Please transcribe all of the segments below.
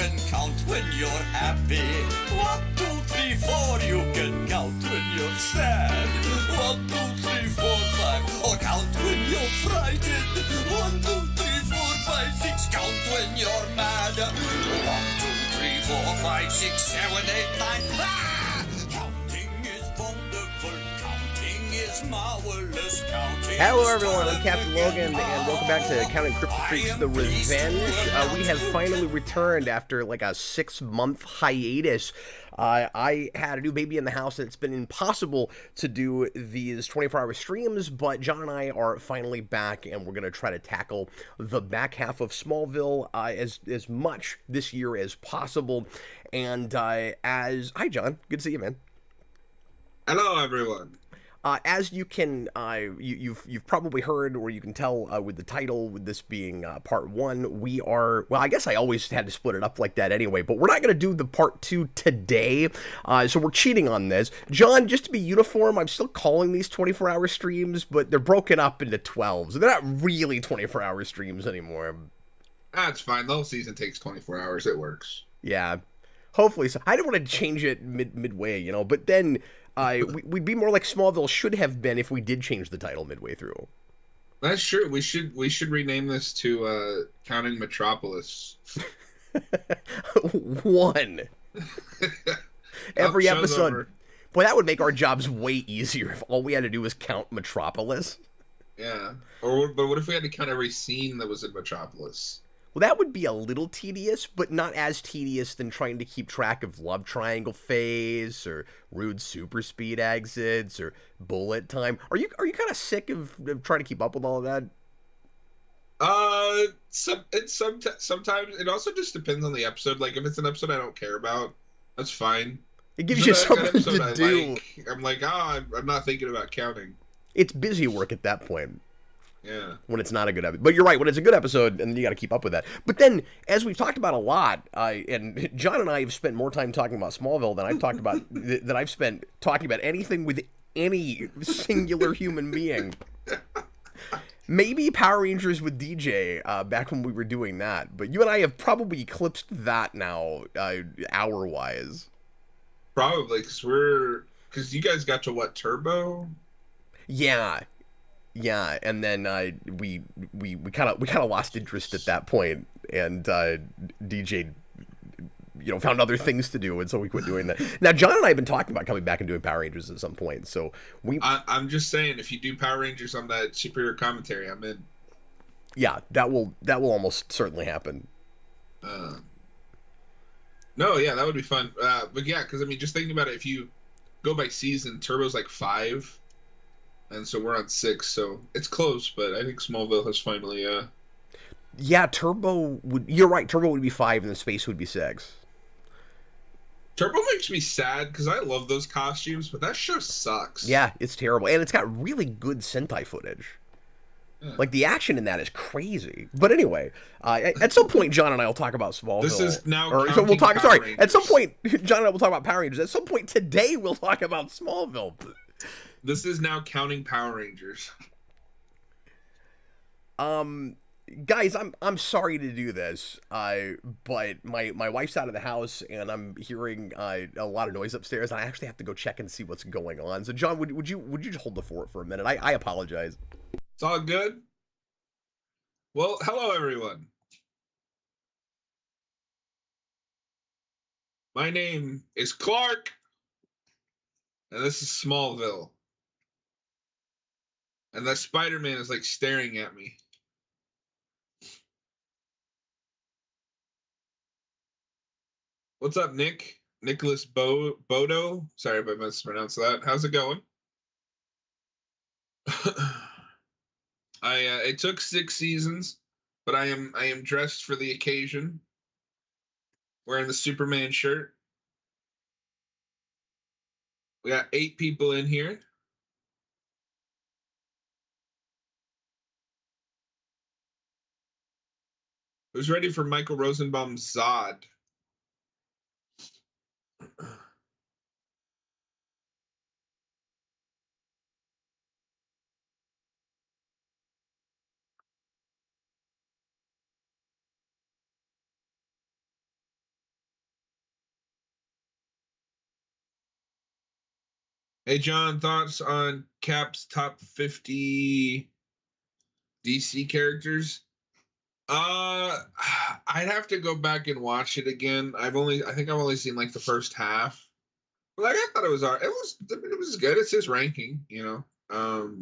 can count when you're happy. 1, 2, 3, 4, you can count when you're sad. 1, 2, 3, 4, 5, or count when you're frightened. 1, 2, 3, 4, 5, 6, count when you're mad. 1, 2, 3, 4, 5, 6, 7, 8, 9. Ah! Counting is wonderful. Counting is marvelous. Counting. Hello everyone, I'm Captain Logan, and welcome back to Counting Kryptofreaks The Revenge. We have finally returned after like a 6-month hiatus. I had a new baby in the house, and it's been impossible to do these 24-hour streams, but John and I are finally back, and we're going to try to tackle the back half of Smallville as much this year as possible. And Hi John, good to see you, man. Hello everyone. As you can, you've probably heard, or you can tell with the title, with this being part 1, we are, well, I guess I always had to split it up like that anyway, but we're not going to do the part 2 today, so we're cheating on this. John, just to be uniform, I'm still calling these 24-hour streams, but they're broken up into 12, so they're not really 24-hour streams anymore. That's fine. The whole season takes 24 hours. It works. Yeah, hopefully so. I didn't want to change it midway, you know, but then... we'd be more like Smallville should have been if we did change the title midway through. That's true. We should rename this to Counting Metropolis. 1. Every episode. Over. Boy, that would make our jobs way easier if all we had to do was count Metropolis. Yeah. But what if we had to count every scene that was in Metropolis? Well, that would be a little tedious, but not as tedious than trying to keep track of love triangle phase or rude super speed exits or bullet time. Are you kind of sick of trying to keep up with all of that? Sometimes it also just depends on the episode. Like if it's an episode I don't care about, that's fine. It gives you something to do. I'm like, I'm not thinking about counting. It's busy work at that point. Yeah. When it's not a good episode. But you're right, when it's a good episode, and you got to keep up with that. But then, as we've talked about a lot, and John and I have spent more time talking about Smallville than I've spent talking about anything with any singular human being. Maybe Power Rangers with DJ, back when we were doing that. But you and I have probably eclipsed that now, hour-wise. Probably, because you guys got to what, Turbo? Yeah, and then we kind of lost interest at that point, and DJ, found other things to do, and so we quit doing that. Now, John and I have been talking about coming back and doing Power Rangers at some point, so I'm just saying, if you do Power Rangers on that superior commentary, I'm in. Yeah, that will almost certainly happen. No, yeah, that would be fun. But yeah, because just thinking about it, if you go by season, Turbo's like 5. And so we're on 6, so it's close, but I think Smallville has finally, Yeah, you're right, Turbo would be 5 and the Space would be 6. Turbo makes me sad, because I love those costumes, but that show sucks. Yeah, it's terrible, and it's got really good Sentai footage. Yeah. Like, the action in that is crazy. But anyway, at some point, John and I will talk about Smallville. This is now At some point, John and I will talk about Power Rangers. At some point today, we'll talk about Smallville. This is now counting Power Rangers. Guys, I'm sorry to do this, but my wife's out of the house, and I'm hearing a lot of noise upstairs, and I actually have to go check and see what's going on. So, John, would you just hold the fort for a minute? I apologize. It's all good. Well, hello, everyone. My name is Clark, and this is Smallville. And that Spider-Man is like staring at me. What's up, Nick? Nicholas Bodo? Sorry if I mispronounced that. How's it going? It took 6 seasons, but I am dressed for the occasion. Wearing the Superman shirt. We got 8 people in here. Who's ready for Michael Rosenbaum's Zod? Hey, John, thoughts on Cap's top 50 DC characters? I'd have to go back and watch it again. I think I've only seen like the first half. Like I thought it was it was good. It's his ranking, you know.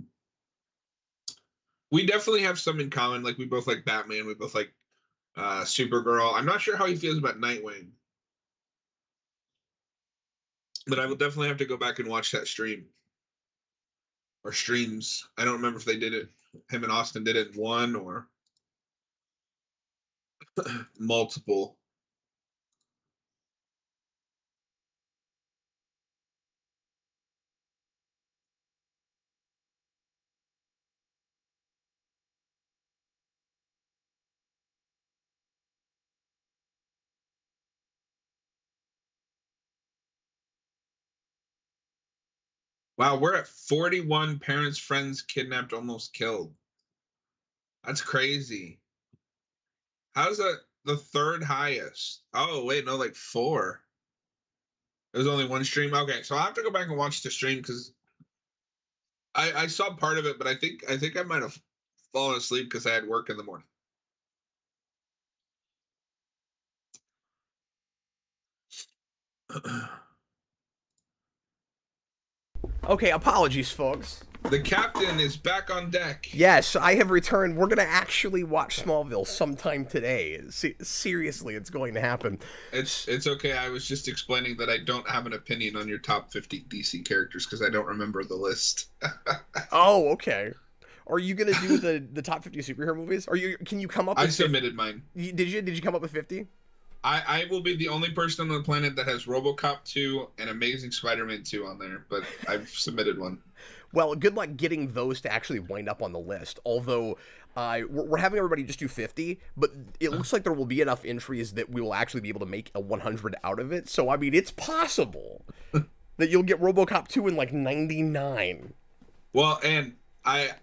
We definitely have some in common. Like we both like Batman. We both like Supergirl. I'm not sure how he feels about Nightwing, but I will definitely have to go back and watch that stream or streams. I don't remember if they did it. Him and Austin did it in one or multiple. Wow, we're at 41 parents, friends kidnapped, almost killed. That's crazy. How's that the third highest? Oh, wait, no, like 4. There's only one stream. Okay, so I have to go back and watch the stream because I saw part of it, but I think I might have fallen asleep because I had work in the morning. Okay, apologies, folks. The captain is back on deck. Yes, I have returned. We're going to actually watch Smallville sometime today. Seriously, it's going to happen. It's okay. I was just explaining that I don't have an opinion on your top 50 DC characters because I don't remember the list. Oh, okay. Are you going to do the top 50 superhero movies? Can you come up with I submitted mine. Did you come up with 50? I will be the only person on the planet that has RoboCop 2 and Amazing Spider-Man 2 on there, but I've submitted one. Well, good luck getting those to actually wind up on the list. Although we're having everybody just do 50, but it looks like there will be enough entries that we will actually be able to make a 100 out of it. So, I mean, it's possible that you'll get RoboCop 2 in like 99. Well, and I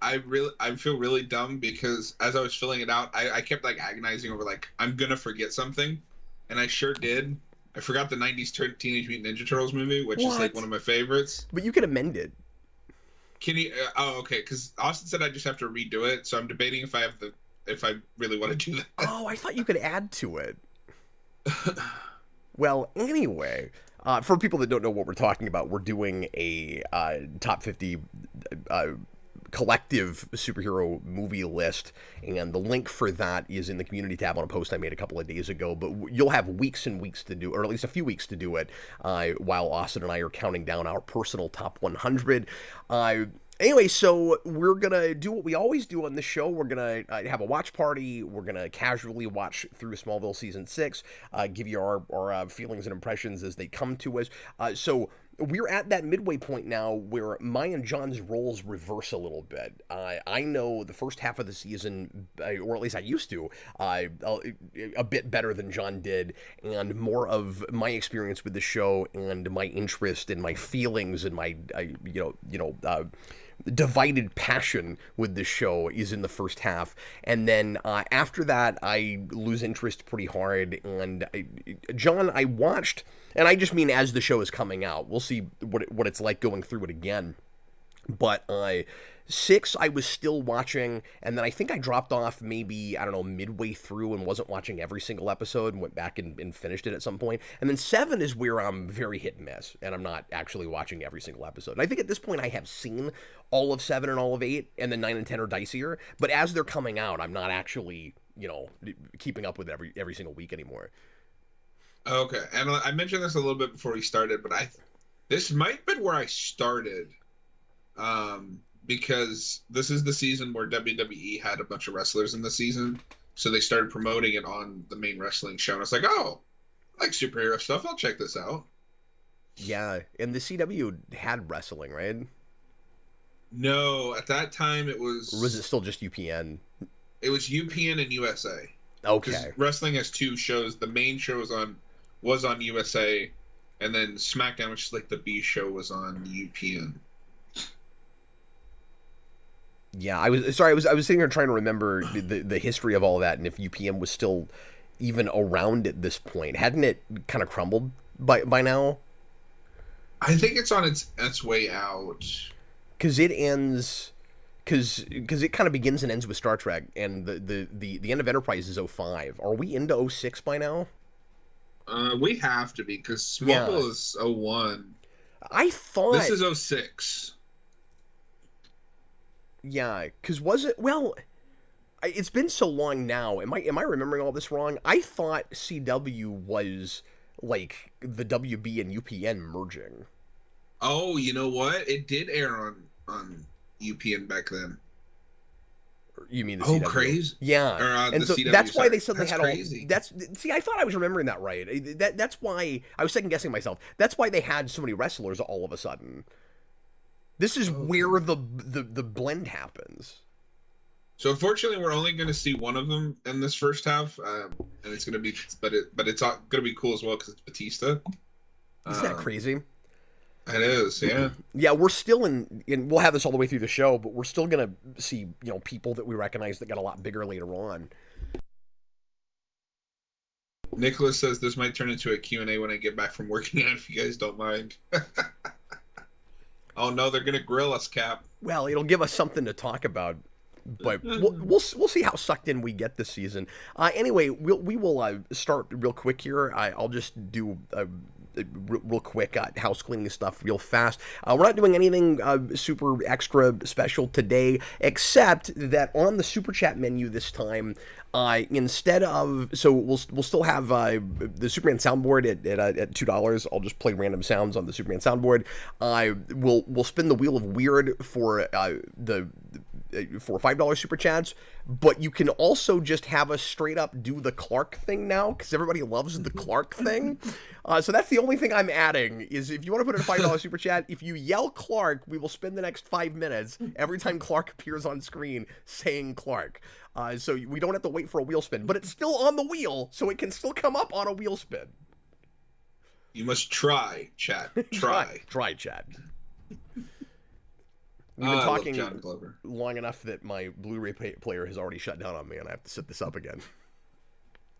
feel really dumb because as I was filling it out, I kept like agonizing over like I'm gonna forget something. And I sure did. I forgot the 90s Teenage Mutant Ninja Turtles movie, which is like one of my favorites. But you can amend it. Can you? Oh, okay. Because Austin said I just have to redo it, so I'm debating if I really want to do that. Oh, I thought you could add to it. Well, anyway, for people that don't know what we're talking about, we're doing a top 50 collective superhero movie list, and the link for that is in the community tab on a post I made a couple of days ago, but you'll have weeks and weeks to do, or at least a few weeks to do it, while Austin and I are counting down our personal top 100. Anyway, so we're going to do what we always do on this show. We're going to have a watch party. We're going to casually watch through Smallville Season 6, give you our feelings and impressions as they come to us. So we're at that midway point now where my and John's roles reverse a little bit. I know the first half of the season, or at least I used to, a bit better than John did, and more of my experience with the show and my interest and my feelings and my, divided passion with the show is in the first half, and then after that I lose interest pretty hard. And John, I watched, and I just mean as the show is coming out, we'll see what it's like going through it again, but 6 I was still watching, and then I think I dropped off maybe, I don't know, midway through and wasn't watching every single episode and went back and finished it at some point. And then 7 is where I'm very hit and miss, and I'm not actually watching every single episode. And I think at this point I have seen all of 7 and all of 8, and then 9 and 10 are dicier, but as they're coming out, I'm not actually, keeping up with every single week anymore. Okay, and I mentioned this a little bit before we started, but this might have been where I started, because this is the season where WWE had a bunch of wrestlers in the season, so they started promoting it on the main wrestling show, and I was like, oh, I like superhero stuff, I'll check this out. Yeah, and the CW had wrestling, right? No, at that time it was... Or was it still just UPN? It was UPN and USA. Okay. Wrestling has 2 shows. The main show was on USA, and then SmackDown, which is like the B show, was on UPN. Yeah, I was sitting here trying to remember the history of all that, and if UPN was still even around at this point. Hadn't it kind of crumbled by now? I think it's on its way out. Because it ends, because it kind of begins and ends with Star Trek, and the end of Enterprise is 05. Are we into 06 by now? We have to be, because Smallville is 01. I thought this is 06. Yeah, because was it? Well, it's been so long now. Am I remembering all this wrong? I thought CW was like the WB and UPN merging. Oh, you know what? It did air on UPN back then. You mean the CW? Oh, crazy. Yeah, or, and so CW, that's why they said that's they had crazy. all. See, I thought I was remembering that right. That's why I was second guessing myself. That's why they had so many wrestlers all of a sudden. This is where the blend happens. So unfortunately, we're only going to see one of them in this first half, and it's going to be, but it's going to be cool as well because it's Batista. Isn't that crazy? It is, yeah. Yeah, we're still in. We'll have this all the way through the show, but we're still going to see people that we recognize that got a lot bigger later on. Nicholas says this might turn into a Q&A when I get back from working out, if you guys don't mind. Oh no, they're gonna grill us, Cap. Well, it'll give us something to talk about, but we'll see how sucked in we get this season. Anyway, we will start real quick here. I'll just do real quick house cleaning stuff real fast. We're not doing anything super extra special today, except that on the super chat menu this time, instead of, so we'll still have the Superman soundboard at $2. I'll just play random sounds on the Superman soundboard. We'll spin the wheel of weird for $5 super chats, but you can also just have us straight up do the Clark thing now, because everybody loves the Clark thing. So that's the only thing I'm adding, is if you want to put in a $5 super chat, if you yell Clark, we will spend the next 5 minutes every time Clark appears on screen saying Clark. So we don't have to wait for a wheel spin, but it's still on the wheel, so it can still come up on a wheel spin. You must try, chat. Try, chat. We've been talking John Glover long enough that my Blu-ray player has already shut down on me, and I have to set this up again.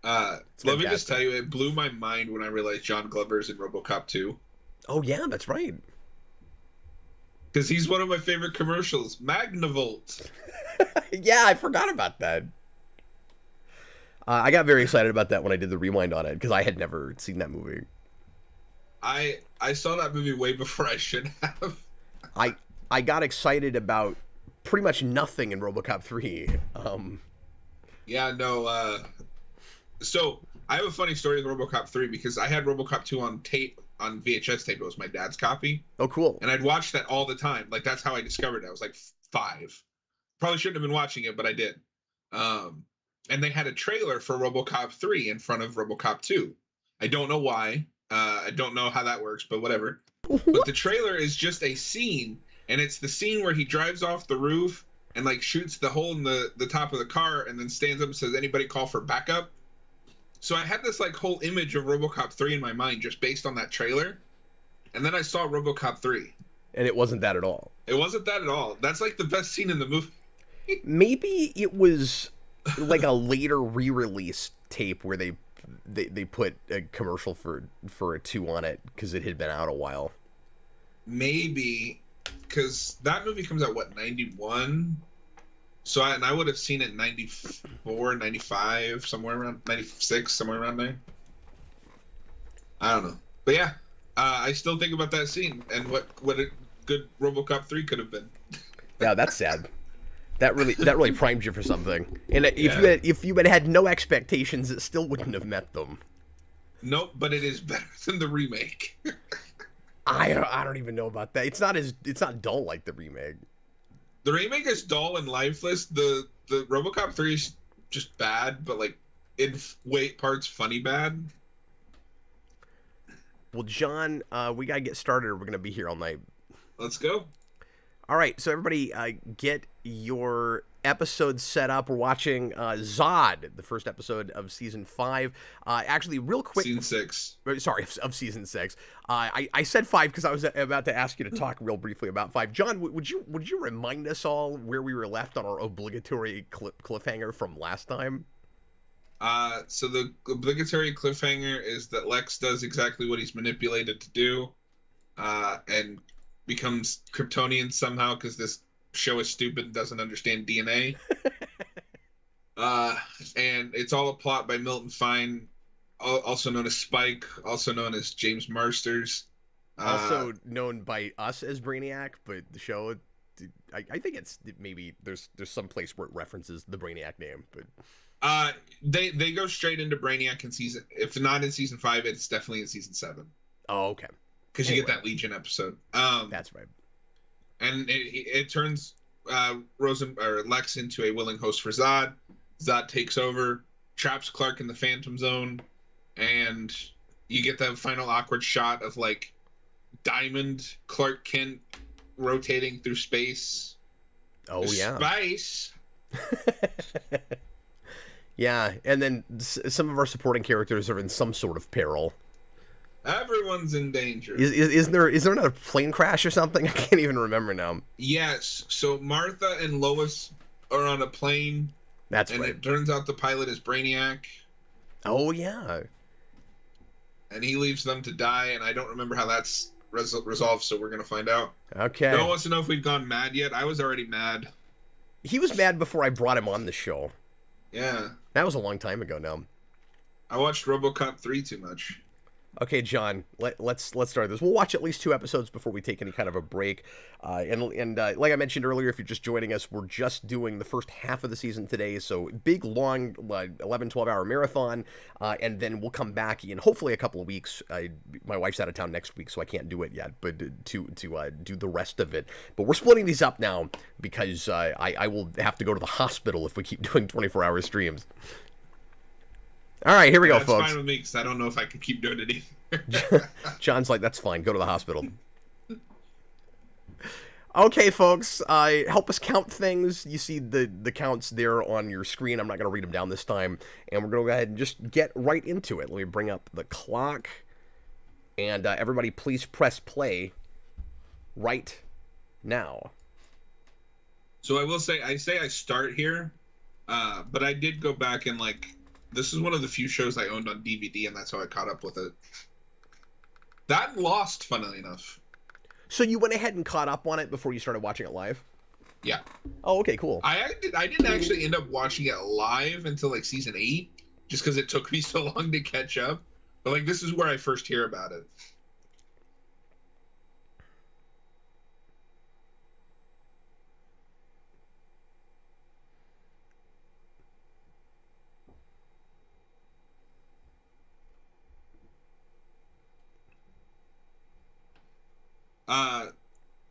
Let me just tell you, it blew my mind when I realized John Glover's in RoboCop 2. Oh yeah, that's right. Because he's one of my favorite commercials, Magnavolt. Yeah, I forgot about that. I got very excited about that when I did the rewind on it, because I had never seen that movie. I saw that movie way before I should have. I got excited about pretty much nothing in RoboCop 3. Yeah, no. So I have a funny story with RoboCop 3 because I had RoboCop 2 on tape, on VHS tape. It was my dad's copy. Oh, cool. And I'd watch that all the time. Like, that's how I discovered it. I was like 5. Probably shouldn't have been watching it, but I did. And they had a trailer for RoboCop 3 in front of RoboCop 2. I don't know why. I don't know how that works, but whatever. But the trailer is just a scene, and it's the scene where he drives off the roof and like shoots the hole in the top of the car and then stands up and says, "Anybody call for backup?" So I had this like whole image of RoboCop 3 in my mind just based on that trailer. And then I saw RoboCop 3. And it wasn't that at all. It wasn't that at all. That's like the best scene in the movie. Maybe it was like a later re-release tape where they put a commercial for a 2 on it because it had been out a while. Maybe, because that movie comes out, what, 91? So I would have seen it 94, 95, somewhere around 96, somewhere around there. I don't know. But yeah, I still think about that scene and what a good RoboCop 3 could have been. Yeah, that's sad. That really primed you for something. And if you had no expectations, it still wouldn't have met them. Nope, but it is better than the remake. I don't even know about that. It's not dull like the remake. The remake is dull and lifeless. The RoboCop 3 is just bad, but like in parts funny bad. Well, John, we gotta get started or we're gonna be here all night. Let's go. All right, so everybody get your episodes set up. We're watching Zod, the first episode of season 5. Actually, real quick. Season 6. Sorry, of season 6. I said 5 because I was about to ask you to talk real briefly about 5. John, would you remind us all where we were left on our obligatory cliffhanger from last time? So the obligatory cliffhanger is that Lex does exactly what he's manipulated to do. and becomes Kryptonian somehow because this show is stupid and doesn't understand DNA. And it's all a plot by Milton Fine, also known as Spike, also known as James Marsters. Also known by us as Brainiac, but the show, I think it's maybe there's some place where it references the Brainiac name, but they go straight into Brainiac in season. If not in season 5, it's definitely in season 7. Oh, okay. Because you get that Legion episode. That's right. And it turns Lex into a willing host for Zod. Zod takes over, traps Clark in the Phantom Zone, and you get the final awkward shot of like Diamond Clark Kent rotating through space. Oh, yeah. Space. Yeah, and then some of our supporting characters are in some sort of peril. Everyone's in danger. Is there another plane crash or something? I can't even remember now. Yes. So Martha and Lois are on a plane. That's and right. It turns out the pilot is Brainiac. Oh, yeah. And he leaves them to die, and I don't remember how that's resolved, so we're going to find out. Okay. No one wants to know if we've gone mad yet. I was already mad. He was mad before I brought him on the show. Yeah. That was a long time ago now. I watched RoboCop 3 too much. Okay, John, let's start this. We'll watch at least 2 episodes before we take any kind of a break. And like I mentioned earlier, if you're just joining us, we're just doing the first half of the season today. So big, long, 11, 12-hour marathon. And then we'll come back in hopefully a couple of weeks. My wife's out of town next week, so I can't do it yet, but to do the rest of it. But we're splitting these up now because I will have to go to the hospital if we keep doing 24-hour streams. All right, here we go, folks. That's fine with me because I don't know if I can keep doing it either. John's like, that's fine. Go to the hospital. Okay, folks. Help us count things. You see the counts there on your screen. I'm not going to read them down this time. And we're going to go ahead and just get right into it. Let me bring up the clock. And everybody, please press play right now. So I will say, I start here, but I did go back and this is one of the few shows I owned on DVD, and that's how I caught up with it. That Lost, funnily enough. So you went ahead and caught up on it before you started watching it live? Yeah. Oh, okay, cool. I didn't actually end up watching it live until season 8, just because it took me so long to catch up. But this is where I first hear about it.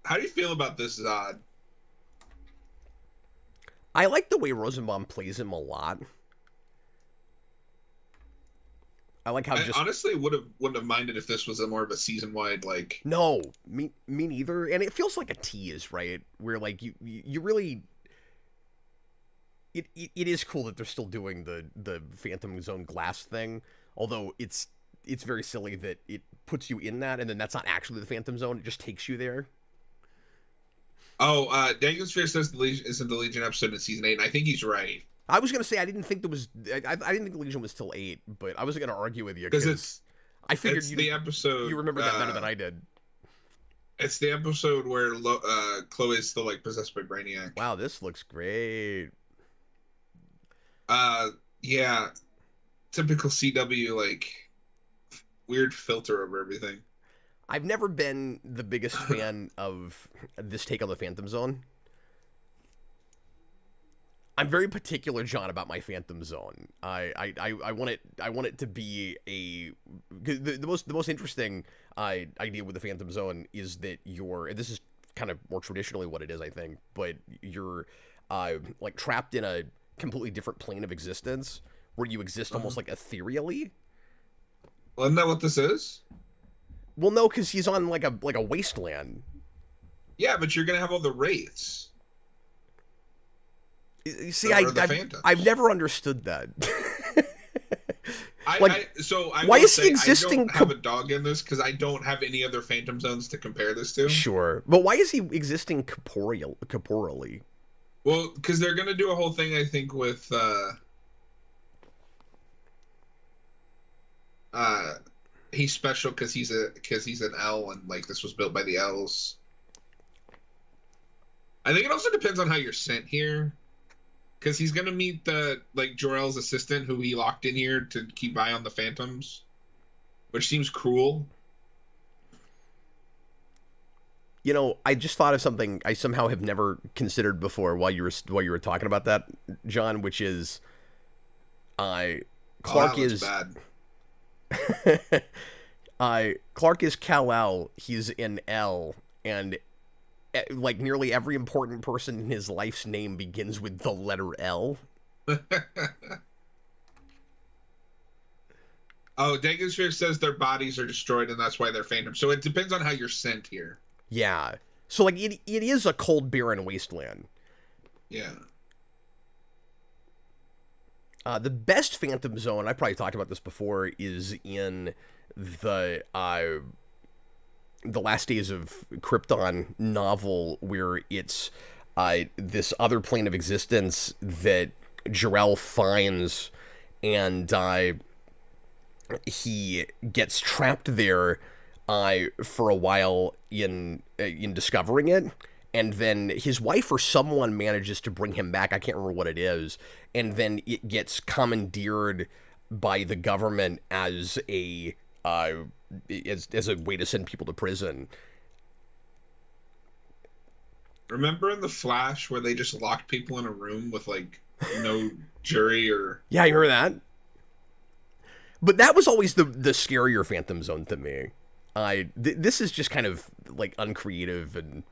How do you feel about this Zod? I like the way Rosenbaum plays him a lot. I like how I honestly wouldn't have minded if this was more of a season-wide No, me neither. And it feels like a tease, right? Where you really. It is cool that they're still doing the Phantom Zone glass thing, although it's very silly that it puts you in that, and then that's not actually the Phantom Zone. It just takes you there. Oh, Dangansphere says the Legion isn't the Legion episode in season 8, and I think he's right. I was gonna say I didn't think there was. I didn't think the Legion was till 8, but I wasn't gonna argue with you because I figured it's the episode. You remember that better than I did. It's the episode where Chloe is still possessed by Brainiac. Wow, this looks great. Yeah, typical CW weird filter over everything. I've never been the biggest fan of this take on the Phantom Zone. I'm very particular, John, about my Phantom Zone. I want it to be the most interesting idea with the Phantom Zone is that and this is kind of more traditionally what it is, I think, but you're trapped in a completely different plane of existence where you exist almost ethereally. Well, isn't that what this is? Well, no, because he's on like a wasteland. Yeah, but you're gonna have all the wraiths. You see, I've never understood that. Why is he existing? I don't have a dog in this because I don't have any other Phantom Zones to compare this to. Sure, but why is he existing corporeally? Well, because they're gonna do a whole thing, I think, with he's special because he's an L, and like this was built by the L's. I think it also depends on how you're sent here, because he's gonna meet the Jor-El's assistant, who he locked in here to keep eye on the Phantoms, which seems cruel. You know, I just thought of something I somehow have never considered before while you were talking about that, John, which is, Clark is bad. Clark is Kal-El. He's an L, and like nearly every important person in his life's name begins with the letter L. Oh, Dagensphere says their bodies are destroyed, and that's why they're phantom. So it depends on how you're sent here. Yeah. So like it is a cold, barren wasteland. Yeah. The best Phantom Zone, I probably talked about this before, is in the Last Days of Krypton novel, where it's this other plane of existence that Jor-El finds, and he gets trapped there for a while in discovering it, and then his wife or someone manages to bring him back. I can't remember what it is, and then it gets commandeered by the government as a way to send people to prison. Remember in The Flash where they just locked people in a room with like no jury or... Yeah, you remember that? But that was always the scarier Phantom Zone to me. This is just kind of like uncreative, and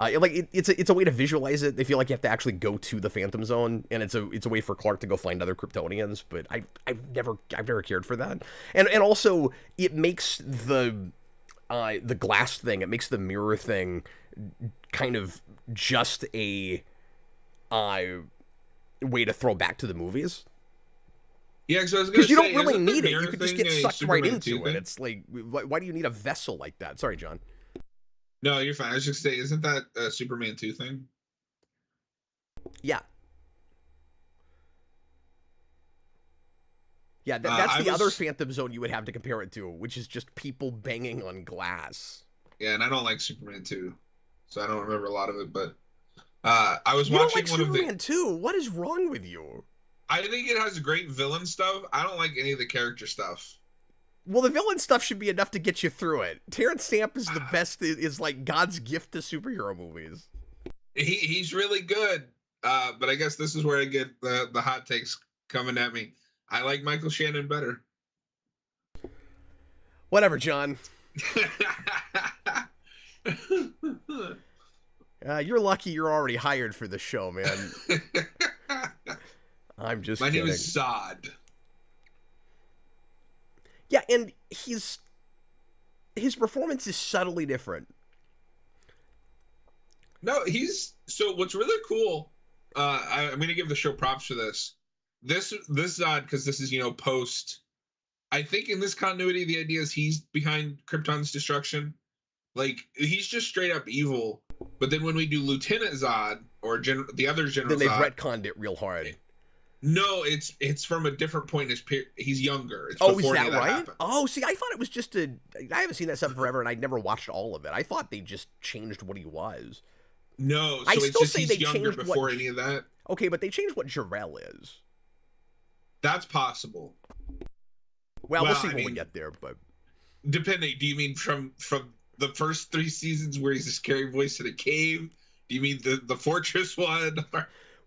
it's a way to visualize it. They feel like you have to actually go to the Phantom Zone, and it's a way for Clark to go find other Kryptonians. But I've never cared for that, and also it makes the glass thing, it makes the mirror thing kind of just a way to throw back to the movies. Yeah, because you don't really need it. You could just get sucked right into it. It's like, why do you need a vessel like that? Sorry, John. No, you're fine. I was just saying, isn't that a Superman 2 thing? Yeah. Yeah, that's the other Phantom Zone you would have to compare it to, which is just people banging on glass. Yeah, and I don't like Superman 2, so I don't remember a lot of it, but I was watching one of the... Superman 2? What is wrong with you? I think it has great villain stuff. I don't like any of the character stuff. Well, the villain stuff should be enough to get you through it. Terrence Stamp is the best, is like God's gift to superhero movies. He's really good, but I guess this is where I get the hot takes coming at me. I like Michael Shannon better. Whatever, John. You're lucky you're already hired for the show, man. I'm just kidding. My name is Zod. Yeah, and his performance is subtly different. No, so what's really cool, I'm going to give the show props for this. This Zod, because this is, post, I think in this continuity, the idea is he's behind Krypton's destruction. Like, he's just straight up evil. But then when we do Lieutenant Zod, or the other General Zod... Then they've retconned it real hard. No, it's from a different point in his period. He's younger. It's is before that right? Happened. Oh, see, I thought it was just I haven't seen that stuff forever, and I'd never watched all of it. I thought they just changed what he was. No, so I it's still just say he's they younger changed before any of that. Okay, but they changed what Jor-El is. That's possible. Well, we'll see when we get there, but... Depending, do you mean from the first 3 seasons where he's a scary voice in a cave? Do you mean the Fortress one?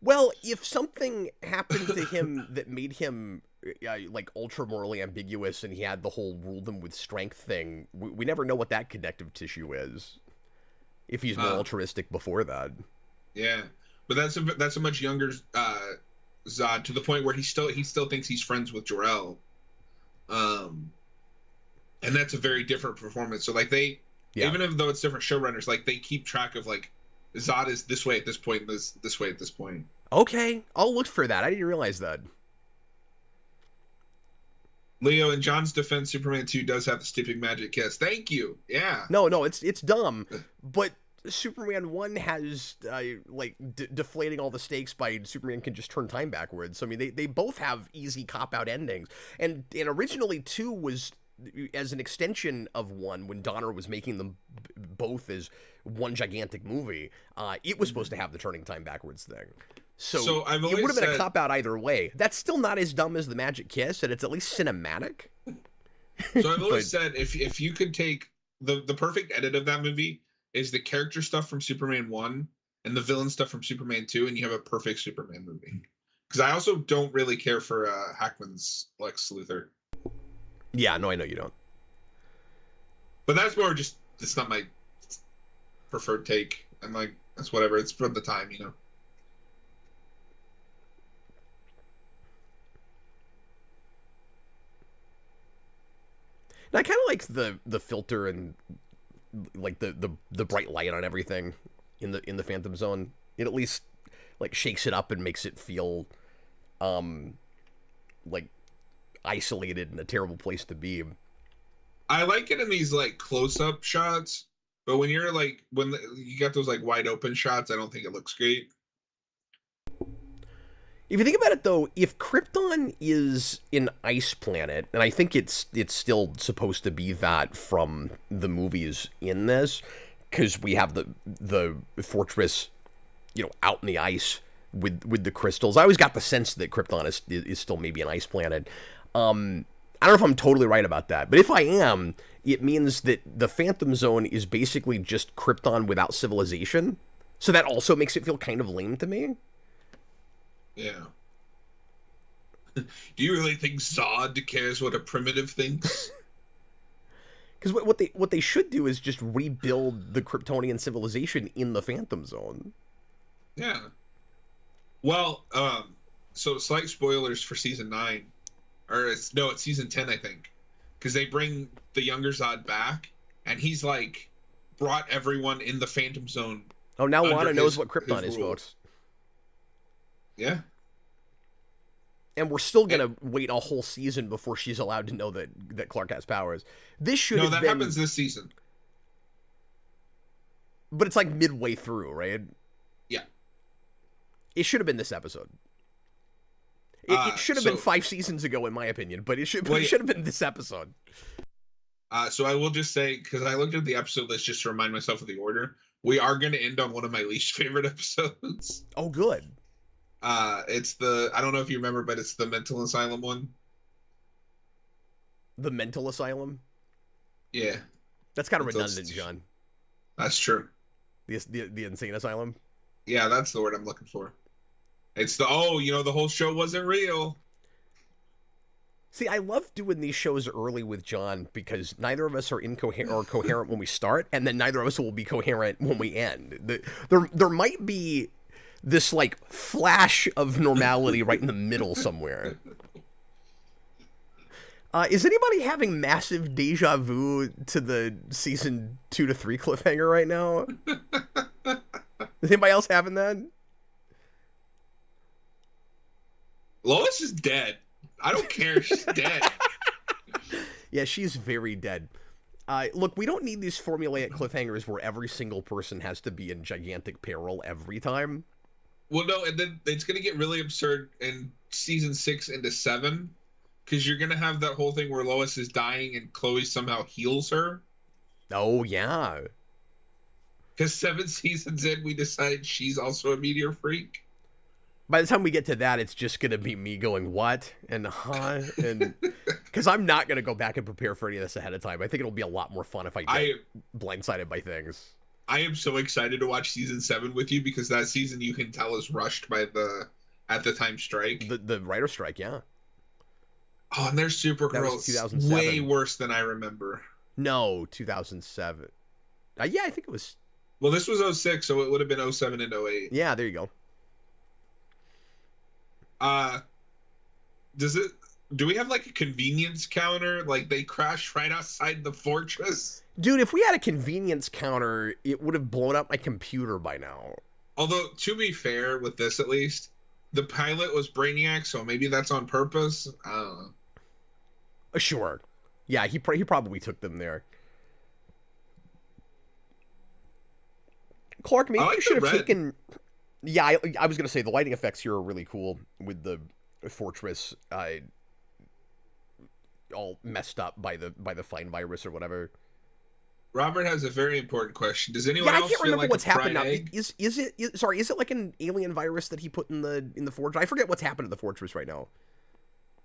Well, if something happened to him that made him like ultra morally ambiguous, and he had the whole rule them with strength thing, we never know what that connective tissue is. If he's more altruistic before that. Yeah, but that's a much younger Zod, to the point where he still thinks he's friends with Jor-El, and that's a very different performance. So like even though it's different showrunners, like they keep track of like Zod is this way at this point, this way at this point. Okay, I'll look for that. I didn't realize that. Leo, in John's defense, Superman 2 does have the stupid magic kiss. Thank you. Yeah. No, it's dumb, but Superman 1 has deflating all the stakes by Superman can just turn time backwards. So I mean, they both have easy cop out endings, and originally 2 was as an extension of one, when Donner was making them both as one gigantic movie, it was supposed to have the turning time backwards thing. So I've it always would have been a said- cop-out either way. That's still not as dumb as the Magic Kiss, and it's at least cinematic. So I've always said if you could take the perfect edit of that movie is the character stuff from Superman 1 and the villain stuff from Superman 2, and you have a perfect Superman movie. Because I also don't really care for Hackman's Lex Luthor. Yeah, no, I know you don't. But that's more just, it's not my preferred take. I'm like, that's whatever. It's from the time, you know. And I kind of like the filter and like the bright light on everything in the Phantom Zone. It at least like shakes it up and makes it feel like isolated and a terrible place to be. I like it in these like close-up shots, but when you're like you got those like wide open shots, I don't think it looks great. If you think about it, though, if Krypton is an ice planet, and I think it's still supposed to be that from the movies in this, because we have the fortress, out in the ice with the crystals. I always got the sense that Krypton is still maybe an ice planet. I don't know if I'm totally right about that, but if I am, it means that the Phantom Zone is basically just Krypton without civilization. So that also makes it feel kind of lame to me. Yeah. Do you really think Zod cares what a primitive thinks? Because what they should do is just rebuild the Kryptonian civilization in the Phantom Zone. Yeah. Well, so slight spoilers for season 9, or it's season 10, I think, because they bring the younger Zod back, and he's like brought everyone in the Phantom Zone. Oh, now Lana knows what Krypton is, folks. Yeah. And we're still gonna wait a whole season before she's allowed to know that Clark has powers. This should have been... No, that happens this season. But it's like midway through, right? Yeah. It should have been this episode. It should have been 5 seasons ago, in my opinion, but it should have been this episode. So I will just say, because I looked at the episode list just to remind myself of the order, we are going to end on one of my least favorite episodes. Oh, good. It's I don't know if you remember, but it's the mental asylum one. The mental asylum? Yeah. That's kind of redundant, John. That's true. The insane asylum? Yeah, that's the word I'm looking for. It's the whole show wasn't real. See, I love doing these shows early with John because neither of us are incoherent or coherent when we start, and then neither of us will be coherent when we end. There might be this like flash of normality right in the middle somewhere. Is anybody having massive deja vu to the season 2 to 3 cliffhanger right now? Is anybody else having that? Lois is dead. I don't care. She's dead. Yeah, she's very dead. Look, we don't need these formulaic cliffhangers where every single person has to be in gigantic peril every time. Well, no, and then it's going to get really absurd in season 6 into 7, because you're going to have that whole thing where Lois is dying and Chloe somehow heals her. Oh, yeah. Because 7 seasons in, we decide she's also a meteor freak. By the time we get to that, it's just going to be me going, what? And huh? And because I'm not going to go back and prepare for any of this ahead of time. I think it'll be a lot more fun if I get blindsided by things. I am so excited to watch season 7 with you, because that season you can tell is rushed by the at the time strike. The writer strike, yeah. Oh, and their Supergirl is 2007. way worse than I remember. No, 2007. Yeah, I think it was. Well, this was 06, so it would have been 07 and 08. Yeah, there you go. Do we have like a convenience counter? Like they crashed right outside the fortress? Dude, if we had a convenience counter, it would have blown up my computer by now. Although, to be fair, with this at least, the pilot was Brainiac, so maybe that's on purpose. I don't know. Sure. Yeah, he probably took them there. Clark, maybe you should have taken... Yeah, I was going to say, the lighting effects here are really cool with the fortress all messed up by the fine virus or whatever. Robert has a very important question. Does anyone I else can't feel remember like what's a fried happened now. egg? Is it like an alien virus that he put in the fortress? I forget what's happened to the fortress right now.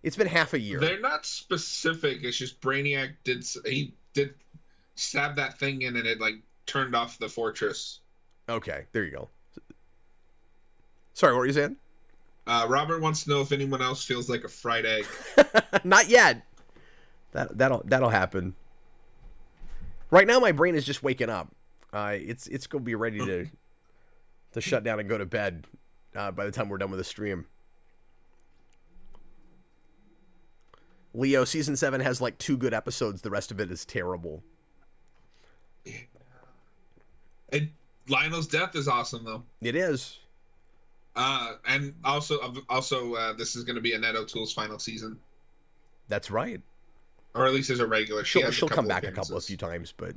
It's been half a year. They're not specific. It's just Brainiac did stab that thing in and it like turned off the fortress. Okay, there you go. Sorry, what were you saying? Robert wants to know if anyone else feels like a fried egg. Not yet. That'll happen. Right now, my brain is just waking up. It's gonna be ready to shut down and go to bed by the time we're done with the stream. Leo, season 7 has like 2 good episodes. The rest of it is terrible. Lionel's death is awesome though. It is. And also, this is going to be Annette O'Toole's final season. That's right. Or at least as a regular. She'll come back a few times, but.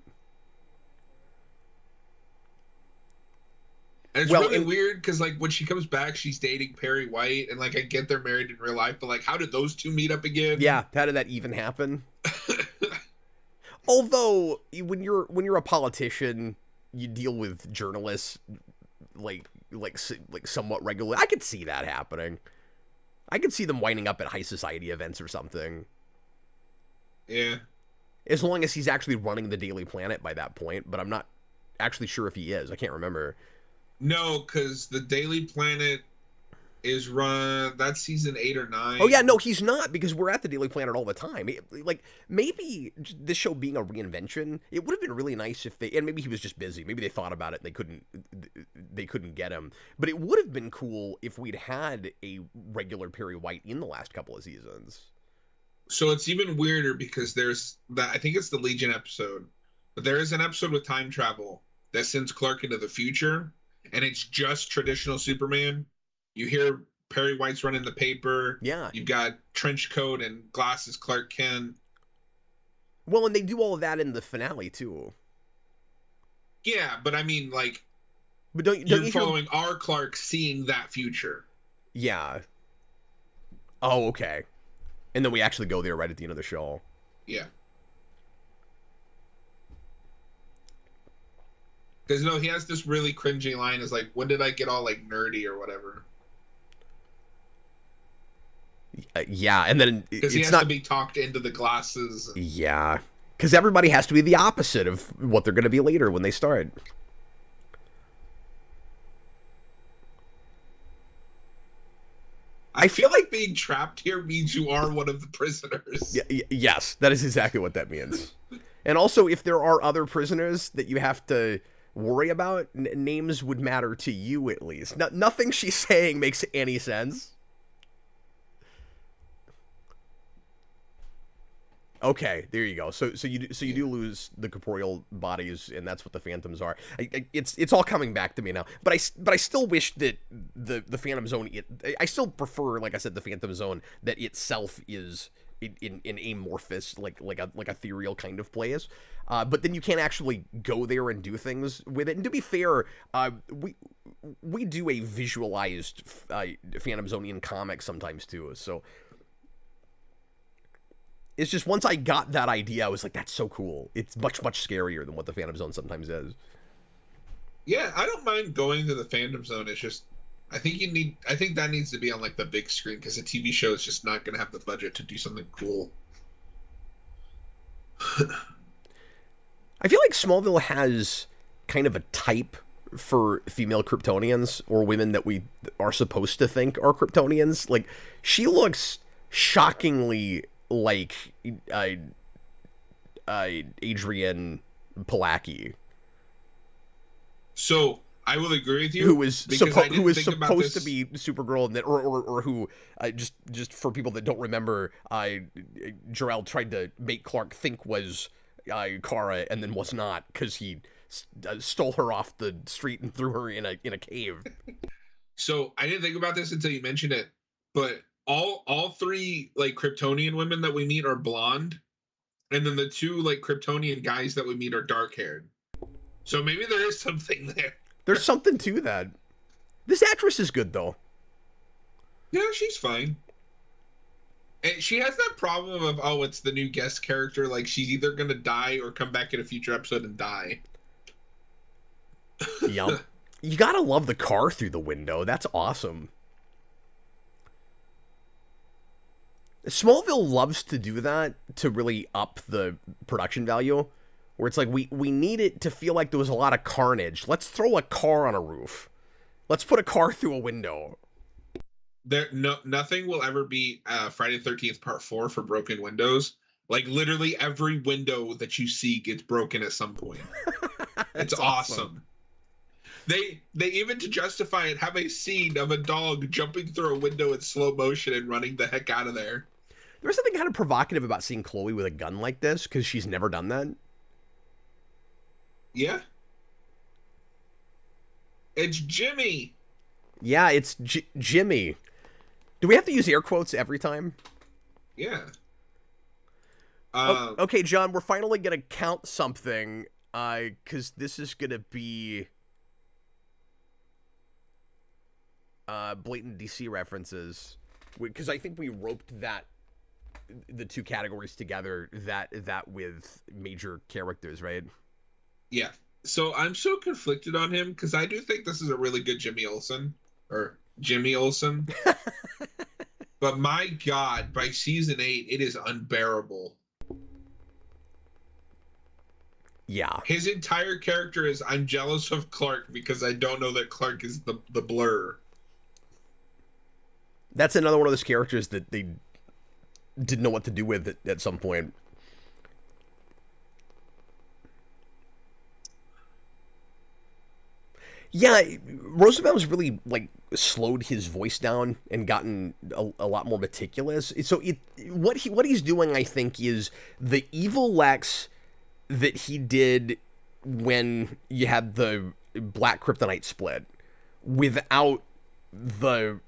And it's really weird because, like, when she comes back, she's dating Perry White, and like, I get they're married in real life, but like, how did those two meet up again? Yeah, how did that even happen? Although, when you're a politician, you deal with journalists like somewhat regularly. I could see that happening. I could see them winding up at high society events or something. Yeah. As long as he's actually running the Daily Planet by that point, but I'm not actually sure if he is. I can't remember. No, because the Daily Planet is run. That's season 8 or 9. Oh yeah, no, he's not, because we're at the Daily Planet all the time. Like, maybe this show being a reinvention, it would have been really nice if they, and maybe he was just busy. Maybe they thought about it and they couldn't get him. But it would have been cool if we'd had a regular Perry White in the last couple of seasons. So it's even weirder because there's that. I think it's the Legion episode, but there is an episode with time travel that sends Clark into the future, and it's just traditional Superman. You hear Perry White's running the paper. Yeah. You've got trench coat and glasses Clark Kent. Well, and they do all of that in the finale too. Yeah, but I mean, like, but don't you're you following our Clark seeing that future. Yeah. Oh, okay. And then we actually go there right at the end of the show. Yeah. Because, no, he has this really cringy line. Is like, when did I get all, like, nerdy or whatever? Yeah, and then because he has to be talked into the glasses. Yeah, because everybody has to be the opposite of what they're going to be later when they start. I feel like being trapped here means you are one of the prisoners. Yes, that is exactly what that means. And also, if there are other prisoners that you have to worry about, names would matter to you at least. Nothing she's saying makes any sense. Okay, there you go. So you do lose the corporeal bodies, and that's what the phantoms are. It's all coming back to me now. But I still wish that the Phantom Zone. I still prefer, like I said, the Phantom Zone that itself is in amorphous, like a ethereal kind of place. But then you can't actually go there and do things with it. And to be fair, we do a visualized Phantom Zone in comics sometimes too. So. It's just once I got that idea, I was like, that's so cool. It's much scarier than what the Phantom Zone sometimes is. Yeah, I don't mind going to the Phantom Zone. It's just, I think that needs to be on like the big screen because a TV show is just not going to have the budget to do something cool. I feel like Smallville has kind of a type for female Kryptonians or women that we are supposed to think are Kryptonians. Like, she looks shockingly like Adrian Palacki. So I will agree with you. Who was supposed to be Supergirl, and that, or who just for people that don't remember, Jor-El tried to make Clark think was Kara, and then was not because he stole her off the street and threw her in a cave. So I didn't think about this until you mentioned it, but all three like Kryptonian women that we meet are blonde, and then the two like Kryptonian guys that we meet are dark haired. So maybe there is something there. There's something to that. This actress is good though. Yeah, she's fine. And she has that problem of, oh, it's the new guest character. Like, she's either going to die or come back in a future episode and die. Yep. You gotta love the car through the window. That's awesome. Smallville loves to do that to really up the production value. Where it's like, we need it to feel like there was a lot of carnage. Let's throw a car on a roof. Let's put a car through a window. Nothing will ever beat Friday the 13th Part 4 for broken windows. Like, literally every window that you see gets broken at some point. It's awesome. They even, to justify it, have a scene of a dog jumping through a window in slow motion and running the heck out of there. There's something kind of provocative about seeing Chloe with a gun like this, because she's never done that. Yeah. It's Jimmy. Yeah, it's Jimmy. Do we have to use air quotes every time? Yeah. Okay, John, we're finally going to count something, because this is going to be blatant DC references. Because I think we roped the two categories together, that with major characters, right? Yeah. So I'm so conflicted on him, because I do think this is a really good Jimmy Olsen. Or Jimmy Olsen. But my God, by season 8, it is unbearable. Yeah. His entire character is, I'm jealous of Clark because I don't know that Clark is the blur. That's another one of those characters that they didn't know what to do with at some point. Yeah, Rosenbaum's really, like, slowed his voice down and gotten a lot more meticulous. So what he's doing, I think, is the evil Lex that he did when you had the Black Kryptonite split, without the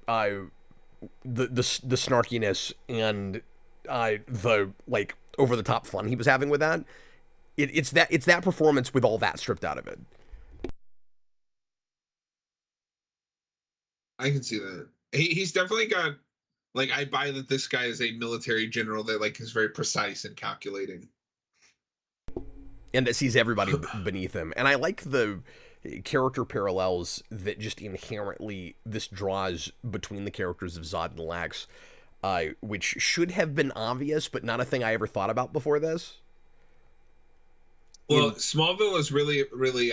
snarkiness and the, like, over the top fun he was having with that. It's that performance with all that stripped out of it. I can see that. He's definitely got, like, I buy that this guy is a military general that, like, is very precise and calculating. And that sees everybody beneath him. And I like the character parallels that just inherently this draws between the characters of Zod and Lax, which should have been obvious, but not a thing I ever thought about before this. Well, Smallville is really, really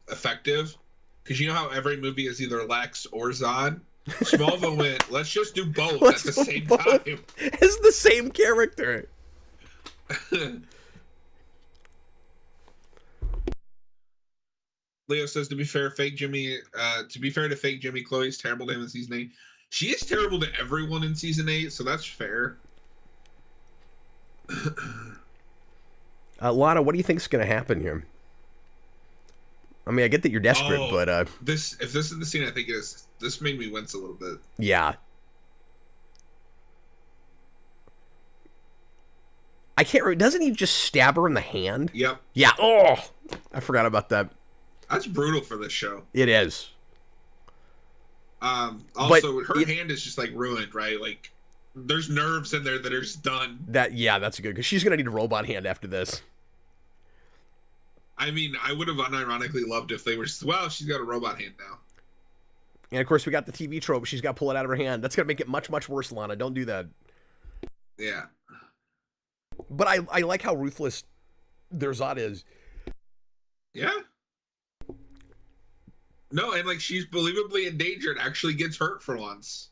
effective, because you know how every movie is either Lex or Zod? Smallville went, let's just do both at the same time. It's the same character. Leo says, to be fair to fake Jimmy, Chloe's terrible to him in season 8. She is terrible to everyone in season 8, so that's fair. Lana, what do you think's going to happen here? I mean, I get that you're desperate, but if this is the scene, I think it is. This made me wince a little bit. Yeah. I can't remember. Doesn't he just stab her in the hand? Yep. Yeah. Oh, I forgot about that. That's brutal for this show. It is. Also, her hand is just, like, ruined, right? Like, there's nerves in there that are just done. That's good, because she's gonna need a robot hand after this. I mean, I would have unironically loved if they were, well, she's got a robot hand now. And of course, we got the TV trope. She's got to pull it out of her hand. That's gonna make it much, much worse, Lana. Don't do that. Yeah. But I like how ruthless their Zod is. Yeah. No, and, like, she's believably in danger and actually gets hurt for once.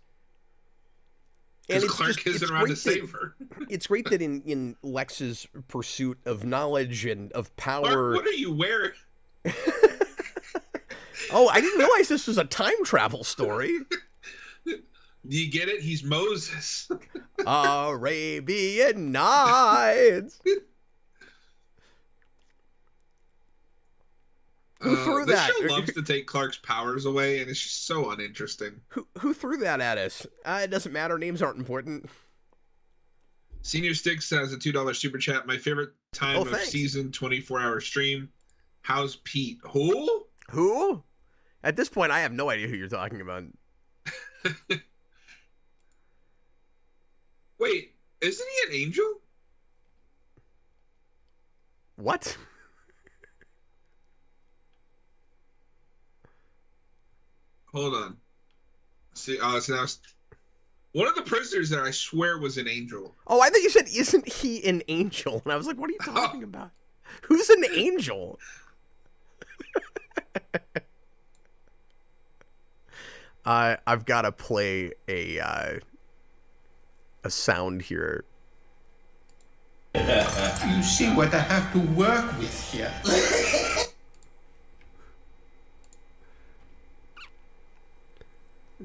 And Clark isn't around to save her. It's great that in Lex's pursuit of knowledge and of power... Clark, what are you wearing? Oh, I didn't realize this was a time travel story. Do you get it? He's Moses. Arabian Nights. Who threw that? This show loves to take Clark's powers away, and it's just so uninteresting. Who threw that at us? It doesn't matter. Names aren't important. Senior Sticks has a $2 super chat. My favorite time of season, 24-hour stream. How's Pete? Who? Who? At this point, I have no idea who you're talking about. Wait, Isn't he an angel? What? Hold on. See, so now one of the prisoners there, I swear, was an angel. Oh, I think you said, isn't he an angel? And I was like, what are you talking about? Who's an angel? I've got to play a sound here. You see what I have to work with here.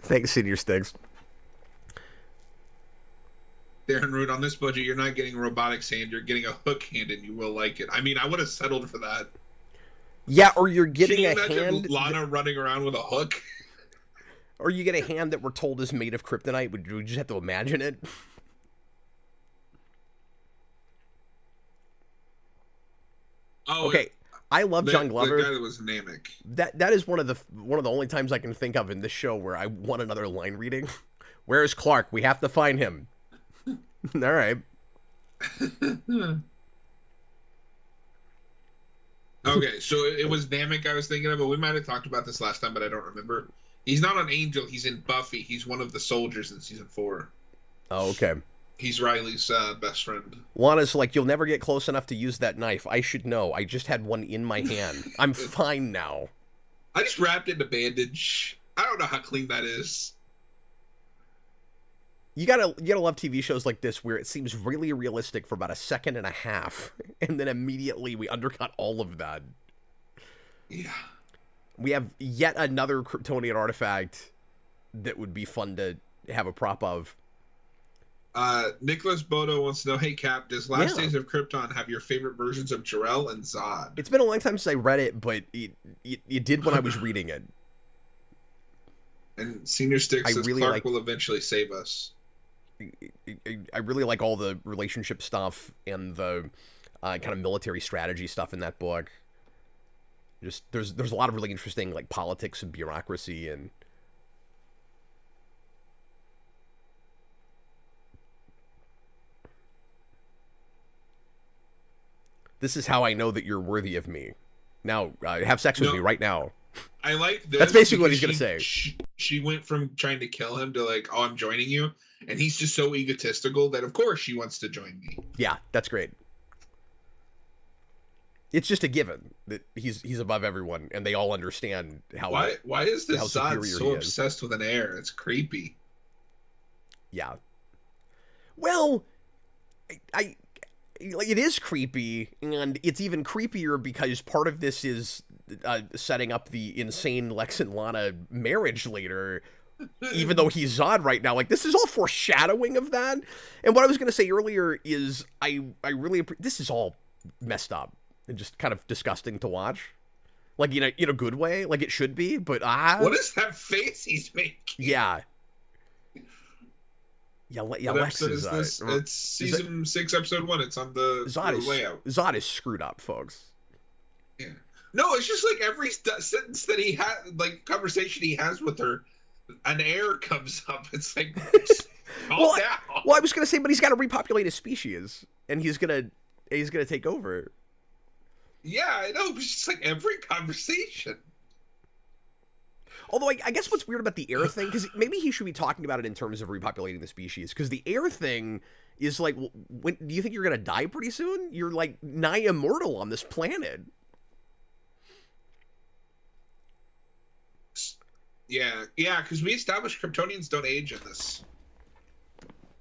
Thanks, Senior Sticks. Darren Root, on this budget, you're not getting a robotics hand, you're getting a hook hand, and you will like it. I mean, I would have settled for that. Yeah, or you're getting Can you a imagine hand... Lana running around with a hook? Or you get a hand that we're told is made of kryptonite. Would you just have to imagine it? Oh, okay. I love John Glover. The guy that was Namek. That is one of the only times I can think of in this show where I want another line reading. Where is Clark? We have to find him. All right. Okay, so it was Namek I was thinking of, but we might have talked about this last time, but I don't remember. He's not an angel. He's in Buffy. He's one of the soldiers in season 4. Oh, okay. He's Riley's best friend. Lana's like, you'll never get close enough to use that knife. I should know. I just had one in my hand. I'm fine now. I just wrapped it in a bandage. I don't know how clean that is. You gotta love TV shows like this where it seems really realistic for about a second and a half, and then immediately we undercut all of that. Yeah. We have yet another Kryptonian artifact that would be fun to have a prop of. Nicholas Bodo wants to know, hey Cap, does Last Days of Krypton have your favorite versions of Jor-El and Zod? It's been a long time since I read it, but it did when I was reading it. And Senior Stick says really Clark will eventually save us. I really like all the relationship stuff and the kind of military strategy stuff in that book. Just there's a lot of really interesting like politics and bureaucracy and this is how I know that you're worthy of me. Now, have sex with me right now. I like this. That's basically what he's going to say. She went from trying to kill him to like, oh, I'm joining you. And he's just so egotistical that, of course, she wants to join me. Yeah, that's great. It's just a given that he's above everyone, and they all understand how. Why is this Zod so obsessed with an heir? It's creepy. Yeah. Well, I like it is creepy, and it's even creepier because part of this is setting up the insane Lex and Lana marriage later. Even though he's Zod right now, like this is all foreshadowing of that. And what I was going to say earlier is I really this is all messed up and just kind of disgusting to watch, like in a good way, like it should be. But what is that face he's making? Yeah. What Lex episode is this? It's season 6, episode 1. It's on the layout. Zod is screwed up, folks. Yeah. No, it's just like every sentence that he had, like conversation he has with her, an heir comes up. It's like, calm down. Well, I was gonna say, but he's got to repopulate his species, and he's gonna take over. Yeah, I know. It's just like every conversation. Although I guess what's weird about the heir thing, because maybe he should be talking about it in terms of repopulating the species, because the heir thing is like, when do you think you're gonna die pretty soon? You're like nigh immortal on this planet. Yeah, because we established Kryptonians don't age in this.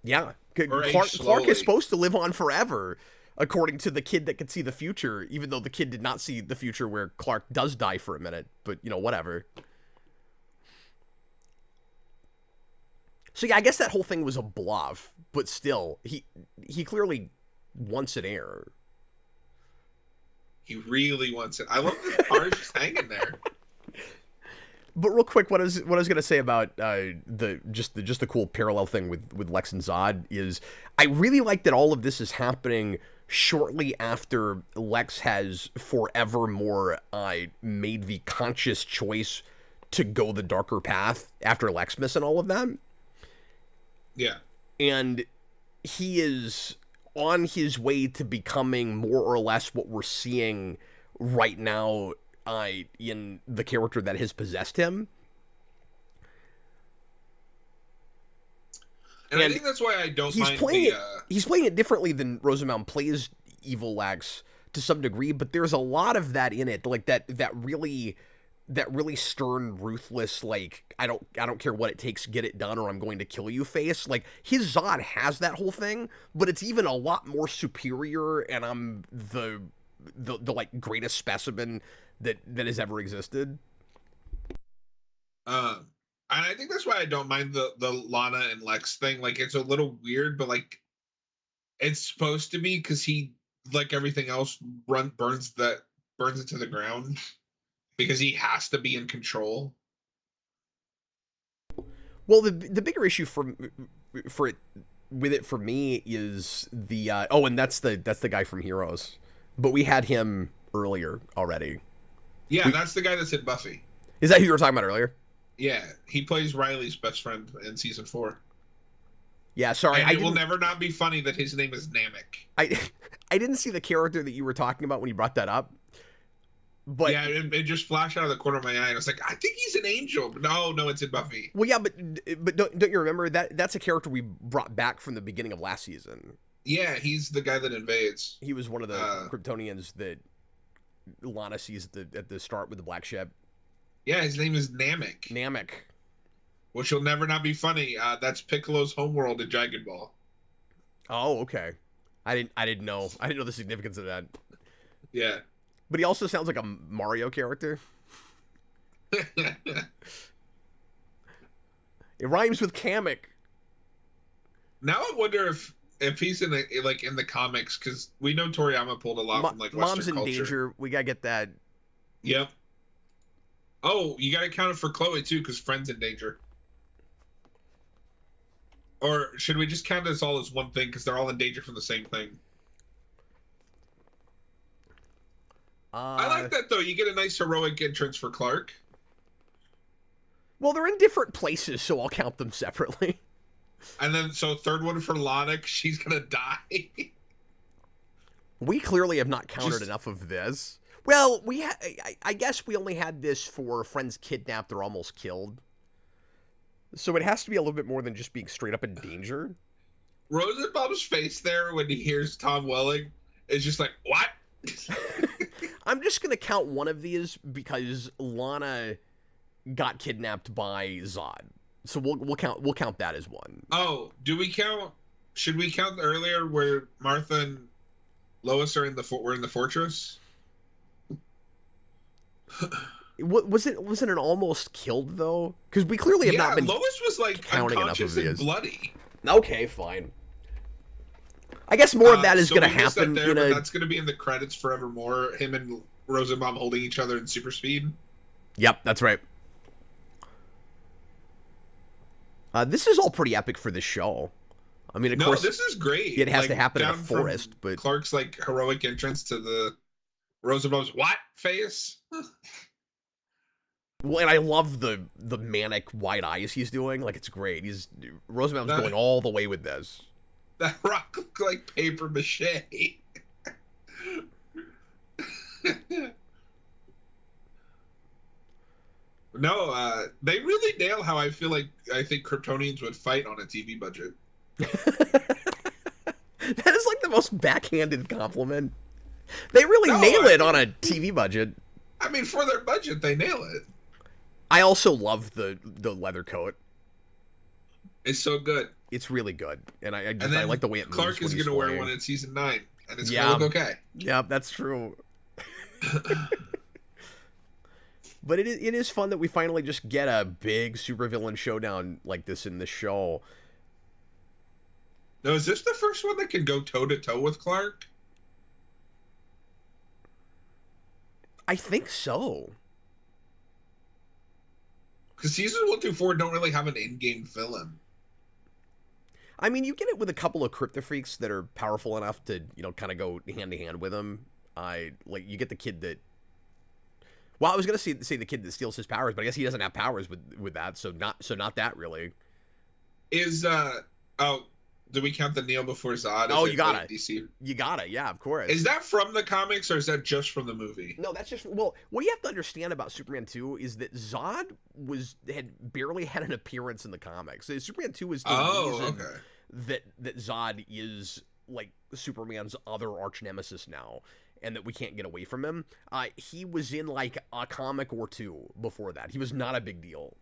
Yeah, Clark is supposed to live on forever, according to the kid that could see the future, even though the kid did not see the future where Clark does die for a minute, but, whatever. So, yeah, I guess that whole thing was a bluff, but still, he clearly wants an heir. He really wants it. I love the car's just hanging there. But real quick, what I was gonna say about the cool parallel thing with Lex and Zod is I really like that all of this is happening shortly after Lex has forevermore made the conscious choice to go the darker path after Lexmas and all of that. Yeah. And he is on his way to becoming more or less what we're seeing right now in the character that has possessed him. And I think that's why I don't mind he's playing it differently than Rosenbaum plays Evil Lax to some degree, but there's a lot of that in it, like that really stern, ruthless, like I don't care what it takes to get it done or I'm going to kill you face. Like his Zod has that whole thing, but it's even a lot more superior, and I'm the like greatest specimen that has ever existed. And I think that's why I don't mind the Lana and Lex thing. Like it's a little weird, but like it's supposed to be, because he, like everything else, burns it to the ground because he has to be in control. Well, the bigger issue for me is the and that's the guy from Heroes, but we had him earlier already. Yeah, that's the guy that's in Buffy. Is that who you were talking about earlier? Yeah, he plays Riley's best friend in season 4. Yeah, sorry. And it will never not be funny that his name is Namek. I didn't see the character that you were talking about when you brought that up. But yeah, it just flashed out of the corner of my eye. I was like, I think he's an angel. But no, it's in Buffy. Well, yeah, but don't you remember that's a character we brought back from the beginning of last season? Yeah, he's the guy that invades. He was one of the Kryptonians that Lana sees at the start with the black ship. Yeah, his name is Namek. Namek. Which will never not be funny. That's Piccolo's homeworld in Dragon Ball. Oh, okay. I didn't know the significance of that. Yeah. But he also sounds like a Mario character. It rhymes with Kamek. Now I wonder if he's in the comics, because we know Toriyama pulled a lot from like Western Mom's in culture. danger. We gotta get that. Yep. Oh, you gotta count it for Chloe too, because Friend's in danger. Or should we just count this all as one thing, because they're all in danger from the same thing? I like that, though. You get a nice heroic entrance for Clark. Well, they're in different places, so I'll count them separately. And then, so third one for Lanax, she's gonna die. We clearly have not counted enough of this. Well, I guess we only had this for friends kidnapped or almost killed. So it has to be a little bit more than just being straight up in danger. Rosenbaum's face there when he hears Tom Welling is just like, what? I'm just going to count one of these because Lana got kidnapped by Zod. So we'll count that as one. Oh, should we count earlier where Martha and Lois are were in the fortress? Was it an almost killed though? Because we clearly have not been. Lois was like counting unconscious enough of and these. bloody. Okay, fine. I guess more of that is going to happen. That's going to be in the credits forevermore. Him and Rosenbaum holding each other in super speed. Yep, that's right. This is all pretty epic for this show. I mean, of course, this is great. It has to happen in a forest, but Clark's like heroic entrance to the Rosenbaum's what face. Well, and I love the manic wide eyes he's doing. Like, it's great. Rosenbaum's going all the way with this. That rock looked like paper mache. No, they really nail how I think Kryptonians would fight on a TV budget. That is like the most backhanded compliment. They really nail it on a TV budget. I mean, for their budget, they nail it. I also love the leather coat. It's so good. It's really good, and I like the way it moves. Clark is going to wear one in season 9, and it's going to look okay. Yeah, that's true. But it is fun that we finally just get a big supervillain showdown like this in the show. Now, is this the first one that can go toe-to-toe with Clark? I think so. Because seasons 1 through 4 don't really have an in-game villain. I mean, you get it with a couple of Kryptofreaks that are powerful enough to, kind of go hand-to-hand with him. You get the kid that... Well, I was going to say the kid that steals his powers, but I guess he doesn't have powers with that, so not that, really. Do we count the Kneel Before Zod? Oh, you gotta. DC? You gotta, yeah, of course. Is that from the comics or is that just from the movie? No, that's just, well, what you have to understand about Superman 2 is that Zod had barely had an appearance in the comics. So Superman 2 is the reason that Zod is like Superman's other arch nemesis now, and that we can't get away from him. He was in like a comic or two before that. He was not a big deal.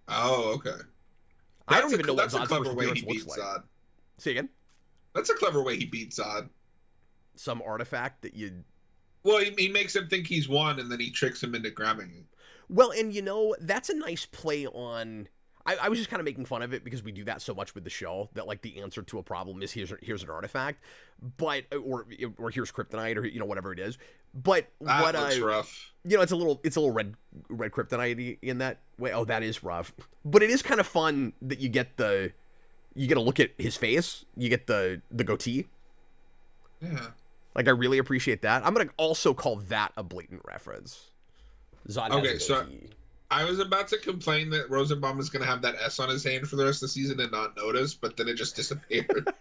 Oh, okay. I don't even know what Zod's Zod's first way he appearance looks beats like. Zod. Say again? That's a clever way he beats Zod. Some artifact that you... Well, he makes him think he's won, and then he tricks him into grabbing it. Well, and you know, that's a nice play on... I was just kind of making fun of it because we do that so much with the show, that like the answer to a problem is here's an artifact, but or here's kryptonite, or you know, whatever it is. But that looks rough. You know, it's a little red kryptonite in that way. Oh, that is rough. But it is kind of fun that you get a look at his face. You get the goatee. Yeah. Like, I really appreciate that. I'm gonna also call that a blatant reference. Zod has a goatee. I was about to complain that Rosenbaum was going to have that S on his hand for the rest of the season and not notice, but then it just disappeared.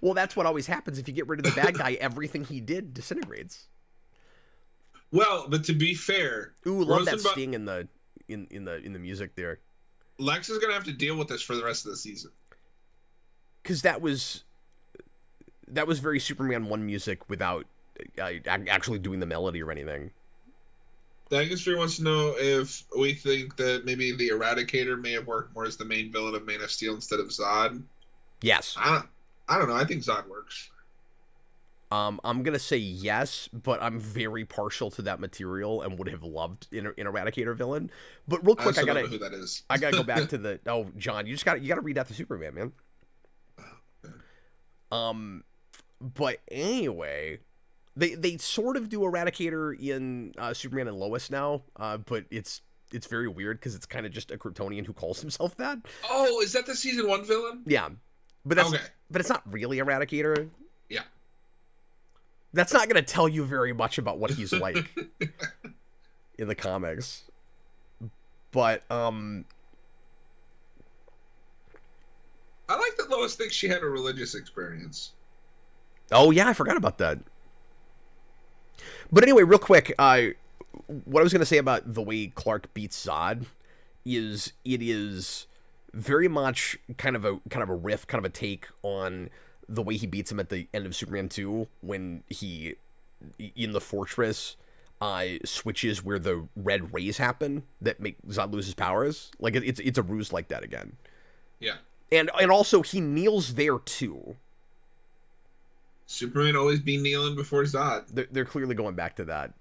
Well, that's what always happens. If you get rid of the bad guy, everything he did disintegrates. Well, but to be fair, ooh, love that sting in the music there. Lex is going to have to deal with this for the rest of the season. Because that was very Superman 1 music without actually doing the melody or anything. Dagenstream wants to know if we think that maybe the Eradicator may have worked more as the main villain of Man of Steel instead of Zod. Yes. I don't know. I think Zod works. I'm going to say yes, but I'm very partial to that material and would have loved an Eradicator villain. But real quick, I got to know who that is. I got to go back to the... Oh, John, you got to read out the Superman, man. Okay. But anyway... They sort of do Eradicator in Superman and Lois now, but it's very weird because it's kind of just a Kryptonian who calls himself that. Oh, is that the season 1 villain? Yeah, but it's not really Eradicator. Yeah, that's not going to tell you very much about what he's like in the comics. But I like that Lois thinks she had a religious experience. Oh yeah, I forgot about that. But anyway, real quick, what I was going to say about the way Clark beats Zod is it is very much kind of a riff, kind of a take on the way he beats him at the end of Superman 2 when he, in the fortress, switches where the red rays happen that make Zod lose his powers. Like, it's a ruse like that again. Yeah. And also, he kneels there, too. Superman always be kneeling before Zod. They're clearly going back to that,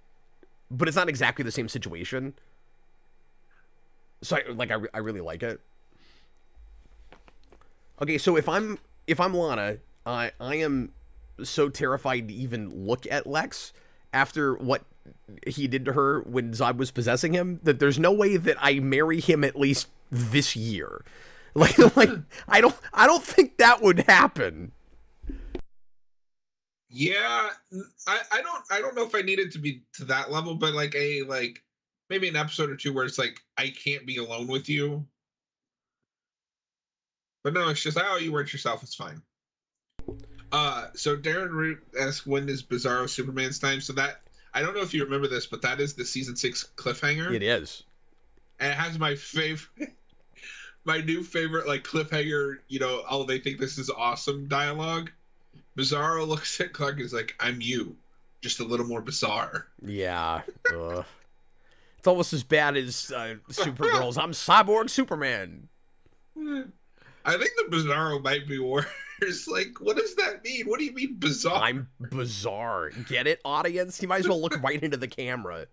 but it's not exactly the same situation. So I really like it. Okay, so if I'm Lana, I am so terrified to even look at Lex after what he did to her when Zod was possessing him that there's no way that I marry him at least this year. Like I don't think that would happen. Yeah, I don't know if I need it to be to that level, but like maybe an episode or two where it's like I can't be alone with you. But no, it's just oh, you weren't yourself. It's fine. So Darren Root asks when is Bizarro Superman's time. So that I don't know if you remember this, but that is the season 6 cliffhanger. It is, and it has my new favorite like cliffhanger. You know, oh, they think this is awesome dialogue. Bizarro looks at Clark and is like, I'm you, just a little more bizarre. Yeah. It's almost as bad as Supergirl's I'm Cyborg Superman. I think the Bizarro might be worse. Like, what does that mean? What do you mean bizarre? I'm bizarre. Get it, audience? You might as well look right into the camera.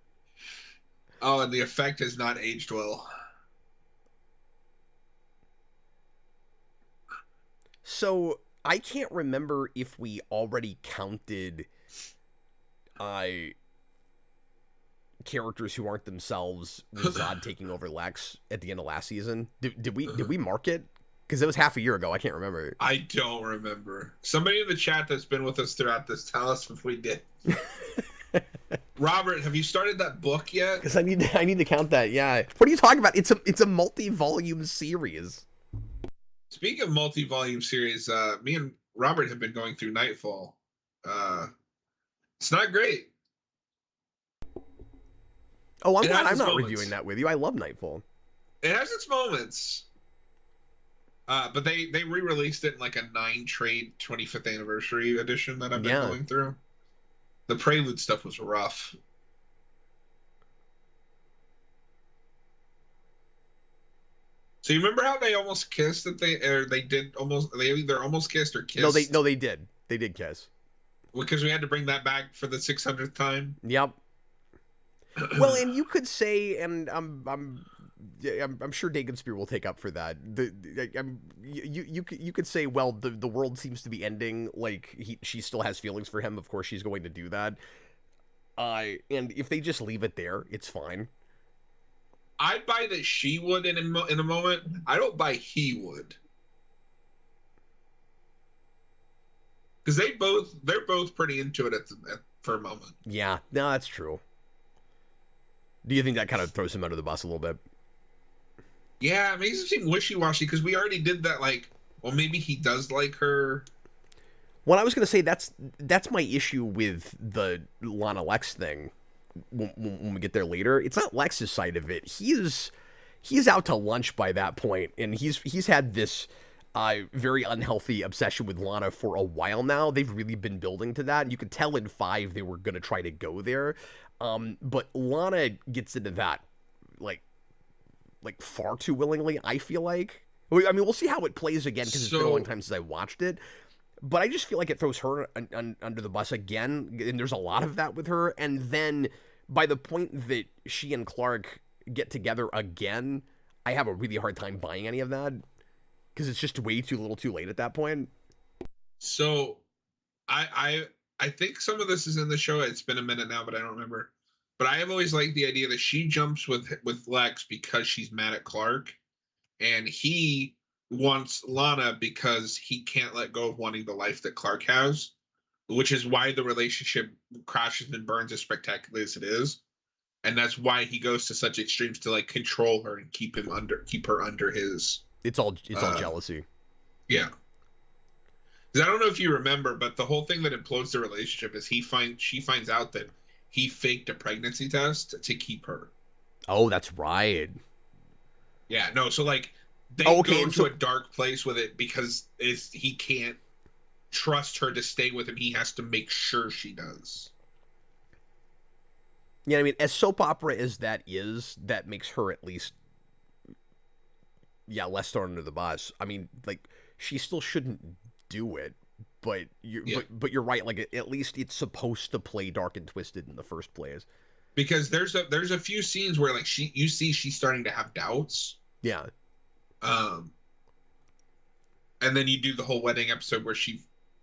Oh, and the effect has not aged well. So... I can't remember if we already counted characters who aren't themselves with Zod taking over Lex at the end of last season. Did we mark it? Because it was half a year ago. I can't remember. I don't remember. Somebody in the chat that's been with us throughout this, tell us if we did. Robert, have you started that book yet? Because I need to count that. Yeah. What are you talking about? It's a multi-volume series. Speaking of multi-volume series, me and Robert have been going through Nightfall. It's not great. Oh, I'm glad I'm not reviewing that with you. I love Nightfall. It has its moments. But they re-released it in like a 9-trade 25th anniversary edition that I've been going through. The Prelude stuff was rough. So you remember how they almost kissed? They either almost kissed or kissed. No, they did. They did kiss. Because we had to bring that back for the 600th time. Yep. Well, and you could say, and I'm sure Dagenspear will take up for that. You could say, well, the world seems to be ending. Like she still has feelings for him. Of course, she's going to do that. And if they just leave it there, it's fine. I'd buy that she would in a moment. I don't buy he would. Because they're both pretty into it for a moment. Yeah, no, that's true. Do you think that kind of throws him under the bus a little bit? Yeah, it makes him seem wishy-washy because we already did that. Like, well, maybe he does like her. Well, I was going to say that's my issue with the Lana Lex thing. When we get there later, it's not Lex's side of it. He's out to lunch by that point, and he's had this very unhealthy obsession with Lana for a while now. They've really been building to that. You could tell in 5 they were going to try to go there, but Lana gets into that like far too willingly. I feel like. I mean, we'll see how it plays again because it's been a long time since I watched it. But I just feel like it throws her under the bus again, and there's a lot of that with her. And then by the point that she and Clark get together again, I have a really hard time buying any of that because it's just way too little too late at that point. So I think some of this is in the show. It's been a minute now, but I don't remember. But I have always liked the idea that she jumps with Lex because she's mad at Clark, and he wants Lana because he can't let go of wanting the life that Clark has, which is why the relationship crashes and burns as spectacularly as it is. And that's why he goes to such extremes to like control her and keep her under his. It's all jealousy. Yeah. Because I don't know if you remember, but the whole thing that implodes the relationship is she finds out that he faked a pregnancy test to keep her. Oh, that's right. Yeah, no, so like they go into a dark place with it because he can't trust her to stay with him. He has to make sure she does. Yeah, I mean, as soap opera as that makes her at least, less thrown under the bus. I mean, like, she still shouldn't do it, but you're right. Like, at least it's supposed to play dark and twisted in the first place. Because there's a few scenes where like she's starting to have doubts. Yeah. And then you do the whole wedding episode where she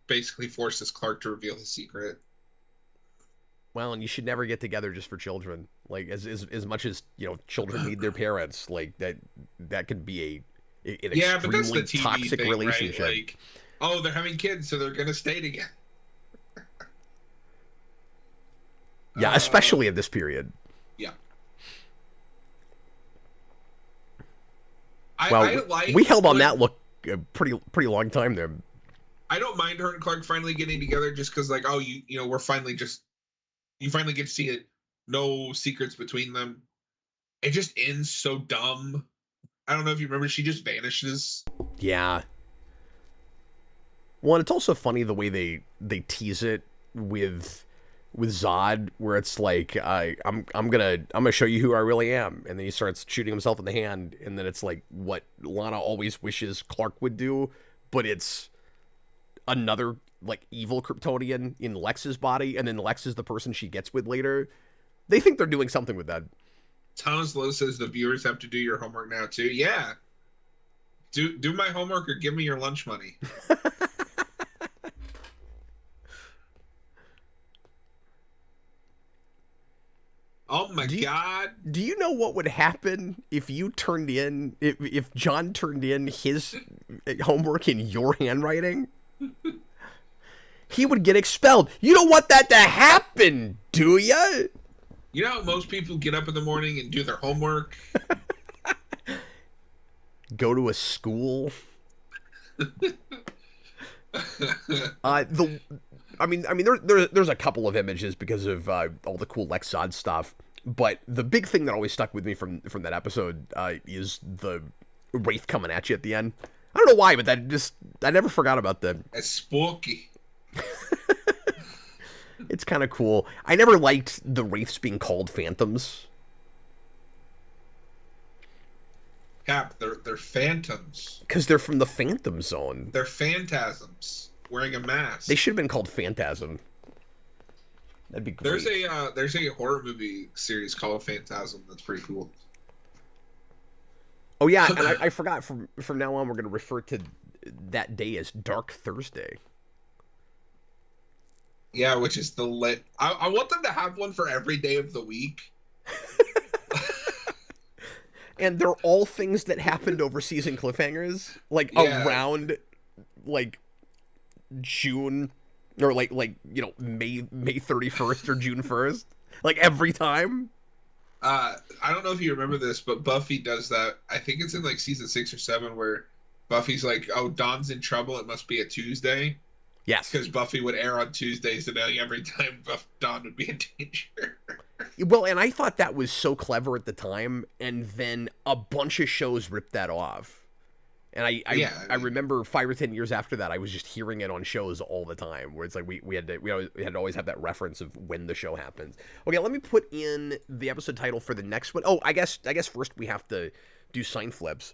basically forces Clark to reveal his secret. Well, and you should never get together just for children. Like as much as children need their parents, like that could be an extremely toxic thing, relationship. Right? Like, oh, they're having kids, so they're gonna stay together. Yeah, especially at this period. Yeah. We held on that look a pretty long time there. I don't mind her and Clark finally getting together just because, like, oh, we're finally you finally get to see it. No secrets between them. It just ends so dumb. I don't know if you remember, she just vanishes. Yeah. Well, and it's also funny the way they tease it with Zod, where it's like, I'm gonna show you who I really am, and then he starts shooting himself in the hand, and then it's like what Lana always wishes Clark would do, but it's another like evil Kryptonian in Lex's body, and then Lex is the person she gets with later. They think they're doing something with that. Thomas Lowe says the viewers have to do your homework now too. Yeah. Do my homework or give me your lunch money. Oh my God. Do you know what would happen if you turned in, if John turned in his homework in your handwriting? He would get expelled. You don't want that to happen, do you? You know how most people get up in the morning and do their homework? Go to a school. There's a couple of images because of all the cool Lexana stuff, but the big thing that always stuck with me from that episode is the Wraith coming at you at the end. I don't know why, but I never forgot about that. It's spooky. It's kind of cool. I never liked the Wraiths being called Phantoms. Cap, they're phantoms. Because they're from the Phantom Zone. They're phantasms wearing a mask. They should have been called Phantasm. That'd be great. There's a horror movie series called Phantasm that's pretty cool. Oh yeah, and I forgot. From now on, we're going to refer to that day as Dark Thursday. Yeah, which is the I want them to have one for every day of the week. And they're all things that happened overseas in cliffhangers, around June or May 31st or June 1st, every time. I don't know if you remember this, but Buffy does that. I think it's in season 6 or 7 where Buffy's like, "Oh, Dawn's in trouble. It must be a Tuesday." Yes, because Buffy would air on Tuesdays, and every time Dawn would be in danger. Well, and I thought that was so clever at the time, and then a bunch of shows ripped that off. And I remember 5 or 10 years after that, I was just hearing it on shows all the time, where it's like we had to always have that reference of when the show happens. Okay, let me put in the episode title for the next one. Oh, I guess first we have to do sign flips.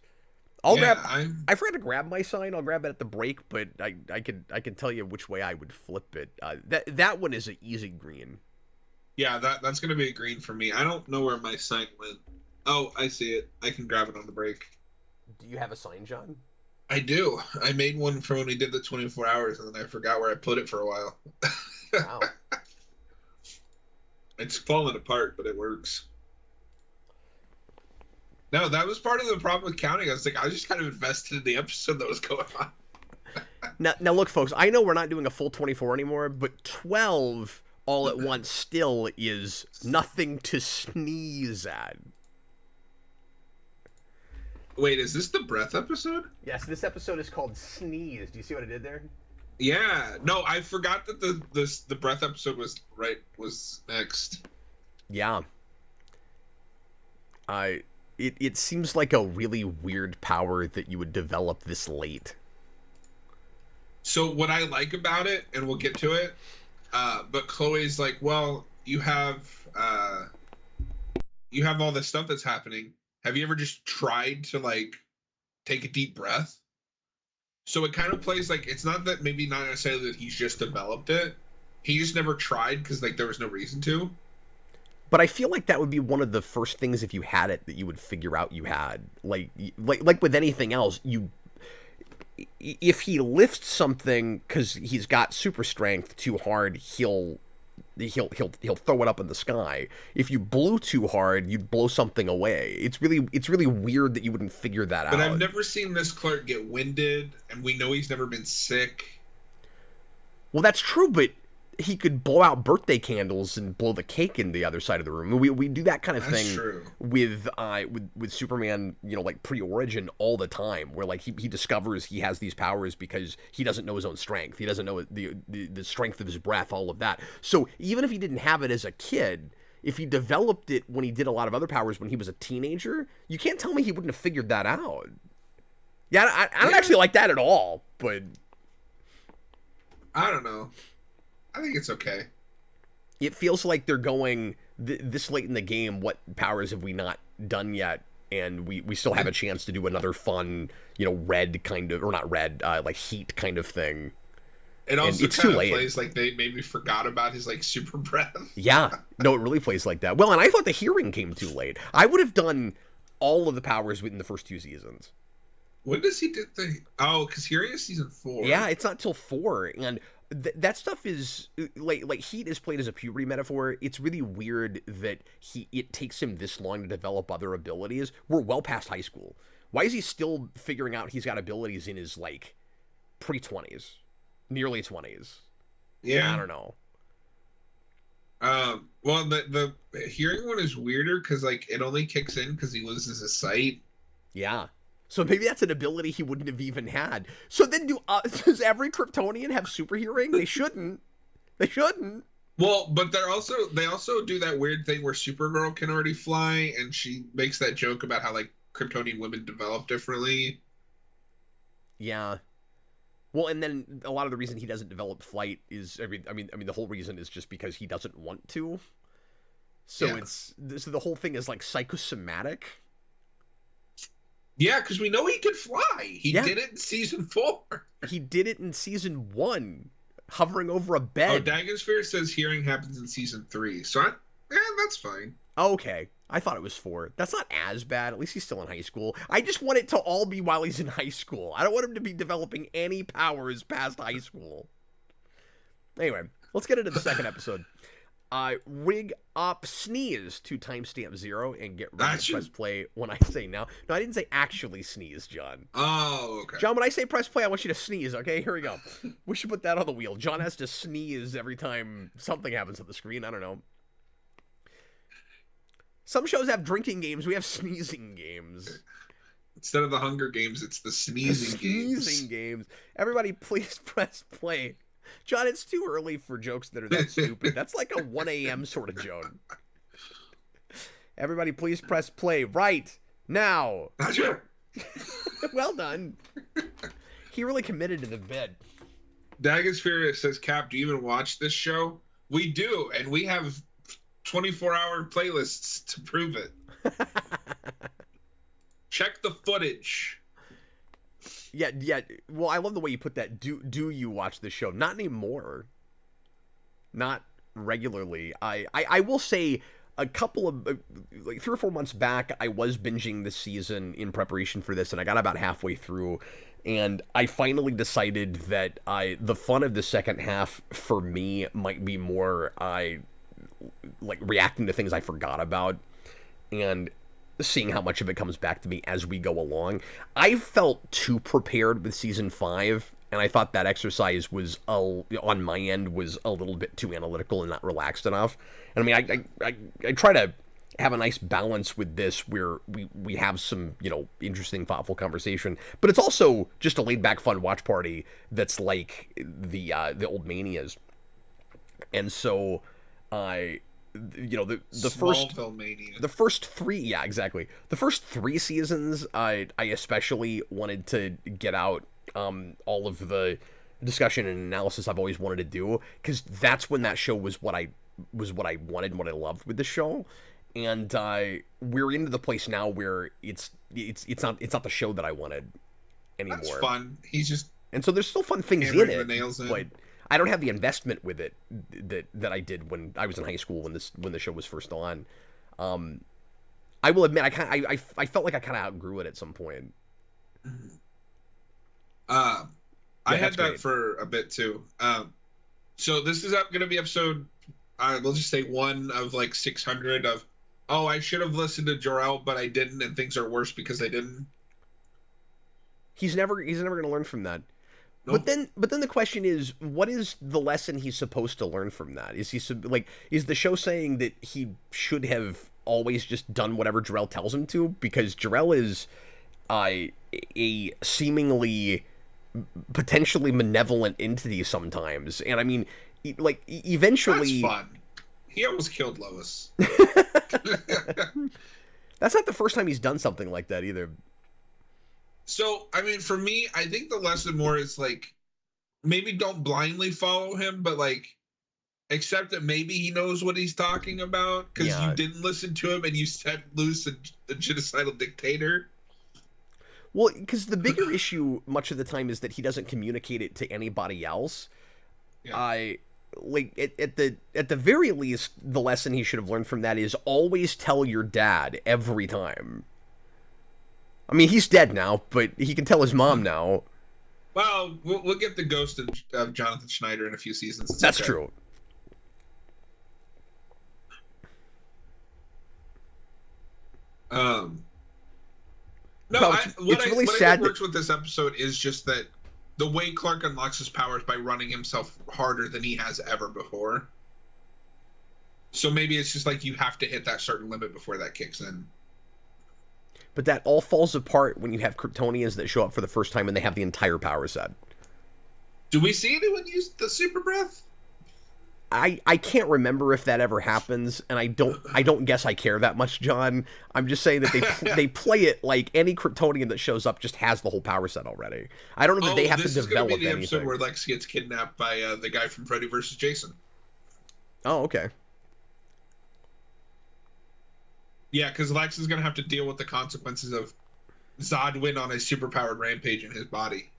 I forgot to grab my sign. I'll grab it at the break, but I can tell you which way I would flip it. That one is an easy green. Yeah, that's gonna be a green for me. I don't know where my sign went. Oh, I see it. I can grab it on the break. Do you have a sign, John? I do. I made one for when we did the 24 hours, and then I forgot where I put it for a while. Wow. It's falling apart, but it works. No, that was part of the problem with counting. I was just kind of invested in the episode that was going on. Now look, folks, I know we're not doing a full 24 anymore, but 12 all at once still is nothing to sneeze at. Wait, is this the breath episode? Yes, this episode is called Sneeze. Do you see what I did there? Yeah. No, I forgot that the breath episode was next. Yeah. It seems like a really weird power that you would develop this late. So what I like about it, and we'll get to it, but Chloe's like, well, you have all this stuff that's happening. Have you ever just tried to take a deep breath? So it kind of plays it's not that maybe not necessarily that he's just developed it. He just never tried because there was no reason to. But I feel like that would be one of the first things if you had it that you would figure out you had. Like with anything else, if he lifts something because he's got super strength too hard, he'll throw it up in the sky. If you blew too hard, you'd blow something away. It's really weird that you wouldn't figure that out. But I've never seen this Clark get winded, and we know he's never been sick. Well, that's true, but he could blow out birthday candles and blow the cake in the other side of the room. We do that kind of That's thing true. with Superman, pre-origin all the time, where he discovers he has these powers because he doesn't know his own strength. He doesn't know the strength of his breath, all of that. So even if he didn't have it as a kid, if he developed it when he did a lot of other powers when he was a teenager, you can't tell me he wouldn't have figured that out. Yeah, I don't actually like that at all, but I don't know. I think it's okay. It feels like they're going this late in the game. What powers have we not done yet? And we still have a chance to do another fun, red kind of, or not red, heat kind of thing. It also kind of plays like they maybe forgot about his super breath. Yeah, no, it really plays like that. Well, and I thought the hearing came too late. I would have done all of the powers within the first 2 seasons. When does he do because hearing is season 4. Yeah, it's not till 4, and that stuff is like heat is played as a puberty metaphor. It's really weird that it takes him this long to develop other abilities. We're well past high school. Why is he still figuring out he's got abilities in his pre-20s, nearly 20s? Yeah, I don't know. Well, the hearing one is weirder because it only kicks in because he loses his sight. Yeah. So maybe that's an ability he wouldn't have even had. So then does every Kryptonian have super hearing? They shouldn't. They shouldn't. Well, but they also do that weird thing where Supergirl can already fly, and she makes that joke about how like Kryptonian women develop differently. Yeah. Well, and then a lot of the reason he doesn't develop flight is I mean the whole reason is just because he doesn't want to. So Yeah. so the whole thing is like psychosomatic. Yeah, because we know he could fly. He Yeah. did it in season 4. He did it in season 1, hovering over a bed. Oh, Dagosphere says hearing happens in season 3. So that's fine. Okay. I thought it was 4. That's not as bad. At least he's still in high school. I just want it to all be while he's in high school. I don't want him to be developing any powers past high school. Anyway, let's get into the second episode. Rig up sneeze to timestamp 0 and get ready to press play when I say now. No, I didn't say actually sneeze, John. Oh, okay. John, when I say press play, I want you to sneeze, okay? Here we go. We should put that on the wheel. John has to sneeze every time something happens on the screen. I don't know. Some shows have drinking games. We have sneezing games. Instead of the Hunger Games, it's the sneezing games. Sneezing games. Everybody, please press play. John, it's too early for jokes that are that stupid. That's like a 1 a.m. sort of joke. Everybody, please press play right now. Well done. He really committed to the bit. Dagosphere says, Cap, do you even watch this show? We do, and we have 24-hour playlists to prove it. Check the footage. Yeah. Well, I love the way you put that. Do you watch this show? Not anymore. Not regularly. I will say a couple of like 3 or 4 months back, I was binging the season in preparation for this, and I got about halfway through, and I finally decided that the fun of the second half for me might be more like reacting to things I forgot about, and seeing how much of it comes back to me as we go along. I felt too prepared with season 5, and I thought that exercise was on my end was a little bit too analytical and not relaxed enough. And I mean, I try to have a nice balance with this where we have some, interesting, thoughtful conversation, but it's also just a laid back, fun watch party that's like the old manias. And so the first 3, yeah, exactly. The first 3 seasons, I especially wanted to get out all of the discussion and analysis I've always wanted to do, because that's when that show was what I wanted and what I loved with the show. And we're into the place now where it's not the show that I wanted anymore. That's fun. And so there's still fun things in it, but I don't have the investment with it that I did when I was in high school when the show was first on. I will admit I felt like I kind of outgrew it at some point. I had that great. for a bit too. So this is going to be episode, we'll just say 1 of like 600 of, I should have listened to Jor-El, but I didn't, and things are worse because I didn't. He's never going to learn from that. Nope. But then the question is, what is the lesson he's supposed to learn from that? Is the show saying that he should have always just done whatever Jor-El tells him to? Because Jor-El is a seemingly potentially malevolent entity sometimes, and I mean, eventually. That's fun. He almost killed Lois. That's not the first time he's done something like that either. So, I mean, for me, I think the lesson more is, like, maybe don't blindly follow him, but, like, accept that maybe he knows what he's talking about because you didn't listen to him and you set loose a genocidal dictator. Well, because the bigger issue much of the time is that he doesn't communicate it to anybody else. Yeah. At the very least, the lesson he should have learned from that is always tell your dad every time. I mean, he's dead now, but he can tell his mom now. Well, we'll get the ghost of Jonathan Schneider in a few seasons. That's true. What really I sad think works with this episode is just that the way Clark unlocks his powers by running himself harder than he has ever before. So maybe it's just like you have to hit that certain limit before that kicks in. But that all falls apart when you have Kryptonians that show up for the first time and they have the entire power set. Do we see anyone use the super breath? I can't remember if that ever happens, and I don't guess I care that much, John. I'm just saying that they play it like any Kryptonian that shows up just has the whole power set already. I don't know that they have to develop this is going to be the anything. episode where Lex gets kidnapped by the guy from Freddy vs. Jason. Oh, okay. Yeah, because Lex is going to have to deal with the consequences of Zod went on a superpowered rampage in his body.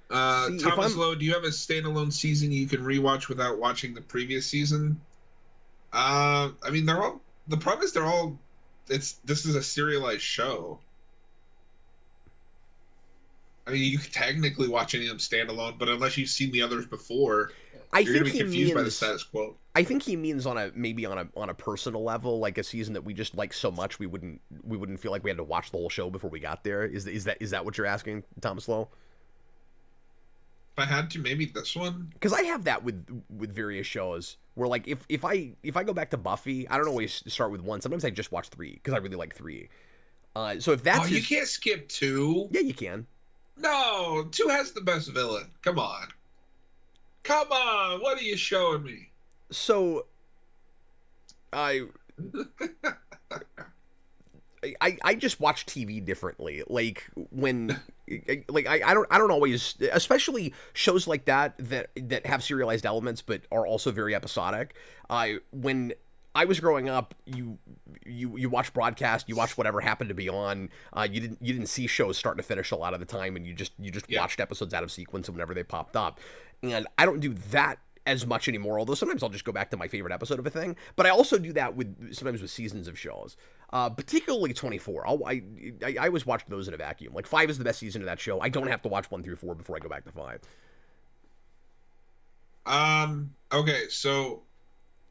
See, Thomas Lowe, do you have a standalone season you can rewatch without watching the previous season? I mean, they're all. The problem is they're all. This is a serialized show. I mean, you can technically watch any of them standalone, but unless you've seen the others before, you're going to be confused by the status quo. I think he means on a personal level, like a season that we just like so much we wouldn't feel like we had to watch the whole show before we got there. Is that what you're asking, Thomas Lowe? If I had to, maybe this one. Because I have that with various shows where, like, if I go back to Buffy, I don't always start with 1. Sometimes I just watch 3 because I really like 3. So if that's you can't skip 2. Yeah, you can. No, 2 has the best villain. Come on. What are you showing me? So I just watch TV differently. Like when, like I don't always, especially shows like that have serialized elements but are also very episodic. When I was growing up, you watch broadcast, you watch whatever happened to be on. You didn't see shows start to finish a lot of the time, and you just watched episodes out of sequence whenever they popped up. And I don't do that as much anymore, although sometimes I'll just go back to my favorite episode of a thing. But I also do that sometimes with seasons of shows, particularly 24. I always watch those in a vacuum. Like 5 is the best season of that show. I don't have to watch 1 through 4 before I go back to 5. Okay, so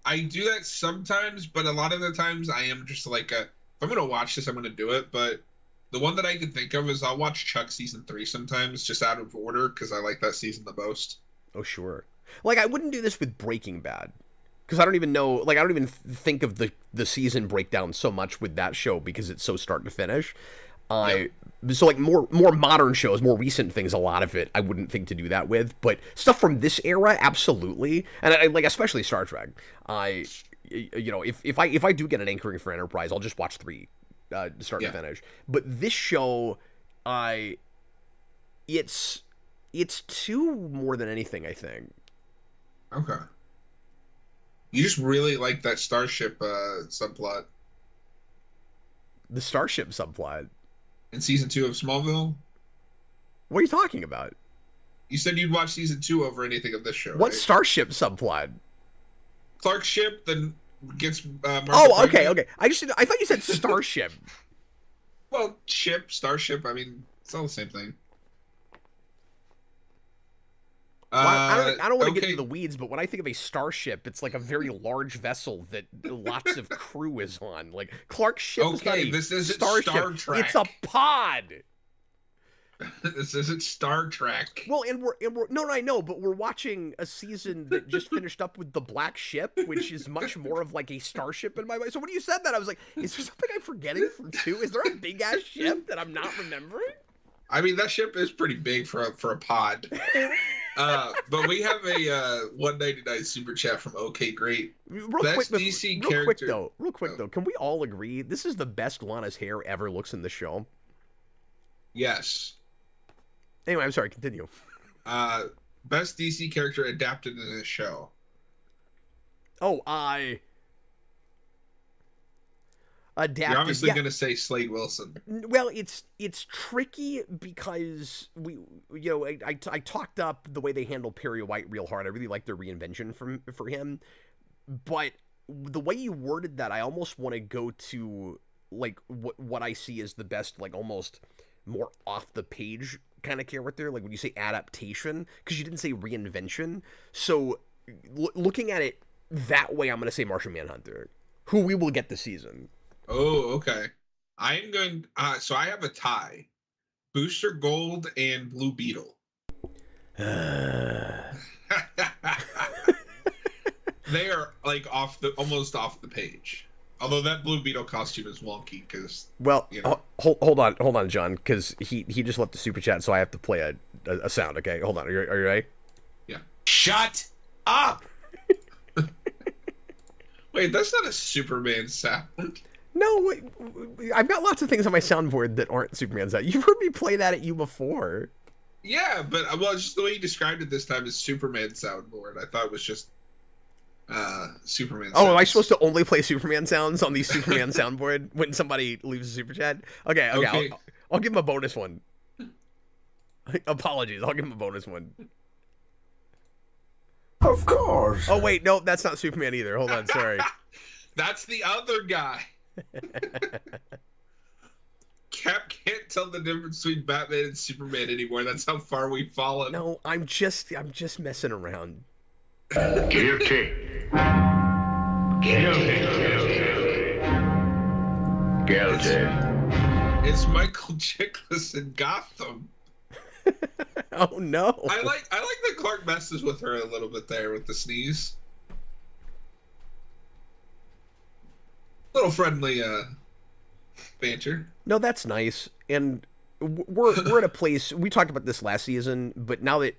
I do that sometimes, but a lot of the times I am just like, if I'm going to watch this, I'm going to do it. But the one that I can think of is I'll watch Chuck season 3 sometimes, just out of order, because I like that season the most. Oh, sure. Like, I wouldn't do this with Breaking Bad, because I don't even know, like, I don't even think of the season breakdown so much with that show, because it's so start to finish. So, like, more modern shows, more recent things, a lot of it, I wouldn't think to do that with, but stuff from this era, absolutely, and I like, especially Star Trek. You know, if I do get an anchoring for Enterprise, I'll just watch 3, start to finish. But this show, it's 2 more than anything, I think. Okay. You just really like that Starship subplot. The Starship subplot? In season 2 of Smallville? What are you talking about? You said you'd watch season 2 over anything of this show, What right? Starship subplot? Clark's ship then gets Martha okay. pregnant. I thought you said Starship. Well, Starship, I mean, it's all the same thing. Well, I don't want to get into the weeds, but when I think of a starship, it's like a very large vessel that lots of crew is on. Like, Clark's ship is not a this isn't starship. Star Trek. It's a pod. This isn't Star Trek. Well, and we're no, I know, but we're watching a season that just finished up with the Black Ship, which is much more of like a starship in my mind. So when you said that, I was like, is there something I'm forgetting from 2? Is there a big ass ship that I'm not remembering? I mean, that ship is pretty big for a pod. But we have a 199 super chat from OK Great. Real Best quick, DC real character. quick though, can we all agree this is the best Lana's hair ever looks in the show? Yes. Anyway, I'm sorry. Continue. Best DC character adapted in this show. Oh, adapted. You're obviously going to say Slade Wilson. Well, it's tricky because I talked up the way they handle Perry White real hard. I really like their reinvention for him, but the way you worded that, I almost want to go to like what I see as the best, like almost more off the page kind of character. Like when you say adaptation, because you didn't say reinvention. So looking at it that way, I'm going to say Martian Manhunter, who we will get this season. Oh, okay. I'm going. So I have a tie: Booster Gold and Blue Beetle. They are like almost off the page. Although that Blue Beetle costume is wonky because. Well, you know. hold on, John, because he just left the super chat, so I have to play a sound. Okay, hold on. Are you ready? Yeah. Shut up! Wait, that's not a Superman sound. No, wait, I've got lots of things on my soundboard that aren't Superman sound. You've heard me play that at you before. Yeah, but well, just the way you described it this time is Superman soundboard. I thought it was just Superman. Oh, am I supposed to only play Superman sounds on the Superman soundboard when somebody leaves a super chat? Okay. I'll give him a bonus one. Apologies, I'll give him a bonus one. Of course. Oh wait, no, that's not Superman either. Hold on, sorry. That's the other guy. Cap can't tell the difference between Batman and Superman anymore. That's how far we've fallen. No, I'm just messing around. Guilty. It's Michael Chiklis in Gotham. Oh no. I like that Clark messes with her a little bit there with the sneeze. Little friendly banter. No, that's nice. And we're at a place, we talked about this last season, but now that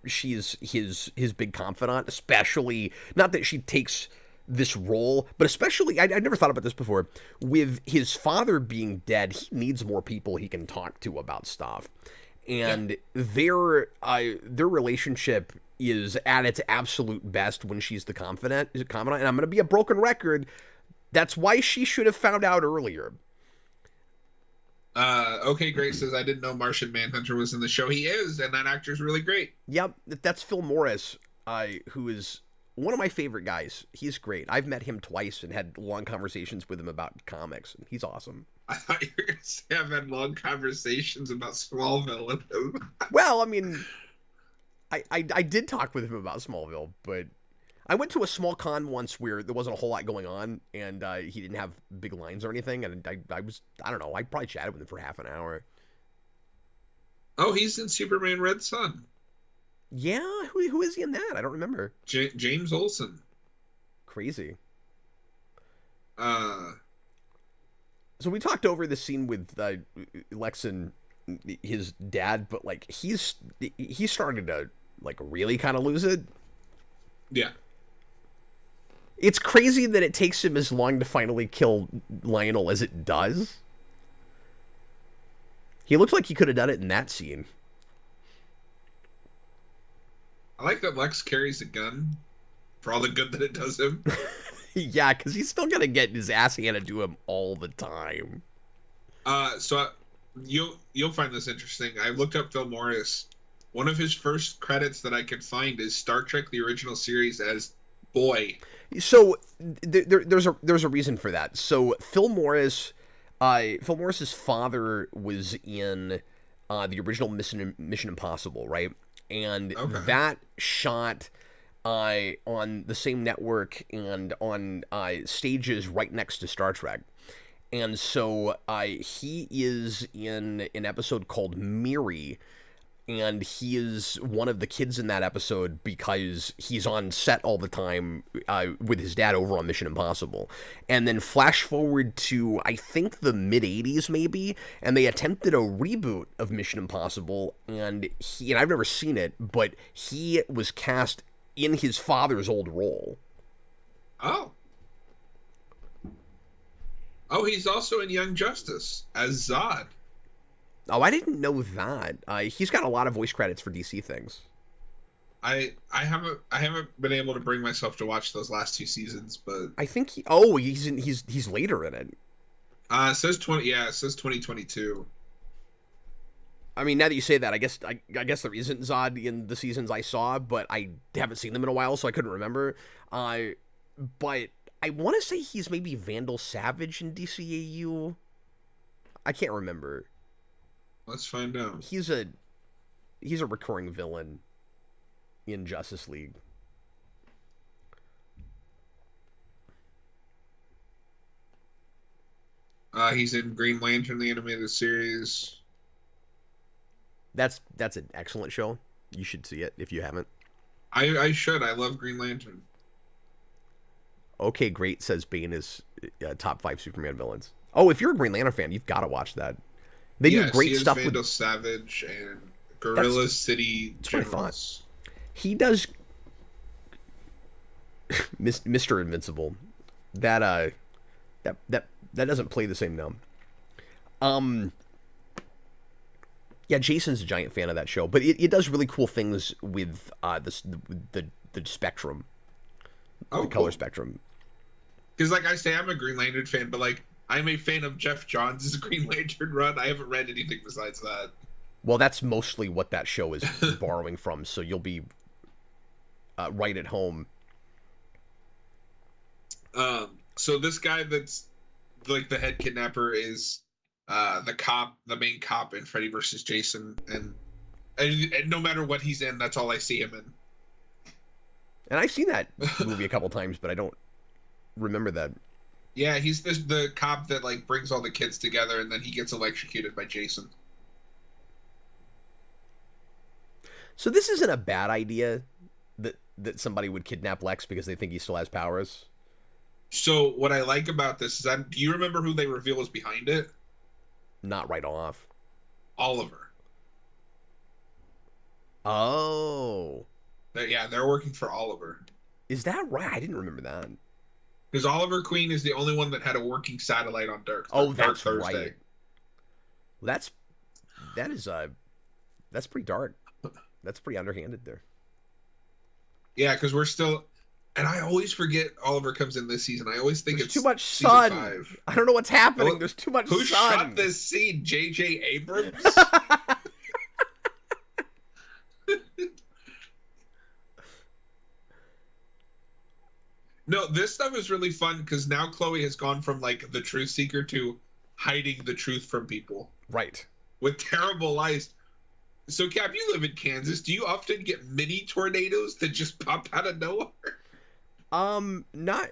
she's his big confidant, especially, not that she takes this role, but especially, I never thought about this before, with his father being dead, he needs more people he can talk to about stuff. And their relationship is at its absolute best when she's the confidant. And I'm going to be a broken record. That's why she should have found out earlier. Okay, Great says, I didn't know Martian Manhunter was in the show. He is, and that actor's really great. Yep, that's Phil Morris, who is one of my favorite guys. He's great. I've met him twice and had long conversations with him about comics. He's awesome. I thought you were going to say I've had long conversations about Smallville with him. Well, I mean, I did talk with him about Smallville, but I went to a small con once where there wasn't a whole lot going on, and he didn't have big lines or anything, and I don't know, I probably chatted with him for half an hour. Oh, he's in Superman Red Son. Yeah? Who is he in that? I don't remember. James Olsen. Crazy. So we talked over the scene with Lex and his dad, but like he started to like really kind of lose it. Yeah. It's crazy that it takes him as long to finally kill Lionel as it does. He looked like he could have done it in that scene. I like that Lex carries a gun for all the good that it does him. Yeah, because he's still gonna get his ass handed to him all the time. You'll find this interesting. I looked up Phil Morris. One of his first credits that I could find is Star Trek: The Original Series as Boy. So there's a reason for that. So Phil Morris's father was in the original Mission Impossible, right? And that shot on the same network and on stages right next to Star Trek. And so he is in an episode called Miri, and he is one of the kids in that episode because he's on set all the time with his dad over on Mission Impossible. And then flash forward to, I think, the mid-'80s maybe, and they attempted a reboot of Mission Impossible, and I've never seen it, but he was cast in his father's old role. Oh, he's also in Young Justice as Zod. Oh, I didn't know that. He's got a lot of voice credits for DC things. I haven't been able to bring myself to watch those last 2 seasons, but I think he's later in it. It says 2022. I mean, now that you say that, I guess there isn't Zod in the seasons I saw, but I haven't seen them in a while, so I couldn't remember. But I want to say he's maybe Vandal Savage in DCAU. I can't remember. Let's find out. He's a recurring villain in Justice League. He's in Green Lantern, the animated series. That's an excellent show. You should see it if you haven't. I should. I love Green Lantern. Okay, great, says Bane is top 5 Superman villains. Oh, if you're a Green Lantern fan, you've got to watch that. They do great stuff Vandal with Savage and Gorilla City Generals. He does Mr. Invincible. That doesn't play the same now. Yeah, Jason's a giant fan of that show, but it does really cool things with the spectrum, the color spectrum. Because, like I say, I'm a Green Lantern fan, but like I'm a fan of Jeff Johns' Green Lantern run. I haven't read anything besides that. Well, that's mostly what that show is borrowing from, so you'll be right at home. So this guy that's like the head kidnapper is the main cop in Freddy vs. Jason, and no matter what he's in, that's all I see him in. And I've seen that movie a couple times, but I don't remember that. Yeah, he's the cop that like brings all the kids together, and then he gets electrocuted by Jason. So this isn't a bad idea that somebody would kidnap Lex because they think he still has powers. So what I like about this is do you remember who they reveal was behind it? Not right off. Oliver. Oh. They're working for Oliver. Is that right? I didn't remember that. Because Oliver Queen is the only one that had a working satellite on Dark. That's Thursday. Right. That's pretty dark. That's pretty underhanded there. Yeah, because we're still, and I always forget Oliver comes in this season. I always think There's it's too much sun. 5. I don't know what's happening. Well, There's too much who sun. shot this scene? J.J. Abrams. No, this stuff is really fun because now Chloe has gone from like the truth seeker to hiding the truth from people. Right. With terrible lies. So, Cap, you live in Kansas. Do you often get mini tornadoes that just pop out of nowhere? Not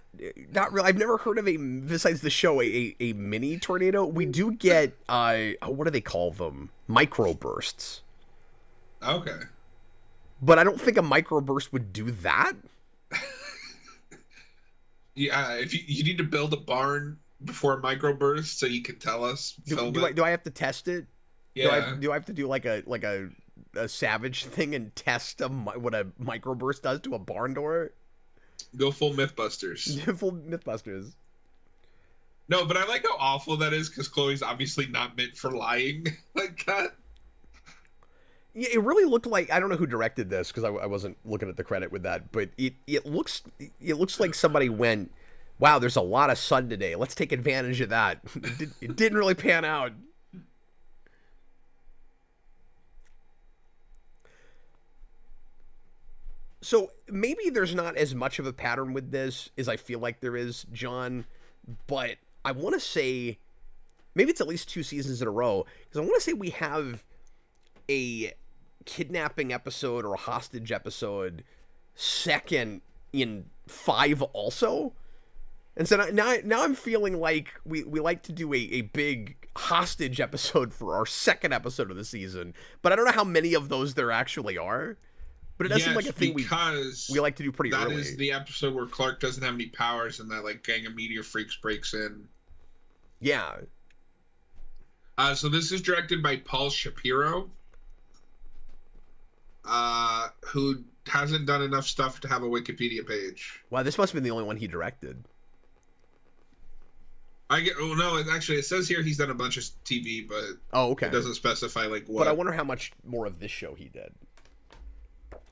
really. I've never heard of besides the show, a mini tornado. We do get, what do they call them? Microbursts. Okay. But I don't think a microburst would do that. Yeah, if you need to build a barn before a microburst so you can tell us. Do I have to test it? Yeah. Do I have to do like a Savage thing and test what a microburst does to a barn door? Go full Mythbusters. Full Mythbusters. No, but I like how awful that is because Chloe's obviously not meant for lying like that. Yeah, it really looked like, I don't know who directed this because I wasn't looking at the credit with that, but it looks like somebody went, wow, there's a lot of sun today. Let's take advantage of that. It didn't really pan out. So maybe there's not as much of a pattern with this as I feel like there is, John, but I want to say maybe it's at least 2 seasons in a row because I want to say we have a kidnapping episode or a hostage episode second in 5 also. And so now I'm feeling like we like to do a big hostage episode for our second episode of the season, but I don't know how many of those there actually are. But it does seem like a thing we like to do pretty early. That is the episode where Clark doesn't have any powers and that like gang of meteor freaks breaks in. Yeah. So this is directed by Paul Shapiro, who hasn't done enough stuff to have a Wikipedia page. Wow, this must have been the only one he directed. It says here he's done a bunch of TV, but okay. It doesn't specify like what. But I wonder how much more of this show he did.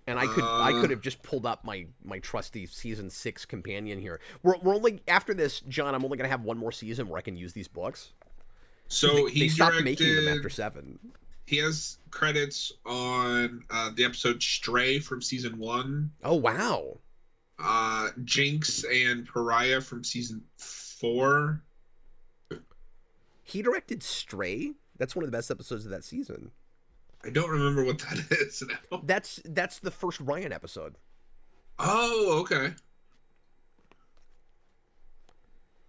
And I could have just pulled up my trusty season 6 companion here. We're only after this, John. I'm only gonna have one more season where I can use these books. So they stopped making them after 7. He has credits on the episode Stray from season 1. Oh wow. Jinx and Pariah from season 4. He directed Stray. That's one of the best episodes of that season. I don't remember what that is now. That's the first Ryan episode. Oh, okay.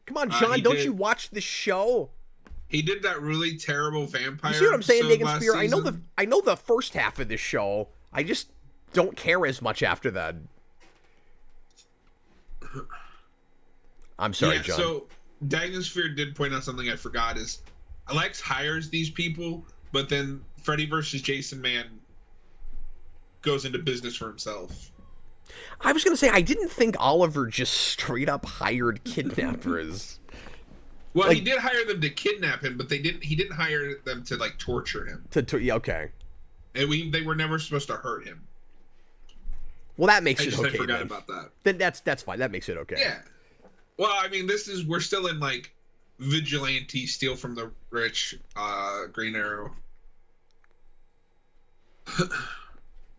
Come on, John, don't you watch the show? He did that really terrible vampire. You see what I'm saying, Megan Spear? I know the first half of this show. I just don't care as much after that. I'm sorry, John. So Dagnosphere did point out something I forgot is Lex hires these people, but then Freddy versus Jason Man goes into business for himself. I was going to say, I didn't think Oliver just straight up hired kidnappers. Well, he did hire them to kidnap him, but he didn't hire them to like torture him. Yeah, okay. And they were never supposed to hurt him. Well, that makes it okay. I forgot about that. Then that's fine. That makes it okay. Yeah. Well, I mean, we're still in like vigilante, steal from the rich, Green Arrow.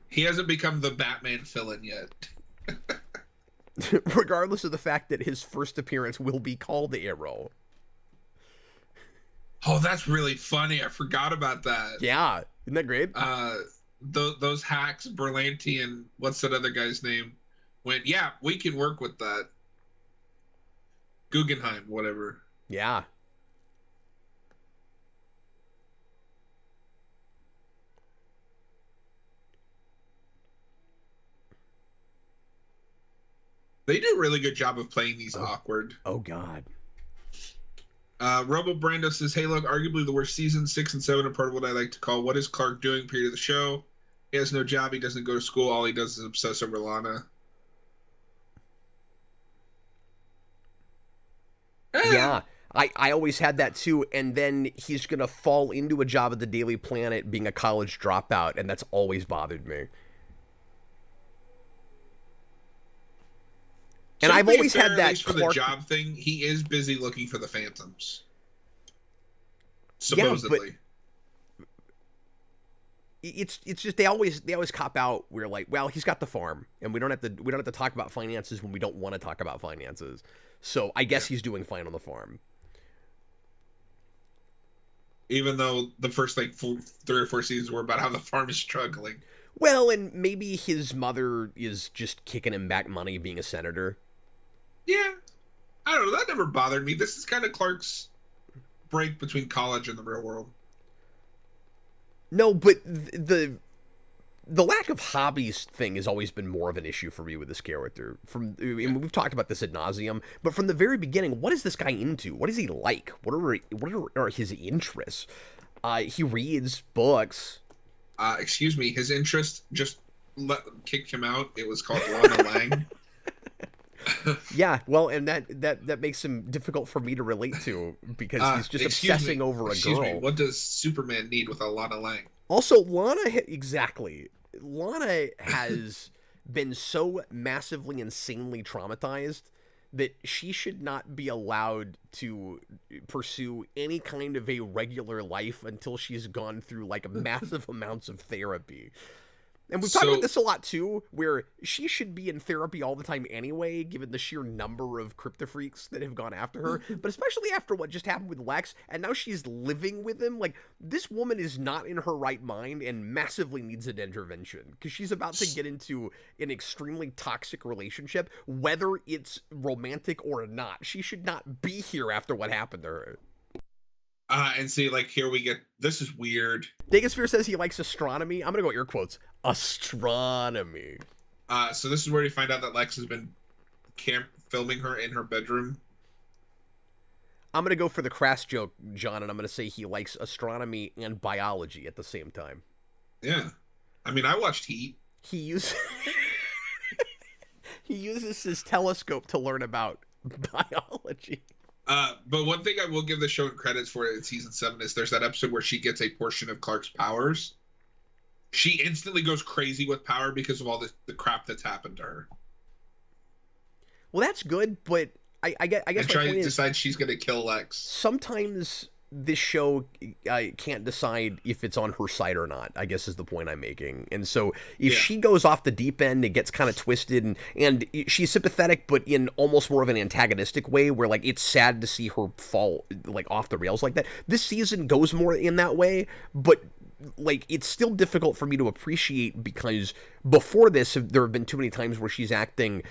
He hasn't become the Batman villain yet. Regardless of the fact that his first appearance will be called Arrow. Oh, that's really funny. I forgot about that. Yeah. Isn't that great? Those hacks, Berlanti and what's that other guy's name, went, yeah, we can work with that. Guggenheim, whatever. Yeah. They do a really good job of playing these awkward. Oh, God. Robo Brando says, hey, look, arguably the worst season, 6 and 7 are part of what I like to call what is Clark doing period of the show. He has no job. He doesn't go to school. All he does is obsess over Lana. Yeah. I always had that too, and then he's going to fall into a job at the Daily Planet being a college dropout, and that's always bothered me. And I've always had that for the job thing. He is busy looking for the Phantoms. Supposedly. Yeah, it's just they always cop out. We're like, well, he's got the farm, and we don't have to talk about finances when we don't want to talk about finances. So I guess he's doing fine on the farm. Even though the first like 3 or 4 seasons were about how the farm is struggling. Well, and maybe his mother is just kicking him back money being a senator. Yeah. I don't know. That never bothered me. This is kind of Clark's break between college and the real world. No, but the lack of hobbies thing has always been more of an issue for me with this character. And we've talked about this ad nauseum, but from the very beginning, what is this guy into? What is he like? What are his interests? He reads books. Excuse me, his interest just kicked him out. It was called Lana Lang. Yeah, well, and that makes him difficult for me to relate to because he's just obsessing over a girl. What does Superman need with a Lana Lang? Also, Lana has been so massively, insanely traumatized that she should not be allowed to pursue any kind of a regular life until she's gone through like massive amounts of therapy. And we've talked about this a lot too, where she should be in therapy all the time anyway, given the sheer number of Kryptofreaks that have gone after her, but especially after what just happened with Lex, and now she's living with him. Like, this woman is not in her right mind and massively needs an intervention, because she's about to get into an extremely toxic relationship, whether it's romantic or not. She should not be here after what happened to her. And see, like, here we get, this is weird. Dagosphere says he likes astronomy. I'm going to go air quotes. Astronomy. So this is where we find out that Lex has been filming her in her bedroom. I'm going to go for the crass joke, John, and I'm going to say he likes astronomy and biology at the same time. Yeah. I mean, I watched Heat. He uses his telescope to learn about biology. But one thing I will give the show credits for in season 7 is there's that episode where she gets a portion of Clark's powers. She instantly goes crazy with power because of all the crap that's happened to her. Well, that's good, but I guess and tries to decide she's going to kill Lex. Sometimes this show can't decide if it's on her side or not, I guess is the point I'm making. And so if she goes off the deep end, it gets kind of twisted, and she's sympathetic, but in almost more of an antagonistic way, where like it's sad to see her fall like off the rails like that. This season goes more in that way, but like it's still difficult for me to appreciate because before this there have been too many times where she's acting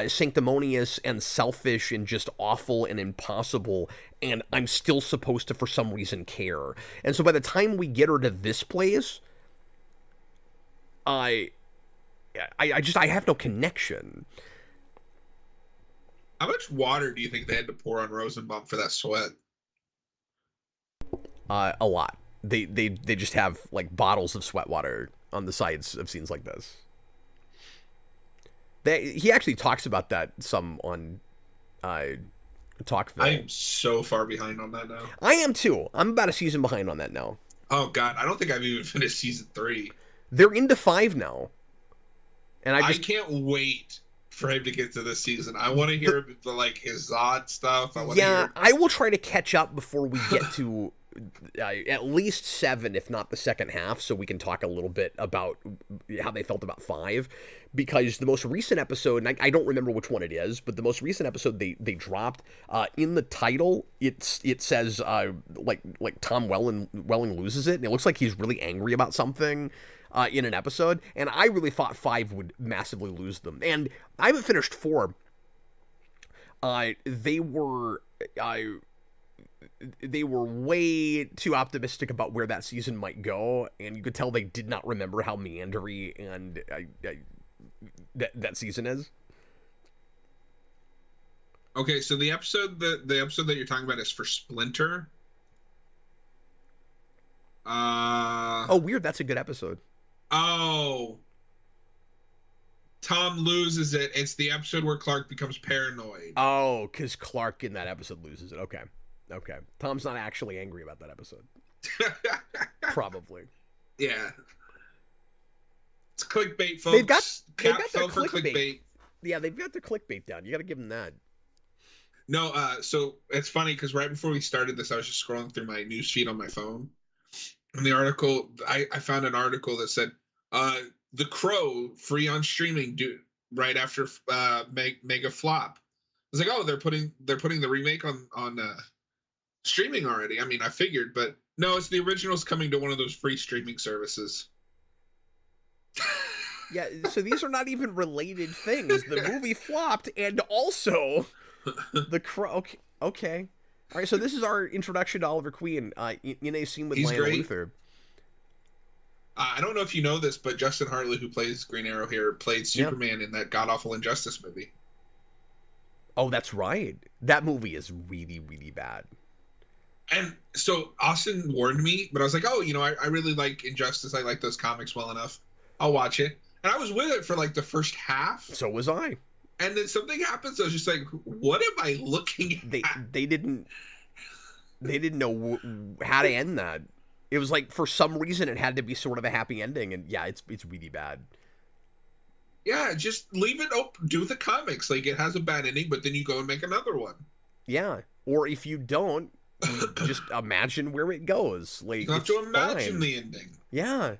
sanctimonious and selfish and just awful and impossible, and I'm still supposed to for some reason care. And so by the time we get her to this place, I have no connection. How much water do you think they had to pour on Rosenbaum for that sweat? A lot. They just have like bottles of sweat water on the sides of scenes like this. He actually talks about that some on Talkville. I am so far behind on that now. I am too. I'm about a season behind on that now. Oh God, I don't think I've even finished season 3. They're into 5 now, and I can't wait for him to get to this season. I want to hear like his Zod stuff. I will try to catch up before we get to at least 7, if not the second half, so we can talk a little bit about how they felt about 5. Because the most recent episode, and I don't remember which one it is, but the most recent episode they dropped, in the title, it says like Tom Welling loses it, and it looks like he's really angry about something in an episode, and I really thought 5 would massively lose them. And I haven't finished 4. They were way too optimistic about where that season might go, and you could tell they did not remember how meandery and that season is. Okay, so the episode that you're talking about is for Splinter. Oh, weird. That's a good episode. Oh, Tom loses it. It's the episode where Clark becomes paranoid. Oh, because Clark in that episode loses it. Okay. Tom's not actually angry about that episode. Probably. Yeah. It's clickbait, folks. They've got their clickbait. Yeah, they've got their clickbait down. You got to give them that. No, so it's funny because right before we started this, I was just scrolling through my news feed on my phone. And the article, I found an article that said, The Crow free on streaming right after mega flop. I was like, oh, they're putting the remake on streaming already. I mean, I figured, but no, it's the original's coming to one of those free streaming services. Yeah, so these are not even related things. The movie flopped, and also the Crow. Okay. All right, so this is our introduction to Oliver Queen in a scene with Lionel Luthor. I don't know if you know this, but Justin Hartley, who plays Green Arrow here, played Superman in that god-awful Injustice movie. Oh, that's right. That movie is really, really bad. And so Austin warned me, but I was like, oh, I really like Injustice. I like those comics well enough. I'll watch it. And I was with it for like the first half. So was I. And then something happens. I was just like, what am I looking at? They didn't know how to end that. It was like, for some reason, it had to be sort of a happy ending. And yeah, it's really bad. Yeah, just leave it open. Do the comics. Like, it has a bad ending, but then you go and make another one. Yeah. Or if you don't, you just imagine where it goes. Like, you have to imagine the ending. Yeah.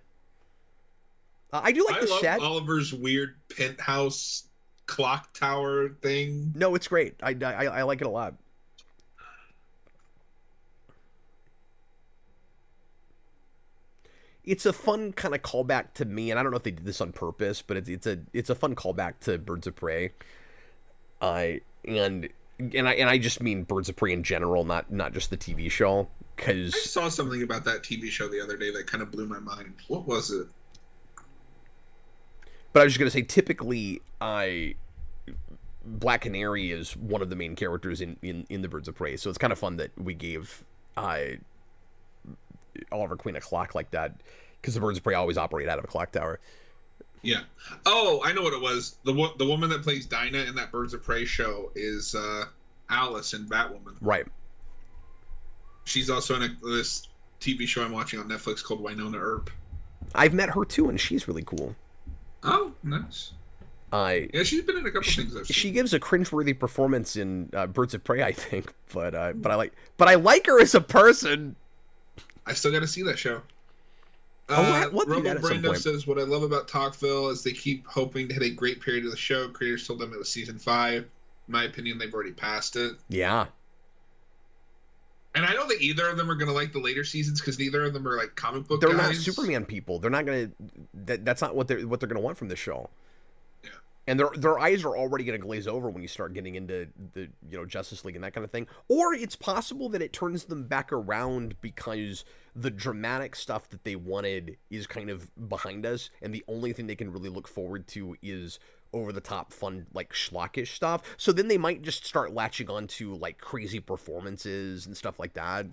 I do like the set. Oliver's weird penthouse clock tower thing. No, it's great. I like it a lot. It's a fun kind of callback to me, and I don't know if they did this on purpose, but it's a fun callback to Birds of Prey. And I just mean Birds of Prey in general, not just the TV show. Because I saw something about that TV show the other day that kind of blew my mind. What was it? But I was just gonna say, typically, Black Canary is one of the main characters in the Birds of Prey, so it's kind of fun that we gave Oliver Queen a clock like that, because the Birds of Prey always operate out of a clock tower. Yeah. Oh, I know what it was. The woman that plays Dinah in that Birds of Prey show is Alice in Batwoman. Right. She's also in this TV show I'm watching on Netflix called Winona Earp. I've met her too, and she's really cool. Oh, nice. Yeah, she's been in a couple things I've seen. She gives a cringeworthy performance in Birds of Prey, I think, but I like her as a person. I still got to see that show. What Robo Brando says, what I love about Talkville is they keep hoping to hit a great period of the show. Creators told them it was season 5. In my opinion, they've already passed it. Yeah. And I don't think either of them are going to like the later seasons, because neither of them are like comic book guys. They're not Superman people. They're not going to... That's not what they're going to want from the show. Yeah. And their eyes are already going to glaze over when you start getting into the Justice League and that kind of thing. Or it's possible that it turns them back around because the dramatic stuff that they wanted is kind of behind us, and the only thing they can really look forward to is over-the-top fun, like, schlockish stuff. So then they might just start latching on to, like, crazy performances and stuff like that.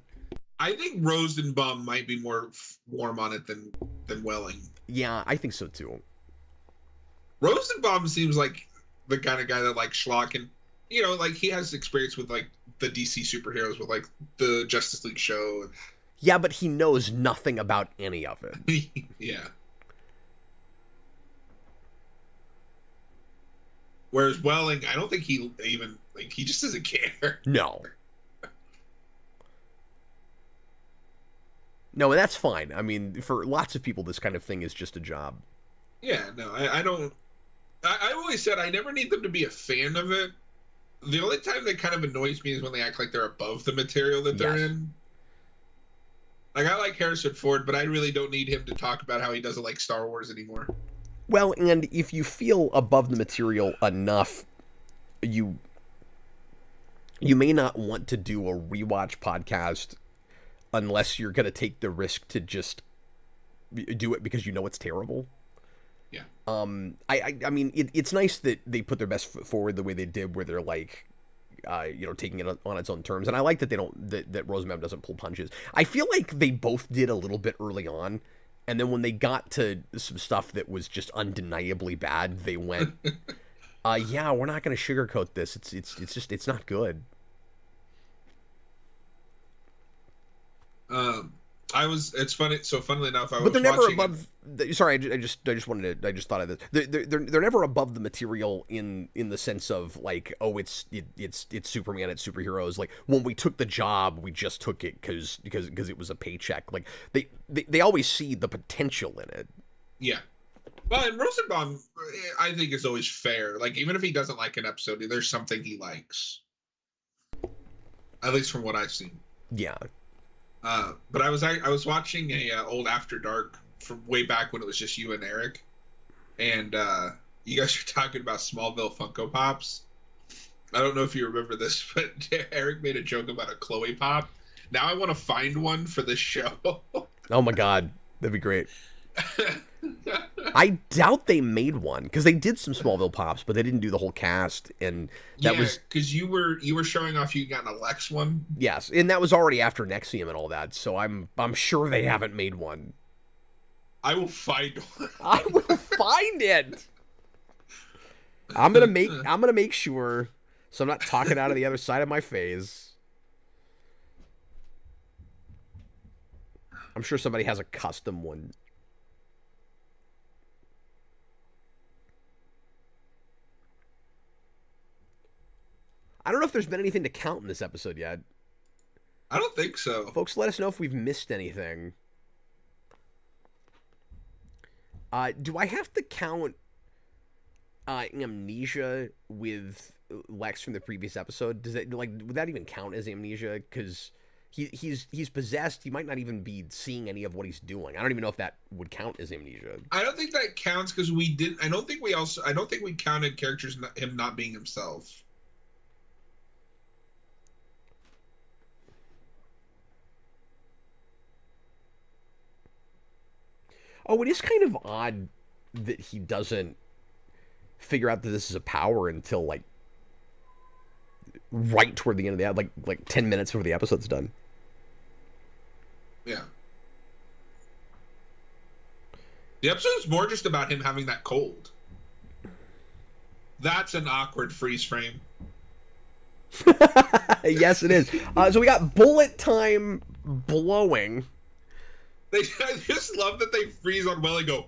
I think Rosenbaum might be more warm on it than Welling. Yeah, I think so, too. Rosenbaum seems like the kind of guy that likes schlock, and like he has experience with like the DC superheroes, with like the Justice League show. Yeah, but he knows nothing about any of it. Yeah. Whereas Welling, I don't think he even he just doesn't care. No. No, and that's fine. I mean, for lots of people, this kind of thing is just a job. Yeah, no, I don't. I've always said I never need them to be a fan of it. The only time that kind of annoys me is when they act like they're above the material that they're in. Like, I like Harrison Ford, but I really don't need him to talk about how he doesn't like Star Wars anymore. Well, and if you feel above the material enough, you may not want to do a rewatch podcast unless you're going to take the risk to just do it because you know it's terrible. Yeah. I mean, it's nice that they put their best foot forward the way they did, where they're like, taking it on its own terms. And I like that they don't, that Rosenbaum doesn't pull punches. I feel like they both did a little bit early on. And then when they got to some stuff that was just undeniably bad, they went, yeah, we're not going to sugarcoat this. It's not good. It's funny. So funnily enough, but they're never above. Sorry, I just thought of this. They're never above the material in the sense of like, oh, it's Superman, it's superheroes. Like when we took the job, we just took it because it was a paycheck. Like they always see the potential in it. Yeah. Well, and Rosenbaum, I think, is always fair. Like even if he doesn't like an episode, there's something he likes. At least from what I've seen. Yeah. But I was watching a old After Dark from way back when it was just you and Eric, and you guys were talking about Smallville Funko Pops. I don't know if you remember this, but Eric made a joke about a Chloe Pop. Now I want to find one for this show. Oh my god, that'd be great. I doubt they made one because they did some Smallville Pops, but they didn't do the whole cast, and that was because you were showing off you got an Lex one. Yes, and that was already after Nexium and all that, so I'm sure they haven't made one. I will find one. I will find it. I'm gonna make sure, so I'm not talking out of the other side of my face. I'm sure somebody has a custom one. I don't know if there's been anything to count in this episode yet. I don't think so. Folks, let us know if we've missed anything. Do I have to count amnesia with Lex from the previous episode? Does that would that even count as amnesia? Because he's possessed. He might not even be seeing any of what he's doing. I don't even know if that would count as amnesia. I don't think that counts because we didn't. I don't think we counted characters him not being himself. Oh, it is kind of odd that he doesn't figure out that this is a power until, like, right toward the end of the episode, like 10 minutes before the episode's done. Yeah. The episode's more just about him having that cold. That's an awkward freeze frame. Yes, it is. So we got bullet time blowing. I just love that they freeze on Well and go.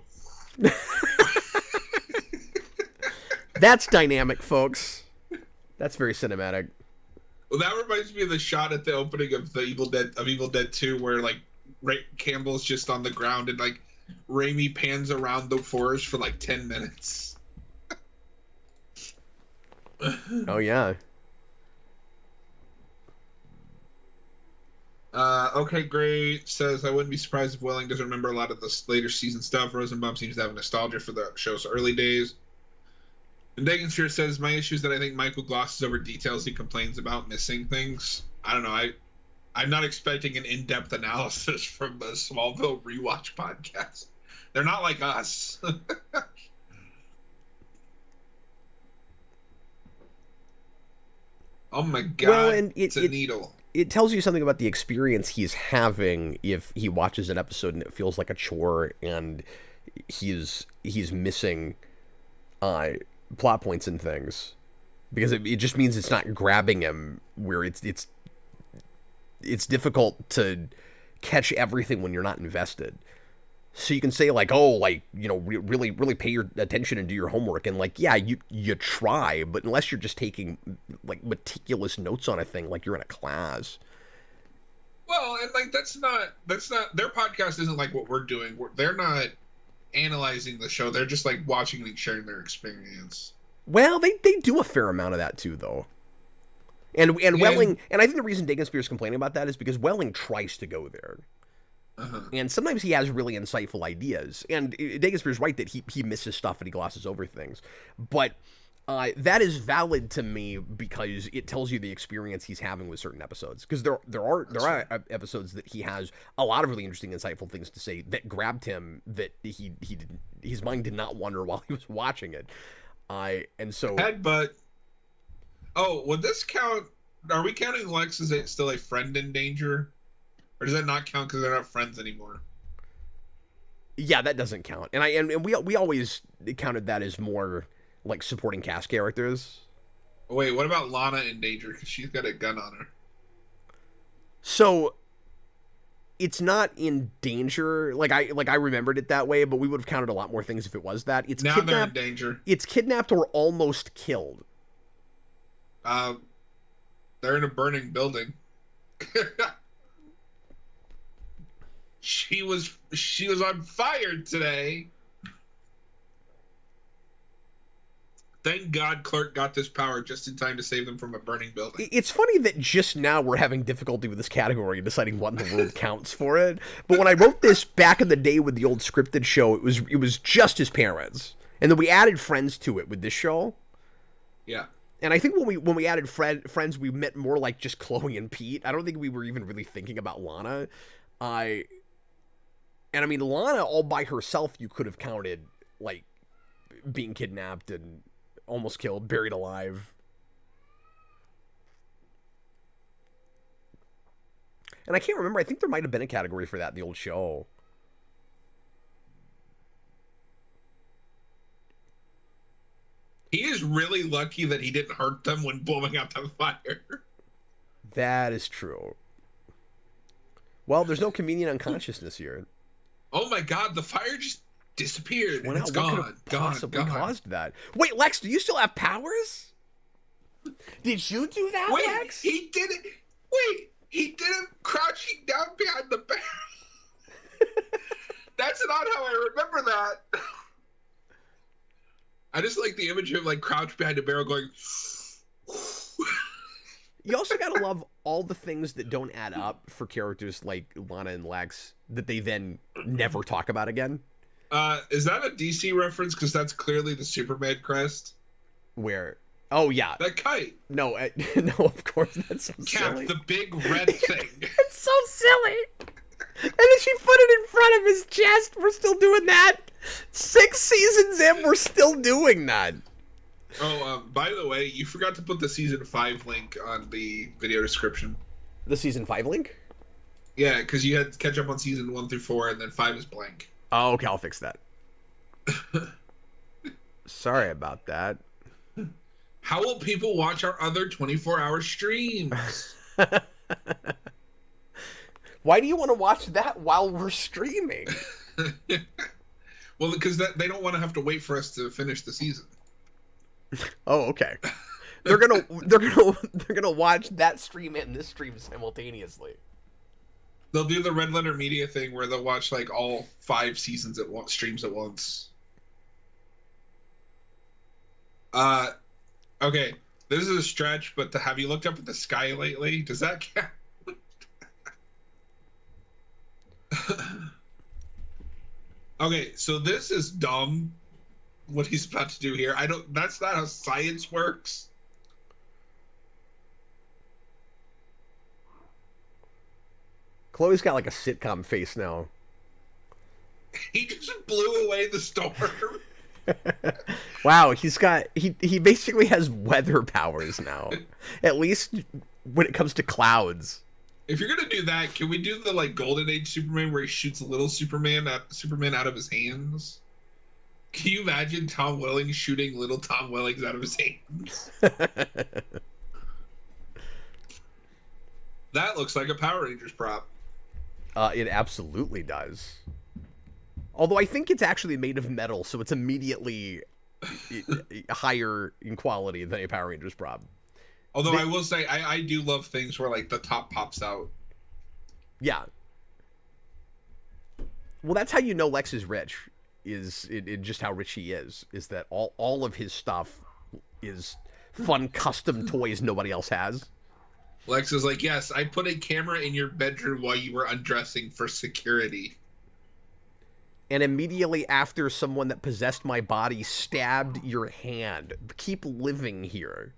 That's dynamic, folks. That's very cinematic. Well, that reminds me of the shot at the opening of the Evil Dead 2, where like Ray Campbell's just on the ground and like Raimi pans around the forest for like 10 minutes. Oh yeah. Okay, great. Says, I wouldn't be surprised if Welling doesn't remember a lot of the later season stuff. Rosenbaum seems to have nostalgia for the show's early days. And Dagensphere says, my issue is that I think Michael glosses over details he complains about missing things. I don't know. I'm not expecting an in-depth analysis from a Smallville rewatch podcast. They're not like us. Oh my god, well, and it's a needle. It tells you something about the experience he's having if he watches an episode and it feels like a chore and he's missing plot points and things. Because it just means it's not grabbing him where it's difficult to catch everything when you're not invested. So you can say like, oh, like, you know, really pay your attention and do your homework. And like, yeah, you try, but unless you're just taking like meticulous notes on a thing, like you're in a class. Well, and like, that's not, their podcast isn't like what we're doing. They're not analyzing the show. They're just like watching and sharing their experience. Well, they do a fair amount of that too, though. And Welling, and I think the reason Dagensphere is complaining about that is because Welling tries to go there. Uh-huh. And sometimes he has really insightful ideas. And Dagenspeare's right that he misses stuff and he glosses over things. But that is valid to me because it tells you the experience he's having with certain episodes. Because there are episodes that he has a lot of really interesting, insightful things to say that grabbed him that his mind did not wander while he was watching it. And so Headbutt. Oh, would this count? Are we counting Lex as still a friend in danger? Or does that not count because they're not friends anymore? Yeah, that doesn't count. And we always counted that as more like supporting cast characters. Wait, what about Lana in danger? Because she's got a gun on her. So it's not in danger. Like I remembered it that way, but we would have counted a lot more things if it was that. It's now kidnapped, they're in danger. It's kidnapped or almost killed. They're in a burning building. She was on fire today. Thank God Clark got this power just in time to save them from a burning building. It's funny that just now we're having difficulty with this category and deciding what in the world counts for it. But when I wrote this back in the day with the old scripted show, it was just his parents. And then we added friends to it with this show. Yeah. And I think when we added friends, we meant more like just Chloe and Pete. I don't think we were even really thinking about Lana. And I mean, Lana all by herself, you could have counted like being kidnapped and almost killed, buried alive. And I can't remember. I think there might have been a category for that in the old show. He is really lucky that he didn't hurt them when blowing out the fire. That is true. Well, there's no convenient unconsciousness here. Oh my God, the fire just disappeared. And it's what gone. Could have possibly caused that? Wait, Lex, do you still have powers? Did you do that, Wait, Lex? he did it. Wait, he did it crouching down behind the barrel. That's not how I remember that. I just like the image of like crouched behind a barrel going. You also gotta love all the things that don't add up for characters like Lana and Lex that they then never talk about again. Is that a DC reference? Because that's clearly the Superman crest. Where? Oh yeah, that kite. No, no, of course that's so silly. The big red thing. It's so silly. And then she put it in front of his chest. We're still doing that. 6 seasons in, we're still doing that. Oh, by the way, you forgot to put the season 5 link on the video description. The season 5 link? Yeah, because you had to catch up on season 1 through 4, and then 5 is blank. Oh, okay, I'll fix that. Sorry about that. How will people watch our other 24-hour streams? Why do you want to watch that while we're streaming? Well, because they don't want to have to wait for us to finish the season. Oh, okay. They're gonna watch that stream and this stream simultaneously. They'll do the Red Letter Media thing where they'll watch like all 5 seasons at once, streams at once. Okay, this is a stretch, but have you looked up at the sky lately? Does that count? Okay, so this is dumb, what he's about to do here. That's not how science works. Chloe's got like a sitcom face now. He just blew away the storm. Wow, he basically has weather powers now. At least when it comes to clouds. If you're gonna do that, can we do the like Golden Age Superman where he shoots little Superman out of his hands? Can you imagine Tom Welling shooting little Tom Wellings out of his hands? That looks like a Power Rangers prop. It absolutely does. Although I think it's actually made of metal, so it's immediately higher in quality than a Power Rangers prop. Although I will say, I do love things where like the top pops out. Yeah. Well, that's how you know Lex is rich. Is just how rich he is that all of his stuff is fun custom toys nobody else has. Lex is like, yes, I put a camera in your bedroom while you were undressing for security. And immediately after someone that possessed my body stabbed your hand. Keep living here.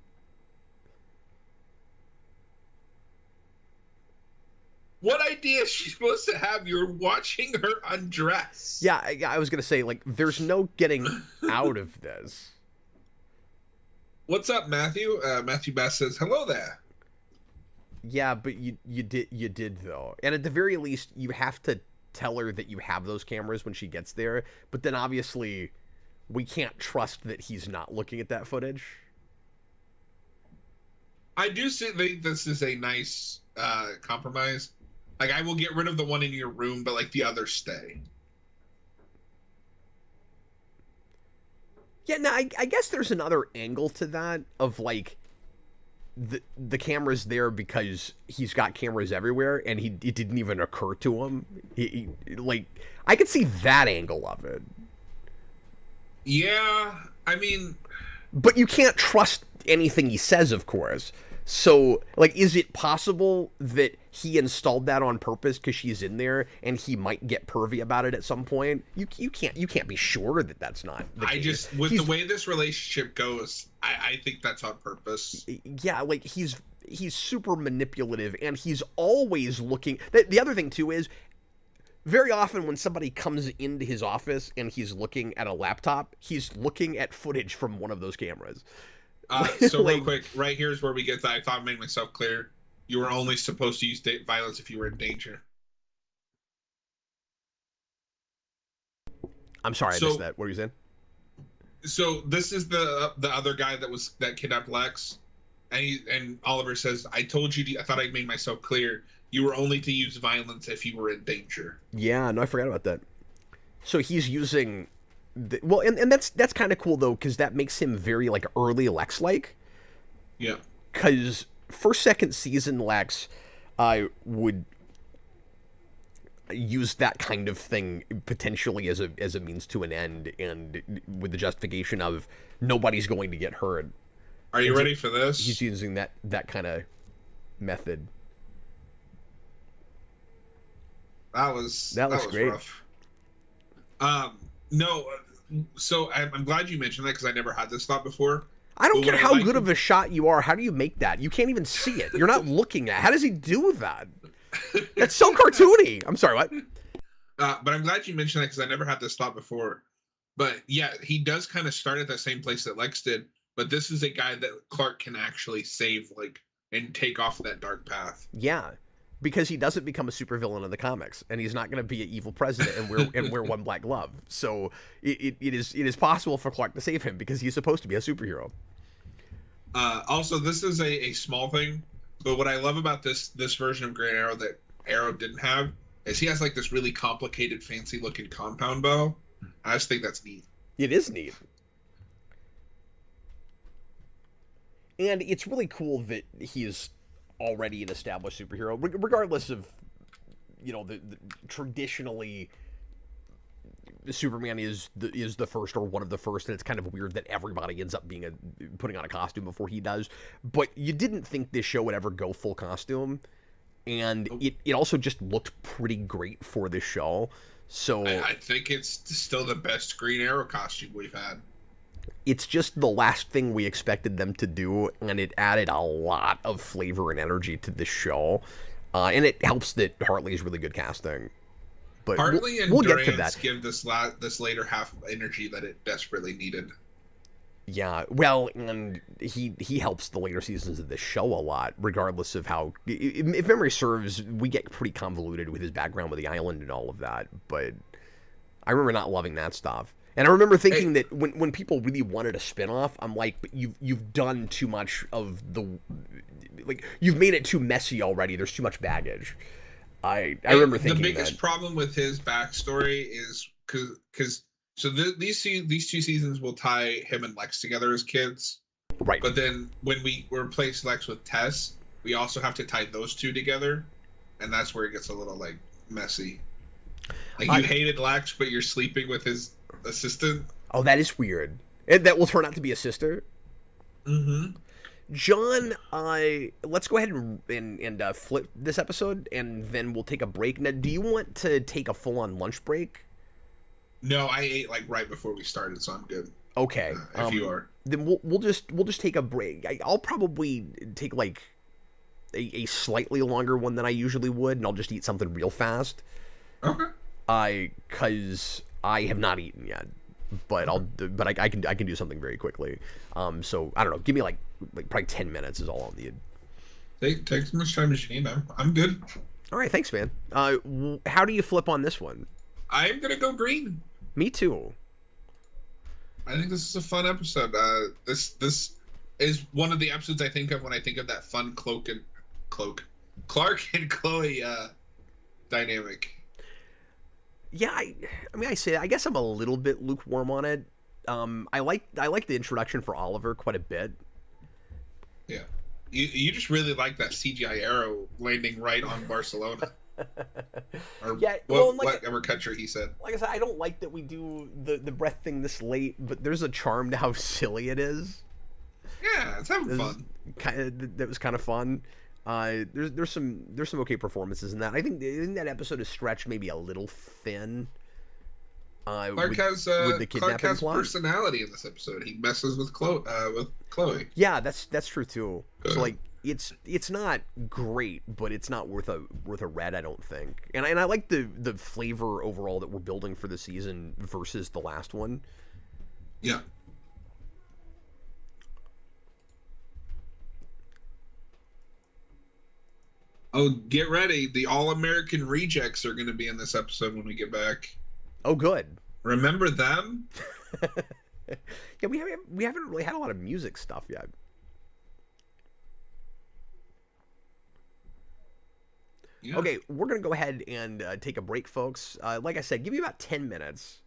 What idea is she supposed to have? You're watching her undress. Yeah, I was going to say, like, there's no getting out of this. What's up, Matthew? Matthew Bass says, hello there. Yeah, but you did, though. And at the very least, you have to tell her that you have those cameras when she gets there. But then, obviously, we can't trust that he's not looking at that footage. I do think this is a nice compromise. Like, I will get rid of the one in your room, but, like, the others stay. Yeah, now, I guess there's another angle to that of, like, the camera's there because he's got cameras everywhere, and it didn't even occur to him. Like, I could see that angle of it. Yeah, I mean... But you can't trust anything he says, of course. So, like, is it possible that he installed that on purpose because she's in there and he might get pervy about it at some point? You can't be sure that that's not the case. The way this relationship goes, I think that's on purpose. Yeah, like, he's super manipulative, and he's always looking... The other thing, too, is very often when somebody comes into his office and he's looking at a laptop, he's looking at footage from one of those cameras. So real quick, right here is where we get that. I thought I made myself clear. You were only supposed to use violence if you were in danger. I'm sorry, I missed that. What were you saying? So this is the other guy that kidnapped Lex, and Oliver says, "I told you. I thought I made myself clear. You were only to use violence if you were in danger." Yeah, no, I forgot about that. So he's using. Well, and that's kind of cool, though, because that makes him very, like, early Lex-like. Yeah. Because first, second season Lex would use that kind of thing potentially as a means to an end, and with the justification of nobody's going to get hurt. Are you ready for this? He's using that kind of method. That was great. Rough. No, so I'm glad you mentioned that because I never had this thought before. I don't care how good of a shot you are. How do you make that? You can't even see it. You're not looking at it. How does he do that? That's so cartoony. I'm sorry, what? But I'm glad you mentioned that because I never had this thought before. But yeah, he does kind of start at the same place that Lex did. But this is a guy that Clark can actually save, like, and take off that dark path. Yeah. Because he doesn't become a supervillain in the comics, and he's not going to be an evil president and wear one black glove. So it is possible for Clark to save him because he's supposed to be a superhero. Also, this is a small thing, but what I love about this version of Green Arrow that Arrow didn't have is he has like this really complicated, fancy looking compound bow. I just think that's neat. It is neat. And it's really cool that he's already an established superhero, regardless of, you know, the traditionally Superman is the first or one of the first, and it's kind of weird that everybody ends up putting on a costume before he does. But you didn't think this show would ever go full costume, and it also just looked pretty great for this show. So I think it's still the best Green Arrow costume we've had. It's just the last thing we expected them to do, and it added a lot of flavor and energy to the show. And it helps that Hartley is really good casting. But Hartley and we'll Durance get to that. give this later half energy that it desperately needed. Yeah, well, and he helps the later seasons of the show a lot, regardless of how, if memory serves, we get pretty convoluted with his background with the island and all of that. But I remember not loving that stuff, and I remember thinking that when people really wanted a spinoff, I'm like, but you've done too much of the, like, you've made it too messy already. There's too much baggage. I remember thinking the biggest problem with his backstory is because. So these two seasons will tie him and Lex together as kids. Right. But then when we replace Lex with Tess, we also have to tie those two together. And that's where it gets a little, like, messy. Like, you hated Lex, but you're sleeping with his assistant. Oh, that is weird. And that will turn out to be a sister? Mm-hmm. John, let's go ahead and flip this episode, and then we'll take a break. Now, do you want to take a full-on lunch break? No, I ate like right before we started, so I'm good. Okay. If you are, then we'll just take a break. I'll probably take like a slightly longer one than I usually would, and I'll just eat something real fast. Okay. Cause I have not eaten yet, but I can do something very quickly. So I don't know. Give me like probably 10 minutes is all I'll need. Take as much time as you need. I'm good. All right, thanks, man. How do you flip on this one? I'm gonna go green. Me too. I think this is a fun episode. This is one of the episodes I think of when I think of that fun Clark and Chloe dynamic. Yeah, I guess I'm a little bit lukewarm on it. I like the introduction for Oliver quite a bit. Yeah, you just really like that CGI arrow landing right on Barcelona. Or yeah, well, whatever country he said. Like I said, I don't like that we do the breath thing this late, but there's a charm to how silly it is. Yeah, it's having fun. That was kind of fun. There's some okay performances in that. I think that episode is stretched maybe a little thin. Clark has personality in this episode. He messes with Chloe. Yeah, that's true too. So like it's not great, but it's not worth a red, I don't think. And I like the flavor overall that we're building for the season versus the last one. Yeah. Oh, get ready. The All-American Rejects are going to be in this episode when we get back. Oh, good. Remember them? Yeah, we haven't really had a lot of music stuff yet. Yeah. Okay, we're going to go ahead and take a break, folks. Like I said, give me about 10 minutes,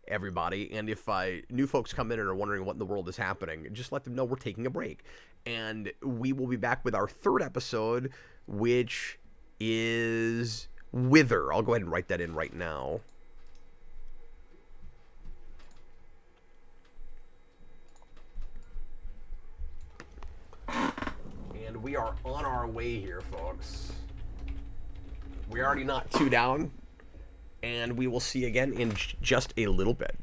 everybody. And if new folks come in and are wondering what in the world is happening, just let them know we're taking a break. And we will be back with our third episode, which is Wither. I'll go ahead and write that in right now. And we are on our way here, folks. We're already not 2 down, and we will see you again in just a little bit.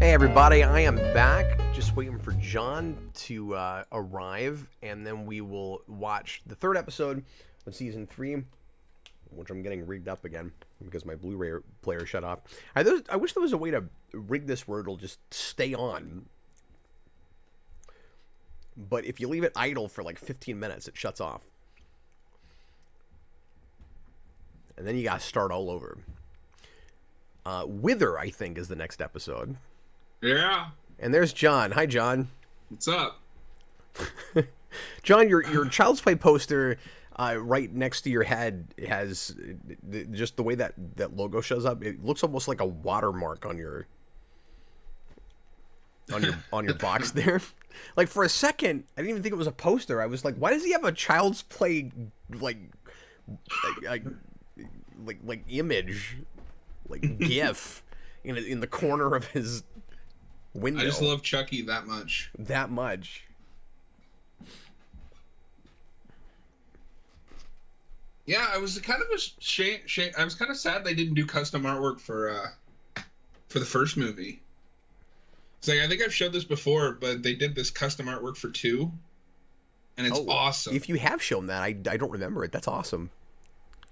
Hey everybody, I am back. Just waiting for John to arrive, and then we will watch the third episode of season 3, which I'm getting rigged up again because my Blu-ray player shut off. I wish there was a way to rig this where it'll just stay on. But if you leave it idle for like 15 minutes, it shuts off. And then you gotta start all over. Wither, I think, is the next episode. Yeah. And there's John. Hi, John. What's up? John, your Child's Play poster right next to your head has just the way that logo shows up. It looks almost like a watermark on your box there. Like for a second, I didn't even think it was a poster. I was like, why does he have a Child's Play like image, like GIF in the corner of his window? I just love Chucky that much. That much. Yeah, I was kind of a shame. I was kind of sad they didn't do custom artwork for the first movie. It's like, I think I've showed this before, but they did this custom artwork for 2, and it's awesome. If you have shown that, I don't remember it. That's awesome.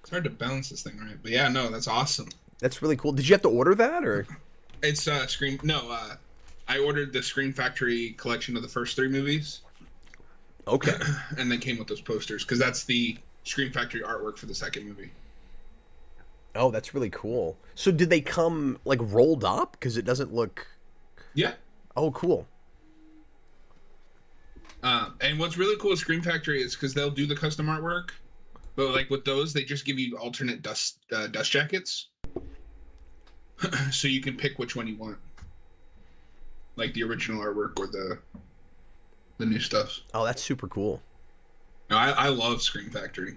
It's hard to balance this thing right, but yeah, no, that's awesome. That's really cool. Did you have to order that, or? It's Scream. No, I ordered the Scream Factory collection of the first 3 movies. Okay. And they came with those posters because that's the Scream Factory artwork for the second movie. Oh, that's really cool. So did they come like rolled up? Because it doesn't look. Yeah. Oh, cool. And what's really cool with Scream Factory is because they'll do the custom artwork, but like with those, they just give you alternate dust jackets, so you can pick which one you want, like the original artwork or the new stuff. Oh, that's super cool. No, I love Scream Factory.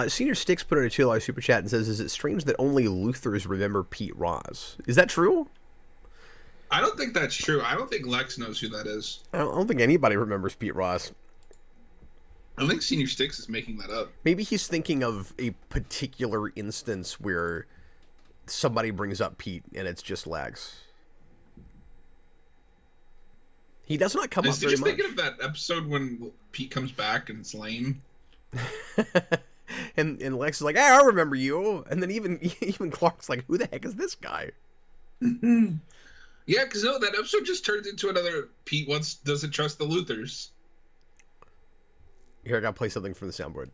Senior Sticks put in a $2 super chat and says, "Is it strange that only Luthers remember Pete Ross? Is that true?" I don't think that's true. I don't think Lex knows who that is. I don't think anybody remembers Pete Ross. I don't think Senior Sticks is making that up. Maybe he's thinking of a particular instance where somebody brings up Pete and it's just Lex. He does not come up very much. Just thinking of that episode when Pete comes back and it's lame. and Lex is like, "Hey, I remember you." And then even Clark's like, "Who the heck is this guy?" Yeah, because no, that episode just turns into another Pete doesn't trust the Luthers. Here, I gotta play something from the soundboard.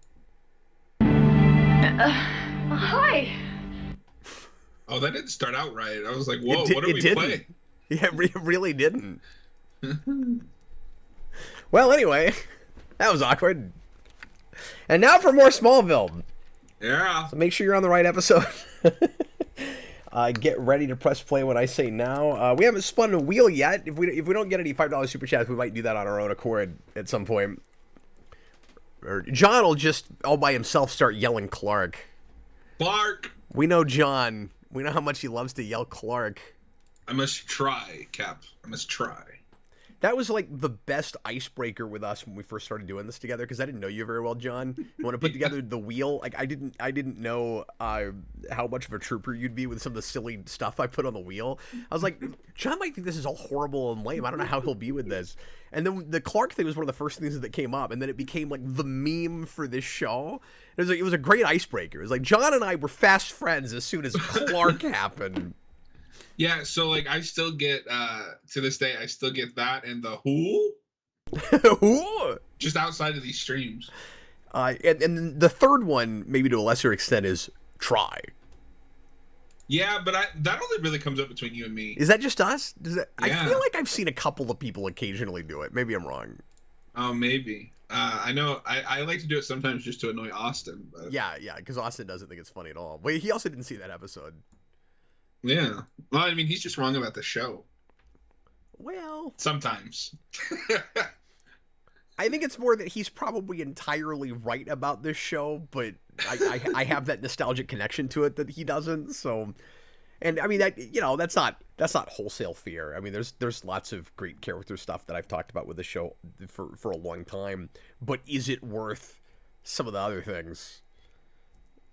Hi. Oh, that didn't start out right. I was like, whoa, what are we playing? Yeah, it really didn't. Well, anyway, that was awkward. And now for more Smallville. Yeah. So make sure you're on the right episode. Get ready to press play when I say now. We haven't spun a wheel yet. If we don't get any $5 super chats, we might do that on our own accord at some point. Or John will just all by himself start yelling Clark. Clark. We know John. We know how much he loves to yell Clark. I must try, Cap. I must try. That was like the best icebreaker with us when we first started doing this together, because I didn't know you very well, John. You want to put together the wheel? Like I didn't know how much of a trooper you'd be with some of the silly stuff I put on the wheel. I was like, John might think this is all horrible and lame. I don't know how he'll be with this. And then the Clark thing was one of the first things that came up, and then it became like the meme for this show. It was a great icebreaker. It was like John and I were fast friends as soon as Clark happened. Yeah, so like I still get to this day I still get that and the who just outside of these streams. And the third one, maybe to a lesser extent, is try. Yeah, but that only really comes up between you and me. Is that just us? Yeah. I feel like I've seen a couple of people occasionally do it. Maybe I'm wrong. Oh, maybe. I know I like to do it sometimes just to annoy Austin. But... Yeah, because Austin doesn't think it's funny at all. But he also didn't see that episode. Yeah. Well, I mean, he's just wrong about the show. Well... Sometimes. I think it's more that he's probably entirely right about this show, but I have that nostalgic connection to it that he doesn't, so... And, I mean, that's not wholesale fear. I mean, there's lots of great character stuff that I've talked about with the show for a long time, but is it worth some of the other things?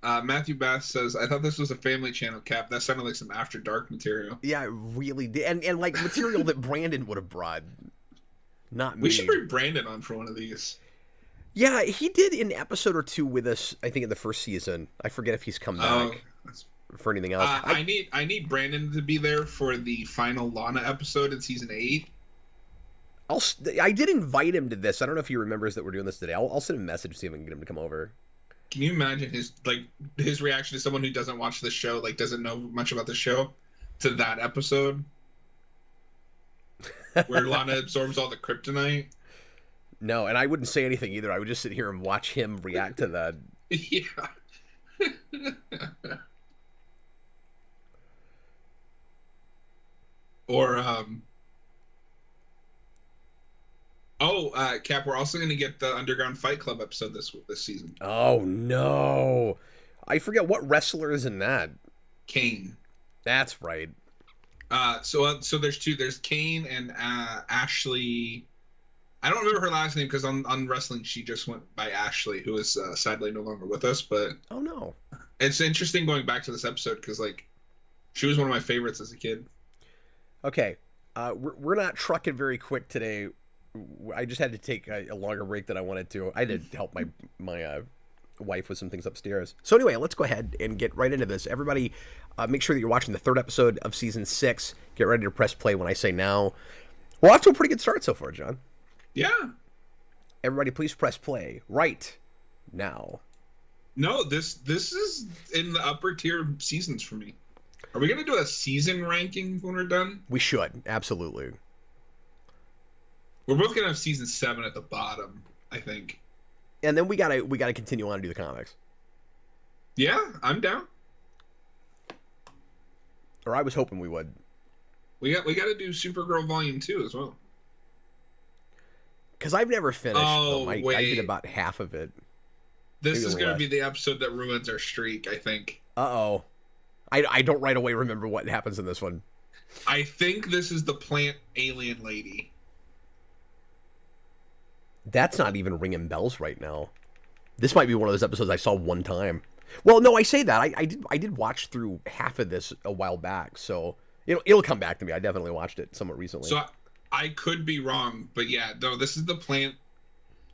Matthew Bass says, I thought this was a family channel, Cap. That sounded like some After Dark material. Yeah, it really did. And like material that Brandon would have brought. Not me. We should bring Brandon on for one of these. Yeah, he did an episode or two with us, I think, in the first season. I forget if he's come back for anything else. I need Brandon to be there for the final Lana episode in season 8. I did invite him to this. I don't know if he remembers that we're doing this today. I'll send him a message, see if I can get him to come over. Can you imagine his reaction to someone who doesn't watch the show, like doesn't know much about the show, to that episode where Lana absorbs all the kryptonite? No, and I wouldn't say anything either. I would just sit here and watch him react to that. Yeah. Or Cap, we're also going to get the Underground Fight Club episode this season. Oh no, I forget what wrestler is in that. Kane. That's right. So there's two. There's Kane and Ashley. I don't remember her last name because on wrestling she just went by Ashley, who is sadly no longer with us. But oh no, it's interesting going back to this episode because like she was one of my favorites as a kid. Okay, we're not trucking very quick today. I just had to take a longer break than I wanted to. I had to help my wife with some things upstairs. So anyway, let's go ahead and get right into this. Everybody, make sure that you're watching the 3rd episode of Season 6. Get ready to press play when I say now. We're off to a pretty good start so far, John. Yeah. Everybody, please press play right now. No, this is in the upper tier seasons for me. Are we going to do a season ranking when we're done? We should, absolutely. We're both going to have Season 7 at the bottom, I think. And then we gotta continue on to do the comics. Yeah, I'm down. Or I was hoping we would. We got to do Supergirl Volume 2 as well. Because I've never finished. Wait. I did about half of it. This is going to be the episode that ruins our streak, I think. Uh-oh. I don't right away remember what happens in this one. I think this is the plant alien lady. That's not even ringing bells right now. This might be one of those episodes I saw one time. Well, no, I say that. I did watch through half of this a while back, so it'll come back to me. I definitely watched it somewhat recently. So I could be wrong, but yeah, no, this is the plant.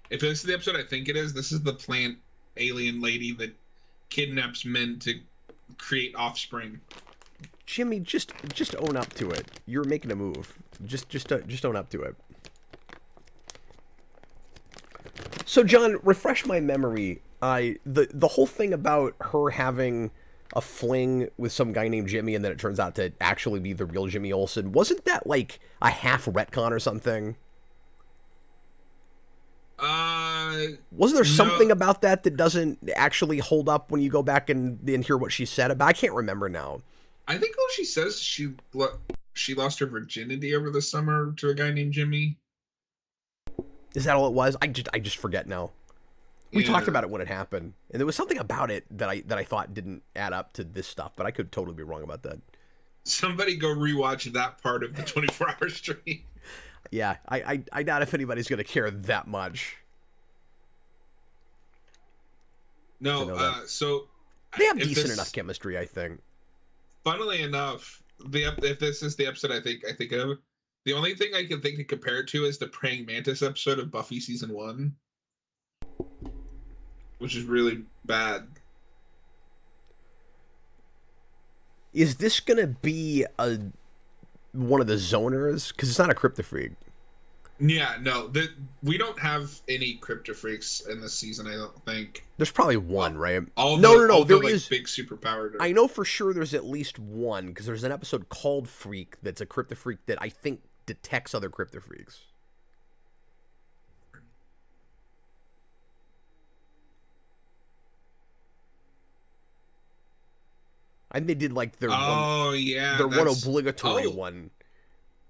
If this is the episode I think it is, this is the plant alien lady that kidnaps men to create offspring. Jimmy, just own up to it. You're making a move. Just own up to it. So, John, refresh my memory. The whole thing about her having a fling with some guy named Jimmy and then it turns out to actually be the real Jimmy Olsen, wasn't that like a half retcon or something? Wasn't there something about that doesn't actually hold up when you go back and hear what she said about? I can't remember now. I think all she says she lost her virginity over the summer to a guy named Jimmy. Is that all it was? I just forget now. We talked about it when it happened, and there was something about it that I thought didn't add up to this stuff, but I could totally be wrong about that. Somebody go rewatch that part of the 24-hour stream. Yeah, I doubt if anybody's going to care that much. No, so they have decent enough chemistry, I think. Funnily enough, if this is the episode I think of, the only thing I can think to compare it to is the Praying Mantis episode of Buffy season 1, which is really bad. Is this gonna be one of the zoners? Because it's not a Kryptofreak. Yeah, no, we don't have any Kryptofreaks in this season. I don't think there's probably one, right? No. There like, is big superpowered. I know for sure there's at least one because there's an episode called Freak that's a Kryptofreak that I think detects other Kryptofreaks. I think they did like their one obligatory one.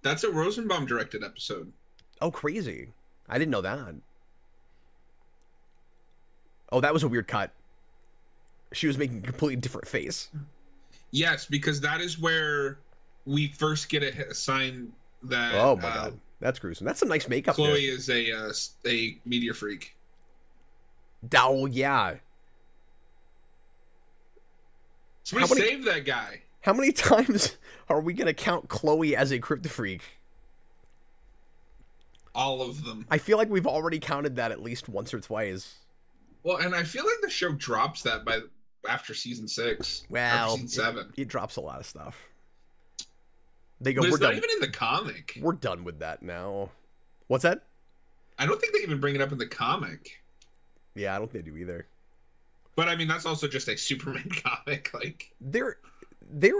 That's a Rosenbaum directed episode. Oh, crazy. I didn't know that. Oh, that was a weird cut. She was making a completely different face. Yes, because that is where we first get a sign that... Oh, my God. That's gruesome. That's some nice makeup Chloe there. is a meteor freak. Oh, yeah. Somebody save that guy. How many times are we going to count Chloe as a Kryptofreak? All of them. I feel like we've already counted that at least once or twice. Well, and I feel like the show drops that after season 6. Well, season 7. It drops a lot of stuff. They go, but we're it's done. not even in the comic. We're done with that now. What's that? I don't think they even bring it up in the comic. Yeah, I don't think they do either. But I mean, that's also just a Superman comic. Like their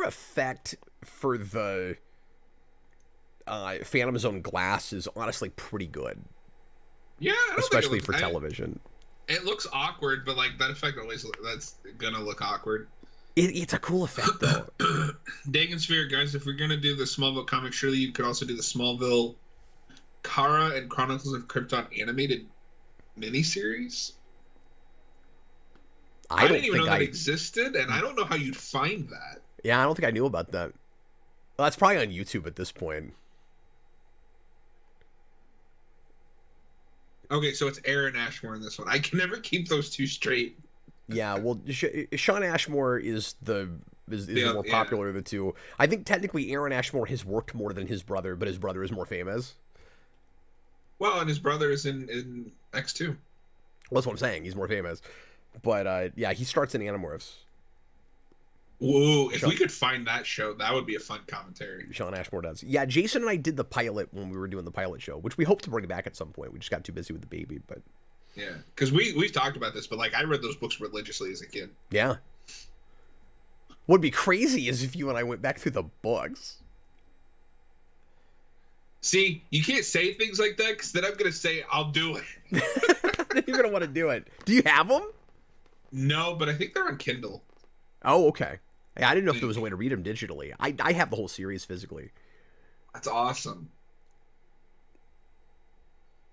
effect for the Phantom Zone glass is honestly pretty good. Yeah, I don't especially think for television. It looks awkward, but like that effect always that's gonna look awkward. It's a cool effect though. Dagon Sphere, guys, if we're gonna do the Smallville comic, surely you could also do the Smallville Kara and Chronicles of Krypton animated miniseries. I didn't even know that existed, and I don't know how you'd find that. Yeah, I don't think I knew about that. Well, that's probably on YouTube at this point. Okay, so it's Aaron Ashmore in this one. I can never keep those two straight. Yeah, well, Sean Ashmore is the more popular of the two. I think technically Aaron Ashmore has worked more than his brother, but his brother is more famous. Well, and his brother is in X2. Well, that's what I'm saying. He's more famous. But, yeah, he starts in Animorphs. Whoa, if we could find that show, that would be a fun commentary. Sean Ashmore does. Yeah, Jason and I did the pilot when we were doing the pilot show, which we hope to bring back at some point. We just got too busy with the baby, but... Yeah, because we've talked about this, but, like, I read those books religiously as a kid. Yeah. What'd be crazy is if you and I went back through the books. See, you can't say things like that, because then I'm going to say, I'll do it. You're going to want to do it. Do you have them? No, but I think they're on Kindle. Oh, okay. I didn't know if there was a way to read them digitally. I have the whole series physically. That's awesome.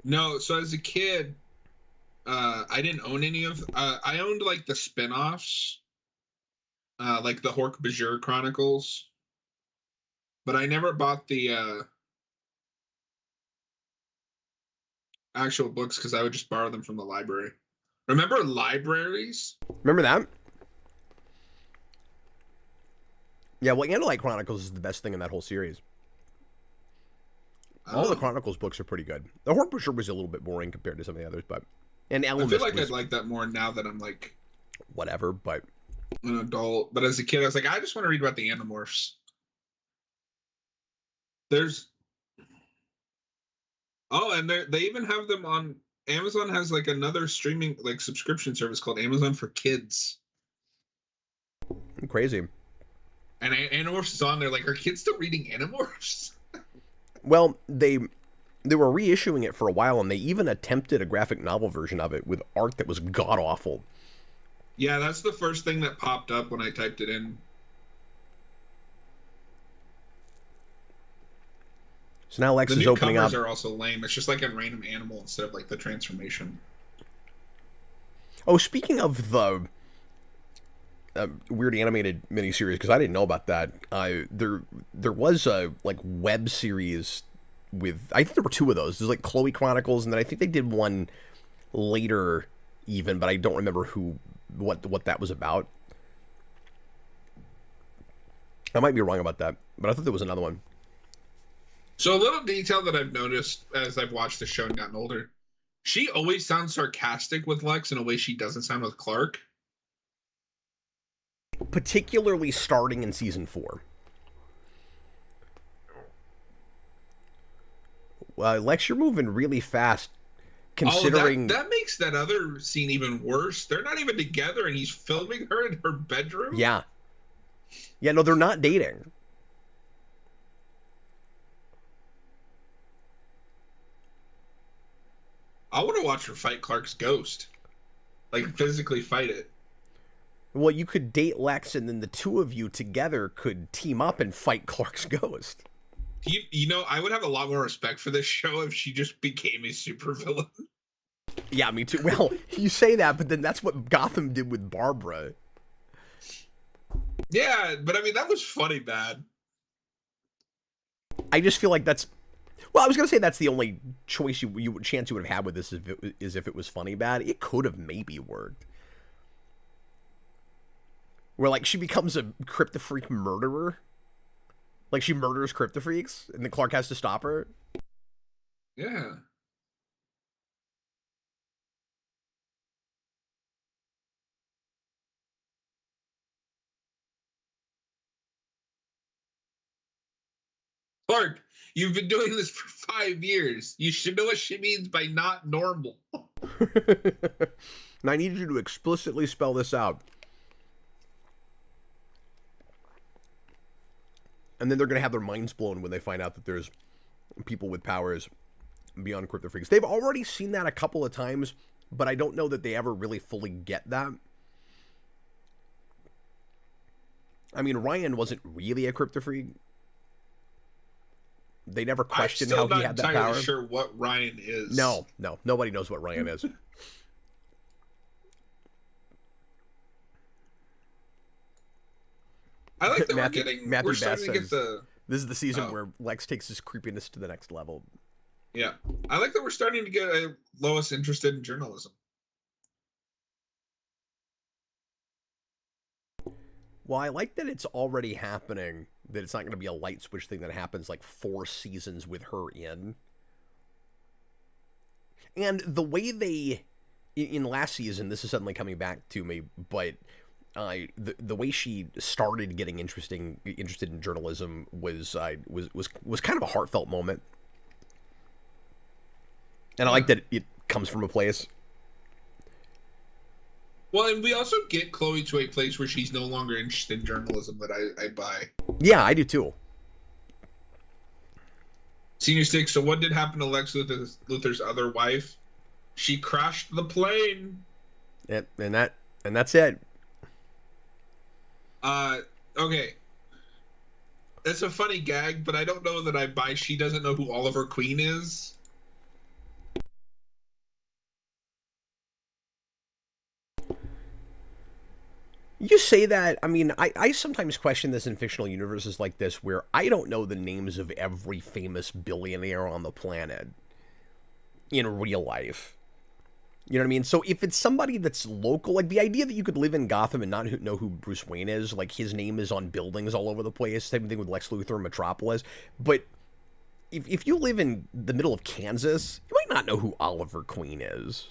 No, so as a kid, I didn't own any of... I owned, like, the spin-offs. Like the Hork-Bajir Chronicles. But I never bought the actual books because I would just borrow them from the library. Remember libraries? Remember that? Yeah, well, Andalite Chronicles is the best thing in that whole series. All the Chronicles books are pretty good. The Hork-Bajir was a little bit boring compared to some of the others, but... And I feel like I'd like that more now that I'm, like... Whatever, but... An adult. But as a kid, I was like, I just want to read about the Animorphs. There's... Oh, and they even have them on... Amazon has, like, another streaming, like, subscription service called Amazon for Kids. Crazy. And Animorphs is on there. Like, are kids still reading Animorphs? Well, they were reissuing it for a while, and they even attempted a graphic novel version of it with art that was god-awful. Yeah, that's the first thing that popped up when I typed it in. So now Lex is opening up. The new covers are also lame. It's just like a random animal instead of like the transformation. Oh, speaking of the weird animated miniseries, because I didn't know about that. There was a like web series with, I think there were two of those. There's like Chloe Chronicles, and then I think they did one later even, but I don't remember what that was about. I might be wrong about that, but I thought there was another one. So a little detail that I've noticed as I've watched the show and gotten older, she always sounds sarcastic with Lex in a way she doesn't sound with Clark. Particularly starting in season 4. Lex, you're moving really fast. Considering that makes that other scene even worse. They're not even together, and he's filming her in her bedroom. Yeah, no, they're not dating. I want to watch her fight Clark's ghost, like physically fight it. Well, you could date Lex, and then the two of you together could team up and fight Clark's ghost. You know, I would have a lot more respect for this show if she just became a supervillain. Yeah, me too. Well, you say that, but then that's what Gotham did with Barbara. Yeah, but I mean, that was funny bad. I just feel like that's... Well, I was going to say that's the only choice chance you would have had with this is if it was funny bad. It could have maybe worked. Where, like, she becomes a Kryptofreak murderer. Like, she murders Kryptofreaks, and then Clark has to stop her. Yeah. Clark, you've been doing this for 5 years. You should know what she means by not normal. And I need you to explicitly spell this out. And then they're going to have their minds blown when they find out that there's people with powers beyond Kryptofreaks. They've already seen that a couple of times, but I don't know that they ever really fully get that. I mean, Ryan wasn't really a Kryptofreak. They never questioned how he had that power. I'm still not entirely sure what Ryan is. No, nobody knows what Ryan is. I like that Matthew starting to get the... This is the season where Lex takes his creepiness to the next level. Yeah. I like that we're starting to get Lois interested in journalism. Well, I like that it's already happening, that it's not going to be a light switch thing that happens like 4 seasons with her in. And the way they, in last season, this is suddenly coming back to me, but the way she started getting interested in journalism was kind of a heartfelt moment. And I like that it comes from a place. Well, and we also get Chloe to a place where she's no longer interested in journalism that I buy. Yeah, I do too. Senior Six, so what did happen to Lex Luthor's other wife? She crashed the plane. And that's it. Okay. It's a funny gag, but I don't know that I buy she doesn't know who Oliver Queen is. You say that, I mean, I sometimes question this in fictional universes like this where I don't know the names of every famous billionaire on the planet in real life. You know what I mean? So if it's somebody that's local, like the idea that you could live in Gotham and not know who Bruce Wayne is, like his name is on buildings all over the place, same thing with Lex Luthor and Metropolis, but if you live in the middle of Kansas, you might not know who Oliver Queen is.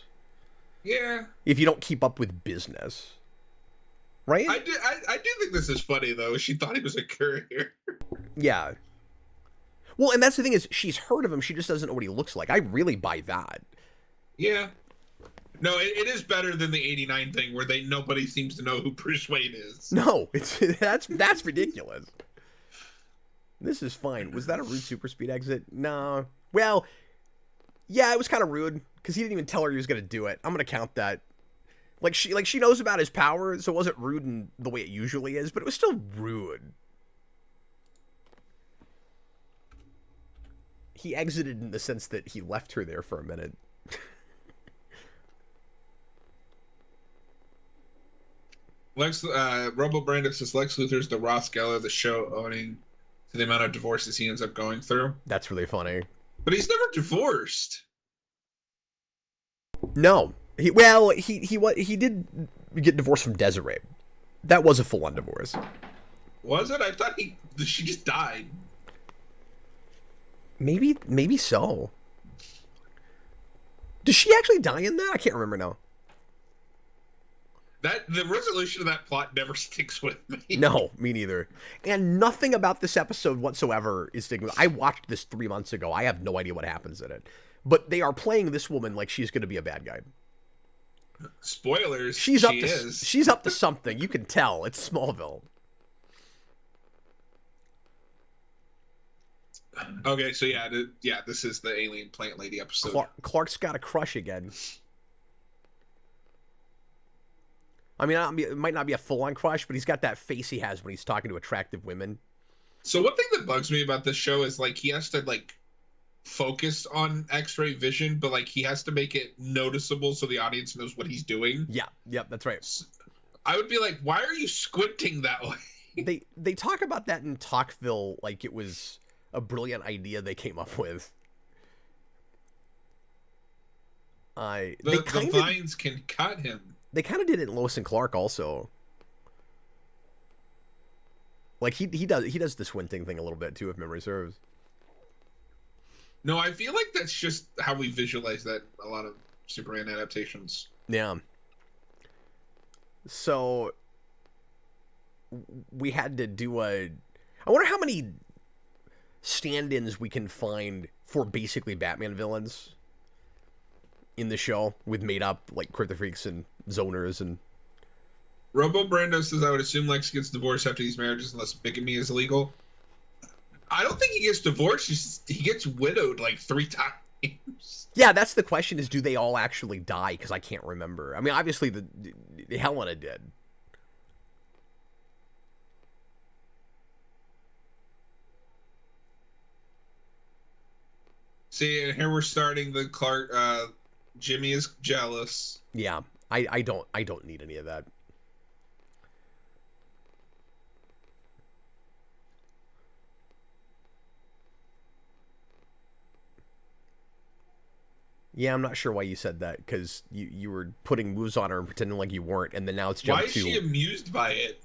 Yeah. If you don't keep up with business. Right? I do think this is funny, though. She thought he was a courier. Yeah. Well, and that's the thing is, she's heard of him. She just doesn't know what he looks like. I really buy that. Yeah. No, it is better than the 89 thing where nobody seems to know who Bruce Wayne is. No, that's ridiculous. This is fine. Was that a rude super speed exit? No. Well, yeah, it was kind of rude because he didn't even tell her he was going to do it. I'm going to count that. Like she knows about his power, so it wasn't rude in the way it usually is, but it was still rude. He exited in the sense that he left her there for a minute. Robo Brando says Lex Luthor's the Ross Geller of the show, owning to the amount of divorces he ends up going through. That's really funny. But he's never divorced. No. He did get divorced from Desiree. That was a full-on divorce. Was it? I thought she just died. Maybe so. Does she actually die in that? I can't remember now. The resolution of that plot never sticks with me. No, me neither. And nothing about this episode whatsoever is sticking with me. I watched this 3 months ago. I have no idea what happens in it. But they are playing this woman like she's going to be a bad guy. Spoilers. She's up to something. You can tell. It's Smallville. Okay, so this is the alien plant lady episode. Clark's got a crush again. I mean, it might not be a full-on crush, but he's got that face he has when he's talking to attractive women. So one thing that bugs me about this show is he has to focus on X-ray vision, but he has to make it noticeable so the audience knows what he's doing. Yeah, that's right. I would be like, why are you squinting that way? They talk about that in Talkville like it was a brilliant idea they came up with. The vines can cut him. They kind of did it in Lois and Clark also. He does the squinting thing a little bit too, if memory serves. No, I feel like that's just how we visualize that a lot of Superman adaptations. Yeah. So we had to do I wonder how many stand-ins we can find for basically Batman villains in the show with made up Kryptofreaks and Zoners and... Robo Brando says, I would assume Lex gets divorced after these marriages unless bigamy is illegal. I don't think he gets divorced. He gets widowed 3 times. names. Yeah, that's the question: is do they all actually die? Because I can't remember. I mean, obviously the Helena did. See, and here we're starting the Clark. Jimmy is jealous. Yeah, I don't need any of that. Yeah, I'm not sure why you said that, because you were putting moves on her and pretending like you weren't, and then now it's jumped Why is to... she amused by it?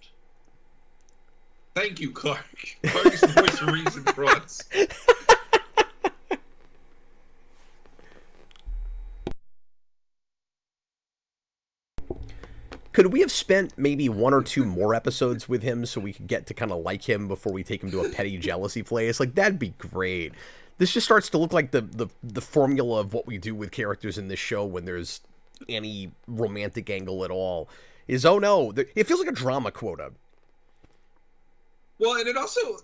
Thank you, Clark. Clark is the voice of reason for us. Could we have spent maybe 1 or 2 more episodes with him so we could get to kind of like him before we take him to a petty jealousy place? Like, that'd be great. This just starts to look like the formula of what we do with characters in this show when there's any romantic angle at all. Is, oh no, it feels like a drama quota. Well, and it also...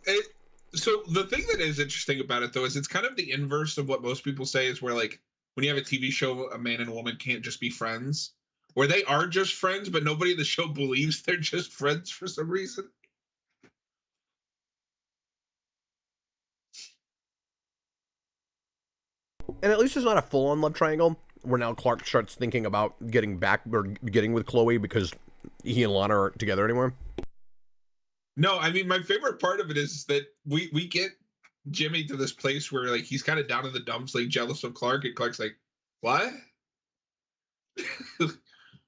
so the thing that is interesting about it, though, is it's kind of the inverse of what most people say, is where, like, when you have a TV show, a man and a woman can't just be friends. Where they are just friends, but nobody in the show believes they're just friends for some reason. And at least it's not a full-on love triangle, where now Clark starts thinking about getting back, or getting with Chloe because he and Lana aren't together anymore. No, I mean, my favorite part of it is that we get Jimmy to this place where, like, he's kind of down in the dumps, like, jealous of Clark, and Clark's like, what?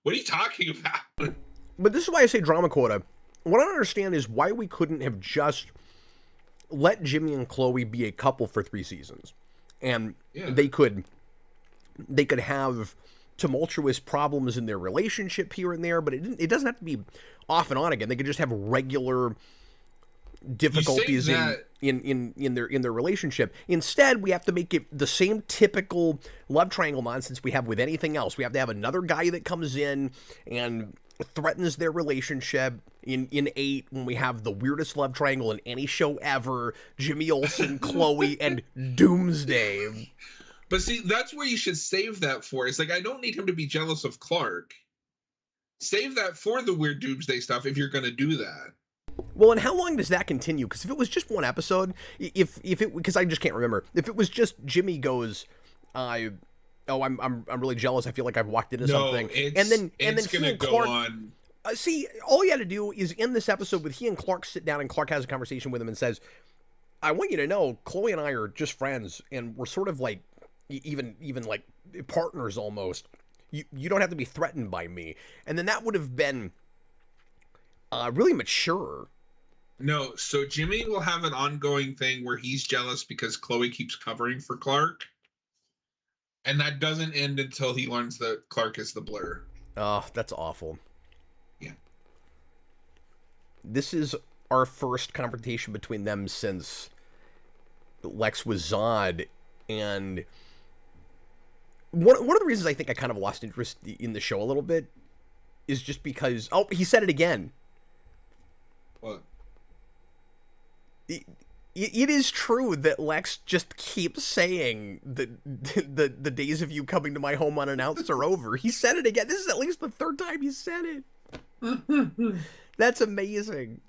What are you talking about? But this is why I say drama quota. What I don't understand is why we couldn't have just let Jimmy and Chloe be a couple for 3 seasons. And they could have tumultuous problems in their relationship here and there, but it doesn't have to be off and on again. They could just have regular difficulties in their relationship. Instead, we have to make it the same typical love triangle nonsense we have with anything else. We have to have another guy that comes in and threatens their relationship. In 8, when we have the weirdest love triangle in any show ever, Jimmy Olsen, Chloe, and Doomsday. But see, that's where you should save that for. It's like, I don't need him to be jealous of Clark. Save that for the weird Doomsday stuff if you're going to do that. Well, and how long does that continue? Because if it was just 1 episode, because I just can't remember, if it was just Jimmy goes, I'm really jealous. I feel like I've walked into something, and then he and Clark. See, all you had to do is in this episode with he and Clark sit down, and Clark has a conversation with him and says, "I want you to know, Chloe and I are just friends, and we're sort of like even like partners almost. You don't have to be threatened by me." And then that would have been really mature. No, so Jimmy will have an ongoing thing where he's jealous because Chloe keeps covering for Clark. And that doesn't end until he learns that Clark is the blur. Oh, that's awful. Yeah. This is our first confrontation between them since Lex was Zod. And one of the reasons I think I kind of lost interest in the show a little bit is just because... Oh, he said it again. What? It is true that Lex just keeps saying that the days of you coming to my home unannounced are over. He said it again. This is at least the 3rd time he said it. That's amazing.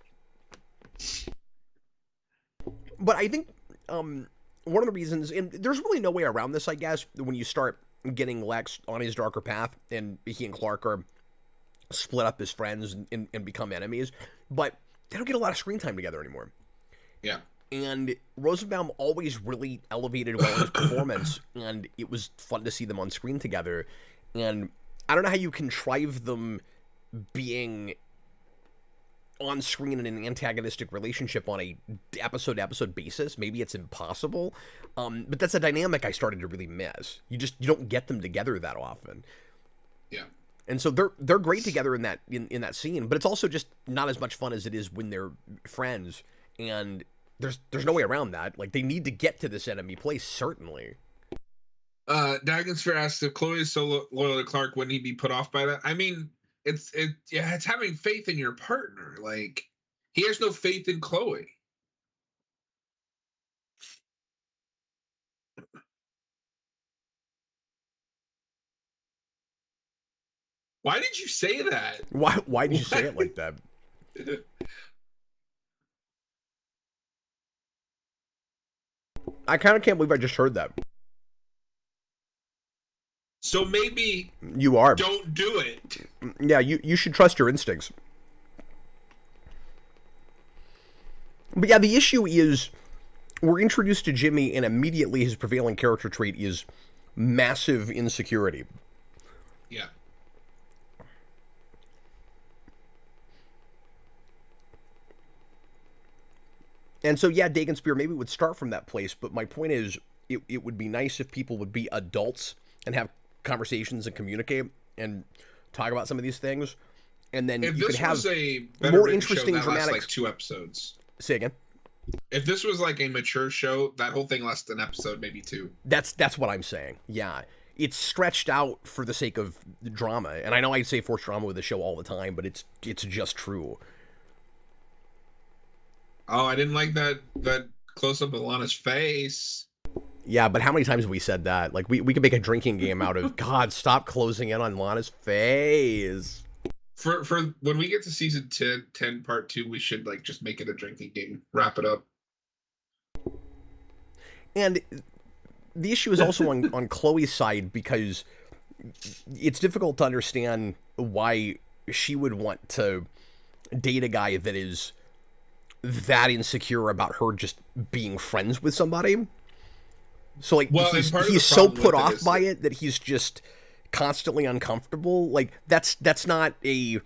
But I think one of the reasons, and there's really no way around this, I guess, when you start getting Lex on his darker path and he and Clark are split up as friends and become enemies, but they don't get a lot of screen time together anymore. Yeah. And Rosenbaum always really elevated well in his performance, and it was fun to see them on screen together. And I don't know how you contrive them being on screen in an antagonistic relationship on a episode-to-episode basis. Maybe it's impossible, but that's a dynamic I started to really miss. You don't get them together that often. Yeah. And so they're great together in that scene, but it's also just not as much fun as it is when they're friends. And there's no way around that. Like, they need to get to this enemy place, certainly. Dagonsphere asks if Chloe is so loyal to Clark, wouldn't he be put off by that? I mean, it's having faith in your partner. Like, he has no faith in Chloe. Why did you say that? Why did you say it like that? I kind of can't believe I just heard that. So maybe you are. Don't do it. Yeah, you should trust your instincts. But yeah, the issue is we're introduced to Jimmy and immediately his prevailing character trait is massive insecurity. Yeah. And so, yeah, Dagon Spear maybe would start from that place, but my point is it would be nice if people would be adults and have conversations and communicate and talk about some of these things. And then if you could have a more interesting dramatic... like 2 episodes. Say again? If this was like a mature show, that whole thing lasts an episode, maybe 2. That's what I'm saying. Yeah. It's stretched out for the sake of drama. And I know I say forced drama with the show all the time, but it's just true. Oh, I didn't like that close-up of Lana's face. Yeah, but how many times have we said that? Like, we could make a drinking game out of, God, stop closing in on Lana's face. For when we get to season 10 part 2, we should, like, just make it a drinking game. Wrap it up. And the issue is also on Chloe's side, because it's difficult to understand why she would want to date a guy that is that insecure about her just being friends with somebody. So, like, he's so put off by it that he's just constantly uncomfortable. Like, that's not a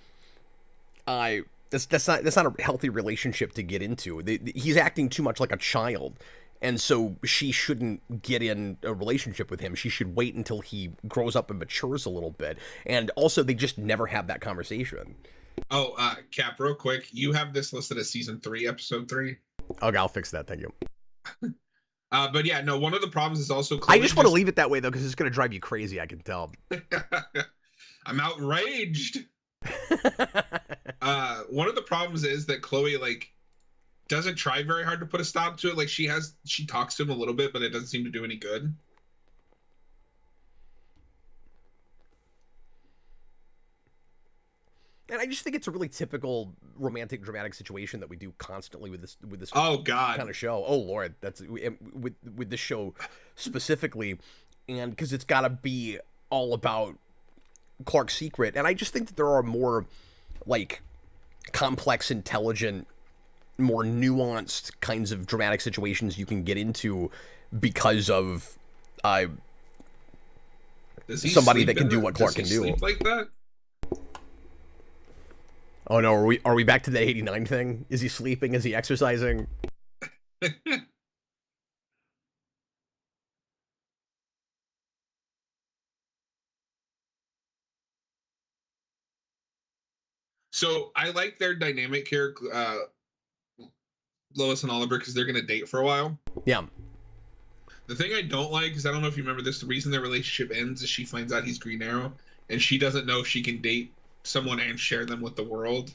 that's not a healthy relationship to get into. He's acting too much like a child, and so she shouldn't get in a relationship with him. She should wait until he grows up and matures a little bit. And also, they just never have that conversation. Oh, Cap, real quick, you have this listed as season 3, episode 3. Okay, I'll fix that. Thank you. But yeah, no, one of the problems is also Chloe I just want to leave it that way, though, because it's going to drive you crazy, I can tell. I'm outraged. One of the problems is that Chloe, like, doesn't try very hard to put a stop to it. Like, she talks to him a little bit, but it doesn't seem to do any good. And I just think it's a really typical romantic dramatic situation that we do constantly with this oh God kind of show. Oh Lord, that's with this show specifically, and because it's got to be all about Clark's secret. And I just think that there are more like complex, intelligent, more nuanced kinds of dramatic situations you can get into because of somebody that can do what Clark can do. Sleep like that? Oh no, are we back to the 89 thing? Is he sleeping? Is he exercising? So I like their dynamic here, Lois and Oliver, because they're gonna date for a while. Yeah. The thing I don't like is, I don't know if you remember this, the reason their relationship ends is she finds out he's Green Arrow, and she doesn't know if she can date someone and share them with the world.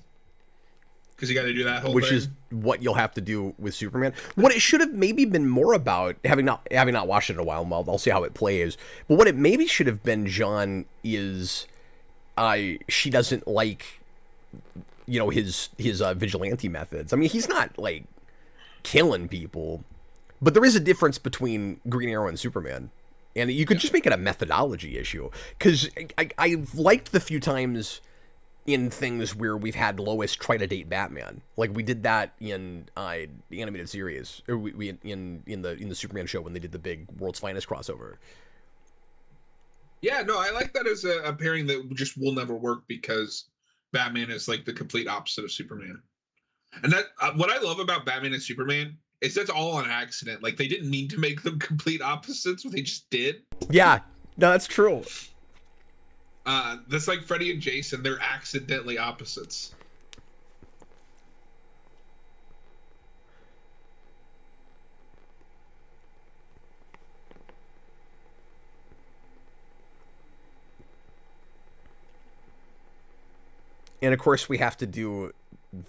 Because you got to do that whole thing. Which is what you'll have to do with Superman. What it should have maybe been more about, having not watched it in a while, I'll see how it plays. But what it maybe should have been, John, is she doesn't like, his vigilante methods. I mean, he's not like killing people, but there is a difference between Green Arrow and Superman. And you could just make it a methodology issue. Because I've liked the few times in things where we've had Lois try to date Batman. Like we did that in the animated series, or we in the Superman show when they did the big World's Finest crossover. Yeah, no, I like that as a pairing that just will never work because Batman is like the complete opposite of Superman. And that what I love about Batman and Superman is that's all on accident. Like they didn't mean to make them complete opposites, but they just did. Yeah, no, that's true. That's like Freddy and Jason. They're accidentally opposites. And of course, we have to do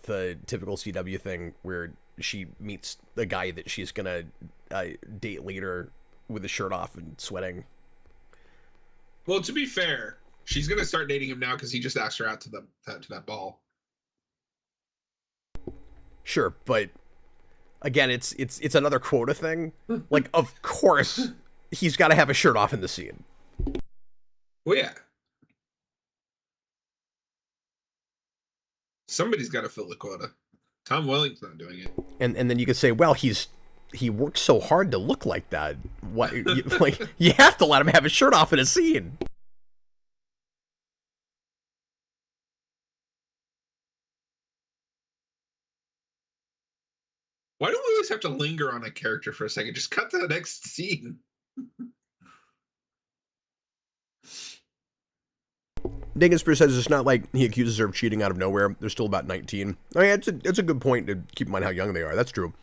the typical CW thing where she meets the guy that she's gonna date later with his shirt off and sweating. Well, to be fair, She's gonna start dating him now because he just asked her out to that ball. Sure, but again, it's another quota thing. Like, of course, he's got to have a shirt off in the scene. Well, yeah. Somebody's got to fill the quota. Tom Welling's not doing it. And then you could say, well, he worked so hard to look like that. What? Like, you have to let him have his shirt off in a scene. Why do we always have to linger on a character for a second? Just cut to the next scene. Dingenspire says it's not like he accuses her of cheating out of nowhere. They're still about 19. I mean, it's a good point to keep in mind how young they are. That's true.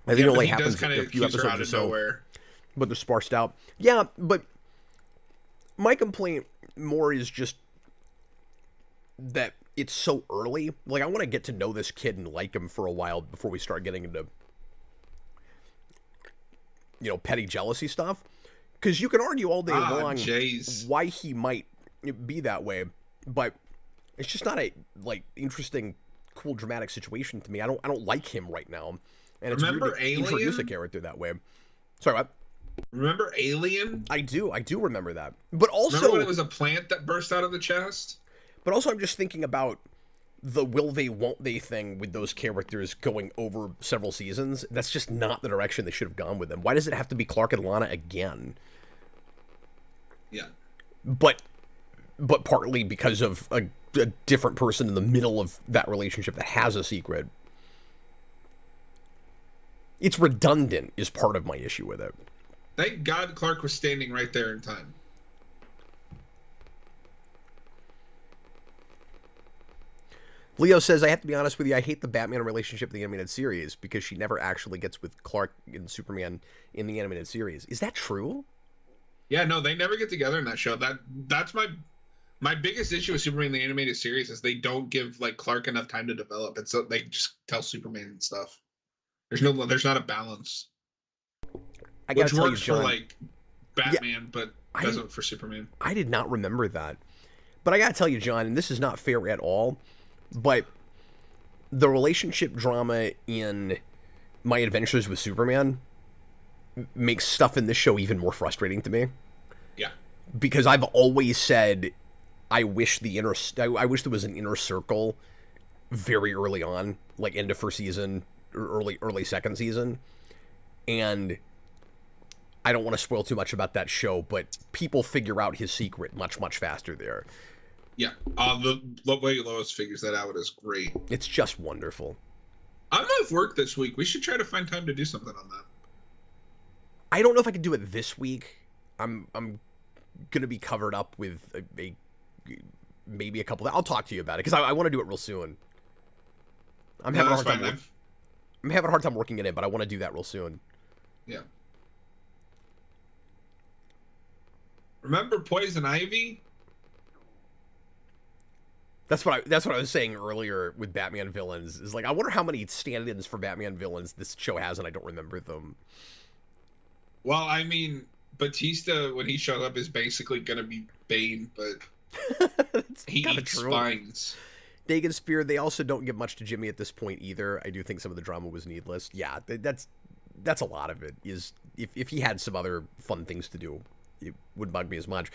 I think it only happens a few episodes or so. Nowhere. But they're sparsed out. Yeah, but my complaint more is just that it's so early. Like, I want to get to know this kid and like him for a while before we start getting into, petty jealousy stuff. Because you can argue all day long why he might be that way, but it's just not a interesting, cool, dramatic situation to me. I don't like him right now, and it's weird to introduce a character that way. Sorry, what? Remember Alien? I do remember that. But also, remember when it was a plant that burst out of the chest? But also, I'm just thinking about the will they, won't they thing with those characters going over several seasons. That's just not the direction they should have gone with them. Why does it have to be Clark and Lana again? Yeah. But partly because of a different person in the middle of that relationship that has a secret. It's redundant is part of my issue with it. Thank God Clark was standing right there in time. Leo says, I have to be honest with you, I hate the Batman relationship in the animated series because she never actually gets with Clark and Superman in the animated series. Is that true? Yeah, no, they never get together in that show. That's my biggest issue with Superman the animated series is they don't give Clark enough time to develop, and so they just tell Superman and stuff. There's not a balance. Which works for Batman, but doesn't for Superman. I did not remember that, but I gotta tell you, John, and this is not fair at all, but the relationship drama in My Adventures with Superman makes stuff in this show even more frustrating to me. Yeah, because I've always said I wish there was an inner circle very early on, like end of first season or early second season. And I don't want to spoil too much about that show, but people figure out his secret much, much faster there. Yeah. The way Lois figures that out is great. It's just wonderful. I'm off work this week. We should try to find time to do something on that. I don't know if I can do it this week. I'm going to be covered up with maybe a couple. I'll talk to you about it because I want to do it real soon. I'm having a hard time working it in, but I want to do that real soon. Yeah. Remember Poison Ivy? That's what I was saying earlier with Batman villains. Is I wonder how many stand-ins for Batman villains this show has, and I don't remember them. Well, I mean, Batista, when he shows up, is basically going to be Bane, but he eats spines. Dagon Spear, they also don't give much to Jimmy at this point either. I do think some of the drama was needless. Yeah, that's a lot of it. Is if he had some other fun things to do, it wouldn't bug me as much.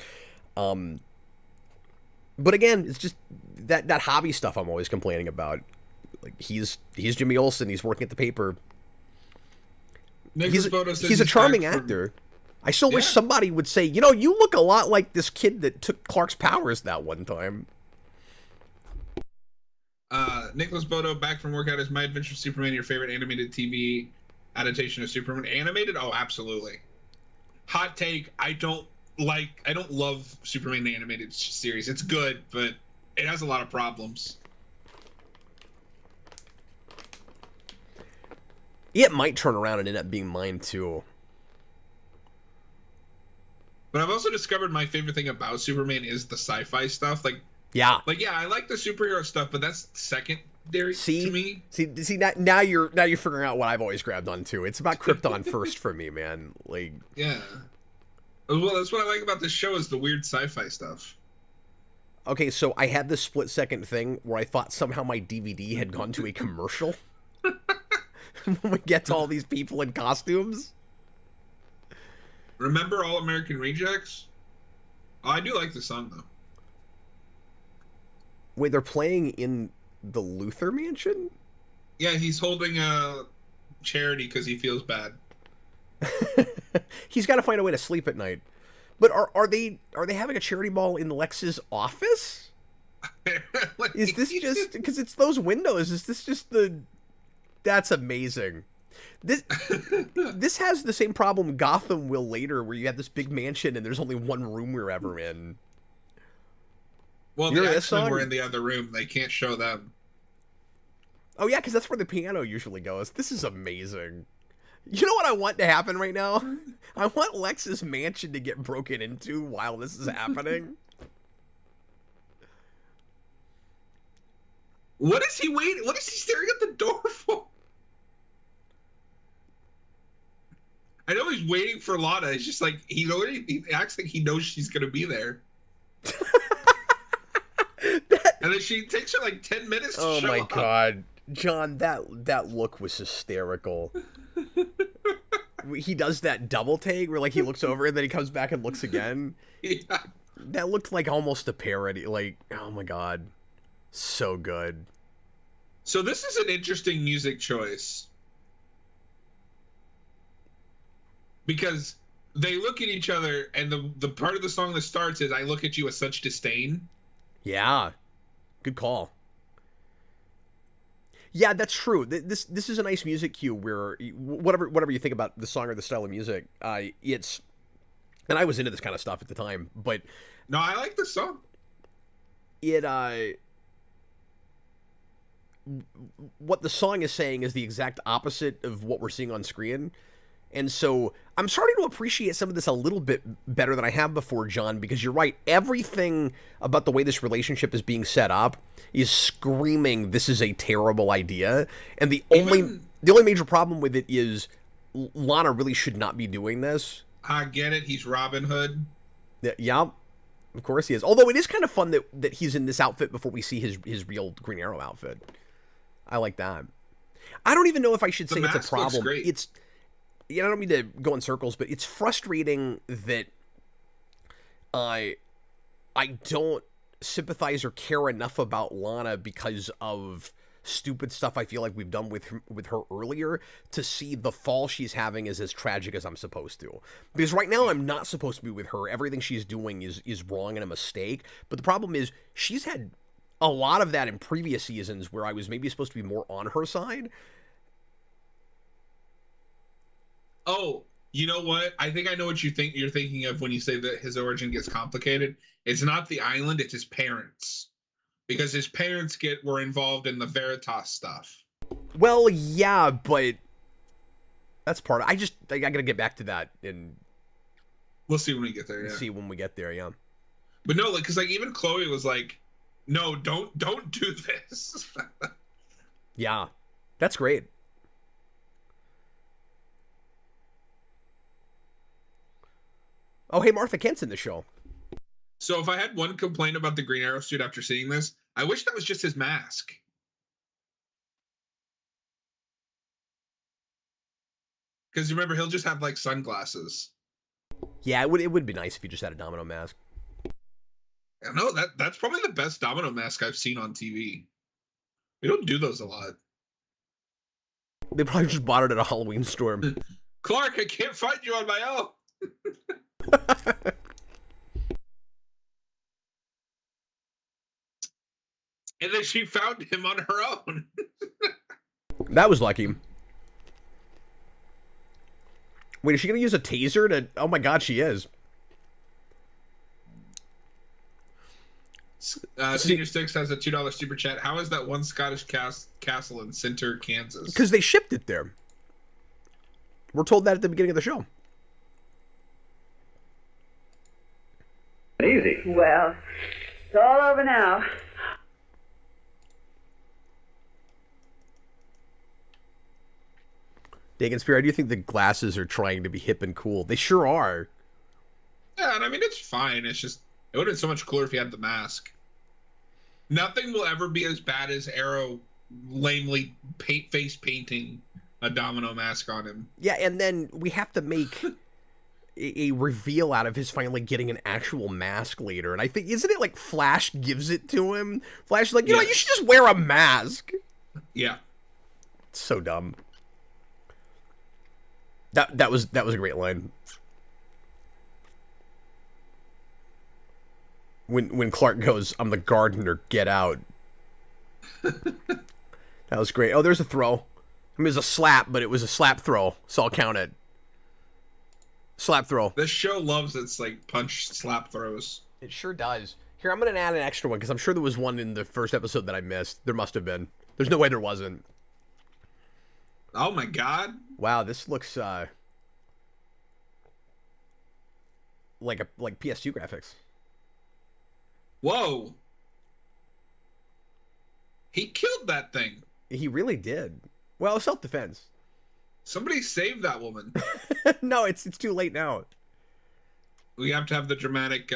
But again, it's just that hobby stuff I'm always complaining about. He's Jimmy Olsen. He's working at the paper. He's a charming actor. I still wish somebody would say, you look a lot like this kid that took Clark's powers that one time. Nicholas Bodo, back from workout. Is My Adventure with Superman your favorite animated TV adaptation of Superman? Animated? Oh, absolutely. Hot take, I don't love Superman the animated series. It's good, but it has a lot of problems. It might turn around and end up being mine too. But I've also discovered my favorite thing about Superman is the sci-fi stuff. Yeah, I like the superhero stuff, but that's secondary to me. See, now you're figuring out what I've always grabbed on too. It's about Krypton first for me, man. Yeah. Well, that's what I like about this show is the weird sci-fi stuff. Okay, so I had this split-second thing where I thought somehow my DVD had gone to a commercial. When we get to all these people in costumes. Remember All American Rejects? Oh, I do like the song, though. Wait, they're playing in the Luther Mansion? Yeah, he's holding a charity because he feels bad. He's got to find a way to sleep at night. But are they having a charity ball in Lex's office? Is this just because it's those windows? Is this just the? That's amazing. This has the same problem Gotham will later, where you have this big mansion and there's only one room we're ever in. Well, the X-Men were in the other room. They can't show them. Oh yeah, because that's where the piano usually goes. This is amazing. You know what I want to happen right now? I want Lex's mansion to get broken into while this is happening. What is he waiting? What is he staring at the door for? I know he's waiting for Lana. It's just like he acts like he knows she's gonna be there. And then she takes her like 10 minutes to show up. Oh my god. John, that look was hysterical. He does that double take where like he looks over and then he comes back and looks again. Yeah. That looked like almost a parody. Like, oh my god. So good. So this is an interesting music choice. Because they look at each other and the part of the song that starts is I look at you with such disdain. Yeah. Good call. Yeah, that's true. This is a nice music cue where whatever you think about the song or the style of music, it's, and I was into this kind of stuff at the time, but no, I like the song. What the song is saying is the exact opposite of what we're seeing on screen. And so I'm starting to appreciate some of this a little bit better than I have before, John, because you're right. Everything about the way this relationship is being set up is screaming, this is a terrible idea. And the only major problem with it is Lana really should not be doing this. I get it. He's Robin Hood. Yeah, of course he is. Although it is kind of fun that he's in this outfit before we see his real Green Arrow outfit. I like that. I don't even know if I should say it's a problem. It's... Yeah, I don't mean to go in circles, but it's frustrating that I don't sympathize or care enough about Lana because of stupid stuff I feel like we've done with her earlier to see the fall she's having is as tragic as I'm supposed to. Because right now I'm not supposed to be with her. Everything she's doing is wrong and a mistake. But the problem is she's had a lot of that in previous seasons where I was maybe supposed to be more on her side. Oh, you know what? I think I know what you're thinking of when you say that his origin gets complicated. It's not the island, it's his parents. Because his parents were involved in the Veritas stuff. Well, yeah, but that's part of it. I gotta get back to that and we'll see when we get there, yeah. See when we get there, yeah. But no, like, cause like even Chloe was like, no, don't do this. Yeah. That's great. Oh, hey, Martha Kent's in the show. So if I had one complaint about the Green Arrow suit after seeing this, I wish that was just his mask. Because remember, he'll just have like sunglasses. Yeah, it would be nice if he just had a Domino mask. I know that's probably the best Domino mask I've seen on TV. We don't do those a lot. They probably just bought it at a Halloween store. Clark, I can't find you on my own. And then she found him on her own. That was lucky. Wait, is she going to use a taser to... Oh my god, she is. Senior Six has a $2 super chat. How is that one Scottish castle in Center, Kansas? Because they shipped it there. We're told that at the beginning of the show. Easy. Well, it's all over now. Dagan Spear, I do think the glasses are trying to be hip and cool. They sure are. Yeah, and I mean, it's fine. It's just, it would have been so much cooler if he had the mask. Nothing will ever be as bad as Arrow lamely face painting a domino mask on him. Yeah, and then we have to make a reveal out of his finally getting an actual mask later. And I think, isn't it like Flash gives it to him? Flash is like, you know, you should just wear a mask. Yeah. It's so dumb. That was a great line. When Clark goes, "I'm the gardener, get out." That was great. Oh, there's a throw. I mean, it was a slap, but it was a slap throw, so I'll count it. Slap throw. This show loves its like punch slap throws. It sure does. Here, I'm gonna add an extra one because I'm sure there was one in the first episode that I missed. There must have been. There's no way there wasn't. Oh my god! Wow, this looks like PS2 graphics. Whoa! He killed that thing. He really did. Well, self-defense. Somebody save that woman. No, it's too late now. We have to have the dramatic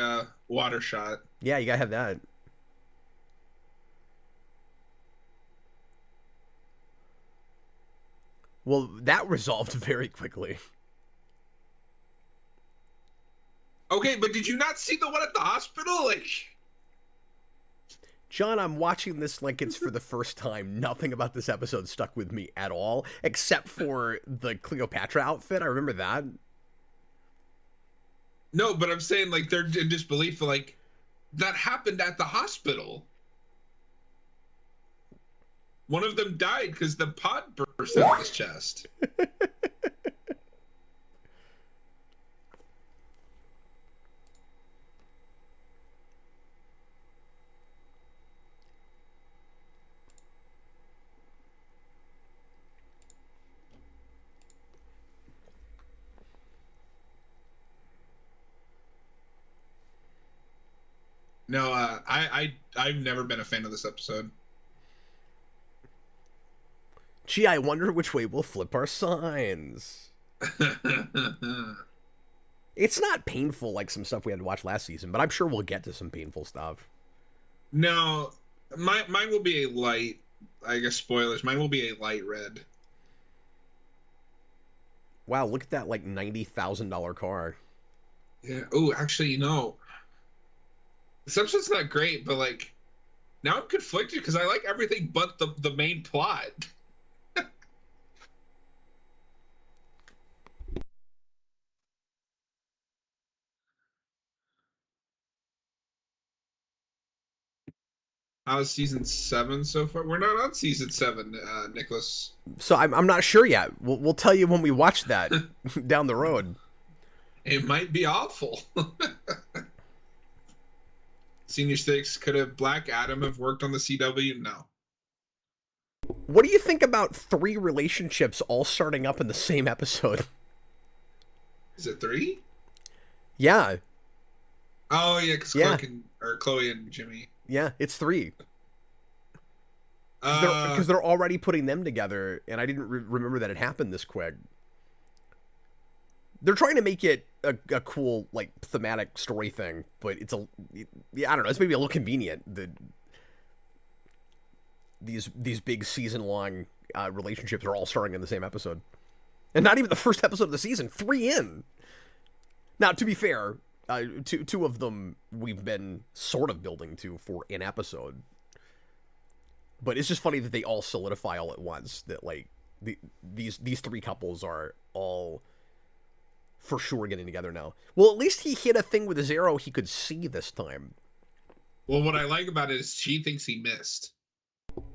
water shot. Yeah, you gotta have that. Well, that resolved very quickly. Okay, but did you not see the one at the hospital? Like, John, I'm watching this like it's for the first time. Nothing about this episode stuck with me at all, except for the Cleopatra outfit. I remember that. no, but I'm saying like they're in disbelief. Like, that happened at the hospital. One of them died because the pod burst out of his chest. No, I've never been a fan of this episode. Gee, I wonder which way we'll flip our signs. It's not painful like some stuff we had to watch last season, but I'm sure we'll get to some painful stuff. No, mine will be a light. I guess spoilers. Mine will be a light red. Wow, look at that like $90,000 car. Yeah. Oh, actually, this episode's not great, but like now I'm conflicted because I like everything but the main plot. How's season 7 so far? We're not on season 7, Nicholas. So I'm not sure yet. We'll tell you when we watch that down the road. It might be awful. Senior Stakes, could a Black Adam have worked on the CW? No. What do you think about 3 relationships all starting up in the same episode? Is it 3? Yeah. Oh yeah, because Chloe and Jimmy. Yeah, it's 3. Because they're already putting them together, and I didn't remember that it happened this quick. They're trying to make it a cool, like, thematic story thing, but it's I don't know, it's maybe a little convenient that these big season-long relationships are all starting in the same episode. And not even the first episode of the season, 3 in. Now, to be fair, two of them we've been sort of building to for an episode. But it's just funny that they all solidify all at once. That like these 3 couples are all for sure getting together now. Well, at least he hit a thing with his arrow he could see this time. Well, what I like about it is she thinks he missed.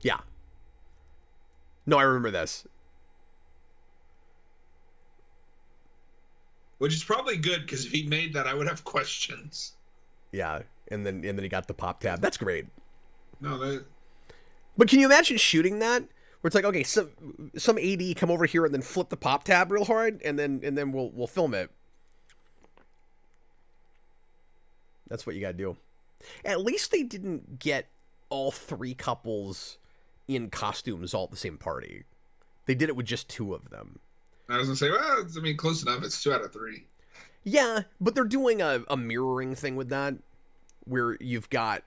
Yeah. No, I remember this. Which is probably good, because if he made that, I would have questions. Yeah, and then he got the pop tab. That's great. No, that. But can you imagine shooting that? Where it's like, okay, some AD come over here and then flip the pop tab real hard, and then we'll film it. That's what you gotta do. At least they didn't get all 3 couples in costumes all at the same party. They did it with just 2 of them. I was gonna say, well, I mean, close enough. It's 2 out of 3. Yeah, but they're doing a mirroring thing with that, where you've got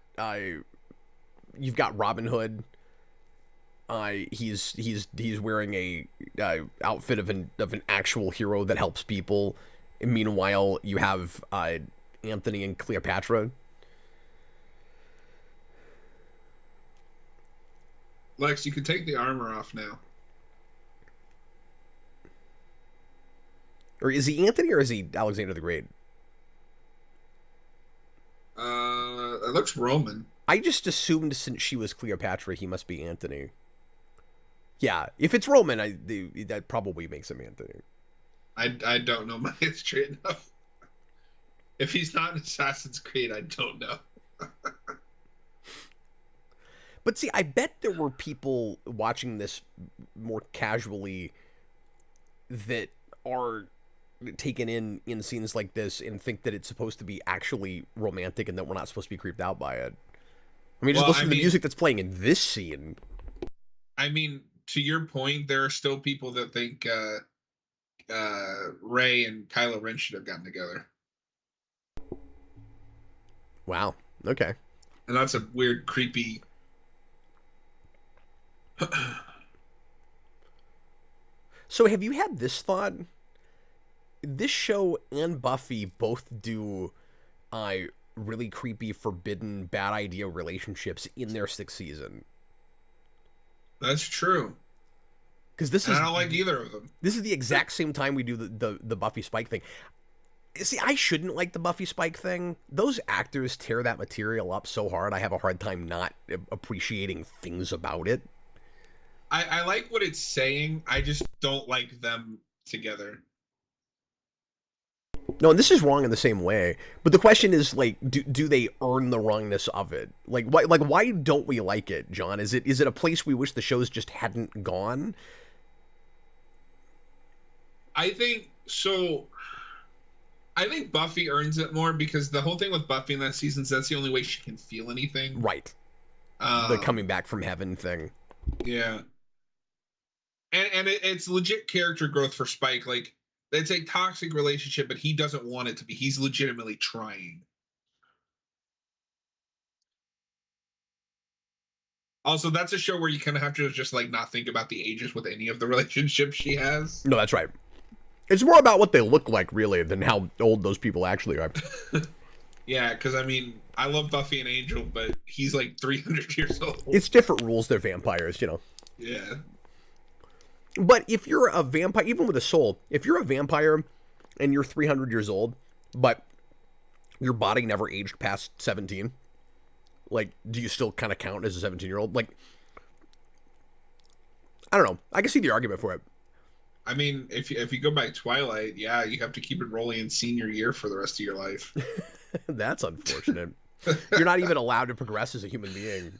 you've got Robin Hood. He's wearing a outfit of an actual hero that helps people. And meanwhile, you have Anthony and Cleopatra. Lex, you can take the armor off now. Or is he Anthony or is he Alexander the Great? It looks Roman. I just assumed since she was Cleopatra, he must be Anthony. Yeah, if it's Roman, that probably makes him Anthony. I don't know my history enough. If he's not in Assassin's Creed, I don't know. But see, I bet there were people watching this more casually that are taken in scenes like this and think that it's supposed to be actually romantic and that we're not supposed to be creeped out by it. I mean, just listen to the music that's playing in this scene. I mean, to your point, there are still people that think Rey and Kylo Ren should have gotten together. Wow. Okay. And that's a weird, creepy... So have you had this thought? This show and Buffy both do really creepy, forbidden, bad idea relationships in their 6th season. That's true. Because I don't like either of them. This is the exact same time we do the Buffy Spike thing. See, I shouldn't like the Buffy Spike thing. Those actors tear that material up so hard, I have a hard time not appreciating things about it. I like what it's saying. I just don't like them together. No, and this is wrong in the same way. But the question is, like, do they earn the wrongness of it? Like, why don't we like it, John? Is it a place we wish the shows just hadn't gone? I think Buffy earns it more because the whole thing with Buffy in that season is that's the only way she can feel anything. Right. The coming back from heaven thing. Yeah. And it's legit character growth for Spike. Like, it's a toxic relationship, but he doesn't want it to be. He's legitimately trying. Also, that's a show where you kind of have to just, like, not think about the ages with any of the relationships she has. No, that's right. It's more about what they look like, really, than how old those people actually are. Yeah, because, I mean, I love Buffy and Angel, but he's, like, 300 years old. It's different rules. They're vampires, you know. Yeah. But if you're a vampire, even with a soul, if you're a vampire and you're 300 years old, but your body never aged past 17, like, do you still kind of count as a 17-year-old? Like, I don't know. I can see the argument for it. I mean, if you go by Twilight, yeah, you have to keep enrolling in senior year for the rest of your life. That's unfortunate. You're not even allowed to progress as a human being.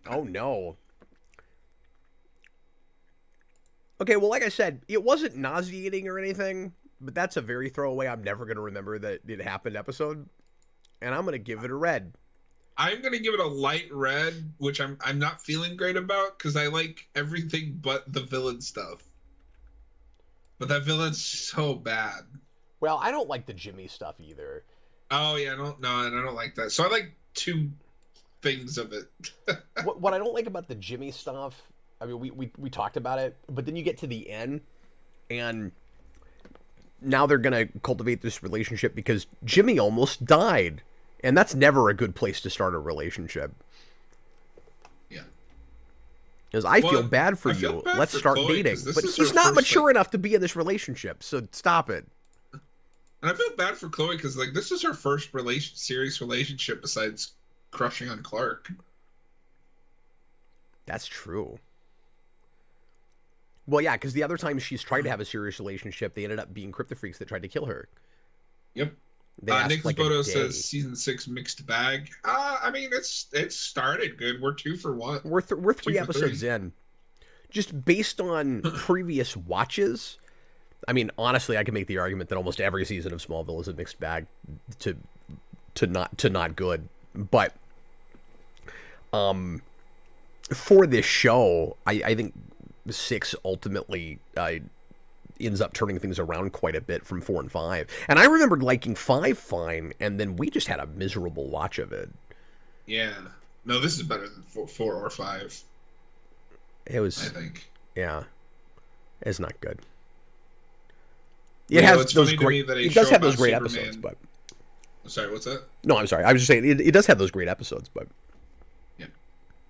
Oh, no. Okay, well, like I said, it wasn't nauseating or anything, but that's a very throwaway, I'm never going to remember that it happened episode, and I'm going to give it a red. I'm going to give it a light red, which I'm not feeling great about, because I like everything but the villain stuff. But that villain's so bad. Well, I don't like the Jimmy stuff either. Oh, yeah, I don't like that. So I like two things of it. What I don't like about the Jimmy stuff... I mean, we talked about it, but then you get to the end, and now they're going to cultivate this relationship because Jimmy almost died, and that's never a good place to start a relationship. Yeah. Because I feel bad for you. Let's start dating. But he's not mature enough to be in this relationship, so stop it. And I feel bad for Chloe because, like, this is her first serious relationship besides crushing on Clark. That's true. Well, yeah, because the other time she's tried to have a serious relationship, they ended up being Kryptofreaks that tried to kill her. Yep. Nick Bodo says season 6 mixed bag. I mean, it's started good. We're 2 for 1. We're 3 episodes in. Just based on previous watches, I mean, honestly, I can make the argument that almost every season of Smallville is a mixed bag to not good. But for this show, I think 6 ultimately ends up turning things around quite a bit from 4 and 5. And I remembered liking 5 fine, and then we just had a miserable watch of it. Yeah. No, this is better than 4 or 5. It was, I think. yeah, it's not good. It It has it's those funny to me great. that a It does show have those about great Superman- episodes, but Sorry, what's that? no, I'm sorry. I was just saying it does have those great episodes, but Yeah.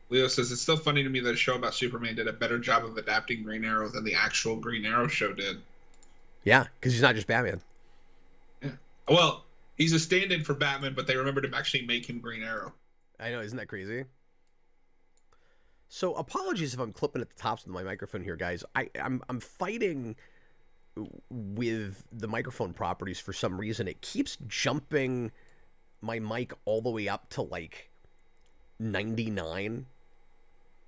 Leo says it's still funny to me that a show about Superman did a better job of adapting Green Arrow than the actual Green Arrow show did. yeah, because he's not just Batman. Yeah. Well, he's a stand-in for Batman, but they remembered to actually make him Green Arrow. I know, isn't that crazy? So apologies if I'm clipping at the tops of my microphone here, guys. I'm fighting with the microphone properties for some reason. It keeps jumping my mic all the way up to like 99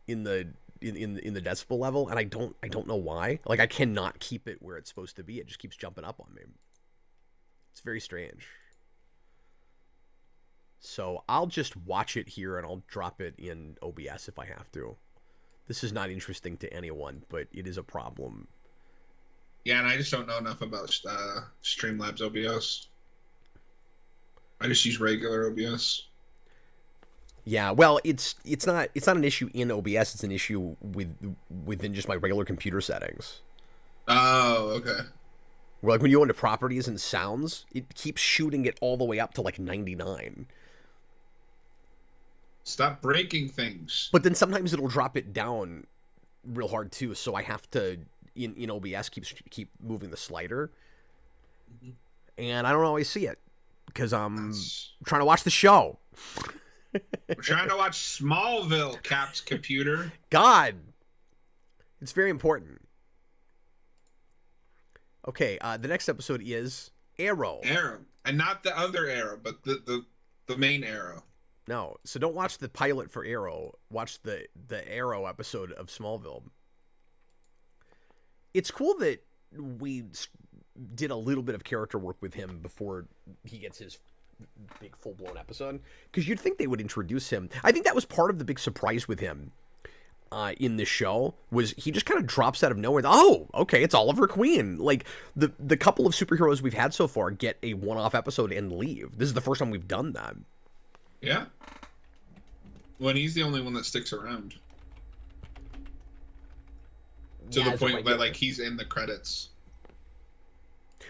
in the decibel level, and I don't know why. Like, I cannot keep it where it's supposed to be. It just keeps jumping up on me. It's very strange. So I'll just watch it here and I'll drop it in OBS if I have to. This is not interesting to anyone, but it is a problem. Yeah, and I just don't know enough about Streamlabs OBS. I just use regular OBS. Yeah, well, it's not an issue in OBS. It's an issue within just my regular computer settings. Oh, okay. Where, like, when you go into properties and sounds, it keeps shooting it all the way up to like 99. Stop breaking things. But then sometimes it'll drop it down real hard too, so I have to in OBS keep moving the slider. Mm-hmm. And I don't always see it because I'm trying to watch the show. We're trying to watch Smallville, Cap's computer. God, it's very important. Okay, the next episode is Arrow. Arrow, and not the other Arrow, but the main Arrow. No, so don't watch the pilot for Arrow. Watch the Arrow episode of Smallville. It's cool that we did a little bit of character work with him before he gets his big full-blown episode, because you'd think they would introduce him. I think that was part of the big surprise with him in this show, was he just kind of drops out of nowhere. Oh, okay, it's Oliver Queen. Like, the couple of superheroes we've had so far get a one-off episode and leave. This is the first time we've done that. Yeah. When he's the only one that sticks around. To Yeah, the point like, that, like, he's in the credits.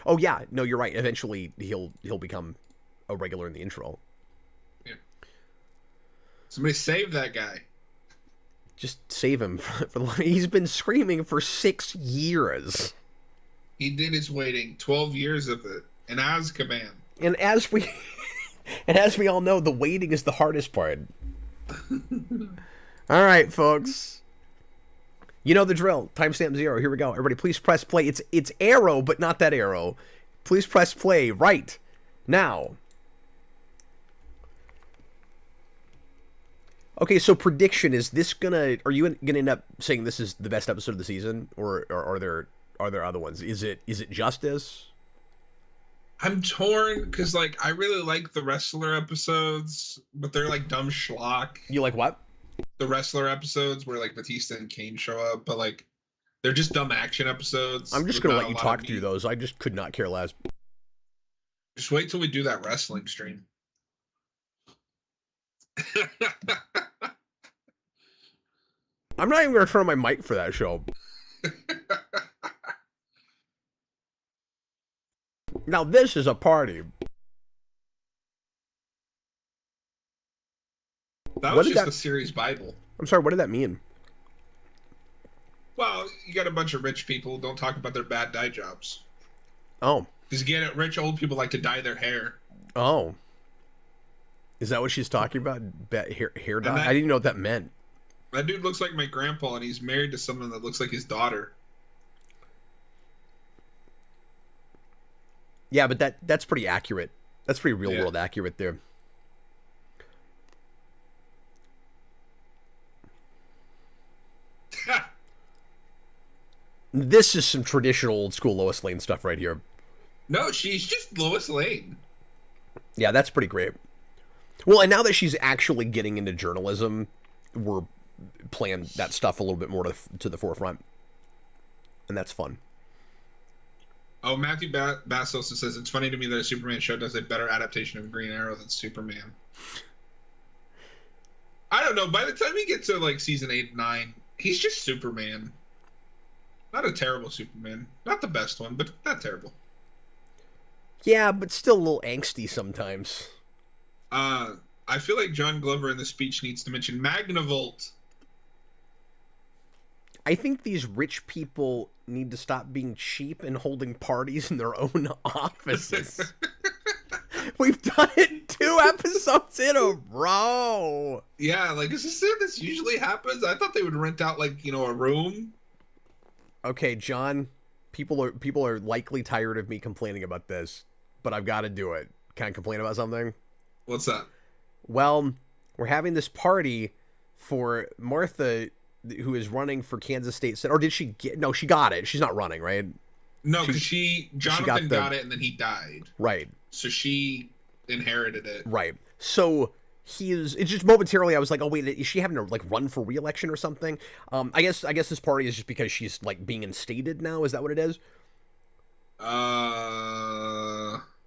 Oh yeah, no, you're right. Eventually he'll become a regular in the intro. Yeah. Somebody save that guy. Just save him he's been screaming for 6 years. He did his waiting, 12 years of it, in Azkaban. And as we all know, the waiting is the hardest part. All right, folks. You know the drill. Timestamp 0. Here we go. Everybody, please press play. It's Arrow, but not that Arrow. Please press play right now. Okay, so prediction, is this gonna... Are you gonna end up saying this is the best episode of the season, or are there other ones? Is it Justice? I'm torn because, like, I really like the wrestler episodes, but they're like dumb schlock. You like what? The wrestler episodes where, like, Batista and Kane show up, but, like, they're just dumb action episodes. I'm just with gonna not let a you lot talk of through meat. those. I just could not care less. Just wait till we do that wrestling stream. I'm not even gonna turn on my mic for that show. Now this is a party. That What was did just that- the series Bible. I'm sorry, what did that mean? Well, you got a bunch of rich people don't talk about their bad dye jobs. Oh. Because you get it, rich old people like to dye their hair. Oh. Is that what she's talking about? Hair dye? that- I didn't know what that meant. That dude looks like my grandpa, and he's married to someone that looks like his daughter. Yeah, but that's pretty accurate. That's pretty real world accurate there. This is some traditional old school Lois Lane stuff right here. No, she's just Lois Lane. Yeah, that's pretty great. Well, and now that she's actually getting into journalism, we're playing that stuff a little bit more to the forefront. And that's fun. Oh, Matthew Bass also says, it's funny to me that a Superman show does a better adaptation of Green Arrow than Superman. I don't know. By the time he gets to like season 8 and 9, he's just Superman. Not a terrible Superman. Not the best one, but not terrible. Yeah, but still a little angsty sometimes. I feel like John Glover in the speech needs to mention Magnavolt. I think these rich people need to stop being cheap and holding parties in their own offices. We've done it 2 episodes in a row. Yeah, like, is this how this usually happens? I thought they would rent out, like, a room. Okay, John, people are likely tired of me complaining about this, but I've got to do it. Can I complain about something? What's that? Well, we're having this party for Martha, who is running for Kansas State Senate. Or did she get... No, she got it. She's not running, right? No, because Jonathan got it and then he died. Right. So she inherited it. Right. So it's just momentarily I was like, oh wait, is she having to like run for re-election or something? I guess this party is just because she's like being instated now. Is that what it is?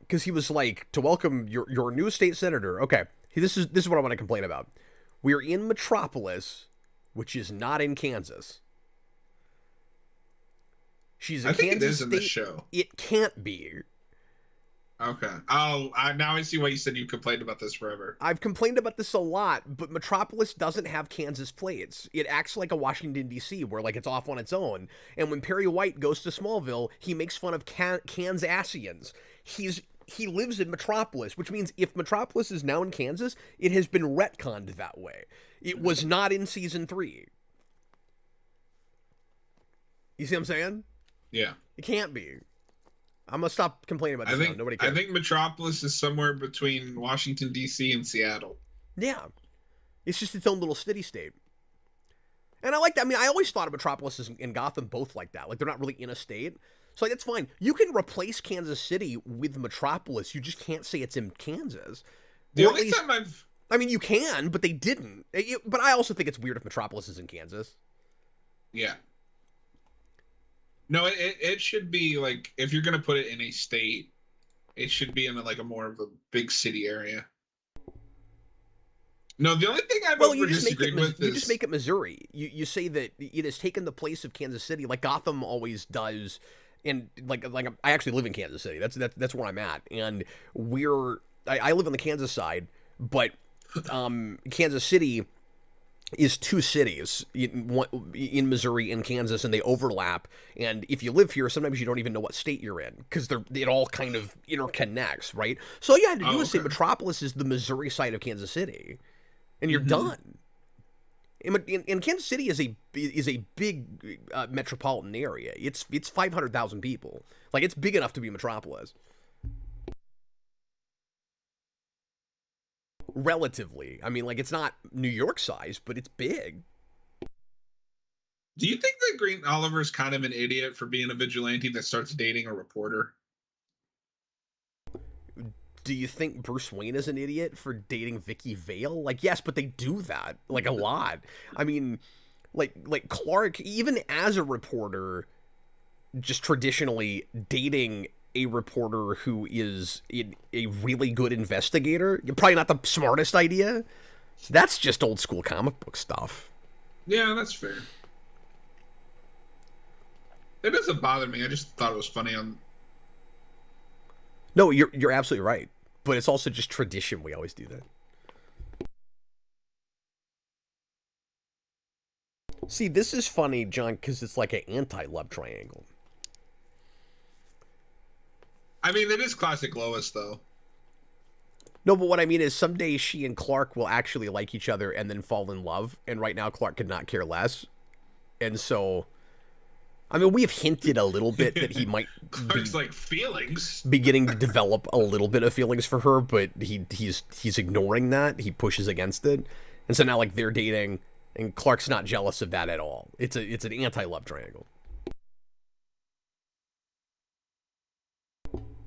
Because he was like, to welcome your new state senator. Okay, this is what I want to complain about. We're in Metropolis, which is not in Kansas. She's in Kansas think it is State. In the show. It can't be. Okay. Oh, now I see why you said you complained about this forever. I've complained about this a lot, but Metropolis doesn't have Kansas plates. It acts like a Washington, D.C., where, like, it's off on its own. And when Perry White goes to Smallville, he makes fun of Kansasians. He lives in Metropolis, which means if Metropolis is now in Kansas, it has been retconned that way. It was not in Season 3. You see what I'm saying? Yeah. It can't be. I'm going to stop complaining about this now. Nobody cares. I think Metropolis is somewhere between Washington, D.C. and Seattle. Yeah. It's just its own little city state. And I like that. I mean, I always thought of Metropolis and Gotham both like that. Like, they're not really in a state. So, like, that's fine. You can replace Kansas City with Metropolis. You just can't say it's in Kansas. The only time I mean, you can, but they didn't. But I also think it's weird if Metropolis is in Kansas. Yeah. No, it should be, like, if you're going to put it in a state, it should be in, like, a more of a big city area. No, the only thing I've disagreed with is... You just make it Missouri. You say that it has taken the place of Kansas City, like Gotham always does. And, like I actually live in Kansas City. That's where I'm at. And I live on the Kansas side, but Kansas City is 2 cities in Missouri and Kansas, and they overlap. And if you live here, sometimes you don't even know what state you're in because it all kind of interconnects, right? So all you had to do is say Metropolis is the Missouri side of Kansas City, and you're done. And Kansas City is a big metropolitan area. It's 500,000 people. Like, it's big enough to be Metropolis. Relatively. I mean, like, it's not New York size, but it's big. Do you think that Green Oliver's kind of an idiot for being a vigilante that starts dating a reporter? Do you think Bruce Wayne is an idiot for dating Vicky Vale? Like, yes, but they do that, like, a lot. I mean, like Clark, even as a reporter, just traditionally dating a reporter who is a really good investigator, probably not the smartest idea. That's just old school comic book stuff. Yeah, that's fair. It doesn't bother me. I just thought it was funny on... No, you're absolutely right. But it's also just tradition. We always do that. See, this is funny, John, because it's like an anti-love triangle. I mean, it is classic Lois, though. No, but what I mean is someday she and Clark will actually like each other and then fall in love. And right now, Clark could not care less. And so... I mean, we have hinted a little bit that he might Clark's like feelings, beginning to develop a little bit of feelings for her, but he's ignoring that. He pushes against it, and so now like they're dating, and Clark's not jealous of that at all. It's an anti-love triangle.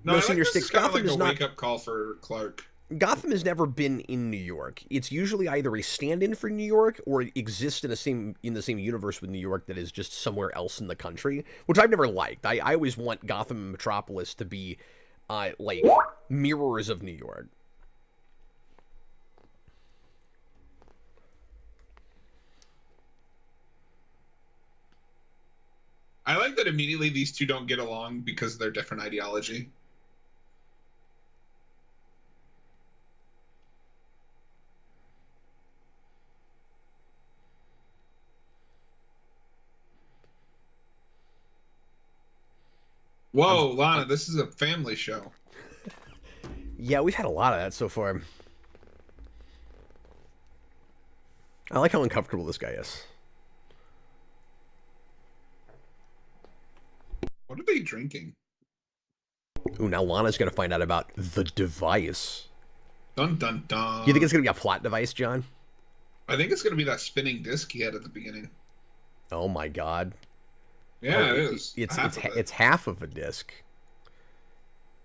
No, Senior Sticks. Gotham is not a wake-up call for Clark. Gotham has never been in New York. It's usually either a stand-in for New York or it exists in the same universe with New York that is just somewhere else in the country, which I've never liked. I always want Gotham and Metropolis to be like mirrors of New York. I like that immediately these two don't get along because of their different ideology. Whoa, Lana, this is a family show. Yeah, we've had a lot of that so far. I like how uncomfortable this guy is. What are they drinking? Ooh, now Lana's going to find out about the device. Dun, dun, dun. You think it's going to be a plot device, John? I think it's going to be that spinning disc he had at the beginning. Oh, my God. Yeah, it is. It's half of a disc.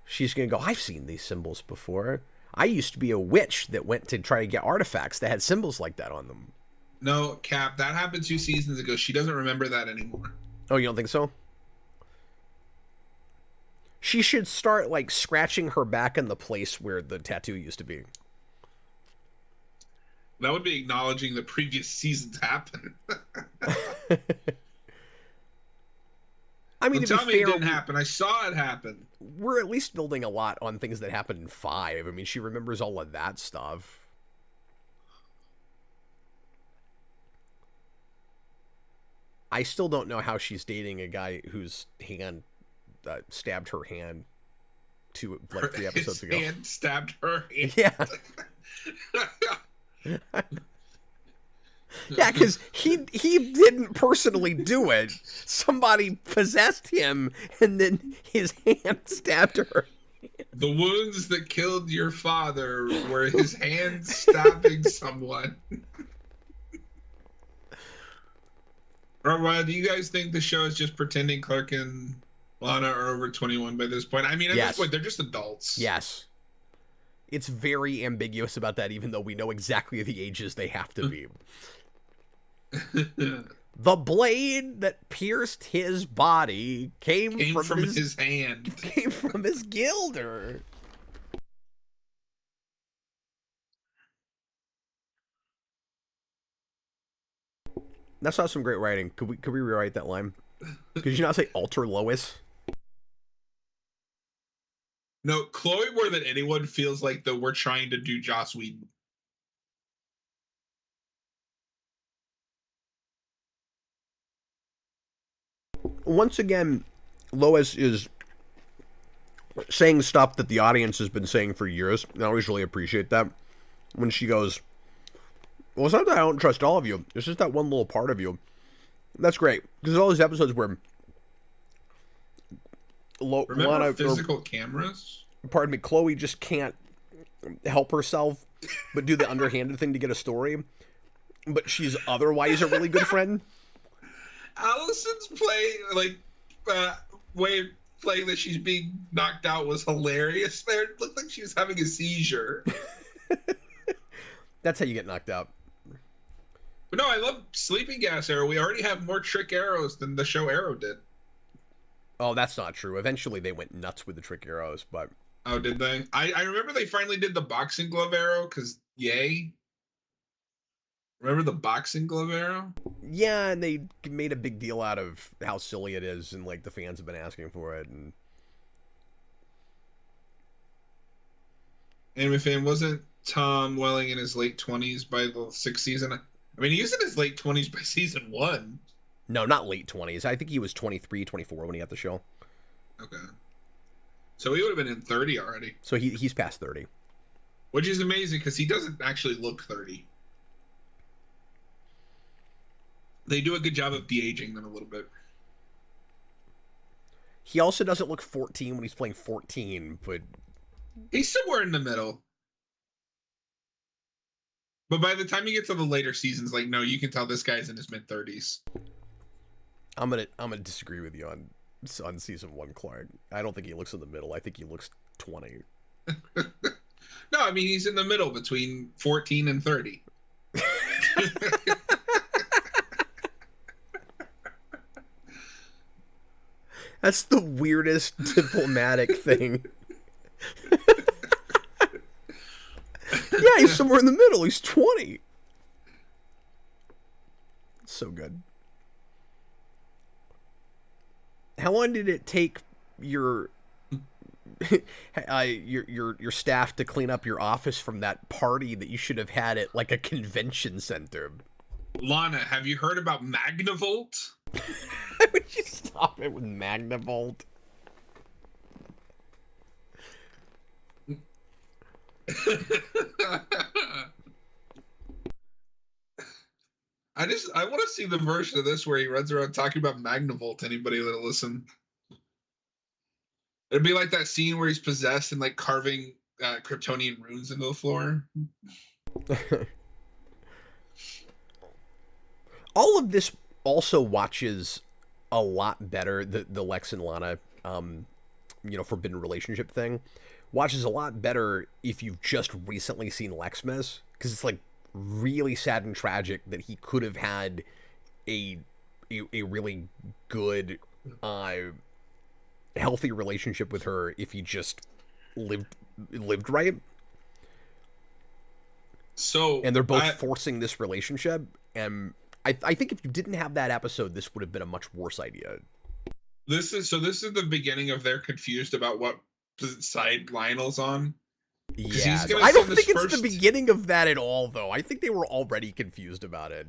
She's going to go, I've seen these symbols before. I used to be a witch that went to try to get artifacts that had symbols like that on them. No, Cap, that happened 2 seasons ago. She doesn't remember that anymore. Oh, you don't think so? She should start, like, scratching her back in the place where the tattoo used to be. That would be acknowledging the previous seasons happened. I mean, tell me it didn't happen. I saw it happen. We're at least building a lot on things that happened in 5. I mean, she remembers all of that stuff. I still don't know how she's dating a guy whose hand stabbed her hand like 3 episodes ago. His hand stabbed her hand. Yeah. Yeah, because he didn't personally do it. Somebody possessed him, and then his hand stabbed her. The wounds that killed your father were his hand stabbing someone. Do you guys think the show is just pretending Clark and Lana are over 21 by this point? I mean, at this point, they're just adults. Yes. It's very ambiguous about that, even though we know exactly the ages they have to be. The blade that pierced his body came from his hand. Came from his gilder. That's not some great writing. Could we rewrite that line? Could you not say alter Lois? No, Chloe more than anyone feels like that we're trying to do Joss Whedon. Once again, Lois is saying stuff that the audience has been saying for years. And I always really appreciate that. When she goes, well, it's not that I don't trust all of you. It's just that one little part of you. That's great. Because there's all these episodes where Remember physical cameras? Pardon me, Chloe just can't help herself but do the underhanded thing to get a story. But she's otherwise a really good friend. Allison's way of playing that she's being knocked out was hilarious. There, it looked like she was having a seizure. That's how you get knocked out. But no, I love Sleeping Gas Arrow. We already have more trick arrows than the show Arrow did. Oh, that's not true. Eventually they went nuts with the trick arrows, but... Oh, did they? I remember they finally did the boxing glove arrow, because yay. Remember the boxing glove arrow? Yeah, and they made a big deal out of how silly it is, and like the fans have been asking for it. And Anime fan, wasn't Tom Welling in his late 20s by the 6th season? I mean, he was in his late 20s by season 1. No, not late 20s. I think he was 23, 24 when he got the show. Okay. So he would have been in 30 already. So he's past 30. Which is amazing, because he doesn't actually look 30. They do a good job of de-aging them a little bit. He also doesn't look 14 when he's playing 14, but... He's somewhere in the middle. But by the time you get to the later seasons, like, no, you can tell this guy's in his mid-30s. I'm gonna disagree with you on season 1, Clark. I don't think he looks in the middle. I think he looks 20. No, I mean, he's in the middle between 14 and 30. That's the weirdest diplomatic thing. Yeah, he's somewhere in the middle. He's 20. It's so good. How long did it take your your staff to clean up your office from that party that you should have had at like a convention center? Lana, have you heard about Magnavolt? Would you stop it with Magnavolt? I want to see the version of this where he runs around talking about Magnavolt. Anybody that'll listen. It'd be like that scene where he's possessed and like carving Kryptonian runes into the floor. All of this also watches a lot better. The Lex and Lana, forbidden relationship thing, watches a lot better if you've just recently seen Lexmas, because it's like really sad and tragic that he could have had a really good, healthy relationship with her if he just lived right. So, and they're both forcing this relationship, and I think if you didn't have that episode, this would have been a much worse idea. This is the beginning of they're confused about what side Lionel's on. Yeah, so I don't think it's the beginning of that at all, though. I think they were already confused about it.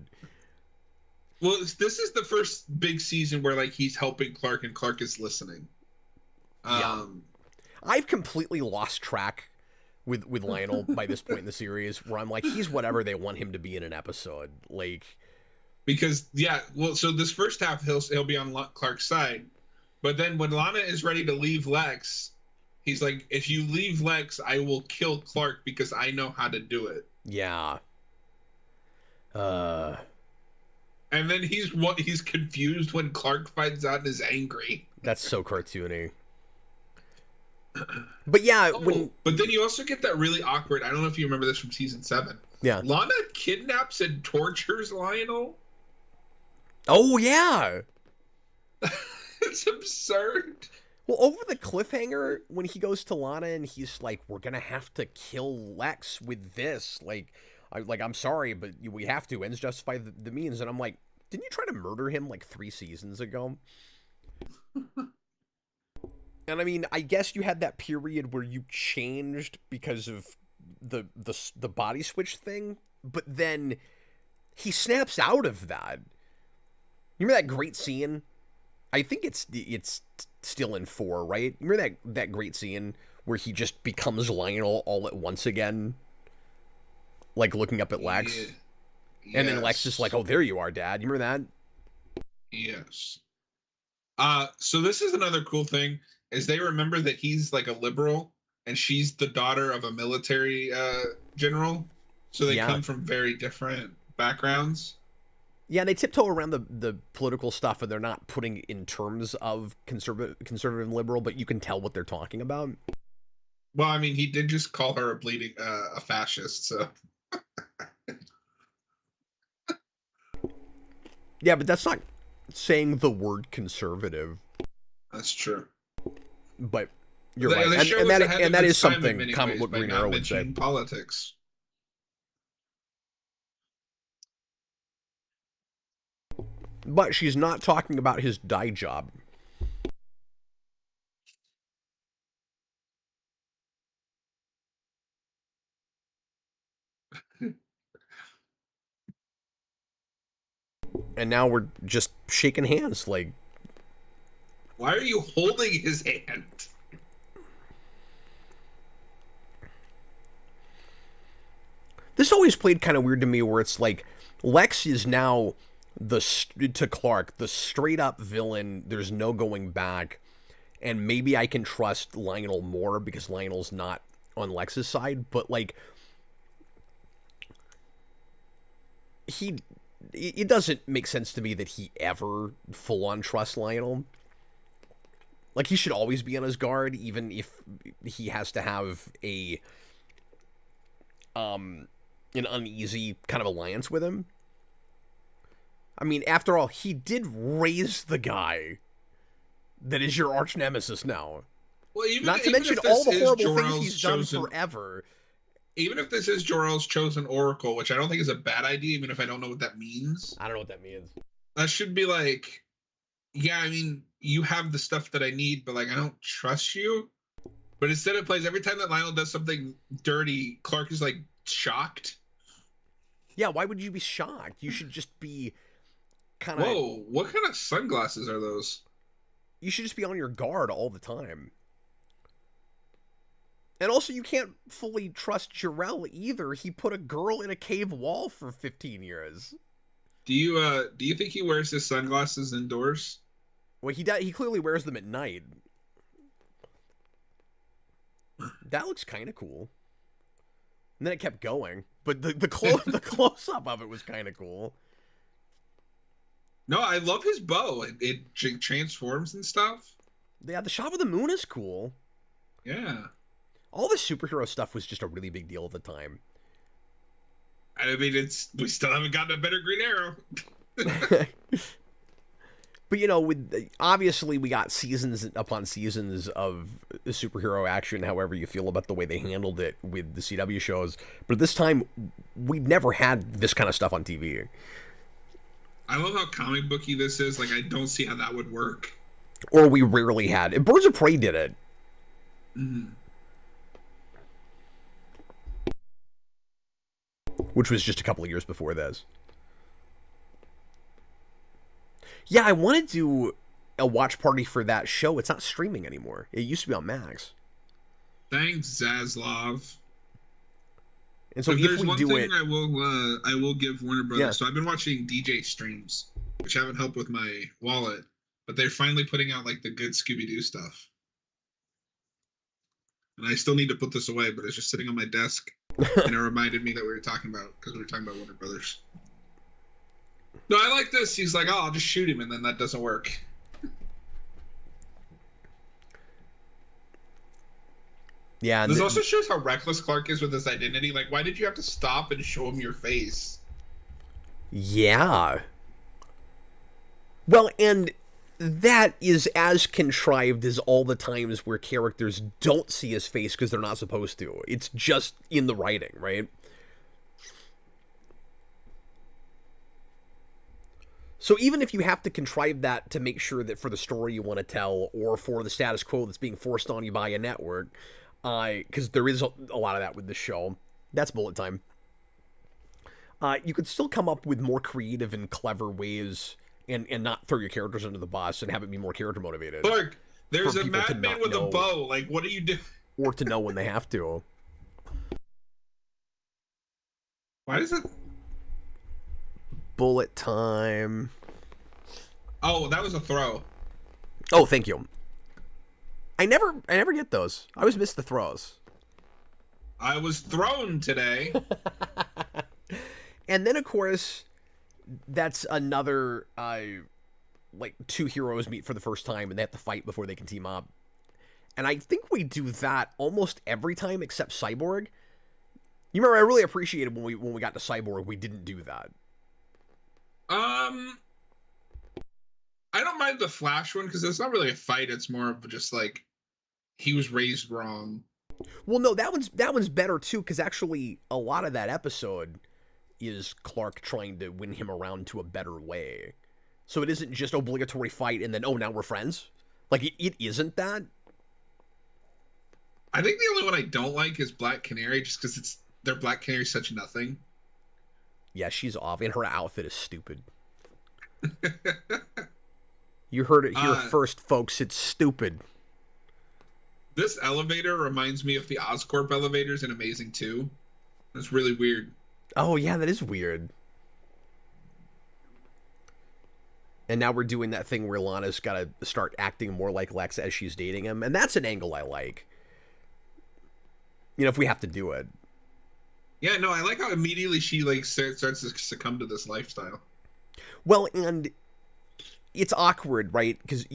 Well, this is the first big season where like he's helping Clark and Clark is listening. Yeah. I've completely lost track with Lionel by this point in the series, where I'm like, he's whatever they want him to be in an episode, like. Because so this first half he'll be on Clark's side, but then when Lana is ready to leave Lex, he's like, if you leave Lex, I will kill Clark because I know how to do it. Yeah. And then he's confused when Clark finds out and is angry. That's so cartoony. But yeah, but then you also get that really awkward. I don't know if you remember this from season 7. Yeah. Lana kidnaps and tortures Lionel. Oh yeah. It's absurd. Well, over the cliffhanger, when he goes to Lana and he's like, "We're gonna have to kill Lex with this," I'm sorry, but we have to. Ends justify the means. And I'm like, didn't you try to murder him like 3 seasons ago? And I mean, I guess you had that period where you changed because of the body switch thing, but then he snaps out of that. You remember that great scene? I think it's still in 4, right? You remember that great scene where he just becomes Lionel all at once again? Like looking up at Lex. Yeah. And then Lex is like, "Oh, there you are, Dad." You remember that? Yes. So this is another cool thing, is they remember that he's like a liberal and she's the daughter of a military general. So they come from very different backgrounds. Yeah, they tiptoe around the political stuff, and they're not putting it in terms of conservative and liberal, but you can tell what they're talking about. Well, I mean, he did just call her a fascist, so. Yeah, but that's not saying the word conservative. That's true. But you're right, and that is something Comic Book Green Arrow would say. Politics. But she's not talking about his dye job. And now we're just shaking hands, like. Why are you holding his hand? This always played kind of weird to me, where it's like Lex is now to Clark the straight up villain. There's no going back, and maybe I can trust Lionel more because Lionel's not on Lex's side. But like, it doesn't make sense to me that he ever full on trusts Lionel. Like, he should always be on his guard, even if he has to have an uneasy kind of alliance with him. I mean, after all, he did raise the guy that is your arch nemesis now. Well, not to mention all the horrible things he's done forever. Even if this is Jor-El's chosen oracle, which I don't think is a bad idea, even if I don't know what that means. I don't know what that means. That should be like, yeah, I mean, you have the stuff that I need, but like I don't trust you. But instead it plays every time that Lionel does something dirty, Clark is like shocked. Yeah, why would you be shocked? You should just be kind of... Whoa, what kind of sunglasses are those? You should just be on your guard all the time. And also, you can't fully trust Jarrell either. He put a girl in a cave wall for 15 years. Do you think he wears his sunglasses indoors? Well, he clearly wears them at night. That looks kind of cool. And then it kept going. But the close-up of it was kind of cool. No, I love his bow. It transforms and stuff. Yeah, the shot of the moon is cool. Yeah. All the superhero stuff was just a really big deal at the time. I mean, we still haven't gotten a better Green Arrow. But, you know, obviously we got seasons upon seasons of superhero action, however you feel about the way they handled it with the CW shows. But this time, we'd never had this kind of stuff on TV. I love how comic booky this is. Like, I don't see how that would work. Or we rarely had. And Birds of Prey did it. Mm-hmm. Which was just a couple of years before this. Yeah, I want to do a watch party for that show. It's not streaming anymore. It used to be on Max. Thanks, Zaslav. And so if if there's we one do thing it, I will give Warner Brothers. Yeah. So I've been watching DJ streams, which haven't helped with my wallet, but they're finally putting out like the good Scooby-Doo stuff. And I still need to put this away, but it's just sitting on my desk, and it reminded me that we were talking about because we were talking about Warner Brothers. No, I like this. He's like, oh, I'll just shoot him, and then that doesn't work. yeah. This also shows how reckless Clark is with his identity. Like, why did you have to stop and show him your face? Yeah. Well, and that is as contrived as all the times where characters don't see his face because they're not supposed to. It's just in the writing, right? So even if you have to contrive that to make sure that for the story you want to tell or for the status quo that's being forced on you by a network, because there is a lot of that with this show, that's bullet time. You could still come up with more creative and clever ways and not throw your characters under the bus and have it be more character motivated. Clark, there's for a people to madman not with know. a bow. Like, what do you do? Or to know when they have to. Why is it? Bullet time. Oh, that was a throw. Oh, thank you. I never get those. I always miss the throws. I was thrown today. And then, of course, that's another, like, two heroes meet for the first time and they have to fight before they can team up. And I think we do that almost every time except Cyborg. You remember, I really appreciated when we got to Cyborg, we didn't do that. I don't mind the Flash one because it's not really a fight. It's more of just like he was raised wrong. Well, no, that one's better too because actually a lot of that episode is Clark trying to win him around to a better way. So it isn't just obligatory fight and then now we're friends. Like it isn't that. I think the only one I don't like is Black Canary, just because their Black Canary's such nothing. Yeah, she's off, and her outfit is stupid. You heard it here first, folks. It's stupid. This elevator reminds me of the Oscorp elevators in Amazing 2. That's really weird. Oh, yeah, that is weird. And now we're doing that thing where Lana's got to start acting more like Lex as she's dating him, and that's an angle I like. You know, if we have to do it. Yeah, no, I like how immediately she like starts to succumb to this lifestyle. Well, and it's awkward, right? Because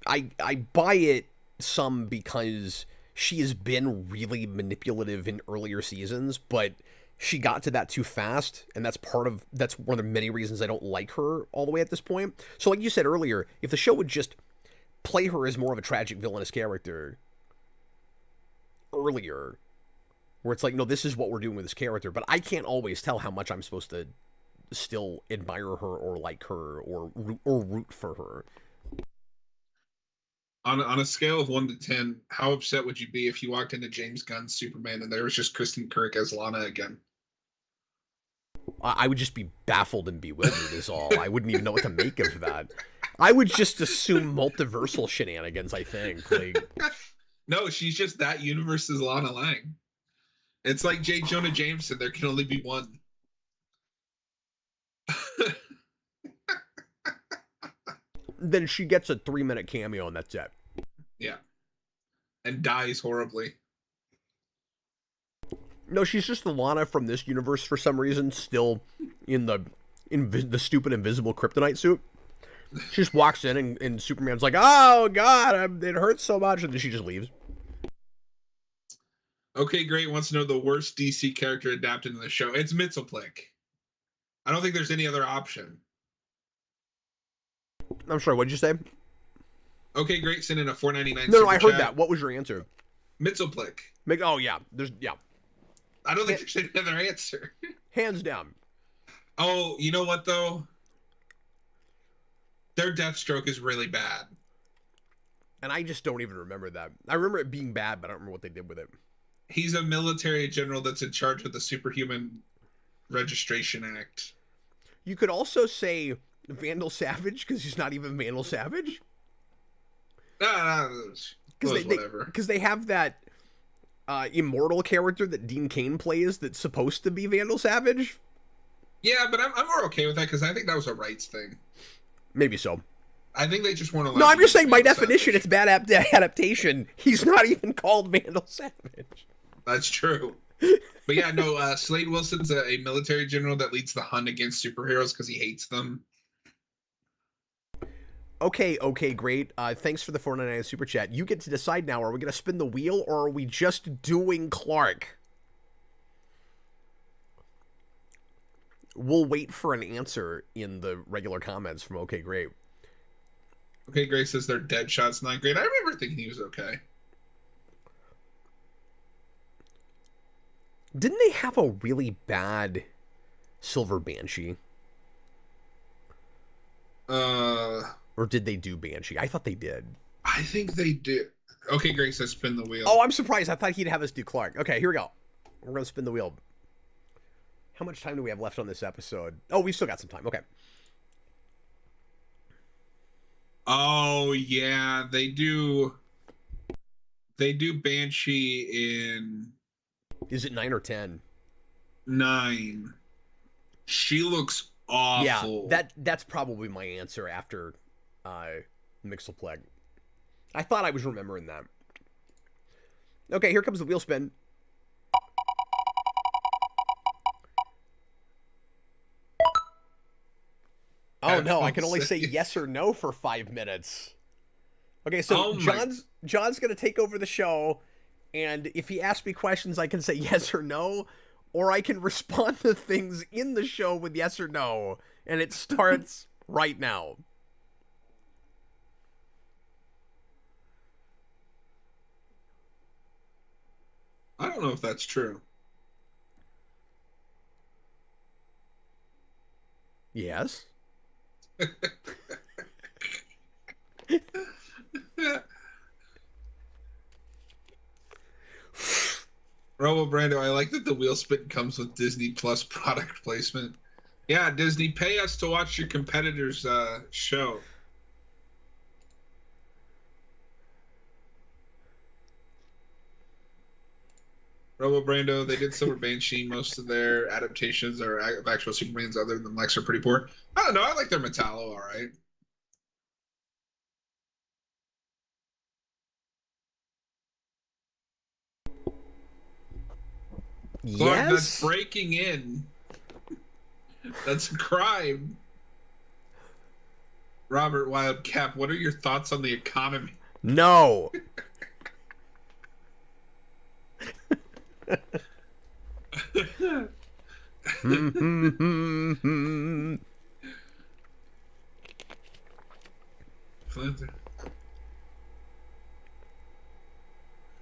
I buy it some because she has been really manipulative in earlier seasons, but she got to that too fast, and that's one of the many reasons I don't like her all the way at this point. So like you said earlier, if the show would just play her as more of a tragic villainous character earlier, where it's like, no, this is what we're doing with this character, but I can't always tell how much I'm supposed to still admire her or like her or root for her. On a scale of 1 to 10, how upset would you be if you walked into James Gunn's Superman and there was just Kristen Kirk as Lana again? I would just be baffled and bewildered is all. I wouldn't even know what to make of that. I would just assume multiversal shenanigans, I think. Like, no, she's just that universe's Lana Lang. It's like J. Jonah Jameson. There can only be one. Then she gets a 3-minute cameo and that's it. Yeah. And dies horribly. No, she's just the Lana from this universe for some reason, still in the stupid invisible kryptonite suit. She just walks in and Superman's like, oh, God, it hurts so much. And then she just leaves. Okay, great. Wants to know the worst DC character adapted in the show. It's Mxyzptlk. I don't think there's any other option. I'm sorry, what'd you say? Okay, great. Send in a $4.99. No, I heard that. What was your answer? Mxyzptlk. Oh, yeah. I don't think there's any other answer. Hands down. Oh, you know what, though? Their Deathstroke is really bad. And I just don't even remember that. I remember it being bad, but I don't remember what they did with it. He's a military general that's in charge of the Superhuman Registration Act. You could also say Vandal Savage, because he's not even Vandal Savage. Whatever. Because they have that immortal character that Dean Cain plays that's supposed to be Vandal Savage. Yeah, but I'm more okay with that because I think that was a rights thing. Maybe so. I think they just weren't allowed. No, I'm just saying by Vandal definition Savage. it's bad adaptation. He's not even called Vandal Savage. That's true. But yeah, no, Slade Wilson's a military general that leads the hunt against superheroes because he hates them. Okay, great. Thanks for the $4.99 super chat. You get to decide now. Are we going to spin the wheel or are we just doing Clark? We'll wait for an answer in the regular comments from Okay, great. Okay, Grace says their Deadshot's not great. I remember thinking he was okay. Didn't they have a really bad Silver Banshee? Or did they do Banshee? I thought they did. I think they did. Okay, Grace says spin the wheel. Oh, I'm surprised. I thought he'd have us do Clark. Okay, here we go. We're going to spin the wheel. How much time do we have left on this episode? Oh, we've still got some time. Okay. Oh, yeah. They do Banshee in... Is it 9 or 10? 9. She looks awful. Yeah, that's probably my answer after Mxyzptlk. I thought I was remembering that. Okay, here comes the wheel spin. Oh no, I can only say yes or no for 5 minutes. Okay, so John's gonna take over the show, and if he asks me questions, I can say yes or no, or I can respond to things in the show with yes or no, and it starts right now. I don't know if that's true. Yes. Robo Brando, I like that the wheel spin comes with Disney Plus product placement. Yeah, Disney, pay us to watch your competitors' show. Robo Brando, they did Silver Banshee. Most of their adaptations are of actual Supermans other than Lex are pretty poor. I don't know. I like their Metallo, all right. Clark, Yes. that's breaking in. That's a crime. Robert Wildcap, what are your thoughts on the economy? No.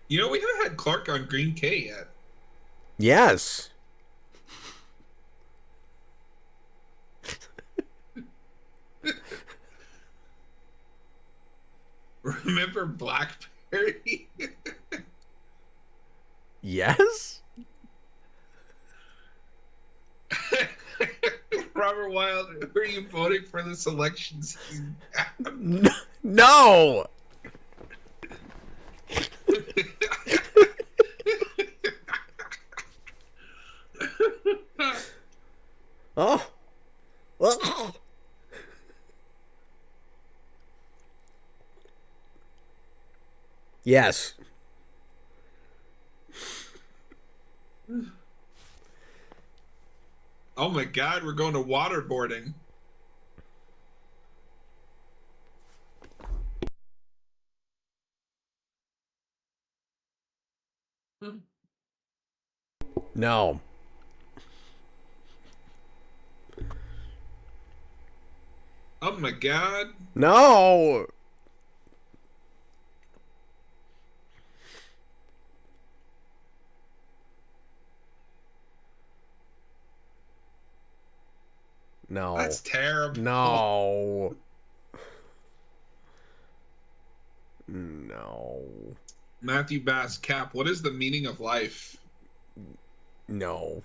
You know, we haven't had Clark on Green K yet. Yes. Remember BlackBerry? Yes? Robert Wild, who are you voting for this election season? No! Oh. Oh. Yes. Oh my God, we're going to waterboarding. No. Oh my God. No. No. That's terrible. No. No. Matthew Bass, Cap, what is the meaning of life? No.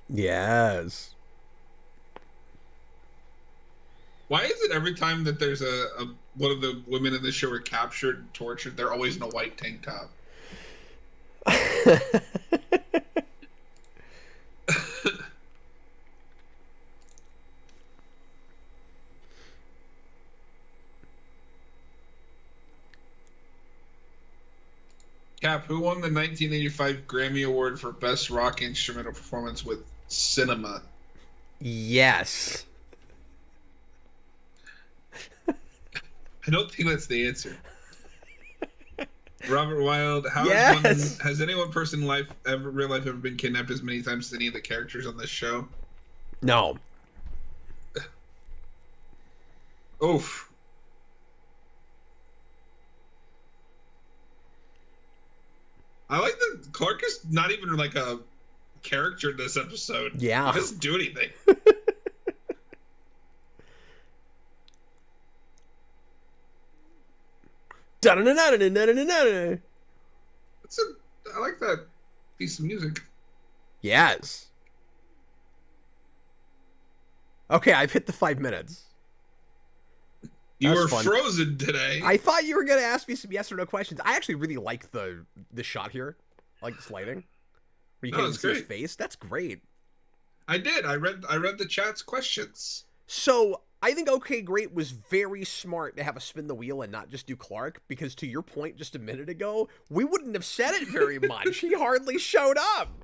Yes. Why is it every time that there's a one of the women in the show are captured and tortured, they're always in a white tank top? Cap, who won the 1985 Grammy Award for Best Rock Instrumental Performance with Cinema? Yes. I don't think that's the answer. Robert Wild, how Yes. has any one person in life real life ever been kidnapped as many times as any of the characters on this show? No. Oof. I like that Clark is not even like a character in this episode. Yeah. He doesn't do anything. Da-da-da-da-da-da-da-da. I like that piece of music. Yes. Okay, I've hit the 5 minutes. You That's were fun. frozen today. I thought you were gonna ask me some yes or no questions. I actually really like the shot here. I like this lighting. Where you No, can't even it's see his great. face. That's great. I did. I read the chat's questions. So I think OK Great was very smart to have a spin the wheel and not just do Clark, because to your point just a minute ago, we wouldn't have said it very much. He hardly showed up.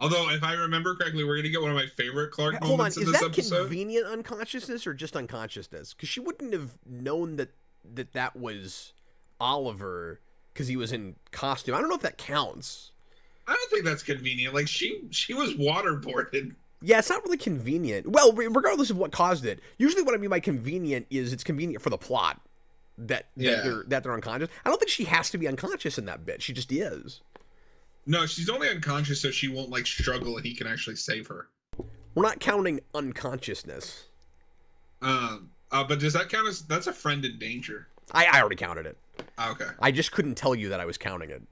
Although, if I remember correctly, we're gonna get one of my favorite Clark Hold on, moments in is this that episode. convenient unconsciousness or just unconsciousness? Because she wouldn't have known that was Oliver because he was in costume. I don't know if that counts. I don't think that's convenient. Like she was waterboarded. Yeah, it's not really convenient. Well, regardless of what caused it. Usually what I mean by convenient is it's convenient for the plot that they're unconscious. I don't think she has to be unconscious in that bit. She just is. No, she's only unconscious so she won't like struggle and he can actually save her. We're not counting unconsciousness. But does that count as that's a friend in danger? I already counted it. Okay. I just couldn't tell you that I was counting it.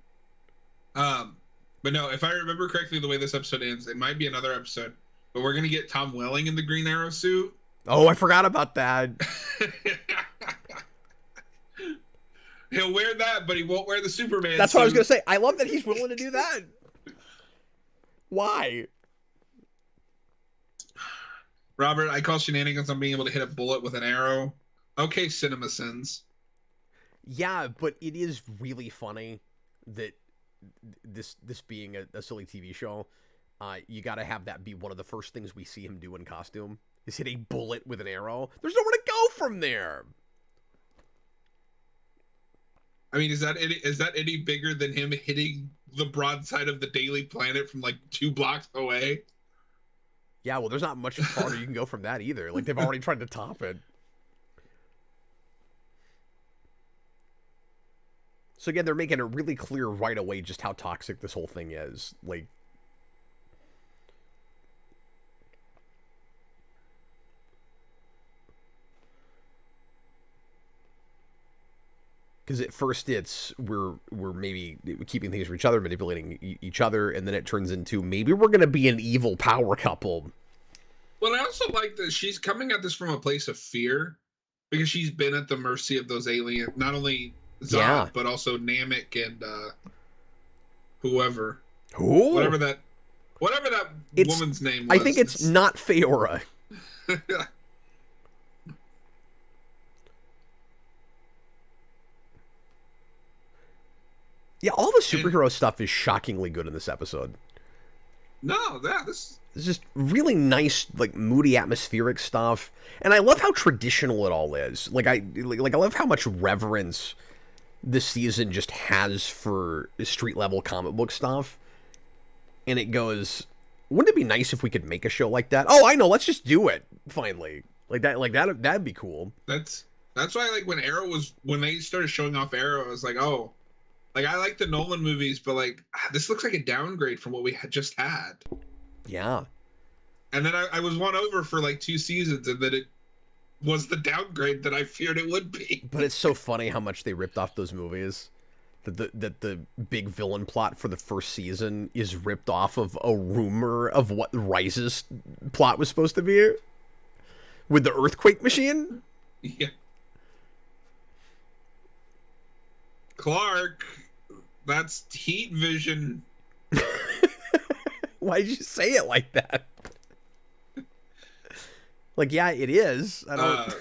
But no, if I remember correctly, the way this episode ends, it might be another episode, but we're gonna get Tom Welling in the Green Arrow suit. Oh, I forgot about that. He'll wear that, but he won't wear the Superman. That's what I was gonna say. I love that he's willing to do that. Why? Robert, I call shenanigans on being able to hit a bullet with an arrow. Okay, cinema sins. Yeah, but it is really funny that this being a silly TV show, you got to have that be one of the first things we see him do in costume is hit a bullet with an arrow. There's nowhere to go from there. I mean, is that any bigger than him hitting the broadside of the Daily Planet from like 2 blocks away? Yeah, well, there's not much farther you can go from that either. Like, they've already tried to top it. So again, they're making it really clear right away just how toxic this whole thing is. Like, because at first it's we're maybe keeping things for each other, manipulating each other, and then it turns into maybe we're gonna be an evil power couple. Well, I also like that she's coming at this from a place of fear, because she's been at the mercy of those aliens, not only Zod, but also Namek and whoever. Who? Whatever that woman's name was. I think it's not Feora. Yeah, all the superhero stuff is shockingly good in this episode. No, this it's just really nice, like moody, atmospheric stuff, and I love how traditional it all is. Like I love how much reverence this season just has for street level comic book stuff. And it goes, wouldn't it be nice if we could make a show like that? Oh, I know, let's just do it finally. That'd be cool. That's why, like, when they started showing off Arrow, I was like, oh, like, I like the Nolan movies, but like this looks like a downgrade from what we just had. Yeah. And then I was won over for like 2 seasons, and then it was the downgrade that I feared it would be. But it's so funny how much they ripped off those movies. That the big villain plot for the first season is ripped off of a rumor of what Rise's plot was supposed to be with the earthquake machine. Yeah. Clark, that's heat vision. Why did you say it like that? Like, yeah, it is. I don't.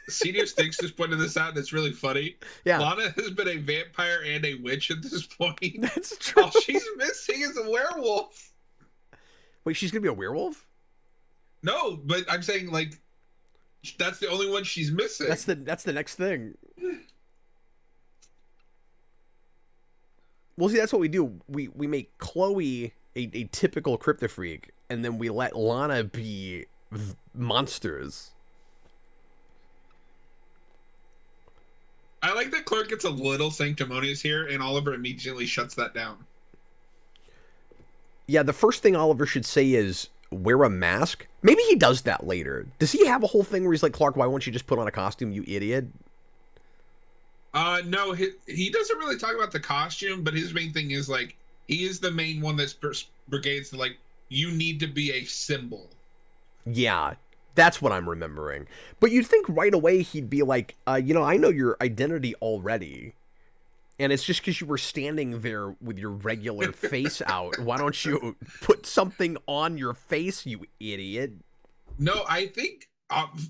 Senior Stinks just pointed this out, and it's really funny. Yeah. Lana has been a vampire and a witch at this point. That's true. All she's missing is a werewolf. Wait, she's gonna be a werewolf? No, but I'm saying, like, that's the only one she's missing. That's the next thing. Well, see, that's what we do. We make Chloe a typical Kryptofreak, and then we let Lana be monsters. I like that Clark gets a little sanctimonious here, and Oliver immediately shuts that down. Yeah, the first thing Oliver should say is, wear a mask? Maybe he does that later. Does he have a whole thing where he's like, Clark, why won't you just put on a costume, you idiot? No, he doesn't really talk about the costume, but his main thing is, like, he is the main one that's brigades, like, you need to be a symbol. Yeah, that's what I'm remembering. But you'd think right away he'd be like, I know your identity already. And it's just because you were standing there with your regular face out. Why don't you put something on your face, you idiot? No, I think,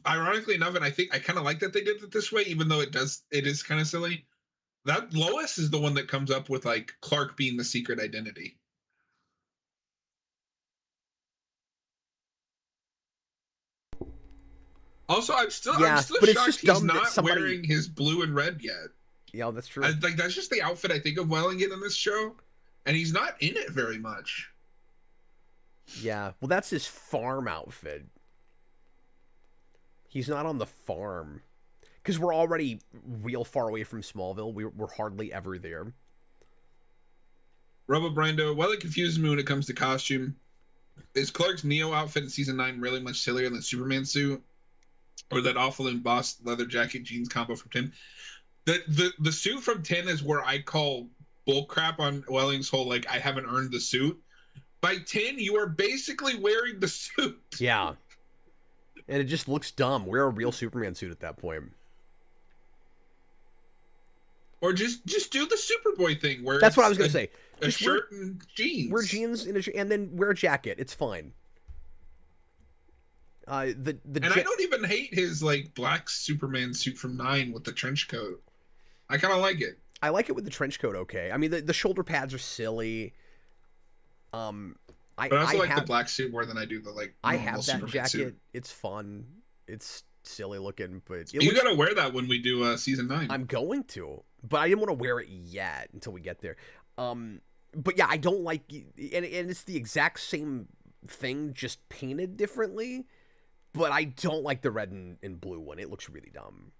ironically enough, and I think I kind of like that they did it this way, even though it is kind of silly. That Lois is the one that comes up with, like, Clark being the secret identity. Also, I'm still shocked he's not wearing his blue and red yet. Yeah, that's true. Like, that's just the outfit I think of Wellington in this show, and he's not in it very much. Yeah, well, that's his farm outfit. He's not on the farm. Because we're already real far away from Smallville. We're hardly ever there. Robo Brando, well, it confuses me when it comes to costume. Is Clark's Neo outfit in Season 9 really much sillier than Superman's suit? Or that awful embossed leather jacket jeans combo from 10? The suit from 10 is where I call bullcrap on Welling's whole, like, I haven't earned the suit. By 10, you are basically wearing the suit. Yeah. And it just looks dumb. Wear a real Superman suit at that point. Or just do the Superboy thing. Where that's what I was going to say. A shirt and jeans. Wear jeans and then wear a jacket. It's fine. I don't even hate his, like, black Superman suit from 9 with the trench coat. I kind of like it. I like it with the trench coat, okay. I mean, the shoulder pads are silly. But I also like the black suit more than I do the, like, I have that Superman jacket. Suit. It's fun. It's silly looking, but... You gotta wear that when we do Season 9. I'm going to, but I didn't want to wear it yet until we get there. But yeah, I don't like... And it's the exact same thing, just painted differently. But I don't like the red and blue one. It looks really dumb.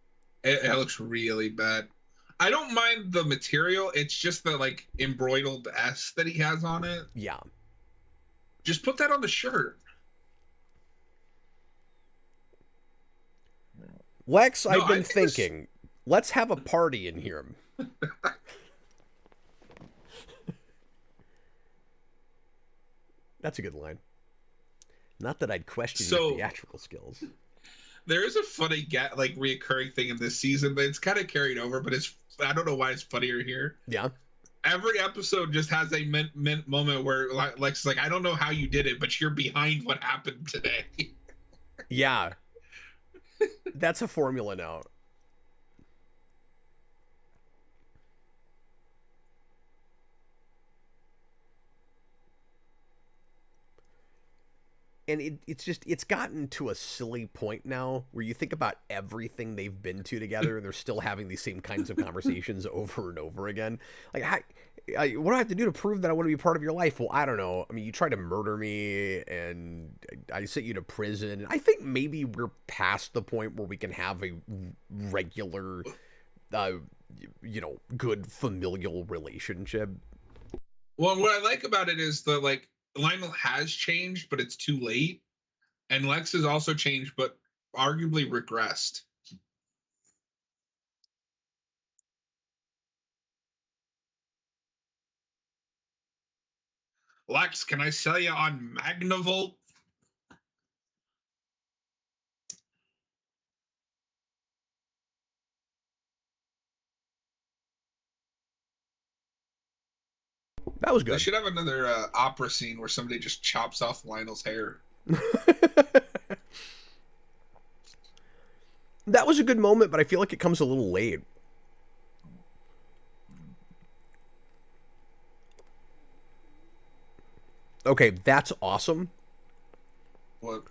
It looks really bad. I don't mind the material. It's just the like embroidered S that he has on it. Yeah. Just put that on the shirt. Lex, No, I've been I think thinking, let's have a party in here. That's a good line. Not that I'd question your theatrical skills. There is a funny reoccurring thing in this season, but it's kind of carried over. But I don't know why it's funnier here. Yeah. Every episode just has a moment where Lex is like, I don't know how you did it, but you're behind what happened today. Yeah. That's a formula now. And it's gotten to a silly point now where you think about everything they've been to together and they're still having these same kinds of conversations over and over again. Like, what do I have to do to prove that I want to be part of your life? Well, I don't know. I mean, you tried to murder me and I sent you to prison. I think maybe we're past the point where we can have a regular, good familial relationship. Well, what I like about it is Lionel has changed, but it's too late. And Lex has also changed, but arguably regressed. Lex, can I sell you on Magnavolt? That was good. They should have another opera scene where somebody just chops off Lionel's hair. That was a good moment, but I feel like it comes a little late. Okay, that's awesome. What?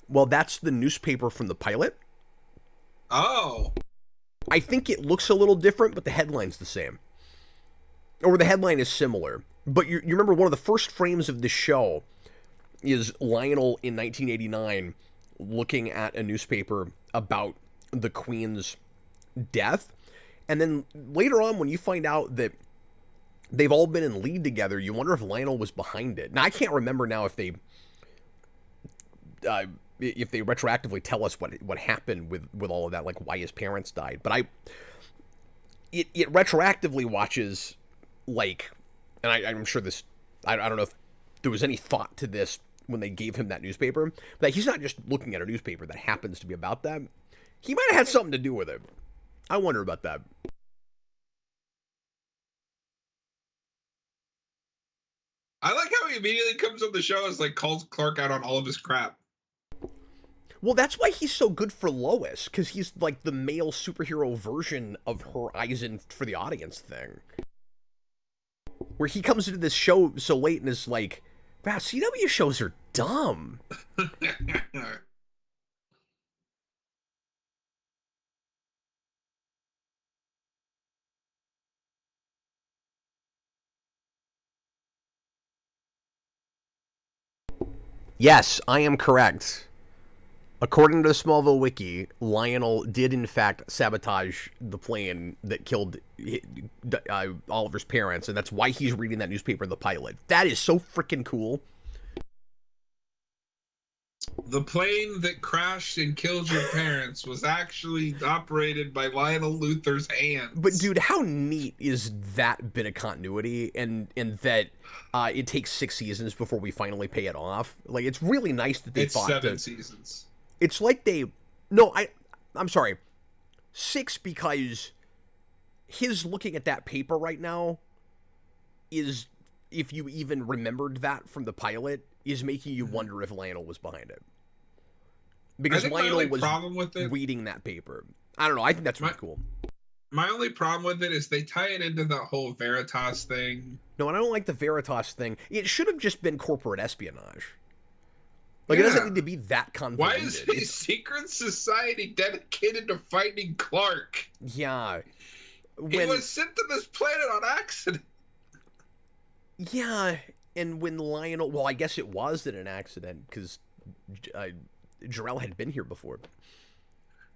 Well, that's the newspaper from the pilot. Oh. I think it looks a little different, but the headline's the same. Or the headline is similar. But you remember one of the first frames of the show is Lionel in 1989 looking at a newspaper about the Queen's death. And then later on, when you find out that they've all been in lead together, you wonder if Lionel was behind it. Now, I can't remember now if they retroactively tell us what happened with all of that, like why his parents died. But it retroactively watches, like, and I'm sure this, I don't know if there was any thought to this when they gave him that newspaper, but he's not just looking at a newspaper that happens to be about that. He might have had something to do with it. I wonder about that. I like how he immediately comes on the show as like calls Clark out on all of his crap. Well, that's why he's so good for Lois, because he's like the male superhero version of her eyes in for the audience thing. Where he comes into this show so late and is like, wow, CW shows are dumb. Yes, I am correct. According to the Smallville wiki, Lionel did in fact sabotage the plane that killed Oliver's parents, and that's why he's reading that newspaper in the pilot. That is so freaking cool. The plane that crashed and killed your parents was actually operated by Lionel Luthor's hands. But dude, how neat is that bit of continuity, and that it takes 6 seasons before we finally pay it off? Like, it's really nice that they thought 7 seasons. It's like I'm sorry, 6, because his looking at that paper right now is, if you even remembered that from the pilot, is making you wonder if Lionel was behind it. Because Lionel was reading that paper. I don't know, I think that's really cool. My only problem with it is they tie it into the whole Veritas thing. No, and I don't like the Veritas thing. It should have just been corporate espionage. Like, it doesn't need to be that convoluted. Why is a secret society dedicated to finding Clark? Yeah. He was sent to this planet on accident. Yeah, and when Lionel... Well, I guess it was an accident, because Jor-El had been here before.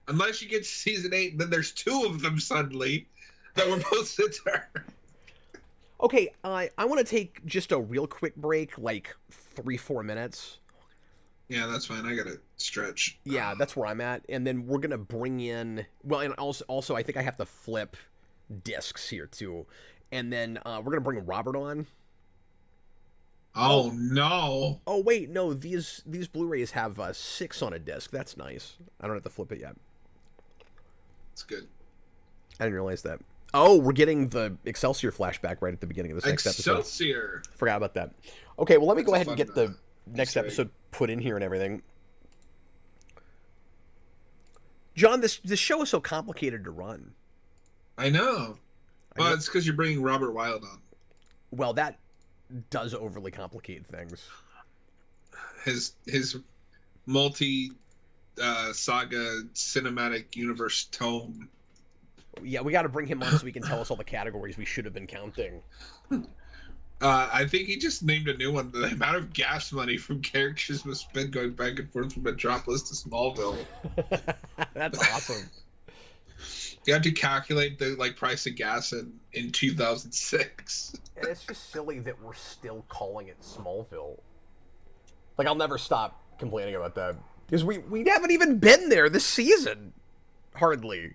Unless you get to season 8, then there's 2 of them suddenly. that we're both to turn. Okay, I want to take just a real quick break, like 3-4 minutes. Yeah, that's fine. I gotta stretch. Yeah, that's where I'm at, and then we're gonna bring in. Well, and also I think I have to flip discs here too, and then we're gonna bring Robert on. Oh no! Oh wait, no, these Blu-rays have 6 on a disc. That's nice. I don't have to flip it yet. It's good. I didn't realize that. Oh, we're getting the Excelsior flashback right at the beginning of this next episode. Excelsior! Forgot about that. Okay, well, let me go ahead and fun, get the next right. episode put in here and everything. John, this show is so complicated to run. I know. Well, it's because you're bringing Robert Wilde on. Well, that does overly complicate things. His multi saga cinematic universe tome. Yeah, we got to bring him on so he can tell us all the categories we should have been counting. I think he just named a new one. The amount of gas money from characters was spent going back and forth from Metropolis to Smallville. That's awesome. You have to calculate the price of gas in 2006. And it's just silly that we're still calling it Smallville. Like, I'll never stop complaining about that. Because we haven't even been there this season. Hardly.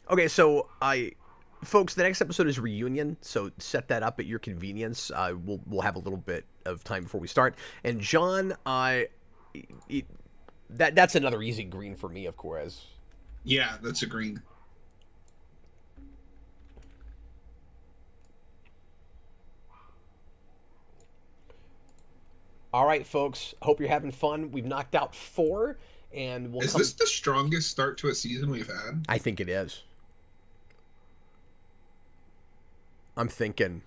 Okay, so folks, the next episode is Reunion, so set that up at your convenience. We'll have a little bit of time before we start. And John, that's another easy green for me, of course. Yeah, that's a green. All right, folks. Hope you're having fun. We've knocked out 4, and we'll. Is this the strongest start to a season we've had? I think it is. I'm thinking.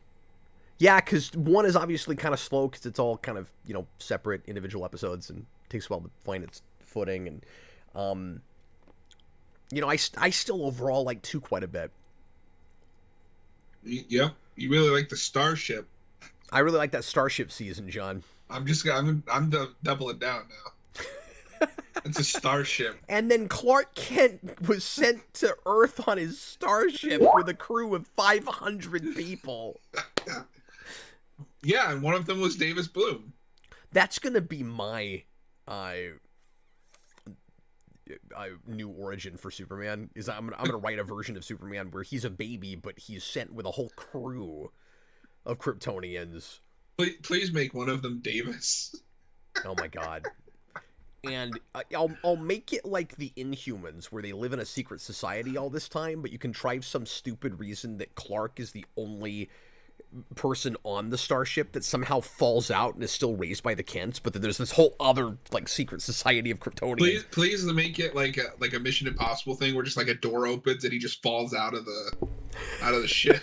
Yeah, because 1 is obviously kind of slow because it's all kind of, separate individual episodes and takes a while to find its footing. And, I still overall like 2 quite a bit. Yep. You really like the Starship. I really like that Starship season, John. I'm doubling down now. It's a Starship. And then Clark Kent was sent to Earth on his Starship with a crew of 500 people. Yeah, and one of them was Davis Bloom. That's gonna be my new origin for Superman. Is I'm gonna write a version of Superman where he's a baby, but he's sent with a whole crew of Kryptonians. Please make one of them Davis. Oh my god. And I'll make it like the Inhumans, where they live in a secret society all this time, but you contrive some stupid reason that Clark is the only person on the starship that somehow falls out and is still raised by the Kents, but then there's this whole other secret society of Kryptonians. Please make it like a Mission Impossible thing where just a door opens and he just falls out of the ship.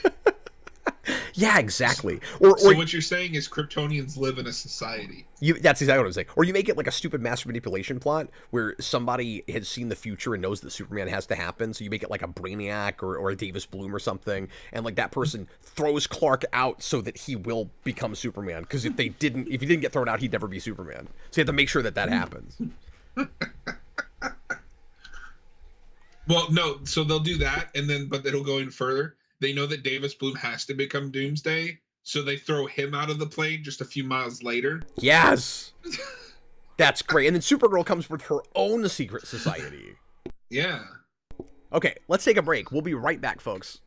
Yeah, exactly. So what you're saying is Kryptonians live in a society. That's exactly what I'm saying. Or you make it like a stupid master manipulation plot where somebody has seen the future and knows that Superman has to happen. So you make it like a Brainiac or a Davis Bloom or something, and that person throws Clark out so that he will become Superman. Because if he didn't get thrown out, he'd never be Superman. So you have to make sure that happens. Well, no. So they'll do that, but it'll go in further. They know that Davis Bloom has to become Doomsday, so they throw him out of the plane just a few miles later. Yes! That's great. And then Supergirl comes with her own secret society. Yeah. Okay, let's take a break. We'll be right back, folks.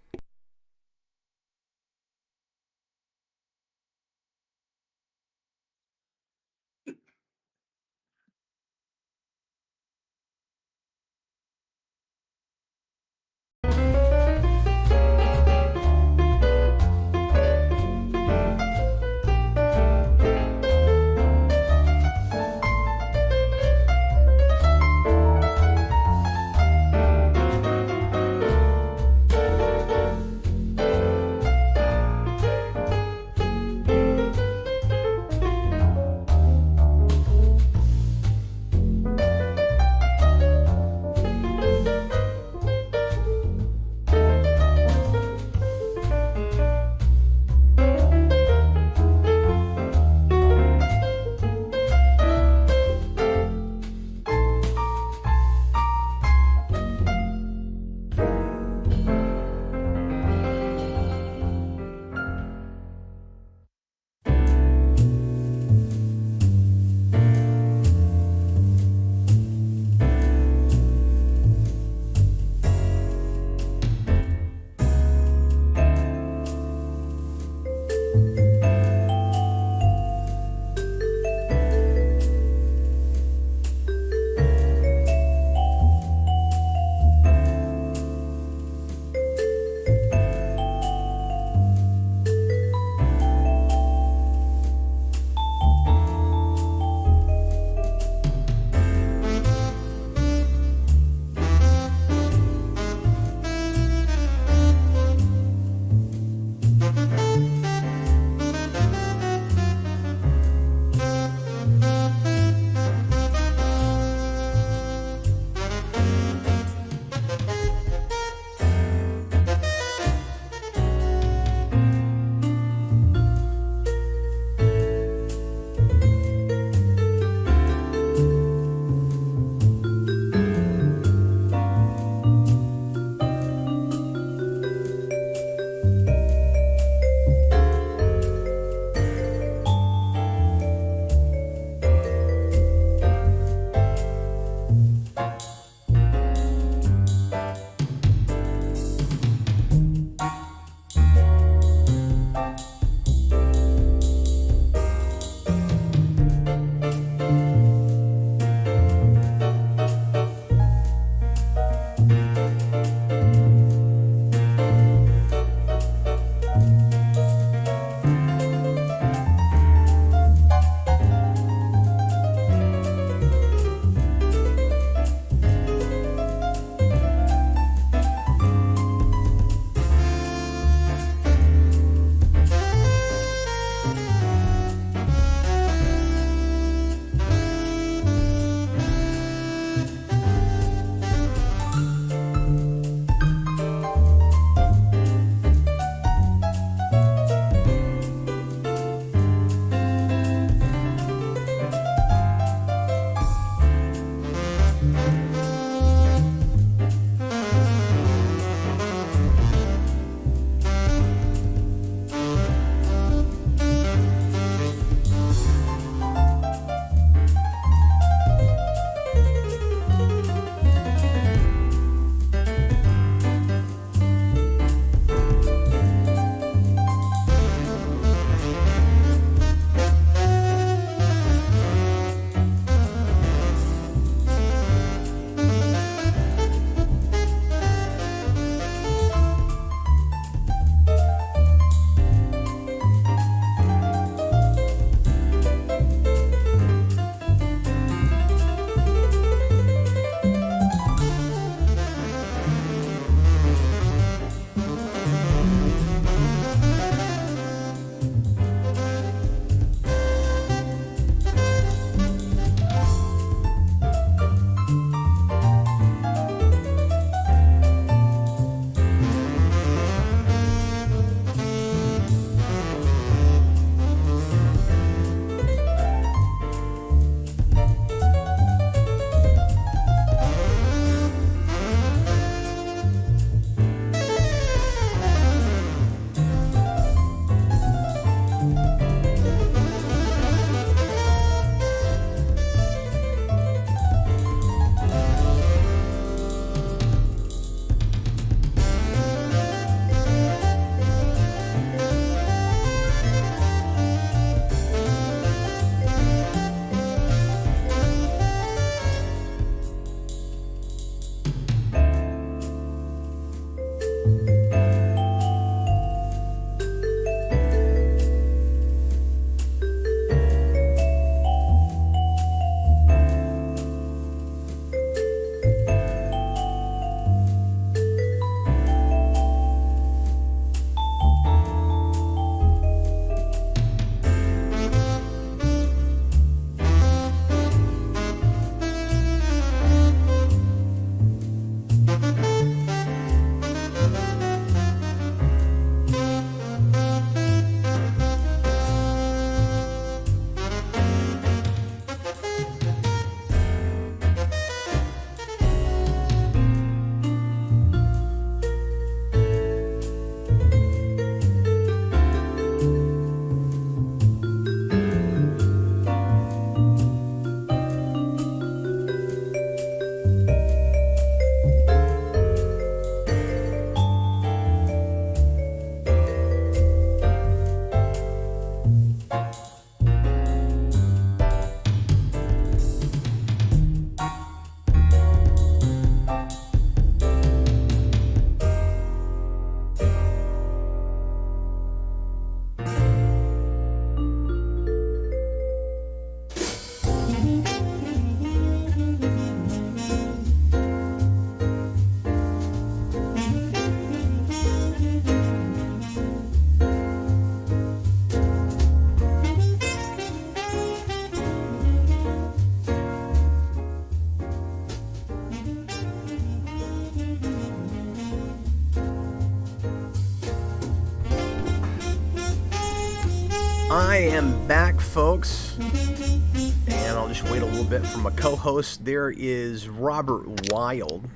I am back, folks, and I'll just wait a little bit for my co-host. There is Robert Wild.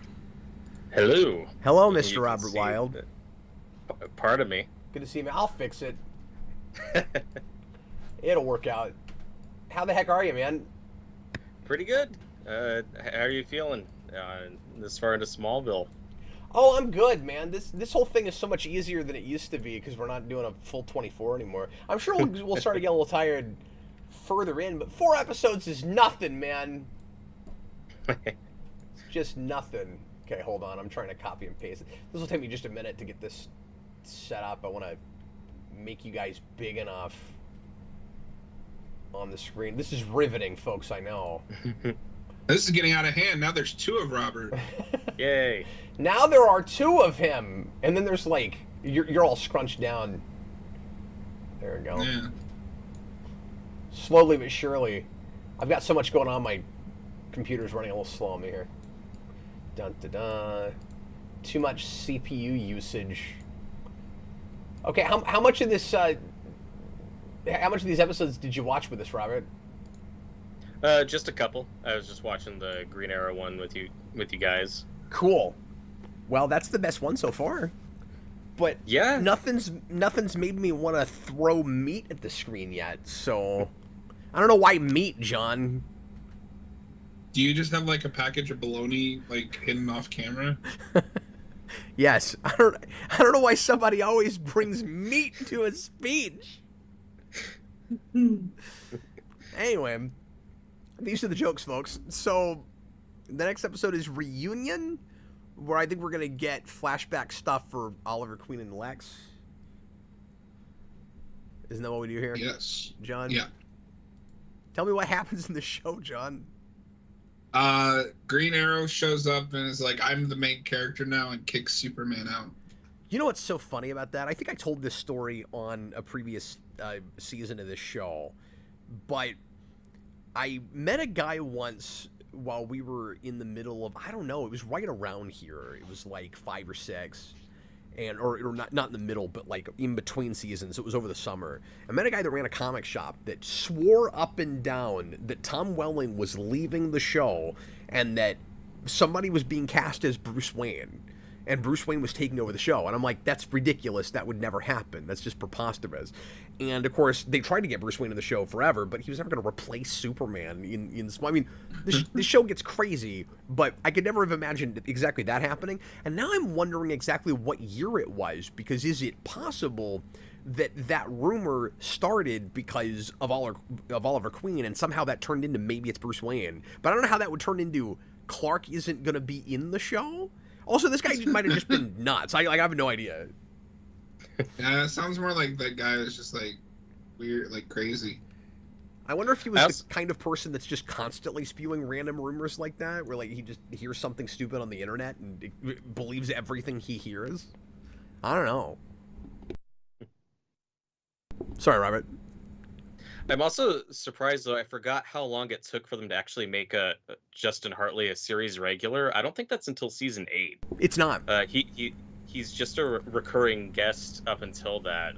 Hello. Hello, You Mr. can Robert see Wild. Pardon me. Good to see you, man. I'll fix it. It'll work out. How the heck are you, man? Pretty good. How are you feeling this far into Smallville? Oh, I'm good, man. This whole thing is so much easier than it used to be because we're not doing a full 24 anymore. I'm sure we'll start to get a little tired further in, but 4 episodes is nothing, man. It's just nothing. Okay, hold on. I'm trying to copy and paste it. This will take me just a minute to get this set up. I want to make you guys big enough on the screen. This is riveting, folks, I know. This is getting out of hand. Now there's 2 of Robert. Yay. Now there are 2 of him, and then there's like you're all scrunched down. There we go. Yeah. Slowly but surely, I've got so much going on. My computer's running a little slow on me here. Dun dun dun. Too much CPU usage. Okay, how much of this? How much of these episodes did you watch with us, Robert? Just a couple. I was just watching the Green Arrow one with you guys. Cool. Well, that's the best one so far. But yeah, nothing's made me want to throw meat at the screen yet. So I don't know why meat, John. Do you just have like a package of bologna like hidden off camera? Yes. I don't know why somebody always brings meat to a speech. Anyway, these are the jokes, folks. So the next episode is Reunion, where I think we're going to get flashback stuff for Oliver, Queen, and Lex. Isn't that what we do here? Yes. John? Yeah. Tell me what happens in the show, John. Green Arrow shows up and is like, I'm the main character now, and kicks Superman out. You know what's so funny about that? I think I told this story on a previous season of this show, but I met a guy once while we were in the middle of, I don't know, it was right around here. It was like 5 or 6, and or not in the middle, but like in between seasons. It was over the summer. I met a guy that ran a comic shop that swore up and down that Tom Welling was leaving the show and that somebody was being cast as Bruce Wayne. And Bruce Wayne was taking over the show. And I'm like, that's ridiculous. That would never happen. That's just preposterous. And, of course, they tried to get Bruce Wayne in the show forever, but he was never going to replace Superman in I mean, this show gets crazy, but I could never have imagined exactly that happening. And now I'm wondering exactly what year it was, because is it possible that that rumor started because of Oliver Queen, and somehow that turned into maybe it's Bruce Wayne? But I don't know how that would turn into Clark isn't going to be in the show. Also, this guy might have just been nuts. I have no idea. Yeah, it sounds more like that guy is just like weird, like crazy. I wonder if he was the kind of person that's just constantly spewing random rumors like that, where like he just hears something stupid on the internet and believes everything he hears. I don't know. Sorry, Robert. I'm also surprised, though. I forgot how long it took for them to actually make Justin Hartley a series regular. I don't think that's until season 8. It's not. He's just a recurring guest up until that.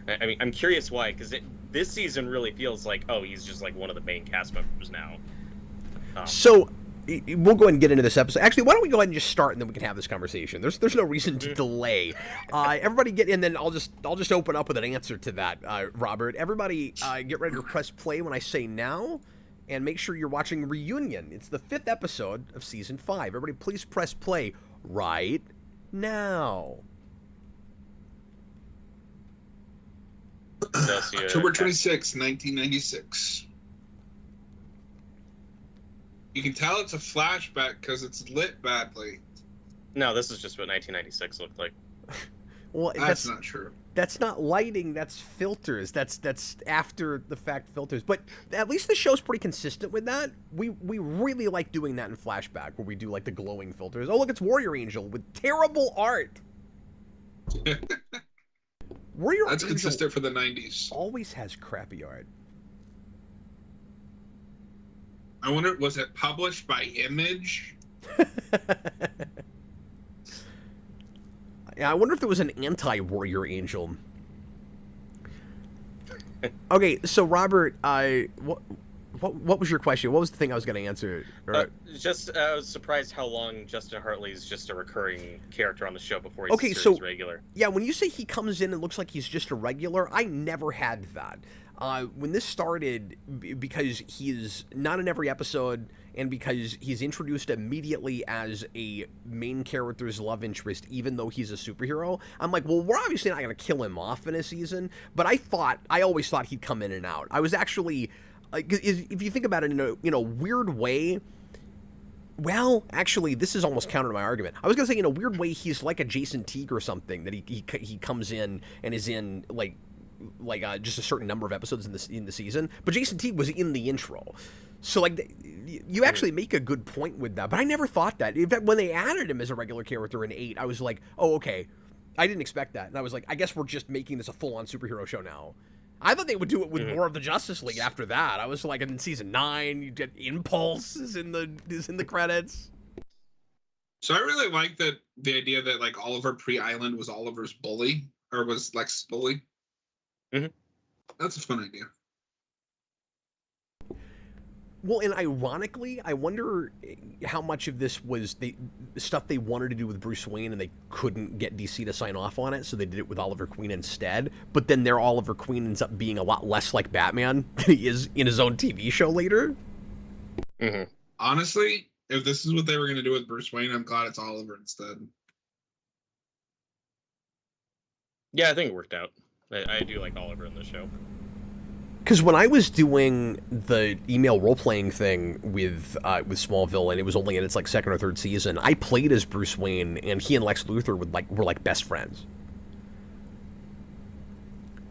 I mean, I'm curious why, because this season really feels like, oh, he's just like one of the main cast members now. So we'll go ahead and get into this episode. Actually, why don't we go ahead and just start, and then we can have this conversation. There's no reason to delay. Everybody get in, then I'll just open up with an answer to that, Robert. Everybody get ready to press play when I say now, and make sure you're watching Reunion. It's the 5th episode of season 5. Everybody, please press play right now. October 26, 1996. You can tell it's a flashback because it's lit badly. No, this is just what 1996 looked like. Well, that's not true. That's not lighting, that's filters. That's after the fact filters. But at least the show's pretty consistent with that. We really like doing that in flashback, where we do like the glowing filters. Oh, look, it's Warrior Angel with terrible art. Warrior That's Angel consistent for the 90s. always has crappy art. I wonder, was it published by Image? Yeah, I wonder if there was an anti-Warrior Angel. Okay, so Robert, what was your question? What was the thing I was going to answer? I was surprised how long Justin Hartley's just a recurring character on the show before he's Okay, a so series regular. Yeah, when you say he comes in and looks like he's just a regular, I never had that. When this started, because he is not in every episode, and because he's introduced immediately as a main character's love interest, even though he's a superhero, I'm like, well, we're obviously not going to kill him off in a season. But I always thought he'd come in and out. I was actually, if you think about it in a weird way. Well, actually, this is almost counter to my argument. I was going to say, in a weird way, he's like a Jason Teague or something, that he comes in and is in, like just a certain number of episodes in the season. But Jason Teague was in the intro. So, like, you actually make a good point with that. But I never thought that. In fact, when they added him as a regular character in 8, I was like, oh, okay. I didn't expect that. And I was like, I guess we're just making this a full-on superhero show now. I thought they would do it with more of the Justice League after that. I was like, in season 9, you get Impulse is in the credits. So I really like the idea that, like, Oliver pre-Island was Oliver's bully, or was Lex's bully. Mm-hmm. That's a fun idea. Well, and ironically, I wonder how much of this was stuff they wanted to do with Bruce Wayne and they couldn't get DC to sign off on it, so they did it with Oliver Queen instead. But then their Oliver Queen ends up being a lot less like Batman than he is in his own TV show later. Mm-hmm. Honestly, if this is what they were going to do with Bruce Wayne, I'm glad it's Oliver instead. Yeah, I think it worked out. I do like Oliver in the show. Because when I was doing the email role-playing thing with Smallville, and it was only in its like second or third season, I played as Bruce Wayne, and he and Lex Luthor were like best friends.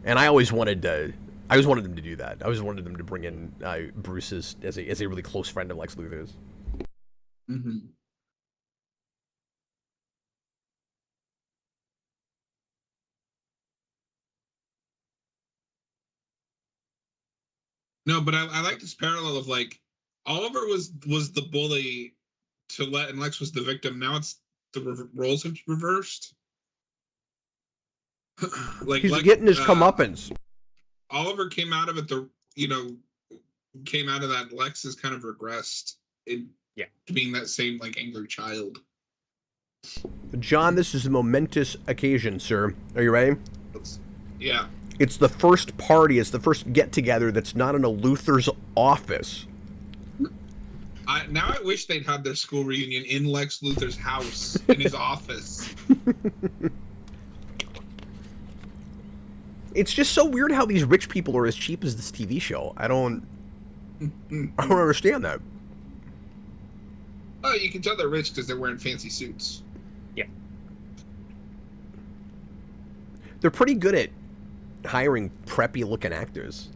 And I always wanted them to do that. I always wanted them to bring in Bruce as a really close friend of Lex Luthor's. Mm-hmm. No, but I like this parallel of, like, Oliver was the bully and Lex was the victim. Now it's the roles have reversed. Like he's getting his comeuppance. Oliver came out of it came out of that. Lex has kind of regressed to being that same, like, angry child. John, this is a momentous occasion, sir. Are you ready? Yeah. It's the first party. It's the first get-together that's not in a Luthor's office. Now I wish they'd had their school reunion in Lex Luthor's house, in his office. It's just so weird how these rich people are as cheap as this TV show. I don't understand that. Oh, you can tell they're rich because they're wearing fancy suits. Yeah. They're pretty good at hiring preppy-looking actors.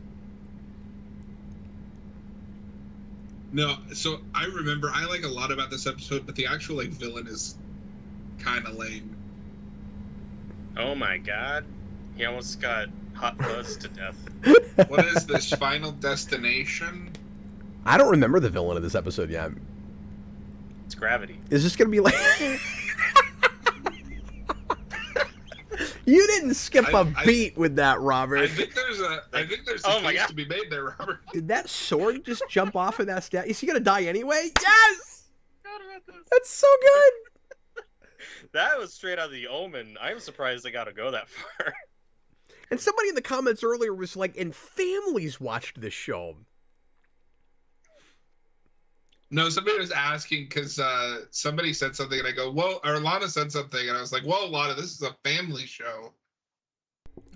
No, so I remember, I like a lot about this episode, but the actual, like, villain is kind of lame. Oh my god. He almost got hot buzzed to death. What is this, Final Destination? I don't remember the villain of this episode yet. It's Gravity. Is this going to be like... You didn't skip a beat with that, Robert. I think there's a case to be made there, Robert. Did that sword just jump off of that stat? Is he gonna die anyway? Yes! That's so good! That was straight out of the Omen. I'm surprised they got to go that far. And somebody in the comments earlier was like, and families watched this show. No, somebody was asking because somebody said something, and I go, "Whoa!" Or Lana said something, and I was like, "Whoa, Lana, this is a family show."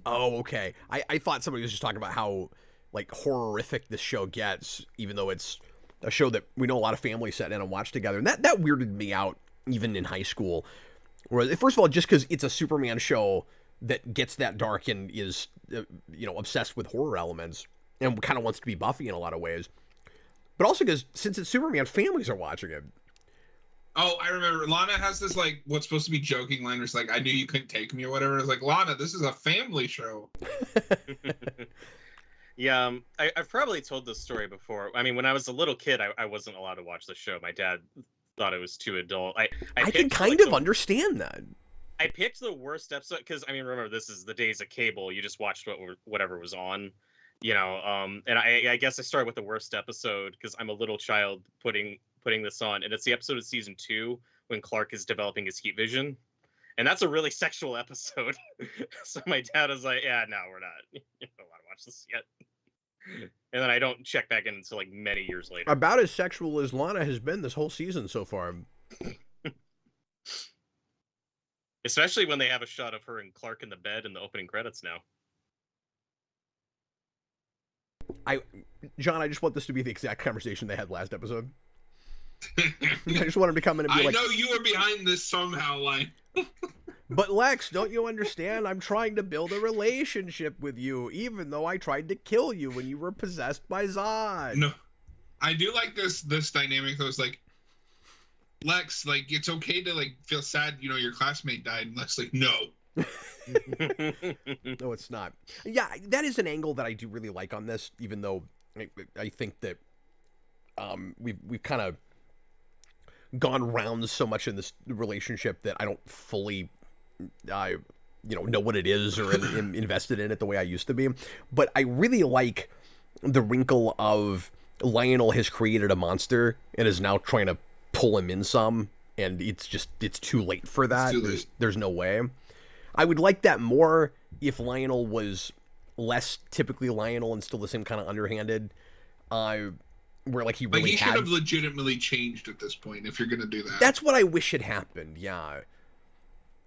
Oh, okay. I thought somebody was just talking about how, like, horrific this show gets, even though it's a show that we know a lot of families sat down and watched together. And that weirded me out, even in high school. Whereas, first of all, just because it's a Superman show that gets that dark and is, obsessed with horror elements and kind of wants to be Buffy in a lot of ways. But also because, since it's Superman, families are watching it. Oh, I remember. Lana has this, like, what's supposed to be joking line where it's like, "I knew you couldn't take me," or whatever. It's like, Lana, this is a family show. Yeah, I've probably told this story before. I mean, when I was a little kid, I wasn't allowed to watch the show. My dad thought it was too adult. I can kind of understand that. I picked the worst episode because, I mean, remember, this is the days of cable. You just watched whatever was on. You know, and I guess I started with the worst episode because I'm a little child putting this on, and it's the episode of season 2 when Clark is developing his heat vision, and that's a really sexual episode. So my dad is like, "Yeah, no, we're not. You don't want to watch this yet." And then I don't check back in until like many years later. About as sexual as Lana has been this whole season so far. Especially when they have a shot of her and Clark in the bed in the opening credits now. John, I just want this to be the exact conversation they had last episode. I just want him to come in and be I like, know you were behind this somehow, like. but Lex, don't you understand? I'm trying to build a relationship with you, even though I tried to kill you when you were possessed by Zod. No, I do like this dynamic. Though, it's like, Lex, like, it's okay to like feel sad, you know, your classmate died, and Lex, like, no. No, it's not. Yeah, that is an angle that I do really like on this, even though I think that we've kind of gone around so much in this relationship that I don't fully know what it is or am invested in it the way I used to be. But I really like the wrinkle of Lionel has created a monster and is now trying to pull him in some, and it's too late for that. There's no way. I would like that more if Lionel was less typically Lionel and still the same kind of underhanded, where like he really should have legitimately changed at this point if you're gonna do that. That's what I wish had happened, yeah.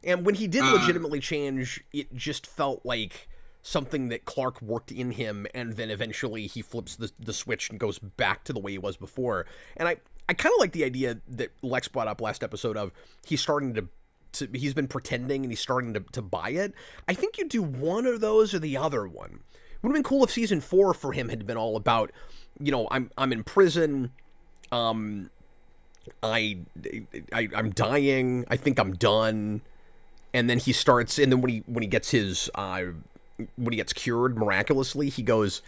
And when he did legitimately change, it just felt like something that Clark worked in him, and then eventually he flips the switch and goes back to the way he was before. And I kind of like the idea that Lex brought up last episode of he's starting to he's been pretending and he's starting to buy it. I think you do one of those or the other one. Would have been cool if season 4 for him had been all about, you know, I'm in prison, I'm dying, I think I'm done, and then he starts, and then when he gets his when he gets cured miraculously, he goes,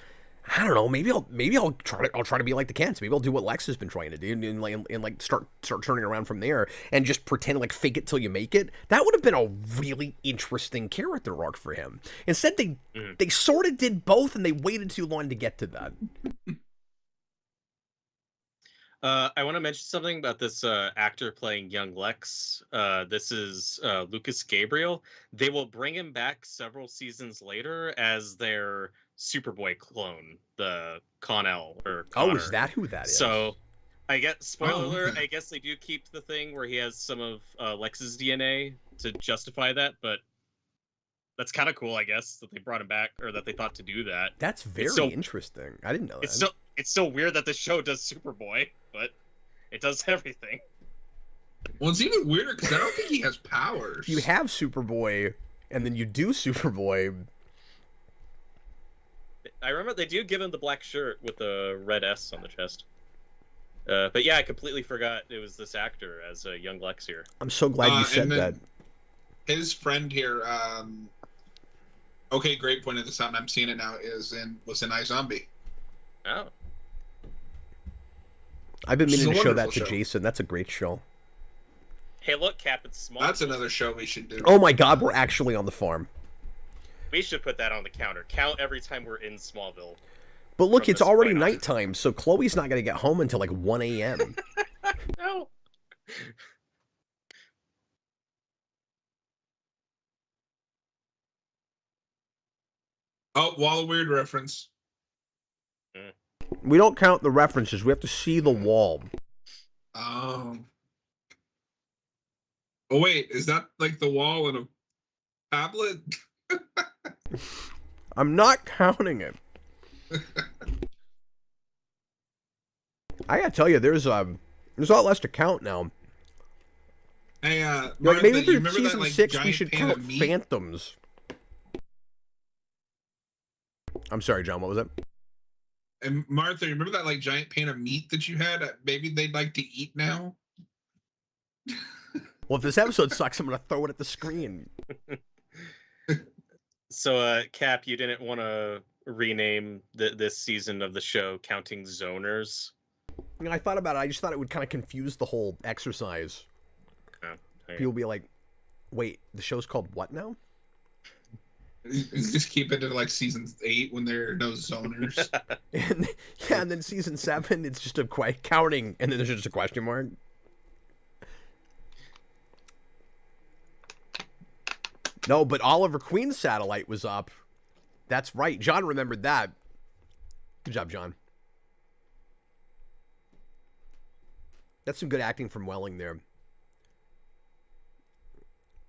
I don't know, maybe I'll try to be like the Kents. Maybe I'll do what Lex has been trying to do and start turning around from there and just pretend, like, fake it till you make it. That would have been a really interesting character arc for him. Instead, they sort of did both, and they waited too long to get to that. I want to mention something about this actor playing young Lex. This is Lucas Gabriel. They will bring him back several seasons later as their Superboy clone, the Connell or Connor. Oh, is that who that is? So, I guess, spoiler alert, I guess they do keep the thing where he has some of Lex's DNA to justify that, but that's kind of cool, I guess, that they brought him back, or that they thought to do that. That's very interesting. I didn't know that. It's still weird that the show does Superboy, but it does everything. Well, it's even weirder because I don't think he has powers. You have Superboy, and then you do Superboy. I remember they do give him the black shirt with the red S on the chest. But yeah, I completely forgot it was this actor as a young Lex here. I'm so glad you said that. His friend here, okay, great pointed this out, and I'm seeing it now, was in iZombie. Oh. I've been meaning to show that to Jason. That's a great show. Hey, look, Cap, it's Smallville. That's another show we should do. Oh my God, we're actually on the farm. We should put that on the counter. Count every time we're in Smallville. But look, it's already nighttime, so Chloe's not going to get home until like 1 a.m. No. Oh, Wall of Weird reference. We don't count the references. We have to see the wall. Oh, wait. Is that like the wall in a tablet? I'm not counting it. I gotta tell you, there's a lot less to count now. Hey, like, maybe for season that, 6 we should count phantoms. I'm sorry, John. What was that? And Martha, you remember that like giant pan of meat that you had? Maybe they'd like to eat now. Well, if this episode sucks, I'm gonna throw it at the screen. So, Cap, you didn't want to rename this season of the show Counting Zoners? You know, I thought about it. I just thought it would kind of confuse the whole exercise. Oh, People be like, wait, the show's called what now? Just keep it to like season 8 when there are no zoners. And then season 7, it's just a counting, and then there's just a question mark. No, but Oliver Queen's satellite was up. That's right. John remembered that. Good job, John. That's some good acting from Welling there.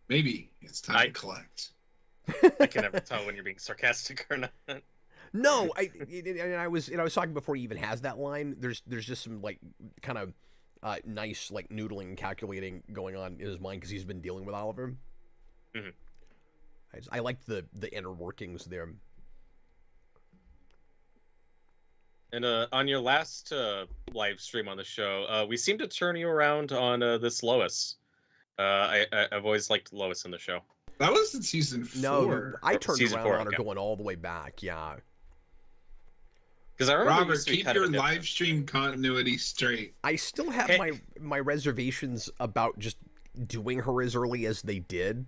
Maybe it's time to collect. I can never tell when you're being sarcastic or not. No, I was talking before he even has that line. There's just some like kind of nice like noodling and calculating going on in his mind because he's been dealing with Oliver. Mm-hmm. I liked the inner workings there. And on your last live stream on the show, we seem to turn you around on this Lois. I've always liked Lois in the show. That was in season 4. No, I turned Season around 4, on her okay. going all the way back. Yeah. Because I remember Robert, keep your live stream continuity straight. I still have my reservations about just doing her as early as they did,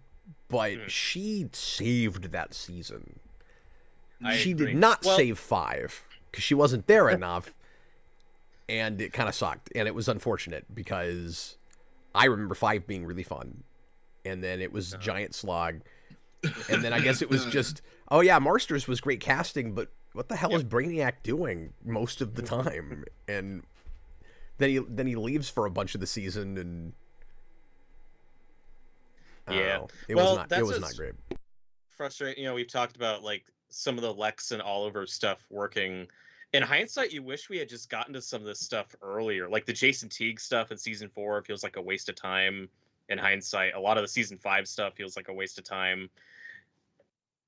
but she saved that season. She did not save 5 because she wasn't there enough, and it kind of sucked, and it was unfortunate because I remember 5 being really fun, and then it was giant slog, and then I guess it was just, oh yeah, Marsters was great casting, but what the hell is Brainiac doing most of the time? And then he leaves for a bunch of the season, and it was not great. Frustrating. We've talked about like some of the Lex and Oliver stuff working. In hindsight, you wish we had just gotten to some of this stuff earlier. Like the Jason Teague stuff in season 4 feels like a waste of time. In hindsight, a lot of the season 5 stuff feels like a waste of time.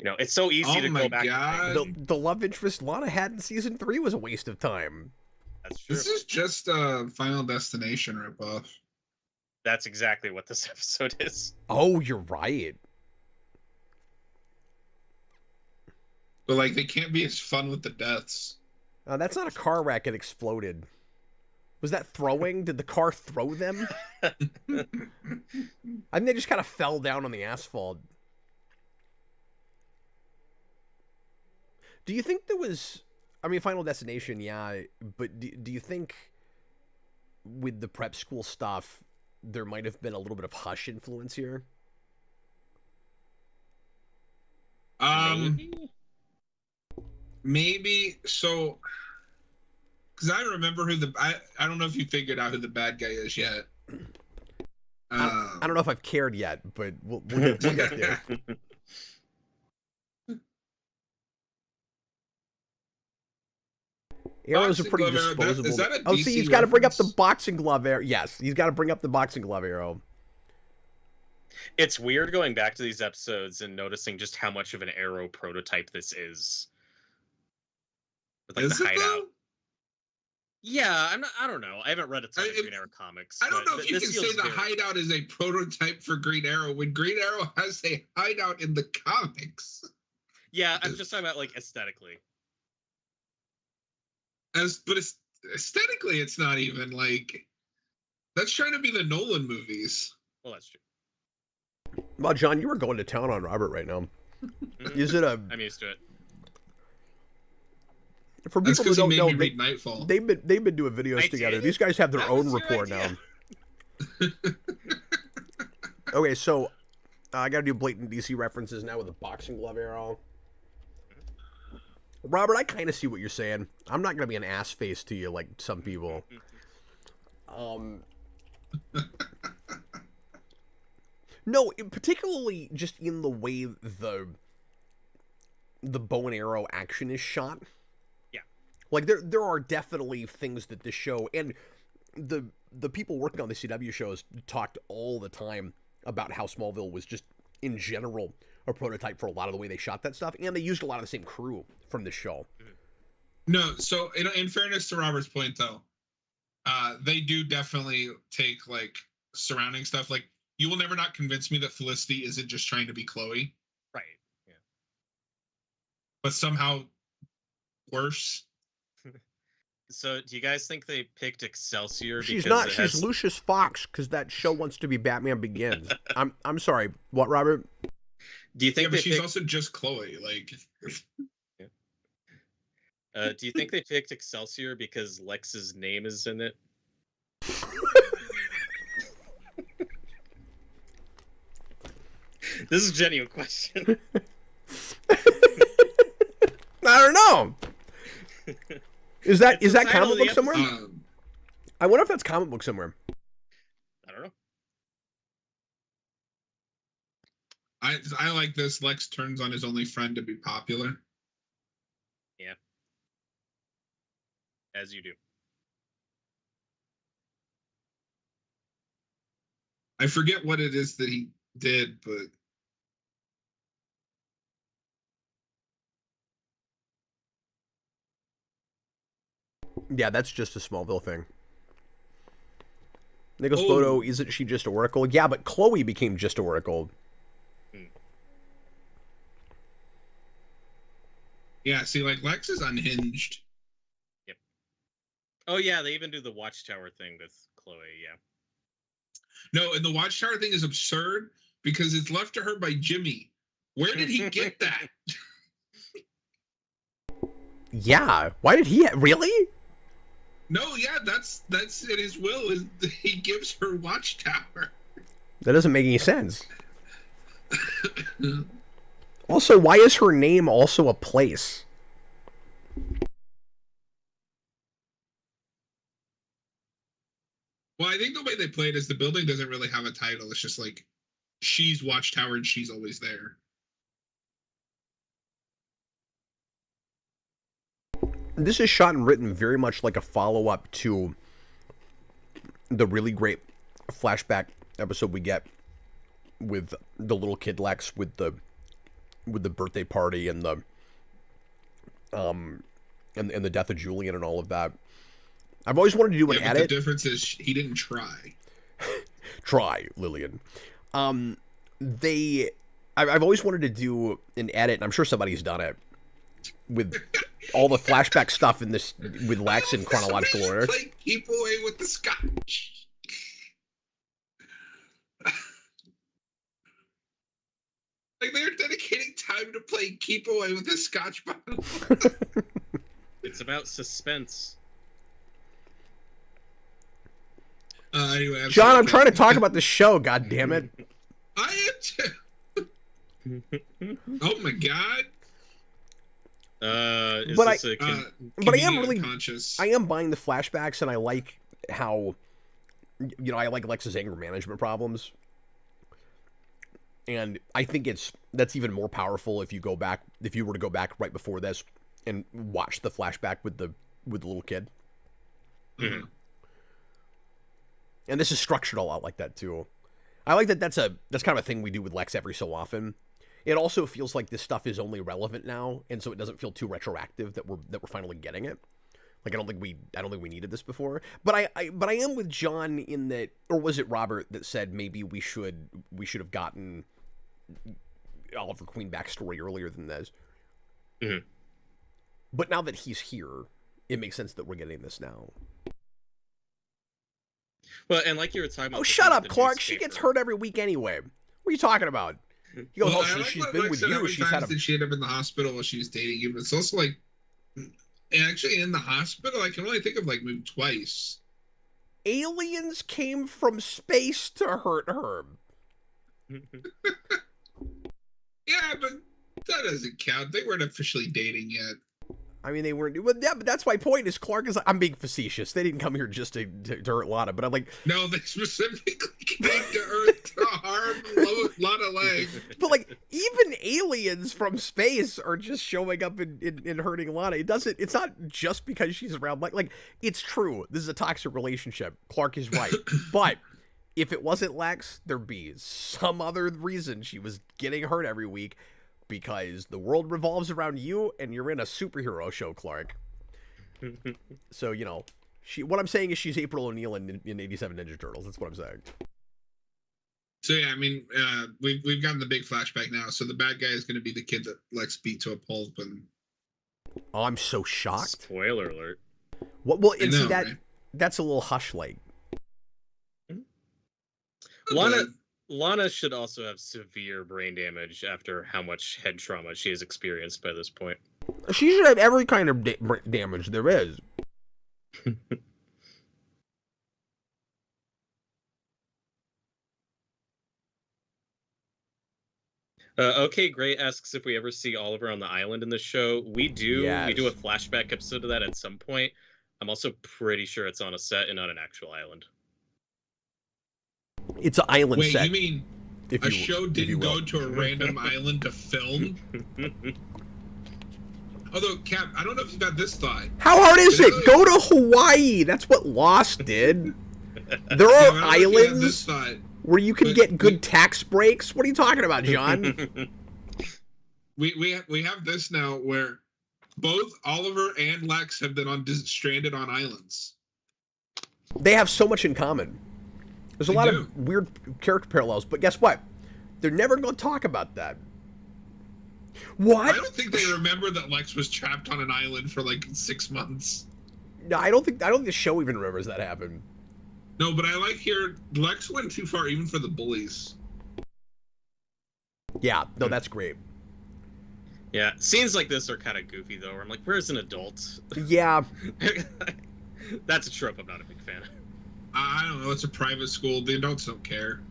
It's so easy to go back. The love interest Lana had in season 3 was a waste of time. That's true. This is just a Final Destination ripoff. That's exactly what this episode is. Oh, you're right. But like, they can't be as fun with the deaths. That's not a car wreck. It exploded. Was that throwing? Did the car throw them? I think they just kind of fell down on the asphalt. Do you think there was... I mean, Final Destination, yeah, but do you think with the prep school stuff, there might have been a little bit of Hush influence here? Maybe. So, because I remember who I don't know if you figured out who the bad guy is yet. I don't know if I've cared yet, but we'll get there. Arrows are pretty disposable. See, he's got to bring up the boxing glove arrow. Yes, he's got to bring up the boxing glove arrow. It's weird going back to these episodes and noticing just how much of an Arrow prototype this is. With, like, the hideout. Yeah, I don't know. I haven't read a ton of Green Arrow comics. I don't know if you can say the hideout is a prototype for Green Arrow when Green Arrow has a hideout in the comics. Yeah, I'm just talking about like aesthetically. But aesthetically, it's not even like that's trying to be the Nolan movies. Well, that's true. Well, John, you were going to town on Robert right now. Is it a? I'm used to it. For people who don't know, Nightfall. They've been doing videos together. These guys have their own report now. Okay, so I got to do blatant DC references now with a boxing glove arrow. Robert, I kind of see what you're saying. I'm not going to be an ass face to you like some people. No, particularly just in the way the bow and arrow action is shot. Yeah. Like there are definitely things that this show and the people working on the CW shows talked all the time about how Smallville was just in general a prototype for a lot of the way they shot that stuff, and they used a lot of the same crew from the show. No, so in fairness to Robert's point, though, they do definitely take like surrounding stuff. Like, you will never not convince me that Felicity isn't just trying to be Chloe, right? Yeah, but somehow worse. So, do you guys think they picked Excelsior? She's not. She's Lucius Fox because that show wants to be Batman Begins. I'm sorry. What, Robert? Do you think Yeah, but they she's picked, also just Chloe. Like, do you think they picked Excelsior because Lex's name is in it? This is a genuine question. I don't know. Is that It's the title comic of the book somewhere? I wonder if that's comic book somewhere. I don't know. I like this. Lex turns on his only friend to be popular. Yeah. As you do. I forget what it is that he did, but Yeah, that's just a Smallville thing. Nicholas Oh. Bodo, isn't she just Oracle? Yeah, but Chloe became just Oracle. yeah, see, like Lex is unhinged. Yep. Oh yeah, they even do the Watchtower thing with Chloe. Yeah. No, and the Watchtower thing is absurd because it's left to her by Jimmy. Where did he get that? Yeah, why did he really? No, yeah, that's in his will. Is he gives her Watchtower? That doesn't make any sense. Also, why is her name also a place? Well, I think the way they play it is the building doesn't really have a title. It's just like she's Watchtower and she's always there. This is shot and written very much like a follow-up to the really great flashback episode we get with the little kid Lex with the birthday party and the and the death of Julian and all of that. I've always wanted to do an But edit. the difference is he didn't try. Try, Lillian. I've always wanted to do an edit, and I'm sure somebody's done it, with all the flashback stuff in this with Lex in chronological order. Play Keep Away with the Scotch. Like they're dedicating time to play Keep Away with the Scotch bottle. It's about suspense. Anyway, John, I'm trying to talk about the show. God damn it! I am too. Oh my god! Is But this But I am really conscious. I am buying the flashbacks, and I like how, you know, I like Lex's anger management problems, and I think that's even more powerful if you were to go back right before this and watch the flashback with the little kid. Mhm. And this is structured a lot like that too. I like that. That's kind of a thing we do with Lex every so often. It also feels like this stuff is only relevant now, and so it doesn't feel too retroactive that we're finally getting it. Like I don't think we needed this before. But I am with John in that, or was it Robert that said maybe we should have gotten Oliver Queen backstory earlier than this. Mhm. But now that he's here, it makes sense that we're getting this now. Well, and like you were talking about. Oh, the shut thing up, with the Clark. She newspaper. gets hurt every week anyway. What are you talking about? He goes, Well, oh, I since like she's what been Lex with said, how you, many she's had times a... did she end up in the hospital while she was dating you? But it's also like, actually in the hospital, I can only think of like maybe twice. Aliens came from space to hurt her. Yeah, but that doesn't count. They weren't officially dating yet. I mean, they weren't... Well, yeah, but that's my point, is Clark is... I'm being facetious. They didn't come here just to hurt Lana, but I'm like... No, they specifically came to Earth to harm Lana Lang. But, like, even aliens from space are just showing up and hurting Lana. It's not just because she's around. Like, it's true. This is a toxic relationship. Clark is right. But if it wasn't Lex, there'd be some other reason she was getting hurt every week, because the world revolves around you and you're in a superhero show, Clark. So, you know, what I'm saying is she's April O'Neil in 87 Ninja Turtles. That's what I'm saying. So yeah, I mean, we've gotten the big flashback now. So the bad guy is going to be the kid that Lex beat to a pulp, and Oh, I'm so shocked. Spoiler alert. What? Well, I and know, see right? that's a little hush like. Lana, Lana should also have severe brain damage after how much head trauma she has experienced by this point. She should have every kind of damage there is. Okay, Great asks if we ever see Oliver on the island in the show. We do. Yes. We do a flashback episode of that at some point. I'm also pretty sure it's on a set and not an actual island. It's an island Wait, set. you mean a show didn't go to a random island to film? Although, Cap, I don't know if you got this thought. How hard is it? Go to Hawaii. That's what Lost did. There are islands where you can get good tax breaks. What are you talking about, John? we have this now where both Oliver and Lex have been stranded on islands. They have so much in common. There's a lot of weird character parallels, but guess what? They're never going to talk about that. What? I don't think they remember that Lex was trapped on an island for like 6 months. No, I don't think the show even remembers that happened. No, but I like here Lex went too far even for the bullies. Yeah, no, that's great. Yeah, scenes like this are kind of goofy though. Where I'm like, where's an adult? Yeah. That's a trope I'm not a big fan of. I don't know. It's a private school. The adults don't care.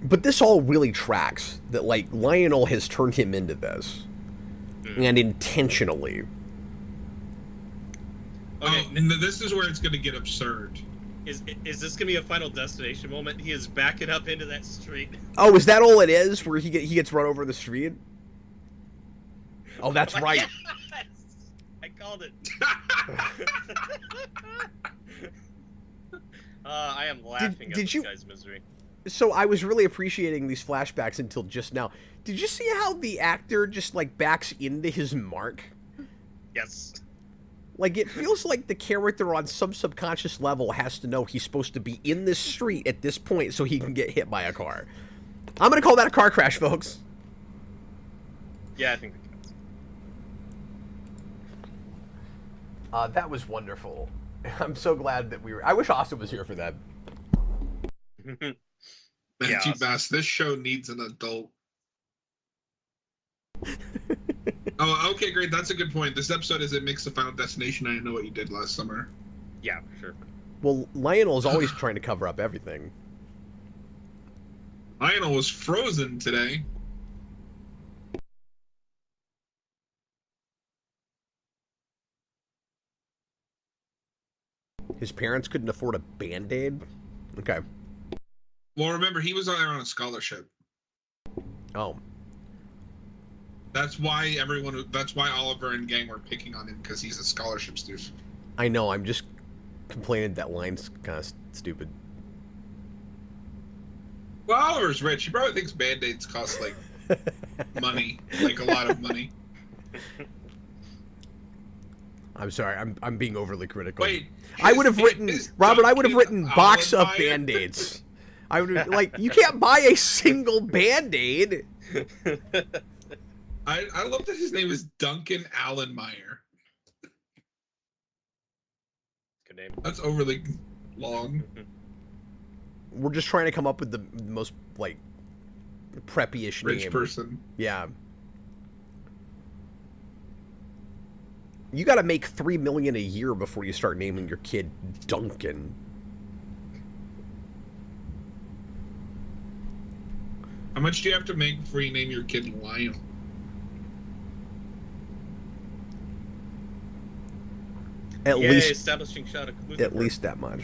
But this all really tracks that, like, Lionel has turned him into this. And intentionally. Okay. And this is where it's going to get absurd. Is this going to be a Final Destination moment? He is backing up into that street. Oh, is that all it is? Where he gets run over the street? Oh, that's right. Yes! I called it. I am laughing at this guy's misery. So I was really appreciating these flashbacks until just now. Did you see how the actor just, like, backs into his mark? Yes. Like, it feels like the character on some subconscious level has to know he's supposed to be in this street at this point so he can get hit by a car. I'm going to call that a car crash, folks. Yeah, I think that counts. That was wonderful. I'm so glad that I wish Austin was here for that. Matthew Bass, this show needs an adult. Oh, okay, great. That's a good point. This episode is a mix of Final Destination. I didn't know what you did last summer. Yeah, for sure. Well, Lionel is always trying to cover up everything. Lionel was frozen today. His parents couldn't afford a Band-Aid? Okay. Well, remember, he was there on a scholarship. Oh. That's why Oliver and gang were picking on him, because he's a scholarship student. I know, I'm just complaining that line's kind of stupid. Well, Oliver's rich. He probably thinks Band-Aids cost, like, money. Like, a lot of money. I'm sorry, I'm being overly critical. Wait. I would have written, Robert, I would have written box of Band-Aids. I would like, you can't buy a single Band-Aid. I love that his name is Duncan Allenmeyer. Good name. That's overly long. We're just trying to come up with the most, like, preppy-ish name. Rich person. Yeah. You got to make $3 million a year before you start naming your kid Duncan. How much do you have to make before you name your kid Lionel? At least establishing shot of at least that much.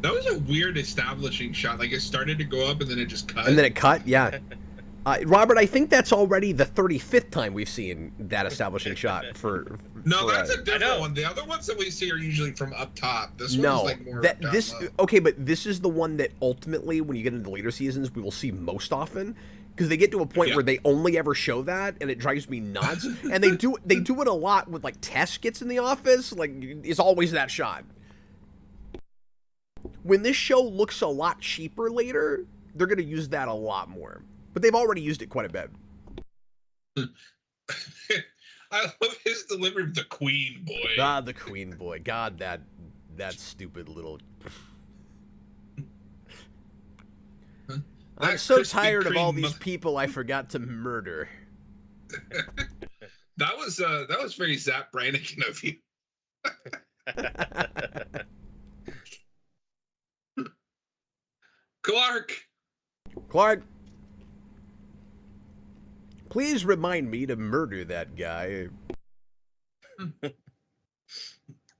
That was a weird establishing shot. Like, it started to go up and then it just cut. And then it cut, yeah. Robert, I think that's already the 35th time we've seen that establishing shot for. No, that's a different one. The other ones that we see are usually from up top. This no, one's like more that down this low. okay, but this is the one that ultimately, when you get into later seasons, we will see most often. Because they get to a point where they only ever show that, and it drives me nuts. And they do it a lot with, like, Tess gets in the office. Like, it's always that shot. When this show looks a lot cheaper later, they're going to use that a lot more. But they've already used it quite a bit. I love his delivery of the Queen Boy. Ah, the Queen Boy. God, that stupid little. That I'm so Krispy tired of all Kreme these people I forgot to murder. That was very Zap Brannigan of you. Clark, please remind me to murder that guy.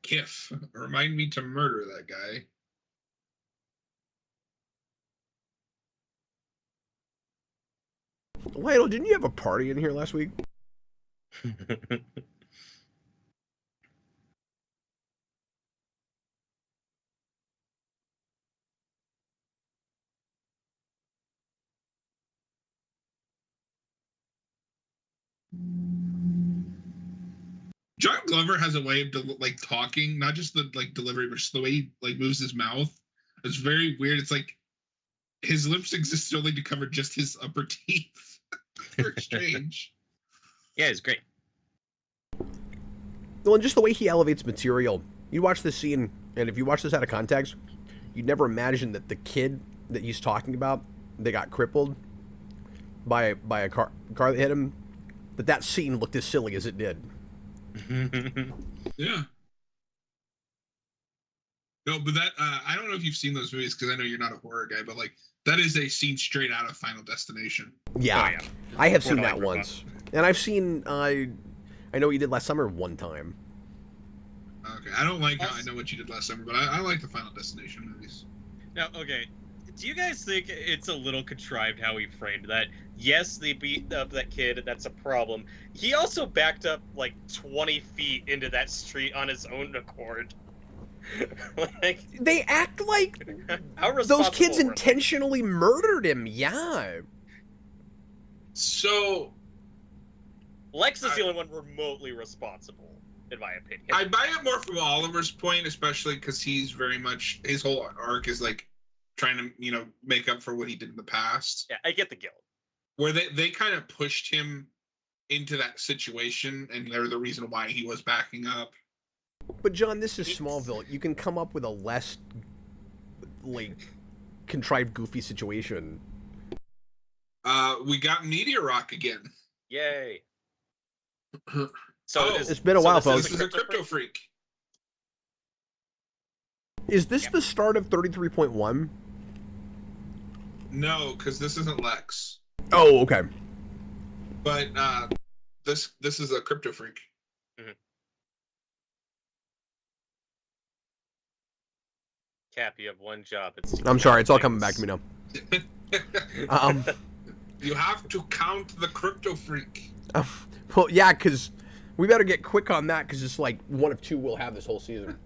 Kiff, remind me to murder that guy. Lionel, didn't you have a party in here last week? John Glover has a way of like talking, not just the like delivery, but just the way he like moves his mouth. It's very weird. It's like his lips exist only to cover just his upper teeth. Very strange. Yeah, it's great. Well, and just the way he elevates material. You watch this scene, and if you watch this out of context, you'd never imagine that the kid that he's talking about, that got crippled by a car that hit him, that scene looked as silly as it did. Yeah. No, but that I don't know if you've seen those movies because I know you're not a horror guy, but like that is a scene straight out of Final Destination. Yeah, Oh, yeah. I have Or seen not that like once, and I've seen. I know what you did last summer one time. Okay, I don't like I know what you did last summer, but I like the Final Destination movies. Now, okay, do you guys think it's a little contrived how he framed that? Yes, they beat up that kid, that's a problem. He also backed up like 20 feet into that street on his own accord. Like, They act like how those responsible kids were they? intentionally murdered him. Yeah. So Lex is the only one remotely responsible, in my opinion. I buy it more from Oliver's point, especially because he's very much his whole arc is like trying to make up for what he did in the past. Yeah, I get the guilt. Where they kind of pushed him into that situation, and they're the reason why he was backing up. But John, this is Smallville. You can come up with a less like contrived, goofy situation. We got Meteor Rock again. Yay. Oh, It's been a while, folks. This is a Kryptofreak. Is this the start of 33.1? No, because this isn't Lex. Oh, okay. But this is a Kryptofreak. Mm-hmm. Cap, you have one job. I'm sorry, it's all coming back to me now. You have to count the Kryptofreak. Well, yeah, because we better get quick on that, because it's like one of two we'll have this whole season.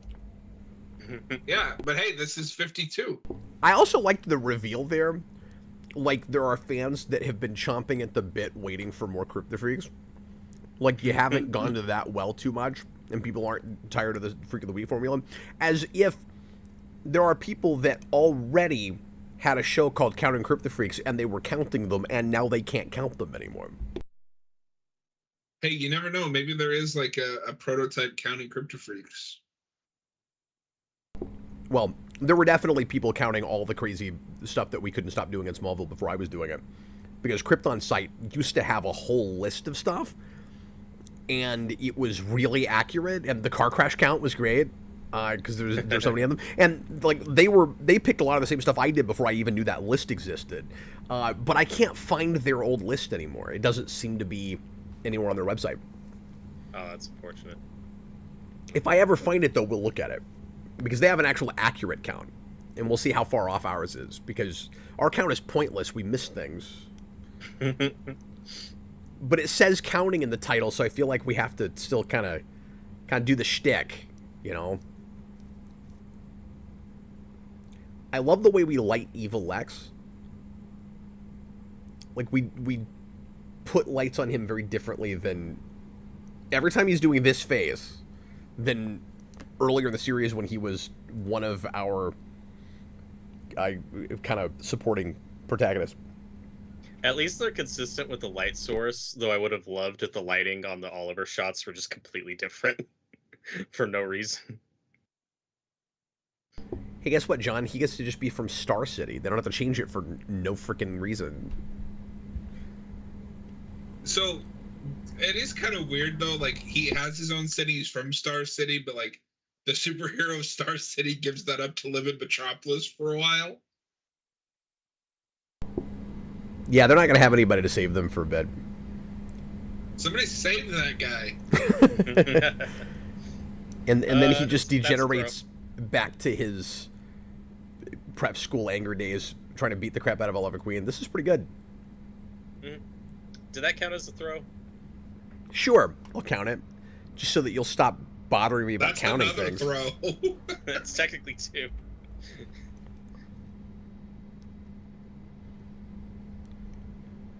Yeah, but hey, this is 52. I also liked the reveal there. Like, there are fans that have been chomping at the bit waiting for more Kryptofreaks. Like, you haven't gone to that well too much, and people aren't tired of the Freak of the Week formula. As if there are people that already had a show called Counting Kryptofreaks, and they were counting them, and now they can't count them anymore. Hey, you never know. Maybe there is like a prototype Counting Kryptofreaks. Well, there were definitely people counting all the crazy stuff that we couldn't stop doing in Smallville before I was doing it. Because Krypton's site used to have a whole list of stuff, and it was really accurate, and the car crash count was great, because there's so many of them. And like they picked a lot of the same stuff I did before I even knew that list existed. But I can't find their old list anymore. It doesn't seem to be anywhere on their website. Oh, that's unfortunate. If I ever find it, though, we'll look at it. Because they have an actual accurate count. And we'll see how far off ours is. Because our count is pointless. We miss things. But it says counting in the title, so I feel like we have to still kind of do the shtick, you know? I love the way we light Evil Lex. Like, we put lights on him very differently than... Every time he's doing this phase, than earlier in the series when he was one of our kind of supporting protagonists. At least they're consistent with the light source, though I would have loved if the lighting on the Oliver shots were just completely different for no reason. Hey, guess what, John? He gets to just be from Star City. They don't have to change it for no freaking reason. So it is kind of weird though. Like he has his own city. He's from Star City, but like the superhero Star City gives that up to live in Metropolis for a while. Yeah, they're not gonna have anybody to save them for a bit. Somebody save that guy. and then he just degenerates back to his prep school anger days, trying to beat the crap out of Oliver Queen. This is pretty good. Did that count as a throw? Sure, I'll count it, just so that you'll stop bothering me about counting things. Throw. That's technically 2.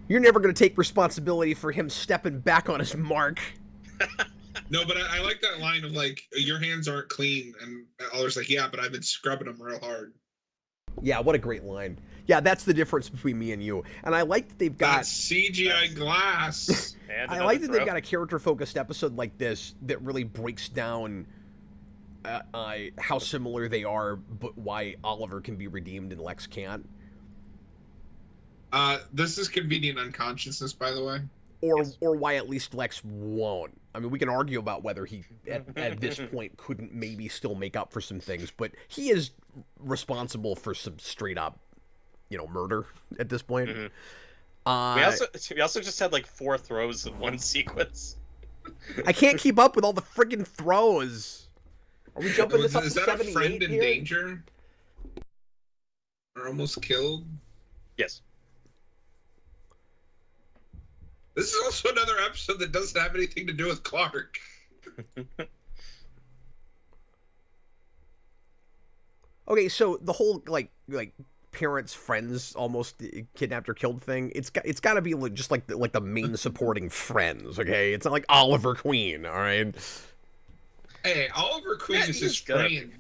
You're never going to take responsibility for him stepping back on his mark. No, but I like that line of like, your hands aren't clean, and Oliver's like, yeah, but I've been scrubbing them real hard. Yeah, what a great line. Yeah, that's the difference between me and you. And I like that they've got that CGI glass. I like that they've got a character-focused episode like this that really breaks down how similar they are, but why Oliver can be redeemed and Lex can't. This is convenient unconsciousness, by the way. Or why at least Lex won't. I mean, we can argue about whether he, at this point, couldn't maybe still make up for some things, but he is responsible for some straight-up, murder at this point. We also just had like 4 throws in one sequence. I can't keep up with all the friggin' throws. Are we jumping this up to 78 Is that a friend in here? danger? Or almost killed? Yes. This is also another episode that doesn't have anything to do with Clark. Okay, so the whole like parents, friends, almost kidnapped or killed thing. It's got to be just like the main supporting friends. Okay, it's not like Oliver Queen. All right. Hey, Oliver Queen is his friend.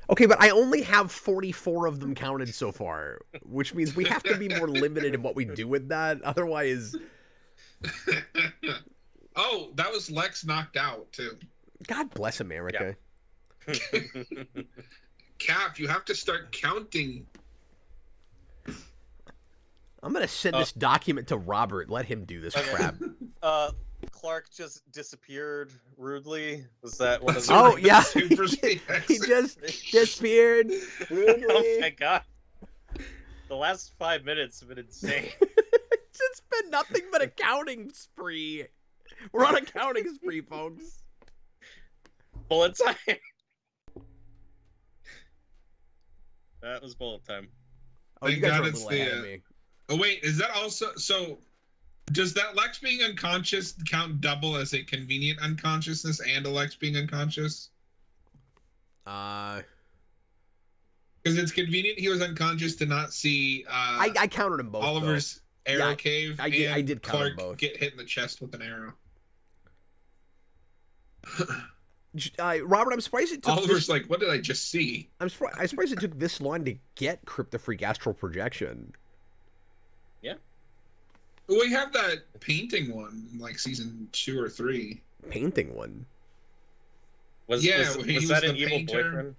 Okay, but I only have 44 of them counted so far, which means we have to be more limited in what we do with that. Otherwise. Oh, that was Lex knocked out too. God bless America. Yeah. Cap, you have to start counting. I'm gonna send this document to Robert. Let him do this crap. Clark just disappeared rudely. Was that one of the? Oh yeah, he just disappeared rudely. Oh my god! The last 5 minutes have been insane. It's been nothing but a counting spree. We're on a counting spree, folks. Bullet time. That was bullet time. Oh, you guys are a little ahead of me. Oh wait, is that also so? Does that Lex being unconscious count double as a convenient unconsciousness and a Lex being unconscious? Because it's convenient he was unconscious to not see. I counted them both. Oliver's arrow cave. I did count Clark them both. Get hit in the chest with an arrow. Robert, I'm surprised it took. Oliver's like, what did I just see? I'm surprised it took this long to get Kryptofreak astral projection. Yeah. We have that painting one in like season 2 or 3. Painting one. Was that an evil painter? boyfriend?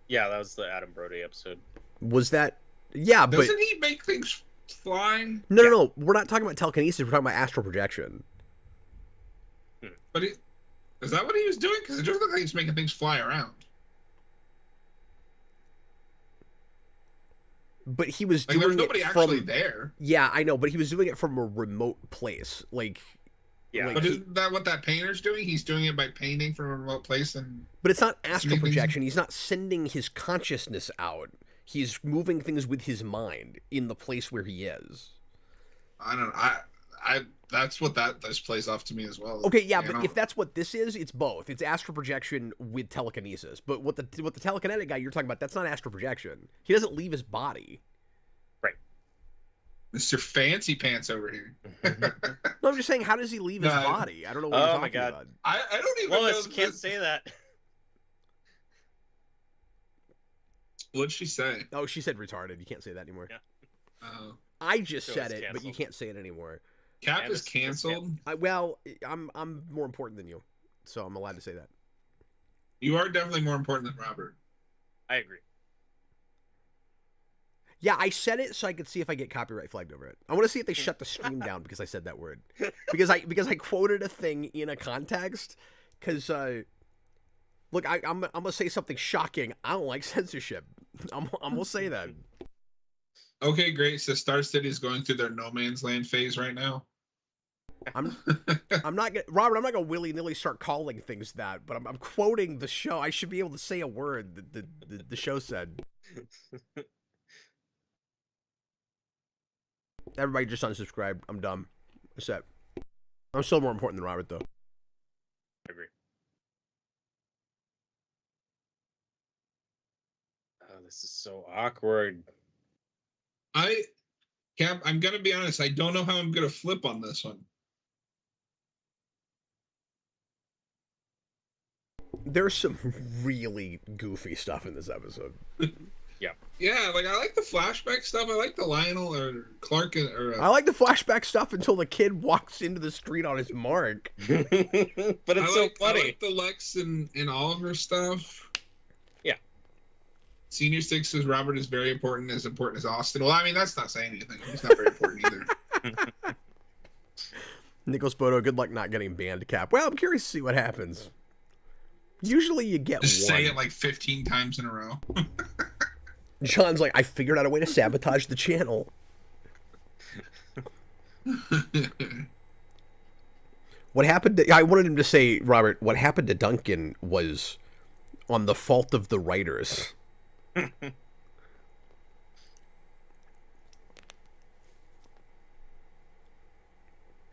Yeah, that was the Adam Brody episode. Was that? Yeah, but doesn't he make things fly? No. We're not talking about telekinesis. We're talking about astral projection. But is that what he was doing? Because it doesn't look like he's making things fly around. But he was Like, doing there's nobody it actually from. there. Yeah, I know, but he was doing it from a remote place. Yeah. But isn't that what that painter's doing? He's doing it by painting from a remote place, and But it's not astral projection. He's not sending his consciousness out. He's moving things with his mind in the place where he is. I don't know. I that's what this plays off to me as well. Okay, yeah, but if that's what this is, it's both. It's astral projection with telekinesis. But what the telekinetic guy you're talking about, that's not astral projection. He doesn't leave his body. Right. Mr. Fancy Pants over here. No, I'm just saying, how does he leave his body? I don't know what you're talking about. I don't even Well, know. you can't say that. What'd she say? Oh, she said retarded. You can't say that anymore. Yeah. I just So said it's it, but you canceled. can't say it anymore. Cap And is it's canceled. I'm more important than you, so I'm allowed to say that. You are definitely more important than Robert. I agree. Yeah, I said it so I could see if I get copyright flagged over it. I want to see if they shut the stream down because I said that word. Because I quoted a thing in a context. Because look, I'm gonna say something shocking. I don't like censorship. I'm gonna say that. Okay, great. So Star City is going through their no man's land phase right now. I'm not gonna, Robert. I'm not gonna willy nilly start calling things that, but I'm quoting the show. I should be able to say a word that the show said. Everybody just unsubscribe. I'm dumb. That's it. I'm still more important than Robert, though. I agree. Oh, this is so awkward. Cap, I'm gonna be honest. I don't know how I'm gonna flip on this one. There's some really goofy stuff in this episode. Yeah, like I like the flashback stuff. I like the Lionel or Clark I like the flashback stuff until the kid walks into the street on his mark. But it's so funny. I like the Lex and Oliver stuff. Yeah. Senior Six says Robert is very important as Austin. Well, I mean, that's not saying anything. He's not very important either. Nicholas Bodo, good luck not getting banned, Cap. Well, I'm curious to see what happens. Usually you get Just one. say it like 15 times in a row. John's like, I figured out a way to sabotage the channel. What happened to... I wanted him to say, Robert, what happened to Duncan was on the fault of the writers. I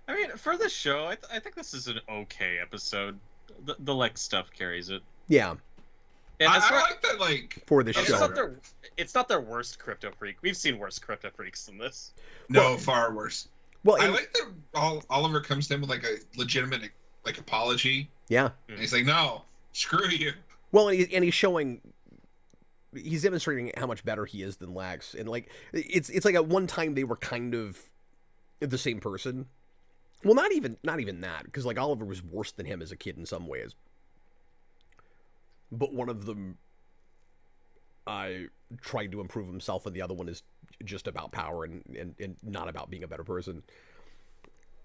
mean, for the show, I think this is an okay episode. The Lex stuff carries it. Yeah. And I like that, like... For the it's show. It's not their worst Kryptofreak. We've seen worse Kryptofreaks than this. No, far worse. Well, I like that Oliver comes to him with like a legitimate like apology. Yeah. And he's like, no, screw you. Well, and he's showing... He's demonstrating how much better he is than Lex. And, like, it's like at one time they were kind of the same person. Well, not even that, because, like, Oliver was worse than him as a kid in some ways. But one of them tried to improve himself, and the other one is just about power and not about being a better person.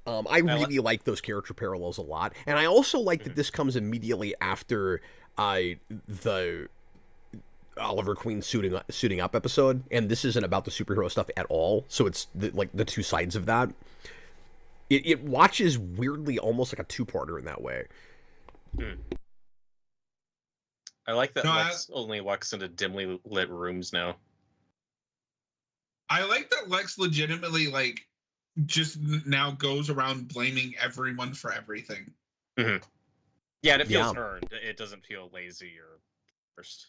I really like those character parallels a lot. And I also like that this comes immediately after the Oliver Queen suiting up episode, and this isn't about the superhero stuff at all. So it's like the two sides of that. It watches weirdly almost like a two-parter in that way. I like that Lex only walks into dimly lit rooms now. I like that Lex legitimately like just now goes around blaming everyone for everything. Mm-hmm. Yeah, and it feels earned. It doesn't feel lazy or forced.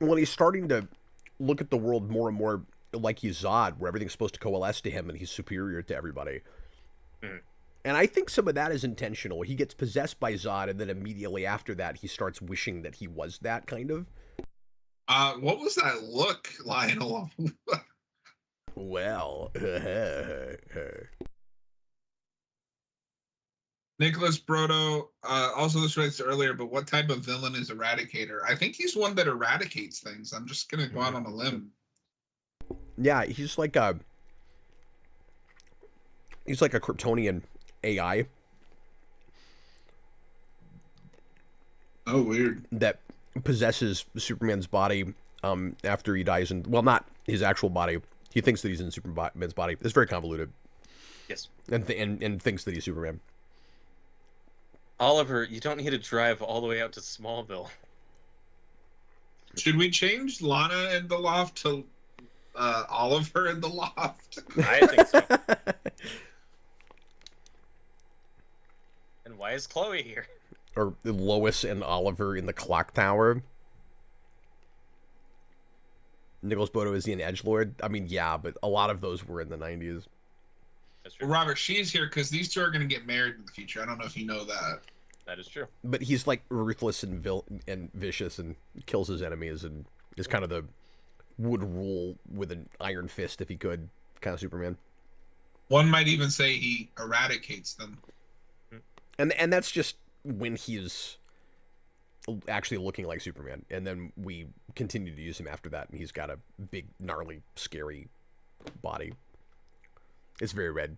Well, he's starting to look at the world more and more like he's Zod, where everything's supposed to coalesce to him and he's superior to everybody. Mm-hmm. And I think some of that is intentional. He gets possessed by Zod, and then immediately after that, he starts wishing that he was that, kind of. What was that look, Lionel? Well, Nicholas Brodo, also this relates to earlier, but what type of villain is Eradicator? I think he's one that eradicates things. I'm just going to go out on a limb. Yeah, he's like a Kryptonian AI. Oh, weird. That possesses Superman's body after he dies. And well, not his actual body. He thinks that he's in Superman's body. It's very convoluted. Yes. And thinks that he's Superman. Oliver, you don't need to drive all the way out to Smallville. Should we change Lana in the loft to Oliver in the loft? I think so. And why is Chloe here? Or Lois and Oliver in the clock tower. Nicholas Bodo, is he an edgelord? I mean, yeah, but a lot of those were in the 90s. That's true. Well, Robert, she's here because these two are going to get married in the future. I don't know if you know that. That is true. But he's like ruthless and vicious and kills his enemies and is kind of the would rule with an iron fist if he could kind of Superman. One might even say he eradicates them. And that's just when he's actually looking like Superman, and then we continue to use him after that, and he's got a big, gnarly, scary body. It's very red.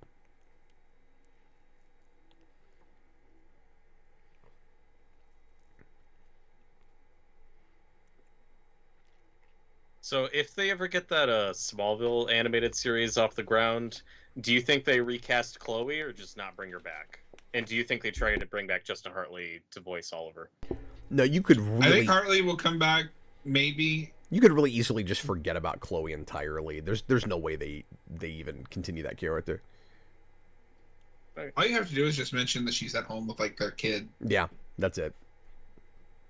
So if they ever get that Smallville animated series off the ground, do you think they recast Chloe or just not bring her back? And do you think they try to bring back Justin Hartley to voice Oliver? No, you could really... I think Hartley will come back, maybe. You could really easily just forget about Chloe entirely. There's no way they even continue that character. All you have to do is just mention that she's at home with, like, their kid. Yeah, that's it.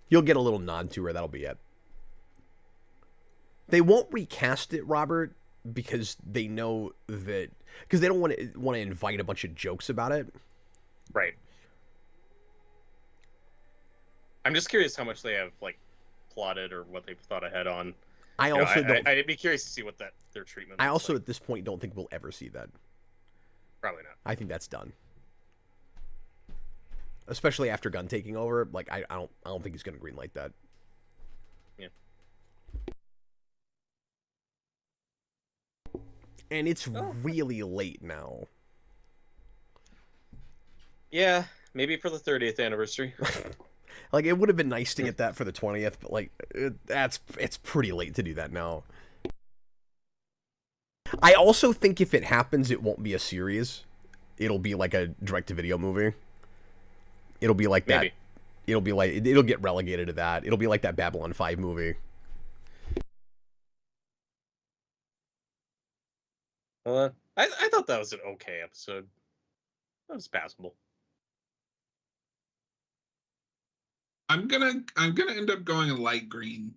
You'll get a little nod to her, that'll be it. They won't recast it, Robert, because they know that... Because they don't want to invite a bunch of jokes about it. Right. I'm just curious how much they have, like, plotted or what they've thought ahead on. I'd be curious to see what their treatment. I also, at this point, don't think we'll ever see that. Probably not. I think that's done. Especially after Gunn taking over, like I don't think he's going to greenlight that. Yeah. And it's really late now. Yeah, maybe for the 30th anniversary. Like, it would have been nice to get that for the 20th, but like it's pretty late to do that now. I also think if it happens, it won't be a series. It'll be like a direct-to-video movie. It'll be like Maybe. that. It'll be like it'll get relegated to that. It'll be like that Babylon 5 movie. I thought that was an okay episode. That was passable. I'm gonna end up going a light green.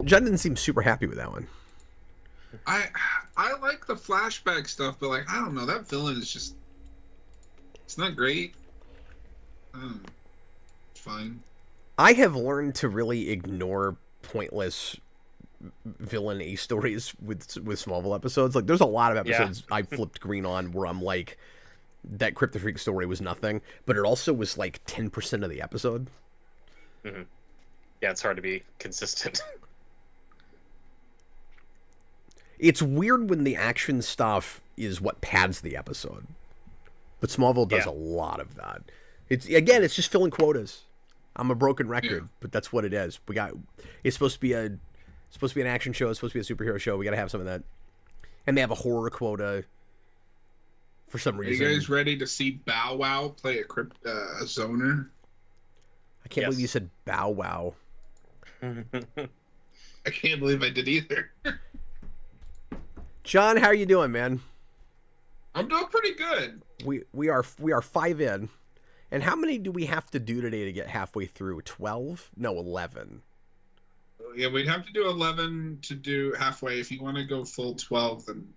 John didn't seem super happy with that one. I like the flashback stuff, but like I don't know, that villain is just it's not great. It's fine. I have learned to really ignore pointless villain A stories with Smallville episodes. Like, there's a lot of episodes I flipped green on where I'm like, that Kryptofreak story was nothing, but it also was like 10% of the episode. Mm-hmm. Yeah, it's hard to be consistent. It's weird when the action stuff is what pads the episode, but Smallville does a lot of that. It's just filling quotas. I'm a broken record, but that's what it is. It's supposed to be an action show. It's supposed to be a superhero show. We got to have some of that, and they have a horror quota for some reason. Are you guys ready to see Bow Wow play a zoner? I can't believe you said Bow Wow. I can't believe I did either. John, how are you doing, man? I'm doing pretty good. We are 5 in. And how many do we have to do today to get halfway through? 12? No, 11. Yeah, we'd have to do 11 to do halfway. If you want to go full 12, then...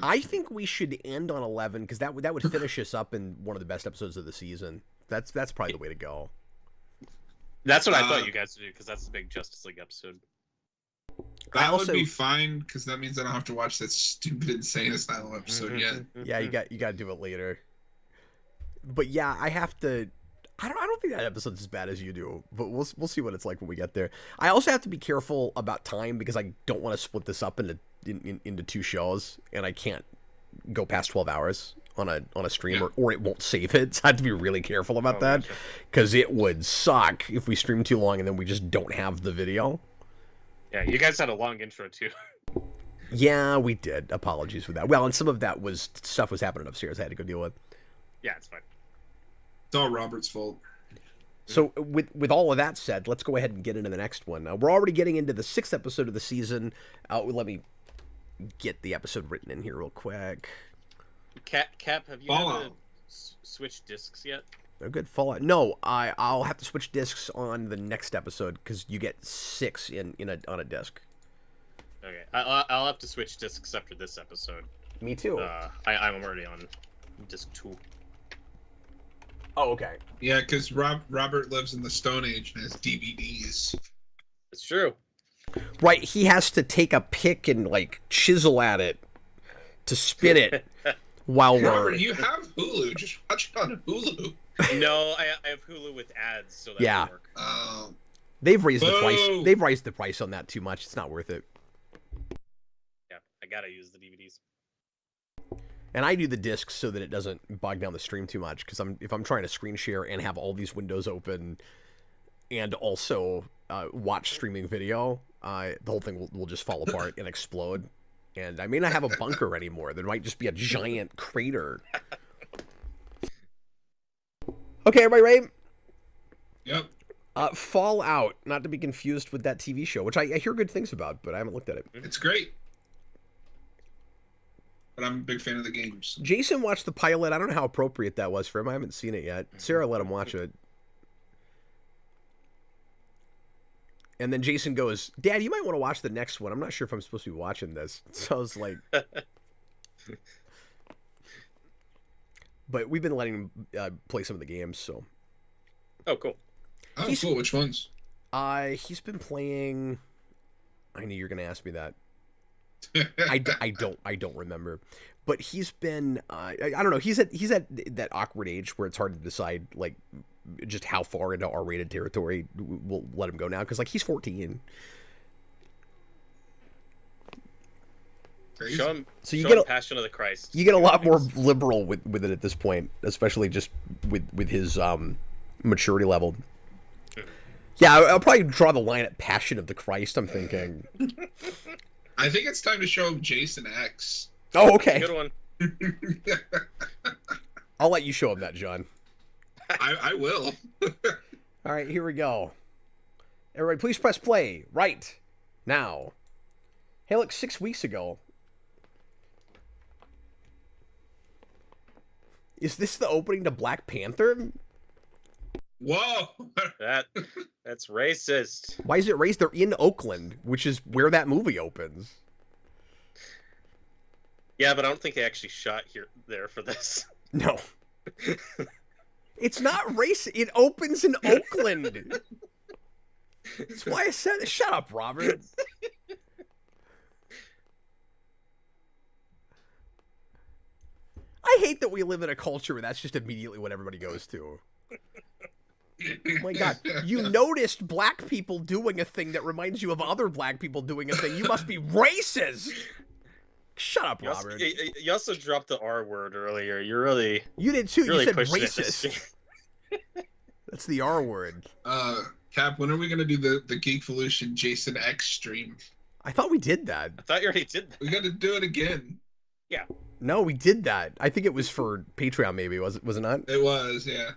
I think we should end on 11, because that would finish us up in one of the best episodes of the season. That's probably the way to go. That's what I thought you guys would do, because that's the big Justice League episode. That would be fine, because that means I don't have to watch that stupid Insane Asylum episode yet. Yeah, you got to do it later. But yeah, I have to. I don't think that episode's as bad as you do, but we'll see what it's like when we get there. I also have to be careful about time, because I don't want to split this up into 2 shows, and I can't go past 12 hours on a stream, or it won't save it. So I have to be really careful about that, because it would suck if we stream too long and then we just don't have the video. Yeah, you guys had a long intro too. Yeah, we did. Apologies for that. Well, and some of that was stuff was happening upstairs I had to go deal with. Yeah, it's fine. It's all Robert's fault. So with all of that said, let's go ahead and get into the next one. We're already getting into the 6th episode of the season. Let me get the episode written in here real quick. Cap, have you had to switch discs yet? They're good. Fallout. No, I'll have to switch discs on the next episode, because you get 6 on a disc. Okay, I'll have to switch discs after this episode. Me too. I'm already on disc 2. Oh, okay. Yeah, because Robert lives in the Stone Age and has DVDs. It's true. Right, he has to take a pick and like chisel at it to spin it while Robert, you have Hulu. Just watch it on Hulu. No, I have Hulu with ads, so that Yeah. won't work. They've raised the price. Whoa. They've raised the price on that too much. It's not worth it. Yeah, I gotta use the DVDs. And I do the discs so that it doesn't bog down the stream too much. Because if I'm trying to screen share and have all these windows open, and also watch streaming video, the whole thing will just fall apart and explode. And I may not have a bunker anymore. There might just be a giant crater. Okay, everybody ready? Yep. Fallout, not to be confused with that TV show, which I hear good things about, but I haven't looked at it. It's great. But I'm a big fan of the games. Jason watched the pilot. I don't know how appropriate that was for him. I haven't seen it yet. Sarah let him watch it. And then Jason goes, Dad, you might want to watch the next one. I'm not sure if I'm supposed to be watching this. So I was like... But we've been letting him play some of the games, so... Oh, cool. Oh, cool. Which ones? He's been playing... I knew you were going to ask me that. I don't remember. But he's been... I don't know. He's at that awkward age where it's hard to decide, like, just how far into R-rated territory we'll let him go now. Because, like, he's 14. Crazy. Show him, So you show get him a- Passion of the Christ. You get a lot more liberal with it at this point, especially just with his maturity level. Yeah, I'll probably draw the line at Passion of the Christ, I'm thinking. I think it's time to show Jason X. Oh, okay. Good one. I'll let you show him that, John. I will. All right, here we go. Everybody, please press play right now. Hey, look, 6 weeks ago. Is this the opening to Black Panther? Whoa. That's racist. Why is it raised? They're in Oakland, which is where that movie opens. Yeah, but I don't think they actually shot there for this. No. It's not race. It opens in Oakland. That's why I said, shut up, Robert. I hate that we live in a culture where that's just immediately what everybody goes to. Oh my God, you noticed black people doing a thing that reminds you of other black people doing a thing. You must be racist. Shut up, Robert. You also dropped the R word earlier. You did too. Really You said pushed it. racist. That's the R word. Cap, when are we gonna do the Geekvolution Jason X stream? I thought we did that. I thought you already did that. We gotta do it again. Yeah. No, we did that. I think it was for Patreon, maybe. Was it not? It was, yeah.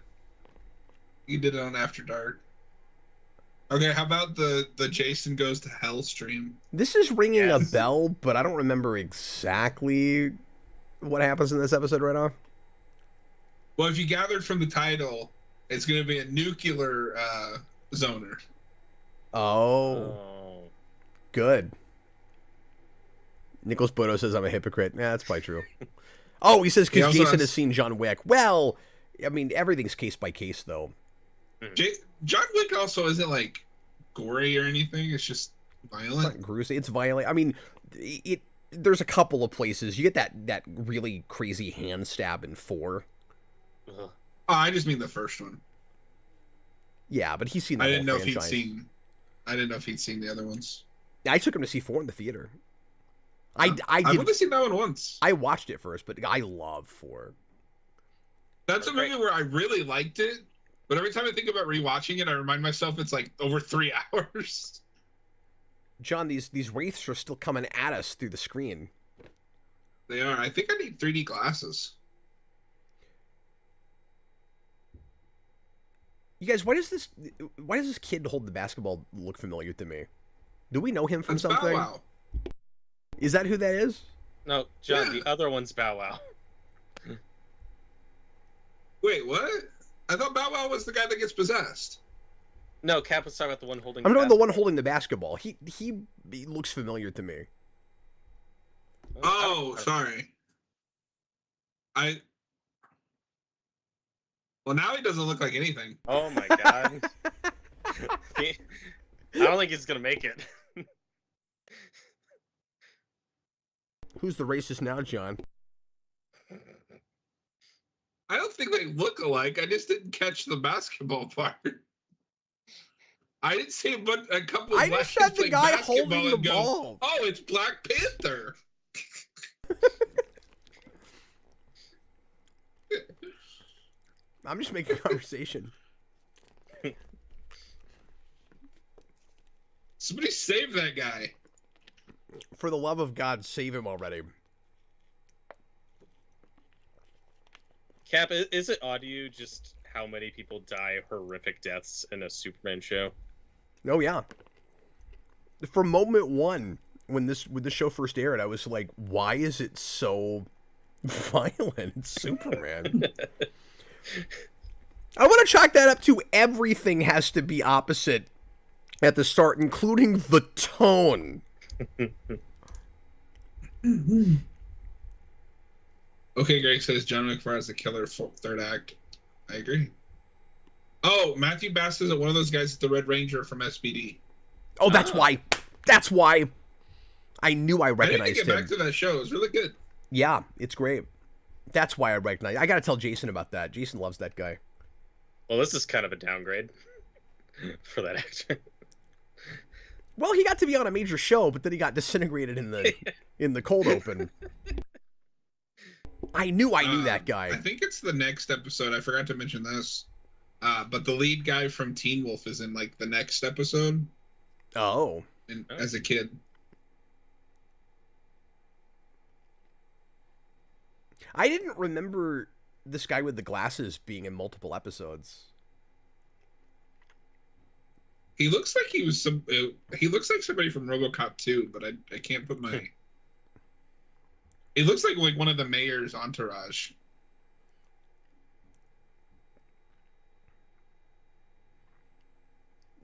You did it on After Dark. Okay, how about the Jason Goes to Hell stream? This is ringing Yes. a bell, but I don't remember exactly what happens in this episode right now. Well, if you gathered from the title, it's going to be a nuclear zoner. Oh, good. Nicholas Bodo says I'm a hypocrite. Yeah, that's probably true. Oh, he says He because also Jason has- has seen John Wick. Well, I mean, everything's case by case, though. John Wick also isn't like gory or anything. It's just It's violent. not gruesome. It's violent. I mean, there's a couple of places. You get that really crazy hand stab in 4. Ugh. Oh, I just mean the first one. Yeah, but he's seen that I didn't know whole if he'd franchise. seen. I didn't know if he'd seen the other ones. I took him to see 4 in the theater. I've I only did. seen that one once. I watched it first, but I love 4. That's a movie where I really liked it, but every time I think about rewatching it, I remind myself it's like over 3 hours. John, these wraiths are still coming at us through the screen. They are. I think I need 3D glasses. You guys, why does this kid hold the basketball look familiar to me? Do we know him from That's Bow something? Wow. Is that who that is? No, John, Yeah. the other one's Bow Wow. Wait, what? I thought Bow Wow was the guy that gets possessed. No, Cap was talking about the one holding I'm the talking the one holding the basketball. He looks familiar to me. Oh, sorry. Well, now he doesn't look like anything. Oh my God. I don't think he's gonna make it. Who's the racist now, John? I don't think they look alike. I just didn't catch the basketball part. I didn't see a couple of I black just said kids the play guy basketball holding the and go, ball. "Oh, it's Black Panther." I'm just making conversation. Somebody save that guy. For the love of God, save him already. Cap, is it odd to you just how many people die horrific deaths in a Superman show? Oh yeah. From moment one, when the show first aired, I was like, why is it so violent? It's Superman. I want to chalk that up to everything has to be opposite at the start, including the tone. Okay, Greg says John McFarlane is the killer for third act. I agree. Oh, Matthew Bass isn't one of those guys. It's the Red Ranger from SBD. Oh, that's why. That's why. I knew I I recognized need to get him. back to that show. It was really good. Yeah, it's great. That's why I recognize. I got to tell Jason about that. Jason loves that guy. Well, this is kind of a downgrade for that actor. Well, he got to be on a major show, but then he got disintegrated in the cold open. I knew that guy. I think it's the next episode. I forgot to mention this. But the lead guy from Teen Wolf is in like the next episode. Oh. As a kid. I didn't remember this guy with the glasses being in multiple episodes. He looks like he was he looks like somebody from RoboCop 2, but I can't put my. It looks like one of the mayor's entourage.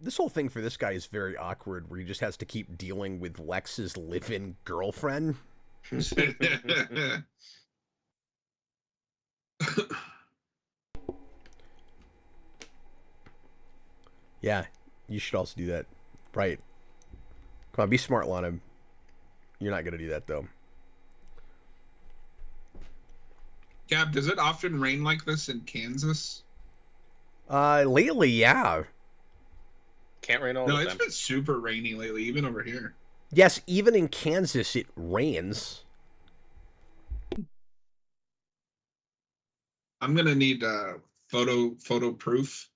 This whole thing for this guy is very awkward, where he just has to keep dealing with Lex's live-in girlfriend. Yeah, you should also do that. Right. Come on, be smart, Lana. You're not going to do that, though. Gab, does it often rain like this in Kansas? Lately, yeah. Can't rain all the time. No, it's been super rainy lately, even over here. Yes, even in Kansas, it rains. I'm gonna need photo proof.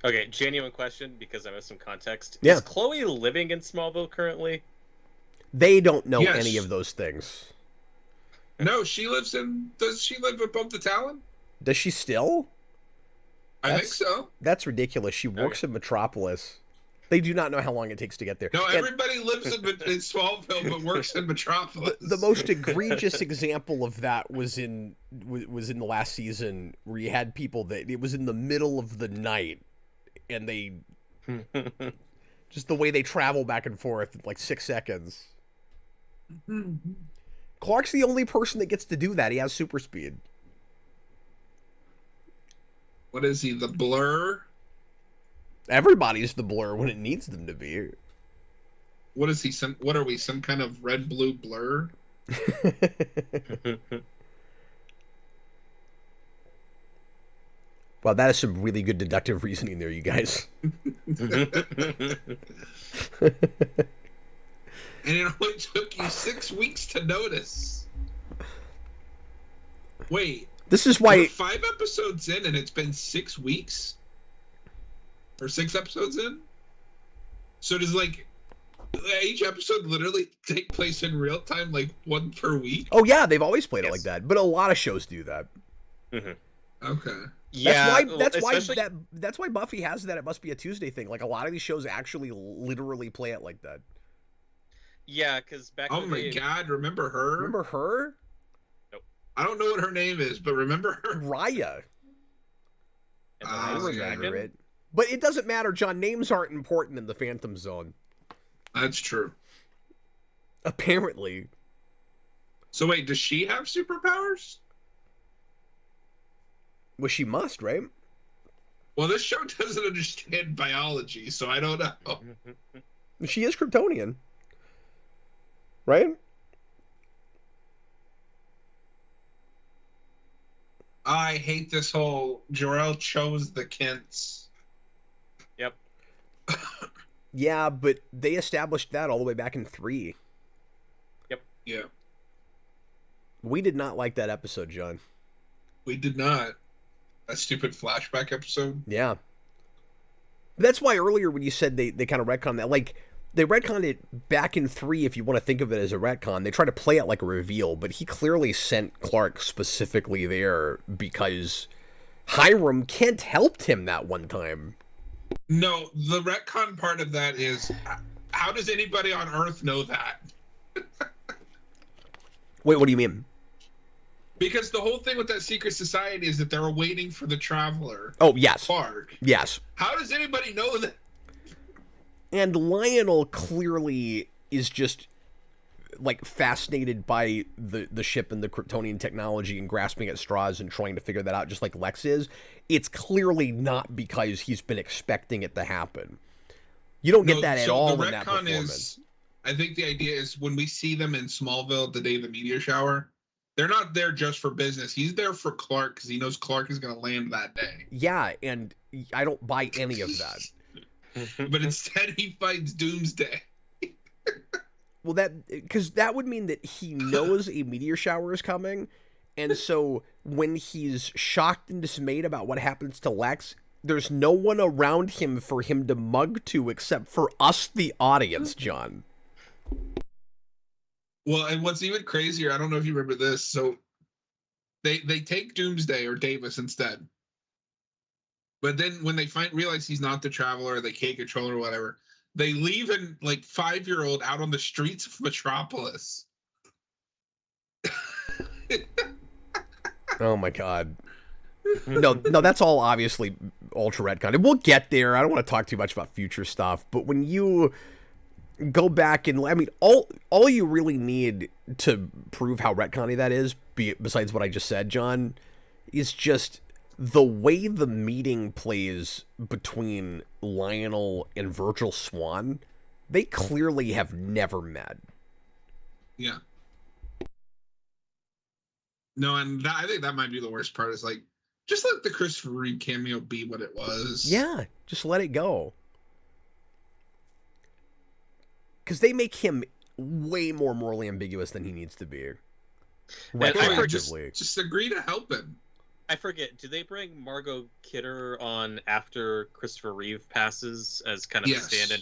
Okay, genuine question because I missed some context. Yeah. Is Chloe living in Smallville currently? They don't know Yes. any of those things. No, she lives in. Does she live above the Talon? Does she still? I think so. That's ridiculous. She works in Metropolis. They do not know how long it takes to get there. No, And everybody lives in Smallville but works in Metropolis. the most egregious example of that was in the last season, where you had people that it was in the middle of the night, and they just the way they travel back and forth, like 6 seconds. Clark's the only person that gets to do that. He has super speed. What is he? The Blur? Everybody's the Blur when it needs them to be. What is he? What are we? Some kind of red blue blur? Wow, that is some really good deductive reasoning there, you guys. And it only took you 6 weeks to notice. Wait. This is why We're 5 episodes in and it's been 6 weeks? Or 6 episodes in? So does each episode literally take place in real time, like one per week? Oh yeah, they've always played it like that, but a lot of shows do that. Mm-hmm. Okay. Yeah, That's why Buffy has that. It must be a Tuesday thing. Like a lot of these shows actually literally play it like that. Yeah, because back. Oh my God! Remember her? Remember her? Nope. I don't know what her name is, but remember her? Raya. I remember Dragon? it. But it doesn't matter, John. Names aren't important in the Phantom Zone. That's true. Apparently. So wait, does she have superpowers? Well, she must, right? Well, this show doesn't understand biology, so I don't know. She is Kryptonian. Right? I hate this whole Jor-El chose the Kents. Yep. Yeah, but they established that all the way back in 3. Yeah. We did not like that episode, John. We did not. A stupid flashback episode. Yeah. That's why earlier when you said they kind of retconned that, like, they retconned it back in 3, if you want to think of it as a retcon. They try to play it like a reveal, but he clearly sent Clark specifically there because Hiram Kent helped him that one time. No, the retcon part of that is, how does anybody on Earth know that? Wait, what do you mean? Because the whole thing with that secret society is that they're waiting for the Traveler. Oh, yes. Clark. Yes. How does anybody know that? And Lionel clearly is just, like, fascinated by the ship and the Kryptonian technology and grasping at straws and trying to figure that out, just like Lex is. It's clearly not because he's been expecting it to happen. You don't get that at all in that performance. I think the idea is when we see them in Smallville the day of the meteor shower, they're not there just for business. He's there for Clark because he knows Clark is going to land that day. Yeah, and I don't buy any of that. But instead he fights Doomsday. Well, because that would mean that he knows a meteor shower is coming, and so when he's shocked and dismayed about what happens to Lex, there's no one around him for him to mug to except for us, the audience, John. Well, and what's even crazier, I don't know if you remember this, so they take Doomsday or Davis instead. But then when they realize he's not the Traveler, they can't control or whatever, they leave him, like, 5-year-old out on the streets of Metropolis. Oh my god. No, that's all obviously ultra retcon. And we'll get there. I don't want to talk too much about future stuff, but when you go back and, I mean, all you really need to prove how retconny that is, besides what I just said, John, is just the way the meeting plays between Lionel and Virgil Swan. They clearly have never met. Yeah. No, and I think that might be the worst part, is, like, just let the Christopher Reeve cameo be what it was. Yeah, just let it go. Because they make him way more morally ambiguous than he needs to be. Just agree to help him. I forget, do they bring Margot Kidder on after Christopher Reeve passes as kind of a stand-in?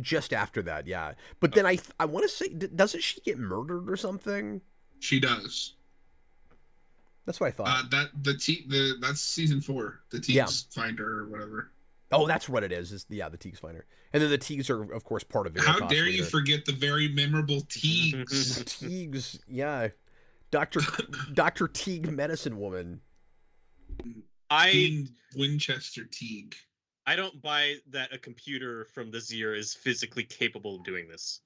Just after that, yeah. But then I want to say, doesn't she get murdered or something? She does. That's what I thought. That's season 4. The Teagues Finder or whatever. Oh, that's what it is. The Teagues Finder. And then the Teagues are, of course, part of it. How dare you forget the very memorable Teagues? Teagues, yeah. Dr. Teague, medicine woman. Winchester Teague. I don't buy that a computer from this year is physically capable of doing this.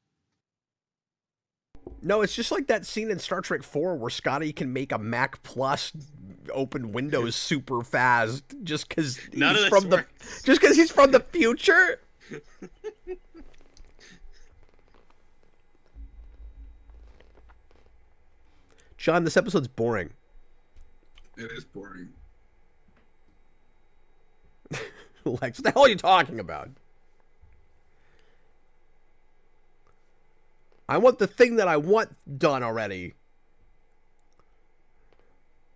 No, it's just like that scene in Star Trek 4 where Scotty can make a Mac Plus open Windows super fast just because he's from the future. John, this episode's boring. It is boring. Lex, what the hell are you talking about? I want the thing that I want done already.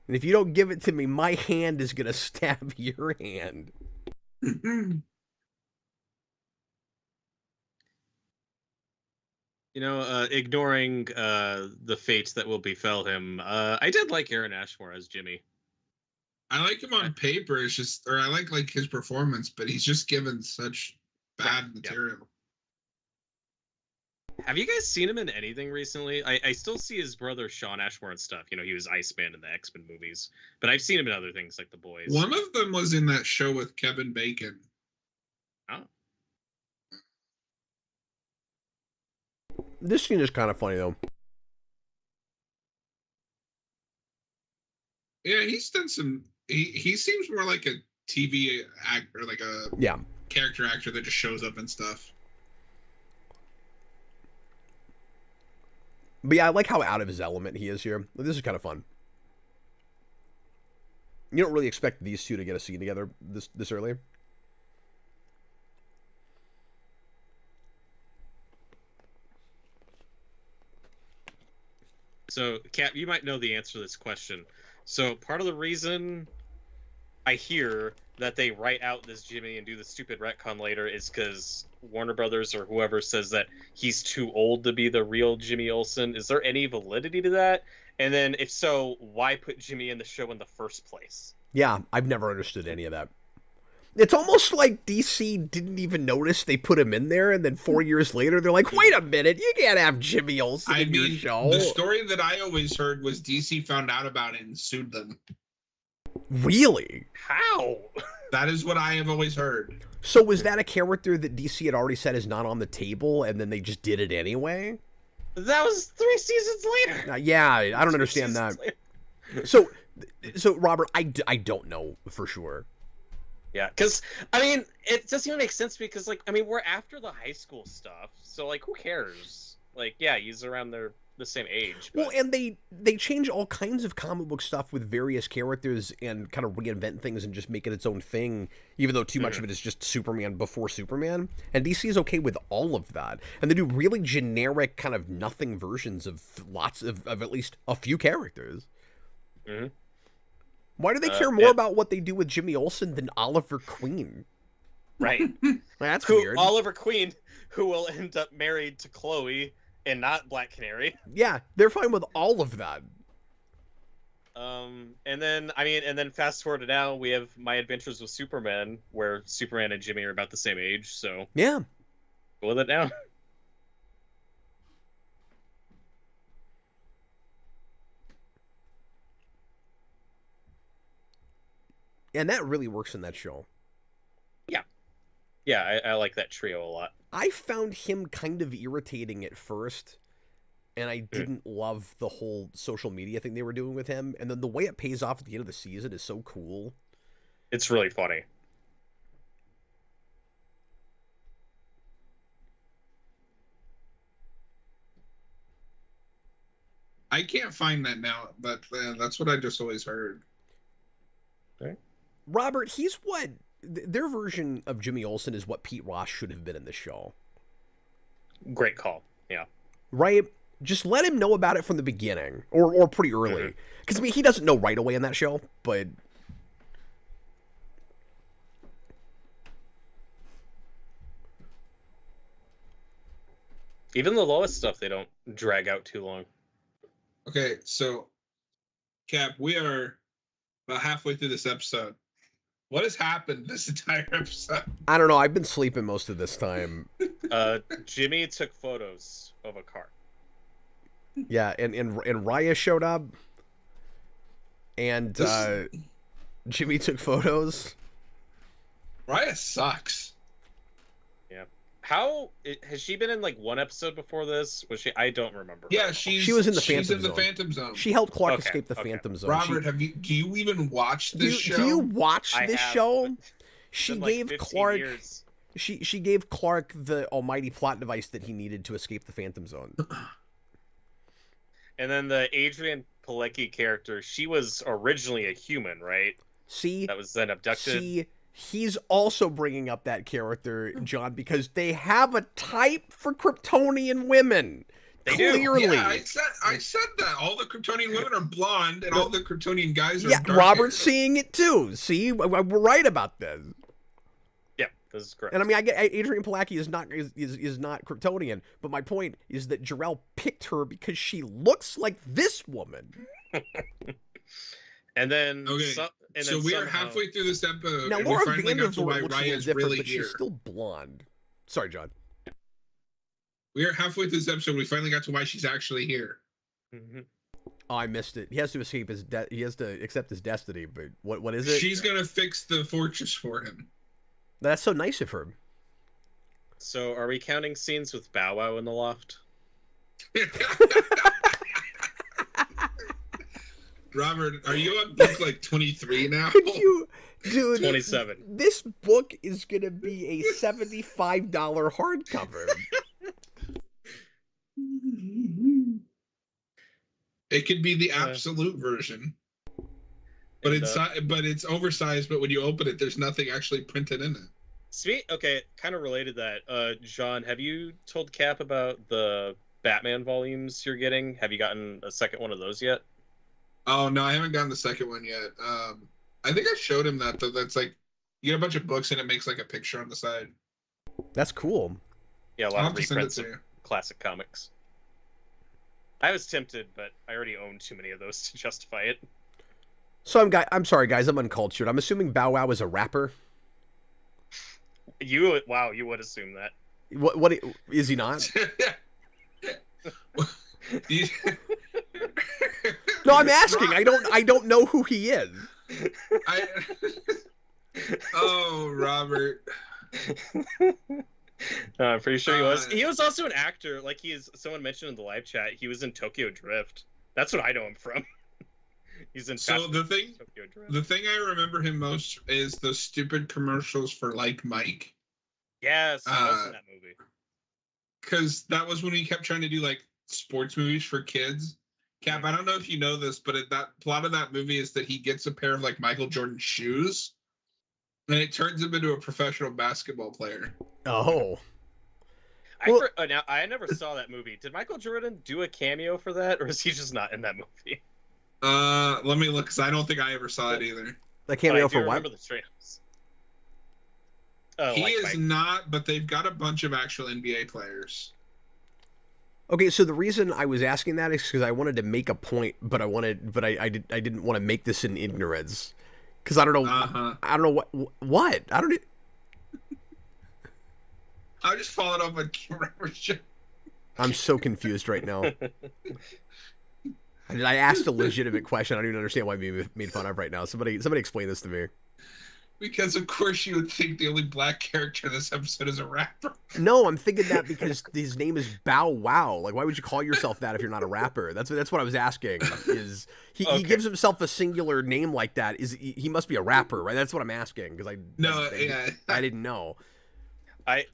And if you don't give it to me, my hand is going to stab your hand. You know, ignoring the fate that will befell him, I did like Aaron Ashmore as Jimmy. I like him on paper. It's just, or I like his performance, but he's just given such bad material. Have you guys seen him in anything recently? I still see his brother Sean Ashmore and stuff. You know, he was Iceman in the X-Men movies. But I've seen him in other things like The Boys. One of them was in that show with Kevin Bacon. Oh. This scene is kind of funny, though. Yeah, he's done some... He seems more like a TV actor, like a character actor that just shows up and stuff. But yeah, I like how out of his element he is here. This is kind of fun. You don't really expect these two to get a scene together this early. So, Cap, you might know the answer to this question. So, part of the reason I hear that they write out this Jimmy and do the stupid retcon later is because Warner Brothers or whoever says that he's too old to be the real Jimmy Olsen. Is there any validity to that? And then, if so, why put Jimmy in the show in the first place? Yeah, I've never understood any of that. It's almost like DC didn't even notice they put him in there, and then 4 years later, they're like, wait a minute, you can't have Jimmy Olsen in your show. The story that I always heard was DC found out about it and sued them. Really? How? That is what I have always heard. So was that a character that DC had already said is not on the table, and then they just did it anyway? That was 3 seasons later. Yeah, I don't understand that. So Robert, I don't know for sure. Yeah, because, I mean, it doesn't even make sense because, like, I mean, we're after the high school stuff, so, like, who cares? Like, yeah, he's around the same age. But... Well, and they change all kinds of comic book stuff with various characters and kind of reinvent things and just make it its own thing, even though too much of it is just Superman before Superman. And DC is okay with all of that. And they do really generic kind of nothing versions of lots of at least a few characters. Mm-hmm. Why do they care more about what they do with Jimmy Olsen than Oliver Queen? Right. That's weird. Oliver Queen, who will end up married to Chloe and not Black Canary. Yeah, they're fine with all of that. And then fast forward to now, we have My Adventures with Superman, where Superman and Jimmy are about the same age, so... Yeah. Go with it now. And that really works in that show. Yeah. Yeah, I like that trio a lot. I found him kind of irritating at first, and I didn't love the whole social media thing they were doing with him. And then the way it pays off at the end of the season is so cool. It's really funny. I can't find that now, but that's what I just always heard. Okay. Robert, he's what... Their version of Jimmy Olsen is what Pete Ross should have been in the show. Great call. Yeah. Right? Just let him know about it from the beginning. Or pretty early. Because, I mean, he doesn't know right away in that show, but... Even the lowest stuff, they don't drag out too long. Okay, so, Cap, we are about halfway through this episode. What has happened this entire episode? I don't know. I've been sleeping most of this time. Jimmy took photos of a car. Yeah, and Raya showed up. And Jimmy took photos. Raya sucks. Yeah. How has she been in like one episode before this? Was she? I don't remember. Yeah, she was in the Phantom Zone. She helped Clark escape the Phantom Zone. Robert, do you even watch this show? Do you watch this show? She gave Clark. She gave Clark the almighty plot device that he needed to escape the Phantom Zone. And then the Adrian Pilecki character, she was originally a human, right? See, that was then abducted. See, he's also bringing up that character, John, because they have a type for Kryptonian women. They clearly. Do. Yeah, I said that. All the Kryptonian women are blonde, and all the Kryptonian guys are dark. Robert's seeing it too. See, we're right about this. Yeah, this is correct. And I mean, I get Adrian Pilecki is not Kryptonian, but my point is that Jarrell picked her because she looks like this woman. And then, so we are halfway through this episode. Now, and Laura we finally got to why looks Raya is different, really but here. she's still blonde. Sorry, John. We are halfway through this episode. We finally got to why she's actually here. Mm-hmm. Oh, I missed it. He has to escape his. He has to accept his destiny. But what is it? She's gonna fix the fortress for him. That's so nice of her. So, are we counting scenes with Bow Wow in the loft? Robert, are you on book like 23 now? Dude, 27. This book is gonna be a $75 hardcover. It could be the absolute version. But it's oversized, but when you open it, there's nothing actually printed in it. Sweet. Okay, kind of related to that. John, have you told Cap about the Batman volumes you're getting? Have you gotten a second one of those yet? Oh, no, I haven't gotten the second one yet. I think I showed him that, though. That's like, you get a bunch of books and it makes like a picture on the side. That's cool. Yeah, a lot of reprints of classic comics. I was tempted, but I already own too many of those to justify it. So I'm sorry, guys. I'm uncultured. I'm assuming Bow Wow is a rapper. You would assume that. What is he not? No, I'm asking. I don't know who he is. Oh, Robert. I'm pretty sure he was. He was also an actor. Like someone mentioned in the live chat, he was in Tokyo Drift. That's what I know him from. He's in. So the thing I remember him most is the stupid commercials for Like Mike. Yes, he was in that movie. Because that was when he kept trying to do like sports movies for kids. Cap, I don't know if you know this, but that plot of that movie is that he gets a pair of like Michael Jordan shoes, and it turns him into a professional basketball player. Oh. Now I never saw that movie. Did Michael Jordan do a cameo for that, or is he just not in that movie? Let me look, because I don't think I ever saw it either. The cameo for what? Remember the trailers. He is not, but they've got a bunch of actual NBA players. Okay, so the reason I was asking that is because I wanted to make a point, but I didn't want to make this in ignorance, because I don't know. I don't know what I don't. I just followed up on Robert. I'm so confused right now. I asked a legitimate question. I don't even understand why I'm being made fun of right now. Somebody explain this to me. Because of course you would think the only black character in this episode is a rapper. No, I'm thinking that because his name is Bow Wow. Like, why would you call yourself that if you're not a rapper? That's what I was asking. Is he gives himself a singular name like that? He must be a rapper, right? That's what I'm asking because I didn't know. I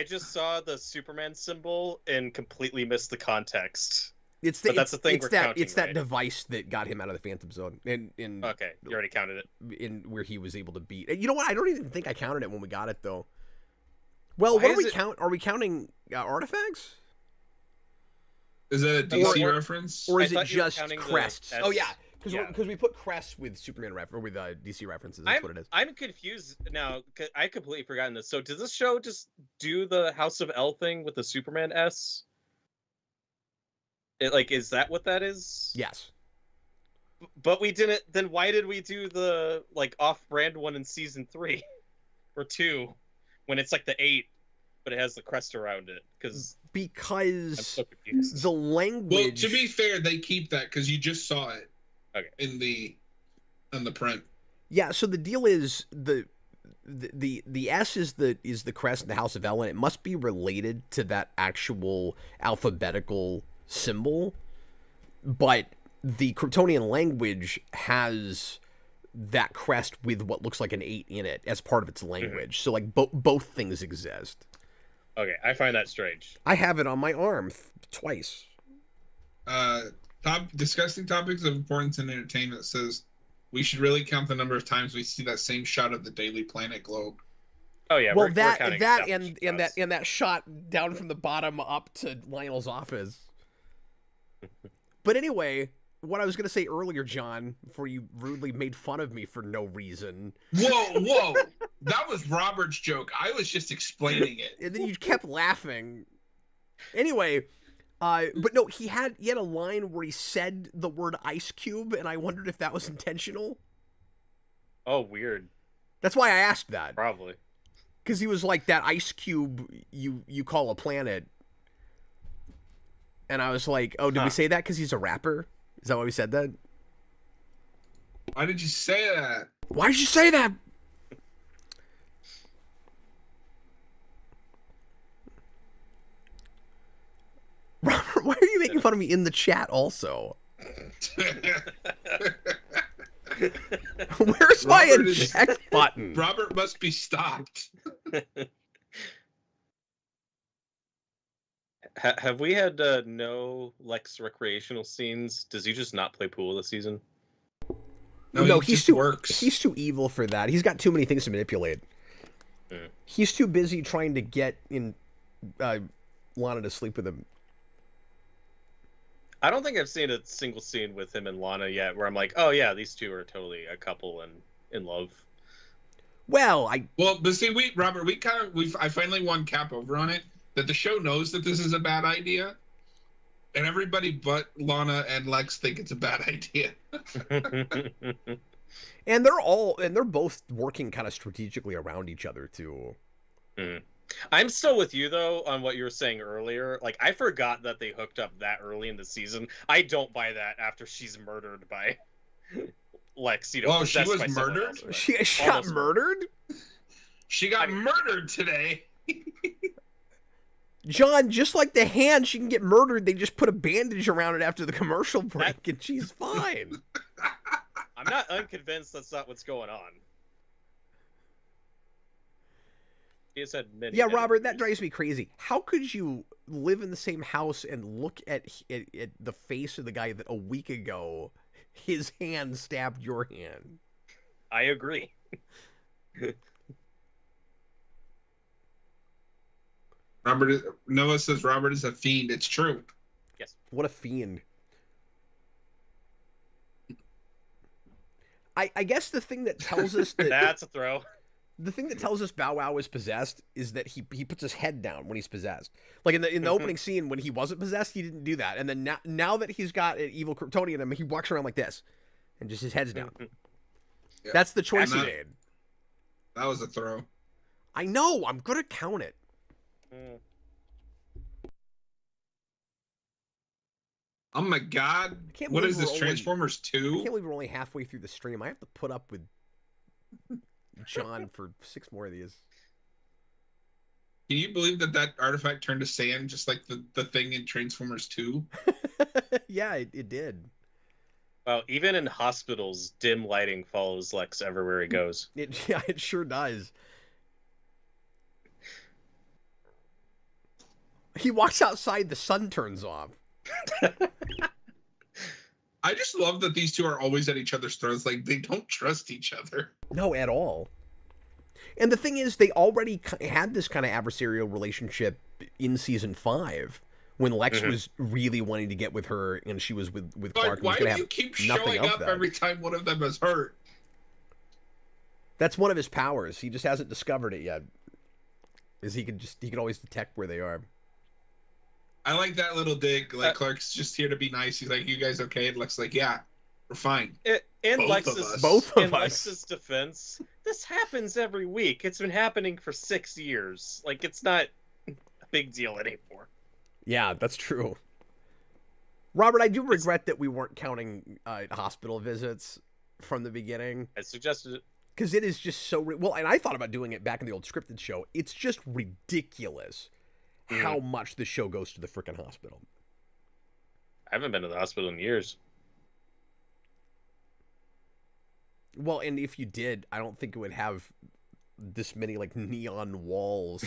just saw the Superman symbol and completely missed the context. That's the thing. It's that device that got him out of the Phantom Zone. Okay, you already counted it. In where he was able to beat. You know what? I don't even think I counted it when we got it though. Well, what do we count? Are we counting artifacts? Is that a DC reference, or is it just crests? Oh yeah, because we put crests with Superman or with DC references. That's what it is. I'm confused now. I completely forgotten this. So does this show just do the House of L thing with the Superman S? Is that what that is? Yes. But we didn't. Then why did we do the off-brand one in season 3 or 2 when it's like the 8, but it has the crest around it? Because I'm so confused. The language. Well, to be fair, they keep that because you just saw it. Okay. In the print. Yeah. So the deal is the S is the crest in the House of L, and it must be related to that actual alphabetical symbol, but the Kryptonian language has that crest with what looks like an 8 in it as part of its language. So both things exist. Okay, I find that strange. I have it on my arm twice. Discussing topics of importance in entertainment says we should really count the number of times we see that same shot of the Daily Planet globe. Oh yeah, well that shot down from the bottom up to Lionel's office. But anyway, what I was going to say earlier, John, before you rudely made fun of me for no reason. Whoa. That was Robert's joke. I was just explaining it. And then you kept laughing. Anyway, but no, he had a line where he said the word ice cube, and I wondered if that was intentional. Oh, weird. That's why I asked that. Probably. Because he was like, that ice cube you call a planet. And I was like, oh, did we say that because he's a rapper? Is that why we said that? Why did you say that? Why did you say that? Robert, why are you making fun of me in the chat also? Where's my Robert is- eject button? Robert must be stopped. Have we had no Lex recreational scenes? Does he just not play pool this season? No, he's just too works. he's too evil for that. He's got too many things to manipulate. He's too busy trying to get in Lana to sleep with him. I don't think I've seen a single scene with him and Lana yet where I'm like, oh yeah, these two are totally a couple and in love. Well, but see, Robert, I finally won Cap over on it, that the show knows that this is a bad idea, and everybody but Lana and Lex think it's a bad idea. and they're both working kind of strategically around each other too. I'm still with you though on what you were saying earlier. Like, I forgot that they hooked up that early in the season. I don't buy that after she's murdered by Lex. You know, Oh, she possessed was by someone murdered? else, right? She got murdered? She got murdered today. John, just like the hand, she can get murdered. They just put a bandage around it after the commercial break, and she's fine. I'm not unconvinced that's not what's going on. He has had many. Yeah, Robert, that interviews. drives me crazy. How could you live in the same house and look at the face of the guy that a week ago his hand stabbed your hand? I agree. Noah says Robert is a fiend. It's true. Yes. What a fiend. I guess the thing that tells us that That's a throw. the thing that tells us Bow Wow is possessed is that he puts his head down when he's possessed. Like in the opening scene when he wasn't possessed, he didn't do that. And then now that he's got an evil Kryptonian in him, he walks around like this, and just his head's down. Yeah. That's the choice he And made. That was a throw. I know. I'm gonna count it. Oh my god. can't What believe is this, we're only- Transformers I 2? can't believe we're only halfway through the stream. I have to put up with John for 6 more of these. Can you believe that artifact turned to sand just like the thing in Transformers 2? Yeah, it did. Well, even in hospitals, dim lighting follows Lex everywhere he goes. It sure does. He walks outside, the sun turns off. I just love that these two are always at each other's throats. Like, they don't trust each other. No, at all. And the thing is, they already had this kind of adversarial relationship in season 5 when Lex was really wanting to get with her and she was with Clark. Like, why and was do gonna you have keep nothing showing of up that. every time one of them is hurt? That's one of his powers. He just hasn't discovered it yet. Is he could always detect where they are. I like that little dig. Like, Clark's just here to be nice. He's like, you guys okay? And Lex like, yeah, we're fine. In Both of us. Both of in us. Lex's defense, this happens every week. It's been happening for 6 years. Like, it's not a big deal anymore. Yeah, that's true. Robert, I do regret that we weren't counting hospital visits from the beginning. I suggested it. Because it is just so... well, and I thought about doing it back in the old scripted show. It's just ridiculous how much the show goes to the frickin' hospital. I haven't been to the hospital in years. Well, and if you did, I don't think it would have this many, like, neon walls.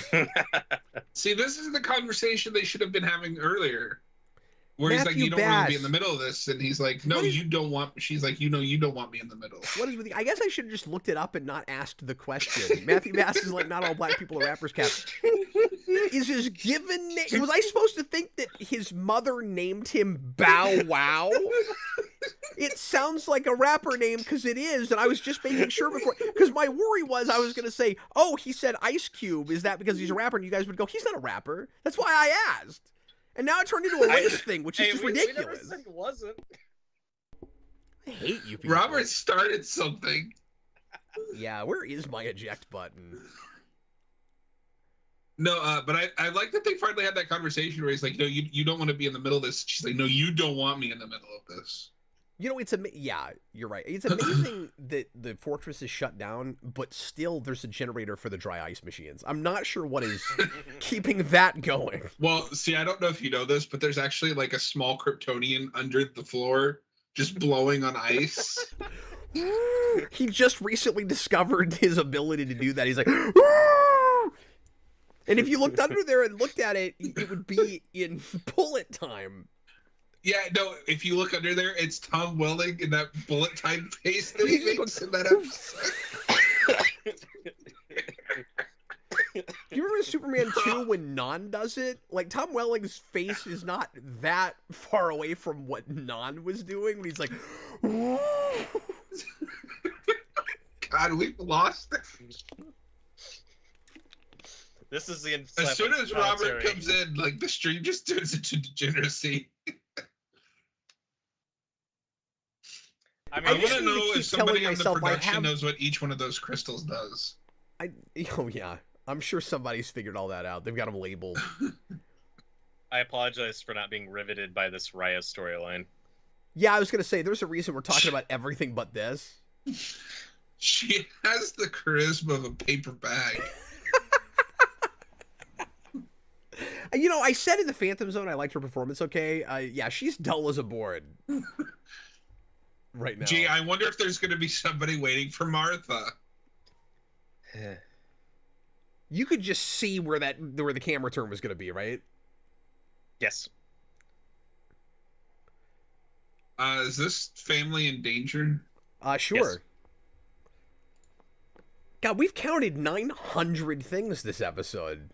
See, this is the conversation they should have been having earlier. Where he's like, Matthew you don't want to be Bass. in the middle of this. And he's like, no, you don't want... She's like, you don't want me in the middle. What is with you? I guess I should have just looked it up and not asked the question. Matthew Bass is like, not all black people are rappers, Cap. Is his given name... was I supposed to think that his mother named him Bow Wow? It sounds like a rapper name because it is, and I was just making sure before... because my worry was I was going to say, oh, he said Ice Cube. Is that because he's a rapper? And you guys would go, he's not a rapper. That's why I asked. And now it turned into a race thing, which is just ridiculous. We never said he wasn't. I hate you people. Robert started something. Yeah, where is my eject button? No, but I like that they finally had that conversation where he's like, no, you don't want to be in the middle of this. She's like, no, you don't want me in the middle of this. You know, yeah, you're right. It's amazing that the fortress is shut down, but still there's a generator for the dry ice machines. I'm not sure what is keeping that going. Well, see, I don't know if you know this, but there's actually like a small Kryptonian under the floor just blowing on ice. He just recently discovered his ability to do that. He's like, and if you looked under there and looked at it, it would be in bullet time. Yeah, no, if you look under there, it's Tom Welling in that bullet time face that he makes in that episode. Do you remember Superman 2 when Non does it? Like, Tom Welling's face is not that far away from what Non was doing when he's like, God, we've lost it. This is the As soon as Robert comes in, like, the stream just turns into degeneracy. I I want mean, to know keep if somebody telling on the myself I production have- knows what each one of those crystals does. oh yeah, I'm sure somebody's figured all that out. They've got them labeled. I apologize for not being riveted by this Raya storyline. Yeah, I was gonna say there's a reason we're talking about everything but this. She has the charisma of a paper bag. You know, I said in the Phantom Zone I liked her performance. Okay, yeah, she's dull as a board right now. Gee, I wonder if there's going to be somebody waiting for Martha. You could just see where the camera turn was gonna be, right? Yes. Is this family in danger? Sure. Yes. God, we've counted 900 things this episode.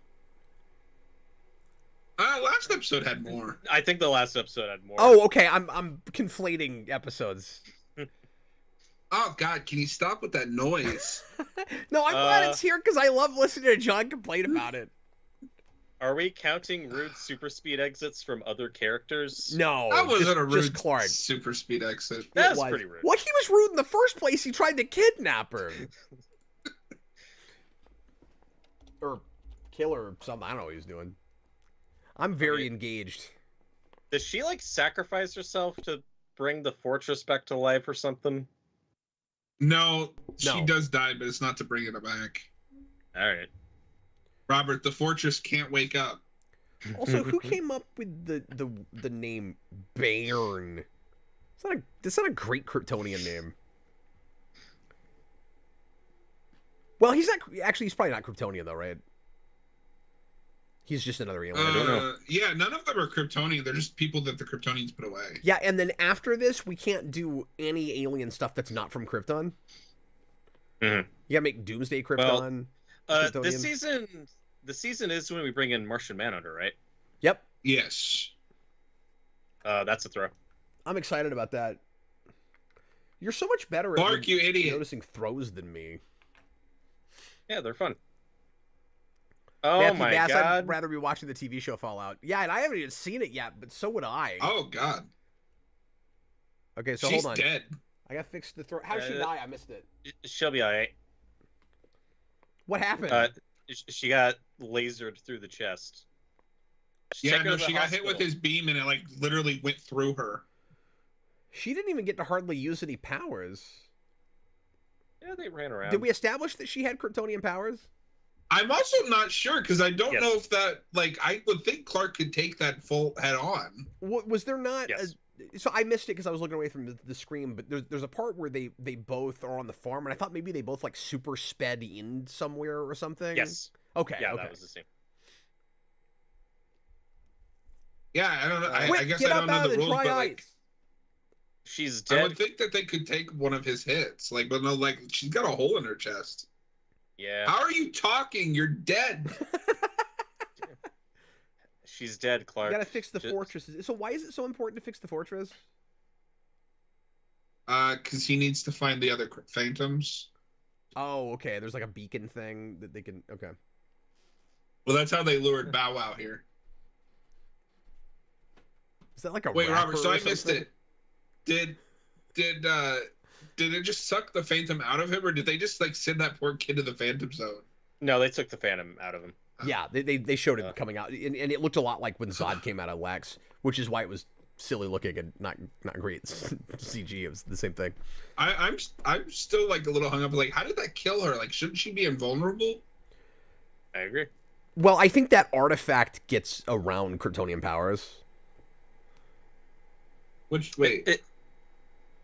Last episode had more. I think the last episode had more. Oh, okay. I'm conflating episodes. Oh, God, can you stop with that noise? No, I'm glad it's here because I love listening to John complain about it. Are we counting rude super speed exits from other characters? No, That wasn't a rude just Clark. super speed exit. That It was pretty rude. Well, he was rude in the first place. He tried to kidnap her. Or kill her or something. I don't know what he was doing. I'm very engaged. Does she, like, sacrifice herself to bring the fortress back to life or something? No, she No. does die, but it's not to bring it back. Alright. Robert, the fortress can't wake up. Also, who came up with the name Bairn? It's not a great Kryptonian name. Well, he's not actually. He's probably not Kryptonian though, right? He's just another alien. don't know. Yeah, none of them are Kryptonian. They're just people that the Kryptonians put away. Yeah, and then after this, we can't do any alien stuff that's not from Krypton. Mhm. You gotta make Doomsday Krypton. The season is when we bring in Martian Manhunter, right? Yep, Yes. That's a throw. I'm excited about that. You're so much better at Clark, you idiot. noticing throws than me. Yeah, they're fun. Oh Matthew my Bass, god. I'd rather be watching the TV show Fallout. Yeah, and I haven't even seen it yet, but so would I. Oh, God. Okay, so She's hold on. dead. I gotta fix the throw. How did she die? I missed it. She'll be alright. What happened? She got lasered through the chest. Yeah, Check her no, to the she got hit with hospital. his beam and it, like, literally went through her. She didn't even get to hardly use any powers. Yeah, they ran around. Did we establish that she had Kryptonian powers? I'm also not sure, because I don't Yes. know if that, like, I would think Clark could take that full head on. Was there not? Yes. So I missed it because I was looking away from the screen. But there's a part where they both are on the farm, and I thought maybe they both like super sped in somewhere or something. Yes. Okay. Yeah, okay. that was the same. Yeah, I don't know. I Quick, guess get I up don't know out of the the rules, dry but, like, ice. She's I dead. would think that they could take one of his hits. Like, but no, like, she's got a hole in her chest. Yeah. How are you talking? You're dead. She's dead, Clark. You gotta fix the Just- fortresses. So why is it so important to fix the fortress? Because he needs to find the other phantoms. Oh, okay. There's like a beacon thing that they can. Okay. Well, that's how they lured Bow Wow here. Is that like a Wait, Robert, rapper so or I missed something? it. Did it just suck the Phantom out of him, or did they just like send that poor kid to the Phantom Zone? No, they took the Phantom out of him. Yeah, they showed it coming out, and it looked a lot like when Zod came out of Lex, which is why it was silly looking and not great CG. It was the same thing. I'm still like a little hung up. Like, how did that kill her? Like, shouldn't she be invulnerable? I agree. Well, I think that artifact gets around Kryptonian powers. Which wait,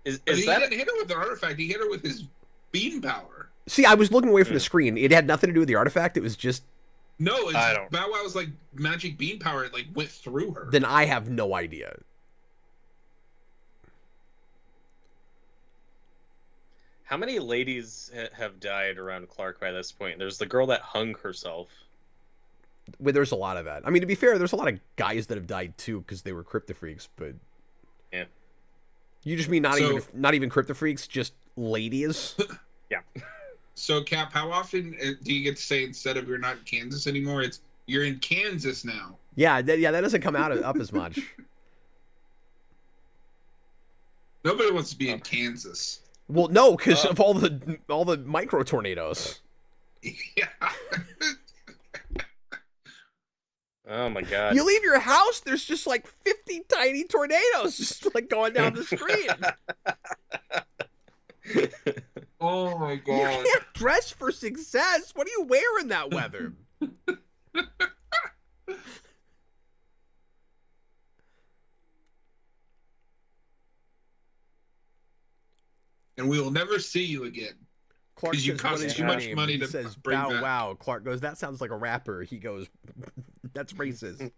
But he that didn't hit her with the artifact. He hit her with his beam power. See, I was looking away from the screen. It had nothing to do with the artifact. It was just... No, I don't. Bow Wow was like magic beam power. It like went through her. Then I have no idea. How many ladies have died around Clark by this point? There's the girl that hung herself. Well, there's a lot of that. I mean, to be fair, there's a lot of guys that have died too because they were Kryptofreaks, but... Yeah. You just mean not even Kryptofreaks, just ladies? Yeah. So, Cap, how often do you get to say instead of you're not in Kansas anymore, it's you're in Kansas now? Yeah, that doesn't come out up as much. Nobody wants to be in Kansas. Well, no, because of all the micro tornadoes. Yeah. Oh my god. You leave your house, there's just like 50 tiny tornadoes just like going down the street. Oh my You god. can't dress for success. What do you wear in that weather? And we will never see you again. Clark 'Cause you says, cost "What is too your much name?" money He to says, bring "Bow back. Wow." Clark goes, "That sounds like a rapper." He goes, "That's racist."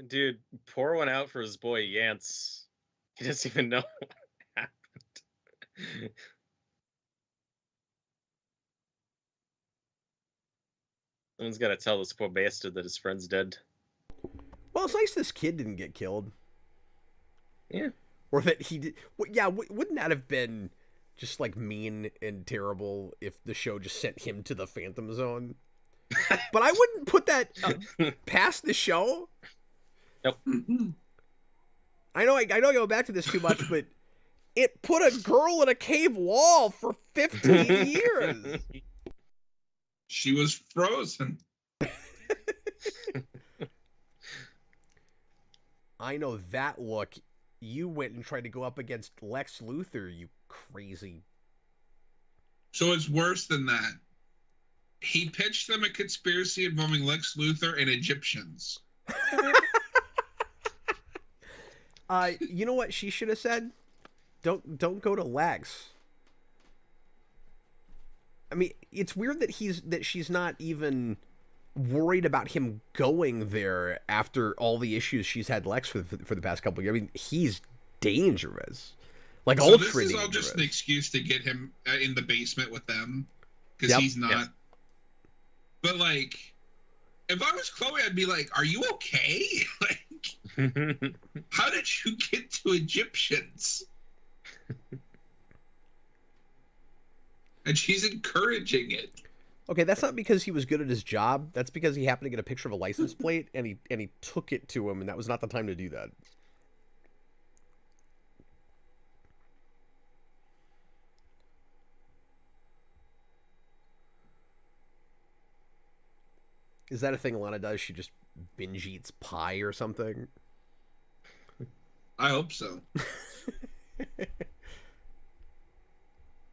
Dude, pour one out for his boy Yance. He doesn't even know what happened. Someone's got to tell this poor bastard that his friend's dead. Well, it's nice this kid didn't get killed. Yeah. Or that he did. Well, yeah, wouldn't that have been just like mean and terrible if the show just sent him to the Phantom Zone? But I wouldn't put that past the show. Nope. I know I go back to this too much, but it put a girl in a cave wall for 15 years. She was frozen. I know that look. You went and tried to go up against Lex Luthor, you crazy. So it's worse than that. He pitched them a conspiracy involving Lex Luthor and Egyptians. You know what she should have said? Don't go to Lex. I mean, it's weird that she's not even worried about him going there after all the issues she's had Lex with for the past couple of years. I mean, he's dangerous. Like, So ultra this is dangerous. all just an excuse to get him in the basement with them. Because he's not. Yep. But, like, if I was Chloe, I'd be like, are you okay? Like, how did you get to Egyptians? And she's encouraging it. Okay, that's not because he was good at his job. That's because he happened to get a picture of a license plate and he took it to him, and that was not the time to do that. Is that a thing Lana does? She just binge eats pie or something? I hope so.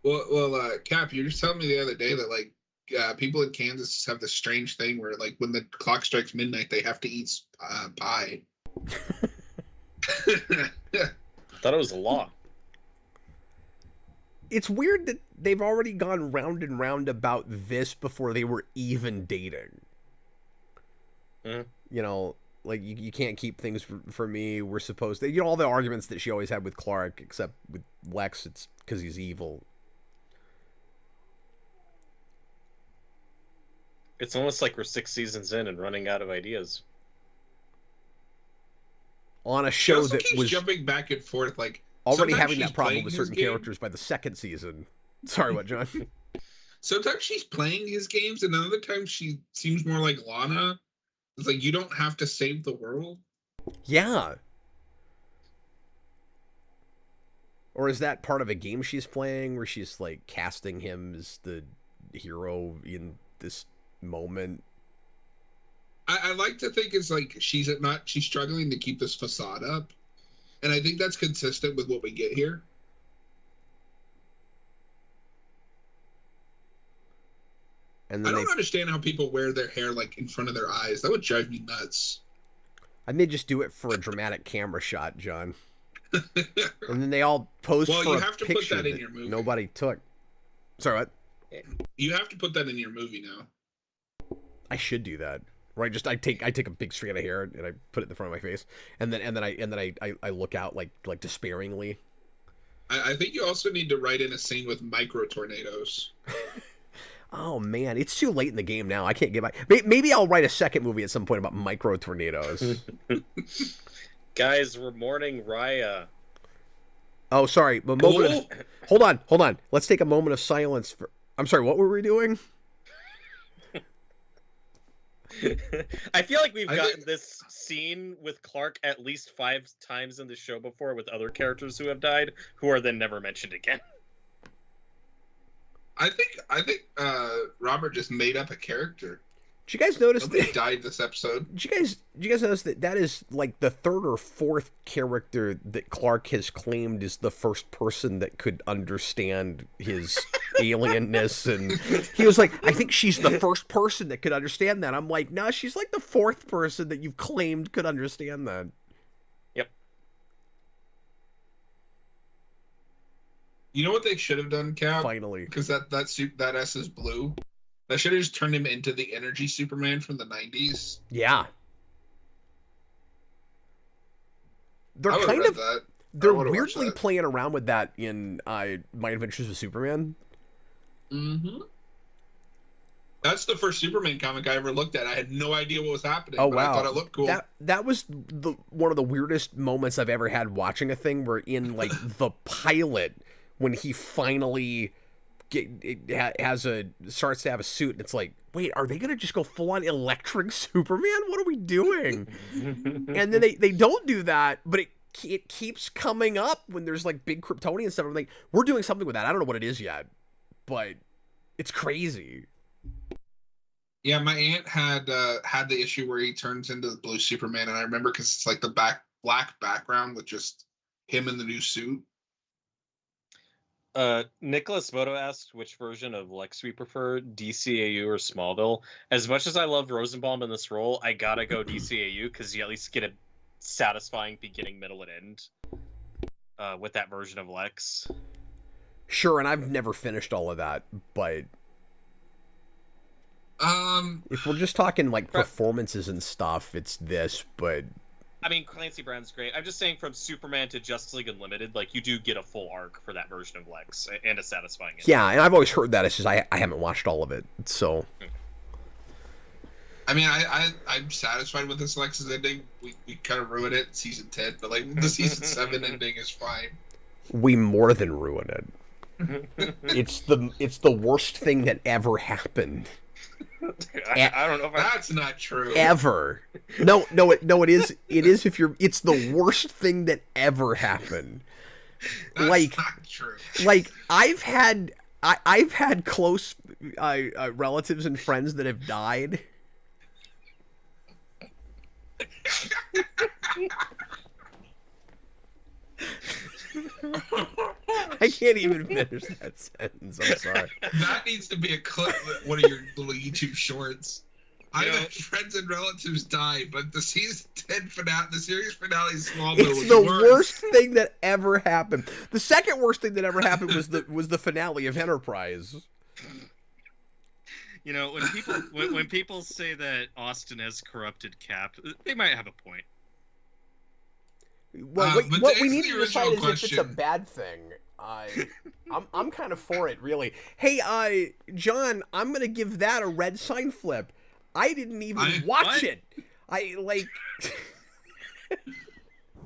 Well, Cap, you were just telling me the other day that, like, people in Kansas have this strange thing where, like, when the clock strikes midnight, they have to eat pie. Thought it was a law. It's weird that they've already gone round and round about this before they were even dating. Mhm. You know, like, you can't keep things for me. We're supposed to... You know, all the arguments that she always had with Clark, except with Lex, it's because he's evil. It's almost like we're 6 seasons in and running out of ideas. On a She show also that keeps was jumping back and forth, like, already sometimes having she's that problem playing with his certain game. characters by the second season. Sorry, what, John? Sometimes she's playing his games, and other times she seems more like Lana. It's like, you don't have to save the world. Yeah. Or is that part of a game she's playing where she's, like, casting him as the hero in this moment? I like to think it's like she's struggling to keep this facade up. And I think that's consistent with what we get here. And I then don't understand how people wear their hair, like, in front of their eyes. That would drive me nuts. they just do it for a dramatic camera shot, John. And then they all posed Well, for you a have to put picture that in your movie. nobody took. Sorry, what? You have to put that in your movie now. I should do that. Right, just I take a big strand of hair and I put it in the front of my face, and then I look out like despairingly. I think you also need to write in a scene with micro tornadoes. Oh man, it's too late in the game now. I can't get my. Maybe I'll write a second movie at some point about micro tornadoes. Guys, we're mourning Raya. Oh, sorry. A moment of, hold on. Let's take a moment of silence for. I'm sorry. What were we doing? I feel like we've gotten this scene with Clark at least 5 times in the show before with other characters who have died, who are then never mentioned again. I think Robert just made up a character. Did you guys notice Nobody that? died this episode? Did you guys notice that is like the 3rd or 4th character that Clark has claimed is the first person that could understand his alienness, and he was like, I think she's the first person that could understand that. I'm like, no, she's like the 4th person that you've claimed could understand that. Yep. You know what they should have done, Cap? Finally, because that S is blue. That should have just turned him into the energy Superman from the 90s. yeah. They're I kind read of that. they're I would've watched weirdly that. playing around with that in My Adventures with Superman. Mm-hmm. That's the first Superman comic I ever looked at. I had no idea what was happening. Oh but wow, I thought it looked cool. That was one of the weirdest moments I've ever had watching a thing. Where in like the pilot, when he finally starts to have a suit, and it's like, wait, are they gonna just go full on electric Superman? What are we doing? And then they don't do that, but it keeps coming up when there's like big Kryptonian stuff. I'm like, we're doing something with that. I don't know what it is yet, but it's crazy. Yeah, my aunt had the issue where he turns into the blue Superman, and I remember because it's like the black background with just him in the new suit. Nicholas Moto asked which version of Lex we prefer, DCAU or Smallville. As much as I love Rosenbaum in this role, I gotta go DCAU because you at least get a satisfying beginning, middle, and end with that version of Lex. Sure, and I've never finished all of that, but if we're just talking like performances and stuff, it's this, but I mean, Clancy Brown's great. I'm just saying from Superman to Justice League Unlimited, like, you do get a full arc for that version of Lex, and a satisfying ending. yeah, and I've always heard that. It's just I haven't watched all of it, so. I mean, I'm satisfied with this Lex's ending. We kind of ruined it in season 10, but like the season 7 ending is fine. We more than ruined it. It's the worst thing that ever happened. I don't know if That's not true. Ever. No, it is. It is if you're. It's the worst thing that ever happened. That's like, not true. Like I've had close relatives and friends that have died. I can't even finish that sentence. I'm sorry. That needs to be a clip, one of your little YouTube shorts. I've had friends and relatives die, but the season 10 finale, the series finale of Smallville It's was the worse. worst thing that ever happened. The second worst thing that ever happened was the finale of Enterprise. You know, when people say that Austin has corrupted Cap, they might have a point. Well, but what to we answer need the to decide original is if it's a question- bad thing. I'm kind of for it, really. Hey, John, I'm gonna give that a red sign flip. I didn't even watch it. I like.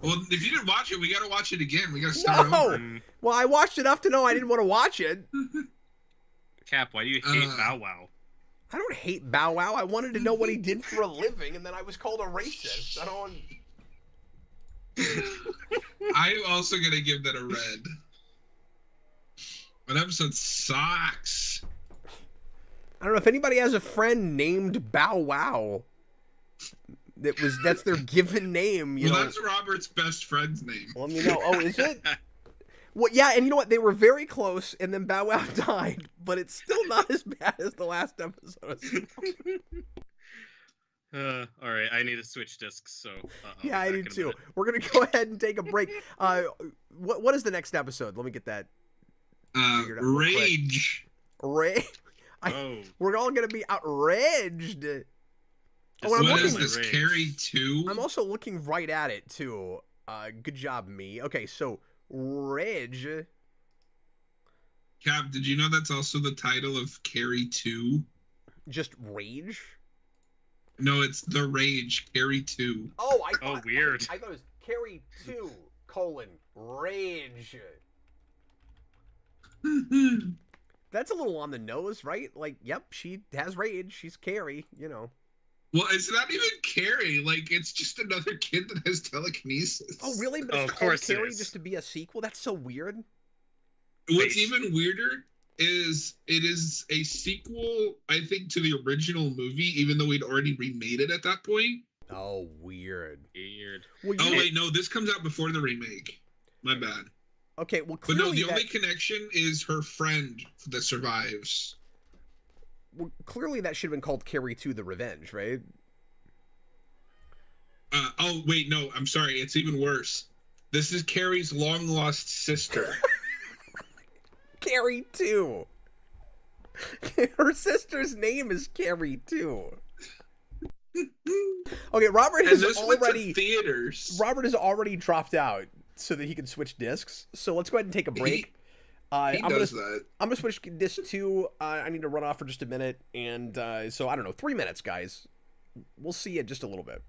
Well, if you didn't watch it, we got to watch it again. We got to start over. No. Well, I watched enough to know I didn't want to watch it. Cap, why do you hate Bow Wow? I don't hate Bow Wow. I wanted to know what he did for a living, and then I was called a racist. I don't. I'm also going to give that a red. That episode sucks. I don't know if anybody has a friend named Bow Wow. That's their given name. You know. That's Robert's best friend's name. Let me know. Oh, is it? Well, yeah, and you know what? They were very close, and then Bow Wow died, but it's still not as bad as the last episode. All right, I need to switch discs. So Yeah, I do too. We're gonna go ahead and take a break. What is the next episode? Let me get that. figured out real quick. Rage. We're all gonna be outraged. What is this? Carry 2? I'm also looking right at it too. Good job, me. Okay, so Rage. Cap, did you know that's also the title of Carry 2? Just Rage? No, it's The Rage, Carry 2. Oh, I thought, weird. I thought it was Carry 2, Rage. That's a little on the nose, right? Like, yep, she has rage. She's Carrie, you know. Well, it's not even Carrie. Like, it's just another kid that has telekinesis. Oh, really? But it's called Carrie just to be a sequel? That's so weird. What's even weirder is it is a sequel, I think, to the original movie, even though we'd already remade it at that point. Oh, weird. Well, wait, no, this comes out before the remake. My bad. Okay, well, clearly but no, the only connection is her friend that survives. Well, clearly that should have been called Carrie 2 The Revenge, right? Oh, wait, no, I'm sorry. It's even worse. This is Carrie's long-lost sister. Carrie 2. Her sister's name is Carrie 2. Okay, Robert has already theaters. Robert has already dropped out so that he can switch discs. So let's go ahead and take a break. I'm gonna switch disc 2. I need to run off for just a minute, and so I don't know, 3 minutes, guys. We'll see you in just a little bit.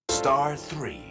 Star 3.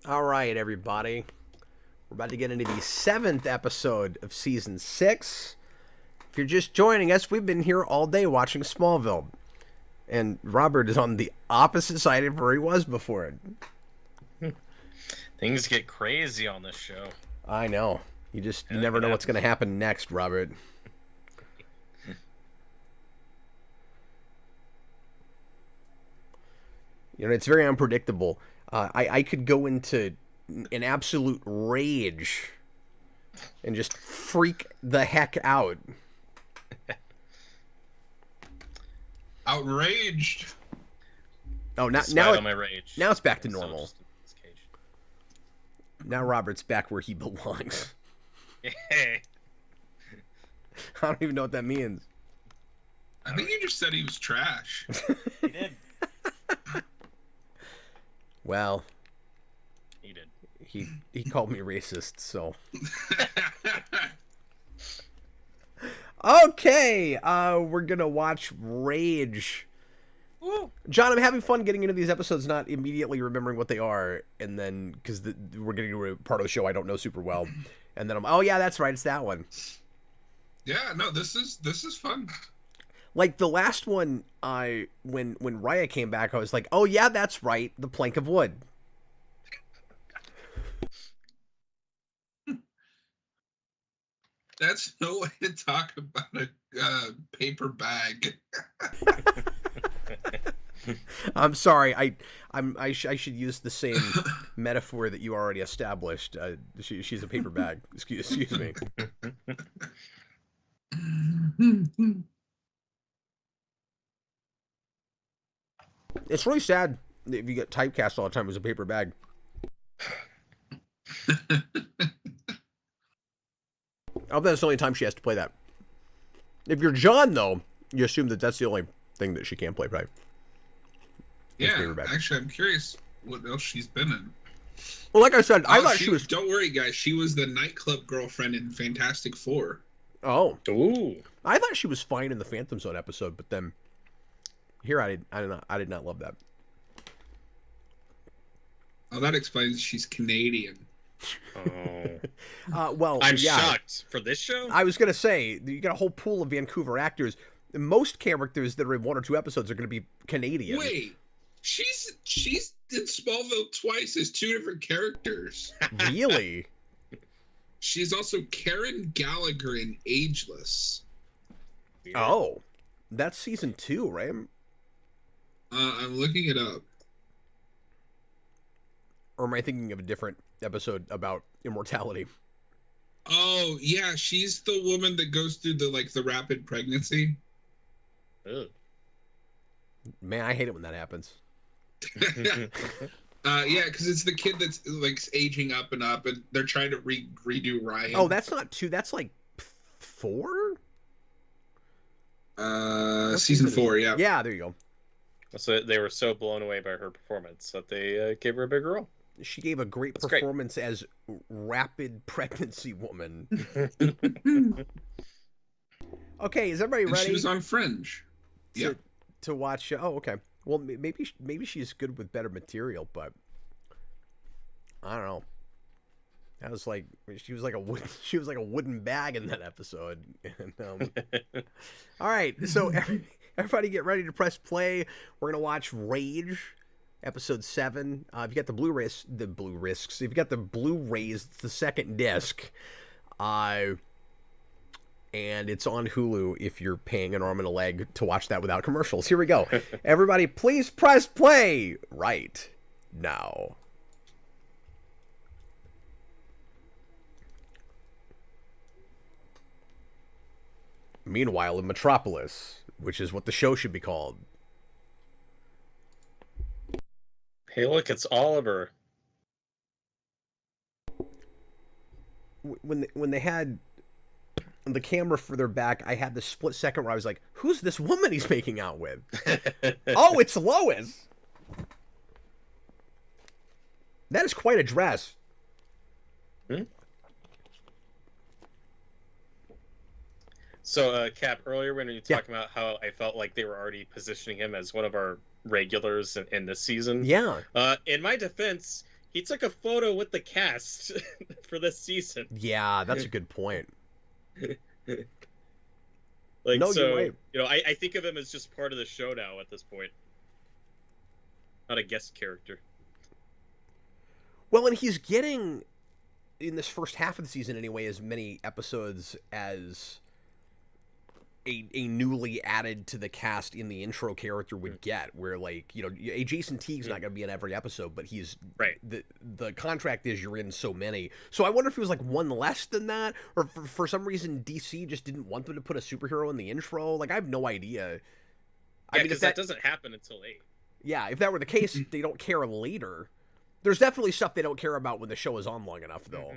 All right, everybody. We're about to get into the 7th episode of Season 6. If you're just joining us, we've been here all day watching Smallville. And Robert is on the opposite side of where he was before it. Things get crazy on this show. I know. You never know what's going to happen next, Robert. It's very unpredictable. I could go into an absolute rage and just freak the heck out. Outraged. Oh, now my rage. Now it's back to normal. Now Robert's back where he belongs. Hey. I don't even know what that means. I think you just said he was trash. He did. Well, He did. he called me racist, so. Okay, we're gonna watch Rage. Woo. John, I'm having fun getting into these episodes, not immediately remembering what they are, and then because we're getting to a part of the show I don't know super well, and then oh yeah, that's right, it's that one. Yeah, no, this is fun. Like the last one, when Raya came back, I was like, oh yeah, that's right, the plank of wood. That's no way to talk about a paper bag. I'm sorry, I should use the same metaphor that you already established. She's a paper bag. Excuse me. It's really sad if you get typecast all the time as a paper bag. I bet that's the only time she has to play that. If you're John, though, you assume that that's the only thing that she can play, right? Yeah, actually, I'm curious what else she's been in. Well, like I said, I thought she was... Don't worry, guys. She was the nightclub girlfriend in Fantastic Four. Oh. Ooh. I thought she was fine in the Phantom Zone episode, but then... Here, I did not love that. Oh, that explains she's Canadian. Oh. Well, I'm yeah. shocked for this show. I was gonna say you got a whole pool of Vancouver actors. Most characters that are in 1 or 2 episodes are gonna be Canadian. Wait, she's in Smallville twice as 2 different characters. Really? She's also Karen Gallagher in Ageless. Oh, that's season 2, right? I'm looking it up. Or am I thinking of a different episode about immortality? Oh, yeah, she's the woman that goes through the rapid pregnancy. Ugh. Man, I hate it when that happens. Yeah, because it's the kid that's aging up, and they're trying to redo Ryan. Oh, that's not 2. That's like 4. Season 4. Yeah. Yeah, there you go. So they were so blown away by her performance that they gave her a bigger role. She gave a great performance as rapid pregnancy woman. Okay, is everybody ready? She was on Fringe. Yeah. To watch. Oh, okay. Well, maybe she's good with better material, but I don't know. That was like she was like a wooden bag in that episode. And, all right, so everybody get ready to press play. We're gonna watch Rage, episode 7. If you got the Blu-rays, if you got the Blu-rays, it's the second disc, and it's on Hulu if you're paying an arm and a leg to watch that without commercials. Here we go. Everybody, please press play right now. Meanwhile, in Metropolis, which is what the show should be called. Hey, look, it's Oliver. When they had the camera further back, I had this split second where I was like, who's this woman he's making out with? Oh, it's Lois! That is quite a dress. Hmm? So, Cap, earlier when you were talking about how I felt like they were already positioning him as one of our regulars in this season. Yeah. In my defense, he took a photo with the cast for this season. Yeah, that's a good point. Like, No, so, you're right. you know, I think of him as just part of the show now at this point. Not a guest character. Well, and he's getting, in this first half of the season anyway, as many episodes as a newly added to the cast in the intro character would get, where, like, you know, a Jason Teague's not going to be in every episode, but he's right. The contract is you're in so many. So I wonder if it was like one less than that, or for some reason DC just didn't want them to put a superhero in the intro. Like, I have no idea. Yeah, I mean, because that doesn't happen until 8. Yeah, if that were the case, they don't care later. There's definitely stuff they don't care about when the show is on long enough, though.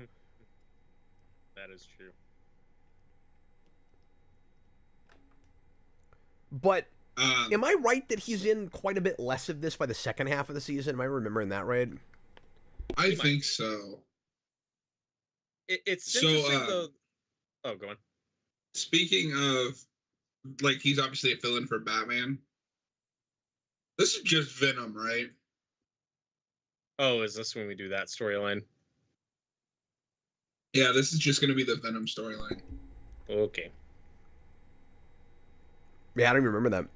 That is true. But am I right that he's in quite a bit less of this by the second half of the season? Am I remembering that right? I think so. It's So, interesting, though. Oh, go on. Speaking of, like, he's obviously a villain for Batman. This is just Venom, right? Oh, is this when we do that storyline? Yeah, this is just going to be the Venom storyline. Okay. Yeah, I don't even remember that.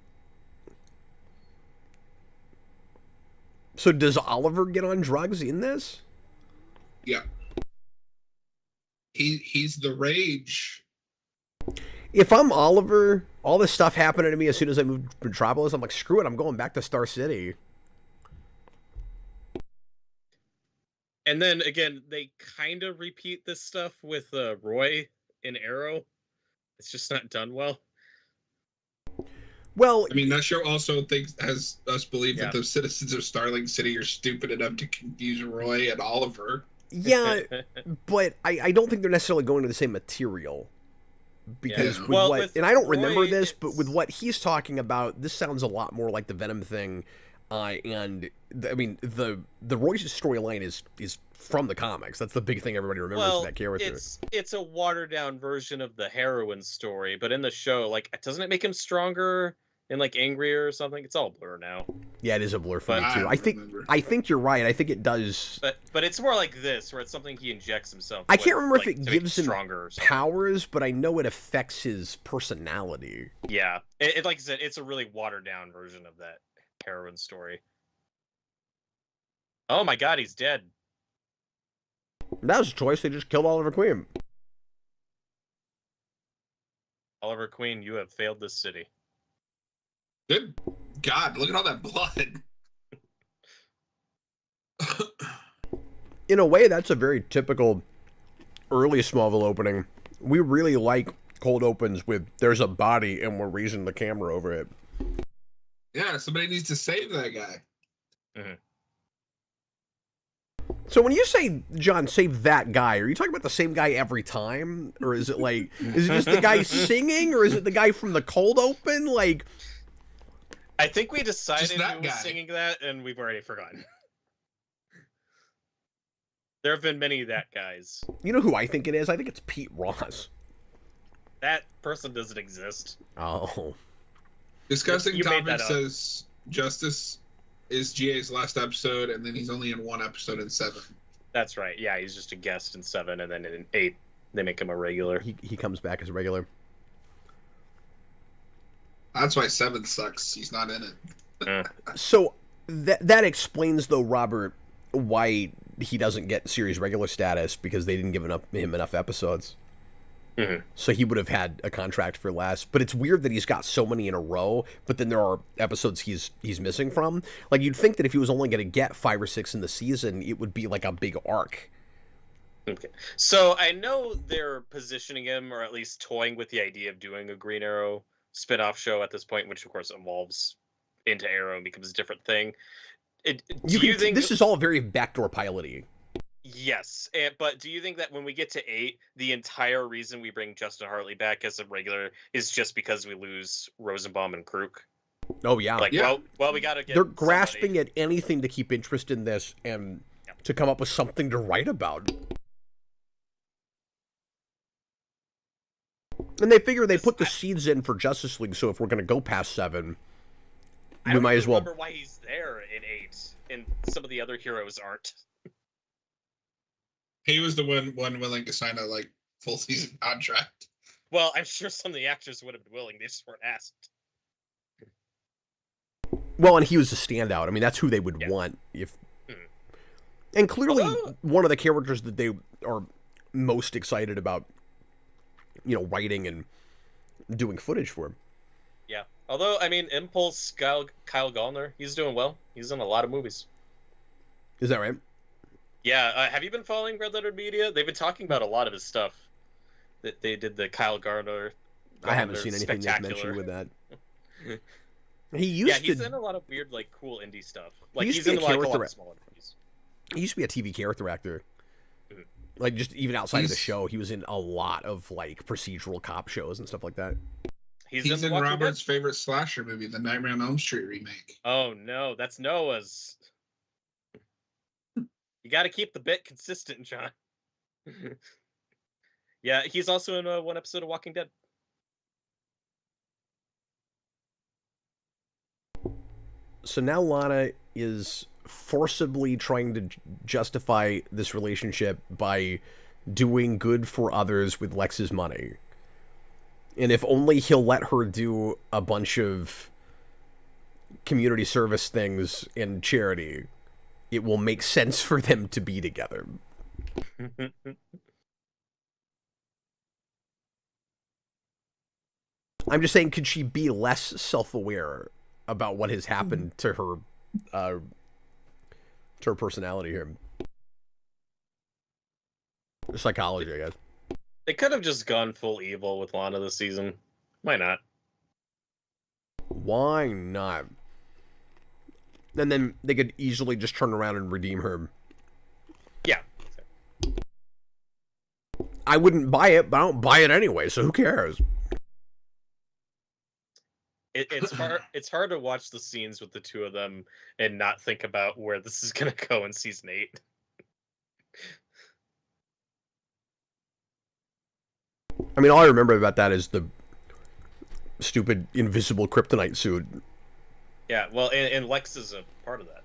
So does Oliver get on drugs in this? Yeah. He's the Rage. If I'm Oliver, all this stuff happening to me as soon as I moved to Metropolis, I'm like, screw it, I'm going back to Star City. And then, again, they kind of repeat this stuff with Roy in Arrow. It's just not done well. Well, I mean, that show also has us believe that the citizens of Starling City are stupid enough to confuse Roy and Oliver. Yeah, but I don't think they're necessarily going to the same material. Because and I don't remember this, but with what he's talking about, this sounds a lot more like the Venom thing. I mean, the Roy's storyline is from the comics. That's the big thing everybody remembers from that character. It's a watered down version of the heroine story, but in the show, like, doesn't it make him stronger and, like, angrier or something? It's all blur now. Yeah, it is a blur for me too. I think you're right. I think it does. But it's more like this, where it's something he injects himself. I can't remember if it gives him stronger powers, but I know it affects his personality. Yeah, it like I said, it's a really watered down version of that heroine story. Oh my God, he's dead. That was a choice. They just killed Oliver Queen. Oliver Queen, you have failed this city. Good God, look at all that blood. In a way, that's a very typical early Smallville opening. We really like cold opens with there's a body and we're raising the camera over it. Yeah, somebody needs to save that guy. Mm-hmm. So when you say, John, save that guy, are you talking about the same guy every time? Or is it like, is it just the guy singing? Or is it the guy from the cold open? Like, I think we decided that who was guy. singing that, and we've already forgotten. There have been many that guys. You know who I think it is? I think it's Pete Ross. That person doesn't exist. Oh. Discussing You made that Topic up. says Justice is GA's last episode, and then he's only in one episode in 7. That's right. Yeah, he's just a guest in 7, and then in 8, they make him a regular. He comes back as a regular. That's why 7 sucks. He's not in it. So that explains, though, Robert, why he doesn't get series regular status, because they didn't give him enough episodes. Mm-hmm. So he would have had a contract for less. But it's weird that he's got so many in a row, but then there are episodes he's missing from. Like, you'd think that if he was only going to get 5 or 6 in the season, it would be like a big arc. Okay. So I know they're positioning him, or at least toying with the idea of doing a Green Arrow spin-off show at this point, which of course evolves into Arrow and becomes a different thing. Do you think this is all very backdoor piloty? Yes, but do you think that when we get to 8, the entire reason we bring Justin Hartley back as a regular is just because we lose Rosenbaum and Kruk? Oh yeah. Like, yeah. well, we gotta get. They're grasping at anything to keep interest in this and to come up with something to write about. And they figure they put the seeds in for Justice League, so if we're going to go past 7, we might as well. I don't remember why he's there in 8, and some of the other heroes aren't. He was the one willing to sign a like full season contract. Well, I'm sure some of the actors would have been willing. They just weren't asked. Well, and he was a standout. I mean, that's who they would want if. And clearly, one of the characters that they are most excited about, writing and doing footage for him. Yeah. Although, I mean, Impulse, Kyle Gallner, he's doing well. He's in a lot of movies. Is that right? Yeah. Have you been following Red Letter Media? They've been talking about a lot of his stuff. That they did the Kyle Gardner. I haven't seen anything they've mentioned with that. He's in a lot of weird, like, cool indie stuff. Like, he's in like a lot of smaller movies. He used to be a TV character actor. Like, just even outside of the show, he was in a lot of, like, procedural cop shows and stuff like that. He's in Robert's favorite slasher movie, the Nightmare on Elm Street remake. Oh, no. That's Noah's. You got to keep the bit consistent, John. Yeah, he's also in one episode of Walking Dead. So now Lana is forcibly trying to justify this relationship by doing good for others with Lex's money. And if only he'll let her do a bunch of community service things and charity, it will make sense for them to be together. I'm just saying, could she be less self-aware about what has happened to her personality here? Psychology, I guess. They could have just gone full evil with Lana this season. Why not? Why not? And then they could easily just turn around and redeem her. Yeah. I wouldn't buy it, but I don't buy it anyway, so who cares? It's hard to watch the scenes with the two of them and not think about where this is going to go in season 8. I mean, all I remember about that is the stupid invisible kryptonite suit. Yeah, well, and Lex is a part of that.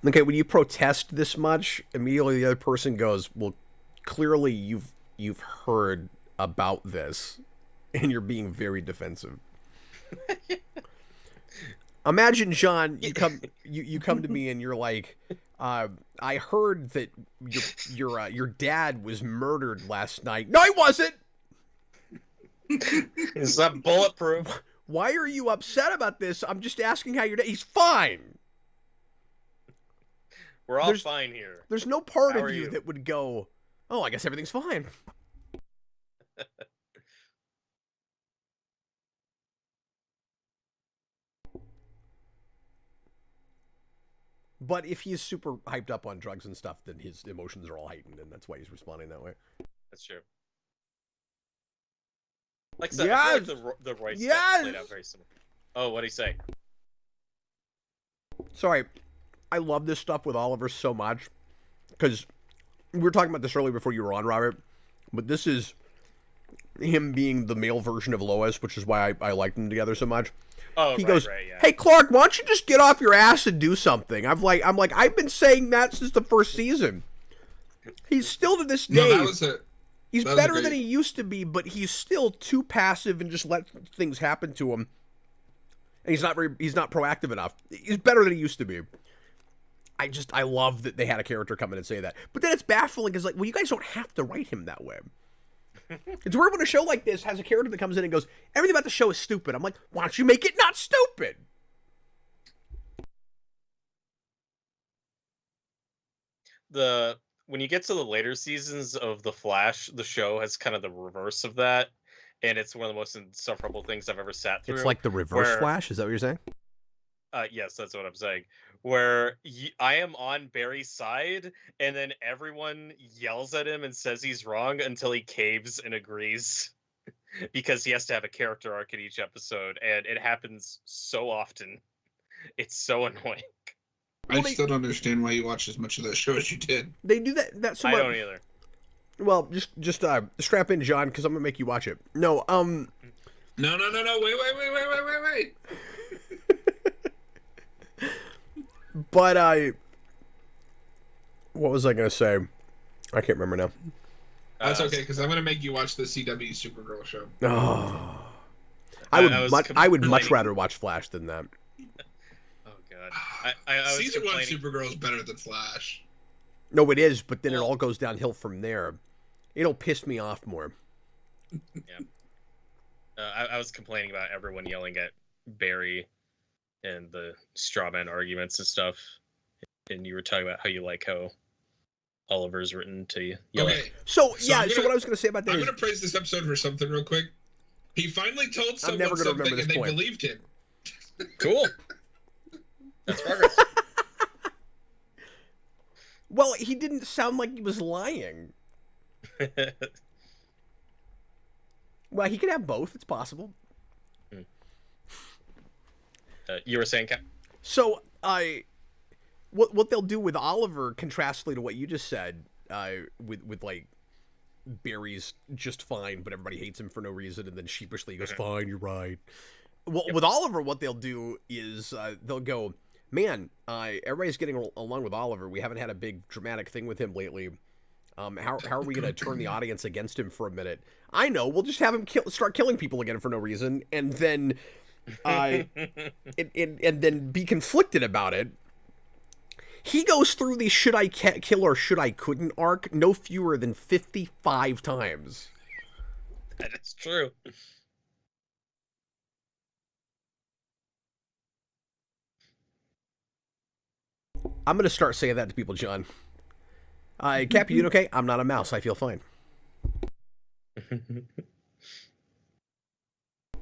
Okay, when you protest this much, immediately the other person goes, well, clearly you've heard about this, and you're being very defensive. Imagine, John, you come to me and you're like, I heard that your dad was murdered last night. No, he wasn't! Is that bulletproof? Why are you upset about this? I'm just asking how your dad... He's fine! We're all fine here. There's no part of you that would go, oh, I guess everything's fine. But if he's super hyped up on drugs and stuff, then his emotions are all heightened, and that's why he's responding that way. That's true. Like I said, I feel like the Roy stuff played out very similar. Oh, what'd he say? Sorry. I love this stuff with Oliver so much, because we were talking about this earlier before you were on, Robert, but this is him being the male version of Lois, which is why I liked them together so much. Oh, he goes, hey, Clark, why don't you just get off your ass and do something? I'm like, I've been saying that since the first season. He's still to this day. He's better than he used to be, but he's still too passive and just let things happen to him. And he's not proactive enough. He's better than he used to be. I love that they had a character come in and say that. But then it's baffling because, like, well, you guys don't have to write him that way. It's weird when a show like this has a character that comes in and goes, everything about the show is stupid. I'm like, why don't you make it not stupid? When you get to the later seasons of The Flash, the show has kind of the reverse of that. And it's one of the most insufferable things I've ever sat through. It's like the reverse Flash? Is that what you're saying? Yes, that's what I'm saying. Where I am on Barry's side, and then everyone yells at him and says he's wrong until he caves and agrees, because he has to have a character arc in each episode, and it happens so often. It's so annoying. I still don't understand why you watched as much of that show as you did. They do that so I much. don't either. Well, just strap in, John, because I'm gonna make you watch it. No, No. Wait. But what was I gonna say? I can't remember now. That's okay, because I'm gonna make you watch the CW Supergirl show. Oh, I would much rather watch Flash than that. Oh god. I was Season 1 complaining- Supergirl is better than Flash. No, it is, but then it all goes downhill from there. It'll piss me off more. Yeah. I was complaining about everyone yelling at Barry and the straw man arguments and stuff. And you were talking about how you like how Oliver's written to yell Okay. at. So I'm what I was gonna say about that I'm is, gonna praise this episode for something real quick. He finally told someone never gonna remember something this and they point. believed him. Cool. That's progress. well, he didn't sound like he was lying. Well, he could have both. It's possible. You were saying, Cap? So what they'll do with Oliver, contrastly to what you just said, with like Barry's just fine, but everybody hates him for no reason, and then sheepishly he goes, "Fine, you're right." Well, with Oliver, what they'll do is they'll go, "Man, everybody's getting along with Oliver. We haven't had a big dramatic thing with him lately. How are we going to turn the audience against him for a minute? I know. We'll just have him start killing people again for no reason, and then and then be conflicted about it." He goes through the should I kill or should I couldn't arc no fewer than 55 times. That is true. I'm going to start saying that to people, John. Cap, you doing okay? I'm not a mouse. I feel fine.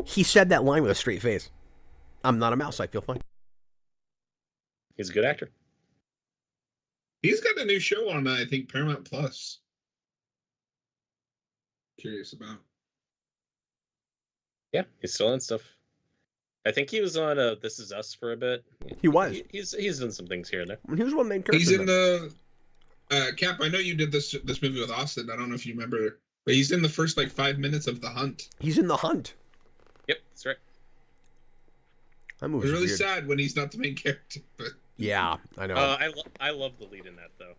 He said that line with a straight face. I'm not a mouse. I feel fine. He's a good actor. He's got a new show on, I think, Paramount Plus. Curious about. Yeah, he's still in stuff. I think he was on This Is Us for a bit. He was. He's done some things here and there. He was one main character. He's in the Cap. I know you did this movie with Austin. I don't know if you remember, but he's in the first 5 minutes of The Hunt. He's in The Hunt. Yep, that's right. That movie's It's really weird. sad when he's not the main character. But Yeah, I know. I love the lead in that though.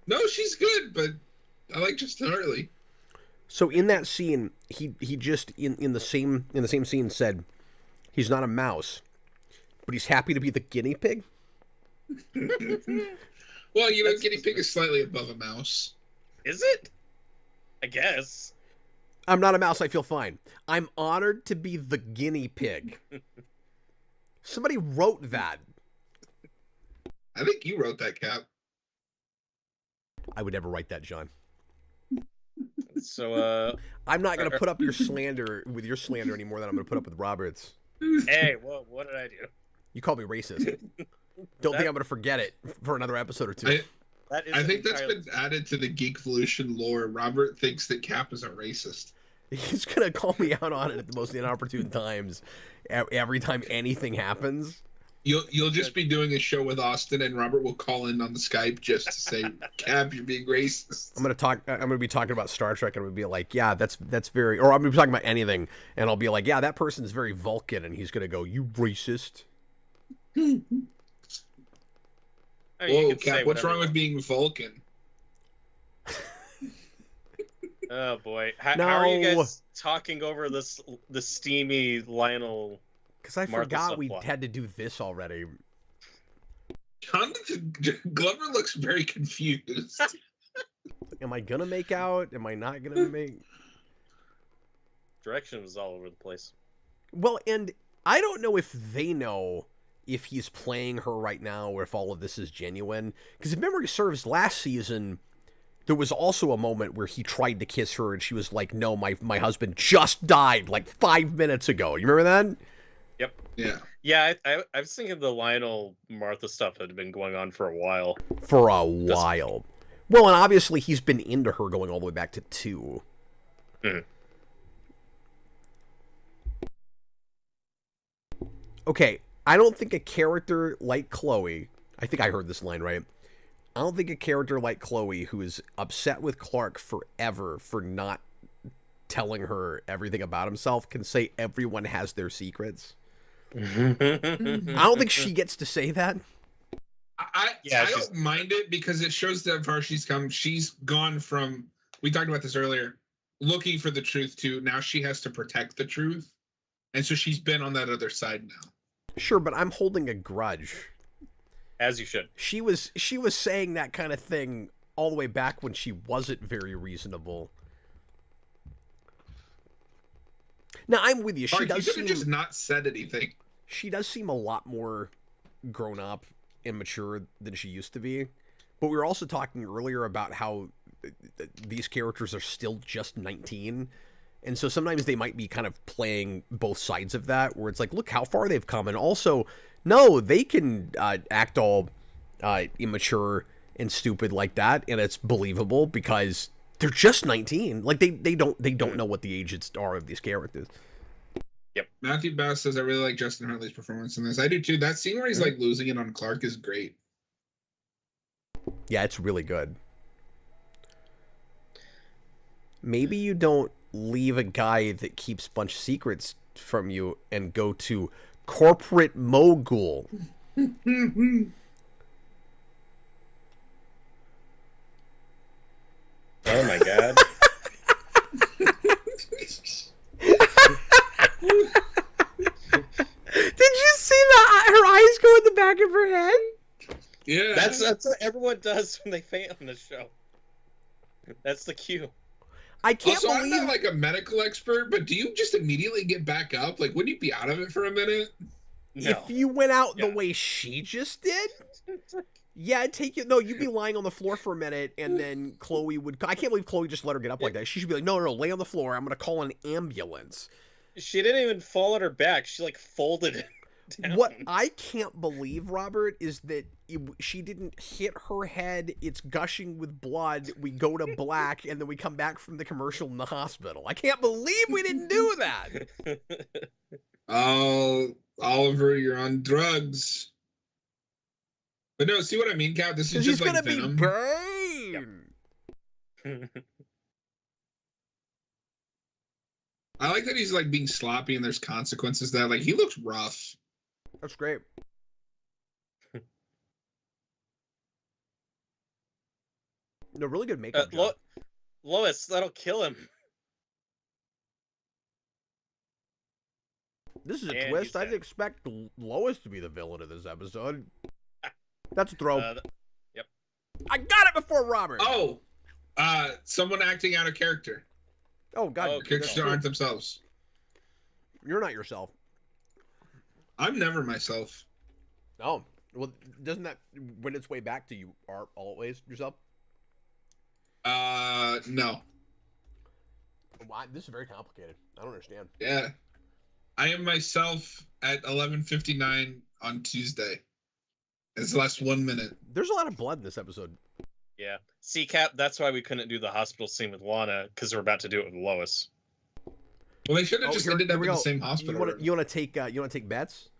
no, she's good, but I like Justin Hartley. So in that scene, he just in the same scene said, he's not a mouse, but he's happy to be the guinea pig. Well, guinea pig is slightly above a mouse. Is it? I guess. I'm not a mouse. I feel fine. I'm honored to be the guinea pig. Somebody wrote that. I think you wrote that, Cap. I would never write that, John. So I'm not going to put up your slander with your slander any more than I'm going to put up with Robert's. hey, what did I do? You called me racist. Don't think I'm going to forget it for another episode or two. I think that's been added to the Geekvolution lore. Robert thinks that Cap is a racist. He's going to call me out on it at the most inopportune times. Every time anything happens. You'll just be doing a show with Austin, and Robert will call in on the Skype just to say, "Cap, you're being racist." I'm gonna be talking about Star Trek, and I'm gonna be like, "Yeah, that's very," or I'm gonna be talking about anything, and I'll be like, "Yeah, that person's very Vulcan," and he's gonna go, "You racist." Whoa, Cap, what's wrong with being Vulcan? Oh boy, how are you guys talking over the steamy Lionel? Because I Martha forgot we subplot? had to do this already. Glover looks very confused. Am I gonna make out? Am I not gonna make? Direction was all over the place. Well, and I don't know if they know if he's playing her right now or if all of this is genuine. Because if memory serves, last season there was also a moment where he tried to kiss her and she was like, "No, my husband just died 5 minutes ago." You remember that? Yep. Yeah. Yeah, I was thinking the Lionel Martha stuff had been going on for a while. For a while. Well, and obviously he's been into her going all the way back to 2. Mhm. Okay, I don't think a character like Chloe, I think I heard this line right. I don't think a character like Chloe, who is upset with Clark forever for not telling her everything about himself, can say everyone has their secrets. I don't think she gets to say that. I don't mind it because it shows that far she's come. She's gone from, we talked about this earlier, looking for the truth to now she has to protect the truth. And so she's been on that other side now. Sure, but I'm holding a grudge. As you should. She was saying that kind of thing all the way back when she wasn't very reasonable. Now, I'm with you. She does seem just not said anything. She does seem a lot more grown up and mature than she used to be. But we were also talking earlier about how these characters are still just 19. And so sometimes they might be kind of playing both sides of that, where it's like, look how far they've come. And also, no, they can act all immature and stupid like that, and it's believable because they're just 19. Like, they don't know what the ages are of these characters. Yep. Matthew Bass says, I really like Justin Hartley's performance in this. I do too. That scene where he's like losing it on Clark is great. Yeah, it's really good. Maybe you don't leave a guy that keeps a bunch of secrets from you and go to corporate mogul. Oh my god. Did you see her eyes go in the back of her head? Yeah. That's what everyone does when they faint on the show. That's the cue. I can't also, believe... I'm not like a medical expert, but do you just immediately get back up? Like, wouldn't you be out of it for a minute? No. If you went out the way she just did? Yeah, I'd take you. No, you'd be lying on the floor for a minute, and then Chloe would... I can't believe Chloe just let her get up like that. She should be like, no, lay on the floor. I'm going to call an ambulance. She didn't even fall on her back. She, like, folded it down. What I can't believe, Robert, is that she didn't hit her head. It's gushing with blood. We go to black, and then we come back from the commercial in the hospital. I can't believe we didn't do that. Oh, Oliver, you're on drugs. But no, see what I mean, Kat? This is just like Venom. Yep. I like that he's like being sloppy and there's consequences to that. Like, he looks rough. That's great. No, really good makeup job. Lois, that'll kill him. This is a twist. I didn't expect Lois to be the villain of this episode. That's a throw. Yep. I got it before Robert. Oh, someone acting out of character. Oh, God. Characters aren't themselves. You're not yourself. I'm never myself. Oh, well, doesn't that win its way back to you are always yourself? No. Why? This is very complicated. I don't understand. Yeah. I am myself at 11:59 on Tuesday. It's the last 1 minute. There's a lot of blood in this episode. Yeah. See, Cap, that's why we couldn't do the hospital scene with Lana, because we're about to do it with Lois. Well, they should have just ended up in the same hospital. You want to take bets?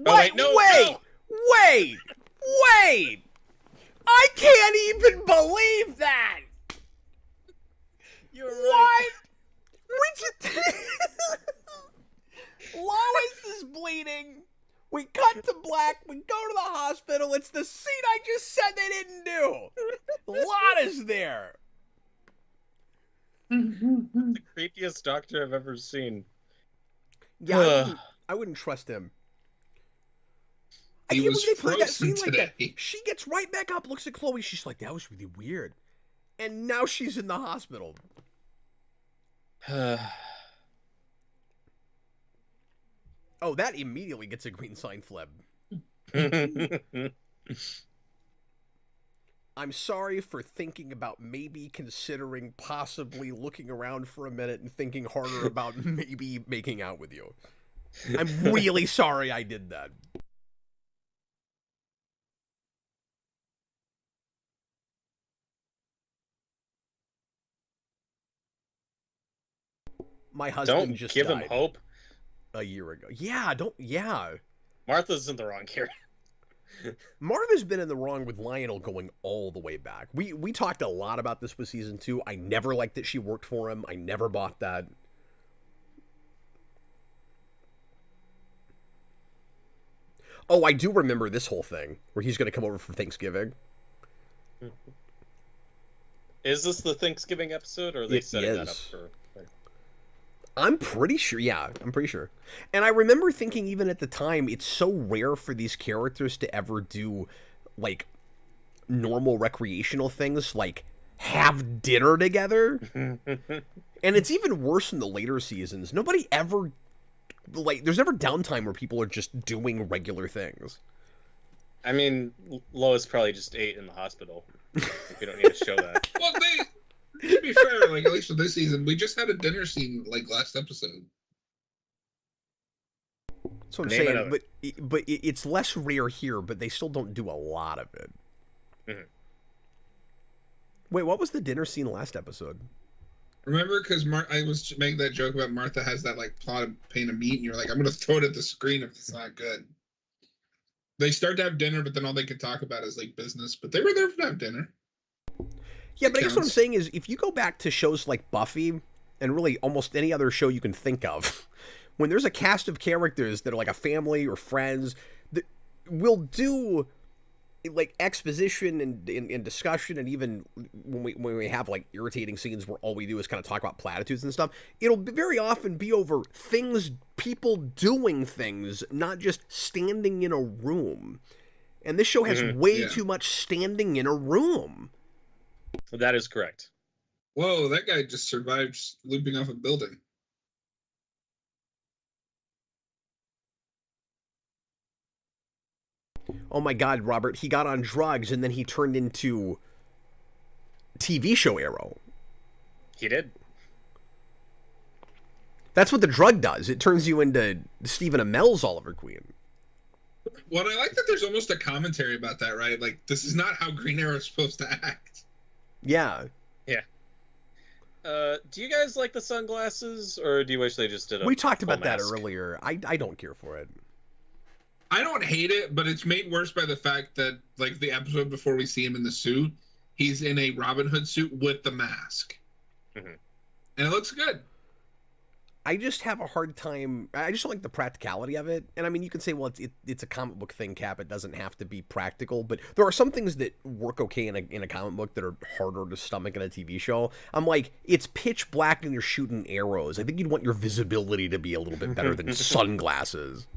Oh, wait, no, wait! I can't even believe that! You're right. What? Lois is bleeding. We cut to black. We go to the hospital. It's the scene I just said they didn't do. Lana's there. The creepiest doctor I've ever seen. Yeah, I wouldn't trust him. I can't believe they played that scene like that. She gets right back up, looks at Chloe. She's like, that was really weird. And now she's in the hospital. Oh, that immediately gets a green sign flip. I'm sorry for thinking about maybe considering possibly looking around for a minute and thinking harder about maybe making out with you. I'm really sorry I did that. My husband just give died him hope a year ago. Yeah, yeah. Martha's in the wrong here. Martha's been in the wrong with Lionel going all the way back. We talked a lot about this with season 2. I never liked that she worked for him. I never bought that. Oh, I do remember this whole thing where he's going to come over for Thanksgiving. Is this the Thanksgiving episode, or are they setting that up for? I'm pretty sure. Yeah, I'm pretty sure. And I remember thinking, even at the time, it's so rare for these characters to ever do like normal recreational things, like have dinner together. And it's even worse in the later seasons. Nobody ever, like, there's never downtime where people are just doing regular things. I mean, Lois probably just ate in the hospital. We don't need to show that. Well, to be fair, like, at least for this season, we just had a dinner scene like last episode. That's what I'm saying. But it's less rare here, but they still don't do a lot of it. Mm-hmm. Wait, what was the dinner scene last episode? Remember, because I was making that joke about Martha has that like plot of pain of meat, and you're like, I'm gonna throw it at the screen if it's not good. They start to have dinner, but then all they could talk about is like business. But they were there to have dinner. Yeah, but I guess what I'm saying is, if you go back to shows like Buffy, and really almost any other show you can think of, when there's a cast of characters that are like a family or friends, that will do like exposition and discussion, and even when we have like irritating scenes where all we do is kind of talk about platitudes and stuff, it'll very often be over things, people doing things, not just standing in a room. And this show has way too much standing in a room. That is correct. Whoa, that guy just survived looping off a building. Oh my God, Robert, he got on drugs and then he turned into TV show Arrow. He did. That's what the drug does. It turns you into Stephen Amell's Oliver Queen. Well, I like that there's almost a commentary about that, right? Like, this is not how Green Arrow is supposed to act. Yeah. Yeah. Do you guys like the sunglasses, or do you wish they just did a We talked about mask? that earlier. I don't care for it. I don't hate it, but it's made worse by the fact that, like, the episode before we see him in the suit, he's in a Robin Hood suit with the mask. Mm-hmm. And it looks good. I just have a hard time. I just don't like the practicality of it. And I mean, you can say, well, it's a comic book thing, Cap. It doesn't have to be practical. But there are some things that work okay in a comic book that are harder to stomach in a TV show. I'm like, it's pitch black and you're shooting arrows. I think you'd want your visibility to be a little bit better than sunglasses.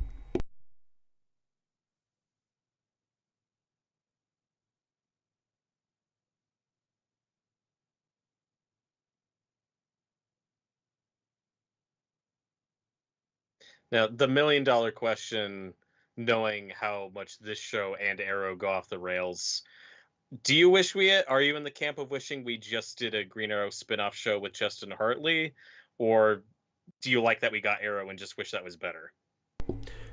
Now, the $1 million question, knowing how much this show and Arrow go off the rails, are you in the camp of wishing we just did a Green Arrow spin-off show with Justin Hartley, or do you like that we got Arrow and just wish that was better?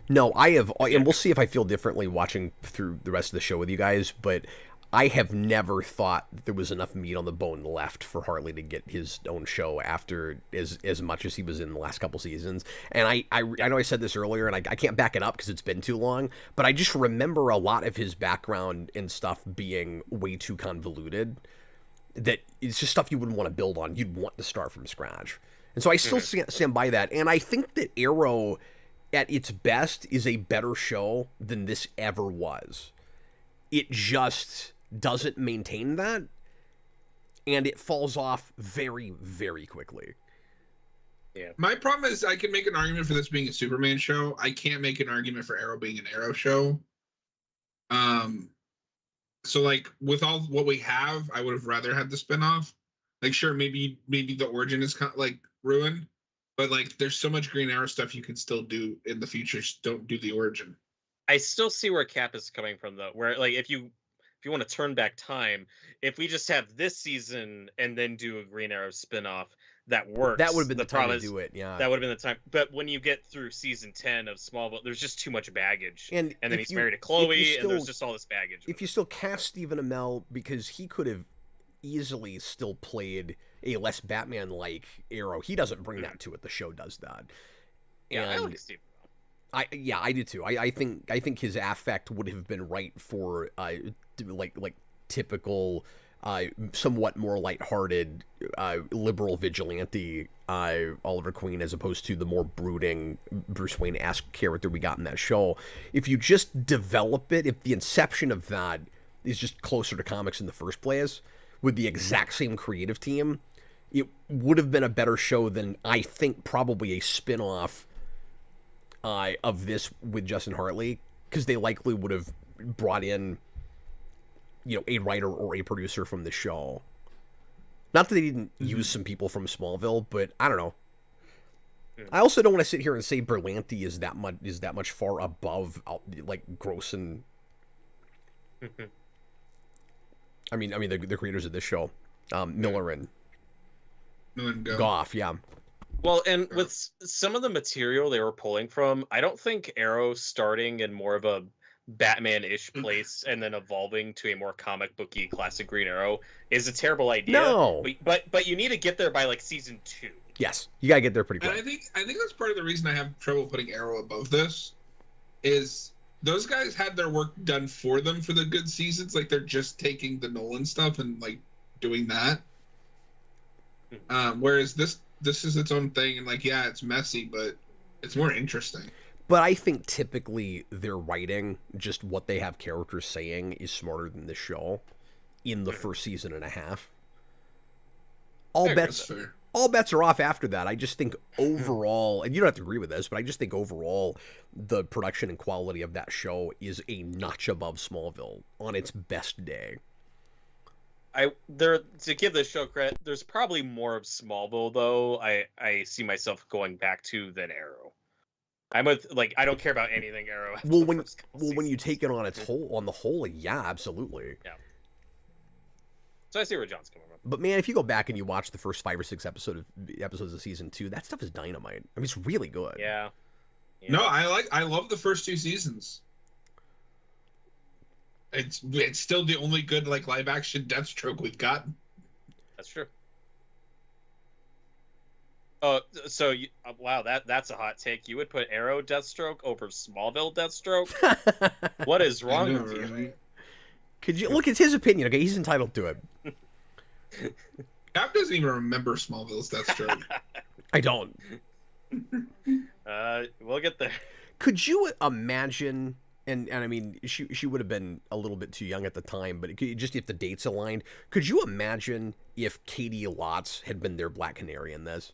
No, I have, and we'll see if I feel differently watching through the rest of the show with you guys, but I have never thought there was enough meat on the bone left for Hartley to get his own show after as much as he was in the last couple seasons. And I know I said this earlier, and I can't back it up because it's been too long, but I just remember a lot of his background and stuff being way too convoluted, that it's just stuff you wouldn't want to build on. You'd want to start from scratch. And so I still stand by that. And I think that Arrow, at its best, is a better show than this ever was. It just doesn't maintain that, and it falls off very, very quickly. Yeah. My problem is I can make an argument for this being a Superman show. I can't make an argument for Arrow being an Arrow show. So like with all what we have, I would have rather had the spinoff. Like, sure, maybe the origin is kind of like ruined, but like there's so much Green Arrow stuff you can still do in the future. Just don't do the origin. I still see where Cap is coming from, though. Where like if you want to turn back time, if we just have this season and then do a Green Arrow spinoff, that works. That would have been the time to do it, yeah. That would have been the time. But when you get through season 10 of Smallville, there's just too much baggage. And then he's married to Chloe, and there's just all this baggage. If you still cast Stephen Amell, because he could have easily still played a less Batman-like Arrow. He doesn't bring that to it. The show does that. Yeah, I like Stephen Amell. I do too. I think his affect would have been right for like typical, somewhat more lighthearted, liberal vigilante Oliver Queen, as opposed to the more brooding Bruce Wayne-esque character we got in that show. If you just develop it, if the inception of that is just closer to comics in the first place, with the exact same creative team, it would have been a better show than, I think, probably a spin-off of this with Justin Hartley, because they likely would have brought in, a writer or a producer from the show. Not that they didn't use some people from Smallville, but I don't know. I also don't want to sit here and say Berlanti is that much far above like Gross and I mean the creators of this show, Miller and Goff, yeah. Well, and with some of the material they were pulling from, I don't think Arrow starting in more of a Batman-ish place and then evolving to a more comic booky classic Green Arrow is a terrible idea. No, but you need to get there by like season 2. Yes, you gotta get there pretty quick. And I think that's part of the reason I have trouble putting Arrow above this, is those guys had their work done for them for the good seasons. Like, they're just taking the Nolan stuff and like doing that. Whereas this is its own thing, and like, yeah, it's messy, but it's more interesting. But I think typically their writing, just what they have characters saying, is smarter than the show in the first season and a half. All bets are off after that. I just think overall, and you don't have to agree with this, but I just think overall the production and quality of that show is a notch above Smallville on its best day. To give this show credit, there's probably more of Smallville though. I see myself going back to than Arrow. I'm with, like, I don't care about anything Arrow. When you take it on the whole, yeah, absolutely. Yeah. So I see where John's coming from. But man, if you go back and you watch the first 5 or 6 episodes of season 2, that stuff is dynamite. I mean, it's really good. Yeah. No, I love the first 2 seasons. It's still the only good like live action Deathstroke we've gotten. That's true. Oh, so wow, that's a hot take. You would put Arrow Deathstroke over Smallville Deathstroke? What is wrong with you? Right? Could you look? It's his opinion. Okay, he's entitled to it. Cap doesn't even remember Smallville's Deathstroke. I don't. We'll get there. Could you imagine? And I mean, she would have been a little bit too young at the time, but just if the dates aligned, could you imagine if Katie Lotz had been their Black Canary in this?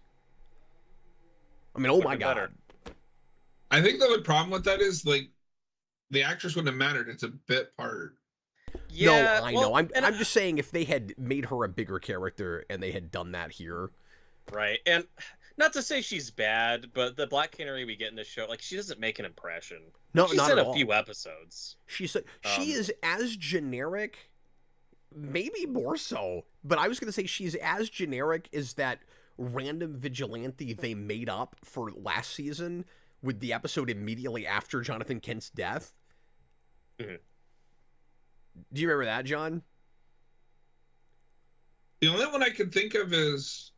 I mean, oh my God. I think the only problem with that is, like, the actress wouldn't have mattered. It's a bit part. Yeah, no, I know. I'm just saying, if they had made her a bigger character and they had done that here. Right. And not to say she's bad, but the Black Canary we get in this show, like, she doesn't make an impression. No, she's not in at a all. few episodes. She is as generic, maybe more so, but I was going to say she's as generic as that random vigilante they made up for last season with the episode immediately after Jonathan Kent's death. Mm-hmm. Do you remember that, John? The only one I can think of is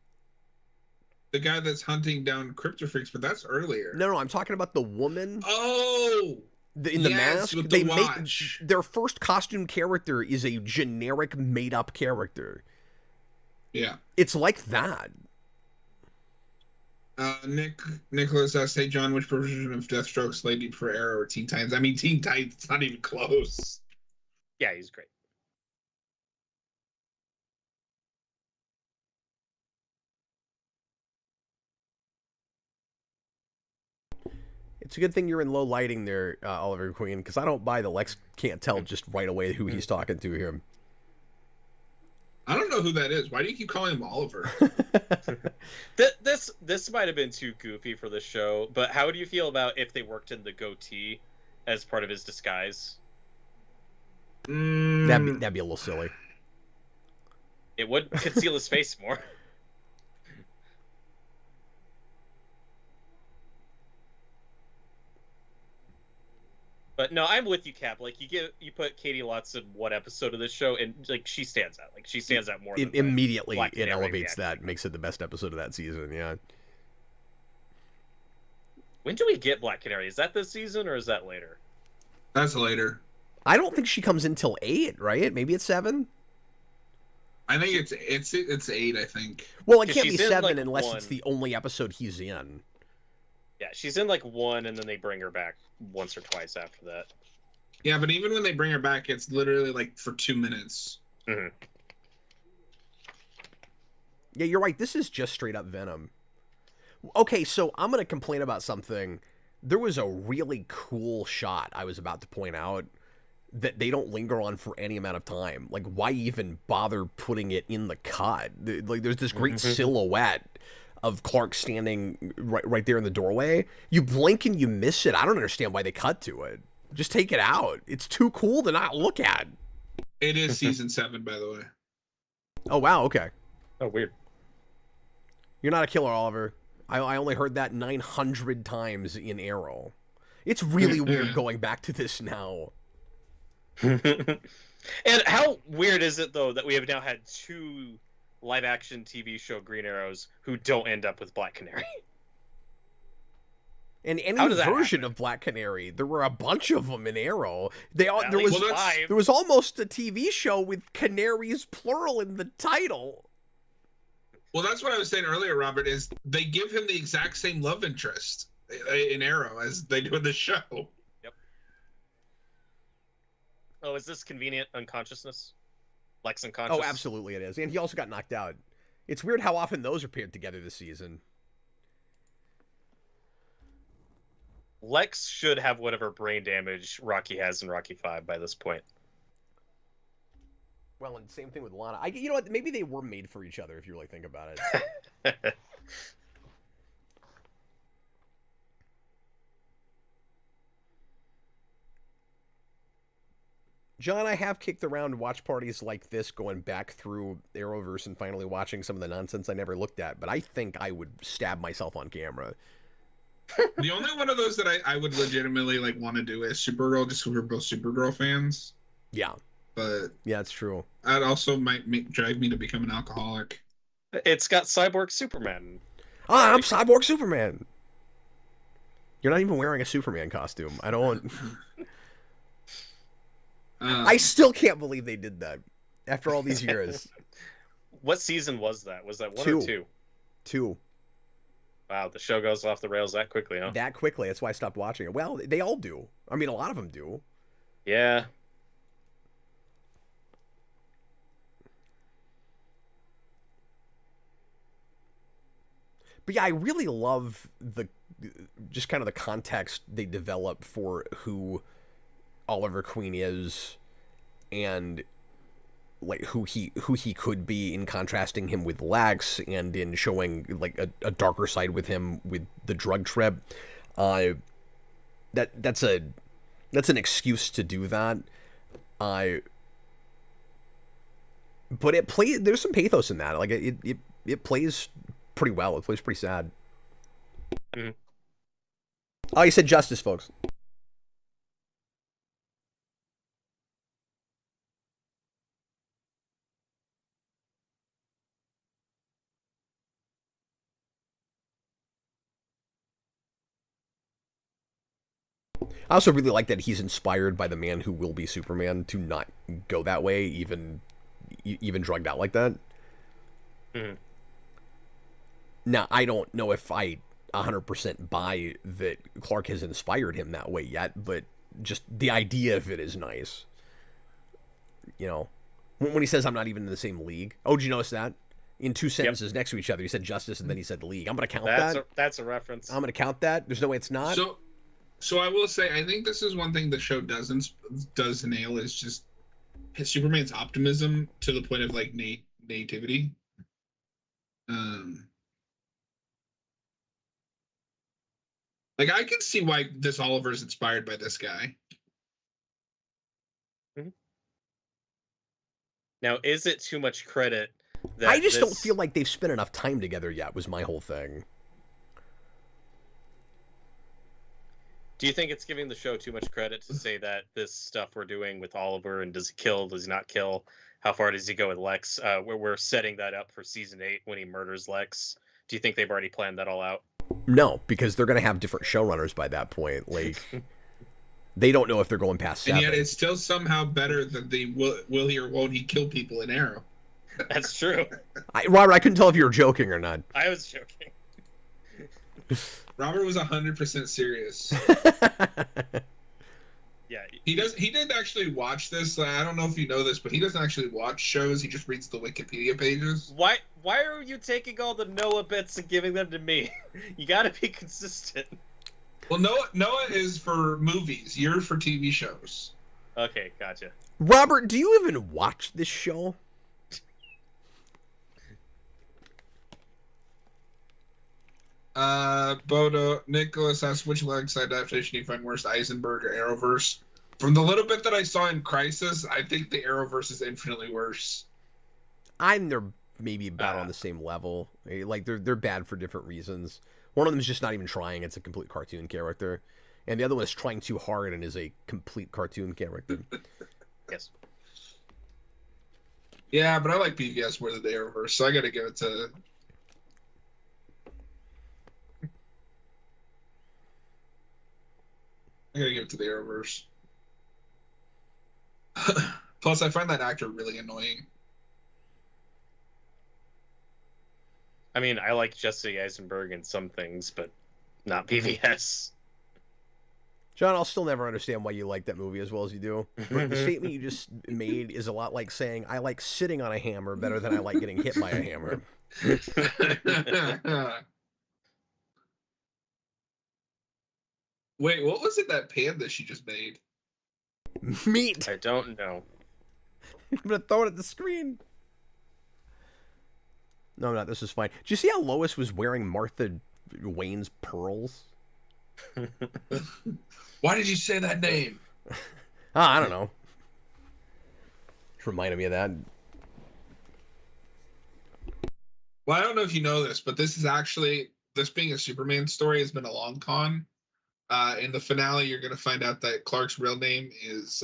the guy that's hunting down Kryptofreaks, but that's earlier. No, I'm talking about the woman. Oh! In the mask, with the watch. Their first costume character is a generic made-up character. Yeah. It's like that. Nicholas asked, "Hey John, which version of Deathstroke slated for Arrow or Teen Titans?" I mean, Teen Titans, it's not even close. Yeah, he's great. It's a good thing you're in low lighting there, Oliver Queen, because I don't buy the Lex can't tell just right away who he's talking to here. I don't know who that is. Why do you keep calling him Oliver? This might have been too goofy for the show, but how do you feel about if they worked in the goatee as part of his disguise? That'd be a little silly. It would conceal his face more. But no, I'm with you, Cap. Like, you put Katie Lotz in one episode of this show, and like she stands out. Like, she stands out more. Immediately, it elevates that, makes it the best episode of that season. Yeah. When do we get Black Canary? Is that this season or is that later? That's later. I don't think she comes in till 8, right? Maybe it's 7. I think it's 8. I think. Well, it 'Cause can't be she's in, 7 like, unless 1. it's the only episode he's in. Yeah, she's in like 1, and then they bring her back once or twice after that. Yeah, but even when they bring her back, it's literally like for 2 minutes. Mm-hmm. Yeah, you're right. This is just straight up Venom. Okay, so I'm going to complain about something. There was a really cool shot I was about to point out that they don't linger on for any amount of time. Like, why even bother putting it in the cut? Like, there's this great silhouette of Clark standing right there in the doorway. You blink and you miss it. I don't understand why they cut to it. Just take it out. It's too cool to not look at. It is season 7, by the way. Oh, wow. Okay. Oh, weird. You're not a killer, Oliver. I only heard that 900 times in Arrow. It's really weird going back to this now. And how weird is it, though, that we have now had 2 live-action TV show Green Arrows who don't end up with Black Canary? And any How does that version happen? of Black Canary, there were a bunch of them in Arrow. There At was least 5. there was almost a TV show with canaries plural in the title. Well, that's what I was saying earlier, Robert, is they give him the exact same love interest in Arrow as they do in the show. Yep. Oh, is this convenient unconsciousness? Lex unconscious? Oh, absolutely it is. And he also got knocked out. It's weird how often those are paired together this season. Lex should have whatever brain damage Rocky has in Rocky 5 by this point. Well, and same thing with Lana. You know what? Maybe they were made for each other if you really think about it. John, I have kicked around watch parties like this, going back through Arrowverse and finally watching some of the nonsense I never looked at, but I think I would stab myself on camera. The only one of those that I would legitimately like want to do is Supergirl, just because we're both Supergirl fans. Yeah. But yeah, it's true. That also might drive me to become an alcoholic. It's got Cyborg Superman. Ah, I'm Cyborg Superman. You're not even wearing a Superman costume. I don't. I still can't believe they did that after all these years. What season was that? Was that 1 2. or 2? 2. Wow, the show goes off the rails that quickly, huh? That quickly. That's why I stopped watching it. Well, they all do. I mean, a lot of them do. Yeah. But yeah, I really love just kind of the context they develop for who Oliver Queen is and like who he could be, in contrasting him with Lex and in showing like a darker side with him with the drug trip. That's an excuse to do that. But there's some pathos in that. Like it plays pretty well. It plays pretty sad. Mm-hmm. Oh, you said justice, folks. I also really like that he's inspired by the man who will be Superman to not go that way, even drugged out like that. Mm-hmm. Now, I don't know if I 100% buy that Clark has inspired him that way yet, but just the idea of it is nice. You know, when he says, I'm not even in the same league. Oh, did you notice that? In 2 sentences next to each other, he said justice and then he said league. I'm going to count that. That's a reference. I'm going to count that. There's no way it's not. So I will say, I think this is one thing the show does nail, is just Superman's optimism to the point of like nativity. Like I can see why this Oliver is inspired by this guy. Mm-hmm. Now, is it too much credit that I just don't feel like they've spent enough time together yet, was my whole thing. Do you think it's giving the show too much credit to say that this stuff we're doing with Oliver, and does he kill, does he not kill, how far does he go with Lex? We're setting that up for season 8 when he murders Lex. Do you think they've already planned that all out? No, because they're going to have different showrunners by that point. Like, they don't know if they're going past 7. And yet it's still somehow better than the will he or won't he kill people in Arrow. That's true. Robert, I couldn't tell if you were joking or not. I was joking. Robert was 100% serious. Yeah. He did actually watch this. I don't know if you know this, but he doesn't actually watch shows. He just reads the Wikipedia pages. Why are you taking all the Noah bits and giving them to me? You gotta be consistent. Well, Noah is for movies. You're for TV shows. Okay, gotcha. Robert, do you even watch this show? Bodo Nicholas asks, which Lanax adaptation do you find worst, Eisenberg or Arrowverse? From the little bit that I saw in Crisis, I think the Arrowverse is infinitely worse. They're maybe about on the same level. Like, they're bad for different reasons. One of them is just not even trying. It's a complete cartoon character. And the other one is trying too hard and is a complete cartoon character. Yes. Yeah, but I like BVS more than the Arrowverse, so I gotta give it to... I gotta give it to the Arrowverse. Plus, I find that actor really annoying. I mean, I like Jesse Eisenberg in some things, but not PVS. John, I'll still never understand why you like that movie as well as you do. But the statement you just made is a lot like saying, I like sitting on a hammer better than I like getting hit by a hammer. Wait, what was it that panda she just made? Meat! I don't know. I'm going to throw it at the screen. No, I'm not. This is fine. Did you see how Lois was wearing Martha Wayne's pearls? Why did you say that name? I don't know. Just reminded me of that. Well, I don't know if you know this, but this is actually, this being a Superman story has been a long con. In the finale, you're going to find out that Clark's real name is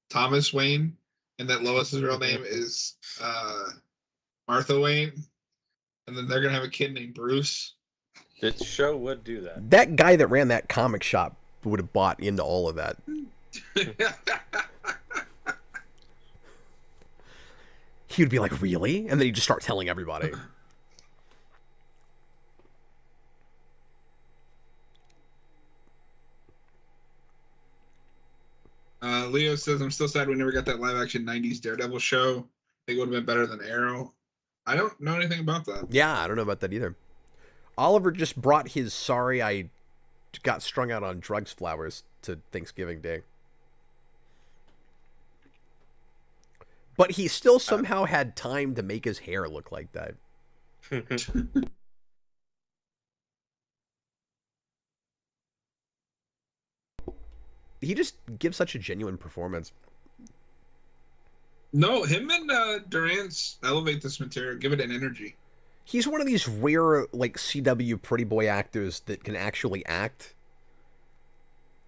Thomas Wayne, and that Lois's real name is Martha Wayne, and then they're going to have a kid named Bruce. This show would do that. That guy that ran that comic shop would have bought into all of that. He would be like, really? And then he'd just start telling everybody. Leo says, I'm still sad we never got that live-action 90s Daredevil show. I think it would have been better than Arrow. I don't know anything about that. Yeah, I don't know about that either. Oliver just brought his sorry I got strung out on drugs flowers to Thanksgiving Day. But he still somehow had time to make his hair look like that. He just gives such a genuine performance. No, him and Durant's elevate this material, give it an energy. He's one of these rare, like, CW pretty boy actors that can actually act.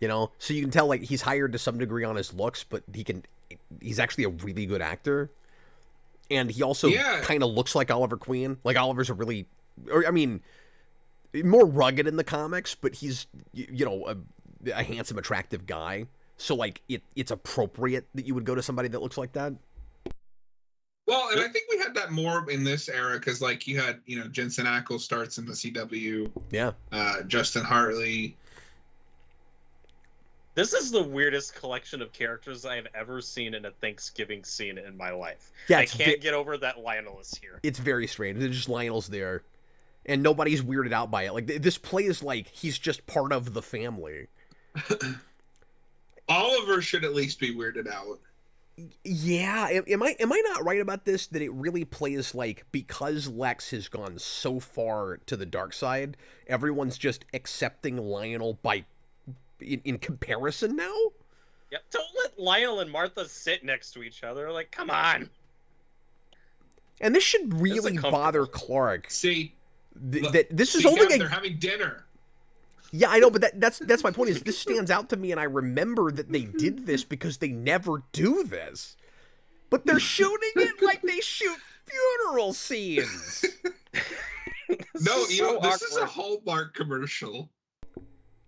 You know? So you can tell, like, he's hired to some degree on his looks, but he's actually a really good actor. And he also kind of looks like Oliver Queen. Like, Oliver's more rugged in the comics, but he's, a handsome, attractive guy. So, like, it's appropriate that you would go to somebody that looks like that. Well, and I think we had that more in this era because, like, you had, Jensen Ackles starts in the CW. Yeah. Justin Hartley. This is the weirdest collection of characters I have ever seen in a Thanksgiving scene in my life. Yeah, I can't get over that Lionel is here. It's very strange. It's just Lionel's there. And nobody's weirded out by it. Like, this plays like he's just part of the family. Oliver should at least be weirded out. Yeah, am I not right about this? That it really plays like, because Lex has gone so far to the dark side, everyone's just accepting Lionel in comparison now? Yep. Don't let Lionel and Martha sit next to each other. Like, come on. And this should really bother Clark. See, this is only they're having dinner. Yeah, I know, but that's my point. Is this stands out to me, and I remember that they did this because they never do this. But they're shooting it like they shoot funeral scenes. No, is you know, so this is a awkward. Hallmark commercial.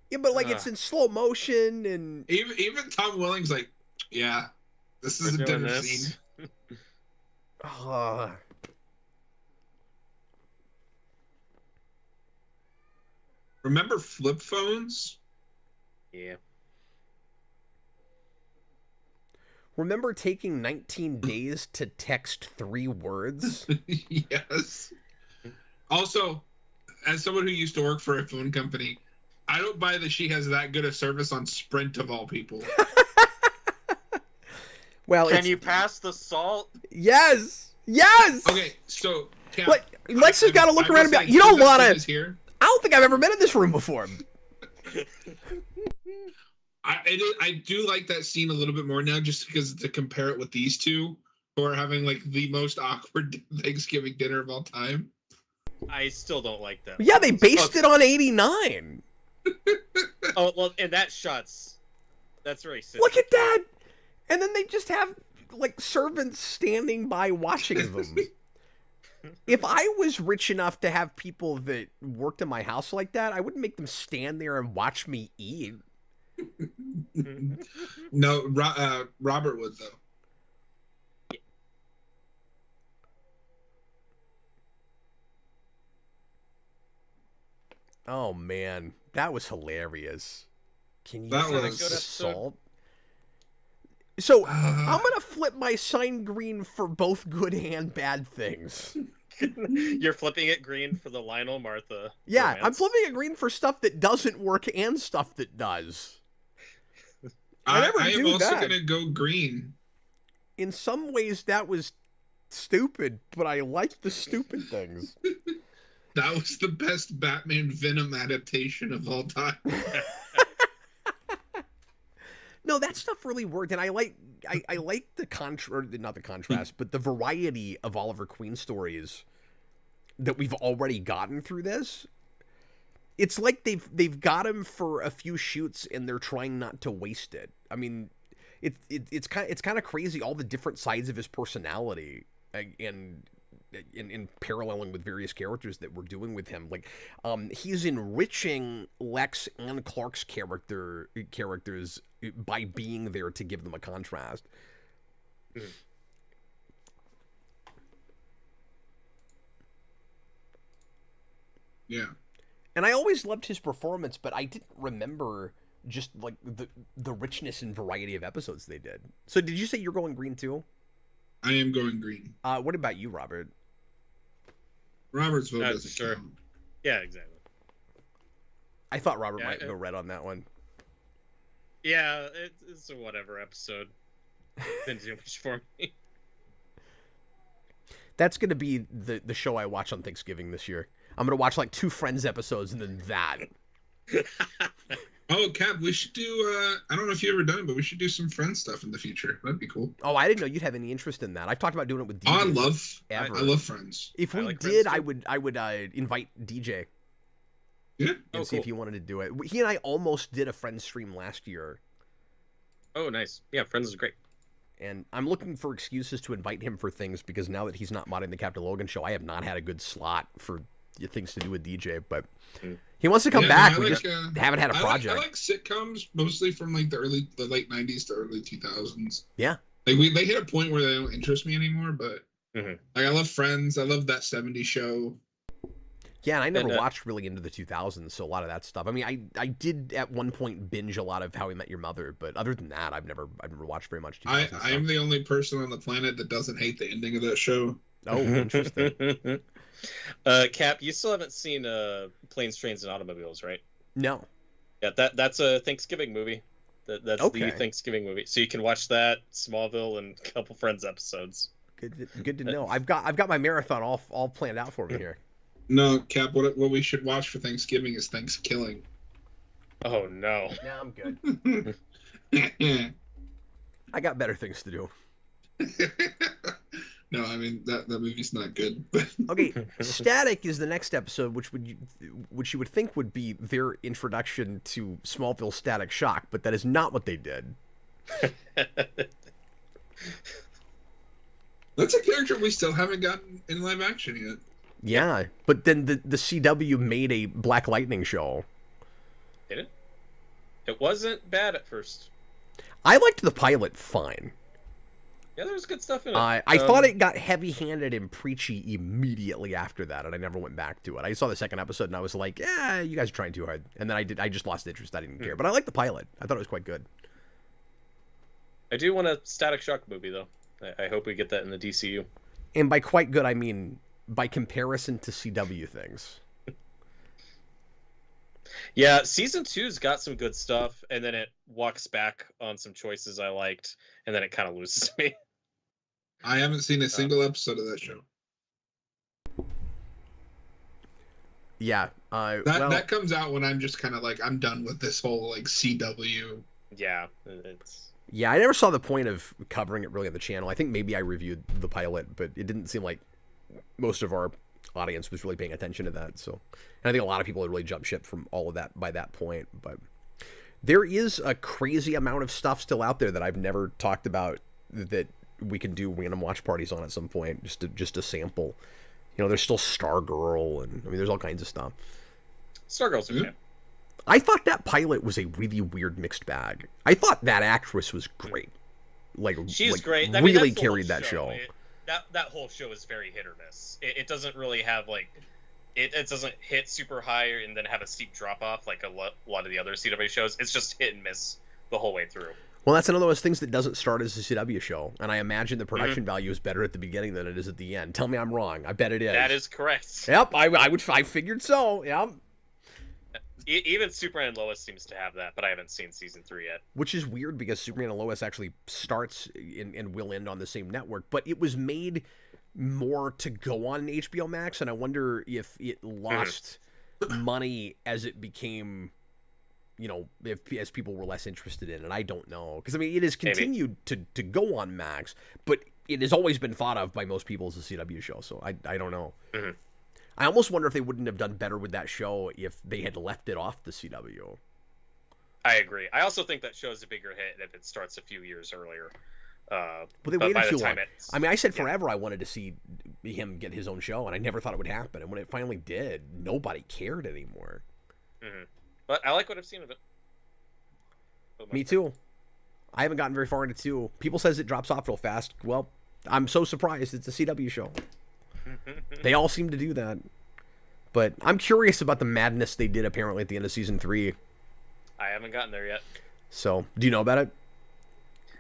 Yeah, but like it's in slow motion and Even Tom Welling's like, yeah, this is We're a doing dinner this. scene. Remember flip phones? Yeah. remember taking 19 days to text 3 words? Yes. Also, as someone who used to work for a phone company, I don't buy that she has that good a service on Sprint of all people. Well, Can you pass the salt? Yes! Yes! Okay, so Kat, Like, Lex has got to look I around and will be like, say, you don't since that want scene to... is here, I don't think I've ever been in this room before. I do like that scene a little bit more now, just because to compare it with these two, who are having like the most awkward Thanksgiving dinner of all time. I still don't like that. Yeah, they based it on 89. Oh, well, and that shot's... That's really silly. Look at that! And then they just have, like, servants standing by watching them. If I was rich enough to have people that worked in my house like that, I wouldn't make them stand there and watch me eat. No, Robert would, though. Oh, man. That was hilarious. Can you That pass was- the Good episode. salt? So, I'm going to flip my sign green for both good and bad things. You're flipping it green for the Lionel Martha. Yeah, I'm romance. flipping it green for stuff that doesn't work and stuff that does. I never I am do also that. going to go green. In some ways, that was stupid, but I like the stupid things. That was the best Batman Venom adaptation of all time. No, that stuff really worked, and I like the not the contrast, but the variety of Oliver Queen stories that we've already gotten through this. It's like they've got him for a few shoots, and they're trying not to waste it. I mean, it's kind of crazy, all the different sides of his personality, and in paralleling with various characters that we're doing with him. Like, he's enriching Lex and Clark's characters by being there to give them a contrast. Yeah. And I always loved his performance, but I didn't remember just like the richness and variety of episodes they did. So did you say you're going green too? I am going green. What about you, Robert? Robert's vote doesn't sure. count. Yeah, exactly. I thought Robert Yeah, might go red on that one. Yeah, it's a whatever episode. Didn't do much for me. That's going to be the show I watch on Thanksgiving this year. I'm going to watch like 2 Friends episodes and then that. Oh, Cap, we should do, I don't know if you've ever done it, but we should do some Friends stuff in the future. That'd be cool. Oh, I didn't know you'd have any interest in that. I've talked about doing it with DJ. I love Friends. If we like did, Friends, I would invite DJ Yeah. and see if he wanted to do it. He and I almost did a Friends stream last year. Oh, nice. Yeah, Friends is great. And I'm looking for excuses to invite him for things because now that he's not modding the Captain Logan show, I have not had a good slot for things to do with DJ. But he wants to come back. No, We just haven't had a project. I like sitcoms mostly from like the late 90s to early 2000s. Yeah. Like they hit a point where they don't interest me anymore, but like I love Friends. I love that 70s show. Yeah, and I never And, watched really into the 2000s, so a lot of that stuff. I mean, I did at one point binge a lot of How I Met Your Mother, but other than that, I've never watched very much 2000s I am stuff. the only person on the planet that doesn't hate the ending of that show. Oh, interesting. Cap, you still haven't seen Planes, Trains, and Automobiles, right? No. Yeah, that's a Thanksgiving movie. That's Okay. the Thanksgiving movie. So you can watch that, Smallville, and a couple Friends episodes. Good to know. I've got my marathon all planned out for me here. No, Cap, what we should watch for Thanksgiving is Thanksgiving. Oh no. Nah, I'm good. I got better things to do. No, I mean that movie's not good. Okay, Static is the next episode, which you would think would be their introduction to Smallville Static Shock, but that is not what they did. That's a character we still haven't gotten in live action yet. Yeah, but then the CW made a Black Lightning show. Did it? It wasn't bad at first. I liked the pilot fine. Yeah, there was good stuff in it. I thought it got heavy-handed and preachy immediately after that, and I never went back to it. I saw the second episode, and I was like, "Yeah, you guys are trying too hard." And then I just lost interest. I didn't care. But I liked the pilot. I thought it was quite good. I do want a Static Shock movie, though. I hope we get that in the DCU. And by quite good, I mean by comparison to CW things. Yeah, season 2's got some good stuff, and then it walks back on some choices I liked, and then it kind of loses me. I haven't seen a single episode of that show. Yeah. That comes out when I'm just kind of like, I'm done with this whole like CW. Yeah, it's... Yeah, I never saw the point of covering it really on the channel. I think maybe I reviewed the pilot, but it didn't seem like most of our audience was really paying attention to that. So, and I think a lot of people had really jumped ship from all of that by that point. But there is a crazy amount of stuff still out there that I've never talked about that we can do random watch parties on at some point, just to sample. You know, there's still Stargirl, and I mean, there's all kinds of stuff. Stargirl's okay. I thought that pilot was a really weird mixed bag. I thought that actress was great. She's great. I mean, really carried that show. That whole show is very hit or miss. It doesn't really have like, it doesn't hit super high and then have a steep drop off like a lot of the other CW shows. It's just hit and miss the whole way through. Well, that's another of those things that doesn't start as a CW show, and I imagine the production value is better at the beginning than it is at the end. Tell me I'm wrong. I bet it is. That is correct. Yep, I figured so. Yep. Even Superman and Lois seems to have that, but I haven't seen season 3 yet. Which is weird because Superman and Lois actually starts and will end on the same network, but it was made more to go on HBO Max, and I wonder if it lost money as it became, you know, as people were less interested in it. I don't know, because I mean, it has continued to go on Max, but it has always been thought of by most people as a CW show. So I don't know. I almost wonder if they wouldn't have done better with that show if they had left it off the CW. I agree. I also think that show is a bigger hit if it starts a few years earlier. But they waited too long. It's... I mean, I said forever I wanted to see him get his own show, and I never thought it would happen. And when it finally did, nobody cared anymore. But I like what I've seen of it. Me too. I haven't gotten very far into 2. People says it drops off real fast. Well, I'm so surprised. It's a CW show. They all seem to do that. But I'm curious about the madness they did apparently at the end of season 3. I haven't gotten there yet. So, do you know about it?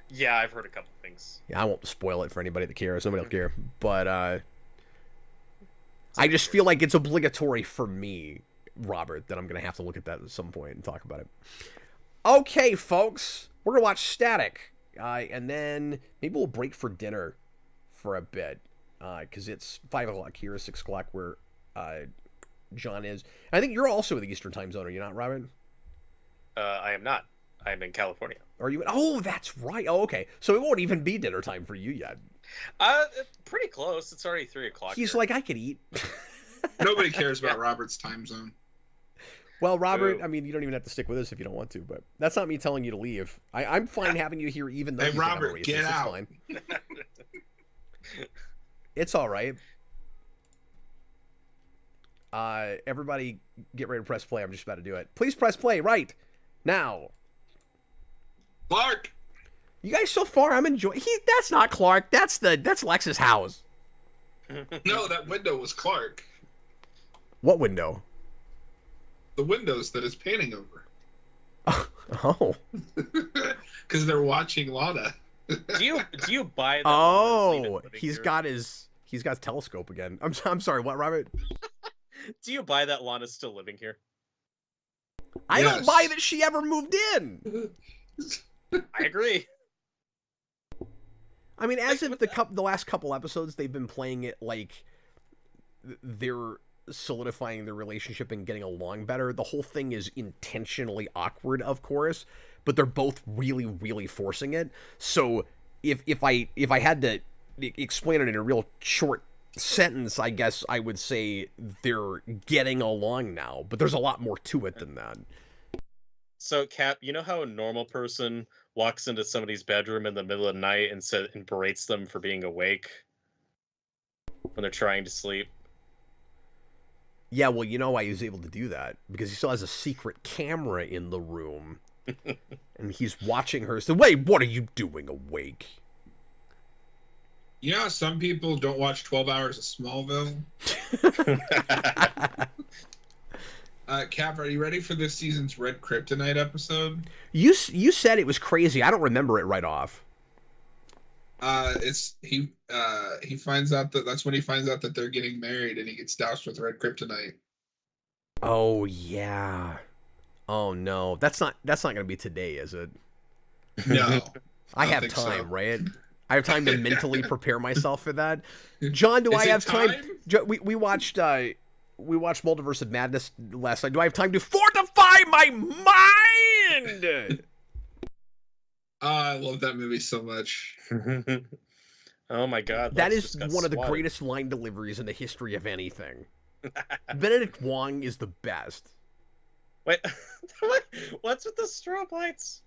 Yeah, I've heard a couple things. Yeah, I won't spoil it for anybody that cares. Nobody will care. But I just feel like it's obligatory for me, Robert, that I'm going to have to look at that at some point and talk about it. Okay, folks. We're going to watch Static. And then maybe we'll break for dinner for a bit. Because it's 5 o'clock here, 6 o'clock where John is. I think you're also in the Eastern time zone, are you not, Robert? I am not. I'm in California. Are you? Oh, that's right. Oh, okay. So it won't even be dinner time for you yet. Pretty close. It's already 3 o'clock. He's here. like, I could eat. Nobody cares about Robert's time zone. Well, Robert, I mean, you don't even have to stick with us if you don't want to, but that's not me telling you to leave. I'm fine having you here even though you think I'm Robert, racist. get out. It's fine. It's all right. Everybody get ready to press play. I'm just about to do it. Please press play right now. Clark! You guys so far, I'm enjoying. That's not Clark. That's Lex's house. No, that window was Clark. What window? The windows that is painting over. Oh. Because they're watching Lana. Do you buy that? Oh, he's got his telescope again. I'm sorry. What, Robert? Do you buy that Lana's still living here? I don't buy that she ever moved in. I agree. I mean, as of the last couple episodes, they've been playing it like they're solidifying their relationship and getting along better. The whole thing is intentionally awkward, of course, but they're both really, really forcing it. So if I had to explain it in a real short sentence, I guess I would say they're getting along now, but there's a lot more to it than that. So, Cap, you know how a normal person walks into somebody's bedroom in the middle of the night and berates them for being awake when they're trying to sleep? Yeah, well, you know why he was able to do that? Because he still has a secret camera in the room. And he's watching her. So, wait, what are you doing awake? You know how some people don't watch 12 hours of Smallville? Cap, are you ready for this season's Red Kryptonite episode? You said it was crazy. I don't remember it right off. He finds out that's when he finds out that they're getting married, and he gets doused with red kryptonite. Oh yeah. Oh no, that's not gonna be today, is it? No, I have time, so. Right? I have time to mentally prepare myself for that. John, do I have time? We watched Multiverse of Madness last night. Do I have time to fortify my mind? I love that movie so much. Oh my god. That is one of the greatest line deliveries in the history of anything. Benedict Wong is the best. Wait, what's with the strobe lights?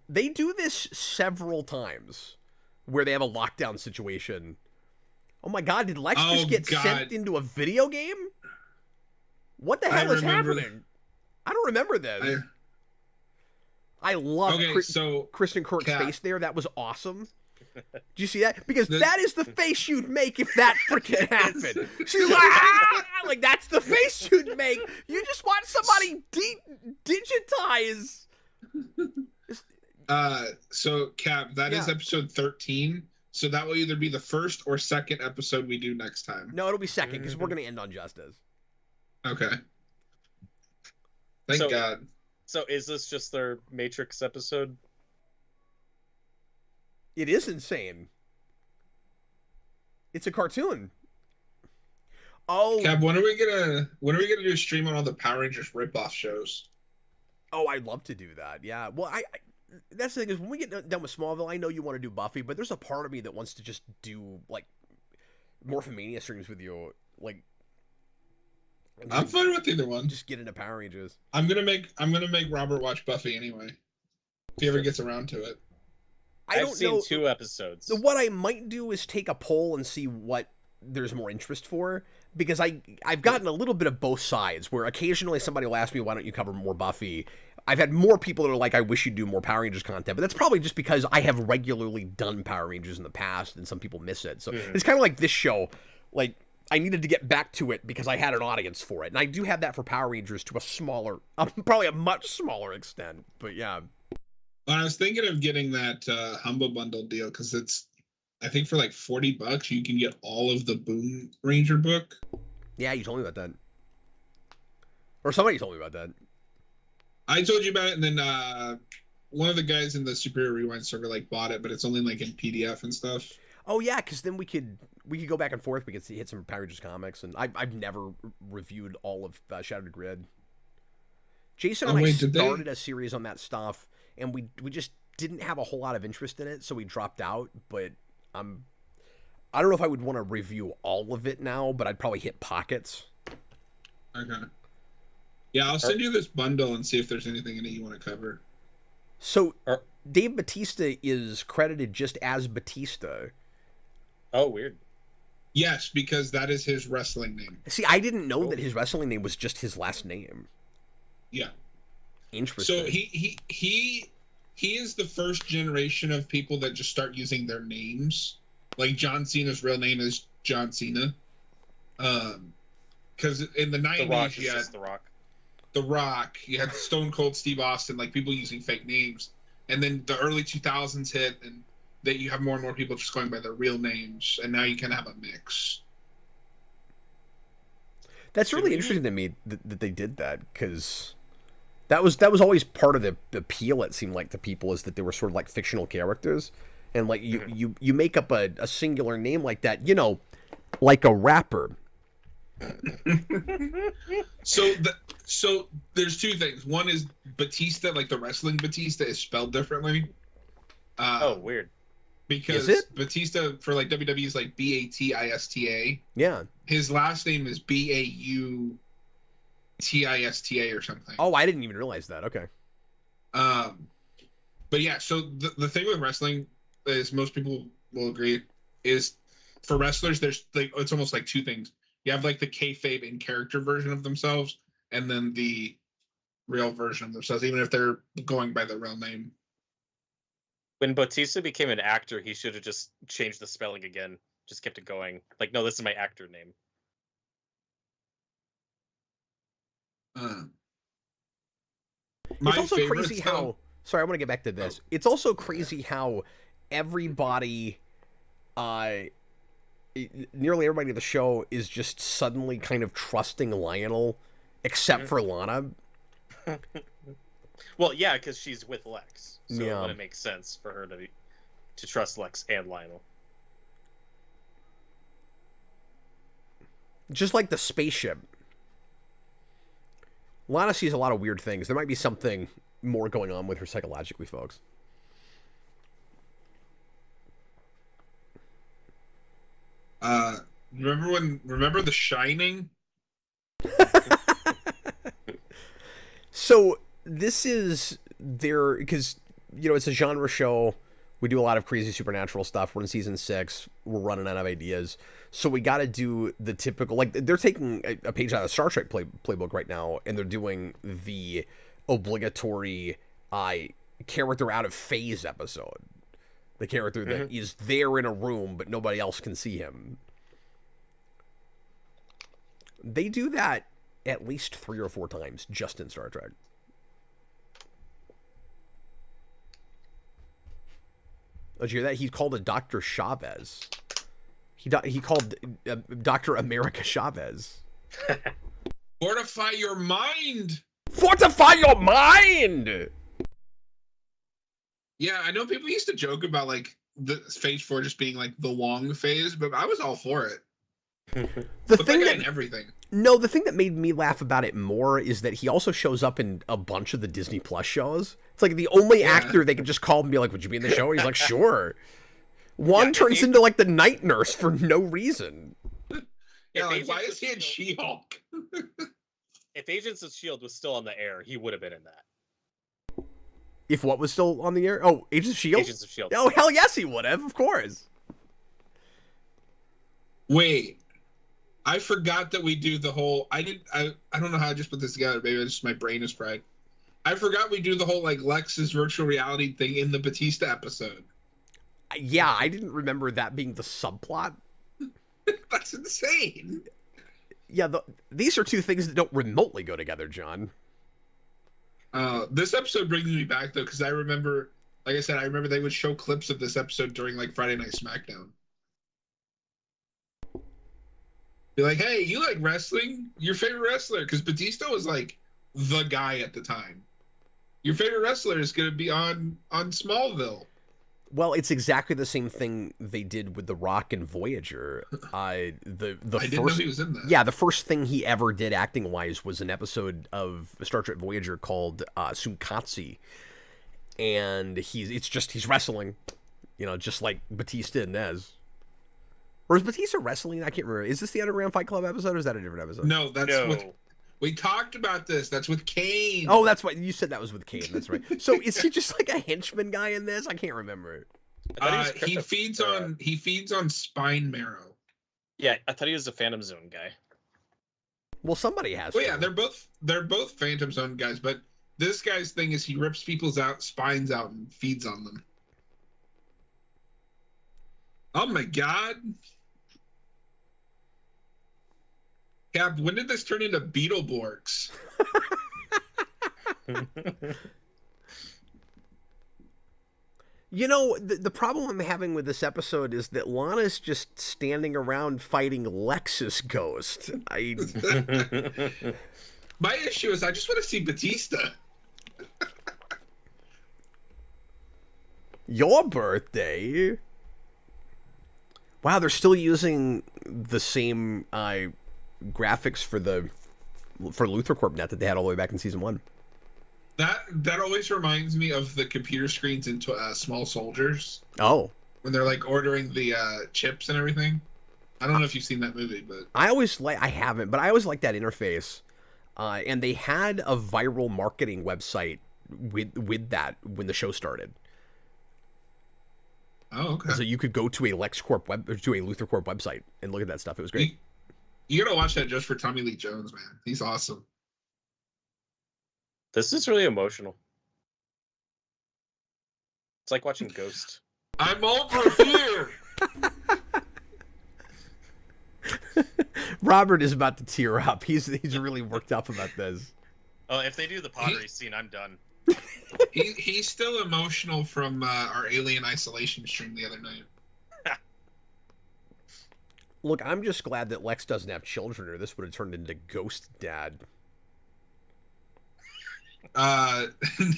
They do this several times where they have a lockdown situation. Oh my god, did Lex just get sent into a video game? What the hell is happening? I don't remember this. I love Kristen Kirk's face there. That was awesome. Did you see that? Because that is the face you'd make if that freaking happened. She's like, ah! Like, that's the face you'd make. You just want somebody digitize. So, Cap, that is episode 13. So that will either be the first or second episode we do next time. No, it'll be second, because we're going to end on Justice. Okay. Thank God. So is this just their Matrix episode? It is insane. It's a cartoon. Oh, Cap, when are we gonna do a stream on all the Power Rangers ripoff shows? Oh, I'd love to do that. Yeah. Well, I that's the thing is when we get done with Smallville, I know you want to do Buffy, but there's a part of me that wants to just do like Morphomania streams with you. Like, I'm fine with either one. Just get into Power Rangers. I'm gonna make Robert watch Buffy anyway, if he ever gets around to it. I've seen 2 episodes. What I might do is take a poll and see what there's more interest for, because I've gotten a little bit of both sides, where occasionally somebody will ask me, why don't you cover more Buffy? I've had more people that are like, I wish you'd do more Power Rangers content, but that's probably just because I have regularly done Power Rangers in the past, and some people miss it. So it's kind of like this show. Like, I needed to get back to it because I had an audience for it, and I do have that for Power Rangers to a smaller, probably a much smaller extent, but yeah. Well, I was thinking of getting that Humble Bundle deal, because it's, I think for like $40 you can get all of the Boom Ranger book. Yeah, you told me about that. Or somebody told me about that. I told you about it, and then one of the guys in the Superior Rewind server like bought it, but it's only like in PDF and stuff. Oh yeah, because then we could go back and forth. We could hit some Power Rangers comics, and I've never reviewed all of Shattered Grid. Jason and I started a series on that stuff, and we just didn't have a whole lot of interest in it, so we dropped out. But I don't know if I would want to review all of it now, but I'd probably hit pockets. Okay. Yeah, I'll send you this bundle and see if there's anything in it you want to cover. So Dave Bautista is credited just as Batista. Oh, weird. Yes, because that is his wrestling name. See, I didn't know that his wrestling name was just his last name. Yeah. Interesting. So he is the first generation of people that just start using their names. Like John Cena's real name is John Cena. Because in the 90s you had The Rock, you had Stone Cold Steve Austin, like people using fake names. And then the early 2000s hit, and that you have more and more people just going by their real names, and now you kind of have a mix. That's really interesting to me that they did that, because that was always part of the appeal, it seemed like, to people, is that they were sort of like fictional characters, and like you make up a singular name like that, you know, like a rapper. So there's 2 things. One is Batista, like the wrestling Batista, is spelled differently. Oh, weird. Because Batista for like WWE is like Batista. Yeah. His last name is Bautista or something. Oh, I didn't even realize that. Okay. But yeah, so the thing with wrestling is, most people will agree, is for wrestlers there's like, it's almost like 2 things. You have like the kayfabe in character version of themselves, and then the real version of themselves, even if they're going by their real name. When Bautista became an actor, he should have just changed the spelling again. Just kept it going. Like, no, this is my actor name. It's also crazy how... Sorry, I want to get back to this. It's also crazy how everybody... nearly everybody in the show is just suddenly kind of trusting Lionel, except for Lana. Well, yeah, because she's with Lex, so Yeah. it wouldn't make sense for her to trust Lex and Lionel. Just like the spaceship. Lana sees a lot of weird things. There might be something more going on with her psychologically, folks. Remember The Shining? So this is their, because, you know, it's a genre show. We do a lot of crazy supernatural stuff. We're in season 6. We're running out of ideas. So we got to do the typical, like, they're taking a page out of the Star Trek playbook right now, and they're doing the obligatory character out of phase episode. The character that is there in a room, but nobody else can see him. They do that at least 3 or 4 times just in Star Trek. Oh, did you hear that? He called a Dr. Chavez. He called Dr. America Chavez. Fortify your mind! Fortify your mind! Yeah, I know people used to joke about, like, the phase 4 just being, like, the long phase, but I was all for it. The thing that everything. No, the thing that made me laugh about it more is that he also shows up in a bunch of the Disney Plus shows. It's like the only actor they can just call and be like, "Would you be in the show?" He's like, "Sure." One turns into like the night nurse for no reason. Yeah, like, why is he in She-Hulk? If Agents of S.H.I.E.L.D. was still on the air, he would have been in that. If what was still on the air? Oh, Agents of S.H.I.E.L.D.? Agents of S.H.I.E.L.D. Oh, hell yes he would have, of course. Wait. I forgot that we do the whole... I don't know how I just put this together. Maybe it's just my brain is fried. I forgot we do the whole, like, Lex's virtual reality thing in the Batista episode. Yeah, I didn't remember that being the subplot. That's insane. Yeah, these are two things that don't remotely go together, John. This episode brings me back, though, because I remember... Like I said, I remember they would show clips of this episode during, like, Friday Night SmackDown. Be like, hey, you like wrestling? Your favorite wrestler? Because Batista was like the guy at the time. Your favorite wrestler is going to be on Smallville. Well, it's exactly the same thing they did with The Rock and Voyager. I didn't know he was in that. Yeah, the first thing he ever did acting wise was an episode of Star Trek Voyager called Sunkatsi, and he's wrestling, you know, just like Batista and Nez. Or is Batista wrestling? I can't remember. Is this the Underground Fight Club episode, or is that a different episode? No, we talked about this. That's with Kane. Oh, that's what you said. That was with Kane. That's right. So is he just like a henchman guy in this? I can't remember. He feeds on spine marrow. Yeah, I thought he was a Phantom Zone guy. Well, somebody has. Well, yeah, they're both Phantom Zone guys, but this guy's thing is he rips people's spines out and feeds on them. Oh my god. Cap, when did this turn into Beetleborgs? You know, the problem I'm having with this episode is that Lana's just standing around fighting Lex's ghost. My issue is I just want to see Batista. Your birthday? Wow, they're still using the same graphics for LuthorCorp.net that they had all the way back in season 1. That always reminds me of the computer screens into Small Soldiers. Oh. When they're like ordering the chips and everything. I don't know if you've seen that movie, but I haven't, but I always like that interface. And they had a viral marketing website with that when the show started. Oh, okay. So you could go to a LexCorp to a LuthorCorp website and look at that stuff. It was great. You gotta watch that just for Tommy Lee Jones, man. He's awesome. This is really emotional. It's like watching Ghost. I'm over here. Robert is about to tear up. He's really worked up about this. Oh, if they do the pottery scene, I'm done. He's still emotional from our Alien Isolation stream the other night. Look, I'm just glad that Lex doesn't have children, or this would have turned into Ghost Dad.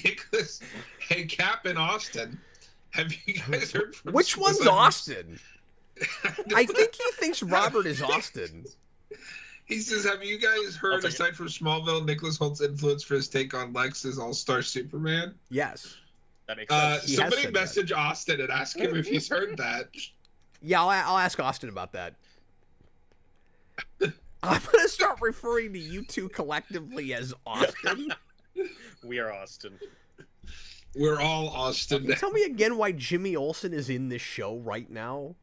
Nicholas, hey, Cap in Austin. Have you guys heard from Which one's Austin? I think he thinks Robert is Austin. He says, have you guys heard, aside from Smallville, Nicholas Holt's influence for his take on Lex as All-Star Superman? Yes. That makes sense. Somebody message Austin and ask him if he's heard that. Yeah, I'll ask Austin about that. I'm going to start referring to you two collectively as Austin. We are Austin. We're all Austin. Tell me again why Jimmy Olsen is in this show right now.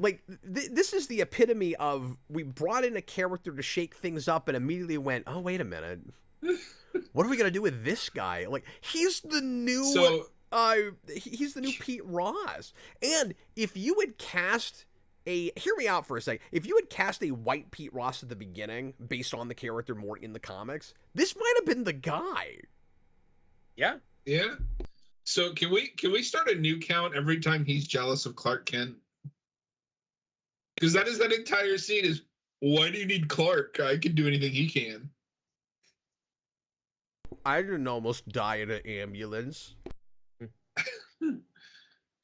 Like, this is the epitome of, we brought in a character to shake things up and immediately went, oh, wait a minute. What are we going to do with this guy? Like, he's the new, he's the new Pete Ross. And if you had cast hear me out for a second. If you had cast a white Pete Ross at the beginning, based on the character more in the comics, this might have been the guy. Yeah. Yeah. So can we start a new count every time he's jealous of Clark Kent? Because that entire scene is, why do you need Clark? I can do anything he can. I didn't almost die in an ambulance.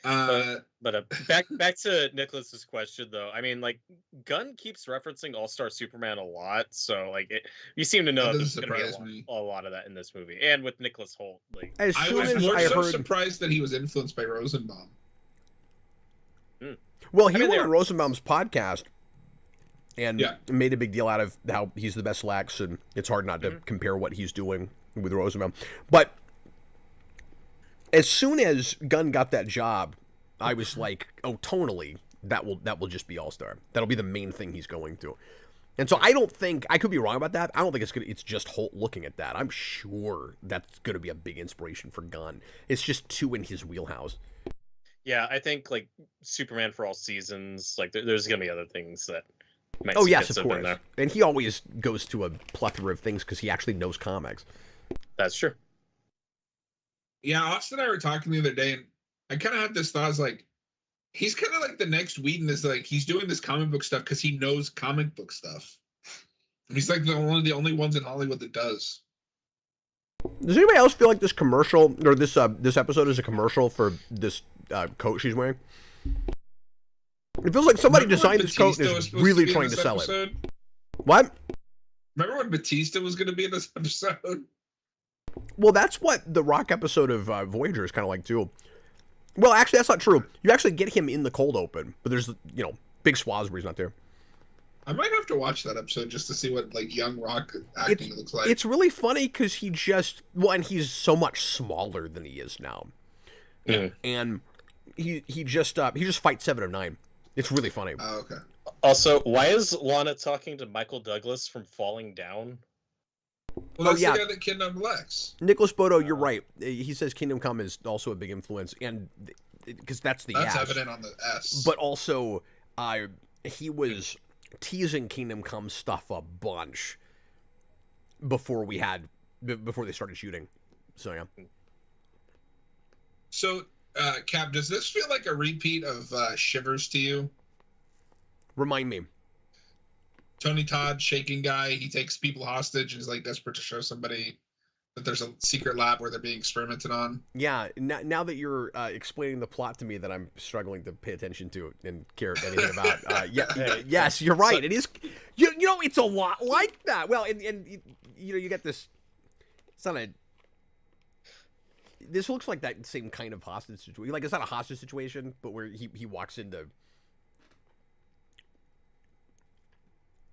But back to Nicholas's question though. I mean, like, Gunn keeps referencing All-Star Superman a lot, so like you seem to know that there's going to be a lot of that in this movie, and with Nicholas Hoult. Like, I was more so surprised that he was influenced by Rosenbaum. Well, he went on Rosenbaum's podcast and made a big deal out of how he's the best Lex, and it's hard not to compare what he's doing with Rosenbaum. But as soon as Gunn got that job, I was like, oh, tonally, that will just be All-Star. That'll be the main thing he's going to. And so I don't think, I could be wrong about that. I don't think it's just Holt looking at that. I'm sure that's going to be a big inspiration for Gunn. It's just too in his wheelhouse. Yeah, I think like Superman for All Seasons, like there's going to be other things that might yes, of course. And he always goes to a plethora of things because he actually knows comics. That's true. Yeah, Austin and I were talking the other day, and I kind of had this thought, I was like, he's kind of like the next Whedon, is like, he's doing this comic book stuff because he knows comic book stuff. And he's like one of the only ones in Hollywood that does. Does anybody else feel like this commercial, or this episode is a commercial for this coat she's wearing? It feels like somebody designed this coat and is really trying to sell it. What? Remember when Batista was going to be in this episode? Well, that's what the Rock episode of Voyager is kind of like, too. Well, actually, that's not true. You actually get him in the cold open, but there's, big swaths where he's not there. I might have to watch that episode just to see what, like, young Rock acting looks like. It's really funny because he just, and he's so much smaller than he is now. Yeah. And he just fights 7 of 9. It's really funny. Oh, okay. Also, why is Lana talking to Michael Douglas from Falling Down? Well, that's the guy that kidnapped Lex. Nicholas Bodo, you're right. He says Kingdom Come is also a big influence, and because that's S. Evident on the S. But also, he was teasing Kingdom Come stuff a bunch before they started shooting. So yeah. So, Cap, does this feel like a repeat of Shivers to you? Remind me. Tony Todd, shaking guy, he takes people hostage and is like desperate to show somebody that there's a secret lab where they're being experimented on. Yeah, now that you're explaining the plot to me that I'm struggling to pay attention to and care anything about. Yes, you're right. It is, it's a lot like that. Well, and you get this, it's not a, this looks like that same kind of hostage situation. Like, it's not a hostage situation, but where he walks into,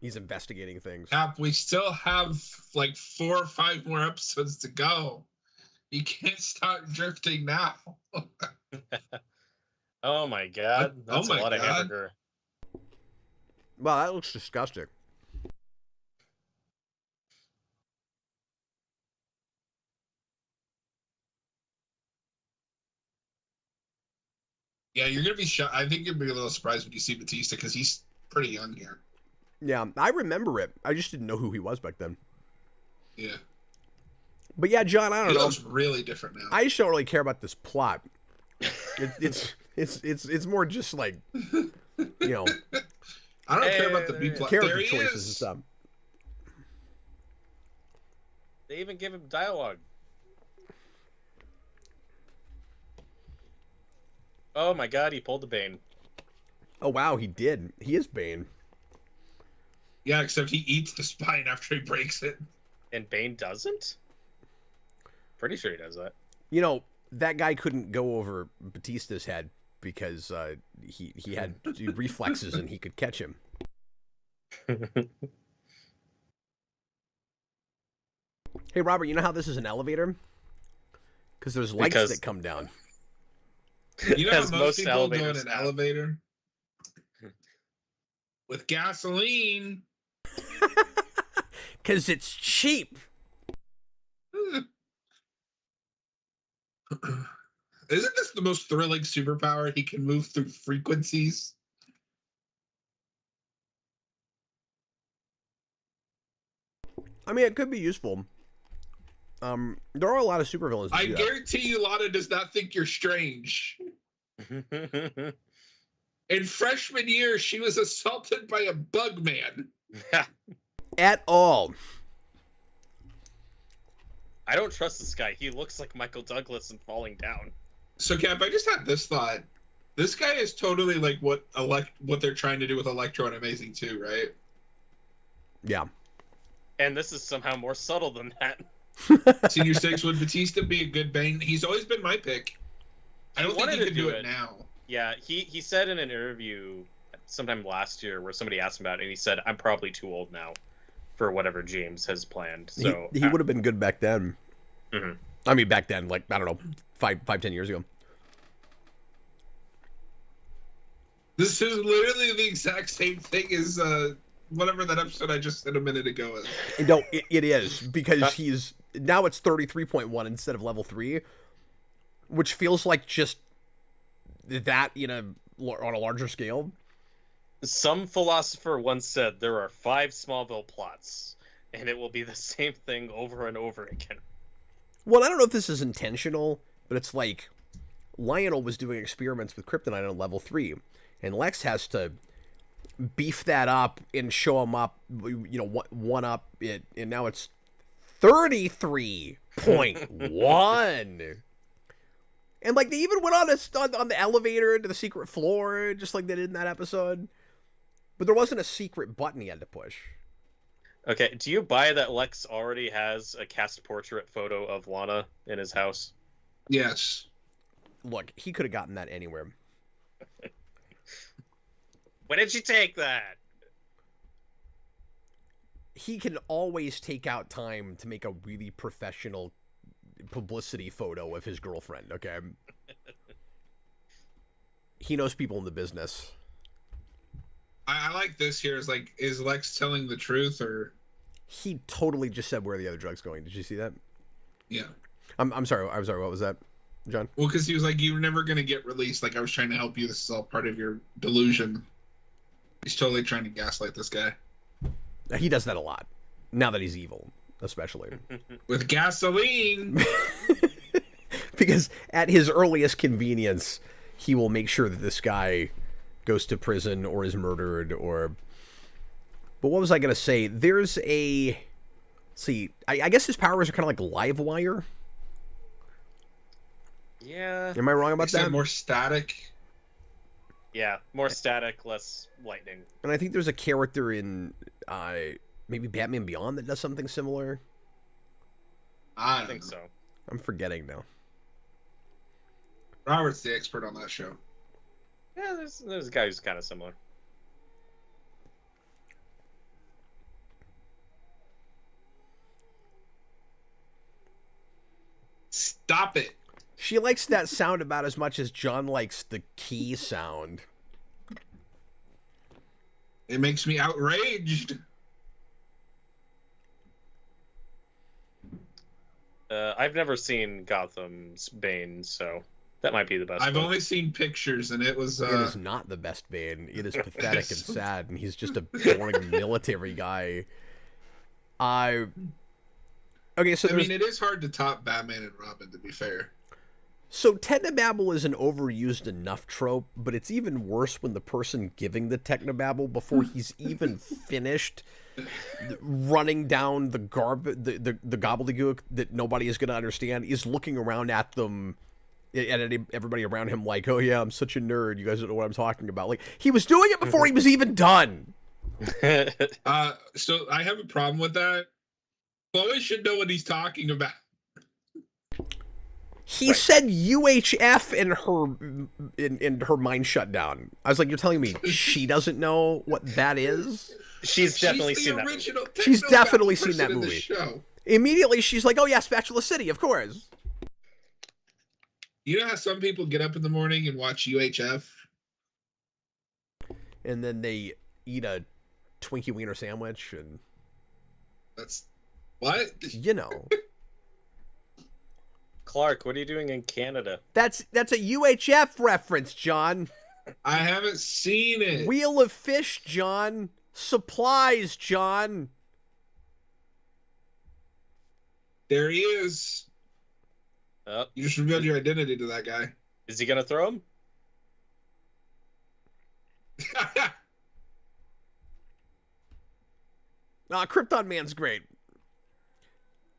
he's investigating things. Cap, we still have like 4 or 5 more episodes to go. You can't start drifting now. Oh my god. That's a lot of hamburger. Wow, that looks disgusting. Yeah, you're gonna be shocked. I think you'll be a little surprised when you see Batista because he's pretty young here. Yeah, I remember it. I just didn't know who he was back then. Yeah. But yeah, John, I don't know. He looks really different now. I just don't really care about this plot. It's more just like, you know. I don't care about the B plot. Character There he choices is. and stuff. They even give him dialogue. Oh my god, he pulled the Bane. Oh wow, he did. He is Bane. Yeah, except he eats the spine after he breaks it. And Bane doesn't? Pretty sure he does that. You know, that guy couldn't go over Batista's head because he had reflexes and he could catch him. Hey, Robert, you know how this is an elevator? Because there's lights that come down. You know how As most most people go in elevators an have. elevator? With gasoline. Because it's cheap. Isn't this the most thrilling superpower? He can move through frequencies. I mean, it could be useful. There are a lot of supervillains. I guarantee you, Lana does not think you're strange. In freshman year, she was assaulted by a bug man. At all. I don't trust this guy. He looks like Michael Douglas and falling down. So, Cap, I just had this thought. This guy is totally like what they're trying to do with Electro and Amazing 2, right? Yeah. And this is somehow more subtle than that. Senior 6, would Batista be a good Bane? He's always been my pick. I don't think he wanted could to do do it it. now. Yeah, he said in an interview sometime last year where somebody asked him about it, and he said, I'm probably too old now for whatever James has planned. So he would have been good back then. Mhm. I mean, back then, like, I don't know, 10 years ago. This is literally the exact same thing as whatever that episode I just said a minute ago is. No, it is, because he's... Now it's 33.1 instead of level 3, which feels like just that on a larger scale. Some philosopher once said there are 5 Smallville plots, and it will be the same thing over and over again. Well, I don't know if this is intentional, but it's like Lionel was doing experiments with Kryptonite on level 3, and Lex has to beef that up and show him up, one up it, and now it's 33.1. And like they even went on the elevator to the secret floor, just like they did in that episode. But there wasn't a secret button he had to push. Okay, do you buy that Lex already has a cast portrait photo of Lana in his house? Yes. Look, he could have gotten that anywhere. When did you take that? He can always take out time to make a really professional publicity photo of his girlfriend, okay? He knows people in the business. I like this here. Is Lex telling the truth or? He totally just said where the other drug's going. Did you see that? Yeah. I'm sorry. What was that, John? Well, because he was like, "You're never gonna get released." Like I was trying to help you. This is all part of your delusion. He's totally trying to gaslight this guy. He does that a lot. Now that he's evil, especially. With gasoline. Because at his earliest convenience, he will make sure that this guy goes to prison or is murdered or... But what was I going to say? There's a... See, I guess his powers are kind of like live wire. Yeah. Am I wrong about that? More static. Yeah, more static, less lightning. And I think there's a character in maybe Batman Beyond that does something similar. I think so. I'm forgetting now. Robert's the expert on that show. Yeah, there's a guy who's kind of similar. Stop it. She likes that sound about as much as John likes the key sound. It makes me outraged. I've never seen Gotham's Bane, so That might be the best. I've one. only seen pictures, and it was. It is not the best Bane. It is pathetic and sad, and he's just a boring military guy. Okay, so I mean, it is hard to top Batman and Robin, to be fair. So technobabble is an overused enough trope, but it's even worse when the person giving the technobabble, before he's even finished running down the the gobbledygook that nobody is going to understand, is looking around at them, at everybody around him like, oh yeah, I'm such a nerd, you guys don't know what I'm talking about. Like, he was doing it before he was even done. So I have a problem with that. Chloe should know what he's talking about. He said UHF and her mind shut down. I was like, you're telling me she doesn't know what that is? She's definitely seen that movie. She's definitely seen that movie. Immediately, she's like, oh yeah, Spatula City, of course. You know how some people get up in the morning and watch UHF? And then they eat a Twinkie Wiener sandwich and... That's... What? You know. Clark, what are you doing in Canada? That's a UHF reference, John. I haven't seen it. Wheel of Fish, John. Supplies, John. There he is. Oh. You just revealed your identity to that guy. Is he gonna throw him? Krypton Man's great.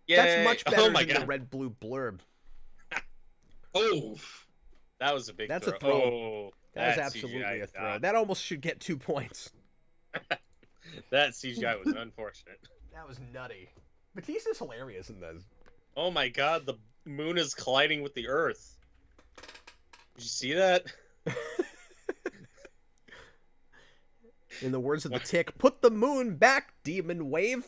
Yay. That's much better my than God. the red-blue blurb. Oh. That was a big That's throw. a throw. Oh, That is absolutely CGI, a throw. That almost should get 2 points. That CGI was unfortunate. That was nutty. Batista's hilarious in this. Oh my God, the moon is colliding with the Earth. Did you see that? In the words of the Tick, put the moon back, demon wave.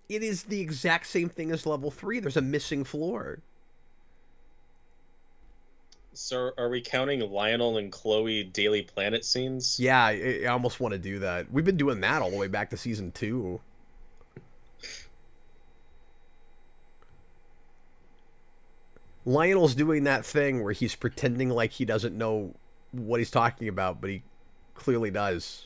It is the exact same thing as level 3. There's a missing floor. So are we counting Lionel and Chloe Daily Planet scenes? Yeah, I almost want to do that. We've been doing that all the way back to season 2. Lionel's doing that thing where he's pretending like he doesn't know what he's talking about, but he clearly does.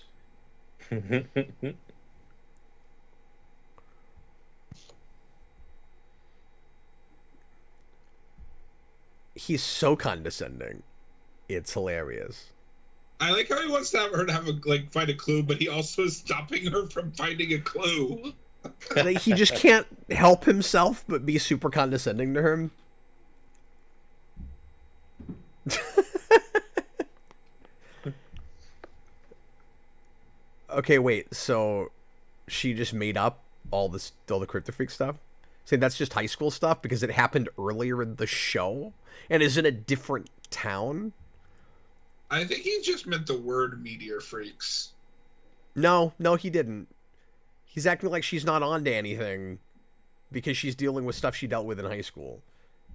He's so condescending. It's hilarious. I like how he wants to have her to have find a clue, but he also is stopping her from finding a clue. Like, he just can't help himself but be super condescending to her. Okay, wait. So she just made up all the Kryptofreak stuff? Saying that's just high school stuff because it happened earlier in the show and is in a different town? I think he just meant the word meteor freaks. No, he didn't. He's acting like she's not on to anything because she's dealing with stuff she dealt with in high school.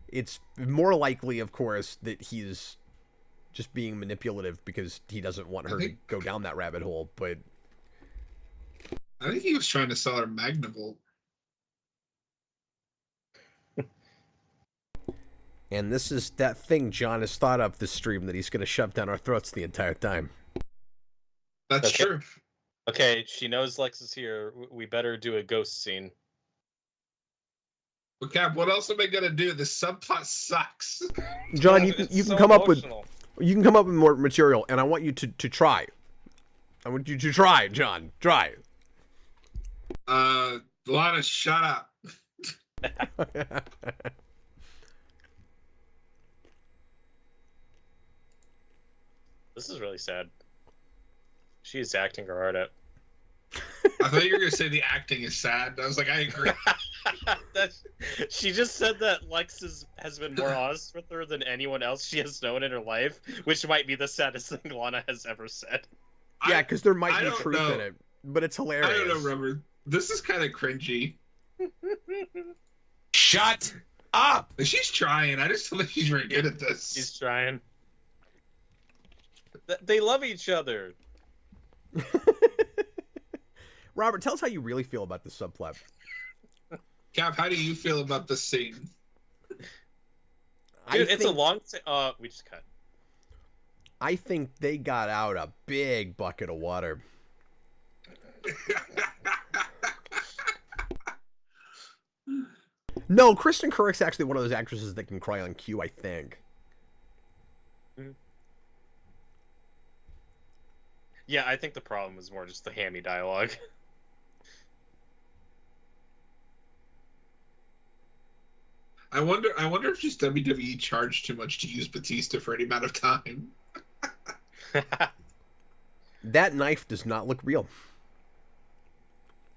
It's more likely, of course, that he's just being manipulative because he doesn't want her to go down that rabbit hole, but... I think he was trying to sell her Magnavolt. And this is that thing John has thought of this stream that he's going to shove down our throats the entire time. That's true. Okay, she knows Lex is here. We better do a ghost scene. Well, Cap, what else am I gonna do? This subplot sucks. John, you can come up with more material, and I want you to try. I want you to try, John. Try. Lana, shut up. This is really sad. She is acting her heart out. I thought you were gonna say the acting is sad. I was like, I agree. She just said that Lex has been more honest with her than anyone else she has known in her life, which might be the saddest thing Lana has ever said. Yeah, because there might be truth in it, but it's hilarious. I don't know, Robert. This is kind of cringy. Shut up! She's trying. I just don't think she's very good at this. She's trying. They love each other. Robert, tell us how you really feel about this subplot. Cap, how do you feel about this scene? Dude, it's a long. We just cut. I think they got out a big bucket of water. No, Kristen Kurik's actually one of those actresses that can cry on cue, I think. Yeah, I think the problem was more just the hammy dialogue. I wonder if just WWE charged too much to use Batista for any amount of time. That knife does not look real.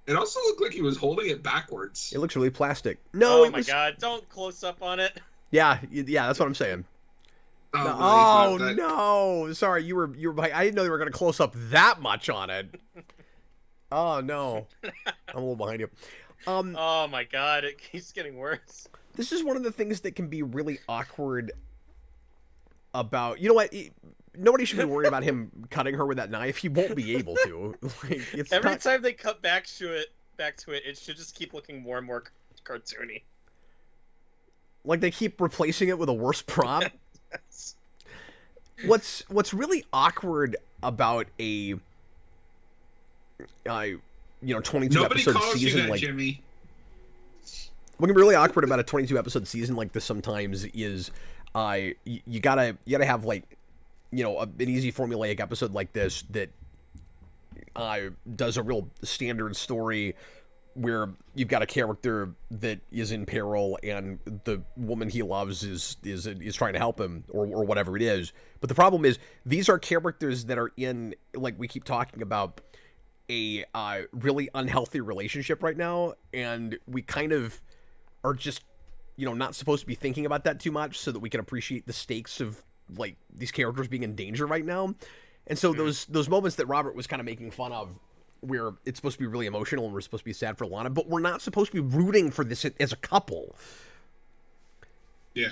It also looked like he was holding it backwards. It looks really plastic. No, oh my god! Don't close up on it. Yeah, that's what I'm saying. Oh, no, no! Sorry, you were. I didn't know they were going to close up that much on it. Oh no, I'm a little behind you. Oh my god! It keeps getting worse. This is one of the things that can be really awkward. About nobody should be worried about him cutting her with that knife. He won't be able to. Every time they cut back to it, it should just keep looking more and more cartoony. Like they keep replacing it with a worse prop. Yes. What's really awkward about a 22 Nobody episode calls season you that, like Jimmy. what can be really awkward about a 22 episode season like this sometimes is you gotta have like an easy formulaic episode like this that does a real standard story where you've got a character that is in peril and the woman he loves is trying to help him or whatever it is. But the problem is these are characters that are in, like we keep talking about, a really unhealthy relationship right now, and we kind of are just not supposed to be thinking about that too much so that we can appreciate the stakes of like these characters being in danger right now. And so those moments that Robert was kind of making fun of where it's supposed to be really emotional and we're supposed to be sad for Lana, but we're not supposed to be rooting for this as a couple. Yeah.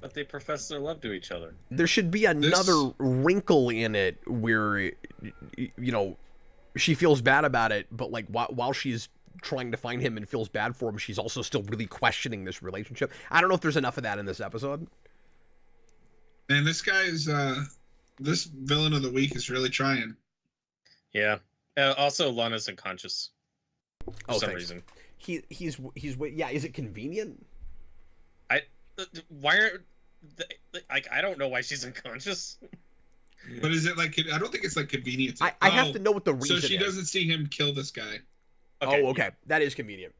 But they profess their love to each other. There should be another wrinkle in it where she feels bad about it, but like while she's trying to find him and feels bad for him, she's also still really questioning this relationship. I don't know if there's enough of that in this episode. Man, this guy is this villain of the week is really trying. Yeah. Also, Lana's unconscious for some reason. He's yeah. Is it convenient? Why are I don't know why she's unconscious. But is it like? I don't think it's like convenient. I have to know what the reason is. So she doesn't see him kill this guy. Okay. Oh, okay. That is convenient.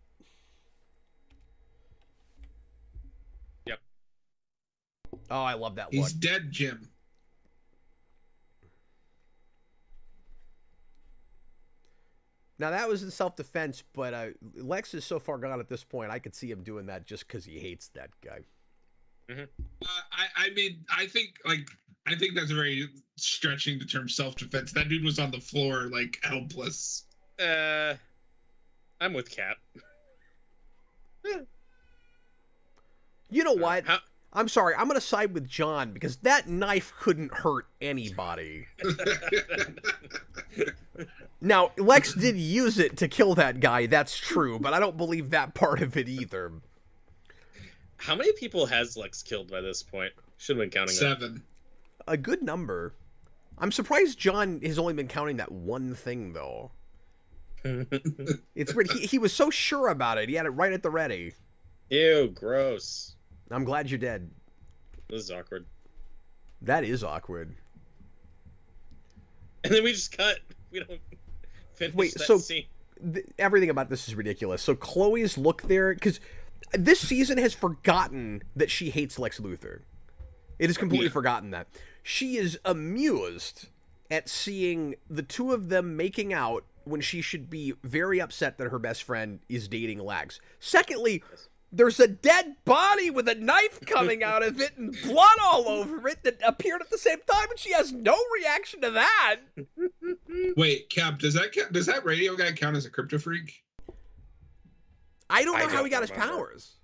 Yep. Oh, I love that look. He's dead, Jim. Now, that was in self-defense, but Lex is so far gone at this point, I could see him doing that just because he hates that guy. Mm-hmm. I mean, I think that's very stretching the term self-defense. That dude was on the floor, like, helpless. I'm with Cap. You know what? I'm sorry. I'm going to side with John because that knife couldn't hurt anybody. Now, Lex did use it to kill that guy. That's true, but I don't believe that part of it either. How many people has Lex killed by this point? Should have been counting 7. A good number. I'm surprised John has only been counting that one thing, though. It's weird. He was so sure about it. He had it right at the ready. Ew, gross. I'm glad you're dead. This is awkward. That is awkward. And then we just cut. We don't finish that scene. Everything about this is ridiculous. So Chloe's look there, because this season has forgotten that she hates Lex Luthor. It has completely forgotten that. She is amused at seeing the two of them making out when she should be very upset that her best friend is dating Lex. Secondly, there's a dead body with a knife coming out of it and blood all over it that appeared at the same time, and she has no reaction to that. Wait, Cap, does that radio guy count as a Kryptofreak? I don't know how he got his powers.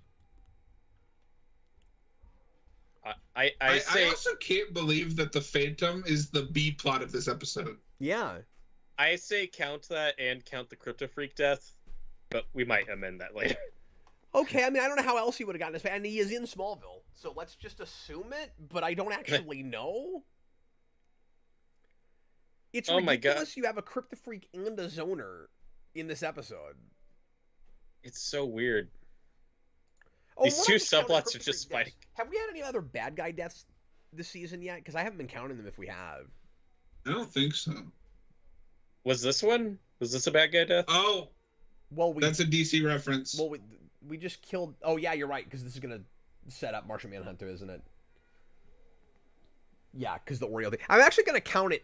I also can't believe that the Phantom is the B plot of this episode. Yeah. I say count that and count the Kryptofreak death, but we might amend that later. Okay, I mean, I don't know how else he would have gotten this, and he is in Smallville, so let's just assume it, but I don't actually know. It's ridiculous you have a Kryptofreak and a Zoner in this episode. It's so weird. Oh, These two subplots are just fighting. Have we had any other bad guy deaths this season yet? Because I haven't been counting them if we have. I don't think so. Was this one? Was this a bad guy death? Oh, well, that's a DC reference. Well, we just killed... Oh, yeah, you're right, because this is going to set up Martian Manhunter, isn't it? Yeah, because the Oreo thing. I'm actually going to count it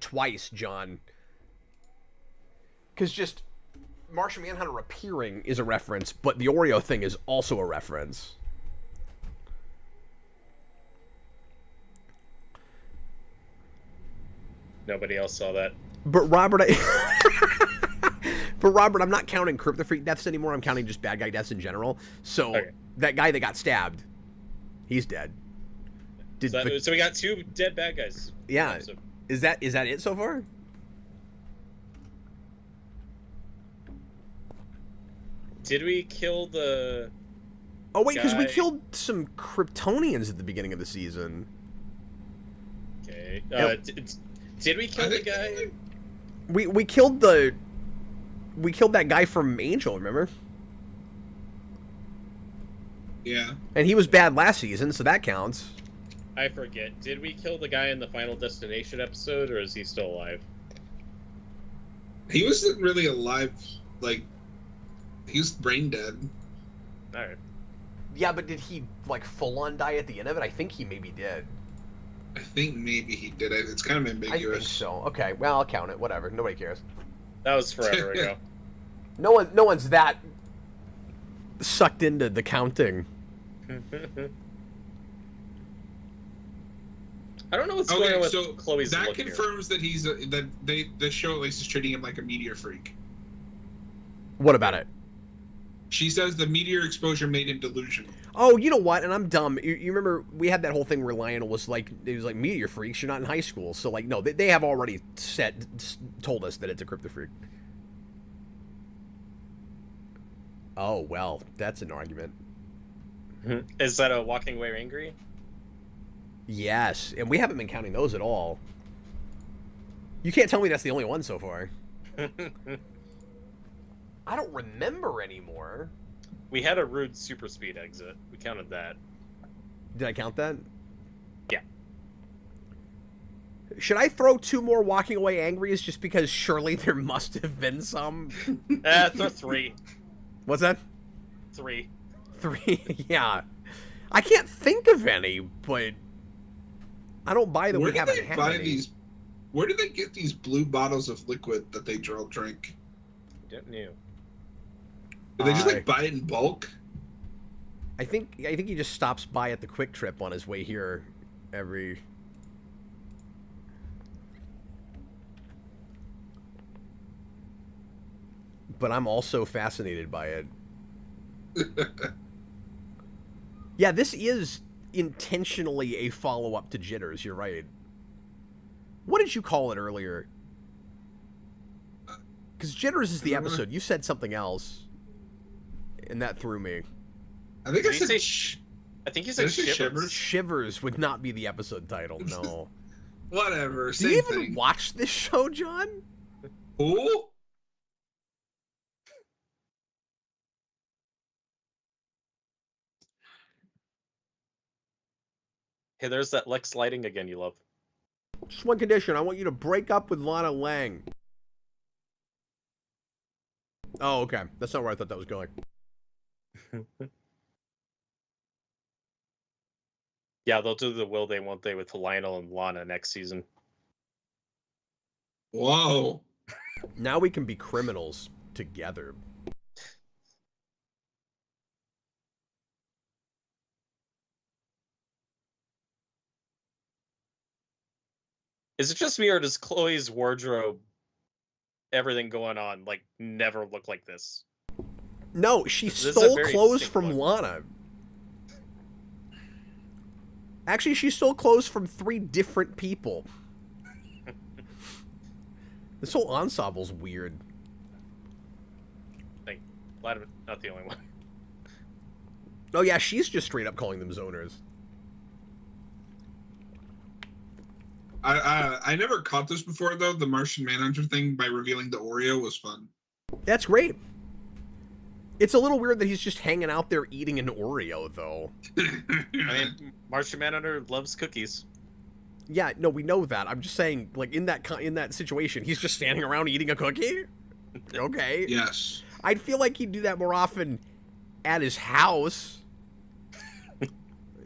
twice, John. Because just Martian Manhunter appearing is a reference, but the Oreo thing is also a reference. Nobody else saw that. But Robert, I'm not counting Kryptofreak deaths anymore. I'm counting just bad guy deaths in general. So that guy that got stabbed, he's dead. So we got 2 dead bad guys. Yeah. Is that it so far? Did we kill the... Oh, wait, because we killed some Kryptonians at the beginning of the season. Okay. Did we kill the guy? We killed that guy from Angel, remember? Yeah. And he was bad last season, so that counts. I forget. Did we kill the guy in the Final Destination episode, or is he still alive? He wasn't really alive. Like, he was brain dead. Alright. Yeah, but did he, like, full-on die at the end of it? I think he maybe did. I think maybe he did it. It's kind of ambiguous. I think so. Okay, well, I'll count it. Whatever. Nobody cares. That was forever ago. No one's that sucked into the counting. I don't know what's going on with Chloe's that look confirms that he's the show at least is treating him like a meteor freak. What about it? She says the meteor exposure made him delusional. Oh, you know what? And I'm dumb. You remember we had that whole thing where Lionel was like, it was like meteor freaks. You're not in high school, so like, no, they have already told us that it's a Kryptofreak. Oh well, that's an argument. Is that a walking away angry? Yes, and we haven't been counting those at all. You can't tell me that's the only one so far. I don't remember anymore. We had a rude super speed exit. We counted that. Did I count that? Yeah. Should I throw 2 more walking away angries just because surely there must have been some? Throw 3. What's that? 3. 3, yeah. I can't think of any, but I don't buy that we haven't had any. Where do they get these blue bottles of liquid that they all drink? Don't know. Do they just like buy it in bulk? I think he just stops by at the Quick Trip on his way here every... But I'm also fascinated by it. Yeah, this is intentionally a follow-up to Jitters, you're right. What did you call it earlier? Because Jitters is the episode. You said something else. And that threw me. I think I said I think you said Shivers. Shivers would not be the episode title, no. Whatever. Do you even watch this show, John? Who? Hey, there's that Lex lighting again you love. Just one condition. I want you to break up with Lana Lang. Oh, okay. That's not where I thought that was going. Yeah, they'll do the will they, won't they with Lionel and Lana next season. Whoa. Now we can be criminals together. Is it just me, or does Chloe's wardrobe, everything going on, like, never look like this? No, she stole clothes from Lana. Actually, she stole clothes from 3 different people. This whole ensemble's weird. Glad I'm not the only one. Oh yeah, she's just straight up calling them zoners. I never caught this before though. The Martian Manhunter thing by revealing the Oreo was fun. That's great. It's a little weird that he's just hanging out there eating an Oreo though. I mean, Martian Manhunter loves cookies. Yeah, no, we know that. I'm just saying, like in that situation, he's just standing around eating a cookie. Okay. Yes. I'd feel like he'd do that more often at his house.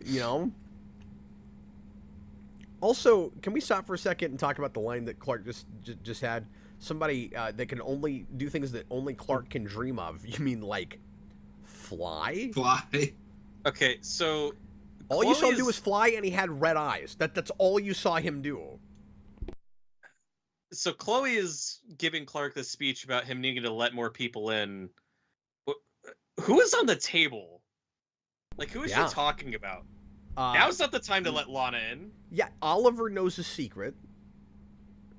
You know? Also, can we stop for a second and talk about the line that Clark just had? Somebody that can only do things that only Clark can dream of. You mean like fly? Fly. Okay, so all you saw him do was fly, and he had red eyes. That's all you saw him do. So Chloe is giving Clark this speech about him needing to let more people in. Who is on the table? Like, who is she talking about? Now's not the time to let Lana in. Yeah, Oliver knows a secret.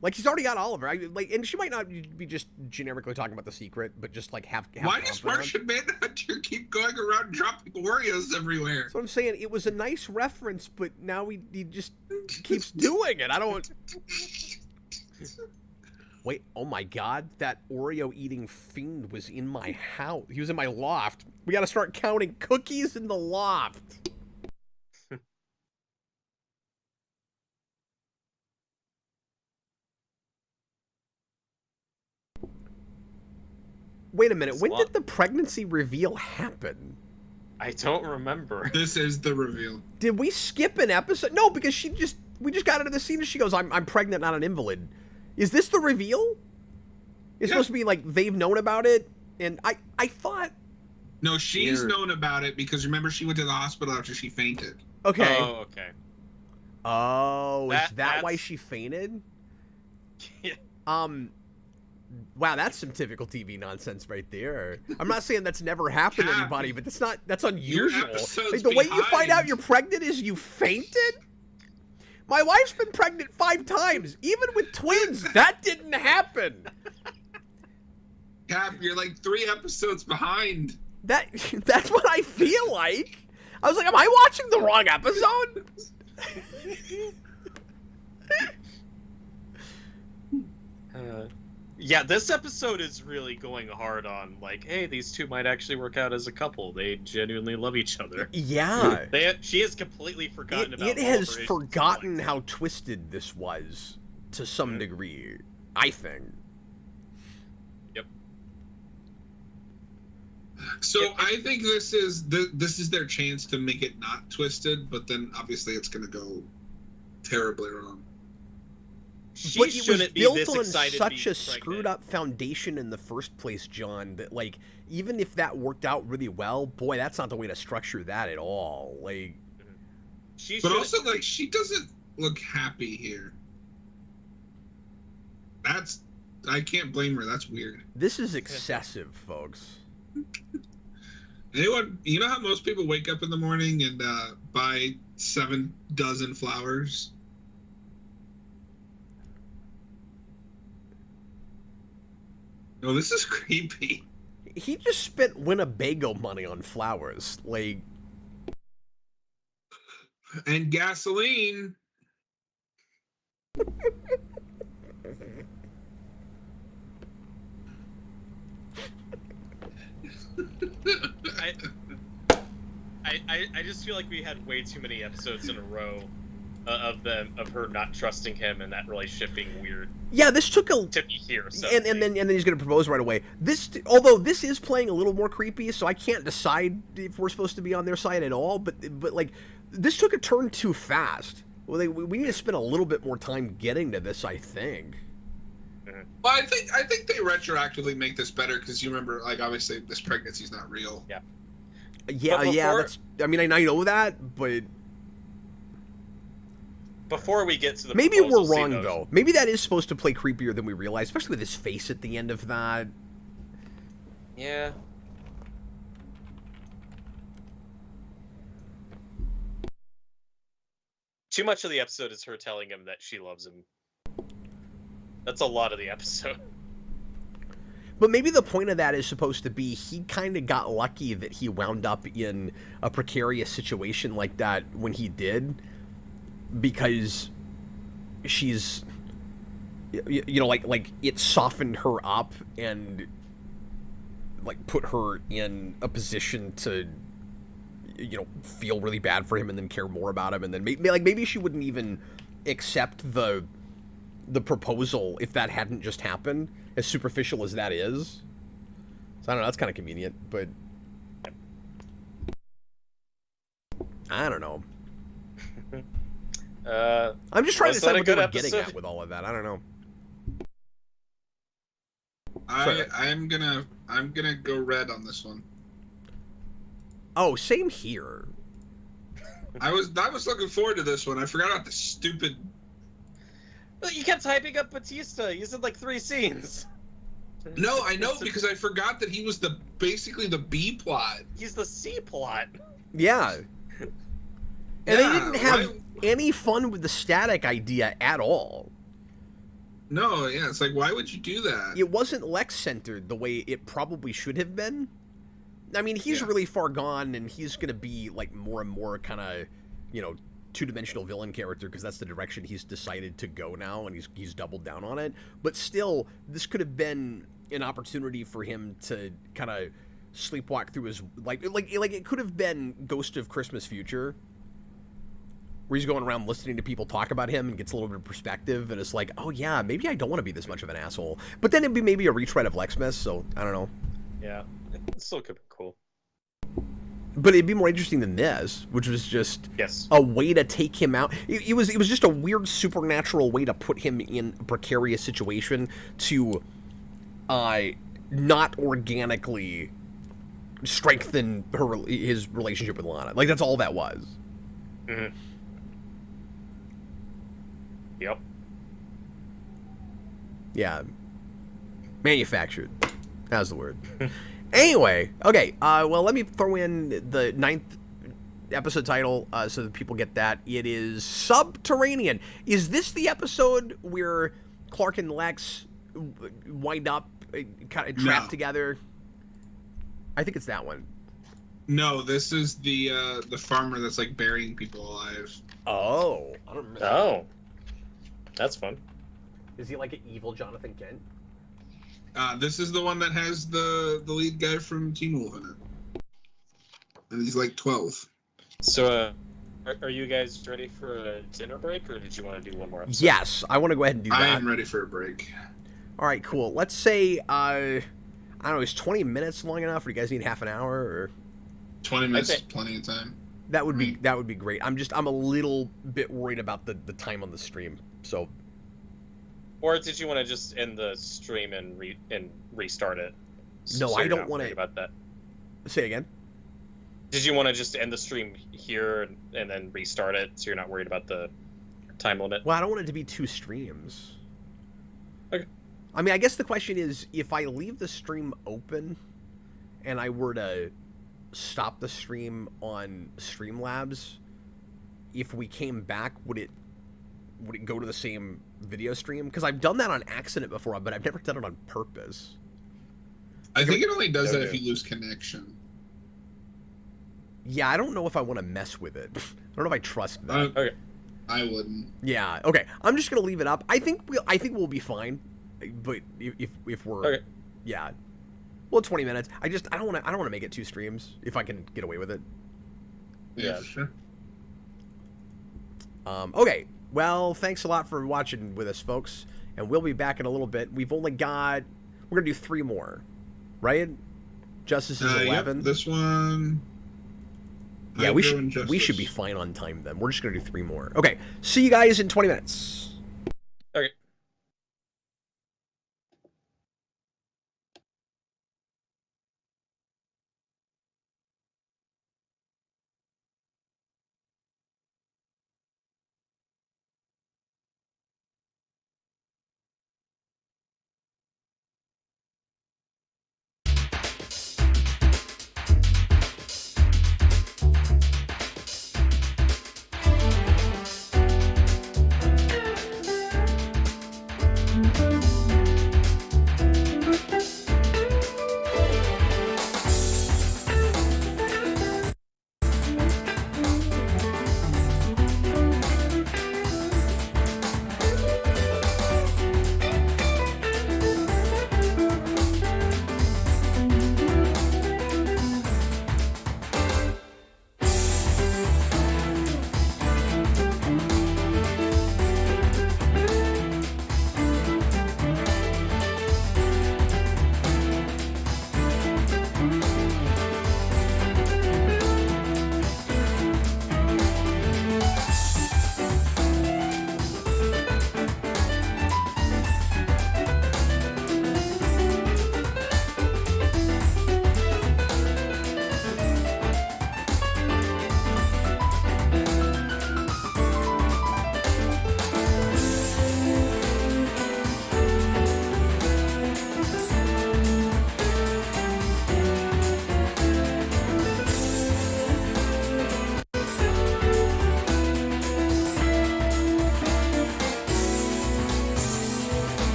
Like, he's already got Oliver. And she might not be just generically talking about the secret, but just, like, have Why does Martian Manhunter keep going around dropping Oreos everywhere? That's what I'm saying. It was a nice reference, but now he just keeps doing it. I don't... Wait, oh my god, that Oreo-eating fiend was in my house. He was in my loft. We gotta start counting cookies in the loft. Wait a minute, when did the pregnancy reveal happen? I don't remember. This is the reveal. Did we skip an episode? No, because we just got into the scene and she goes, I'm pregnant, not an invalid. Is this the reveal? It's supposed to be like they've known about it, and I thought. No, she's known about it because remember she went to the hospital after she fainted. Okay. Oh, okay. Oh, is that why she fainted? Yeah. Wow, that's some typical TV nonsense right there. I'm not saying that's never happened to anybody, but that's unusual. Like, the way you find out you're pregnant is you fainted? My wife's been pregnant 5 times, even with twins. That didn't happen. Cap, you're like 3 episodes behind. That's what I feel like. I was like, am I watching the wrong episode? Yeah, this episode is really going hard on, like, hey, these two might actually work out as a couple. They genuinely love each other. Yeah. She has completely forgotten about it. It has forgotten how twisted this was, to some degree, I think. Yep. So I think this is their chance to make it not twisted, but then obviously it's going to go terribly wrong. But it was built on such a screwed up foundation in the first place, John, that, like, even if that worked out really well, boy, that's not the way to structure that at all. Like, but also, like, she doesn't look happy here. I can't blame her. That's weird. This is excessive, folks. Anyone, you know how most people wake up in the morning and buy 7 dozen flowers? No, this is creepy. He just spent Winnebago money on flowers, like... And gasoline. I just feel like we had way too many episodes in a row of her not trusting him and that relationship being weird. Yeah, this took a... To be here, and then he's gonna propose right away. Although this is playing a little more creepy, so I can't decide if we're supposed to be on their side at all. But like, this took a turn too fast. Well, we need to spend a little bit more time getting to this, I think. Well, I think they retroactively make this better because you remember, like, obviously this pregnancy's not real. Yeah. Yeah. That's. I mean, I know that, but. Before we get to the maybe we're wrong though. Maybe that is supposed to play creepier than we realize, especially with his face at the end of that. Yeah. Too much of the episode is her telling him that she loves him. That's a lot of the episode. But maybe the point of that is supposed to be he kind of got lucky that he wound up in a precarious situation like that when he did, because she's, you know, like it softened her up and like put her in a position to, you know, feel really bad for him and then care more about him, and then maybe she wouldn't even accept the proposal if that hadn't just happened, as superficial as that is. So I don't know, that's kind of convenient, but I don't know. I'm just trying to decide what they were getting at with all of that. I don't know. I'm gonna go red on this one. Oh, same here. I was looking forward to this one. I forgot about the stupid. Well, you kept hyping up Batista. You said like 3 scenes. No, I know, because I forgot that he was basically the B plot. He's the C plot. Yeah. And they didn't have any fun with the static idea at all. No, yeah, it's like, why would you do that? It wasn't Lex-centered the way it probably should have been. I mean, he's really far gone, and he's going to be, like, more and more kind of, you know, two-dimensional villain character, because that's the direction he's decided to go now, and he's doubled down on it. But still, this could have been an opportunity for him to kind of sleepwalk through his, like it could have been Ghost of Christmas Future, where he's going around listening to people talk about him and gets a little bit of perspective, and it's like, oh yeah, maybe I don't want to be this much of an asshole. But then it'd be maybe a retread of Lexmas, so I don't know. Yeah, it still could be cool. But it'd be more interesting than this, which was just a way to take him out. It was just a weird supernatural way to put him in a precarious situation to not organically strengthen his relationship with Lana. Like, that's all that was. Mm-hmm. Yep. Yeah. Manufactured. That's the word. Anyway, okay, well, let me throw in the 9th episode title so that people get that. It is Subterranean. Is this the episode where Clark and Lex wind up kind of trapped together? I think it's that one. No, this is the farmer that's, like, burying people alive. Oh. I don't remember. Oh. That's fun. Is he like an evil Jonathan Kent? This is the one that has the lead guy from Teen Wolf in it. And he's like 12. So, are you guys ready for a dinner break, or did you want to do one more episode? Yes, I want to go ahead and do that. I am ready for a break. All right, cool. Let's say, I don't know, is 20 minutes long enough, or do you guys need half an hour? Or 20 minutes, plenty of time. That would be great. I'm a little bit worried about the time on the stream, so. Or did you want to just end the stream and restart it? No, so I don't want to. About that. Say again. Did you want to just end the stream here and then restart it, so you're not worried about the time limit? Well, I don't want it to be 2 streams. Okay. I mean, I guess the question is, if I leave the stream open, and I were to stop the stream on Streamlabs, if we came back, would it go to the same video stream? Because I've done that on accident before, but I've never done it on purpose. I think it only does that if you lose connection. Yeah, I don't know if I want to mess with it. I don't know if I trust that. Okay. I wouldn't. Yeah. Okay. I'm just gonna leave it up. I think we'll be fine. But if we're yeah, well, 20 minutes. I don't want to make it 2 streams if I can get away with it. Yeah, for sure. Okay. Well, thanks a lot for watching with us, folks, and we'll be back in a little bit. We're gonna do 3 more, right? Justice is 11. Yep, this one. Yeah, we should be fine on time then. We're just gonna do 3 more. Okay. See you guys in 20 minutes. Okay.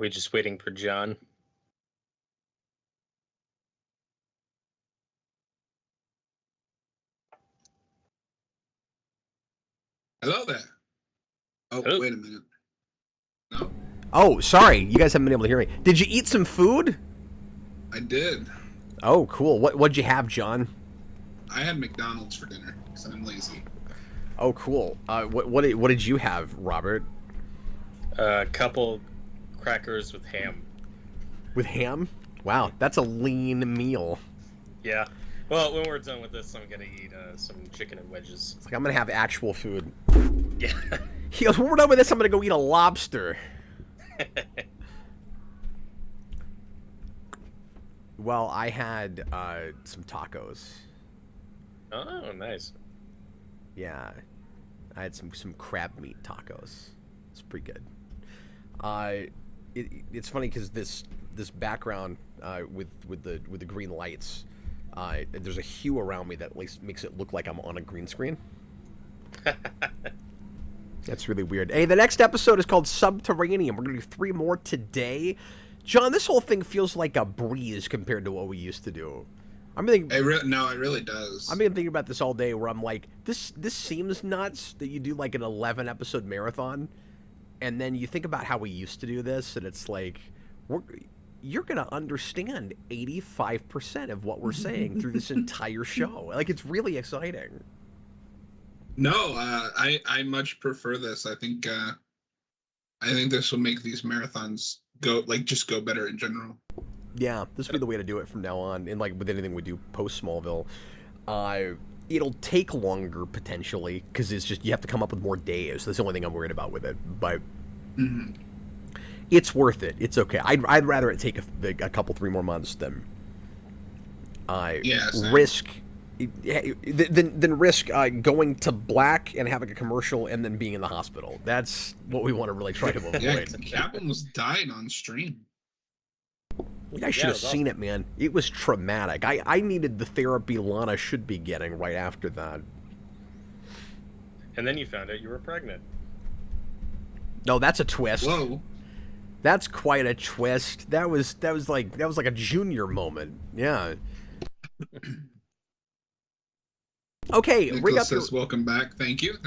we just waiting for John? Hello there. Oh, Hello. wait a minute. No, Oh, sorry. You guys haven't been able to hear me. Did you eat some food? I did. Oh, cool. What'd you have, John? I had McDonald's for dinner because I'm lazy. Oh, cool. What did you have, Robert? A couple crackers with ham. With ham? Wow, that's a lean meal. Yeah. Well, when we're done with this, I'm gonna eat some chicken and wedges. It's like I'm gonna have actual food. Yeah. He goes, when we're done with this, I'm gonna go eat a lobster. Well, I had some tacos. Oh, nice. Yeah, I had some crab meat tacos. It's pretty good. It's funny because this background with the green lights, there's a hue around me that at least makes it look like I'm on a green screen. That's really weird. Hey, the next episode is called Subterranean. We're gonna do 3 more today. John, this whole thing feels like a breeze compared to what we used to do. I'm thinking. No, it really does. I've been thinking about this all day. Where I'm like, this seems nuts that you do like an 11 episode marathon, and then you think about how we used to do this, and it's like, you're gonna understand 85% of what we're saying through this entire show. Like, it's really exciting. No, I much prefer this. I think this will make these marathons go better in general. Yeah, this will be the way to do it from now on. And like with anything we do post Smallville, it'll take longer potentially because it's just you have to come up with more days. That's the only thing I'm worried about with it. But it's worth it. It's okay. I'd rather it take a couple 3 more months than risk going to black and having a commercial and then being in the hospital. That's what we want to really try to avoid. Yeah, Cap almost died on stream. I should have seen it, man. It was traumatic. I needed the therapy Lana should be getting right after that. And then you found out you were pregnant. No, that's a twist. Whoa. That's quite a twist. That was like a junior moment. Yeah. Okay, Nicholas says, welcome back. Thank you.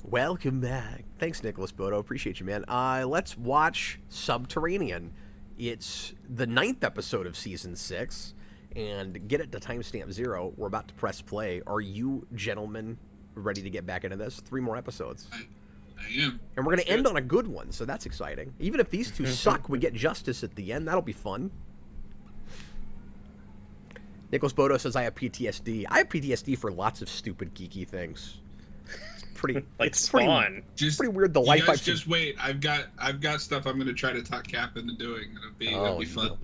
Welcome back. Thanks, Nicholas Bodo. Appreciate you, man. Let's watch Subterranean. It's the 9th episode of Season 6, and get it to timestamp 0. We're about to press play. Are you gentlemen ready to get back into this? 3 more episodes. I am. And we're going to end on a good one, so that's exciting. Even if these 2 suck, we get justice at the end. That'll be fun. Nicholas Bodo says, I have PTSD. I have PTSD for lots of stupid, geeky things. It's pretty... Like it's Spawn. It's pretty weird the life I've... Just wait. I've got stuff I'm going to try to talk Cap into doing. It'll be fun.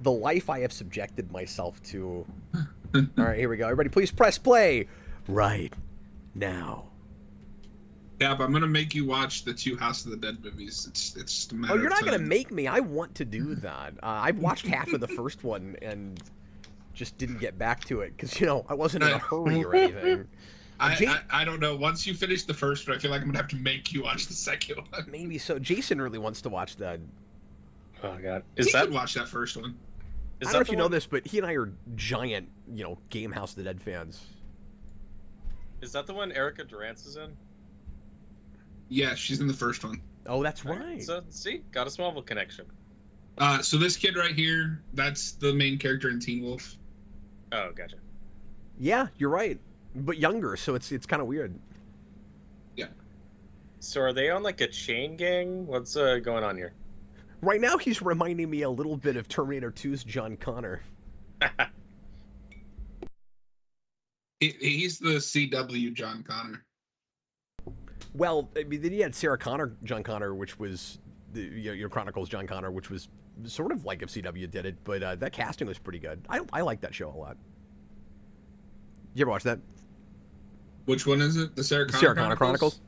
The life I have subjected myself to. All right, here we go. Everybody, please press play right now. Cap, I'm going to make you watch the 2 House of the Dead movies. It's just a matter of you're not time. going to make me. I want to do that. I've watched half of the first one and just didn't get back to it because, I wasn't in a hurry or anything. I don't know. Once you finish the first one, I feel like I'm gonna have to make you watch the second one. Maybe so. Jason really wants to watch that. Oh god, He could watch that first one. I don't know if you know this, but he and I are giant, Game House of the Dead fans. Is that the one Erica Durance is in? Yeah, she's in the first one. Oh, that's right. So see, got a Smallville connection. So this kid right here, that's the main character in Teen Wolf. Oh, gotcha. Yeah, you're right. But younger, so it's kind of weird. Yeah. So are they on like a chain gang? What's going on here? Right now, he's reminding me a little bit of Terminator 2's John Connor. He's the CW John Connor. Well, I mean, then you had Sarah Connor, John Connor, which was your Chronicles John Connor, which was sort of like if CW did it, but that casting was pretty good. I like that show a lot. You ever watch that? Which one is it? The Sarah Connor Chronicles?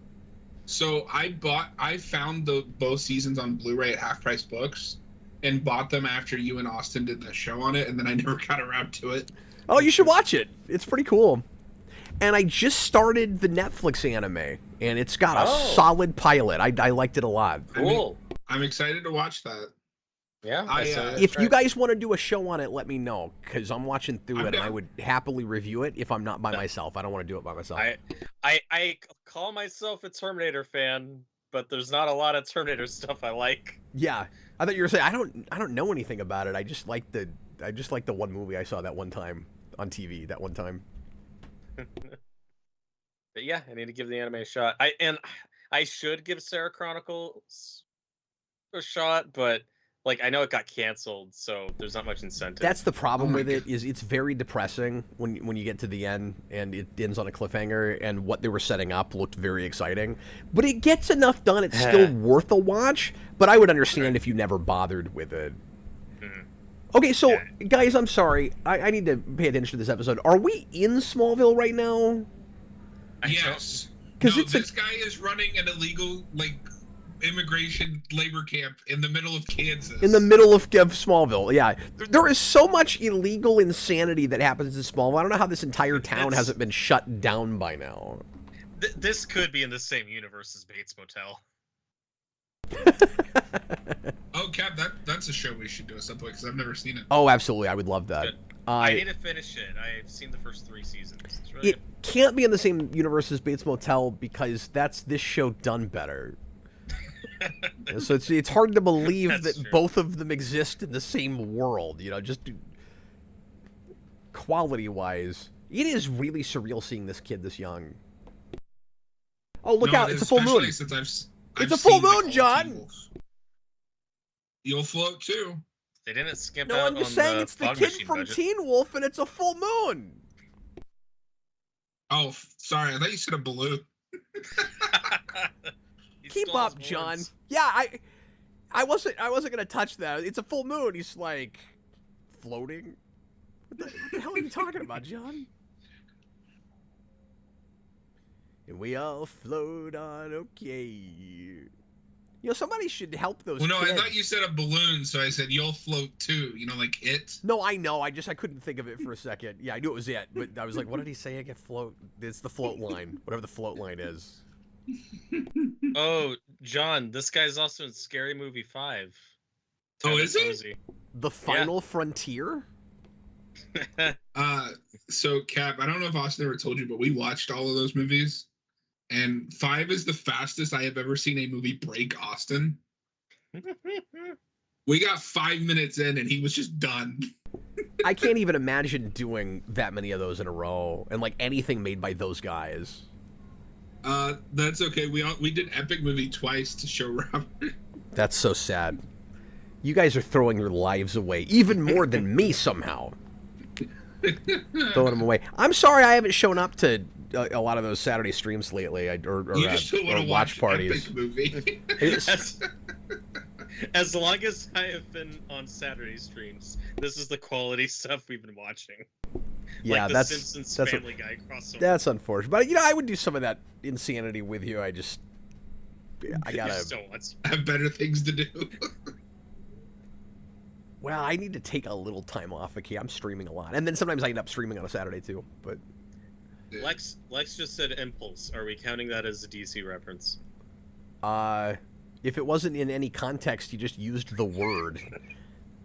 So I found both seasons on Blu-ray at Half Price Books and bought them after you and Austin did the show on it, and then I never got around to it. Oh, you should watch it. It's pretty cool. And I just started the Netflix anime, and it's got a solid pilot. I liked it a lot. Cool. I'm excited to watch that. Yeah. If you guys want to do a show on it, let me know, because I'm watching through it, and I would happily review it if I'm not by myself. I don't want to do it by myself. I call myself a Terminator fan, but there's not a lot of Terminator stuff I like. Yeah, I thought you were saying I don't know anything about it. I just like the one movie I saw that one time on TV. That one time. But yeah, I need to give the anime a shot. I should give Sarah Chronicles a shot, but like I know it got canceled, so there's not much incentive. That's the problem with it, is it's very depressing when you get to the end and it ends on a cliffhanger, and what they were setting up looked very exciting. But it gets enough done, it's still worth a watch, but I would understand if you never bothered with it. Okay, so guys, I'm sorry. I need to pay attention to this episode. Are we in Smallville right now? Yes. Because this guy is running an illegal immigration labor camp in the middle of Kansas. In the middle of Smallville, yeah. There is so much illegal insanity that happens in Smallville. I don't know how this entire town hasn't been shut down by now. This could be in the same universe as Bates Motel. Oh, Cap, that's a show we should do at some point, because I've never seen it. Oh, absolutely. I would love that. I need to finish it. I've seen the first 3 seasons. It's really good. Can't be in the same universe as Bates Motel, because that's this show done better. So it's hard to believe that both of them exist in the same world, just quality-wise. It is really surreal seeing this kid this young. Oh, look out, it's a full moon. Since It's a full moon, John! You'll float, too. They didn't skimp No, out I'm just on saying the it's the Fog kid Machine from budget. Teen Wolf, and it's a full moon! Oh, sorry, I thought you said a balloon. Keep up, John. Yeah, I wasn't gonna touch that. It's a full moon. He's like floating. What the hell are you talking about, John? And we all float on, okay. Somebody should help those kids. I thought you said a balloon, so I said you'll float too. Like it. No, I know. I couldn't think of it for a second. Yeah, I knew it was it, but I was like, what did he say? I get float. It's the float line, whatever the float line is. Oh, John, this guy's also in Scary Movie 5. Oh, is he? The Final Frontier? So, Cap, I don't know if Austin ever told you, but we watched all of those movies. And 5 is the fastest I have ever seen a movie break Austin. We got 5 minutes in and he was just done. I can't even imagine doing that many of those in a row and anything made by those guys. That's okay. We did Epic Movie twice to show Robert. That's so sad. You guys are throwing your lives away even more than me somehow. Throwing them away. I'm sorry I haven't shown up to a lot of those Saturday streams lately, or watch parties. Epic Movie. As long as I have been on Saturday streams, this is the quality stuff we've been watching. Yeah, like the Simpsons Family Guy crossover. That's unfortunate, but I would do some of that insanity with you. I gotta have better things to do. Well, I need to take a little time off. Okay, I'm streaming a lot, and then sometimes I end up streaming on a Saturday too. But Lex just said impulse. Are we counting that as a DC reference? If it wasn't in any context, you just used the word,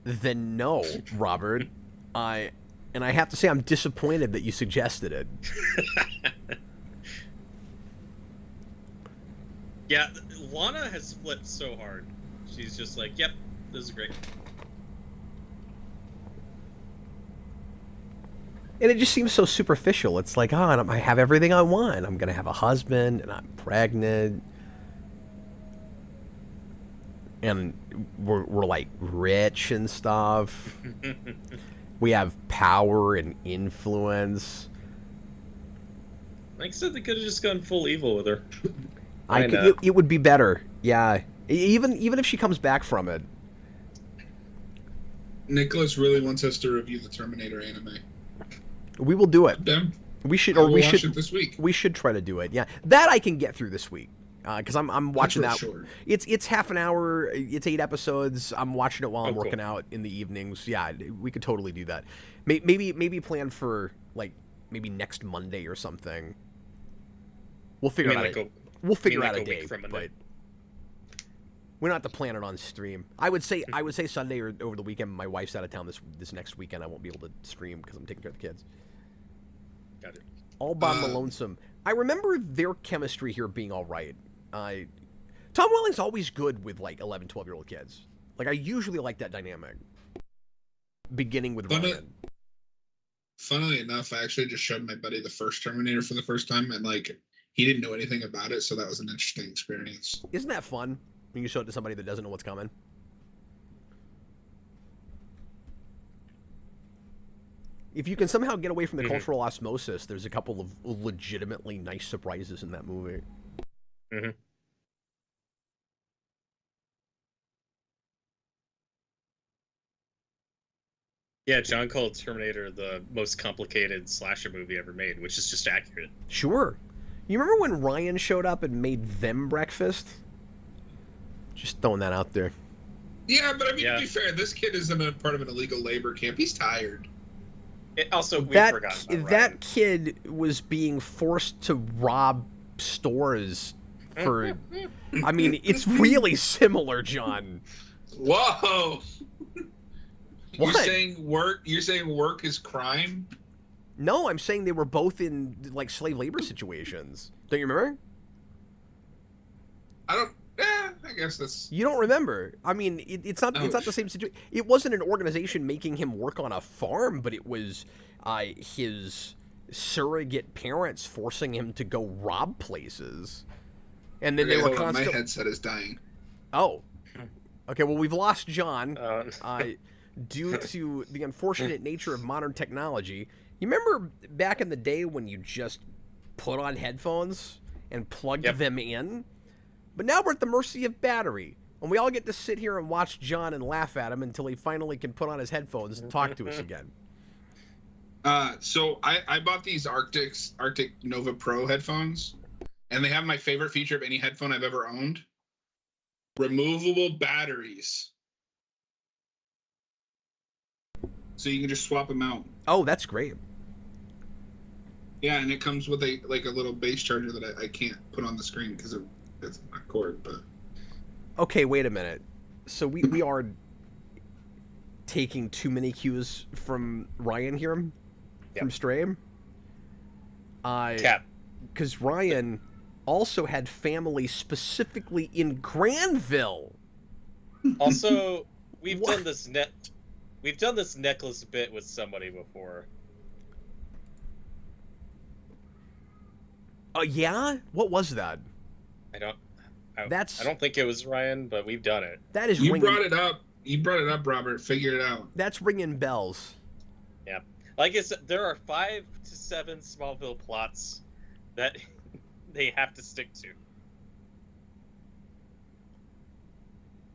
then no, Robert. And I have to say I'm disappointed that you suggested it. Yeah, Lana has flipped so hard. She's just like, yep, this is great. And it just seems so superficial. It's like, I have everything I want. I'm going to have a husband, and I'm pregnant. And we're rich and stuff. We have power and influence. Like I said, they could have just gone full evil with her. It would be better. Yeah. Even if she comes back from it. Nicholas really wants us to review the Terminator anime. We will do it. We should watch it this week. We should try to do it. Yeah. That I can get through this week. Because I'm watching that. Sure. It's half an hour. It's 8 episodes. I'm watching it while I'm working out in the evenings. Yeah, we could totally do that. Maybe plan for maybe next Monday or something. We'll figure out. We'll figure out a day. We don't have to plan it on stream. I would say Sunday or over the weekend. My wife's out of town this next weekend. I won't be able to stream because I'm taking care of the kids. Got it. All by the lonesome. I remember their chemistry here being all right. Tom Welling's always good with like 11, 12-year-old kids. Like I usually like that dynamic. Beginning with Ryan. Funnily enough, I actually just showed my buddy the first Terminator for the first time, and like he didn't know anything about it, so that was an interesting experience. Isn't that fun when you show it to somebody that doesn't know what's coming? If you can somehow get away from the cultural osmosis, there's a couple of legitimately nice surprises in that movie. Mm-hmm. Yeah, John called Terminator the most complicated slasher movie ever made, which is just accurate. Sure. You remember when Ryan showed up and made them breakfast? Just throwing that out there. Yeah, but I mean, to be fair, this kid is in a part of an illegal labor camp. He's tired. We've forgotten about Ryan. That kid was being forced to rob stores for... I mean, it's really similar, John. Whoa! What? You're saying work is crime? No, I'm saying they were both in like slave labor situations. Don't you remember? I guess that's... You don't remember. I mean, it's not the same situation. It wasn't an organization making him work on a farm, but it was his surrogate parents forcing him to go rob places. And then they were constantly... My headset is dying. Oh. Okay, well, we've lost John due to the unfortunate nature of modern technology. You remember back in the day when you just put on headphones and plugged them in? But now we're at the mercy of battery. And we all get to sit here and watch John and laugh at him until he finally can put on his headphones and talk to us again. So I bought these Arctic Nova Pro headphones, and they have my favorite feature of any headphone I've ever owned. Removable batteries. So you can just swap them out. Oh, that's great. Yeah, and it comes with a little base charger that I can't put on the screen because it's my cord, but... Okay, wait a minute. So we are taking too many cues from Ryan here? From Stray? Cap. Because Ryan also had family specifically in Granville. Also, we've done this necklace bit with somebody before. Yeah? What was that? I don't think it was Ryan, but we've done it. That is You brought it up, Robert. Figure it out. That's ringing bells. Yeah. Like I said, there are 5 to 7 Smallville plots that they have to stick to.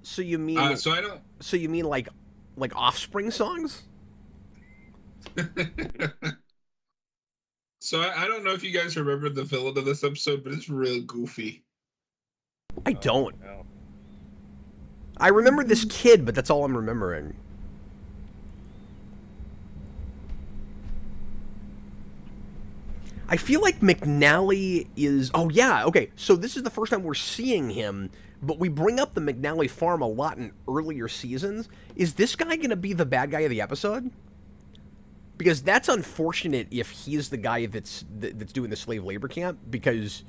So you mean So you mean like Offspring songs? So I don't know if you guys remember the villain of this episode, but it's real goofy. I don't. No. I remember this kid, but that's all I'm remembering. I feel like McNally is... Oh, yeah, okay. So this is the first time we're seeing him, but we bring up the McNally farm a lot in earlier seasons. Is this guy going to be the bad guy of the episode? Because that's unfortunate if he's the guy that's doing the slave labor camp, because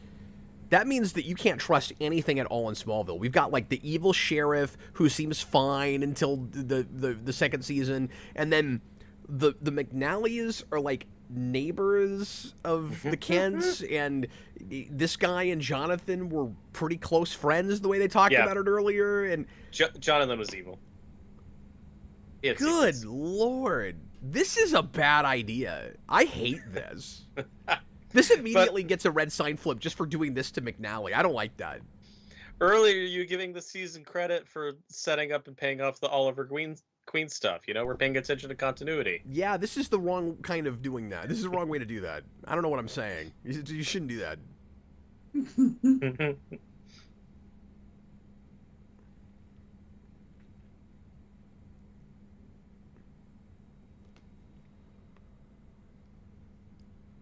that means that you can't trust anything at all in Smallville. We've got, like, the evil sheriff who seems fine until the second season, and then the McNallys are, like, neighbors of the Kents, and this guy and Jonathan were pretty close friends the way they talked about it earlier, and Jonathan was evil. Good Lord. This is a bad idea. I hate this. This immediately gets a red sign flip just for doing this to McNally. I don't like that. Earlier, you were giving the season credit for setting up and paying off the Oliver Queen stuff. You know, we're paying attention to continuity. Yeah, this is the wrong kind of doing that. This is the wrong way to do that. I don't know what I'm saying. You shouldn't do that.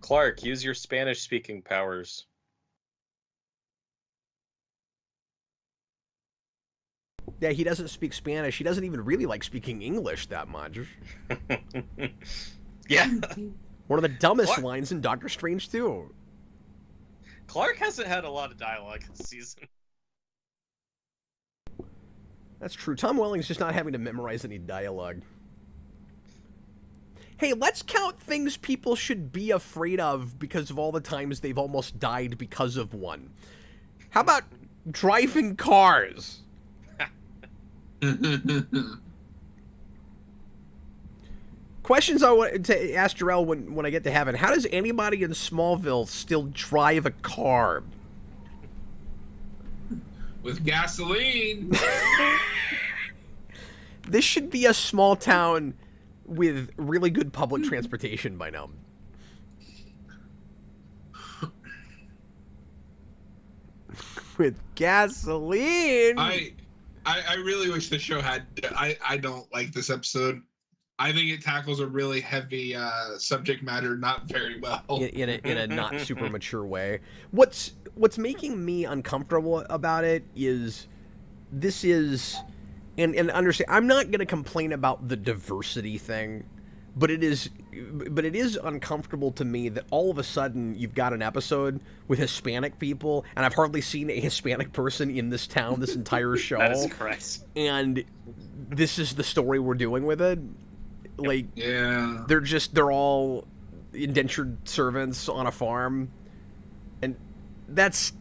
Clark, use your Spanish-speaking powers. Yeah, he doesn't speak Spanish. He doesn't even really like speaking English that much. Yeah. One of the dumbest What? lines in Doctor Strange too. Clark hasn't had a lot of dialogue this season. That's true. Tom Welling's just not having to memorize any dialogue. Hey, let's count things people should be afraid of because of all the times they've almost died because of one. How about driving cars? Questions I want to ask Jarrell when I get to heaven. How does anybody in Smallville still drive a car? With gasoline. This should be a small town with really good public transportation by now. With gasoline. I really wish the show had. I don't like this episode. I think it tackles a really heavy subject matter not very well. In a not super mature way. What's making me uncomfortable about it is this is and understand I'm not going to complain about the diversity thing, but it is uncomfortable to me that all of a sudden you've got an episode with Hispanic people, and I've hardly seen a Hispanic person in this town this entire show. That is correct. And this is the story we're doing with it. Like, yeah, they're all indentured servants on a farm, and that's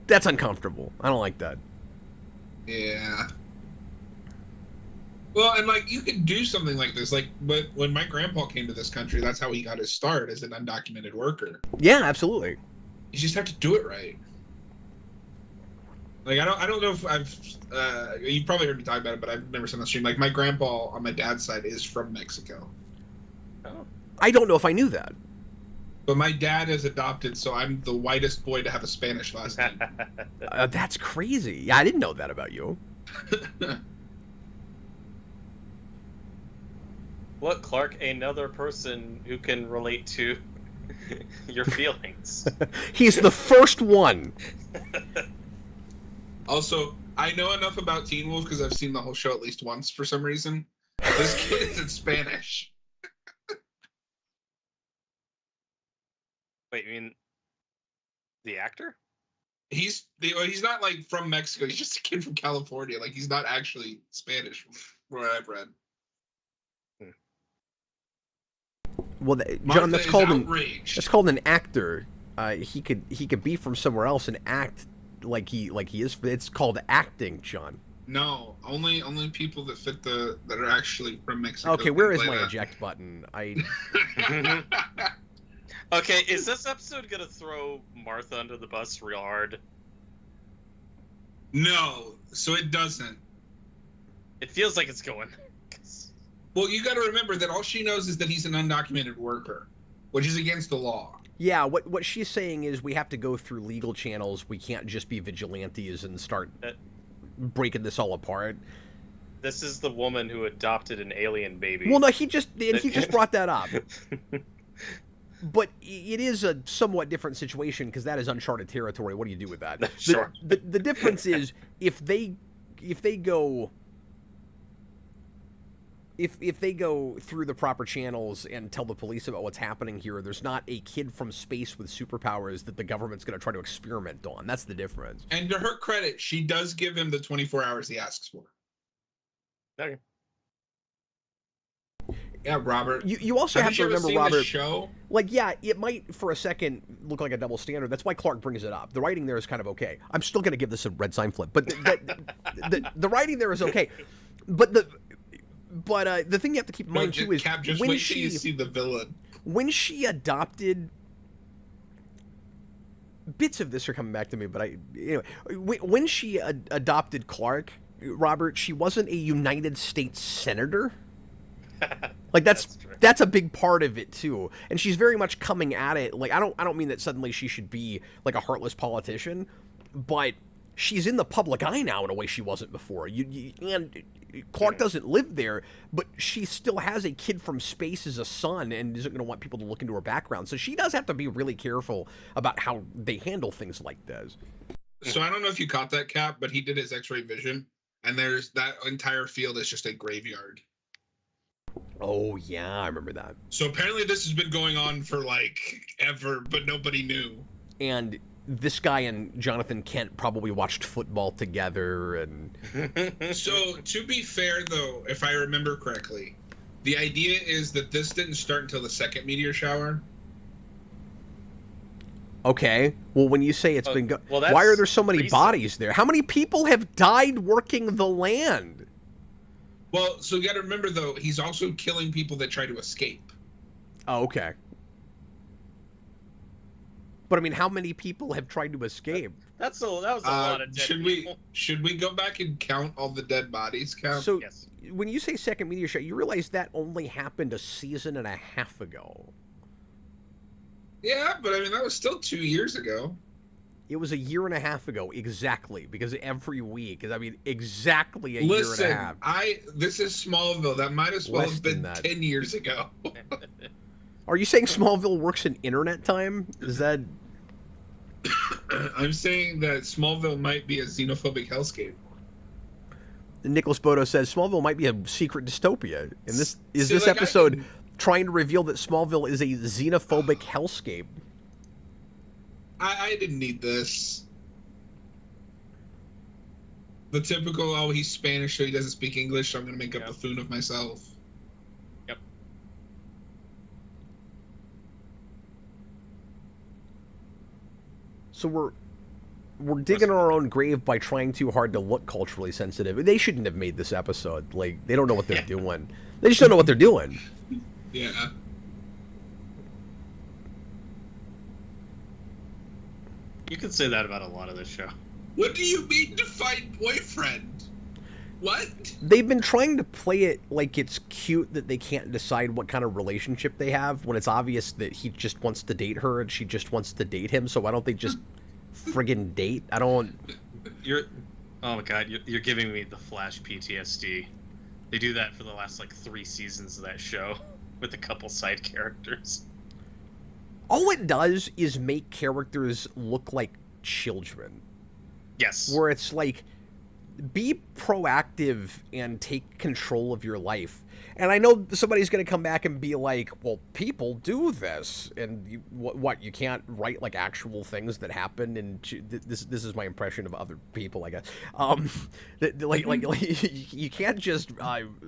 uncomfortable. I don't like that. Yeah. Well, and like you could do something like this, like, but when my grandpa came to this country, that's how he got his start as an undocumented worker. Yeah, absolutely. You just have to do it right. Like I don't know if I've you probably heard me talk about it, but I've never seen the stream. Like my grandpa on my dad's side is from Mexico. Oh. I don't know if I knew that. But my dad is adopted, so I'm the whitest boy to have a Spanish last name. That's crazy. Yeah, I didn't know that about you. Look, Clark, another person who can relate to your feelings. He's the first one. Also, I know enough about Teen Wolf because I've seen the whole show at least once for some reason. This kid is in Spanish. Wait, you mean the actor? He's not like from Mexico. He's just a kid from California. Like he's not actually Spanish, from what I've read. Well, John, that's called an actor. He could be from somewhere else and act like he is. It's called acting, John. No, only people that fit that are actually from Mexico. Okay, where is my eject button? Okay, is this episode gonna throw Martha under the bus real hard? No, so it doesn't. It feels like it's going. Well, you got to remember that all she knows is that he's an undocumented worker, which is against the law. Yeah, what she's saying is we have to go through legal channels. We can't just be vigilantes and start breaking this all apart. This is the woman who adopted an alien baby. Well, no, he just brought that up. But it is a somewhat different situation because that is uncharted territory. What do you do with that? Sure. The difference is if they go through the proper channels and tell the police about what's happening here, there's not a kid from space with superpowers that the government's going to try to experiment on. That's the difference. And to her credit, she does give him the 24 hours he asks for. Okay. Yeah, Robert. You also have to remember, Robert. Show? Like, yeah, it might for a second look like a double standard. That's why Clark brings it up. The writing there is kind of okay. I'm still going to give this a red sign flip, but the writing there is okay. But the thing you have to keep in mind too is Cap, just when wait till you see the villain. When she adopted, bits of this are coming back to me, but when she adopted Clark, Robert, she wasn't a United States senator. Like that's a big part of it too, and she's very much coming at it. Like I don't mean that suddenly she should be like a heartless politician, but she's in the public eye now in a way she wasn't before. And Clark doesn't live there, but she still has a kid from space as a son and isn't going to want people to look into her background. So she does have to be really careful about how they handle things like this. So I don't know if you caught that, Cap, but he did his X-ray vision. and there's that entire field is just a graveyard. Oh yeah, I remember that. So apparently this has been going on for like ever, but nobody knew. And this guy and Jonathan Kent probably watched football together, and So to be fair though, if I remember correctly, the idea is that this didn't start until the second meteor shower. okay. Well, when you say it's been well, why are that's there so many recent. bodies there? How many people have died working the land? Well, so you got to remember though, he's also killing people that try to escape. Oh, okay. But I mean, how many people have tried to escape? That was a lot of dead people. Should we go back and count all the dead bodies? So Yes. when you say second meteor shower, you realize that only happened a season and a half ago. Yeah, but I mean that was still 2 years ago. It was a year and a half ago, exactly, because every week, I mean, exactly a year Listen, and a half. this is Smallville. That might as well Less have than been that. 10 years ago. Are you saying Smallville works in internet time? Is that... I'm saying that Smallville might be a xenophobic hellscape. Nicholas Bodo says Smallville might be a secret dystopia. And this is See, this like, episode trying to reveal that Smallville is a xenophobic hellscape. I didn't need this. The typical, oh, he's Spanish, so he doesn't speak English, so I'm going to make a buffoon of myself. Yep. So we're digging our own grave by trying too hard to look culturally sensitive. They shouldn't have made this episode. Like, they don't know what they're doing. They just don't know what they're doing. Yeah. You could say that about a lot of this show. What do you mean to find boyfriend? What? They've been trying to play it like it's cute that they can't decide what kind of relationship they have when it's obvious that he just wants to date her and she just wants to date him. So why don't they just friggin' date? I don't... Oh my god, you're giving me the Flash PTSD. They do that for the last, like, 3 seasons of that show with a couple side characters. All it does is make characters look like children. Yes. Where it's like, be proactive and take control of your life. And I know somebody's going to come back and be like, well, people do this. And you, what, you can't write like actual things that happen? And this is my impression of other people, I guess. You can't just,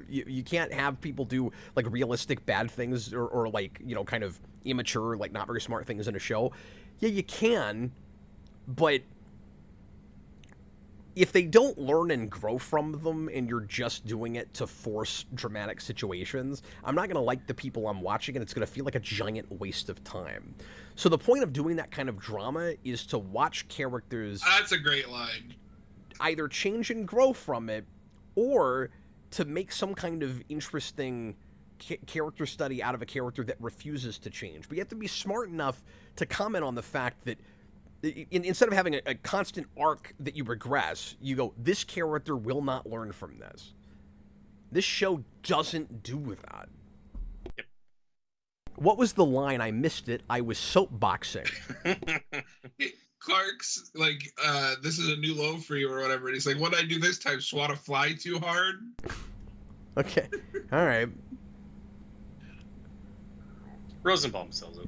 you can't have people do like realistic bad things or like, you know, kind of immature, like not very smart things in a show. Yeah, you can, but if they don't learn and grow from them and you're just doing it to force dramatic situations, I'm not going to like the people I'm watching and it's going to feel like a giant waste of time. So the point of doing that kind of drama is to watch characters... That's a great line. ...either change and grow from it or to make some kind of interesting character study out of a character that refuses to change. But you have to be smart enough to comment on the fact that instead of having a constant arc that you regress, you go, this character will not learn from this. This show doesn't do that. Yep. What was the line? I missed it. I was soapboxing. Clark's like, this is a new low for you or whatever. And he's like, what'd I do this time? Swat a fly too hard? Okay. All right. Rosenbaum sells it.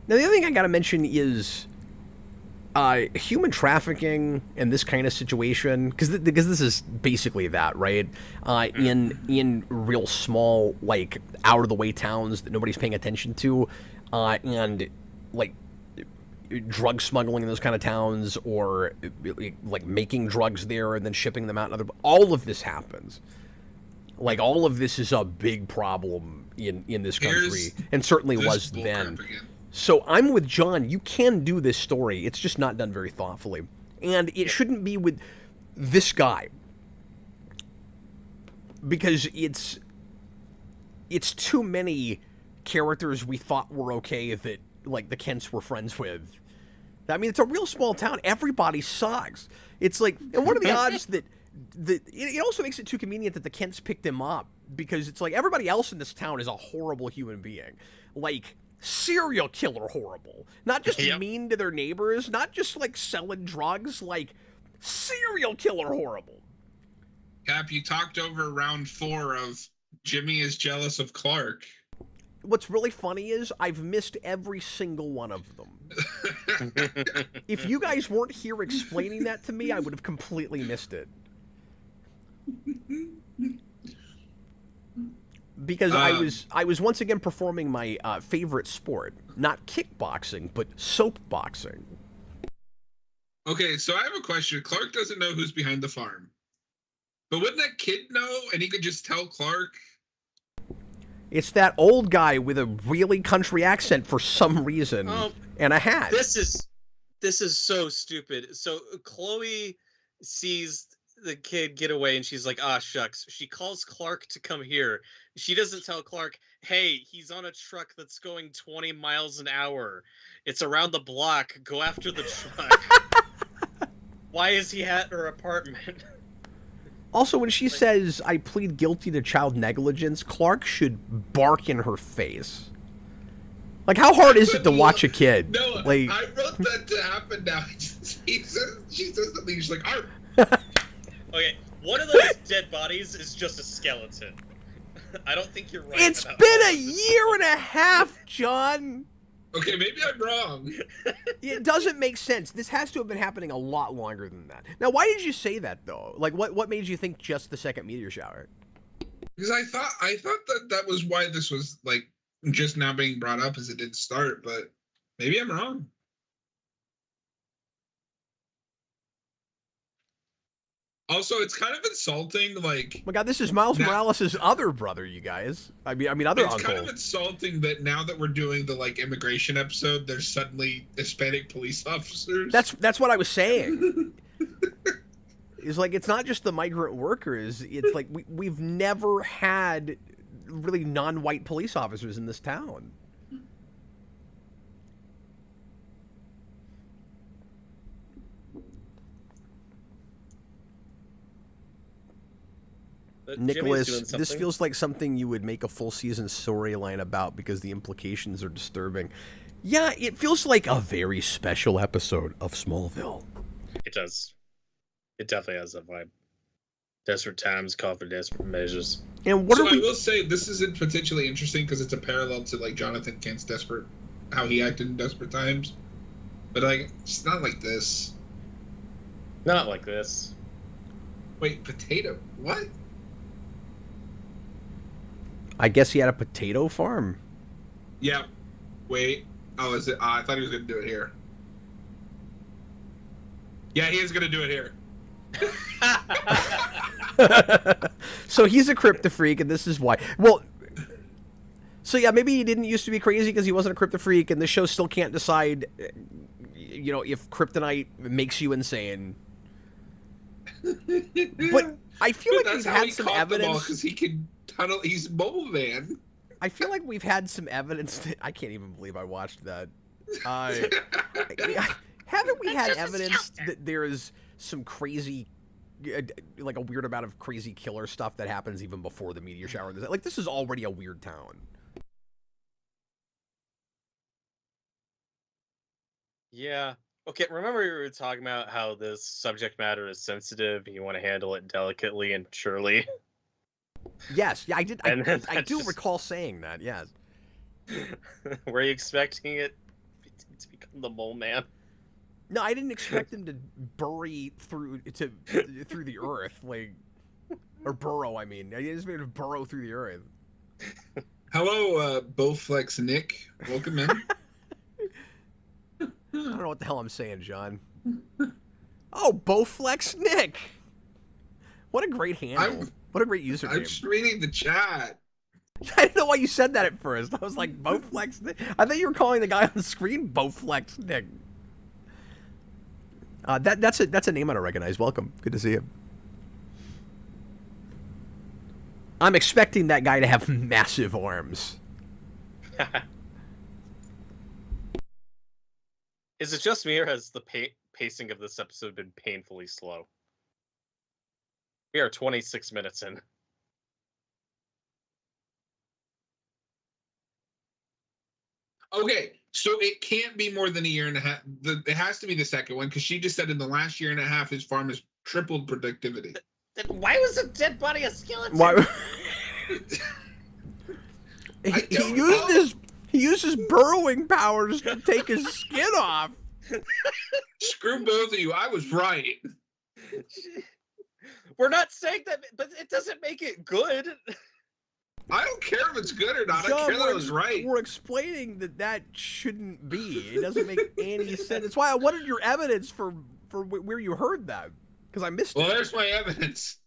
Now, the other thing I got to mention is human trafficking and this kind of situation, because this is basically that, right? In real small, like, out-of-the-way towns that nobody's paying attention to, and, like, drug smuggling in those kind of towns, or, like, making drugs there and then shipping them out. All of this happens. Like, all of this is a big problem in this country, and certainly was then. So I'm with John. You can do this story. It's just not done very thoughtfully. And it shouldn't be with this guy. Because it's too many characters we thought were okay that, like, the Kents were friends with. I mean, it's a real small town. Everybody sucks. It's like, and what are the odds that... It also makes it too convenient that the Kents picked him up. Because it's like, everybody else in this town is a horrible human being. Like... serial killer horrible. Not just Yep. mean to their neighbors, not just like selling drugs, like serial killer horrible. Cap, you talked over round 4 of Jimmy is jealous of Clark. What's really funny is I've missed every single one of them. If you guys weren't here explaining that to me, I would have completely missed it. Because I was once again performing my favorite sport, not kickboxing, but soap boxing. Okay, so I have a question. Clark doesn't know who's behind the farm. But wouldn't that kid know and he could just tell Clark? It's that old guy with a really country accent for some reason and a hat. This is so stupid. So Chloe sees the kid get away and she's like, ah, shucks. She calls Clark to come here. She doesn't tell Clark, hey, he's on a truck that's going 20 miles an hour. It's around the block. Go after the truck. Why is he at her apartment? Also, when she says, I plead guilty to child negligence, Clark should bark in her face. Like, how hard is it to watch a kid? No, like, I wrote that to happen now. She says something, she's like, arr. Okay, one of those dead bodies is just a skeleton. I don't think you're right. It's been a year and a half, John. Okay, maybe I'm wrong. It doesn't make sense. This has to have been happening a lot longer than that. Now, why did you say that, though? Like, what made you think just the second meteor shower? Because I thought that was why this was, like, just now being brought up as it didn't start, but maybe I'm wrong. Also, it's kind of insulting, like... Oh my God, this is Miles Morales' other brother, you guys. I mean, other uncle. It's kind of insulting that now that we're doing the, like, immigration episode, there's suddenly Hispanic police officers. That's what I was saying. It's like, it's not just the migrant workers. It's like, we've never had really non-white police officers in this town. Nicholas, this feels like something you would make a full season storyline about because the implications are disturbing. Yeah, it feels like a very special episode of Smallville. It does. It definitely has that vibe. Desperate times call for desperate measures. And what so are we... I will say this is particularly interesting because it's a parallel to like Jonathan Kent's desperate, how he acted in Desperate Times, but like it's not like this. Not like this. Wait, potato? What? I guess he had a potato farm. Yeah. Wait. Oh, is it? I thought he was going to do it here. Yeah, he is going to do it here. So he's a Kryptofreak, and this is why. Well, so yeah, maybe he didn't used to be crazy because he wasn't a Kryptofreak, and the show still can't decide, you know, if kryptonite makes you insane. But I feel like we've had some evidence because he can tunnel. He's Mole Man. I feel like we've had some evidence that I can't even believe I watched that. Haven't we had evidence that there is some crazy, like a weird amount of crazy killer stuff that happens even before the meteor shower? Like, this is already a weird town. Yeah. Okay, remember we were talking about how this subject matter is sensitive and you want to handle it delicately and maturely? Yes, yeah, I did. I do just... recall saying that, yes. Were you expecting it to become the Mole Man? No, I didn't expect him to bury through the earth, like, or burrow. I mean, I just made him burrow through the earth. Hello, Bowflex Nick. Welcome in. I don't know what the hell I'm saying, John. Oh, Bowflex Nick. What a great handle. What a great username. I'm just reading the chat. I didn't know why you said that at first. I was like, Bowflex Nick. I thought you were calling the guy on the screen Bowflex Nick. That's a name I don't recognize. Welcome. Good to see you. I'm expecting that guy to have massive arms. Is it just me, or has the pacing of this episode been painfully slow? We are 26 minutes in. Okay, so it can't be more than a year and a half. It has to be the second one because she just said in the last year and a half his farm has tripled productivity. Then why was a dead body a skeleton? Why? He used his burrowing powers to take his skin off. Screw both of you. I was right. We're not saying that, but it doesn't make it good. I don't care if it's good or not. John, I care that I was right. We're explaining that shouldn't be. It doesn't make any sense. That's why I wanted your evidence for where you heard that, because I missed it. Well, there's my evidence.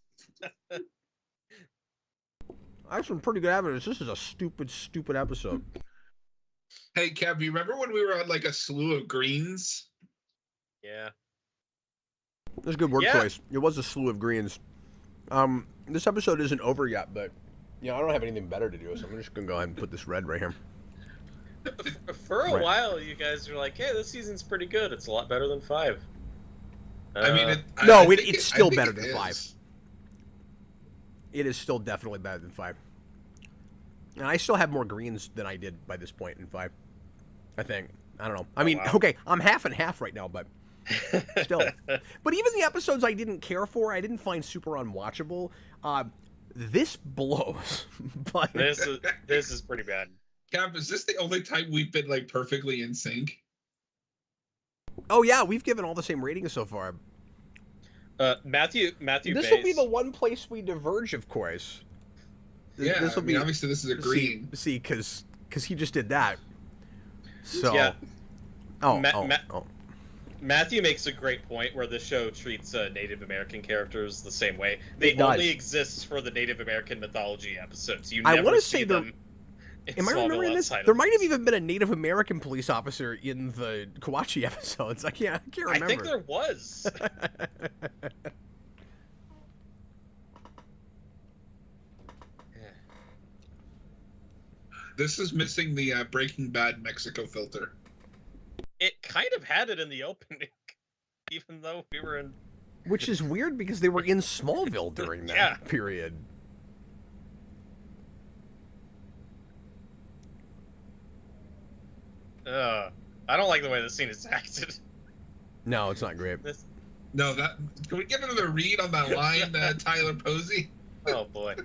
I have some pretty good evidence. This is a stupid episode. Hey, Kev, you remember when we were on like a slew of greens? Yeah. That's a good word choice. It was a slew of greens. This episode isn't over yet, but I don't have anything better to do, so I'm just gonna go ahead and put this red right here. For a while, you guys were like, "Hey, this season's pretty good. It's a lot better than 5." I mean, it's still better than 5. It is still definitely better than 5. And I still have more greens than I did by this point in 5. I think. I don't know. I mean, okay, I'm half and half right now, but still. But even the episodes I didn't care for, I didn't find super unwatchable. This blows. But This is pretty bad. Cap, is this the only time we've been like perfectly in sync? Oh yeah, we've given all the same ratings so far. Matthew This will be the one place we diverge, of course. Yeah, this will be obviously this is a green. See, because he just did that. So. Yeah. Oh. Matthew makes a great point where the show treats Native American characters the same way. They It does. only exist for the Native American mythology episodes. You I never want to see say them. Am I remembering this? There might have even been a Native American police officer in the Kawachi episodes. I can't remember. I think there was. This is missing the Breaking Bad Mexico filter. It kind of had it in the opening, even though we were in. Which is weird because they were in Smallville during that period. I don't like the way this scene is acted. No, it's not great. No, can we get another read on that line, Tyler Posey? Oh boy.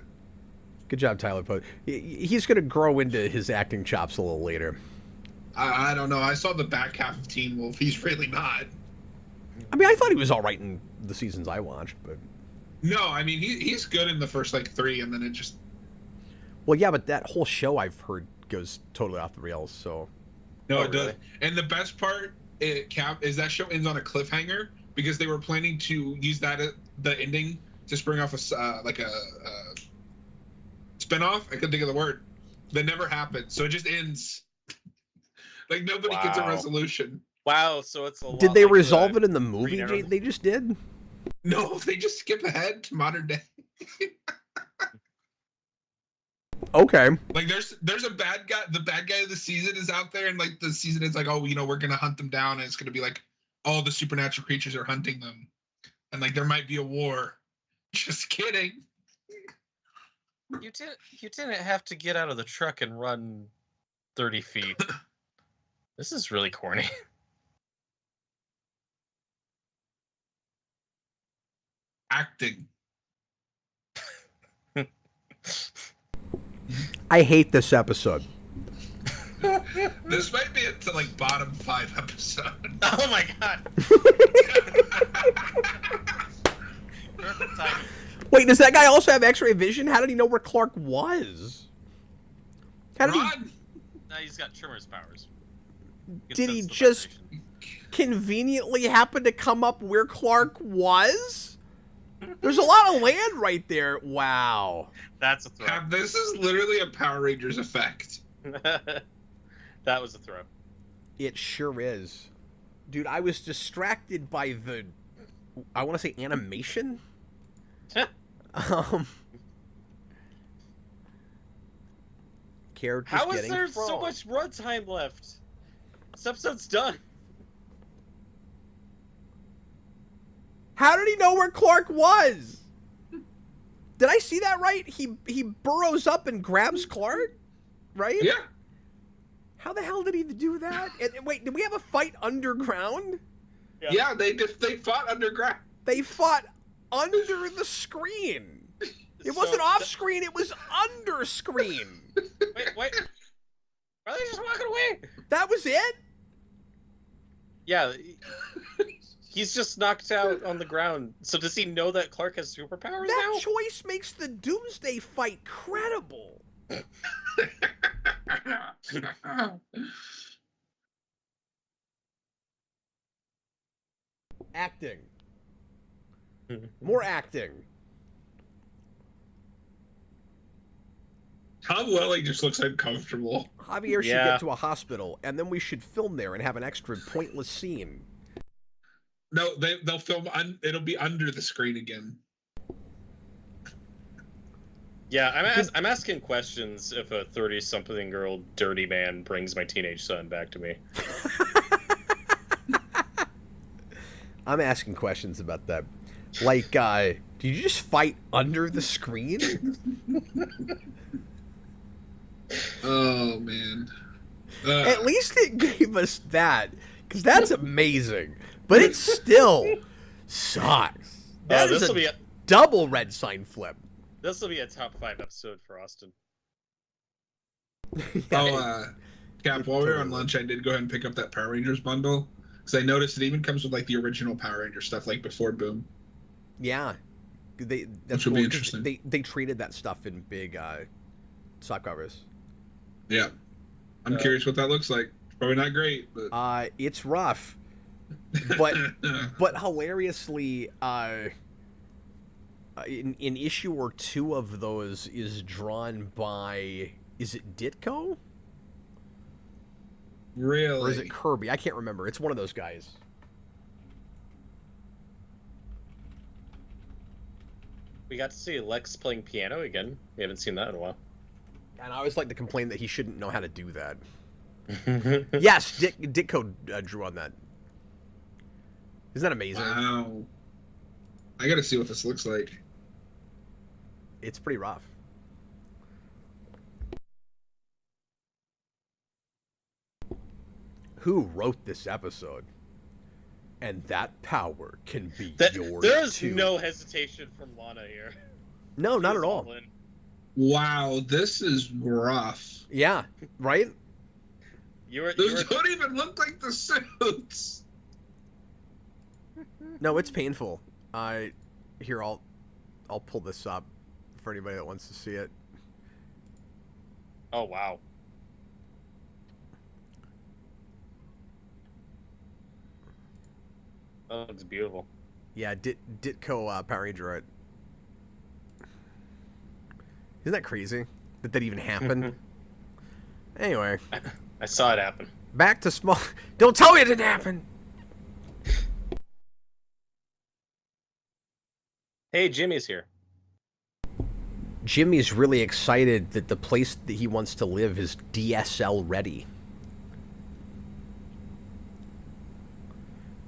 Good job, Tyler Posey. He's going to grow into his acting chops a little later. I don't know. I saw the back half of Teen Wolf. He's really not. I mean, I thought he was all right in the seasons I watched, but... No, I mean, he's good in the first, 3, and then it just... Well, yeah, but that whole show I've heard goes totally off the rails, so... No, it does. And the best part, is that show ends on a cliffhanger, because they were planning to use the ending to spring off a spinoff. I couldn't think of the word. That never happened, so it just ends. Nobody gets a resolution. Wow, so it's a lot. Did they resolve it in the movie they just did? No, they just skip ahead to modern day. Okay. There's a bad guy. The bad guy of the season is out there, and the season is we're gonna hunt them down, and it's gonna be all the supernatural creatures are hunting them, and there might be a war. Just kidding. You didn't have to get out of the truck and run 30 feet. This is really corny. Acting. I hate this episode. This might be into bottom 5 episode. Oh my god. Wait, does that guy also have X-ray vision? How did he know where Clark was? No, he's got Trimmer's powers. Did he just conveniently happen to come up where Clark was? There's a lot of land right there. Wow. That's a throw. This is literally a Power Rangers effect. That was a throw. It sure is. Dude, I was distracted by I want to say animation? Characters How is getting there thrown. so much runtime left? This episode's done. How did he know where Clark was? Did I see that right? He burrows up and grabs Clark? Right? Yeah. How the hell did he do that? And wait, did we have a fight underground? Yeah, they fought underground. They fought under the screen. It wasn't off screen, it was under screen. Wait. Are they just walking away? That was it? Yeah. He's just knocked out on the ground. So does he know that Clark has superpowers That now? choice makes the Doomsday fight credible. Acting. More acting. Tom Welling just looks uncomfortable. Javier should get to a hospital, and then we should film there and have an extra pointless scene. No, they'll film. It'll be under the screen again. Yeah, I'm asking questions if a 30-something-year-old dirty man brings my teenage son back to me. I'm asking questions about that. Like, did you just fight under the screen? Oh, man. At least it gave us that, because that's amazing. But it still sucks. That is a double red sign flip. This will be a top 5 episode for Austin. Cap, while we were on lunch, I did go ahead and pick up that Power Rangers bundle. Because I noticed it even comes with, like, the original Power Ranger stuff, like, before Boom. Yeah. That's which would be interesting. They treated that stuff in big soft covers. Yeah. I'm curious what that looks like. Probably not great, but... It's rough. But hilariously, in issue or 2 of those is drawn by... Is it Ditko? Really? Or is it Kirby? I can't remember. It's one of those guys. We got to see Lex playing piano again. We haven't seen that in a while. And I always like to complain that he shouldn't know how to do that. Yes, Ditko drew on that. Isn't that amazing? Wow. I gotta see what this looks like. It's pretty rough. Who wrote this episode? And that power can be yours There's too. no hesitation from Lana here. No, not at all. Wow, this is rough. Yeah, right? Those don't even look like the suits. No, it's painful. Here, I'll pull this up for anybody that wants to see it. Oh, wow. That looks beautiful. Yeah, Ditko Power Ranger art. Isn't that crazy that even happened? Anyway. I saw it happen. Back to small... Don't tell me it didn't happen! Hey, Jimmy's here. Jimmy's really excited that the place that he wants to live is DSL ready.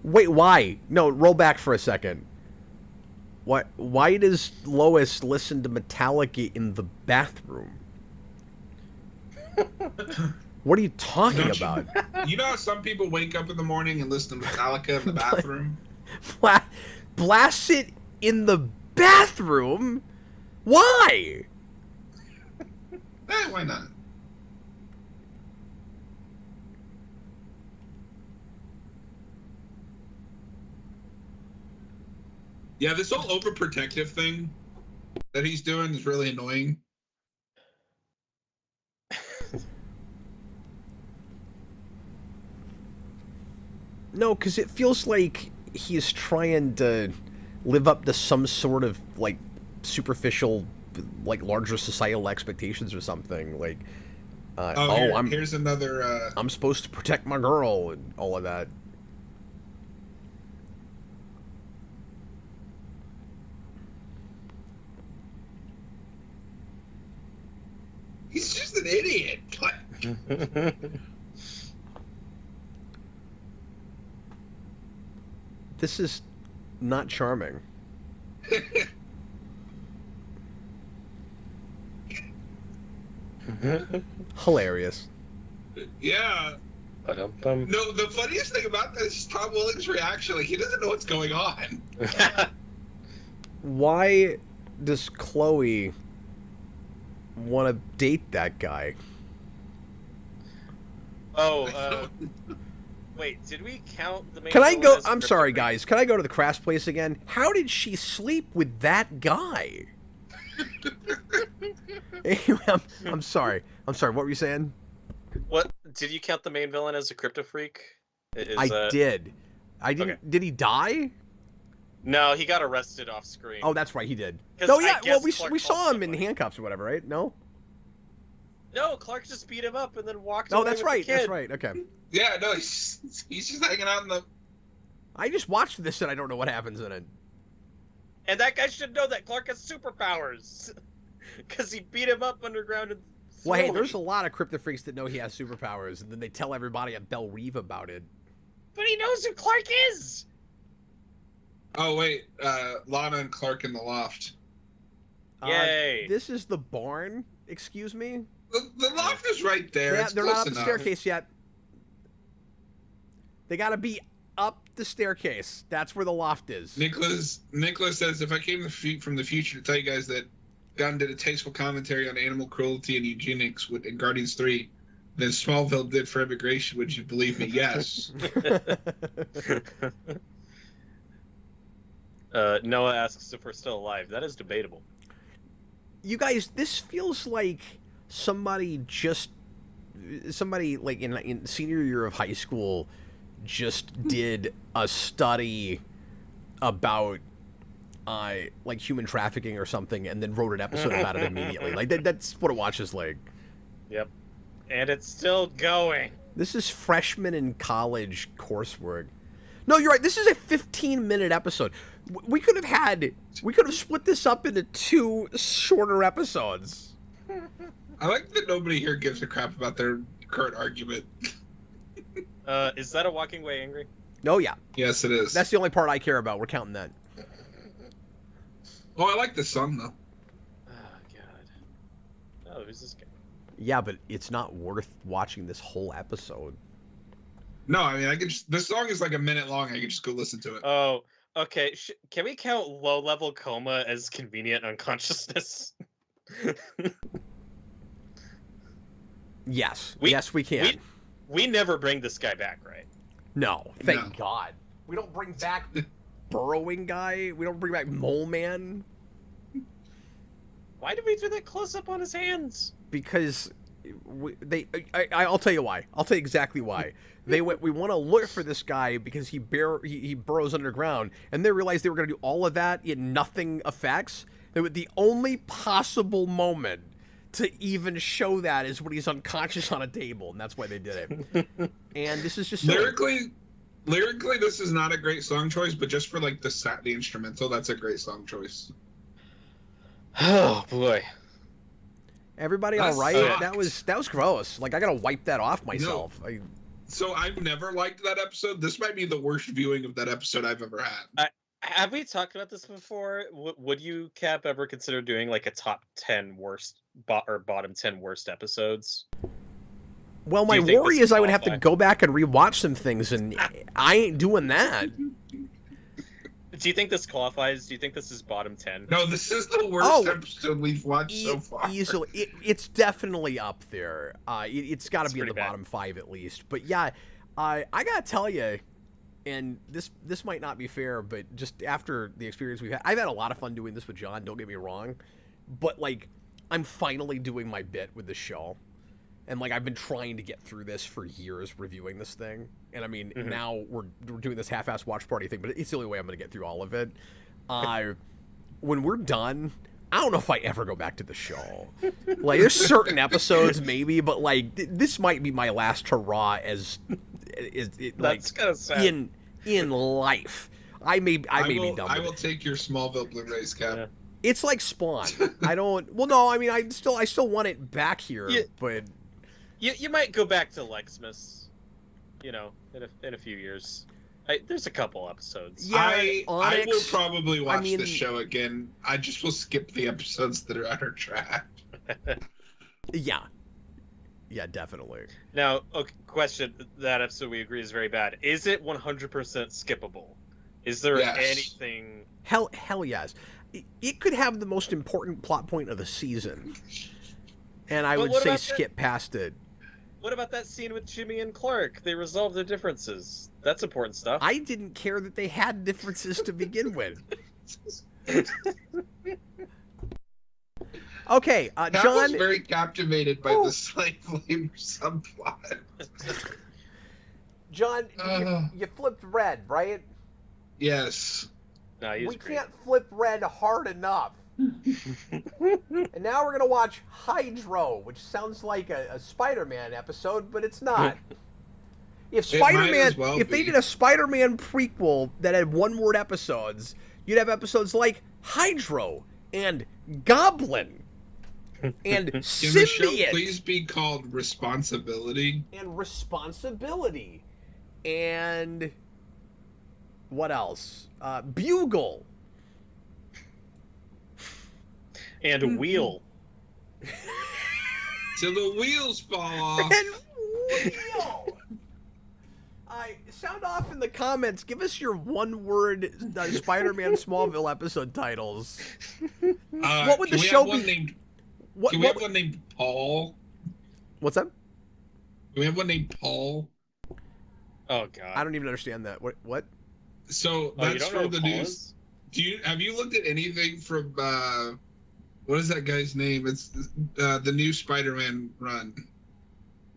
Wait, why? No, roll back for a second. What? Why does Lois listen to Metallica in the bathroom? What are you talking about? You know how some people wake up in the morning and listen to Metallica in the bathroom? Blast it in the bathroom? Why? Why not? Yeah, this whole overprotective thing that he's doing is really annoying. No, because it feels like he's trying to live up to some sort of, like, superficial, like, larger societal expectations or something. Like, here's another... I'm supposed to protect my girl and all of that. He's just an idiot. This is not charming. Hilarious. Yeah. Ba-dum-bum. No, the funniest thing about this is Tom Willing's reaction. Like, he doesn't know what's going on. Why does Chloe want to date that guy? Wait, did we count the main Can I villain go? as I'm sorry, Kryptofreak? guys. Can I go to the crash place again? How did she sleep with that guy? I'm sorry. I'm sorry. What were you saying? What did you count the main villain as a Kryptofreak? I did. I didn't. Okay. Did he die? No, he got arrested off screen. Oh, that's right. He did. 'Cause No, I yeah. Well, guess Clark we saw called him in somebody. handcuffs or whatever, right? No. No, Clark just beat him up and then walked No, away that's with right. the kid. That's right. Okay. Yeah, no, he's just hanging out in the... I just watched this and I don't know what happens in it. And that guy should know that Clark has superpowers. Because he beat him up underground and Well, hey, slowly. there's a lot of Kryptofreaks that know he has superpowers, and then they tell everybody at Belle Reve about it. But he knows who Clark is! Oh, wait. Lana and Clark in the loft. Yay. This is the barn. Excuse me. The loft is right there. Yeah, It's they're close not up the enough. staircase yet. They gotta be up the staircase. That's where the loft is. Nicholas says, if I came from the future to tell you guys that Gunn did a tasteful commentary on animal cruelty and eugenics in Guardians 3, then Smallville did for immigration, would you believe me? Yes. Noah asks if we're still alive. That is debatable. You guys, this feels like somebody like in senior year of high school just did a study about like human trafficking or something and then wrote an episode about it immediately. Like that's what it watches like. Yep. And it's still going. This is freshman in college coursework. No, you're right. This is a 15-minute episode. We could have split this up into 2 shorter episodes. I like that nobody here gives a crap about their current argument. Is that a Walking Way Angry? No, yeah. Yes, it is. That's the only part I care about. We're counting that. Oh, I like the song, though. Oh, God. Oh, who's this guy? Yeah, but it's not worth watching this whole episode. No, I mean, I could just... This song is like a minute long. I could just go listen to it. Oh, okay. Can we count low-level coma as convenient unconsciousness? Yes. Yes, we can. We never bring this guy back, right? No, thank No. God. We don't bring back burrowing guy. We don't bring back mole man. Why did we do that close-up on his hands? Because I'll tell you why. I'll tell you exactly why. They went, we want to look for this guy because he burrows underground, and they realized they were going to do all of that in nothing effects. The only possible moment to even show that is when he's unconscious on a table, and that's why they did it. And this is just Lyrically, this is not a great song choice, but just for like the instrumental, that's a great song choice. Oh boy. Everybody That all right? sucked. That was gross. Like I gotta wipe that off myself. So I've never liked that episode. This might be the worst viewing of that episode I've ever had. Have we talked about this before? Would you, Cap, ever consider doing like a top 10 worst or bottom 10 worst episodes? Well, Do my you think worry this is I would have to qualify? go back and rewatch some things, and I ain't doing that. Do you think this qualifies? Do you think this is bottom 10? No, this is the worst episode we've watched so far. Easily, it's definitely up there. It's got to It's be in the pretty bad. bottom 5 at least. But yeah, I gotta tell you, and this might not be fair, but just after the experience we've had, I've had a lot of fun doing this with John. Don't get me wrong, but like, I'm finally doing my bit with the show, and like I've been trying to get through this for years, reviewing this thing. And I mean, now we're doing this half-ass watch party thing, but it's the only way I'm going to get through all of it. When we're done, I don't know if I ever go back to the show. Like, there's certain episodes maybe, but like this might be my last hurrah as like That's kind of sad. in life. I may be done. I with will it. take your Smallville Blu-rays, Cap. Yeah. It's like Spawn. I don't. Well, no. I mean, I still want it back here, Yeah. but You might go back to Lexmas, you know, in a few years. There's a couple episodes. yeah, I will Onyx, probably watch mean- the show again. I just will skip the episodes that are utter trash. yeah. Yeah, definitely. Now, okay, question. That episode we agree is very bad. Is it 100% skippable? Is there Yes. anything? Hell yes. It could have the most important plot point of the season, and I But would what say about skip past it. What about that scene with Jimmy and Clark? They resolved their differences. That's important stuff. I didn't care that they had differences to begin with. Okay, I John. was very captivated by the slave labor subplot. John, you flipped red, right? Yes. No, he was We great. can't flip red hard enough. And now we're gonna watch Hydro, which sounds like a Spider-Man episode, but it's not. If It might Spider-Man, as well if they be. did a Spider-Man prequel that had one-word episodes, you'd have episodes like Hydro and Goblin and Can the show Symbiote please be called Responsibility? and Responsibility and what else? Bugle. And a wheel. Till the wheels fall off. And Wheel. Sound off in the comments. Give us your one-word Spider-Man Smallville episode titles. What would the Can we show have one be? Named, What, can we what, have one named Paul? what's that? Can we have one named Paul? Oh God. I don't even understand that. What? So Oh, you that's don't know from the who Paul news. is? Have you looked at anything from what is that guy's name? It's the new Spider-Man run.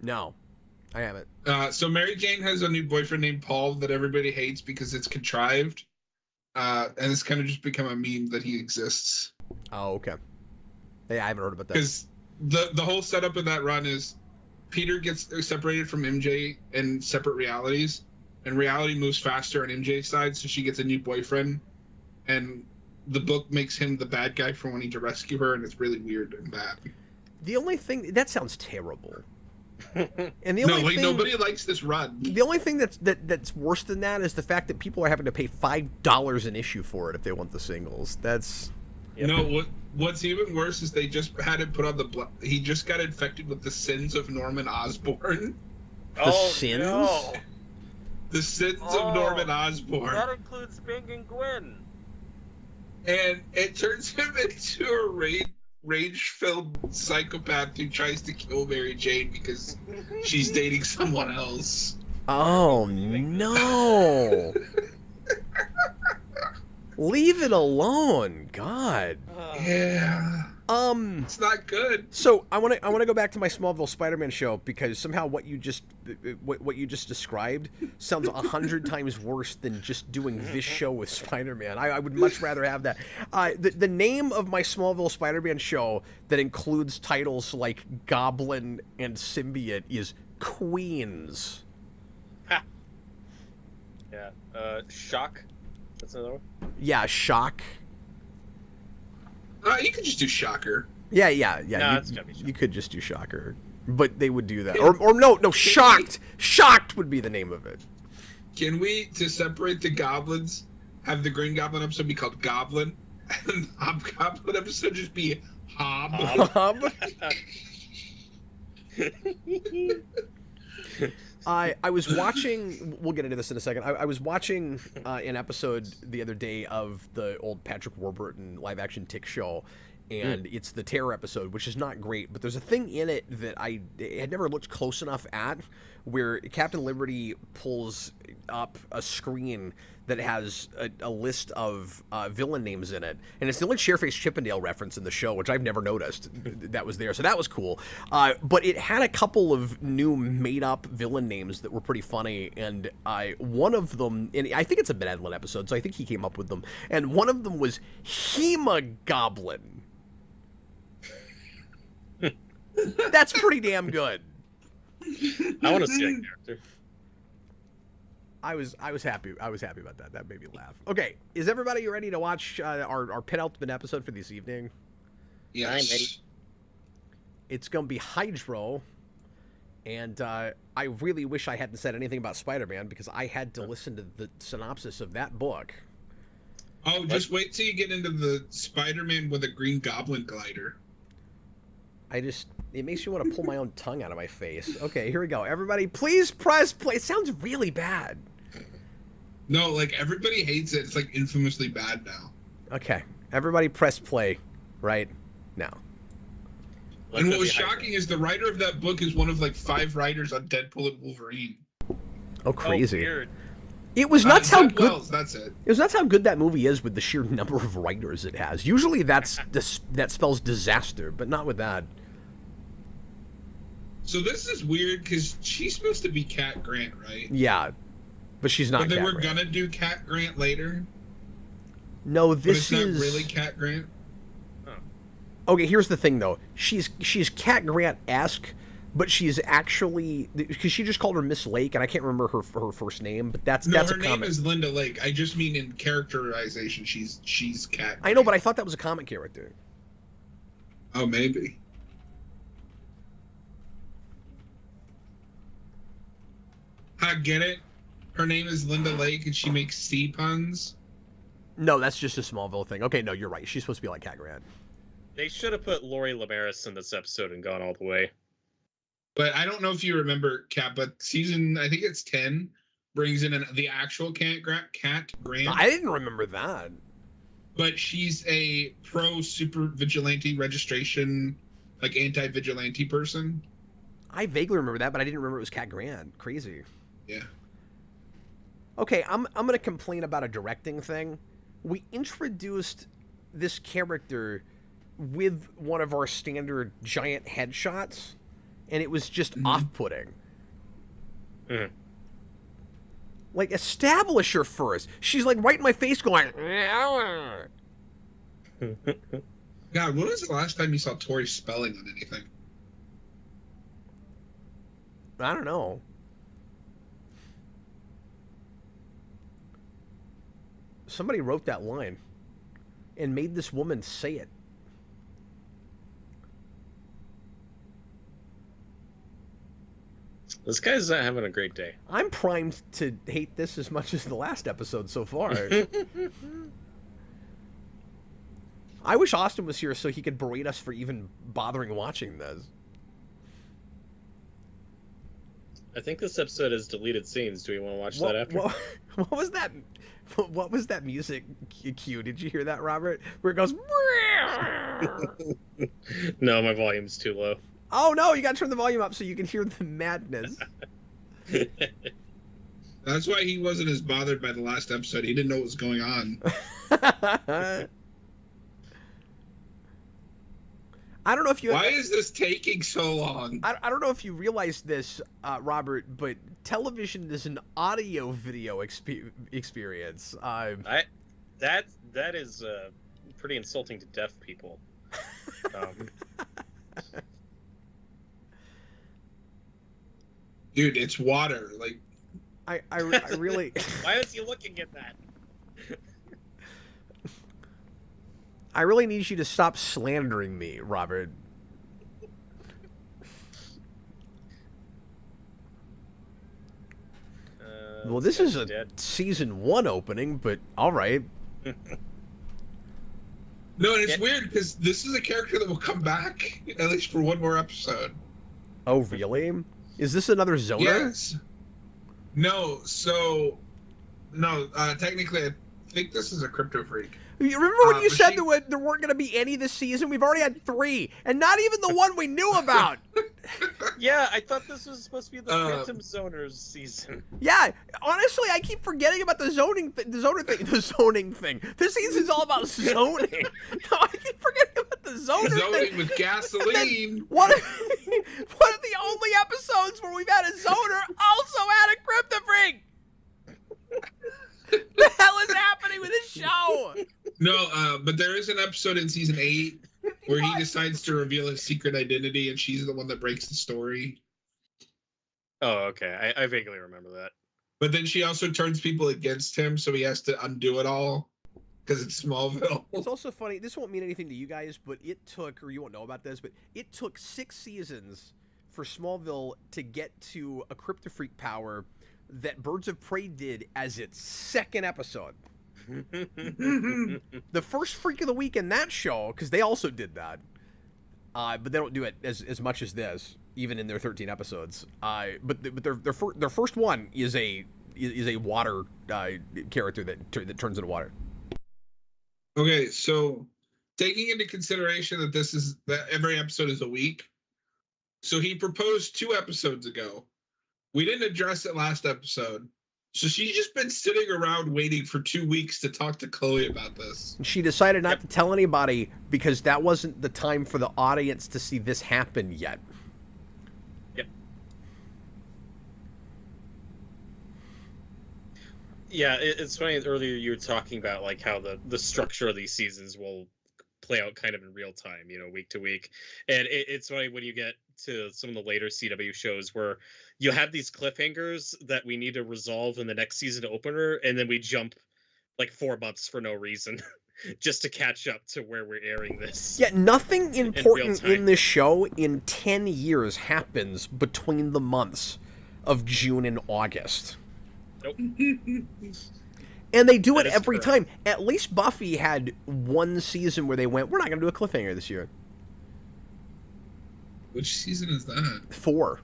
No, I haven't. So Mary Jane has a new boyfriend named Paul that everybody hates because it's contrived, and it's kind of just become a meme that he exists. Oh, okay. Hey, I haven't heard about that. Because the whole setup of that run is Peter gets separated from MJ in separate realities, and reality moves faster on MJ's side, so she gets a new boyfriend, and the book makes him the bad guy for wanting to rescue her, and it's really weird and bad. The only thing that sounds terrible. And the only thing, nobody likes this run. the only thing that's worse than that is the fact that people are having to pay $5 an issue for it if they want the singles. That's Yep. No, what's even worse is they just had it put on he just got infected with the sins of Norman Osborn. The sins? No. The sins of Norman Osborn. That includes banging Gwen. And it turns him into a rage-filled psychopath who tries to kill Mary Jane because she's dating someone else. oh no. Leave it alone, God. Yeah. It's not good. So I want to go back to my Smallville Spider-Man show because somehow what you just described sounds 100 times worse than just doing this show with Spider-Man. I would much rather have that. The name of my Smallville Spider-Man show that includes titles like Goblin and Symbiote is Queens. Yeah. Shock. That's another one. Yeah, Shock. You could just do Shocker. Yeah. No, it's gotta be Shock. You could just do Shocker, but they would do that. Or no, Shocked. Shocked would be the name of it. Can we, to separate the goblins, have the Green Goblin episode be called Goblin, and the Hobgoblin episode just be Hob? Hub. I was watching. We'll get into this in a second. I was watching an episode the other day of the old Patrick Warburton live-action Tick show, and it's the Terror episode, which is not great. But there's a thing in it that I had never looked close enough at, where Captain Liberty pulls up a screen that has a list of villain names in it, and it's the only Shareface Chippendale reference in the show, which I've never noticed that was there, so that was cool. But it had a couple of new made-up villain names that were pretty funny, and one of them, and I think it's a Ben Edlund episode, so I think he came up with them, and one of them was Hemogoblin. That's pretty damn good. I want to see that character. I was happy. I was happy about that. That made me laugh. Okay, is everybody ready to watch our penultimate episode for this evening? Yes. It's gonna be Hydro, and I really wish I hadn't said anything about Spider-Man because I had to listen to the synopsis of that book. Oh, just wait till you get into the Spider-Man with a Green Goblin glider. I just It makes me want to pull my own tongue out of my face. Okay, here we go. Everybody, please press play. It sounds really bad. No, like everybody hates it. It's like infamously bad now. Okay, everybody press play right now. And what was shocking is the writer of that book is one of like 5 writers on Deadpool and Wolverine. Oh, crazy. Oh, weird. It was nuts how good. Wells, that's it. It was nuts how good that movie is with the sheer number of writers it has. Usually that spells disaster, but not with that. So this is weird because she's supposed to be Cat Grant, right? Yeah, but she's not. But they Cat were Grant. gonna do Cat Grant later. No, But this it's is not really Cat Grant. Okay, here's the thing though. She's Cat Grant-esque, but she's actually because she just called her Miss Lake, and I can't remember her first name, but that's No, a her name comic. is Linda Lake. I just mean in characterization, she's Cat. I know, but I thought that was a comic character. Oh, maybe. I get it. Her name is Linda Lake, and she makes sea puns. No, that's just a Smallville thing. Okay, no, you're right. She's supposed to be like Cat Grant. They should have put Lori Lamaris in this episode and gone all the way. But I don't know if you remember, Cat, but season, I think it's 10, brings in the actual Cat Grant. I didn't remember that. But she's a pro-super vigilante registration, like anti-vigilante person. I vaguely remember that, but I didn't remember it was Cat Grant. Crazy. Yeah. Okay, I'm gonna complain about a directing thing. We introduced this character with one of our standard giant headshots, and it was just off-putting. Mm-hmm. Like, establish her first. She's like right in my face going. God, when was the last time you saw Tori spelling on anything? I don't know. Somebody wrote that line and made this woman say it. This guy's not having a great day. I'm primed to hate this as much as the last episode so far. I wish Austin was here so he could berate us for even bothering watching this. I think this episode has deleted scenes. Do we want to watch that after? What was that? What was that music cue? Did you hear that, Robert? Where it goes. No, my volume's too low. Oh no! You got to turn the volume up so you can hear the madness. That's why he wasn't as bothered by the last episode. He didn't know what was going on. I don't know if you. Why is this taking so long? I don't know if you realize this, Robert, but television is an audio-video experience. That is pretty insulting to deaf people. Dude, it's water. Like, I really. Why is he looking at that? I really need you to stop slandering me, Robert. Well, this is a season 1 opening, but all right. no, and it's weird because this is a character that will come back at least for one more episode. Oh, really? Is this another zoner? Yes. No, so no. Technically, I think this is a Kryptofreak. You remember when you said there weren't going to be any this season? We've already had 3, and not even the one we knew about. Yeah, I thought this was supposed to be the Phantom Zoners season. Yeah, honestly, I keep forgetting about the zoning thing. This season's all about zoning. No, I keep forgetting about the zoner Zoning thing. with gasoline. One of the only episodes where we've had a zoner also had a Kryptofreak. The hell is happening with this show? No, but there is an episode in season 8 where he decides to reveal his secret identity, and she's the one that breaks the story. Oh, okay. I vaguely remember that. But then she also turns people against him, so he has to undo it all because it's Smallville. It's also funny. This won't mean anything to you guys, but it took, or you won't know about this, but it took 6 seasons for Smallville to get to a Kryptofreak power that Birds of Prey did as its 2nd episode. The first Freak of the Week in that show, because they also did that, but they don't do it as much as this, even in their 13 episodes. But their first one is a water character that turns into water. Okay, so taking into consideration that every episode is a week, so he proposed 2 episodes ago. We didn't address it last episode. So she's just been sitting around waiting for 2 weeks to talk to Chloe about this. She decided not to tell anybody because that wasn't the time for the audience to see this happen yet. Yep. Yeah, it's funny. Earlier you were talking about like how the structure of these seasons will play out kind of in real time, week to week. And it's funny when you get to some of the later CW shows where you have these cliffhangers that we need to resolve in the next season opener, and then we jump like 4 months for no reason just to catch up to where we're airing this. Yeah, nothing important in this show in 10 years happens between the months of June and August. Nope. And they do it every time. At least Buffy had one season where they went, we're not going to do a cliffhanger this year. Which season is that? 4.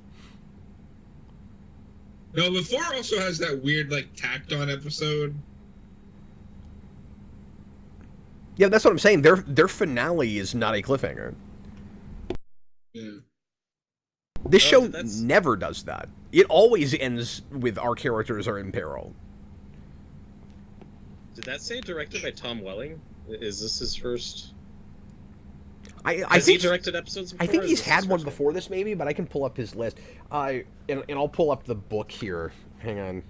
No, but 4 also has that weird, like, tacked-on episode. Yeah, that's what I'm saying. Their finale is not a cliffhanger. Yeah. This show never does that. It always ends with our characters are in peril. Did that say directed by Tom Welling? Is this his first? Has he directed episodes before? I think he's had one before this, maybe, but I can pull up his list. And I'll pull up the book here. Hang on.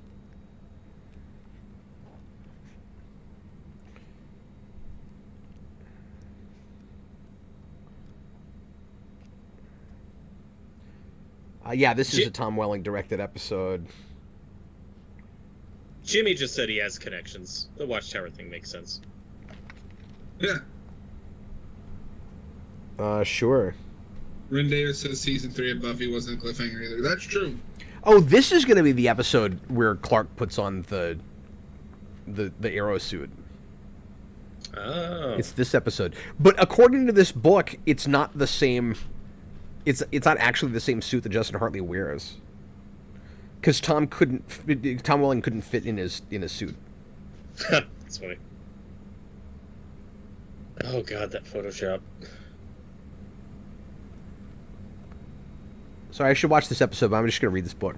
Yeah, this is a Tom Welling directed episode. Jimmy just said he has connections. The Watchtower thing makes sense. Yeah. Sure. Ren Davis says season 3 of Buffy wasn't a cliffhanger either. That's true. Oh, this is going to be the episode where Clark puts on the arrow suit. Oh. It's this episode. But according to this book, it's not the same. It's not actually the same suit that Justin Hartley wears. Because Tom Welling couldn't fit in his suit. That's funny. Oh god, that Photoshop. Sorry, I should watch this episode, but I'm just going to read this book.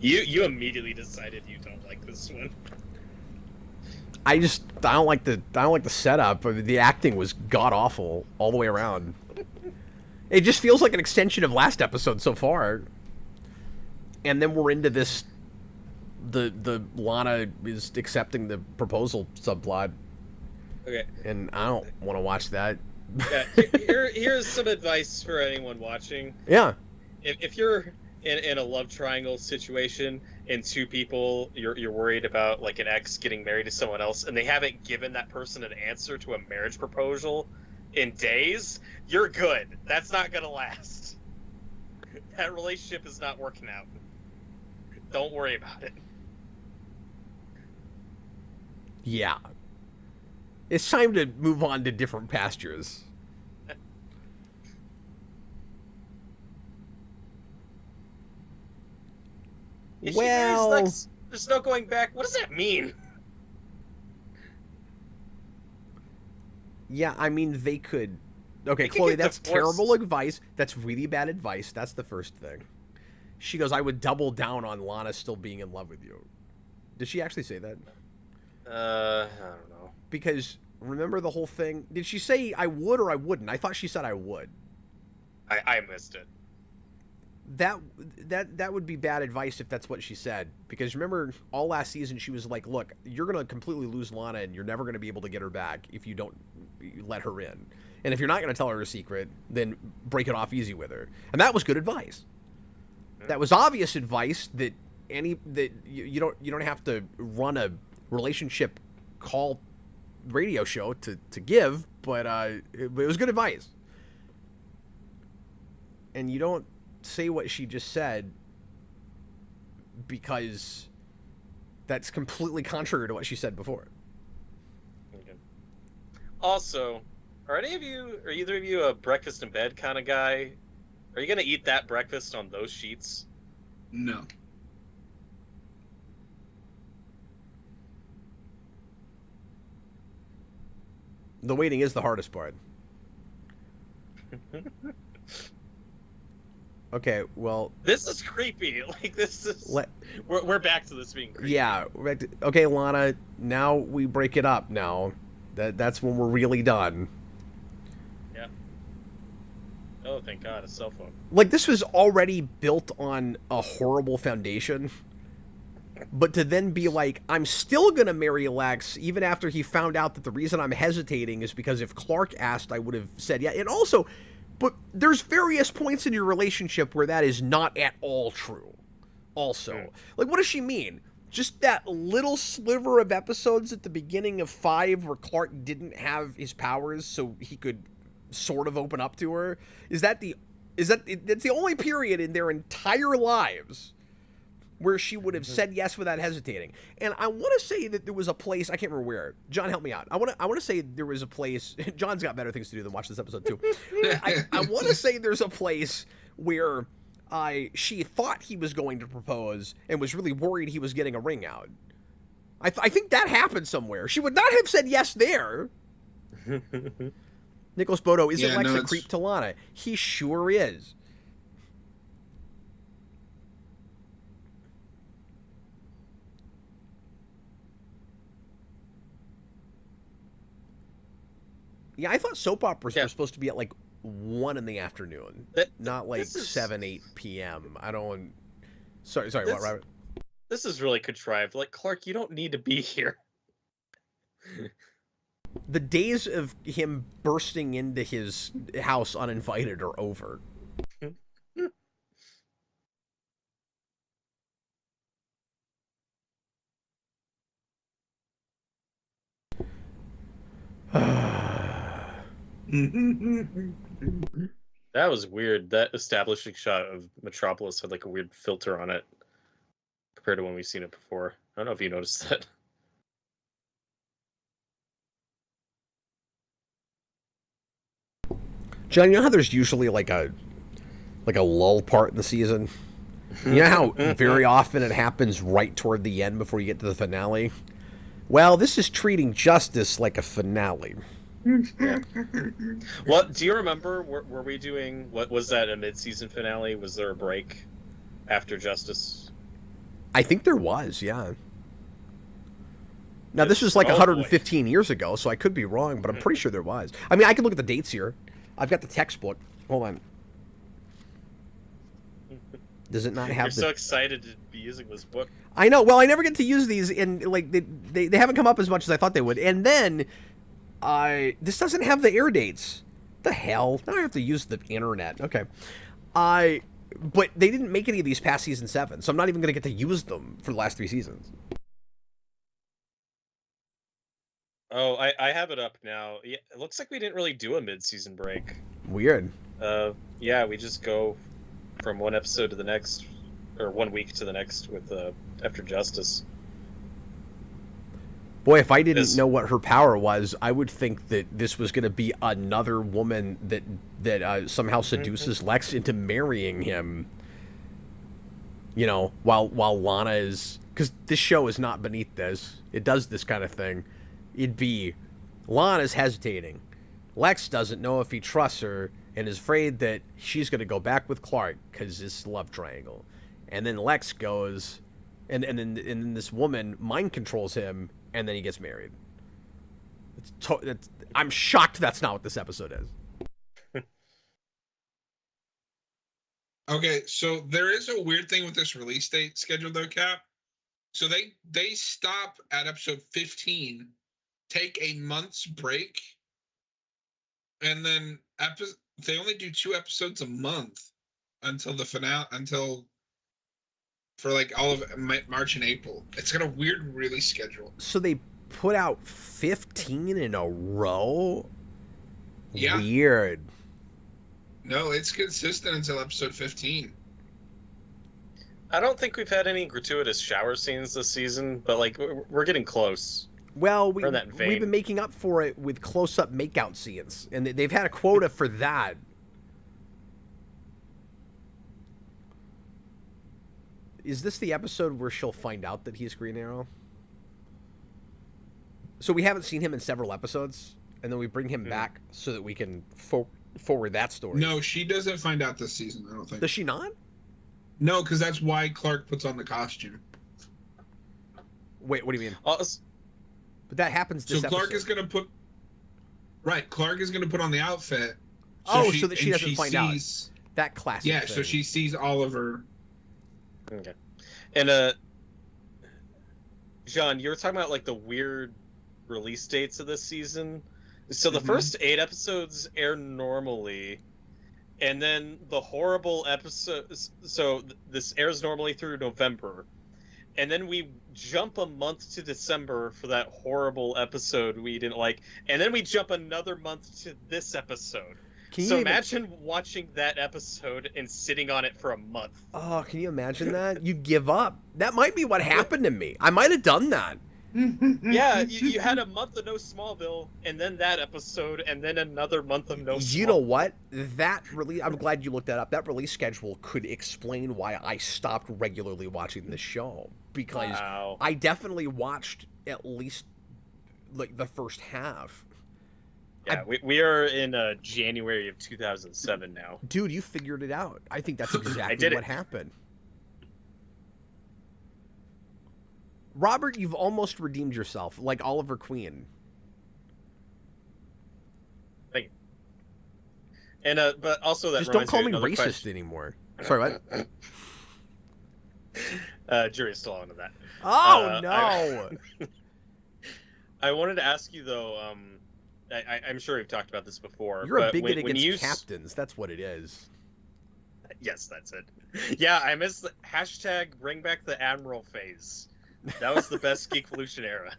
You immediately decided you don't like this one. I don't like the setup. I mean, the acting was god awful all the way around. It just feels like an extension of last episode so far. And then we're into this the Lana is accepting the proposal subplot. Okay. And I don't want to watch that. Yeah, here's some advice for anyone watching. Yeah. If you're in a love triangle situation and 2 people you're worried about, like an ex getting married to someone else, and they haven't given that person an answer to a marriage proposal in days, you're good. That's not gonna last. That relationship is not working out. Don't worry about it. Yeah. It's time to move on to different pastures. Well, there's no going back. What does that mean? Yeah, I mean, they could... Okay, Chloe, that's terrible advice. That's really bad advice. That's the first thing. She goes, I would double down on Lana still being in love with you. Did she actually say that? I don't know. Because, remember the whole thing? Did she say I would or I wouldn't? I thought she said I would. I missed it. That would be bad advice if that's what she said. Because remember, all last season she was like, look, you're going to completely lose Lana and you're never going to be able to get her back if you don't let her in. And if you're not going to tell her a secret, then break it off easy with her. And that was good advice. That was obvious advice that you don't have to run a relationship call radio show to give, but it was good advice. And you don't say what she just said because that's completely contrary to what she said before. Okay. Also, Are either of you a breakfast in bed kind of guy? Are you gonna eat that breakfast on those sheets? No. The waiting is the hardest part. Okay, well... This is creepy. Like, this is... We're back to this being creepy. Yeah. Okay, Lana, now we break it up now. That's when we're really done. Yeah. Oh, thank God, a cell phone. Like, this was already built on a horrible foundation. But to then be like, I'm still going to marry Lex, even after he found out that the reason I'm hesitating is because if Clark asked, I would have said yeah. And also, but there's various points in your relationship where that is not at all true. Also. Like, what does she mean? Just that little sliver of episodes at the beginning of 5 where Clark didn't have his powers so he could sort of open up to her? That's the only period in their entire lives where she would have said yes without hesitating. And I want to say that there was a place, I can't remember where. John, help me out. I want to say there was a place, John's got better things to do than watch this episode too. I want to say there's a place where she thought he was going to propose and was really worried he was getting a ring out. I think that happened somewhere. She would not have said yes there. Nicholas Bodo, is it Lex a creep to Lana? He sure is. Yeah, I thought soap operas were supposed to be at like 1 in the afternoon, not like 7, 8 p.m. I don't. Sorry. What, Robert? This is really contrived. Like, Clark, you don't need to be here. The days of him bursting into his house uninvited are over. That was weird. That establishing shot of Metropolis had like a weird filter on it compared to when we've seen it before. I don't know if you noticed that. John, you know how there's usually like a lull part in the season? You know how very often it happens right toward the end before you get to the finale? Well, this is treating Justice like a finale. Yeah. Well, do you remember, were we doing, what was that, a mid-season finale? Was there a break after Justice? I think there was, yeah. Now, this was like 115 years ago, so I could be wrong, but I'm pretty sure there was. I mean, I can look at the dates here. I've got the textbook. Hold on. Does it not have You're so excited to be using this book. I know. Well, I never get to use these, and like they haven't come up as much as I thought they would. And then, this doesn't have the air dates. The hell? Now I have to use the internet. Okay. But they didn't make any of these past season 7, so I'm not even going to get to use them for the last 3 seasons. Oh, I have it up now. Yeah, it looks like we didn't really do a mid-season break. Weird. Yeah, we just go from one episode to the next, or 1 week to the next with after Justice. Boy, if I didn't know what her power was, I would think that this was going to be another woman that somehow seduces Lex into marrying him. You know, while Lana is... Because this show is not beneath this. It does this kind of thing. It'd be Lana's hesitating. Lex doesn't know if he trusts her and is afraid that she's going to go back with Clark because it's love triangle. And then Lex goes, and then this woman mind controls him, and then he gets married. I'm shocked that's not what this episode is. Okay, so there is a weird thing with this release date schedule, though, Cap. So they stop at episode 15, take a month's break, and then they only do 2 episodes a month until the finale, for like all of March and April. It's got a weird release schedule. So they put out 15 in a row? Yeah. Weird. No, it's consistent until episode 15. I don't think we've had any gratuitous shower scenes this season, but like we're getting close. Well, Learned that in we've vain. been making up for it with close-up makeout scenes, and they've had a quota for that. Is this the episode where she'll find out that he's Green Arrow? So we haven't seen him in several episodes, and then we bring him back so that we can forward that story. No, she doesn't find out this season, I don't think. Does she not? No, because that's why Clark puts on the costume. Wait, what do you mean? Oh, But that happens this So Clark episode. is going to put... Right, Clark is going to put on the outfit. So that she and doesn't find out. That classic Yeah, thing. so she sees Oliver. okay. And John, you were talking about like the weird release dates of this season. So the first 8 episodes air normally, and then the horrible episodes. So this airs normally through November, and then we jump a month to December for that horrible episode we didn't like, and then we jump another month to this episode. So imagine watching that episode and sitting on it for a month. Oh, can you imagine that? You give up. That might be what happened to me. I might have done that. Yeah, you had a month of no Smallville, and then that episode, and then another month of no Smallville. You know what? That release, I'm glad you looked that up. That release schedule could explain why I stopped regularly watching the show. Because I definitely watched at least like the first half. Yeah, we are in January of 2007 now. Dude, you figured it out. I think that's exactly what happened. Robert, you've almost redeemed yourself, like Oliver Queen. Thank you. And but also that just don't call me another racist question. Anymore. Sorry, what? Jury's still on to that. Oh no! I wanted to ask you though. I'm sure we've talked about this before. You're a but bigot when against captains. That's what it is. Yes, that's it. Yeah, I miss the hashtag bring back the Admiral phase. That was the best Geekvolution era.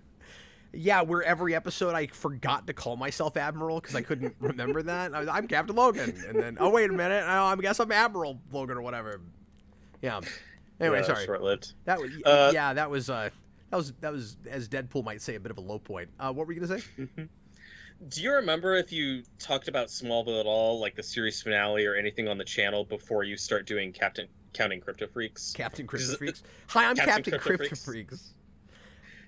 Yeah, where every episode I forgot to call myself Admiral because I couldn't remember that. I'm Captain Logan, and then oh wait a minute, I guess I'm Admiral Logan or whatever. Yeah. Anyway, yeah, sorry. Short-lived. That was that was as Deadpool might say a bit of a low point. What were you gonna say? Do you remember if you talked about Smallville at all, like the series finale or anything on the channel before you start doing Counting Kryptofreaks? Captain Kryptofreaks. Hi, I'm Captain Kryptofreaks.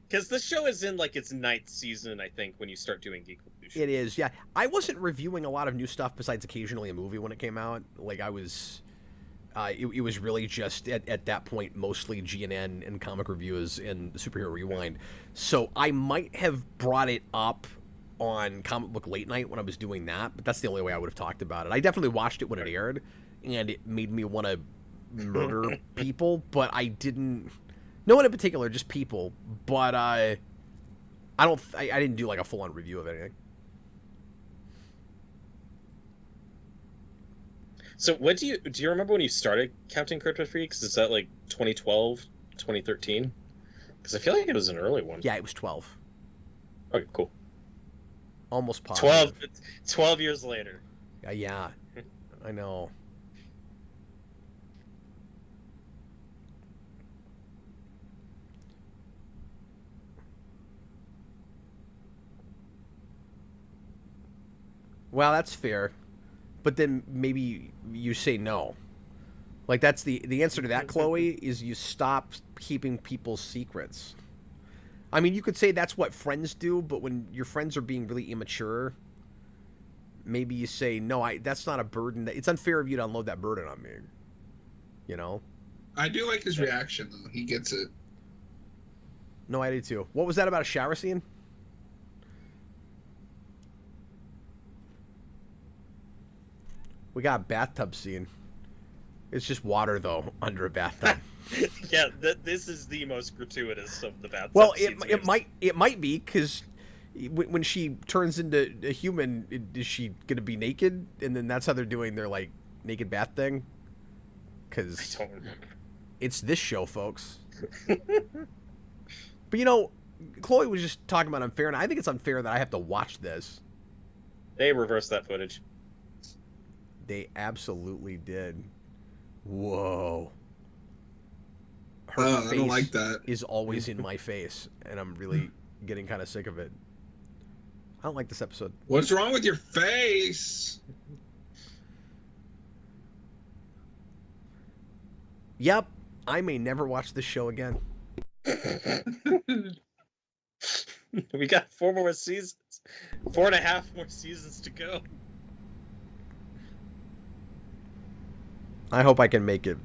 Because the show is in like its 9th season, I think, when you start doing Geekvolution. It is, yeah. I wasn't reviewing a lot of new stuff besides occasionally a movie when it came out. Like I was, it was really just at that point mostly GNN and comic reviews and Superhero Rewind. So I might have brought it up on Comic Book Late Night when I was doing that, but that's the only way I would have talked about it. I definitely watched it when it aired, and it made me want to murder people, but I didn't. No one in particular, just people. But I didn't do like a full-on review of anything. So what do you remember when you started Counting Kryptofreaks? Is that like 2012, 2013? Because I feel like it was an early one. Yeah, it was 12. Okay, cool. Almost positive. 12 years later. Yeah, I know. Well, that's fair. But then maybe you say no. Like, that's the answer to that, Chloe, is you stop keeping people's secrets. I mean, you could say that's what friends do, but when your friends are being really immature, maybe you say, no, that's not a burden. It's unfair of you to unload that burden on me. You know? I do like his reaction, though. He gets it. No, I do too. What was that about a shower scene? We got a bathtub scene. It's just water, though, under a bathtub. Yeah, this is the most gratuitous of the bathtub well, scenes it might be, because when she turns into a human, is she going to be naked? And then that's how they're doing their, like, naked bath thing? Because it's this show, folks. But, you know, Chloe was just talking about unfair, and I think it's unfair that I have to watch this. They reversed that footage. They absolutely did. Whoa. Her I face don't like that. is always in my face, and I'm really getting kind of sick of it. I don't like this episode. What's wrong with your face? Yep, I may never watch this show again. We got 4 more seasons. 4.5 more seasons to go. I hope I can make it.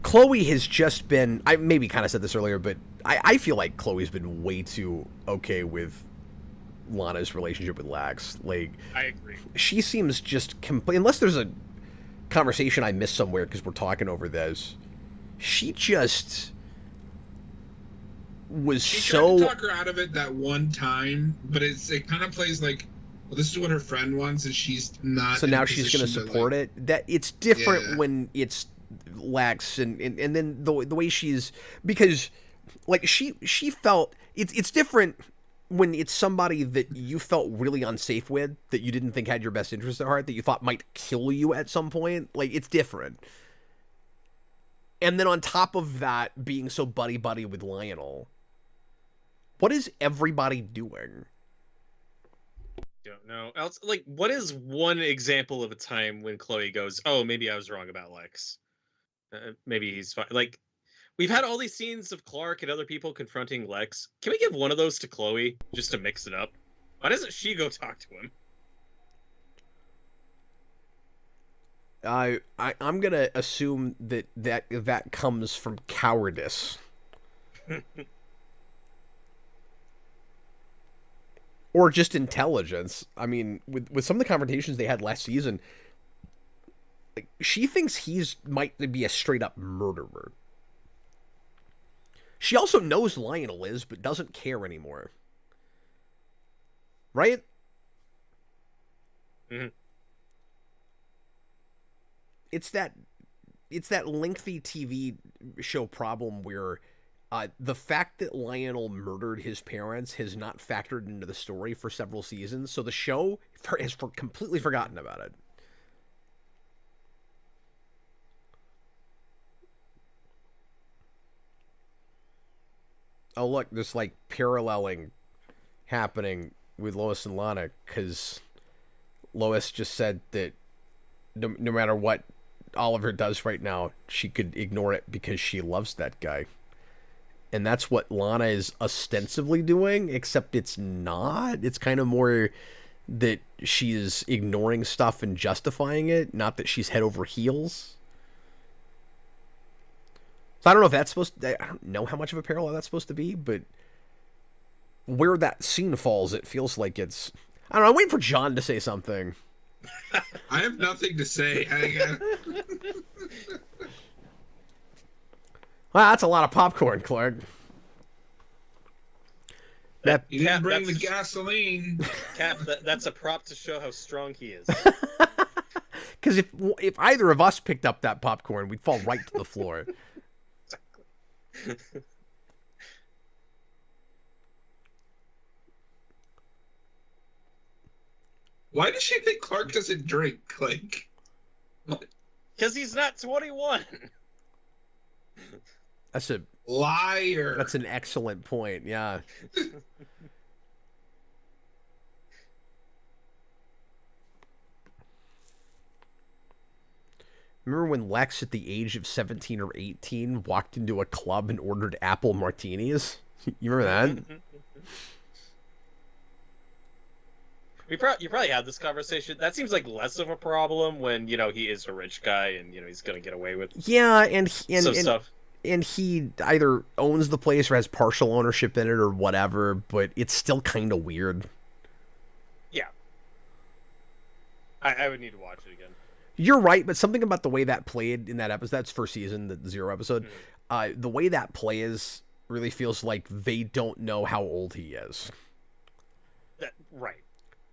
Chloe has just been, I maybe kind of said this earlier, but I feel like Chloe's been way too okay with Lana's relationship with Lax. Like, I agree. She seems just unless there's a conversation I missed somewhere because we're talking over this, she just was She so... tried to talk her out of it that one time, but it kind of plays like, well, this is what her friend wants, and she's not. So now she's going to support it. That it's different when it's Lax and then the way she's, because like she felt it's different when it's somebody that you felt really unsafe with, that you didn't think had your best interest at heart, that you thought might kill you at some point. Like, it's different. And then on top of that, being so buddy-buddy with Lionel. What is everybody doing? Don't know. Else, like, what is one example of a time when Chloe goes, "Oh, maybe I was wrong about Lex. Maybe he's fine." Like, we've had all these scenes of Clark and other people confronting Lex. Can we give one of those to Chloe just to mix it up? Why doesn't she go talk to him? I'm gonna assume that comes from cowardice. Or just intelligence. I mean, with some of the confrontations they had last season, like, she thinks he's might be a straight up murderer. She also knows Lionel is, but doesn't care anymore. Right? Mm-hmm. It's that lengthy TV show problem where the fact that Lionel murdered his parents has not factored into the story for several seasons, so the show has completely forgotten about it. Oh, look, there's like paralleling happening with Lois and Lana, because Lois just said that no matter what Oliver does right now, she could ignore it because she loves that guy. And that's what Lana is ostensibly doing, except it's not. It's kind of more that she is ignoring stuff and justifying it, not that she's head over heels. So I don't know if that's supposed to... I don't know how much of a parallel that's supposed to be, but where that scene falls, it feels like it's... I don't know, I'm waiting for John to say something. I have nothing to say. Wow, that's a lot of popcorn, Clark. You didn't bring the gasoline. Cap, that's a prop to show how strong he is. Because if either of us picked up that popcorn, we'd fall right to the floor. Exactly. Why does she think Clark doesn't drink? Like, what? Because he's not 21. That's a Liar. That's an excellent point. Yeah. Remember when Lex, at the age of 17 or 18, walked into a club and ordered apple martinis? You remember that? You probably had this conversation. That seems like less of a problem when, he is a rich guy and, he's going to get away with yeah, and stuff. And he either owns the place or has partial ownership in it or whatever, but it's still kind of weird. Yeah. I would need to watch it again. You're right, but something about the way that played in that episode, that's first season, the 0 episode, the way that plays really feels like they don't know how old he is. Right.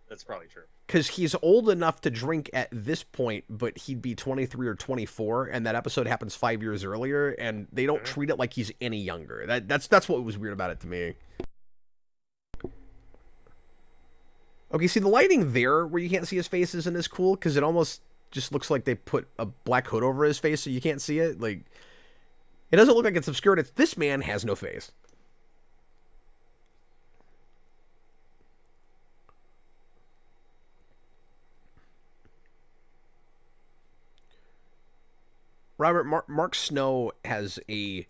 That's probably true. Because he's old enough to drink at this point, but he'd be 23 or 24, and that episode happens 5 years earlier, and they don't treat it like he's any younger. That's what was weird about it to me. Okay, see, the lighting there, where you can't see his face, isn't as cool, because it almost just looks like they put a black hood over his face so you can't see it. Like, It doesn't look like it's obscured. It's this man has no face. Robert, Mark Snow has a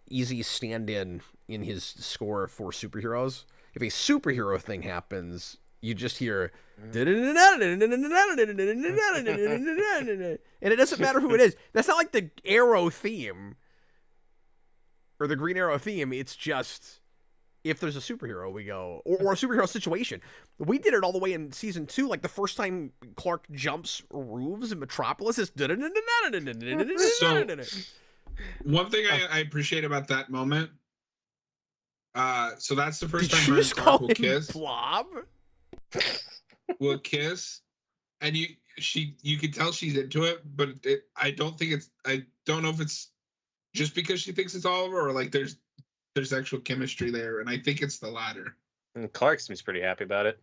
easy stand-in in his score for superheroes. If a superhero thing happens, you just hear and it doesn't matter who it is. That's not like the Arrow theme or the Green Arrow theme. It's just if there's a superhero, we go, or a superhero situation. We did it all the way in season 2. Like the first time Clark jumps roofs in Metropolis is. So one thing I appreciate about that moment. So that's the first time Did you just Clark call will him kiss. Blob? Will kiss, and you can tell she's into it, but I don't know if it's just because she thinks it's Oliver or like there's actual chemistry there, and I think it's the latter. And Clark seems pretty happy about it.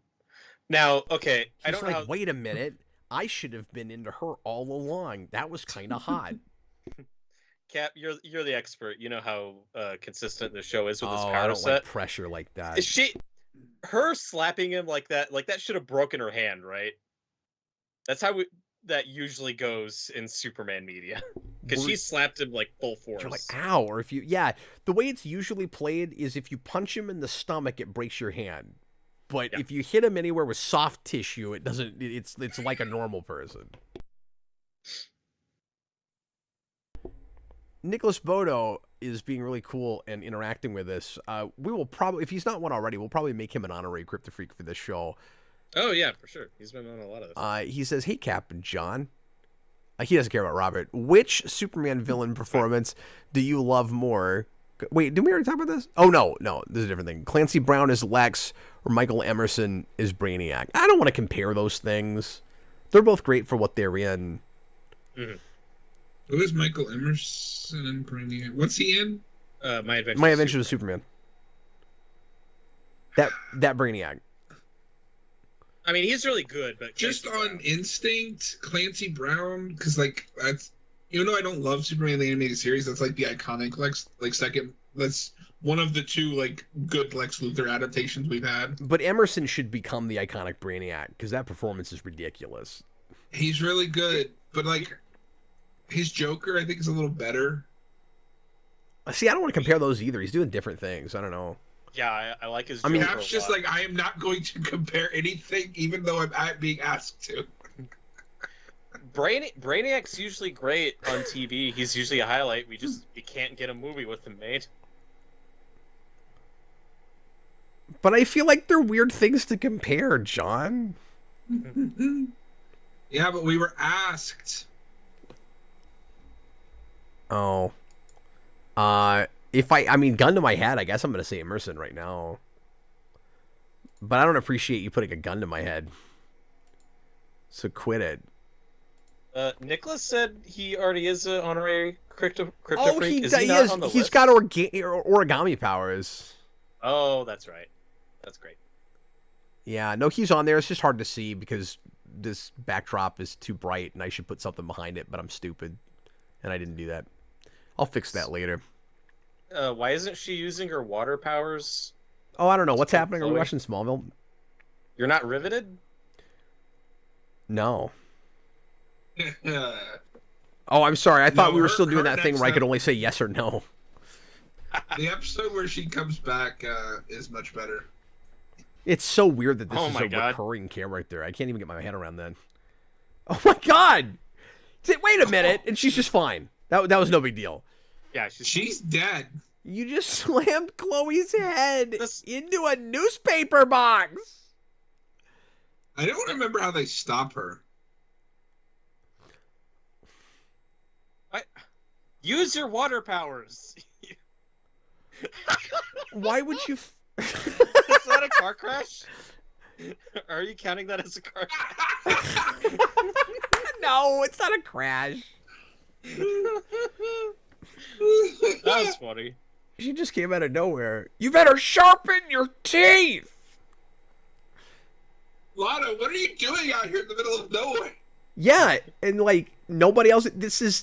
Now, okay, I He's don't know. like, wait a minute. I should have been into her all along. That was kind of hot. Cap, you're the expert. You know how consistent the show is with his I power don't set. like pressure like that. Her slapping him like that should have broken her hand, right? That's how that usually goes in Superman media, because she slapped him like full force. You're like, ow, or if you, the way it's usually played is if you punch him in the stomach, it breaks your hand. But if you hit him anywhere with soft tissue, it doesn't. It's like a normal person. Nicholas Bodo is being really cool and interacting with us. We will probably, if he's not one already, we'll probably make him an honorary Kryptofreak for this show. Oh yeah, for sure. He's been on a lot of this. He says, "Hey, Captain John." He doesn't care about Robert. Which Superman villain performance do you love more? Wait, did we already talk about this? Oh no, this is a different thing. Clancy Brown is Lex, or Michael Emerson is Brainiac. I don't want to compare those things. They're both great for what they're in. Mm-hmm. Who is Michael Emerson in Brainiac? What's he in? My Adventures. My Adventures with Superman. That Brainiac. I mean, he's really good, but just on instinct, Clancy Brown, because like that's, even though I don't love Superman the animated series, that's like the iconic second. That's one of the two like good Lex Luthor adaptations we've had. But Emerson should become the iconic Brainiac because that performance is ridiculous. He's really good, but like his Joker, I think, is a little better. See, I don't want to compare those either. He's doing different things. I don't know. Yeah, I like his I Joker. mean, Cap's just like, I am not going to compare anything, even though I'm being asked to. Brainiac's usually great on TV. He's usually a highlight. We can't get a movie with him made. But I feel like they're weird things to compare, John. Yeah, but we were asked. Oh. I mean, gun to my head, I guess I'm going to say Emerson right now. But I don't appreciate you putting a gun to my head. So quit it. Nicholas said he already is an honorary Kryptofreak. Oh, he is. He's got origami powers. Oh, that's right. That's great. Yeah, no, he's on there. It's just hard to see because this backdrop is too bright and I should put something behind it, but I'm stupid. And I didn't do that. I'll fix that later. Why isn't she using her water powers? Oh, I don't know. What's happening? Are we watching Smallville? You're not riveted? No. Oh, I'm sorry. I thought we were still doing that thing where I could only say yes or no. The episode where she comes back is much better. It's so weird that this is a recurring character. I can't even get my head around that. Oh my god! Wait a minute, and she's just fine. That was no big deal. Yeah, she's dead. You just slammed Chloe's head into a newspaper box. I don't remember how they stop her. Use your water powers. Why would you? Is that a car crash? Are you counting that as a car crash? No, it's not a crash. That was funny. She just came out of nowhere. You better sharpen your teeth. Lana, what are you doing out here in the middle of nowhere? Yeah, and like nobody else.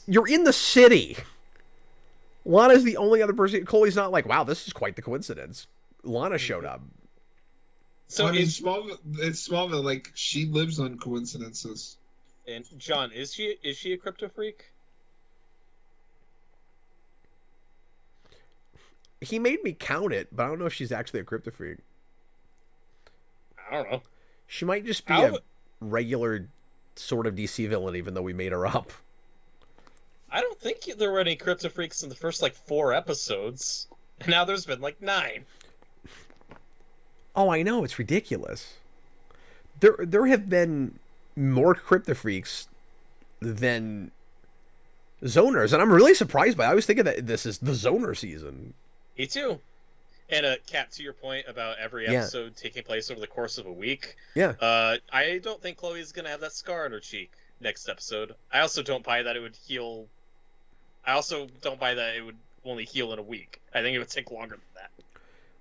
You're in the city. Lana's the only other person. Chloe's not like, wow, this is quite the coincidence. Lana showed up. So in Smallville, like, she lives on coincidences. And John, is she a Kryptofreak? He made me count it, but I don't know if she's actually a Kryptofreak. I don't know. She might just be a regular sort of DC villain, even though we made her up. I don't think there were any Kryptofreaks in the first, like, 4 episodes. And now there's been, like, 9. Oh, I know. It's ridiculous. There have been more Kryptofreaks than Zoners, and I'm really surprised by it. I was thinking that this is the Zoner season. Me too. And Kat, to your point about every episode taking place over the course of a week. Yeah. I don't think Chloe's gonna have that scar on her cheek next episode. I also don't buy that it would heal. I also don't buy that it would only heal in a week. I think it would take longer than that.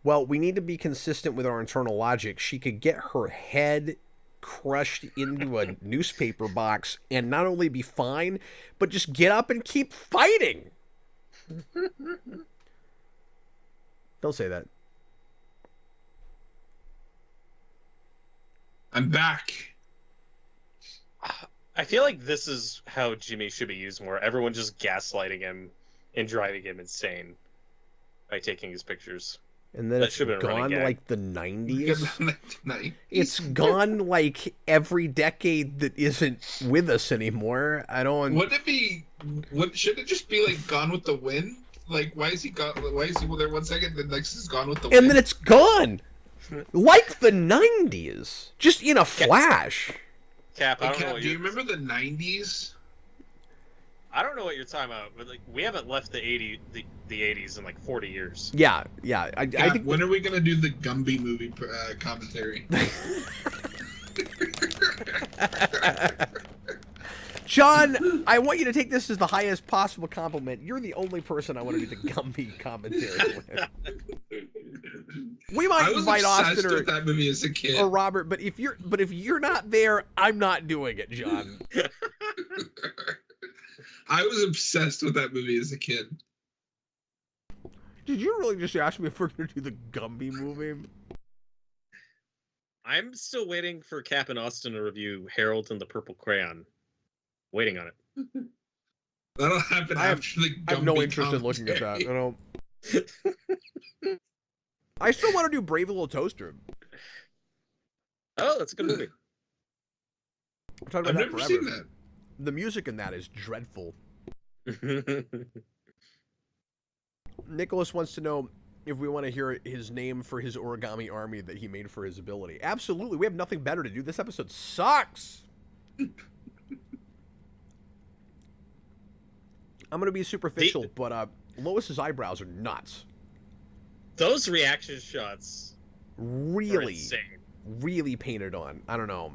Well, we need to be consistent with our internal logic. She could get her head crushed into a newspaper box and not only be fine, but just get up and keep fighting. Don't say that. I'm back. I feel like this is how Jimmy should be used more. Everyone just gaslighting him and driving him insane by taking his pictures. And then it's gone like the 90s. It's gone like every decade that isn't with us anymore. I don't. Would it be? Should it just be like Gone with the Wind? Like, why is he gone? Why is he there 1 second? Then next is Gone with the Wind. And then it's gone, like the 90s, just in a flash. Cap, do you remember the 90s? I don't know what you're talking about, but like we haven't left the 80s in like 40 years. Yeah. I think. When are we gonna do the Gumby movie commentary? John, I want you to take this as the highest possible compliment. You're the only person I want to do the Gumby commentary with. We might invite Austin with that movie as a kid. or Robert, but if you're not there, I'm not doing it, John. I was obsessed with that movie as a kid. Did you really just ask me if we're going to do the Gumby movie? I'm still waiting for Cap and Austin to review Harold and the Purple Crayon. Waiting on it. That'll happen after the Gumby I have no interest in looking at that. I don't. I still want to do Brave Little Toaster. Oh, that's a good movie. I've never seen that. The music in that is dreadful. Nicholas wants to know if we want to hear his name for his origami army that he made for his ability. Absolutely. We have nothing better to do. This episode sucks. I'm going to be superficial, but Lois's eyebrows are nuts. Those reaction shots really, insane. Really painted on. I don't know.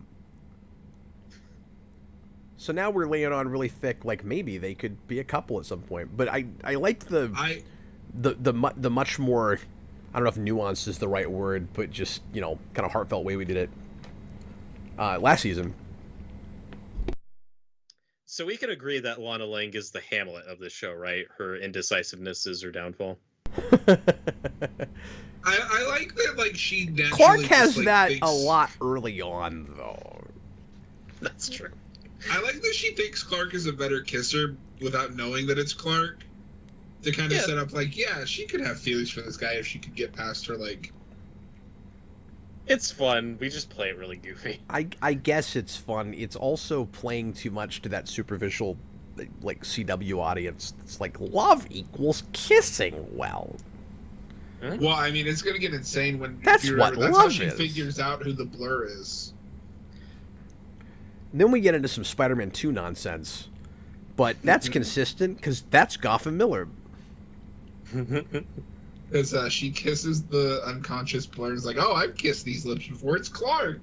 So now we're laying on really thick, like maybe they could be a couple at some point. But I like the much more, I don't know if nuance is the right word, but just, you know, kind of heartfelt way we did it last season. So we can agree that Lana Lang is the Hamlet of this show, right? Her indecisiveness is her downfall. I like that, like, she naturally Clark has just, like, that thinks... a lot early on, though. That's true. I like that she thinks Clark is a better kisser without knowing that it's Clark. To kind of set up, like, yeah, she could have feelings for this guy if she could get past her, like... It's fun. We just play it really goofy. I guess it's fun. It's also playing too much to that superficial, like, CW audience. It's like, love equals kissing well. Well, I mean, it's going to get insane when... That's what love is. That's how she figures out who the Blur is. And then we get into some Spider-Man 2 nonsense. But that's consistent, because that's Gotham Miller. As she kisses the unconscious Blur, it's like, oh, I've kissed these lips before. It's Clark.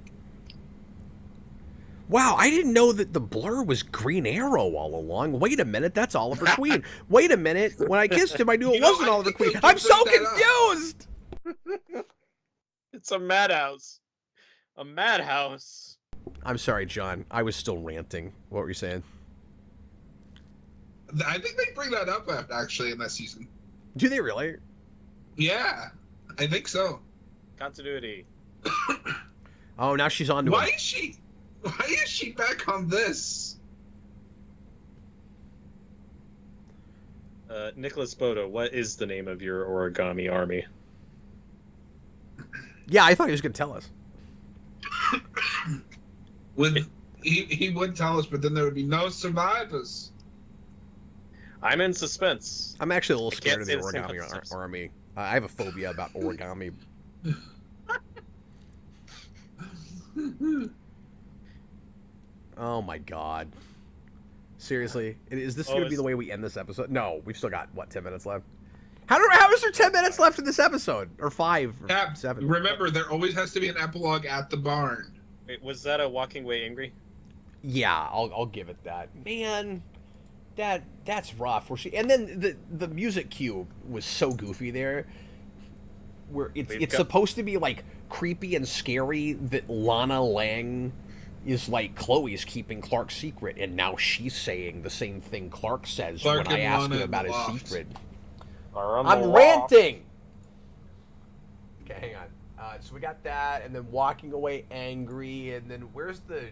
Wow, I didn't know that the Blur was Green Arrow all along. Wait a minute, that's Oliver Queen. Wait a minute, when I kissed him, I knew it wasn't Oliver Queen. I'm so confused! It's a madhouse. A madhouse. I'm sorry, John. I was still ranting. What were you saying? I think they bring that up, actually, in that season. Do they really? Yeah, I think so. Continuity. Oh, now she's on to Why him. is she back on this? Nicholas Bodo, what is the name of your origami army? Yeah, I thought he was going to tell us. He would tell us, but then there would be no survivors. I'm in suspense. I'm actually a little I can't scared of the say the same origami concept. army. I have a phobia about origami. Oh my god. Seriously? Is this going to be the way we end this episode? No, we've still got, what, 10 minutes left? How is there 10 minutes left in this episode? Or 5? Or Yeah, 7? remember, there always has to be an epilogue at the barn. Wait, was that a Walking Away Angry? Yeah, I'll give it that. Man, that's rough. And then the music cue was so goofy there, where it's supposed to be like creepy and scary that Lana Lang is like Chloe's keeping Clark's secret, and now she's saying the same thing Clark says Clark when I and ask Lana him in about the his loft. secret. Are on the I'm loft. ranting. Okay, hang on. So we got that, and then walking away angry, and then where's the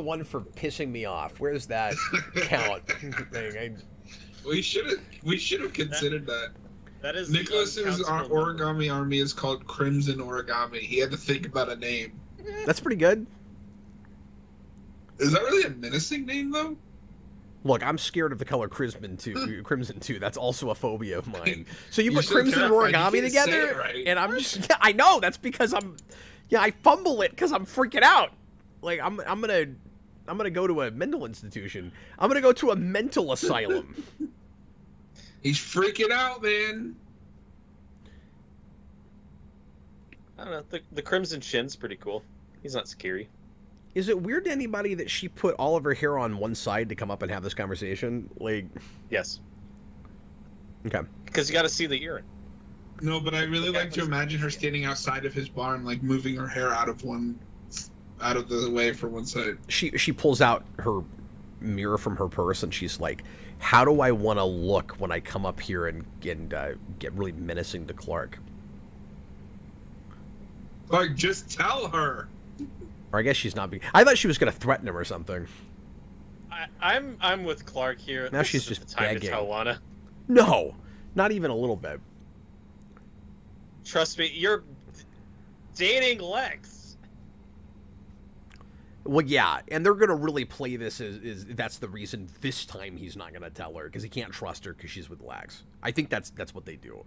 one for pissing me off? Where's that count? We should have considered that. That is Nicholas's the uncountable number. origami army is called Crimson Origami. He had to think about a name. That's pretty good. Is that really a menacing name though? Look, I'm scared of the color Crimson too. Crimson too. That's also a phobia of mine. So you You're put so Crimson and terrified, you origami can't say together, it right. and I'm just I know that's because I fumble it because I'm freaking out. Like I'm gonna go to a mental institution. I'm gonna go to a mental asylum. He's freaking out, man. I don't know. The Crimson Shin's pretty cool. He's not scary. Is it weird to anybody that she put all of her hair on one side to come up and have this conversation? Like, Yes. okay. Because you got to see the urine. No, but I really like to imagine her standing outside of his barn, like moving her hair out of the way for one side. She pulls out her mirror from her purse and she's like, how do I want to look when I come up here and get really menacing to Clark? Like, just tell her. Or I guess she's not being... I thought she was going to threaten him or something. I'm with Clark here. Now This she's isn't just the time begging. to tell Lana. No, not even a little bit. Trust me, you're dating Lex. Well, yeah, and they're going to really play this as that's the reason this time he's not going to tell her, because he can't trust her because she's with Lex. I think that's what they do.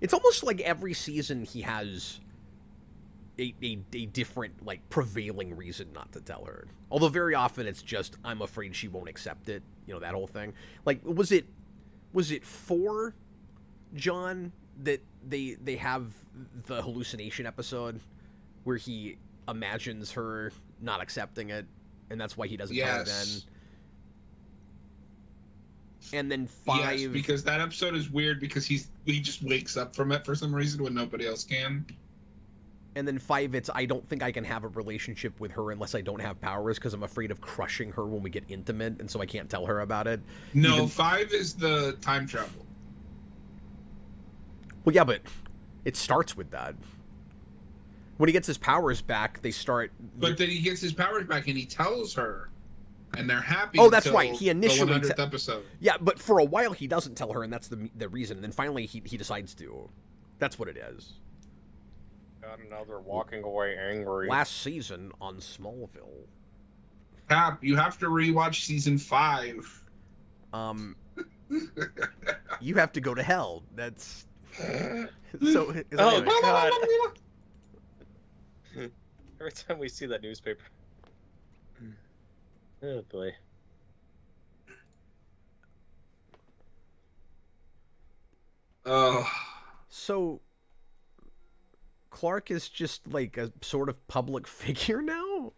It's almost like every season he has a different, like, prevailing reason not to tell her. Although very often it's just, I'm afraid she won't accept it, you know, that whole thing. Like, was it 4, John, that they have the hallucination episode where he imagines her not accepting it, and that's why he doesn't tell her then. And then 5... Yes, because that episode is weird because he just wakes up from it for some reason when nobody else can. And then 5, it's, I don't think I can have a relationship with her unless I don't have powers because I'm afraid of crushing her when we get intimate, and so I can't tell her about it. No, 5 is the time travel. Well, yeah, but it starts with that. When he gets his powers back, they start... But then he gets his powers back and he tells her, and they're happy. Oh, that's until right. He initially... the 100th episode. Yeah, but for a while he doesn't tell her, and that's the reason. And then finally he decides to. That's what it is. Got another walking away angry. Last season on Smallville. Cap, you have to rewatch season 5. You have to go to hell. That's... So... Oh, anyway. God. Every time we see that newspaper. Oh, boy. Oh. So... Clark is just like a sort of public figure now?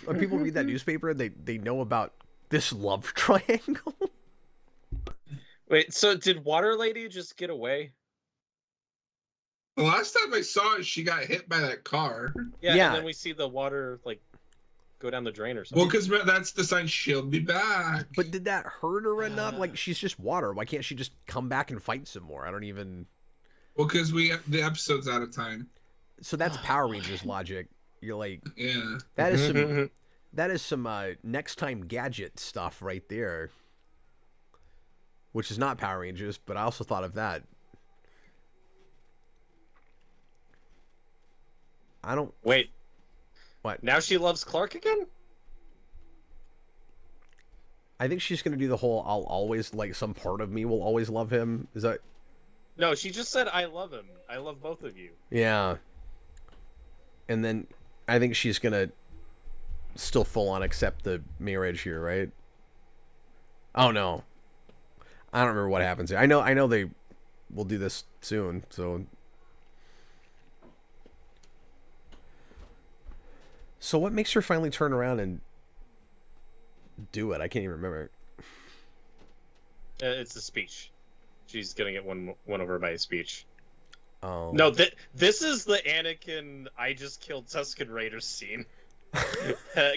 When people read that newspaper, they know about this love triangle? Wait, so did Water Lady just get away? The last time I saw it, she got hit by that car. Yeah, Yeah. and then we see the water, like, go down the drain or Well, something. because that's the sign she'll be back. But did that hurt her enough? Like, she's just water. Why can't she just come back and fight some more? I don't even... Well, because the episode's out of time. So that's Power Rangers logic. You're like... Yeah. That is some... That is some next time gadget stuff right there. Which is not Power Rangers, but I also thought of that. I don't... Wait. What? Now she loves Clark again? I think she's going to do the whole, I'll always, like, some part of me will always love him. Is that... No, she just said, I love him. I love both of you. Yeah. And then I think she's going to still full on accept the marriage here, right? Oh, no. I don't remember what happens here. I know they will do this soon, so... So what makes her finally turn around and do it? I can't even remember. It's a speech. She's gonna get won over by a speech. Oh. No, this is the Anakin I just killed Tusken Raiders scene.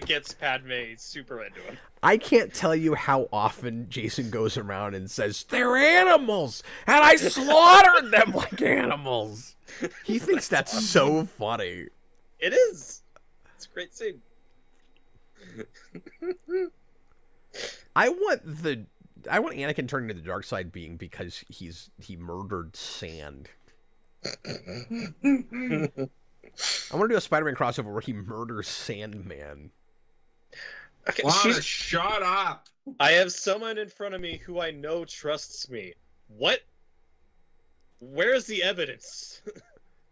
Gets Padme super into him. I can't tell you how often Jason goes around and says, "They're animals, and I slaughtered them like animals." He thinks that's so funny. It is. It's a great scene. I want Anakin turning to the dark side being because he murdered sand. I want to do a Spider-Man crossover where he murders Sandman. Okay, Lana, shut up. I have someone in front of me who I know trusts me. What? Where is the evidence?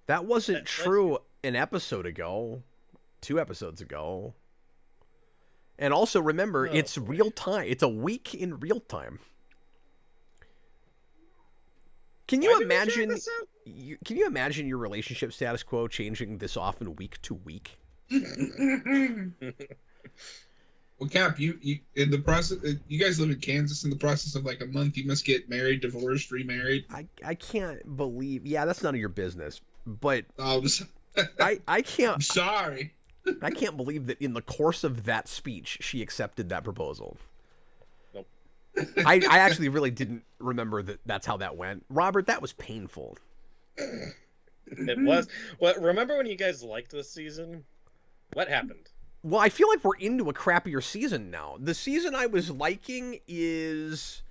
That wasn't true an episode ago. 2 episodes ago. And also remember, it's real time. It's a week in real time. Can you imagine? Can you imagine your relationship status quo changing this often week to week? Well, Cap, you in the process. You guys live in Kansas. In the process of like a month, you must get married, divorced, remarried. I can't believe. Yeah, that's none of your business. But I can't. I'm sorry. I can't believe that in the course of that speech, she accepted that proposal. Nope. I actually really didn't remember that's how that went. Robert, that was painful. It was. Well, remember when you guys liked this season? What happened? Well, I feel like we're into a crappier season now. The season I was liking is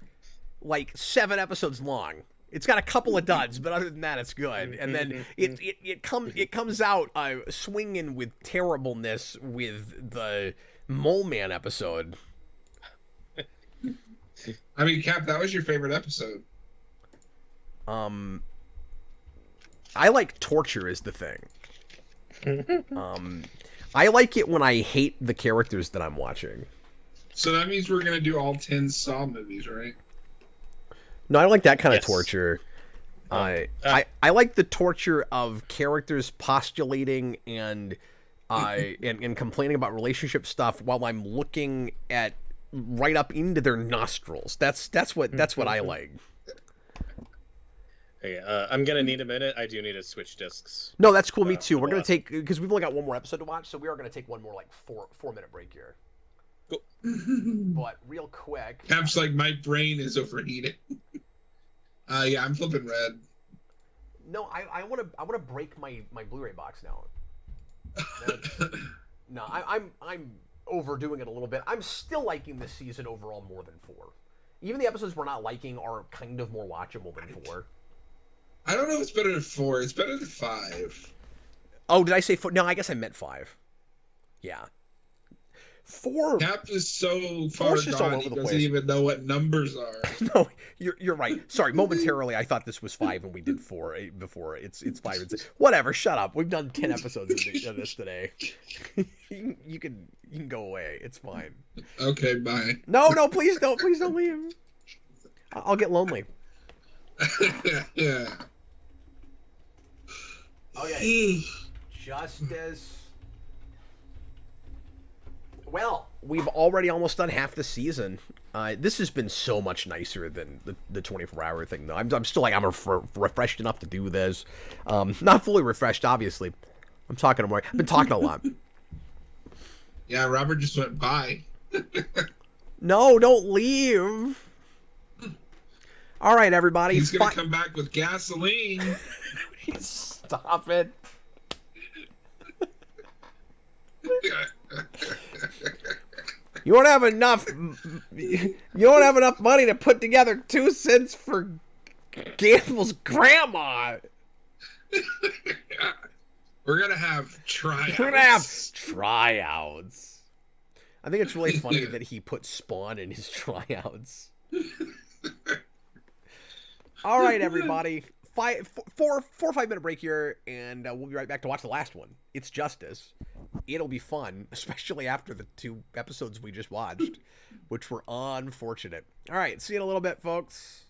like 7 episodes long. It's got a couple of duds, but other than that, it's good. And then it comes out swinging with terribleness with the Mole Man episode. I mean, Cap, that was your favorite episode. I like torture is the thing. I like it when I hate the characters that I'm watching. So that means we're gonna do all 10 Saw movies, right? No, I don't like that kind of torture. I like the torture of characters postulating and complaining about relationship stuff while I'm looking at right up into their nostrils. That's what I like. Okay, I'm gonna need a minute. I do need to switch discs. No, that's cool. Me too. We're gonna take because we've only got one more episode to watch, so we are gonna take one more like 4-minute break here. Cool. But real quick, Cap's like, my brain is overheating. Yeah, I'm flipping red. No, I want to break my Blu-ray box now. No, I'm overdoing it a little bit. I'm still liking this season overall more than 4. Even the episodes we're not liking are kind of more watchable than 4. I don't know if it's better than 4. It's better than 5. Oh, did I say 4? No, I guess I meant 5. Yeah. 4. Cap is so far gone, he doesn't even know what numbers are. No, you're right. Sorry, momentarily I thought this was 5 and we did 4 before. It's 5 and 6. Whatever, shut up. We've done 10 episodes of this today. You can go away. It's fine. Okay, bye. No, please don't leave. I'll get lonely. Yeah. Okay. Justice. Well, we've already almost done half the season. This has been so much nicer than the 24-hour thing, though. I'm still like, I'm refreshed enough to do this. Not fully refreshed, obviously. I'm talking more. I've been talking a lot. Yeah, Robert just went by. No, don't leave. All right, everybody. He's gonna come back with gasoline. Stop it. You don't have enough. You don't have enough money to put together 2 cents for Gamble's grandma. We're gonna have tryouts. We're gonna have tryouts. I think it's really funny that he put Spawn in his tryouts. All right, everybody. 4 or 5 minute break here, and we'll be right back to watch the last one. It's Justice. It'll be fun, especially after the 2 episodes we just watched, which were unfortunate. All right, see you in a little bit, folks.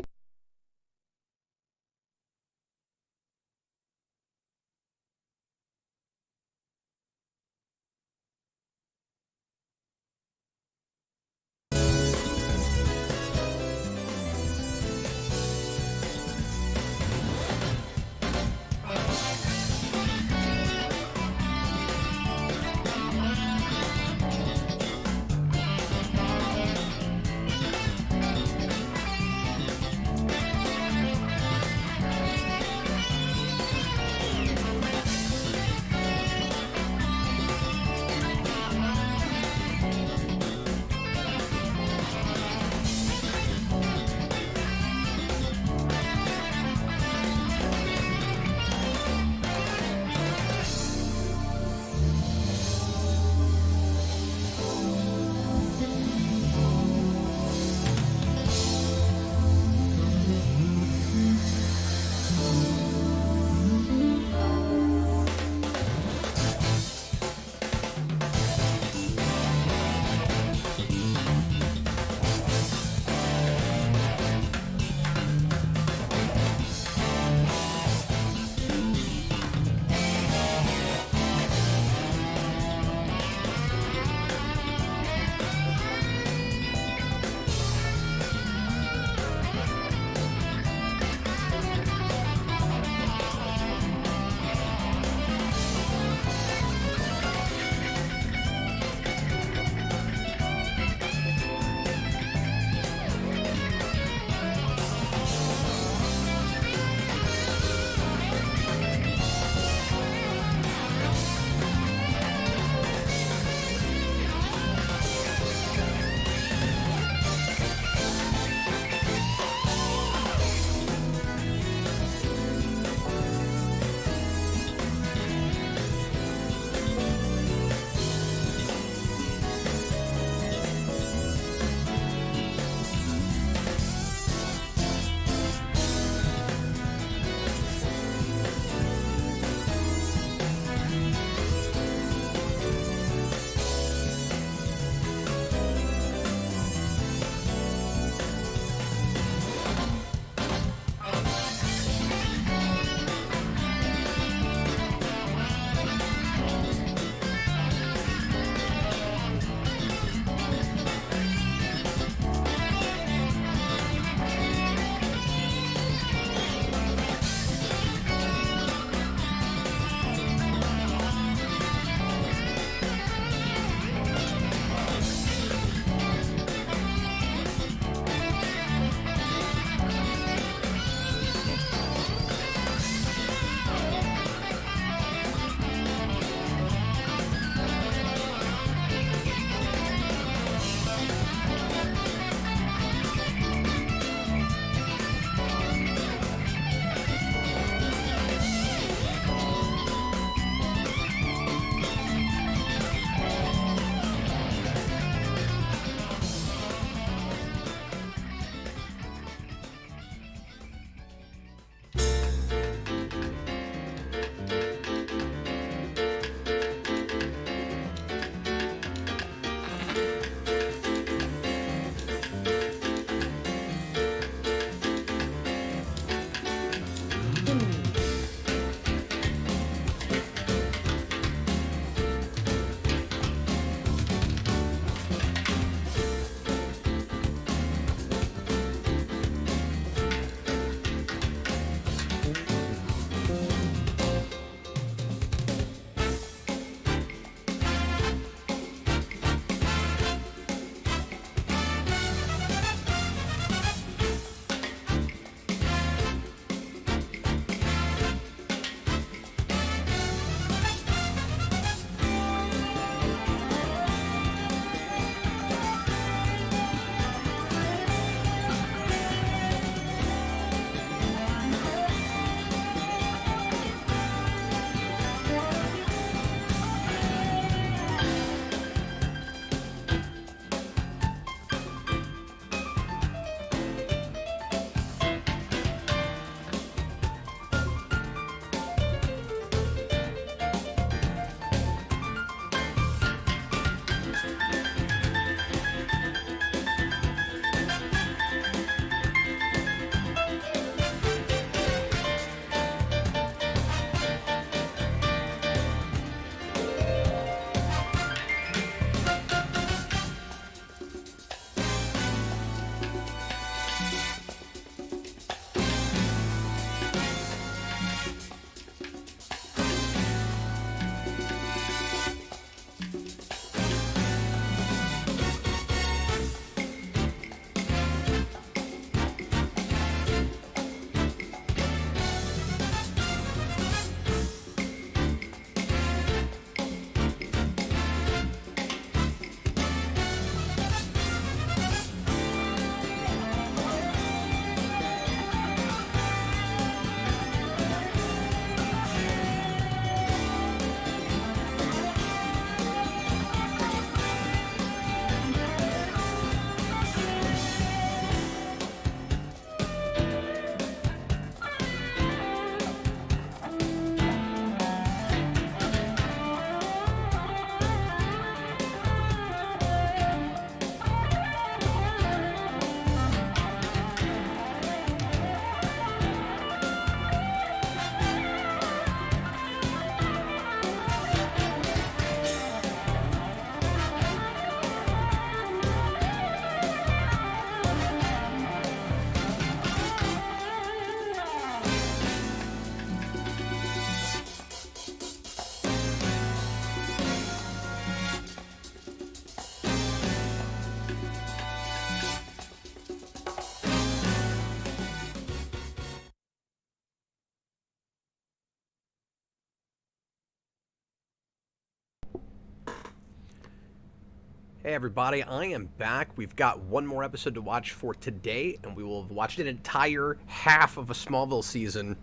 Hey everybody, I am back. We've got one more episode to watch for today, and we will have watched an entire half of a Smallville season.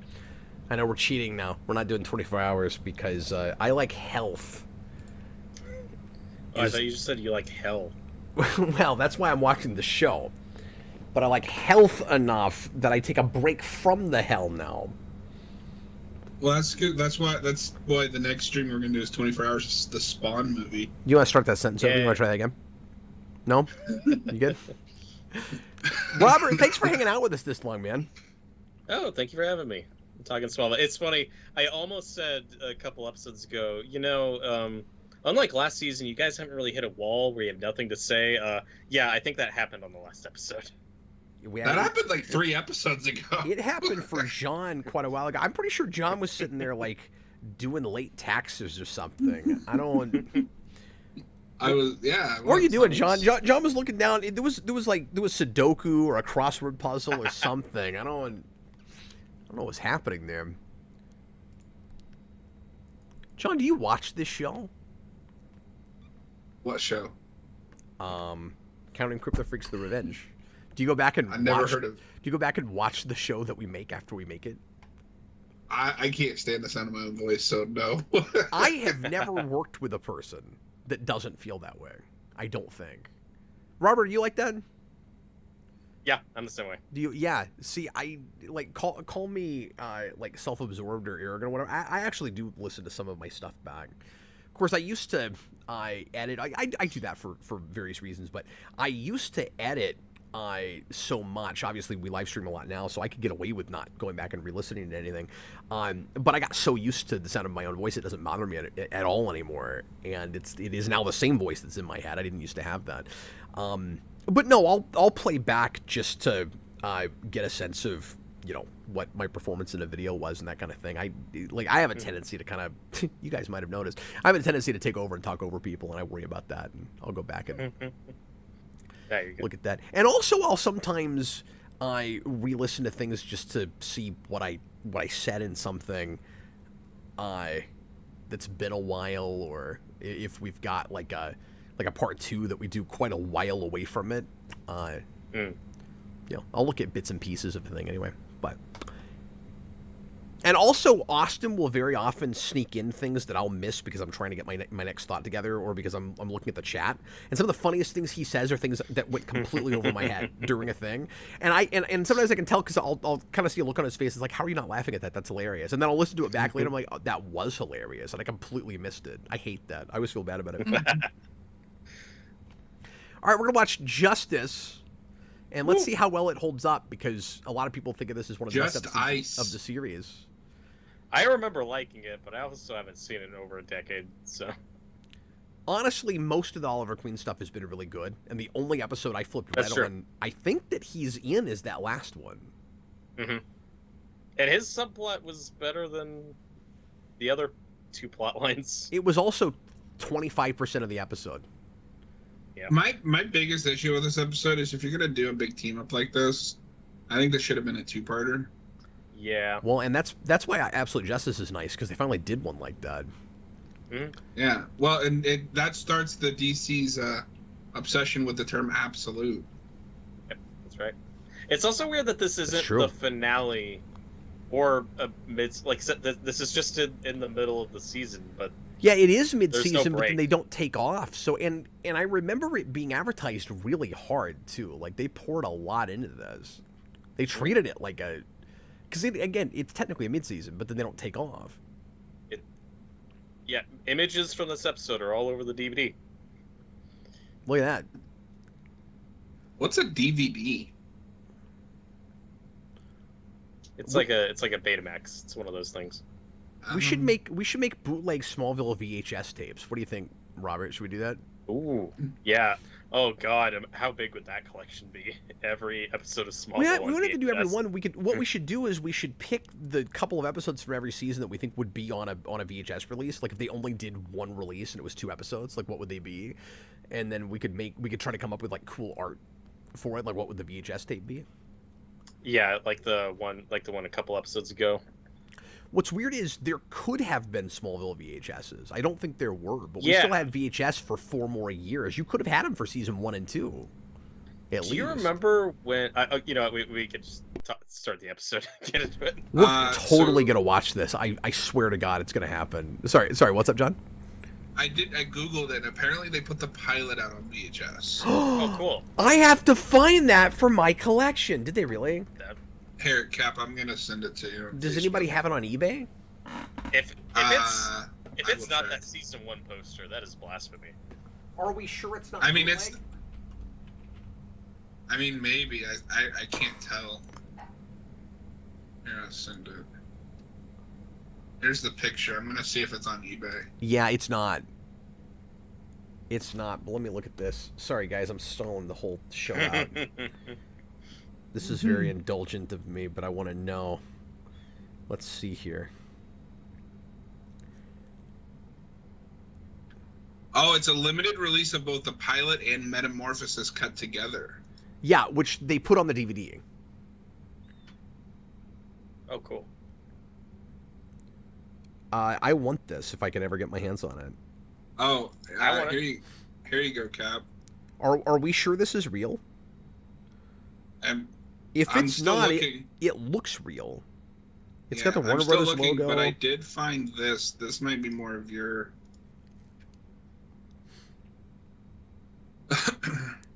I know we're cheating now. We're not doing 24 hours because I like health. Oh, I thought you just said you like hell. Well, that's why I'm watching the show. But I like health enough that I take a break from the hell now. Well, that's good. That's why the next stream we're gonna do is 24 hours. The Spawn movie. You want to start that sentence over? You want to try that again? No? You good? Robert, thanks for hanging out with us this long, man. Oh, thank you for having me. I'm talking Smallville. It's funny. I almost said a couple episodes ago, unlike last season, you guys haven't really hit a wall where you have nothing to say. Yeah, I think that happened on the last episode. That happened like 3 episodes ago. It happened for John quite a while ago. I'm pretty sure John was sitting there like doing late taxes or something. I don't. I was, yeah. What are you doing, John? John was looking down. There was Sudoku or a crossword puzzle or something. I don't know what's happening there. John, do you watch this show? What show? Counting Kryptofreaks: The Revenge. Do you go back and Do you go back and watch the show that we make after we make it? I can't stand the sound of my own voice, so no. I have never worked with a person that doesn't feel that way. I don't think. Robert, you like that? Yeah, I'm the same way. Do you? Yeah. See, I like call me like self-absorbed or arrogant or whatever. I actually do listen to some of my stuff back. Of course, I used to edit. I do that for various reasons, but I used to edit so much. Obviously, we live stream a lot now, so I could get away with not going back and re-listening to anything. But I got so used to the sound of my own voice, it doesn't bother me at all anymore. And it is now the same voice that's in my head. I didn't used to have that. But no, I'll play back just to get a sense of what my performance in a video was and that kind of thing. I have a tendency to kind of you guys might have noticed, I have a tendency to take over and talk over people, and I worry about that, and I'll go back and look at that. And also I'll sometimes re-listen to things just to see what I said in something that's been a while, or if we've got like a part 2 that we do quite a while away from it. I'll look at bits and pieces of the thing anyway. And also, Austin will very often sneak in things that I'll miss because I'm trying to get my next thought together, or because I'm looking at the chat. And some of the funniest things he says are things that went completely over my head during a thing. And sometimes I can tell because I'll kind of see a look on his face. It's like, how are you not laughing at that? That's hilarious. And then I'll listen to it back later. I'm like, oh, that was hilarious. And I completely missed it. I hate that. I always feel bad about it. All right, we're going to watch Justice. And let's see how well it holds up, because a lot of people think of this as one of the best episodes of the series. I remember liking it, but I also haven't seen it in over a decade, so... Honestly, most of the Oliver Queen stuff has been really good, and the only episode I flipped red on, I think that he's in, is that last one. Mm-hmm. And his subplot was better than the other 2 plot lines. It was also 25% of the episode. Yeah. My biggest issue with this episode is, if you're gonna do a big team up like this, I think this should have been a 2-parter. Yeah. Well, and that's why Absolute Justice is nice, because they finally did one like that. Mm-hmm. Yeah. Well, and that starts the DC's obsession with the term absolute. Yep, that's right. It's also weird that this isn't the finale, or this is just in the middle of the season, but. Yeah, it is mid-season, but then they don't take off. So, and I remember it being advertised really hard too. Like, they poured a lot into this. They treated it like a, because again, it's technically a mid-season, but then they don't take off. Yeah, images from this episode are all over the DVD. Look at that. What's a DVD? It's like a Betamax. It's one of those things. We should make bootleg Smallville VHS tapes. What do you think, Robert? Should we do that? Ooh, yeah. Oh God, how big would that collection be? Every episode of Smallville. We don't have to do every one. What we should do is we should pick the couple of episodes from every season that we think would be on a VHS release. Like, if they only did one release and it was 2 episodes, like, what would they be? And then we could try to come up with like cool art for it. Like, what would the VHS tape be? Yeah, like the one a couple episodes ago. What's weird is there could have been Smallville VHSs. I don't think there were, but we Yeah. still had VHS for 4 more years. You could have had them for season 1 and 2. At least. Do you remember when? You know, we could just start the episode and get into it. We're totally gonna watch this. I swear to God, it's gonna happen. Sorry. What's up, John? I googled it. Apparently, they put the pilot out on VHS. Oh, cool. I have to find that for my collection. Did they really? Here, Cap, I'm gonna send it to you. Does anybody have it on eBay? If I it's will not try. that season 1 poster, that is blasphemy. Are we sure it's not? I mean, it's. I mean, maybe. I can't tell. Here, I'll send it. Here's the picture. I'm gonna see if it's on eBay. Yeah, it's not. It's not. But let me look at this. Sorry, guys, I'm stalling the whole show out. This is very indulgent of me, but I want to know. Let's see here. Oh, it's a limited release of both the pilot and Metamorphosis cut together. Yeah, which they put on the DVD. Oh, cool. I want this if I can ever get my hands on it. Oh, I want here you go, Cap. Are we sure this is real? If I'm it's still not, looking. it looks real. It's Yeah, got the I'm Warner still Brothers looking, logo. But I did find this. This might be more of your.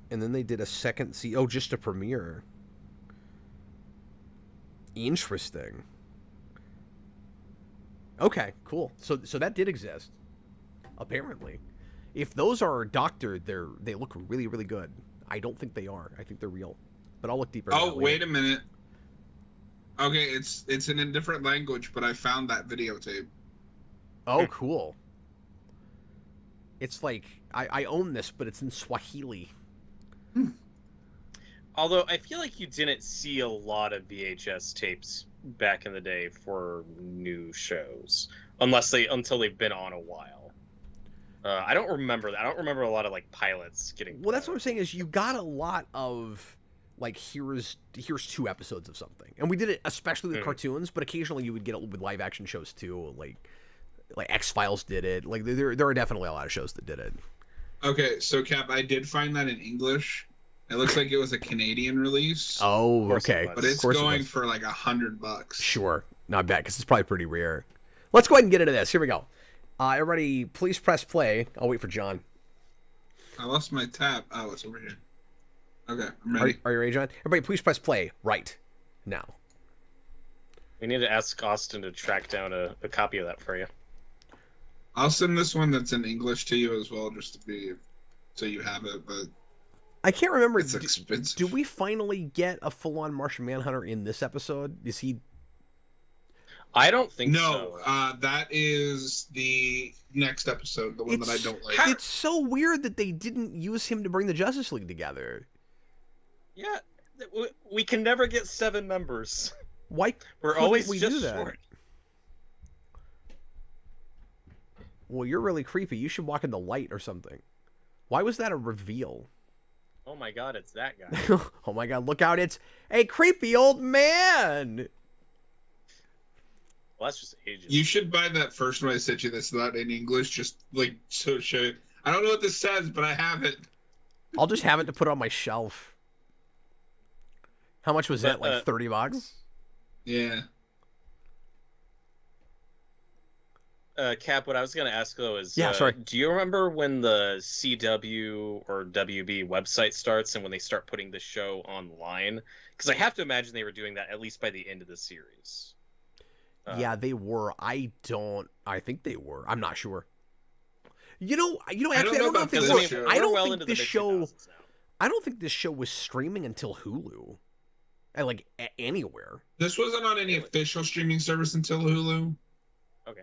And then they did a second Oh, just a premiere. Interesting. Okay, cool. So that did exist. Apparently. If those are doctored, they look really, really good. I don't think they are. I think they're real. But I'll look deeper. Oh, wait a minute. Okay, it's in a different language, but I found that videotape. Oh, cool. It's like I own this, but it's in Swahili. Although I feel like you didn't see a lot of VHS tapes back in the day for new shows, until they've been on a while. I don't remember that. I don't remember a lot of like pilots getting. Well, that's what I'm saying is you got a lot of like here's 2 episodes of something, and we did it especially with cartoons, but occasionally you would get it with live action shows too, like X-Files did it. Like there are definitely a lot of shows that did it. Okay, so Cap, I did find that in English. It looks like it was a Canadian release. Oh, okay. But it's going for like $100. Sure, not bad because it's probably pretty rare. Let's go ahead and get into this. Here we go. Everybody, please press play. I'll wait for John. I lost my tab. Oh, it's over here. Okay, I'm ready. Are you ready, John? Everybody, please press play right now. We need to ask Austin to track down a copy of that for you. I'll send this one that's in English to you as well, just to be so you have it. But I can't remember. it's expensive. Do we finally get a full-on Martian Manhunter in this episode? Is he? I don't think No, so. that is the next episode, the one that I don't like. It's so weird that they didn't use him to bring the Justice League together. Yeah, we can never get 7 members. Why? We're always we just do that? short. Well, you're really creepy. You should walk in the light or something. Why was that a reveal? Oh my God, it's that guy. Oh my God, look out! It's a creepy old man. Well, that's just ages. You should buy that first one I sent you that's not in English, just like so show. I don't know what this says, but I have it. I'll just have it to put on my shelf. How much was that? Like $30? Yeah. Cap, what I was going to ask though is, sorry. Do you remember when the CW or WB website starts and when they start putting the show online? Because I have to imagine they were doing that at least by the end of the series. Yeah, they were. I think they were. I'm not sure. You know. Actually, I don't know if this this show. I don't well think into this the show. mid-2000s now. I don't think this show was streaming until Hulu. Like anywhere. This wasn't on any official streaming service until Hulu. Okay.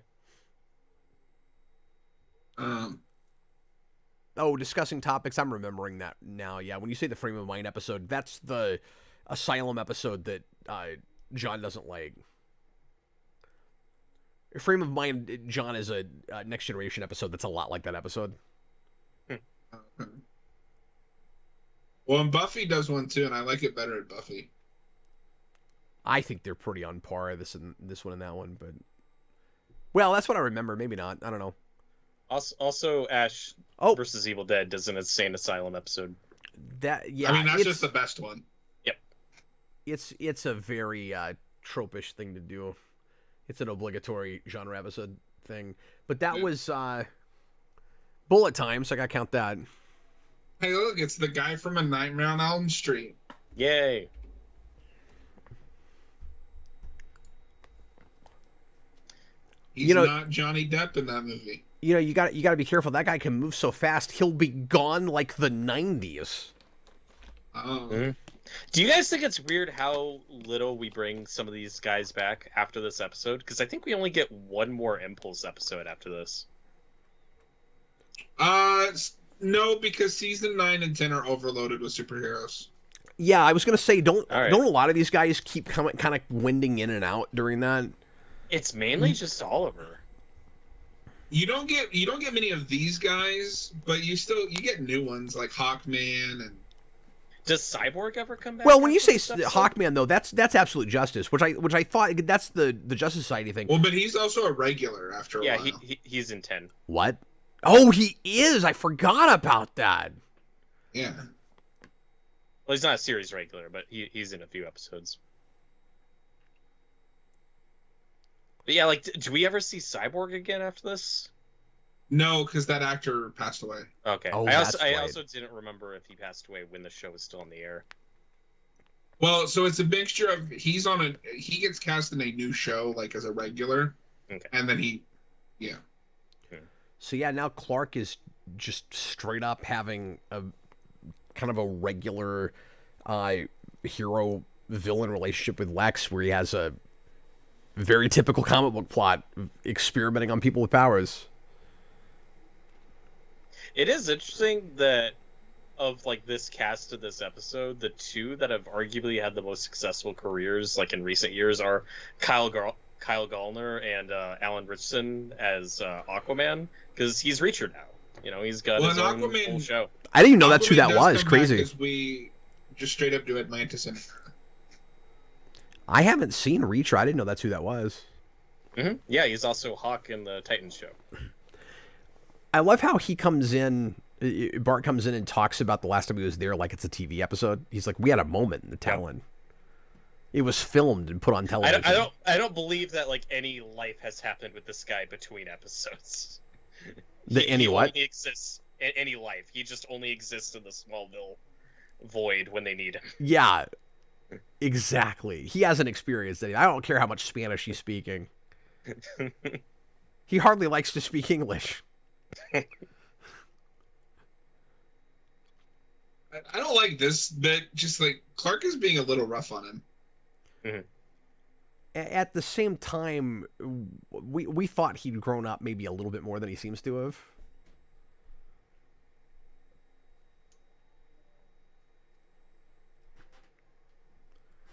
Oh, discussing topics. I'm remembering that now. Yeah, when you say the Frame of Mind episode, that's the Asylum episode that John doesn't like. Frame of Mind, John, is a Next Generation episode that's a lot like that episode. Well, and Buffy does one too, and I like it better at Buffy. I think they're pretty on par, this one and that one, but Well, that's what I remember. Maybe not. I don't know. Also Ash versus Evil Dead does an insane asylum episode. Yeah. I mean, that's just the best one. Yep. It's a very tropish thing to do. It's an obligatory genre episode thing. But that was Bullet Time, so I gotta count that. Hey, look, it's the guy from A Nightmare on Elm Street. Yay. He's not Johnny Depp in that movie. You got to be careful. That guy can move so fast. He'll be gone like the 90s. Oh. Mm-hmm. Do you guys think it's weird how little we bring some of these guys back after this episode? Because I think we only get one more Impulse episode after this. No, because season 9 and 10 are overloaded with superheroes. Yeah, I was gonna say, don't a lot of these guys keep kind of winding in and out during that? It's mainly just Oliver. You don't get many of these guys, but you get new ones like Hawkman and. Does Cyborg ever come back? Well, when you say Hawkman, though, that's Absolute Justice, which I thought that's the Justice Society thing. Well, but he's also a regular after a while. Yeah, he's in 10. What? Oh, he is. I forgot about that. Yeah. Well, he's not a series regular, but he's in a few episodes. But yeah, like, do we ever see Cyborg again after this? No, because that actor passed away. Okay. Oh, I also didn't remember if he passed away when the show was still on the air. Well, so it's a mixture of he gets cast in a new show like as a regular, and then yeah. So yeah, now Clark is just straight up having a kind of a regular hero villain relationship with Lex, where he has a very typical comic book plot, experimenting on people with powers. It is interesting that of like this cast of this episode, the two that have arguably had the most successful careers like in recent years are Kyle Gallner and Alan Ritchson as Aquaman, because he's Reacher now. He's got his own whole show. I didn't even know that's who that was. Crazy. Because we just straight up do Atlantis and. I haven't seen Reacher. I didn't know that's who that was. Mm-hmm. Yeah, he's also Hawk in the Titans show. I love how he comes in. Bart comes in and talks about the last time he was there like it's a TV episode. He's like, we had a moment in the Talon. Yep. It was filmed and put on television. I don't believe that like any life has happened with this guy between episodes. Any what? Only exists any life. He just only exists in the Smallville void when they need him. Yeah, exactly. He hasn't experienced any. I don't care how much Spanish he's speaking. He hardly likes to speak English. I don't like this bit. Just like Clark is being a little rough on him. Mm-hmm. At the same time, we thought he'd grown up maybe a little bit more than he seems to have.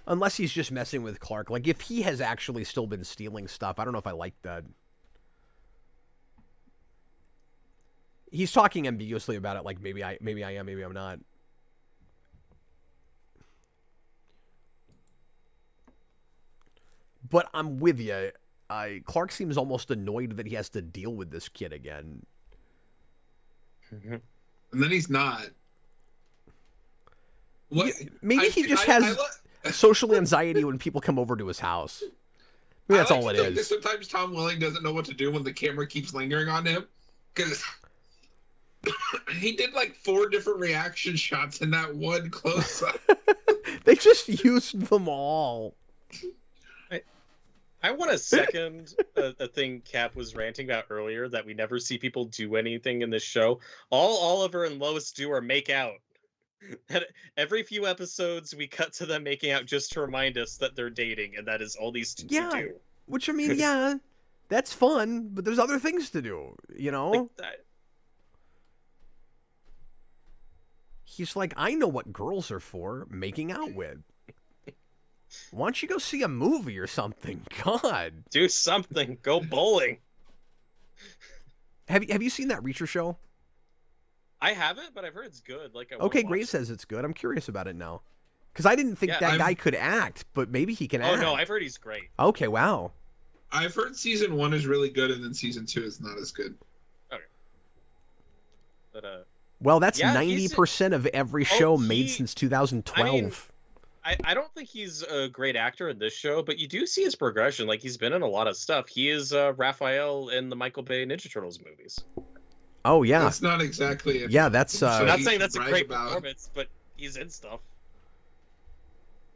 Unless he's just messing with Clark. Like, if he has actually still been stealing stuff, I don't know if I like that. He's talking ambiguously about it, like maybe I am, maybe I'm not. But I'm with you. Clark seems almost annoyed that he has to deal with this kid again. Mm-hmm. And then he's not. What? Maybe he just has social anxiety when people come over to his house. Maybe that's all it is. Sometimes Tom Welling doesn't know what to do when the camera keeps lingering on him. Because he did like 4 different reaction shots in that one close-up. They just used them all. I want to second a thing Cap was ranting about earlier, that we never see people do anything in this show. All Oliver and Lois do are make out. Every few episodes, we cut to them making out just to remind us that they're dating, and that is all these two do. Which, I mean, yeah, that's fun, but there's other things to do, you know? Like that. He's like, I know what girls are for, making out with. Why don't you go see a movie or something? God. Do something. Go bowling. Have you seen that Reacher show? I haven't, but I've heard it's good. Like, Okay, Great says it's good. I'm curious about it now. Because I didn't think that guy could act, but maybe he can act. Oh, no, I've heard he's great. Okay, wow. I've heard season 1 is really good, and then season 2 is not as good. Okay. But Well, that's yeah, 90% of every show made since 2012. I mean, I don't think he's a great actor in this show, but you do see his progression. Like, he's been in a lot of stuff. He is Raphael in the Michael Bay Ninja Turtles movies. Oh, yeah. That's not exactly it. Yeah, that's... I'm not saying that's a great performance, but he's in stuff.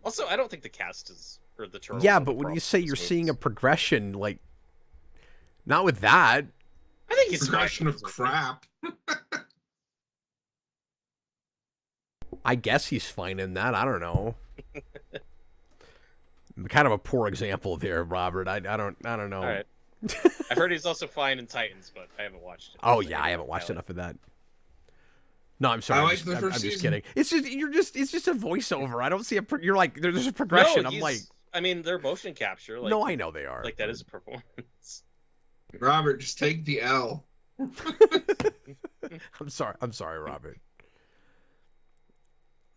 Also, I don't think the cast is... Or the Turtles. Yeah, but when you say you're seeing a progression, like... Not with that. I think he's progression of crap. I guess he's fine in that. I don't know. Kind of a poor example there, Robert. I don't know. All right. I've heard he's also fine in Titans, but I haven't watched it. Oh yeah, I haven't watched enough of that. No, I'm sorry. I'm just kidding. It's just a voiceover. I don't see you're like there's a progression. No, I'm like, I mean, they're motion capture. Like, no, I know they are. Like that is a performance. Robert, just take the L. I'm sorry, Robert.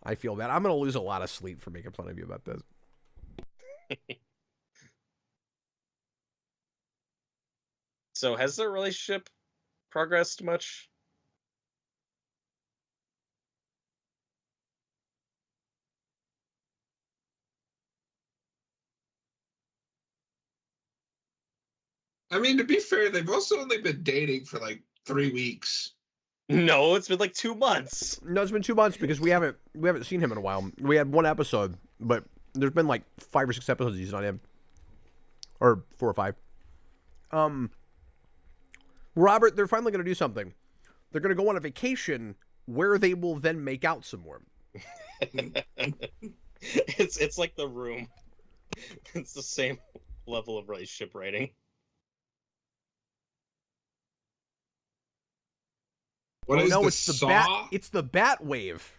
I feel bad. I'm gonna lose a lot of sleep for making fun of you about this. So has their relationship progressed much? I mean, to be fair, they've also only been dating for like 3 weeks. No, it's been like 2 months. No, it's been 2 months because we haven't seen him in a while. We had 1 episode, but there's been like 5 or 6 episodes he's on him, or 4 or 5. Robert, they're finally going to do something. They're going to go on a vacation where they will then make out some more. It's like The Room. It's the same level of relationship writing. What is no, the it's the Saw? bat. It's the bat wave.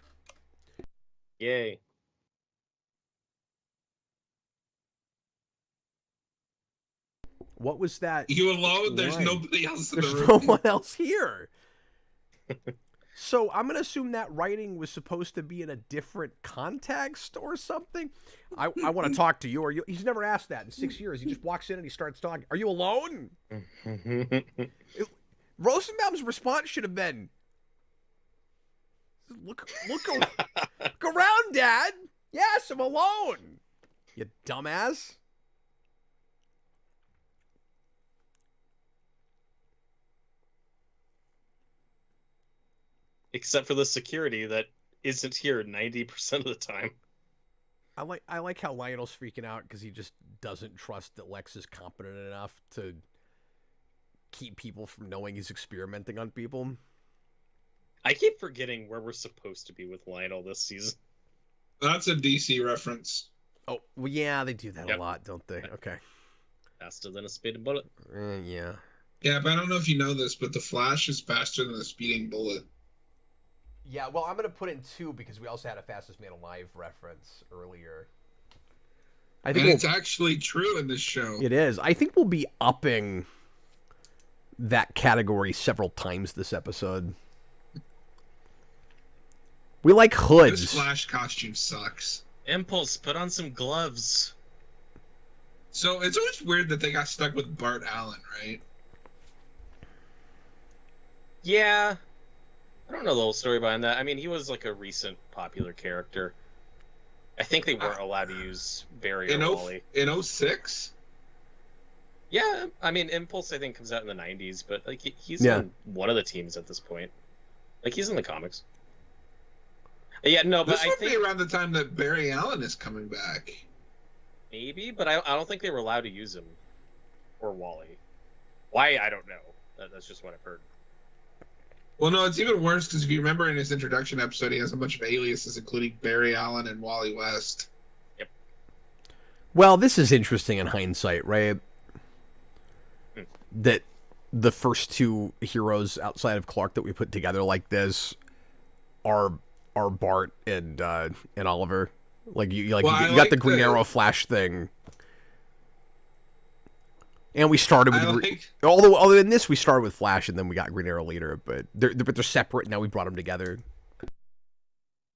Yay. What was that? You alone? There's line? nobody else in There's the no room. one else here. So I'm gonna assume that writing was supposed to be in a different context or something. I want to talk to you. Or he's never asked that in 6 years. He just walks in and he starts talking. Are you alone? Rosenbaum's response should have been, Look around, Dad. Yes, I'm alone. You dumbass. Except for the security that isn't here 90% of the time. I like how Lionel's freaking out because he just doesn't trust that Lex is competent enough to keep people from knowing he's experimenting on people. I keep forgetting where we're supposed to be with Lionel this season. That's a DC reference. Oh, well, yeah, they do that a lot, don't they? Okay. Faster than a speeding bullet. Yeah. Yeah, but I don't know if you know this, but the Flash is faster than the speeding bullet. Yeah, well, I'm going to put in 2 because we also had a Fastest Man Alive reference earlier. I think it's actually true in this show. It is. I think we'll be upping that category several times this episode. We like hoods. This Flash costume sucks. Impulse, put on some gloves. So it's always weird that they got stuck with Bart Allen, right? Yeah. I don't know the whole story behind that. I mean, he was like a recent popular character. I think they weren't allowed to use Barry or Wally. In 06? Yeah, I mean, Impulse I think comes out in the 90s, but like he's on one of the teams at this point. Like he's in the comics. Yeah, no, but this would be around the time that Barry Allen is coming back. Maybe, but I don't think they were allowed to use him or Wally. Why, I don't know. That's just what I've heard. Well, no, it's even worse because if you remember in his introduction episode, he has a bunch of aliases, including Barry Allen and Wally West. Yep. Well, this is interesting in hindsight, right? That the first 2 heroes outside of Clark that we put together like this are Bart and Oliver. Like you got the Green Arrow Flash thing. And we started with although in this we started with Flash and then we got Green Arrow later, but they're separate. Now we brought them together.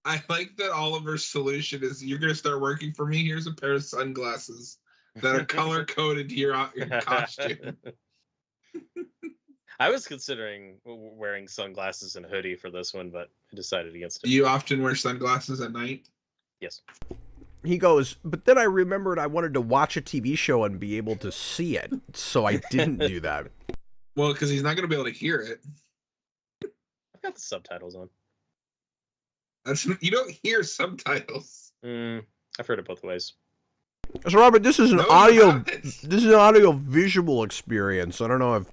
I like that Oliver's solution is, you're gonna start working for me. Here's a pair of sunglasses. that are color coded to your costume. I was considering wearing sunglasses and a hoodie for this one, but I decided against it. Do you often wear sunglasses at night? Yes. He goes, but then I remembered I wanted to watch a TV show and be able to see it, so I didn't do that. Well, because he's not going to be able to hear it. I've got the subtitles on. You don't hear subtitles. I've heard it both ways. So Robert, this is an No, you audio. haven't. This is an audio visual experience. I don't know if.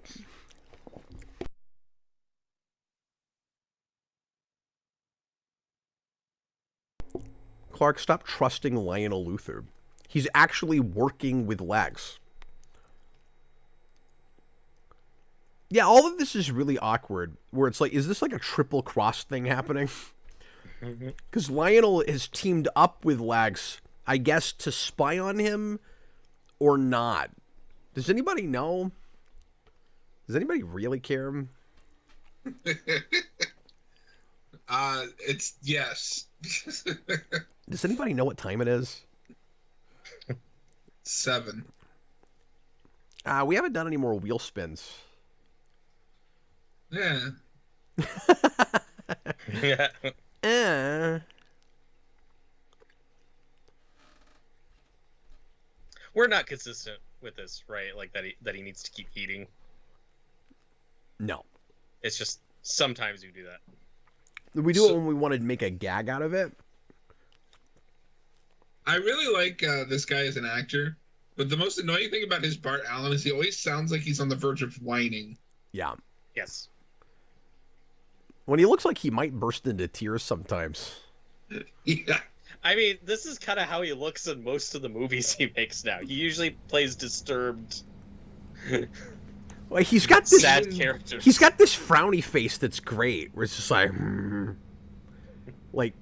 Clark, stop trusting Lionel Luthor. He's actually working with Lex. Yeah, all of this is really awkward. Where it's like, is this like a triple cross thing happening? Because Lionel has teamed up with Lex, I guess, to spy on him or not. Does anybody know? Does anybody really care? It's yes. Does anybody know what time it is? 7. We haven't done any more wheel spins. Yeah. Yeah. We're not consistent with this, right? Like that he needs to keep eating. No. It's just sometimes you do that. We do it when we want to make a gag out of it. I really like this guy as an actor, but the most annoying thing about his Bart Allen is he always sounds like he's on the verge of whining. Yeah. Yes. When he looks like he might burst into tears sometimes. Yeah. I mean, this is kind of how he looks in most of the movies he makes now. He usually plays disturbed, Well, he's got this sad characters. He's got this frowny face that's great. Where it's just like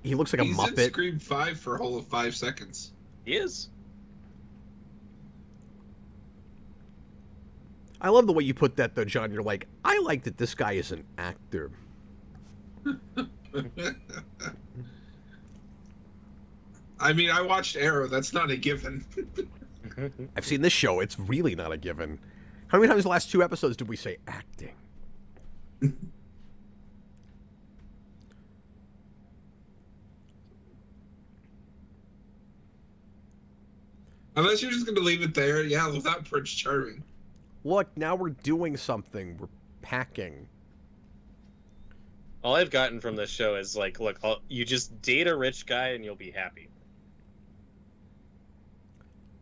he looks like a He's Muppet. in Scream 5 for a whole of 5 seconds. He is. I love the way you put that, though, John. You're like, I like that this guy is an actor. I mean, I watched Arrow. That's not a given. I've seen this show. It's really not a given. How many times the last 2 episodes did we say acting? Unless you're just going to leave it there. Yeah, without Prince Charming. Look, now we're doing something. We're packing. All I've gotten from this show is like, look, you just date a rich guy and you'll be happy.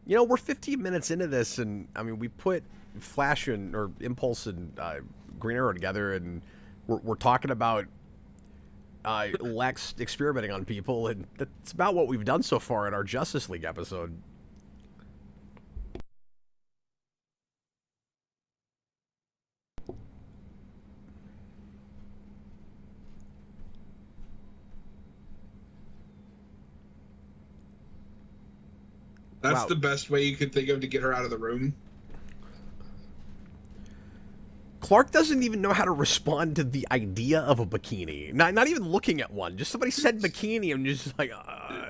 You know, we're 15 minutes into this, and I mean, we put Flash and or Impulse and Green Arrow together, and we're talking about Lex experimenting on people, and that's about what we've done so far in our Justice League episode. That's Wow. the best way you could think of to get her out of the room. Clark doesn't even know how to respond to the idea of a bikini. Not even looking at one. Just somebody said bikini, and just like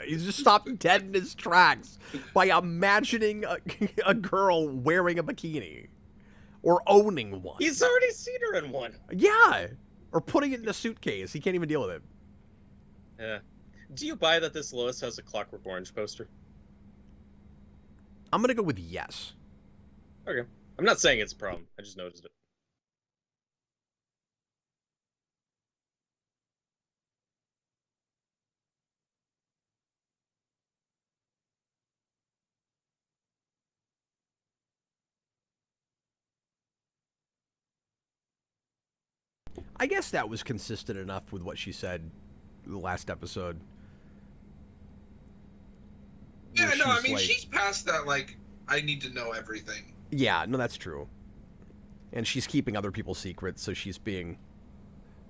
he's just stopped dead in his tracks by imagining a girl wearing a bikini or owning one. He's already seen her in one. Yeah, or putting it in a suitcase. He can't even deal with it. Yeah. Do you buy that this Lois has a Clockwork Orange poster? I'm gonna go with yes. Okay. I'm not saying it's a problem. I just noticed it. I guess that was consistent enough with what she said the last episode. Yeah, Where no, I she's mean, like- she's past that, like, I need to know everything. Yeah, no, that's true. And she's keeping other people's secrets, so she's being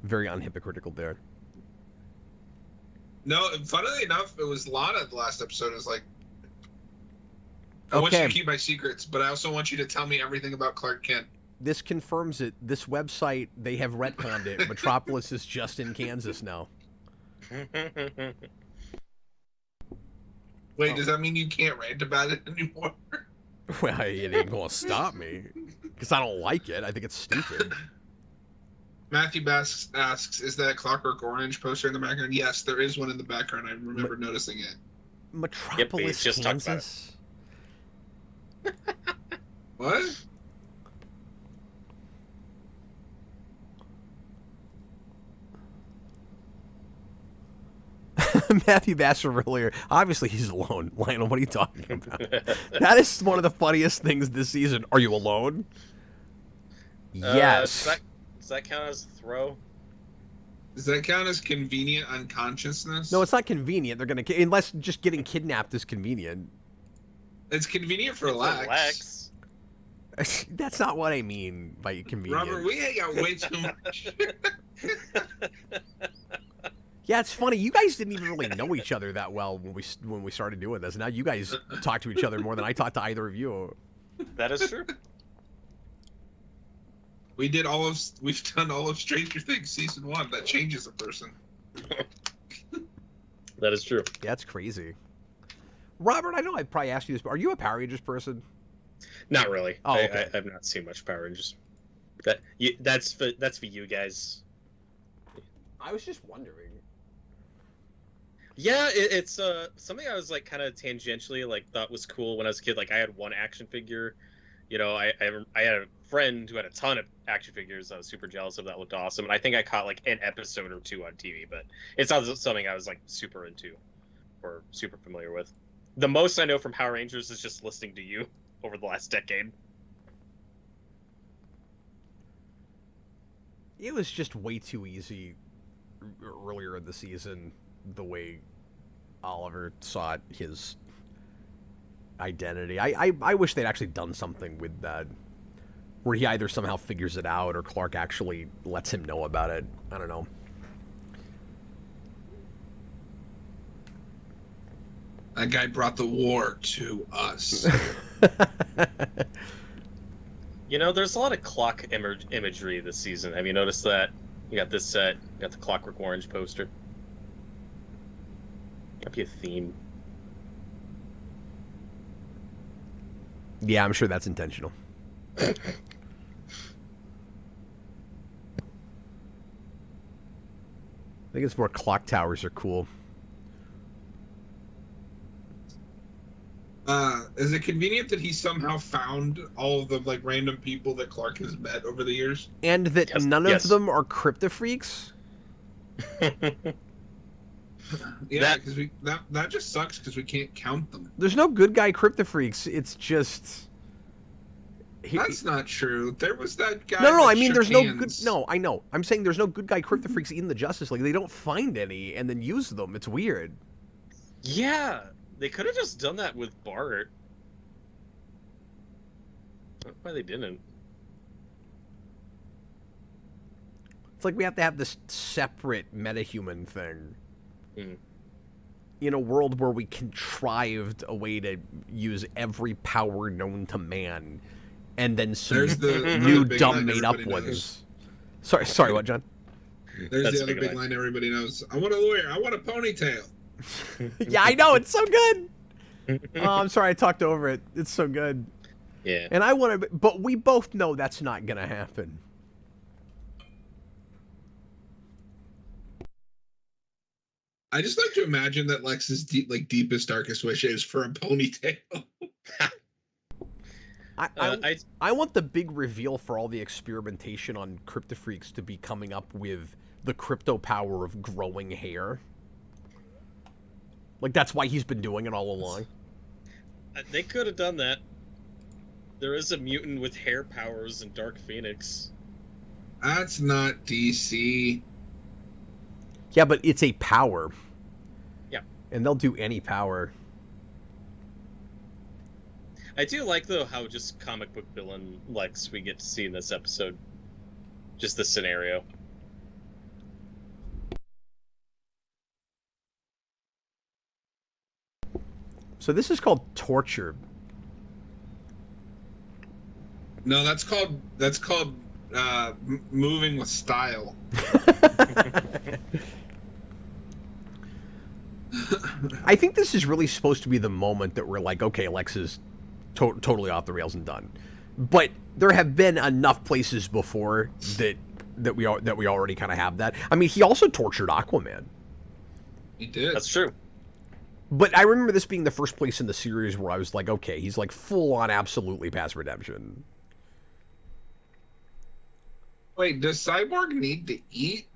very unhypocritical there. No, funnily enough, it was Lana the last episode. It was like, I want you Okay. to keep my secrets, but I also want you to tell me everything about Clark Kent. This confirms it. This website, they have retconned it. Metropolis is just in Kansas now. Wait, does that mean you can't rant about it anymore? Well, it ain't gonna stop me. Because I don't like it. I think it's stupid. Matthew Bass asks, is that Clockwork Orange poster in the background? Yes, there is one in the background. I remember noticing it. Metropolis, just talked about Kansas? What? Matthew Bass earlier. Obviously, he's alone. Lionel, what are you talking about? That is one of the funniest things this season. Are you alone? Yes. Does that count as a throw? Does that count as convenient unconsciousness? No, it's not convenient. They're gonna unless just getting kidnapped is convenient. It's convenient for Lex. That's not what I mean by convenient. Robert, we hang out way too much. Yeah, it's funny. You guys didn't even really know each other that well when we started doing this. Now you guys talk to each other more than I talk to either of you. That is true. We've done all of Stranger Things season 1. That changes a person. That is true. Yeah, that's crazy. Robert, I know I'd probably asked you this, but are you a Power Rangers person? Not really. Oh, okay. I've not seen much Power Rangers. That's for you guys. I was just wondering. Yeah, it's something I was like kind of tangentially like thought was cool when I was a kid. Like I had one action figure. You know, I had a friend who had a ton of action figures. I was super jealous of that. Looked awesome, and I think I caught like an episode or two on TV. But it's not something I was like super into or super familiar with. The most I know from Power Rangers is just listening to you over the last decade. It was just way too easy earlier in the season, the way Oliver sought his identity. I wish they'd actually done something with that, where he either somehow figures it out or Clark actually lets him know about it. I don't know. That guy brought the war to us. You know, there's a lot of clock imagery this season. Have you noticed that? You got this set, you got the Clockwork Orange poster. That'd be a theme. Yeah, I'm sure that's intentional. I think it's more clock towers are cool. Is it convenient that he somehow found all of the like random people that Clark has met over the years? And that none of them are Kryptofreaks? Yeah, because that just sucks because we can't count them. There's no good guy Kryptofreaks. It's just... That's not true. There was that guy. No, I mean there's no good... No, I know. I'm saying there's no good guy Kryptofreaks in the Justice League. They don't find any and then use them. It's weird. Yeah, they could have just done that with Bart. I don't know why they didn't. It's like we have to have this separate metahuman thing. In a world where we contrived a way to use every power known to man, and then some new dumb made-up ones. Sorry, what, John? There's the other big line everybody knows. I want a lawyer. I want a ponytail. Yeah, I know. It's so good. Oh, I'm sorry. I talked over it. It's so good. Yeah. And I want to... But we both know that's not going to happen. I just like to imagine that Lex's deepest, darkest wish is for a ponytail. I want the big reveal for all the experimentation on Kryptofreaks to be coming up with the crypto power of growing hair. Like, that's why he's been doing it all along. They could have done that. There is a mutant with hair powers in Dark Phoenix. That's not DC. Yeah, but it's a power. Yeah. And they'll do any power. I do like, though, how just comic book villain Lex we get to see in this episode. Just the scenario. So this is called torture. No, that's called moving with style. I think this is really supposed to be the moment that we're like, okay, Lex is totally off the rails and done. But there have been enough places before that we already kind of have that. I mean, he also tortured Aquaman. He did. That's true. But I remember this being the first place in the series where I was like, okay, he's like full on absolutely past redemption. Wait, does Cyborg need to eat?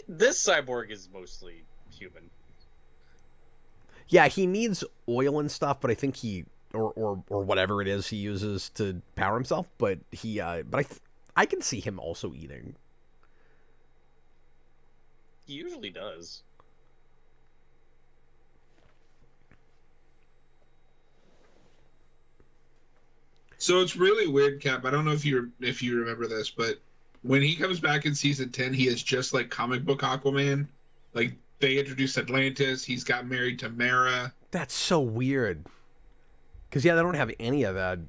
This cyborg is mostly human. Yeah, he needs oil and stuff, but I think he or whatever it is he uses to power himself. But I can see him also eating. He usually does. So it's really weird, Cap. I don't know if you remember this, but when he comes back in season 10, he is just like comic book Aquaman. Like, they introduced Atlantis. He's got married to Mara. That's so weird. Because, yeah, they don't have any of that.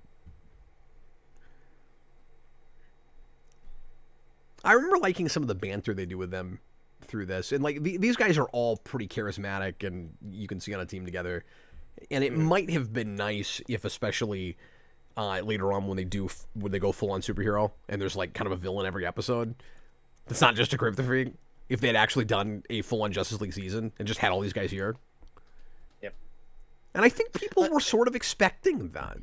I remember liking some of the banter they do with them through this. And, like, these guys are all pretty charismatic, and you can see on a team together. And it might have been nice if, especially later on when they go full-on superhero, and there's, like, kind of a villain every episode. It's not just a Kryptofreak. If they had actually done a full-on Justice League season and just had all these guys here. Yep. And I think people were sort of expecting that.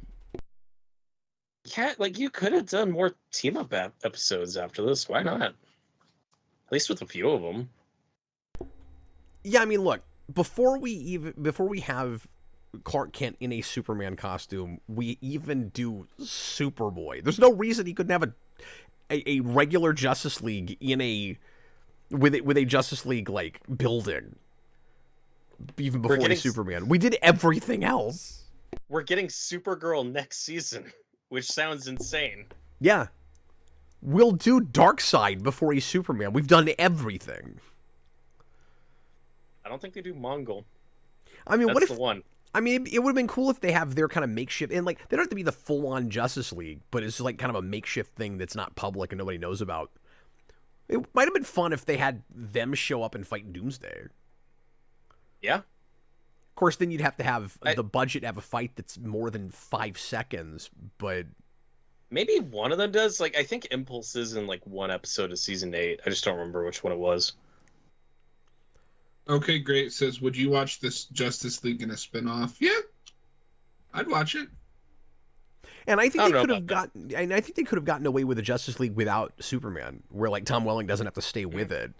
Yeah, like, you could have done more team-up episodes after this. Why not? At least with a few of them. Yeah, I mean, look, before we have Clark Kent in a Superman costume, we even do Superboy. There's no reason he couldn't have a regular Justice League with a Justice League like building. Even before he's Superman, we did everything else. We're getting Supergirl next season, which sounds insane. Yeah, we'll do Darkseid before he's Superman. We've done everything. I don't think they do Mongol. I mean, That's what if the one? I mean, it would have been cool if they have their kind of makeshift, and like they don't have to be the full-on Justice League, but it's like kind of a makeshift thing that's not public and nobody knows about. It might have been fun if they had them show up and fight Doomsday. Yeah. Of course, then you'd have to have the budget to have a fight that's more than 5 seconds, but maybe one of them does. Like, I think Impulse is in like one episode of season 8. I just don't remember which one it was. Okay, great. Says, would you watch this Justice League in a spinoff? Yeah, I'd watch it. And I think they could have gotten away with the Justice League without Superman, where like Tom Welling doesn't have to stay with it,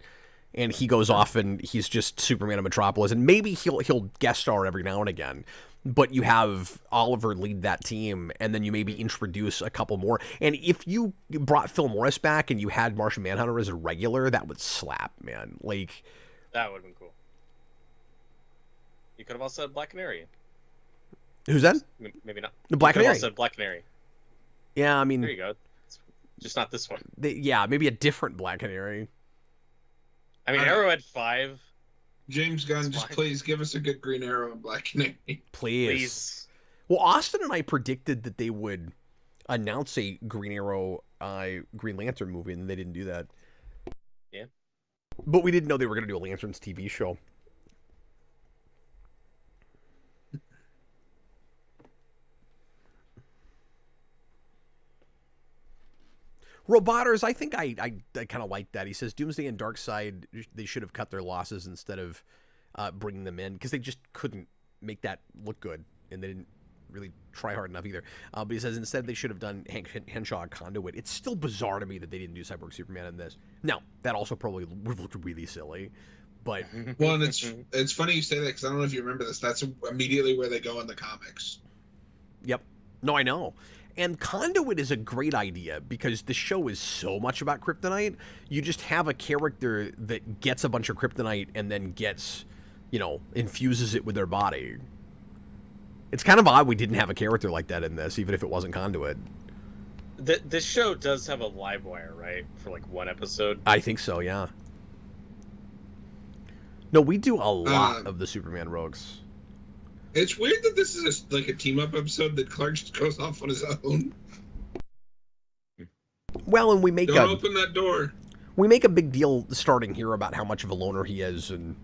and he goes off and he's just Superman of Metropolis, and maybe he'll guest star every now and again. But you have Oliver lead that team, and then you maybe introduce a couple more. And if you brought Phil Morris back and you had Martian Manhunter as a regular, that would slap, man. Like that would have been cool. You could have also said Black Canary. Who's that? Maybe not. The Black Canary. Said Black Canary. Yeah, I mean, there you go. It's just not this one. Yeah, maybe a different Black Canary. I mean, Arrow had 5. James Gunn, just please give us a good Green Arrow and Black Canary. Please. Well, Austin and I predicted that they would announce a Green Arrow, Green Lantern movie, and they didn't do that. Yeah. But we didn't know they were going to do a Lanterns TV show. Roboters, I think I kind of like that. He says Doomsday and Darkseid, they should have cut their losses instead of bringing them in, because they just couldn't make that look good, and they didn't really try hard enough either. But he says instead they should have done Hank Henshaw Conduit. It's still bizarre to me that they didn't do Cyborg Superman in this. Now, that also probably would have looked really silly, but... Well, and it's funny you say that, because I don't know if you remember this. That's immediately where they go in the comics. Yep. No, I know. And Conduit is a great idea because the show is so much about kryptonite. You just have a character that gets a bunch of kryptonite and then gets, infuses it with their body. It's kind of odd we didn't have a character like that in this, even if it wasn't Conduit. This show does have a live wire, right? For like one episode? I think so, yeah. No, we do a lot of the Superman rogues. It's weird that this is like a team-up episode that Clark just goes off on his own. Well, and we make Don't open that door. We make a big deal starting here about how much of a loner he is and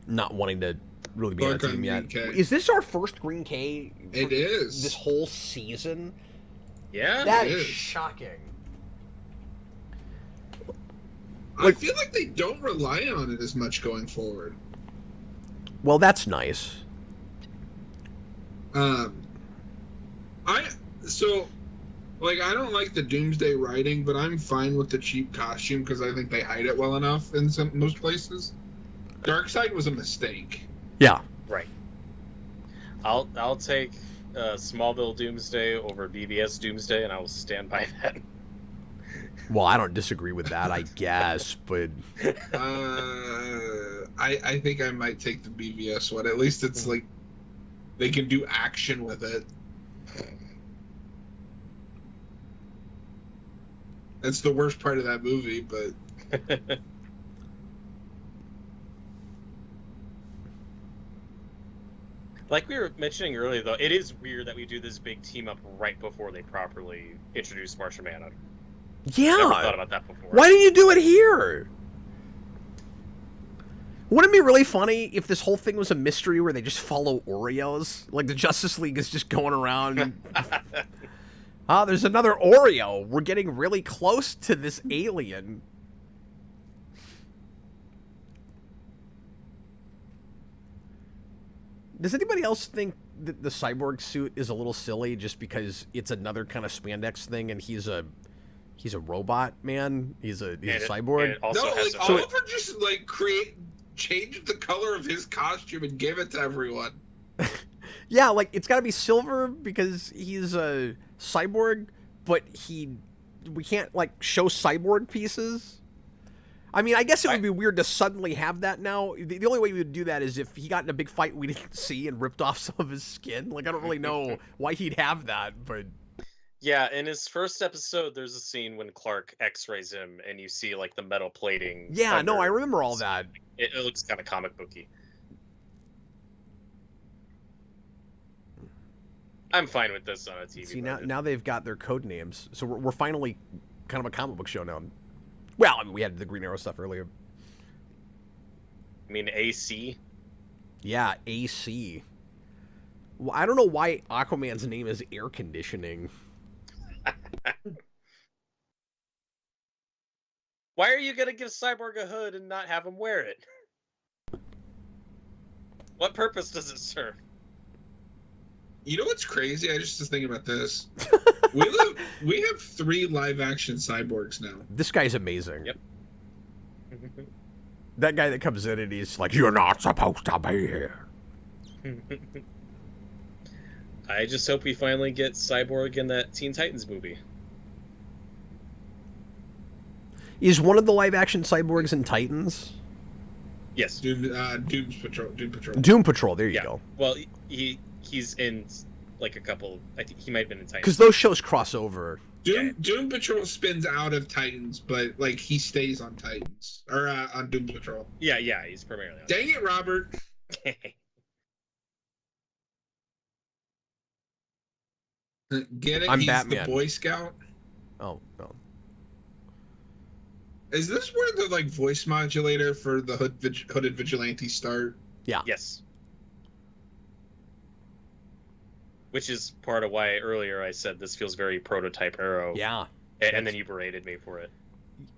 not wanting to really be on a Clark on team yet. Green K. Is this our first Green K? It is. This whole season? Yeah. That It is is. shocking. I feel like they don't rely on it as much going forward. Well, that's nice. I don't like the Doomsday writing, but I'm fine with the cheap costume because I think they hide it well enough in most places. Darkseid was a mistake. Yeah. Right. I'll take Smallville Doomsday over BVS Doomsday, and I will stand by that. Well, I don't disagree with that, I guess, but I think I might take the BVS one. At least it's like they can do action with it. That's the worst part of that movie, but like we were mentioning earlier, though, it is weird that we do this big team up right before they properly introduce Martian Manhunter. yeah. Never thought about that before. Why didn't you do it here? Wouldn't it be really funny if this whole thing was a mystery where they just follow Oreos? Like the Justice League is just going around. There's another Oreo. We're getting really close to this alien. Does anybody else think that the cyborg suit is a little silly just because it's another kind of spandex thing and he's a robot man? He's a cyborg? And it also no, has like Oliver just like changed the color of his costume and gave it to everyone. Yeah, like it's got to be silver because he's a cyborg, but we can't like show cyborg pieces. I mean, I guess it would be weird to suddenly have that now. The only way we would do that is if he got in a big fight we didn't see and ripped off some of his skin. Like I don't really know why he'd have that, but Yeah, in his first episode, there's a scene when Clark X-rays him, and you see like the metal plating. yeah, no, I under. remember all that. It looks kind of comic booky. I'm fine with this on a TV. See, budget. now they've got their code names, so we're finally kind of a comic book show now. Well, I mean, we had the Green Arrow stuff earlier. I mean, AC. Yeah, AC. Well, I don't know why Aquaman's name is air conditioning. Why are you gonna give Cyborg a hood and not have him wear it? What purpose does it serve? You know what's crazy? I just was thinking about this. We have 3 live-action cyborgs now. This guy's amazing. Yep. That guy that comes in and he's like, "You're not supposed to be here." I just hope we finally get Cyborg in that Teen Titans movie. Is one of the live-action cyborgs in Titans? Yes. Doom Patrol. Doom Patrol. There you go. Well, he's in like a couple. I think he might have been in Titans. Because those shows cross over. Doom Patrol spins out of Titans, but like he stays on Titans or on Doom Patrol. Yeah, he's primarily on. Dang it, Robert! Get it? I'm He's Batman. the Boy Scout. Oh no. Is this where the like voice modulator for the hooded vigilante start? Yeah. Yes. Which is part of why earlier I said this feels very prototype Arrow. Yeah. And then you berated me for it.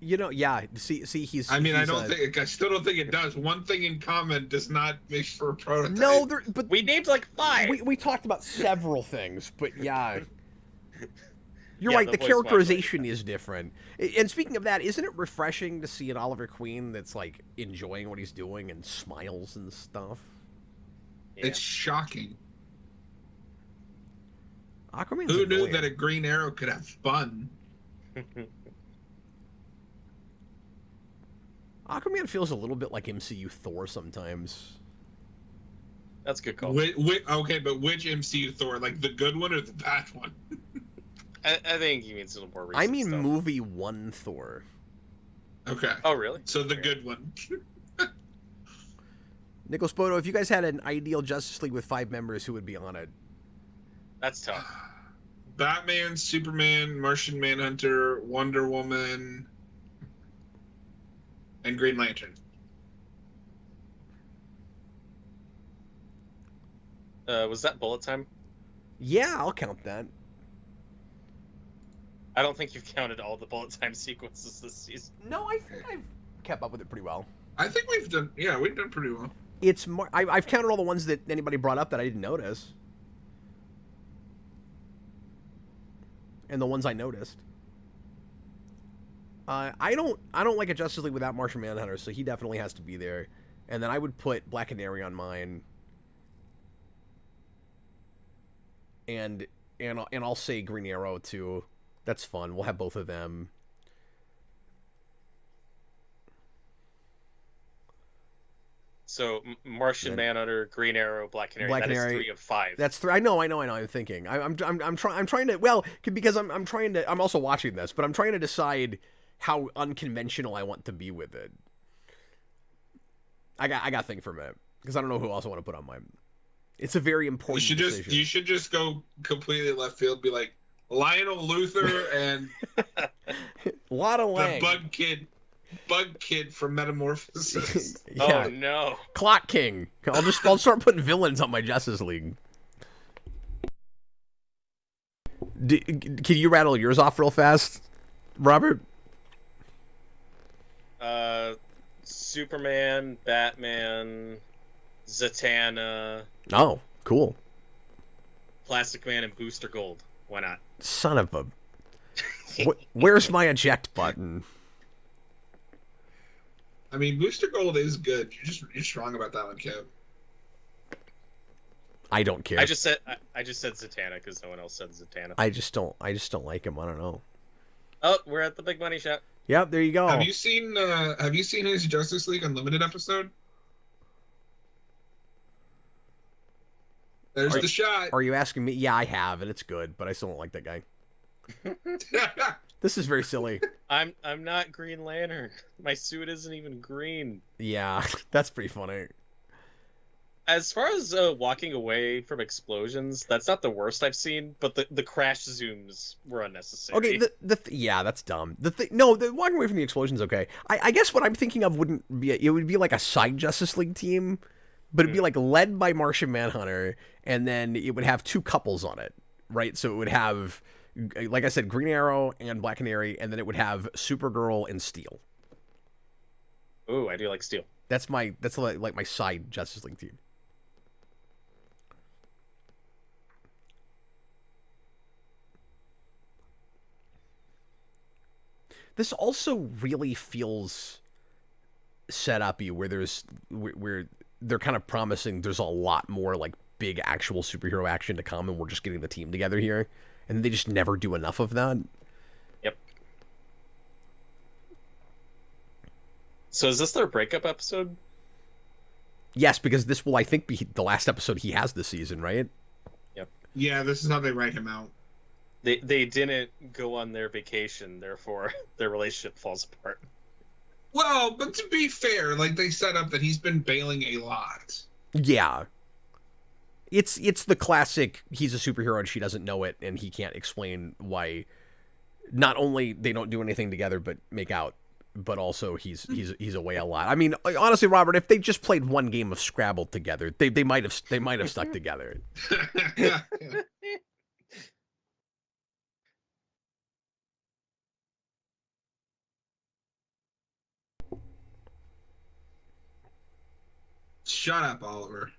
You know, yeah. See, he's. I mean, he's, I still don't think it does. One thing in common does not make for a prototype. No, but we named like 5. We talked about several things, but yeah. You're Yeah, right. The voice characterization is different. And speaking of that, isn't it refreshing to see an Oliver Queen that's like enjoying what he's doing and smiles and stuff? Yeah. It's shocking. Aquaman's Who knew annoying. that a Green Arrow could have fun? Aquaman feels a little bit like MCU Thor sometimes. That's a good call. Okay, but which MCU Thor? Like the good one or the bad one? I think he means a little more recent I mean stuff. movie 1 Thor. Okay. Oh, really? So the good one. Nicholas Bodo, if you guys had an ideal Justice League with 5 members, who would be on it? That's tough. Batman, Superman, Martian Manhunter, Wonder Woman, and Green Lantern. Was that bullet time? Yeah, I'll count that. I don't think you've counted all the bullet time sequences this season. No, I think I've kept up with it pretty well. I think we've done pretty well. It's more. I've counted all the ones that anybody brought up that I didn't notice, and the ones I noticed. I don't like a Justice League without Martian Manhunter, so he definitely has to be there. And then I would put Black Canary on mine. And I'll say Green Arrow too. That's fun. We'll have both of them. So Martian Manhunter, Green Arrow, Black Canary. That is 3 of 5. That's 3. I know. I'm thinking. I'm trying to. Well, because I'm trying to. I'm also watching this, but I'm trying to decide how unconventional I want to be with it. I got to think for a minute because I don't know who else I want to put on mine. It's a very important decision. You should just go completely left field. Be like Lionel Luthor and a lot of Lang. The Bug Kid from Metamorphosis. Yeah. Oh no, Clock King. I'll start putting villains on my Justice League. Can you rattle yours off real fast, Robert? Superman, Batman, Zatanna. Oh, cool. Plastic Man and Booster Gold. Why not? Son of a... Where's my eject button? I mean, Booster Gold is good. You're strong about that one, Kev. I don't care. I just said Zatanna because no one else said Zatanna. I just don't like him. I don't know. Oh, we're at the big money shot. Yep, there you go. Have you seen his Justice League Unlimited episode? There's the shot. Are you asking me? Yeah, I have, and it's good, but I still don't like that guy. This is very silly. I'm not Green Lantern. My suit isn't even green. Yeah, that's pretty funny. As far as walking away from explosions, that's not the worst I've seen, but the crash zooms were unnecessary. Okay, yeah, that's dumb. The walking away from the explosion's okay. I guess what I'm thinking of wouldn't be it would be like a side Justice League team, but it'd be like led by Martian Manhunter, and then it would have 2 couples on it, right? So it would have, like I said, Green Arrow and Black Canary, and then it would have Supergirl and Steel. Ooh, I do like Steel. That's like my side Justice League team. This also really feels set up-y, where they're kind of promising there's a lot more like big actual superhero action to come, and we're just getting the team together here, and they just never do enough of that. Yep. So is this their breakup episode? Yes, because this will, I think, be the last episode he has this season, right? Yep. Yeah, this is how they write him out. They didn't go on their vacation, therefore their relationship falls apart. Well, but to be fair, like they set up that he's been bailing a lot. Yeah. It's the classic, he's a superhero and she doesn't know it, and he can't explain why not only they don't do anything together but make out, but also he's away a lot. I mean, honestly, Robert, if they just played one game of Scrabble together, they might have stuck together. Yeah. Shut up, Oliver.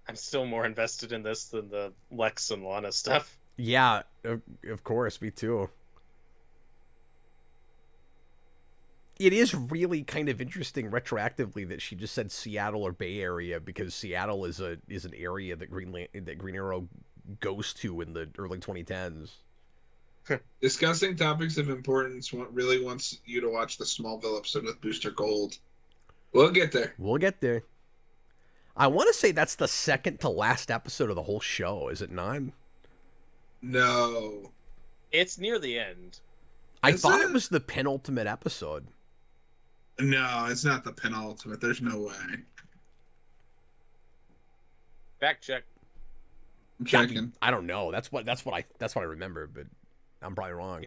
I'm still more invested in this than the Lex and Lana stuff. Yeah, of course, me too. It is really kind of interesting retroactively that she just said Seattle or Bay Area, because Seattle is an area that Green Arrow goes to in the early 2010s. Discussing topics of importance really wants you to watch the Smallville episode with Booster Gold. We'll get there. We'll get there. I want to say that's the second to last episode of the whole show, is it not? No. It's near the end. I thought it was the penultimate episode. No, it's not the penultimate. There's no way. Fact check. I'm checking. I don't know. That's what I remember, but I'm probably wrong.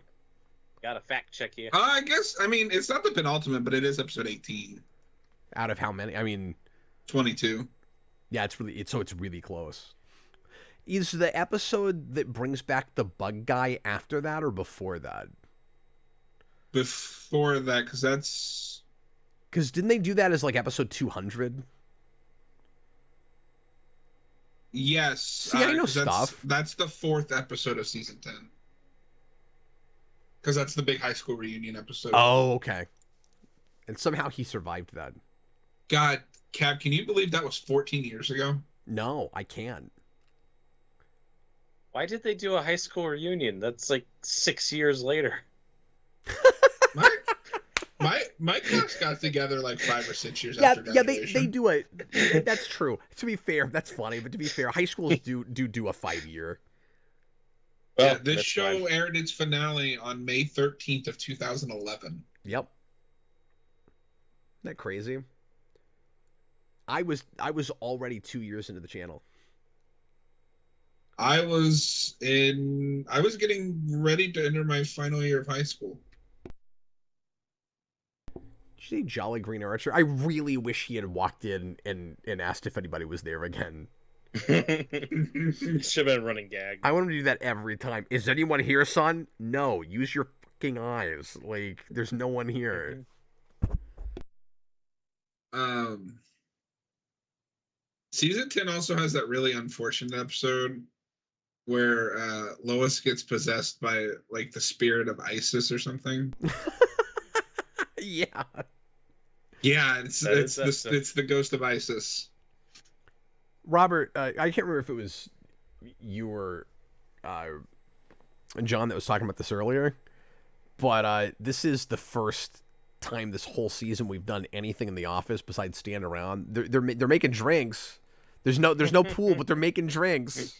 Got a fact check here. I guess, I mean, it's not the penultimate, but it is episode 18. Out of how many? I mean, 22. Yeah, it's really close. Is the episode that brings back the bug guy after that or before that? Before that, because didn't they do that as like episode 200? Yes. See, I know stuff. That's the 4th episode of season 10. Because that's the big high school reunion episode. Oh, okay. And somehow he survived that. God, Cap, can you believe that was 14 years ago? No, I can't. Why did they do a high school reunion? That's like 6 years later. My class got together like 5 or 6 years after graduation. Yeah, they do it. That's true. To be fair, that's funny, but to be fair, high schools do a 5-year. Well, yeah, this show aired its finale on May 13th of 2011. Yep. Isn't that crazy? I was already 2 years into the channel. I was getting ready to enter my final year of high school. Did you say Jolly Green Archer? I really wish he had walked in and asked if anybody was there again. Should have been a running gag. I want him to do that every time. Is anyone here, son? No. Use your fucking eyes. Like, there's no one here. Season 10 also has that really unfortunate episode where Lois gets possessed by like the spirit of Isis or something. Yeah. Yeah, it's the ghost of Isis. Robert, I can't remember if it was you or John that was talking about this earlier, but this is the first time this whole season we've done anything in the office besides stand around. They're making drinks. There's no pool, but they're making drinks.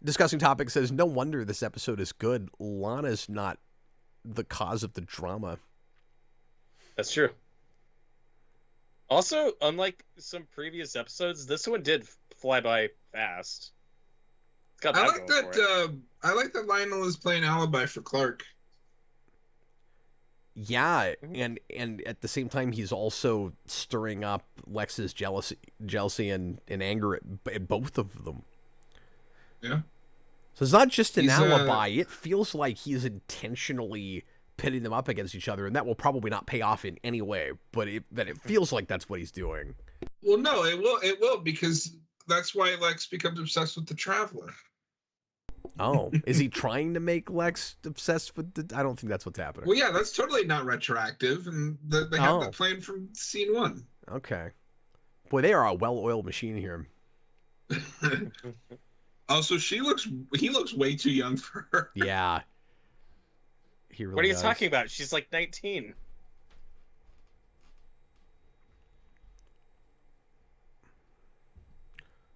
Discussing topic says, no wonder this episode is good. Lana's not the cause of the drama. That's true. Also, unlike some previous episodes, this one did fly by fast. I like that Lionel is playing alibi for Clark. Yeah, and at the same time, he's also stirring up Lex's jealousy and anger at both of them. Yeah. So it's not just an alibi. It feels like he's intentionally pitting them up against each other, and that will probably not pay off in any way, but it feels like that's what he's doing. Well, no, it will, because that's why Lex becomes obsessed with the Traveler. Oh, is he trying to make Lex obsessed with the... I don't think that's what's happening. Well, yeah, that's totally not retroactive, and they have that plan from scene 1. Okay. Boy, they are a well-oiled machine here. Also, he looks way too young for her. Yeah. He really What are you does. talking about? She's like 19.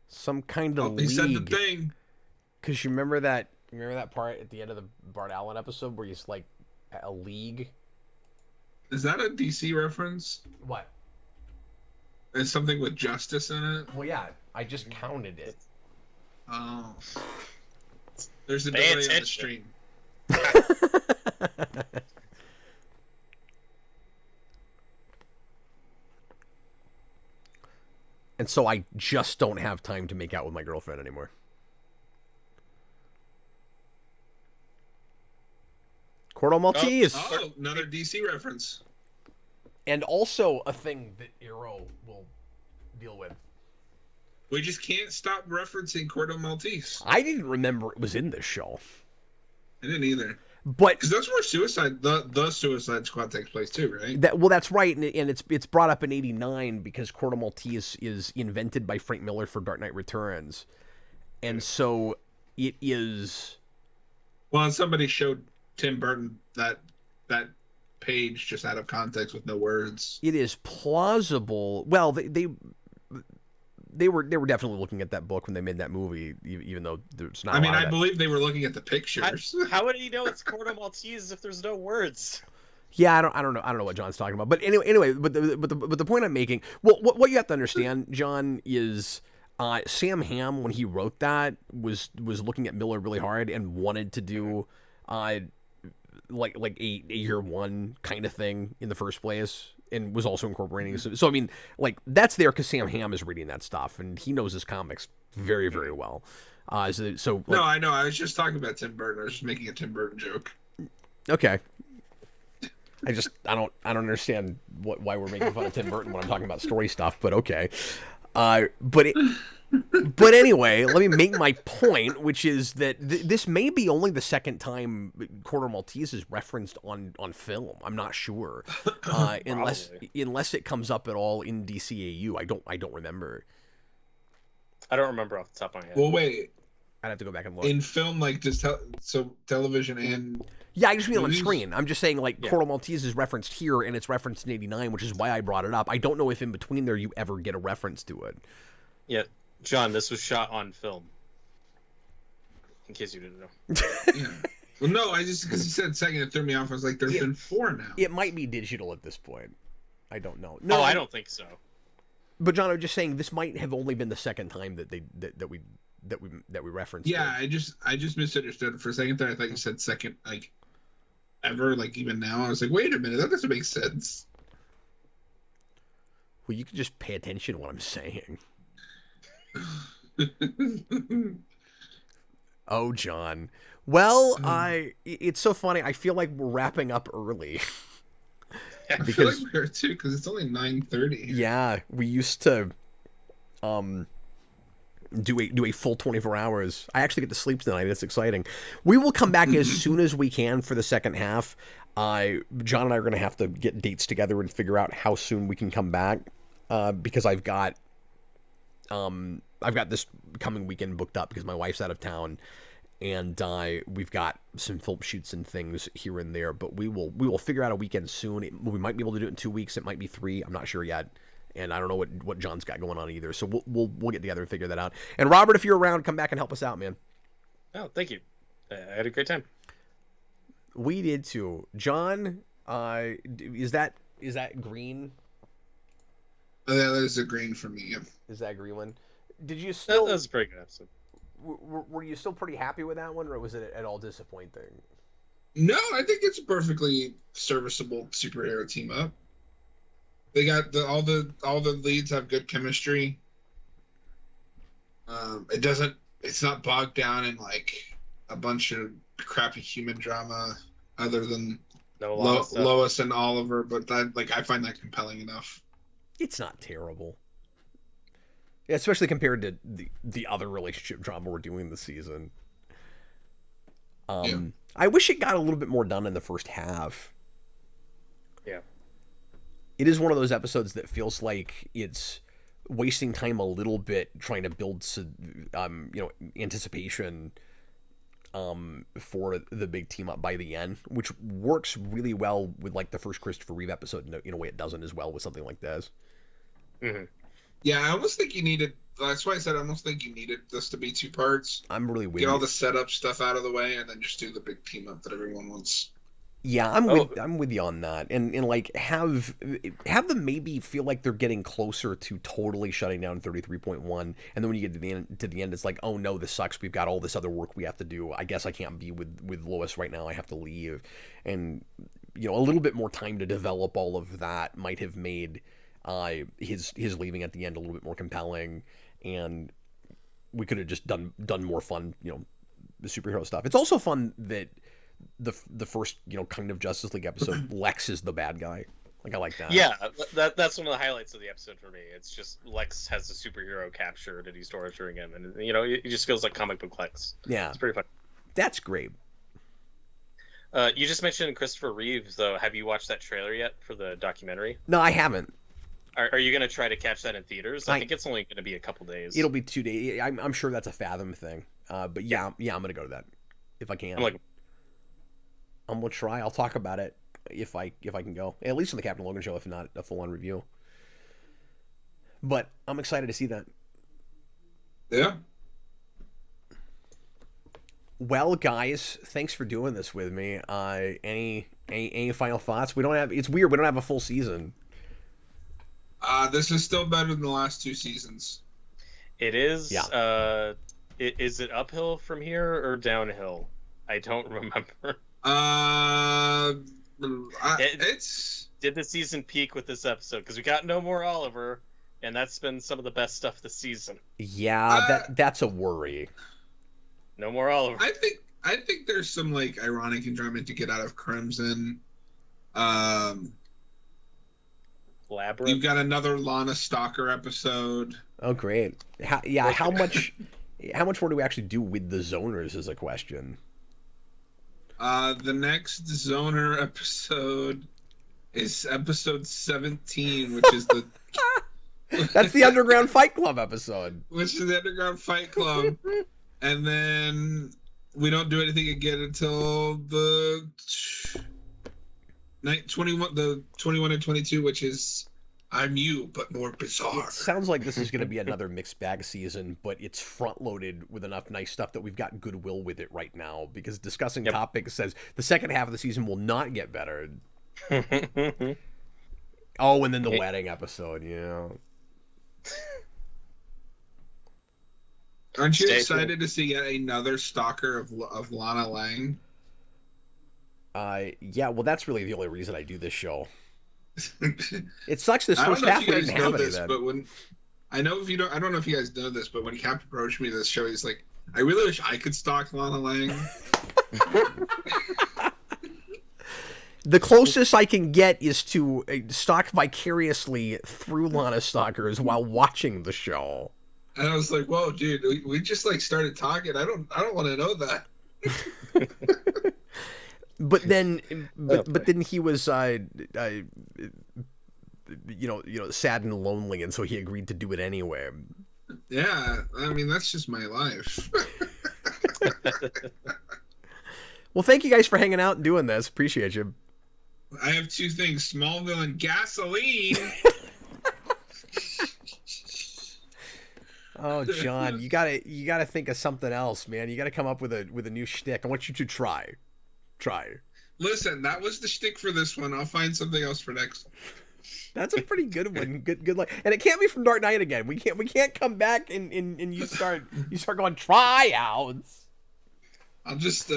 Some kind of league. He said the thing. Because you remember that part at the end of the Bart Allen episode where he's like a league? Is that a DC reference? What? Is something with justice in it? Well, yeah, I just counted it. Oh. There's a delay on the stream. And so I just don't have time to make out with my girlfriend anymore. Cordo Maltese. Oh, another DC reference. And also a thing that Arrow will deal with. We just can't stop referencing Cordo Maltese. I didn't remember it was in this show. I didn't either. But because that's where the Suicide Squad takes place too, right? That's right, and it's brought up in '89 because Cordo Maltese is invented by Frank Miller for Dark Knight Returns, and so it is. Well, and somebody showed Tim Burton that page just out of context with no words. It is plausible. Well, they were definitely looking at that book when they made that movie, even though there's not. I believe they were looking at the pictures. How would he know it's Cordo Maltese if there's no words? Yeah, I don't know what John's talking about. But anyway, but the point I'm making, well, what you have to understand, John, is Sam Hamm, when he wrote that, was looking at Miller really hard and wanted to do like a year one kind of thing in the first place. and was also incorporating. So I mean, like that's there because Sam Hamm is reading that stuff, and he knows his comics very, very well. So like, no, I know. I was just talking about Tim Burton. I was just making a Tim Burton joke. Okay. I don't understand why we're making fun of Tim Burton when I'm talking about story stuff, but okay. But anyway, let me make my point, which is that this may be only the second time Corto Maltese is referenced on film. I'm not sure, unless it comes up at all in DCAU. I don't remember. I don't remember off the top of my head. Well, wait. I'd have to go back and look. In film, like just television and yeah, I just mean movies? on screen. I'm just saying like Corto Maltese is referenced here, and it's referenced in '89, which is why I brought it up. I don't know if in between there you ever get a reference to it. Yeah, John, this was shot on film. In case you didn't know. Yeah. Well, no, I just because you said second, it threw me off. I was like, there's been 4 now. It might be digital at this point. I don't know. No, I don't think so. But John, I'm just saying this might have only been the second time that we referenced. Yeah, I just misunderstood for a second there. I thought you said second, like ever, like even now. I was like, wait a minute, that doesn't make sense. Well, you can just pay attention to what I'm saying. Oh, John. Well, it's so funny. I feel like we're wrapping up early. I feel like we are too, because it's only 9:30. Yeah, we used to do a full 24 hours. I actually get to sleep tonight. That's exciting. We will come back as soon as we can for the second half. John and I are going to have to get dates together and figure out how soon we can come back, because I've got this coming weekend booked up because my wife's out of town, and we've got some film shoots and things here and there. But we will figure out a weekend soon. We might be able to do it in 2 weeks. It might be 3. I'm not sure yet. And I don't know what John's got going on either. So we'll get together and figure that out. And Robert, if you're around, come back and help us out, man. Oh, thank you. I had a great time. We did too. John, is that green? Oh, yeah, that is a green for me. Yeah. Is that green one? Did you still? That was a pretty good episode. Were you still pretty happy with that one, or was it at all disappointing? No, I think it's a perfectly serviceable superhero team up. They got all the leads have good chemistry. It's not bogged down in like a bunch of crappy human drama other than Lois and Oliver, but I find that compelling enough. It's not terrible. Yeah, especially compared to the other relationship drama we're doing this season. I wish it got a little bit more done in the first half. Yeah. It is one of those episodes that feels like it's wasting time a little bit trying to build anticipation for the big team up by the end, which works really well with like the first Christopher Reeve episode in a way it doesn't as well with something like this. Mm-hmm. Yeah, I almost think you needed. That's why I said I almost think you needed this to be 2 parts. I'm really with Get all the setup stuff out of the way, and then just do the big team up that everyone wants. Yeah, I'm with you on that, and like have them maybe feel like they're getting closer to totally shutting down 33.1, and then when you get to the end, it's like, oh no, this sucks. We've got all this other work we have to do. I guess I can't be with Lois right now. I have to leave, and a little bit more time to develop all of that might have made his leaving at the end a little bit more compelling, and we could have just done more fun, the superhero stuff. It's also fun that the first kind of Justice League episode, Lex is the bad guy. Like, I like that. Yeah, that's one of the highlights of the episode for me. It's just Lex has a superhero captured and he's torturing him, and it just feels like comic book Lex. Yeah, it's pretty fun. That's great. You just mentioned Christopher Reeves, though. Have you watched that trailer yet for the documentary? No, I haven't. Are you going to try to catch that in theaters? I think it's only going to be a couple days. It'll be 2 days. I'm sure that's a Fathom thing. But yeah, I'm going to go to that if I can. I'm going to try. I'll talk about it if I can go. At least on the Captain Logan show, if not a full-on review. But I'm excited to see that. Yeah. Well, guys, thanks for doing this with me. Any final thoughts? It's weird. We don't have a full season. This is still better than the last 2 seasons. It is. Yeah. Is it uphill from here or downhill? I don't remember. It's Did the season peak with this episode? Because we got no more Oliver, and that's been some of the best stuff this season. Yeah, that's a worry. No more Oliver. I think there's some like ironic enjoyment to get out of Crimson. Labyrinth. You've got another Lana Stalker episode. Oh, great. How much more do we actually do with the zoners is a question. The next Zoner episode is episode 17, which is the... That's the Underground Fight Club episode. Which is the Underground Fight Club. And then we don't do anything again until the 21 and 22, which is I'm You, but more bizarre. It sounds like this is going to be another mixed bag season, but it's front-loaded with enough nice stuff that we've got goodwill with it right now, because Discussing Topics says the second half of the season will not get better. Oh, and then the wedding episode, yeah. Aren't you excited to see yet another stalker of Lana Lang? Yeah, well, that's really the only reason I do this show. It sucks this first half we didn't have any of that. But when I don't know if you guys know this, but when Cap approached me this show, he's like, I really wish I could stalk Lana Lang. The closest I can get is to stalk vicariously through Lana Stalkers while watching the show. And I was like, whoa, dude, we just like started talking. I don't want to know that. But then he was, sad and lonely, and so he agreed to do it anyway. Yeah, I mean, that's just my life. Well, thank you guys for hanging out and doing this. Appreciate you. I have two things: Smallville and gasoline. Oh, John, you gotta think of something else, man. You gotta come up with a new shtick. I want you to try. Listen, that was the shtick for this one. I'll find something else for next one. That's a pretty good one. Good luck. And it can't be from Dark Knight again. We can't come back and you start going tryouts. I'll just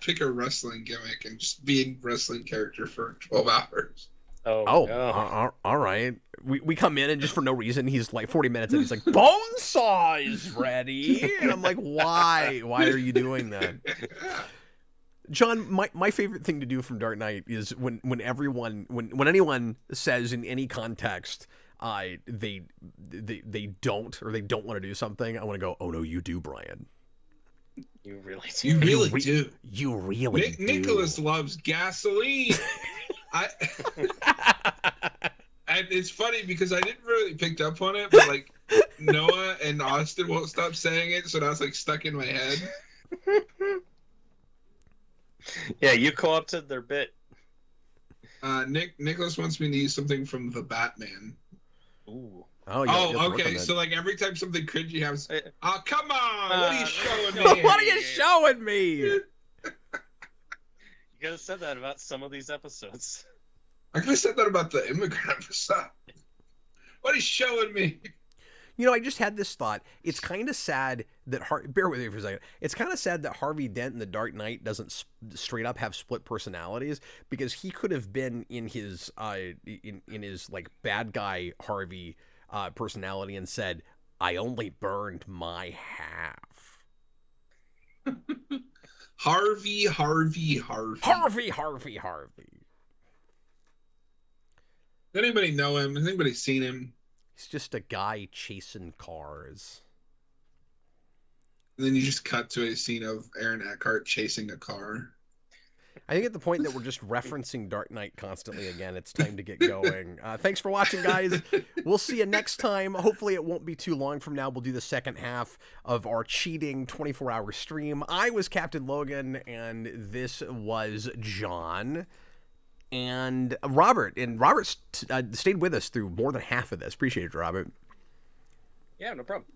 pick a wrestling gimmick and just be a wrestling character for 12 hours. Oh, no. All right. We come in and just for no reason he's like 40 minutes and he's like, Bonesaw is ready, and I'm like, why are you doing that? John, my favorite thing to do from Dark Knight is when anyone says in any context they don't want to do something, I want to go, oh no, you do, Brian. You really do. You really do. You really do. Nicholas loves gasoline. And it's funny because I didn't really pick up on it, but like Noah and Austin won't stop saying it, so now it's like stuck in my head. Yeah, you co-opted their bit. Nicholas wants me to use something from the Batman. Ooh. Oh, okay. So like every time something cringy happens, oh come on! What are you showing me? What are you showing me? You could have said that about some of these episodes. I could have said that about the immigrant episode. What are you showing me? You know, I just had this thought. It's kind of sad that bear with me for a second. It's kind of sad that Harvey Dent in The Dark Knight doesn't straight up have split personalities, because he could have been in his in his like bad guy Harvey personality and said, "I only burned my half." Harvey. Does anybody know him? Has anybody seen him? He's just a guy chasing cars. And then you just cut to a scene of Aaron Eckhart chasing a car. I think at the point that we're just referencing Dark Knight constantly again, it's time to get going. Thanks for watching, guys. We'll see you next time. Hopefully it won't be too long from now. We'll do the second half of our cheating 24-hour stream. I was Captain Logan, and this was John. And Robert. And Robert stayed with us through more than half of this. Appreciate it, Robert. Yeah, no problem.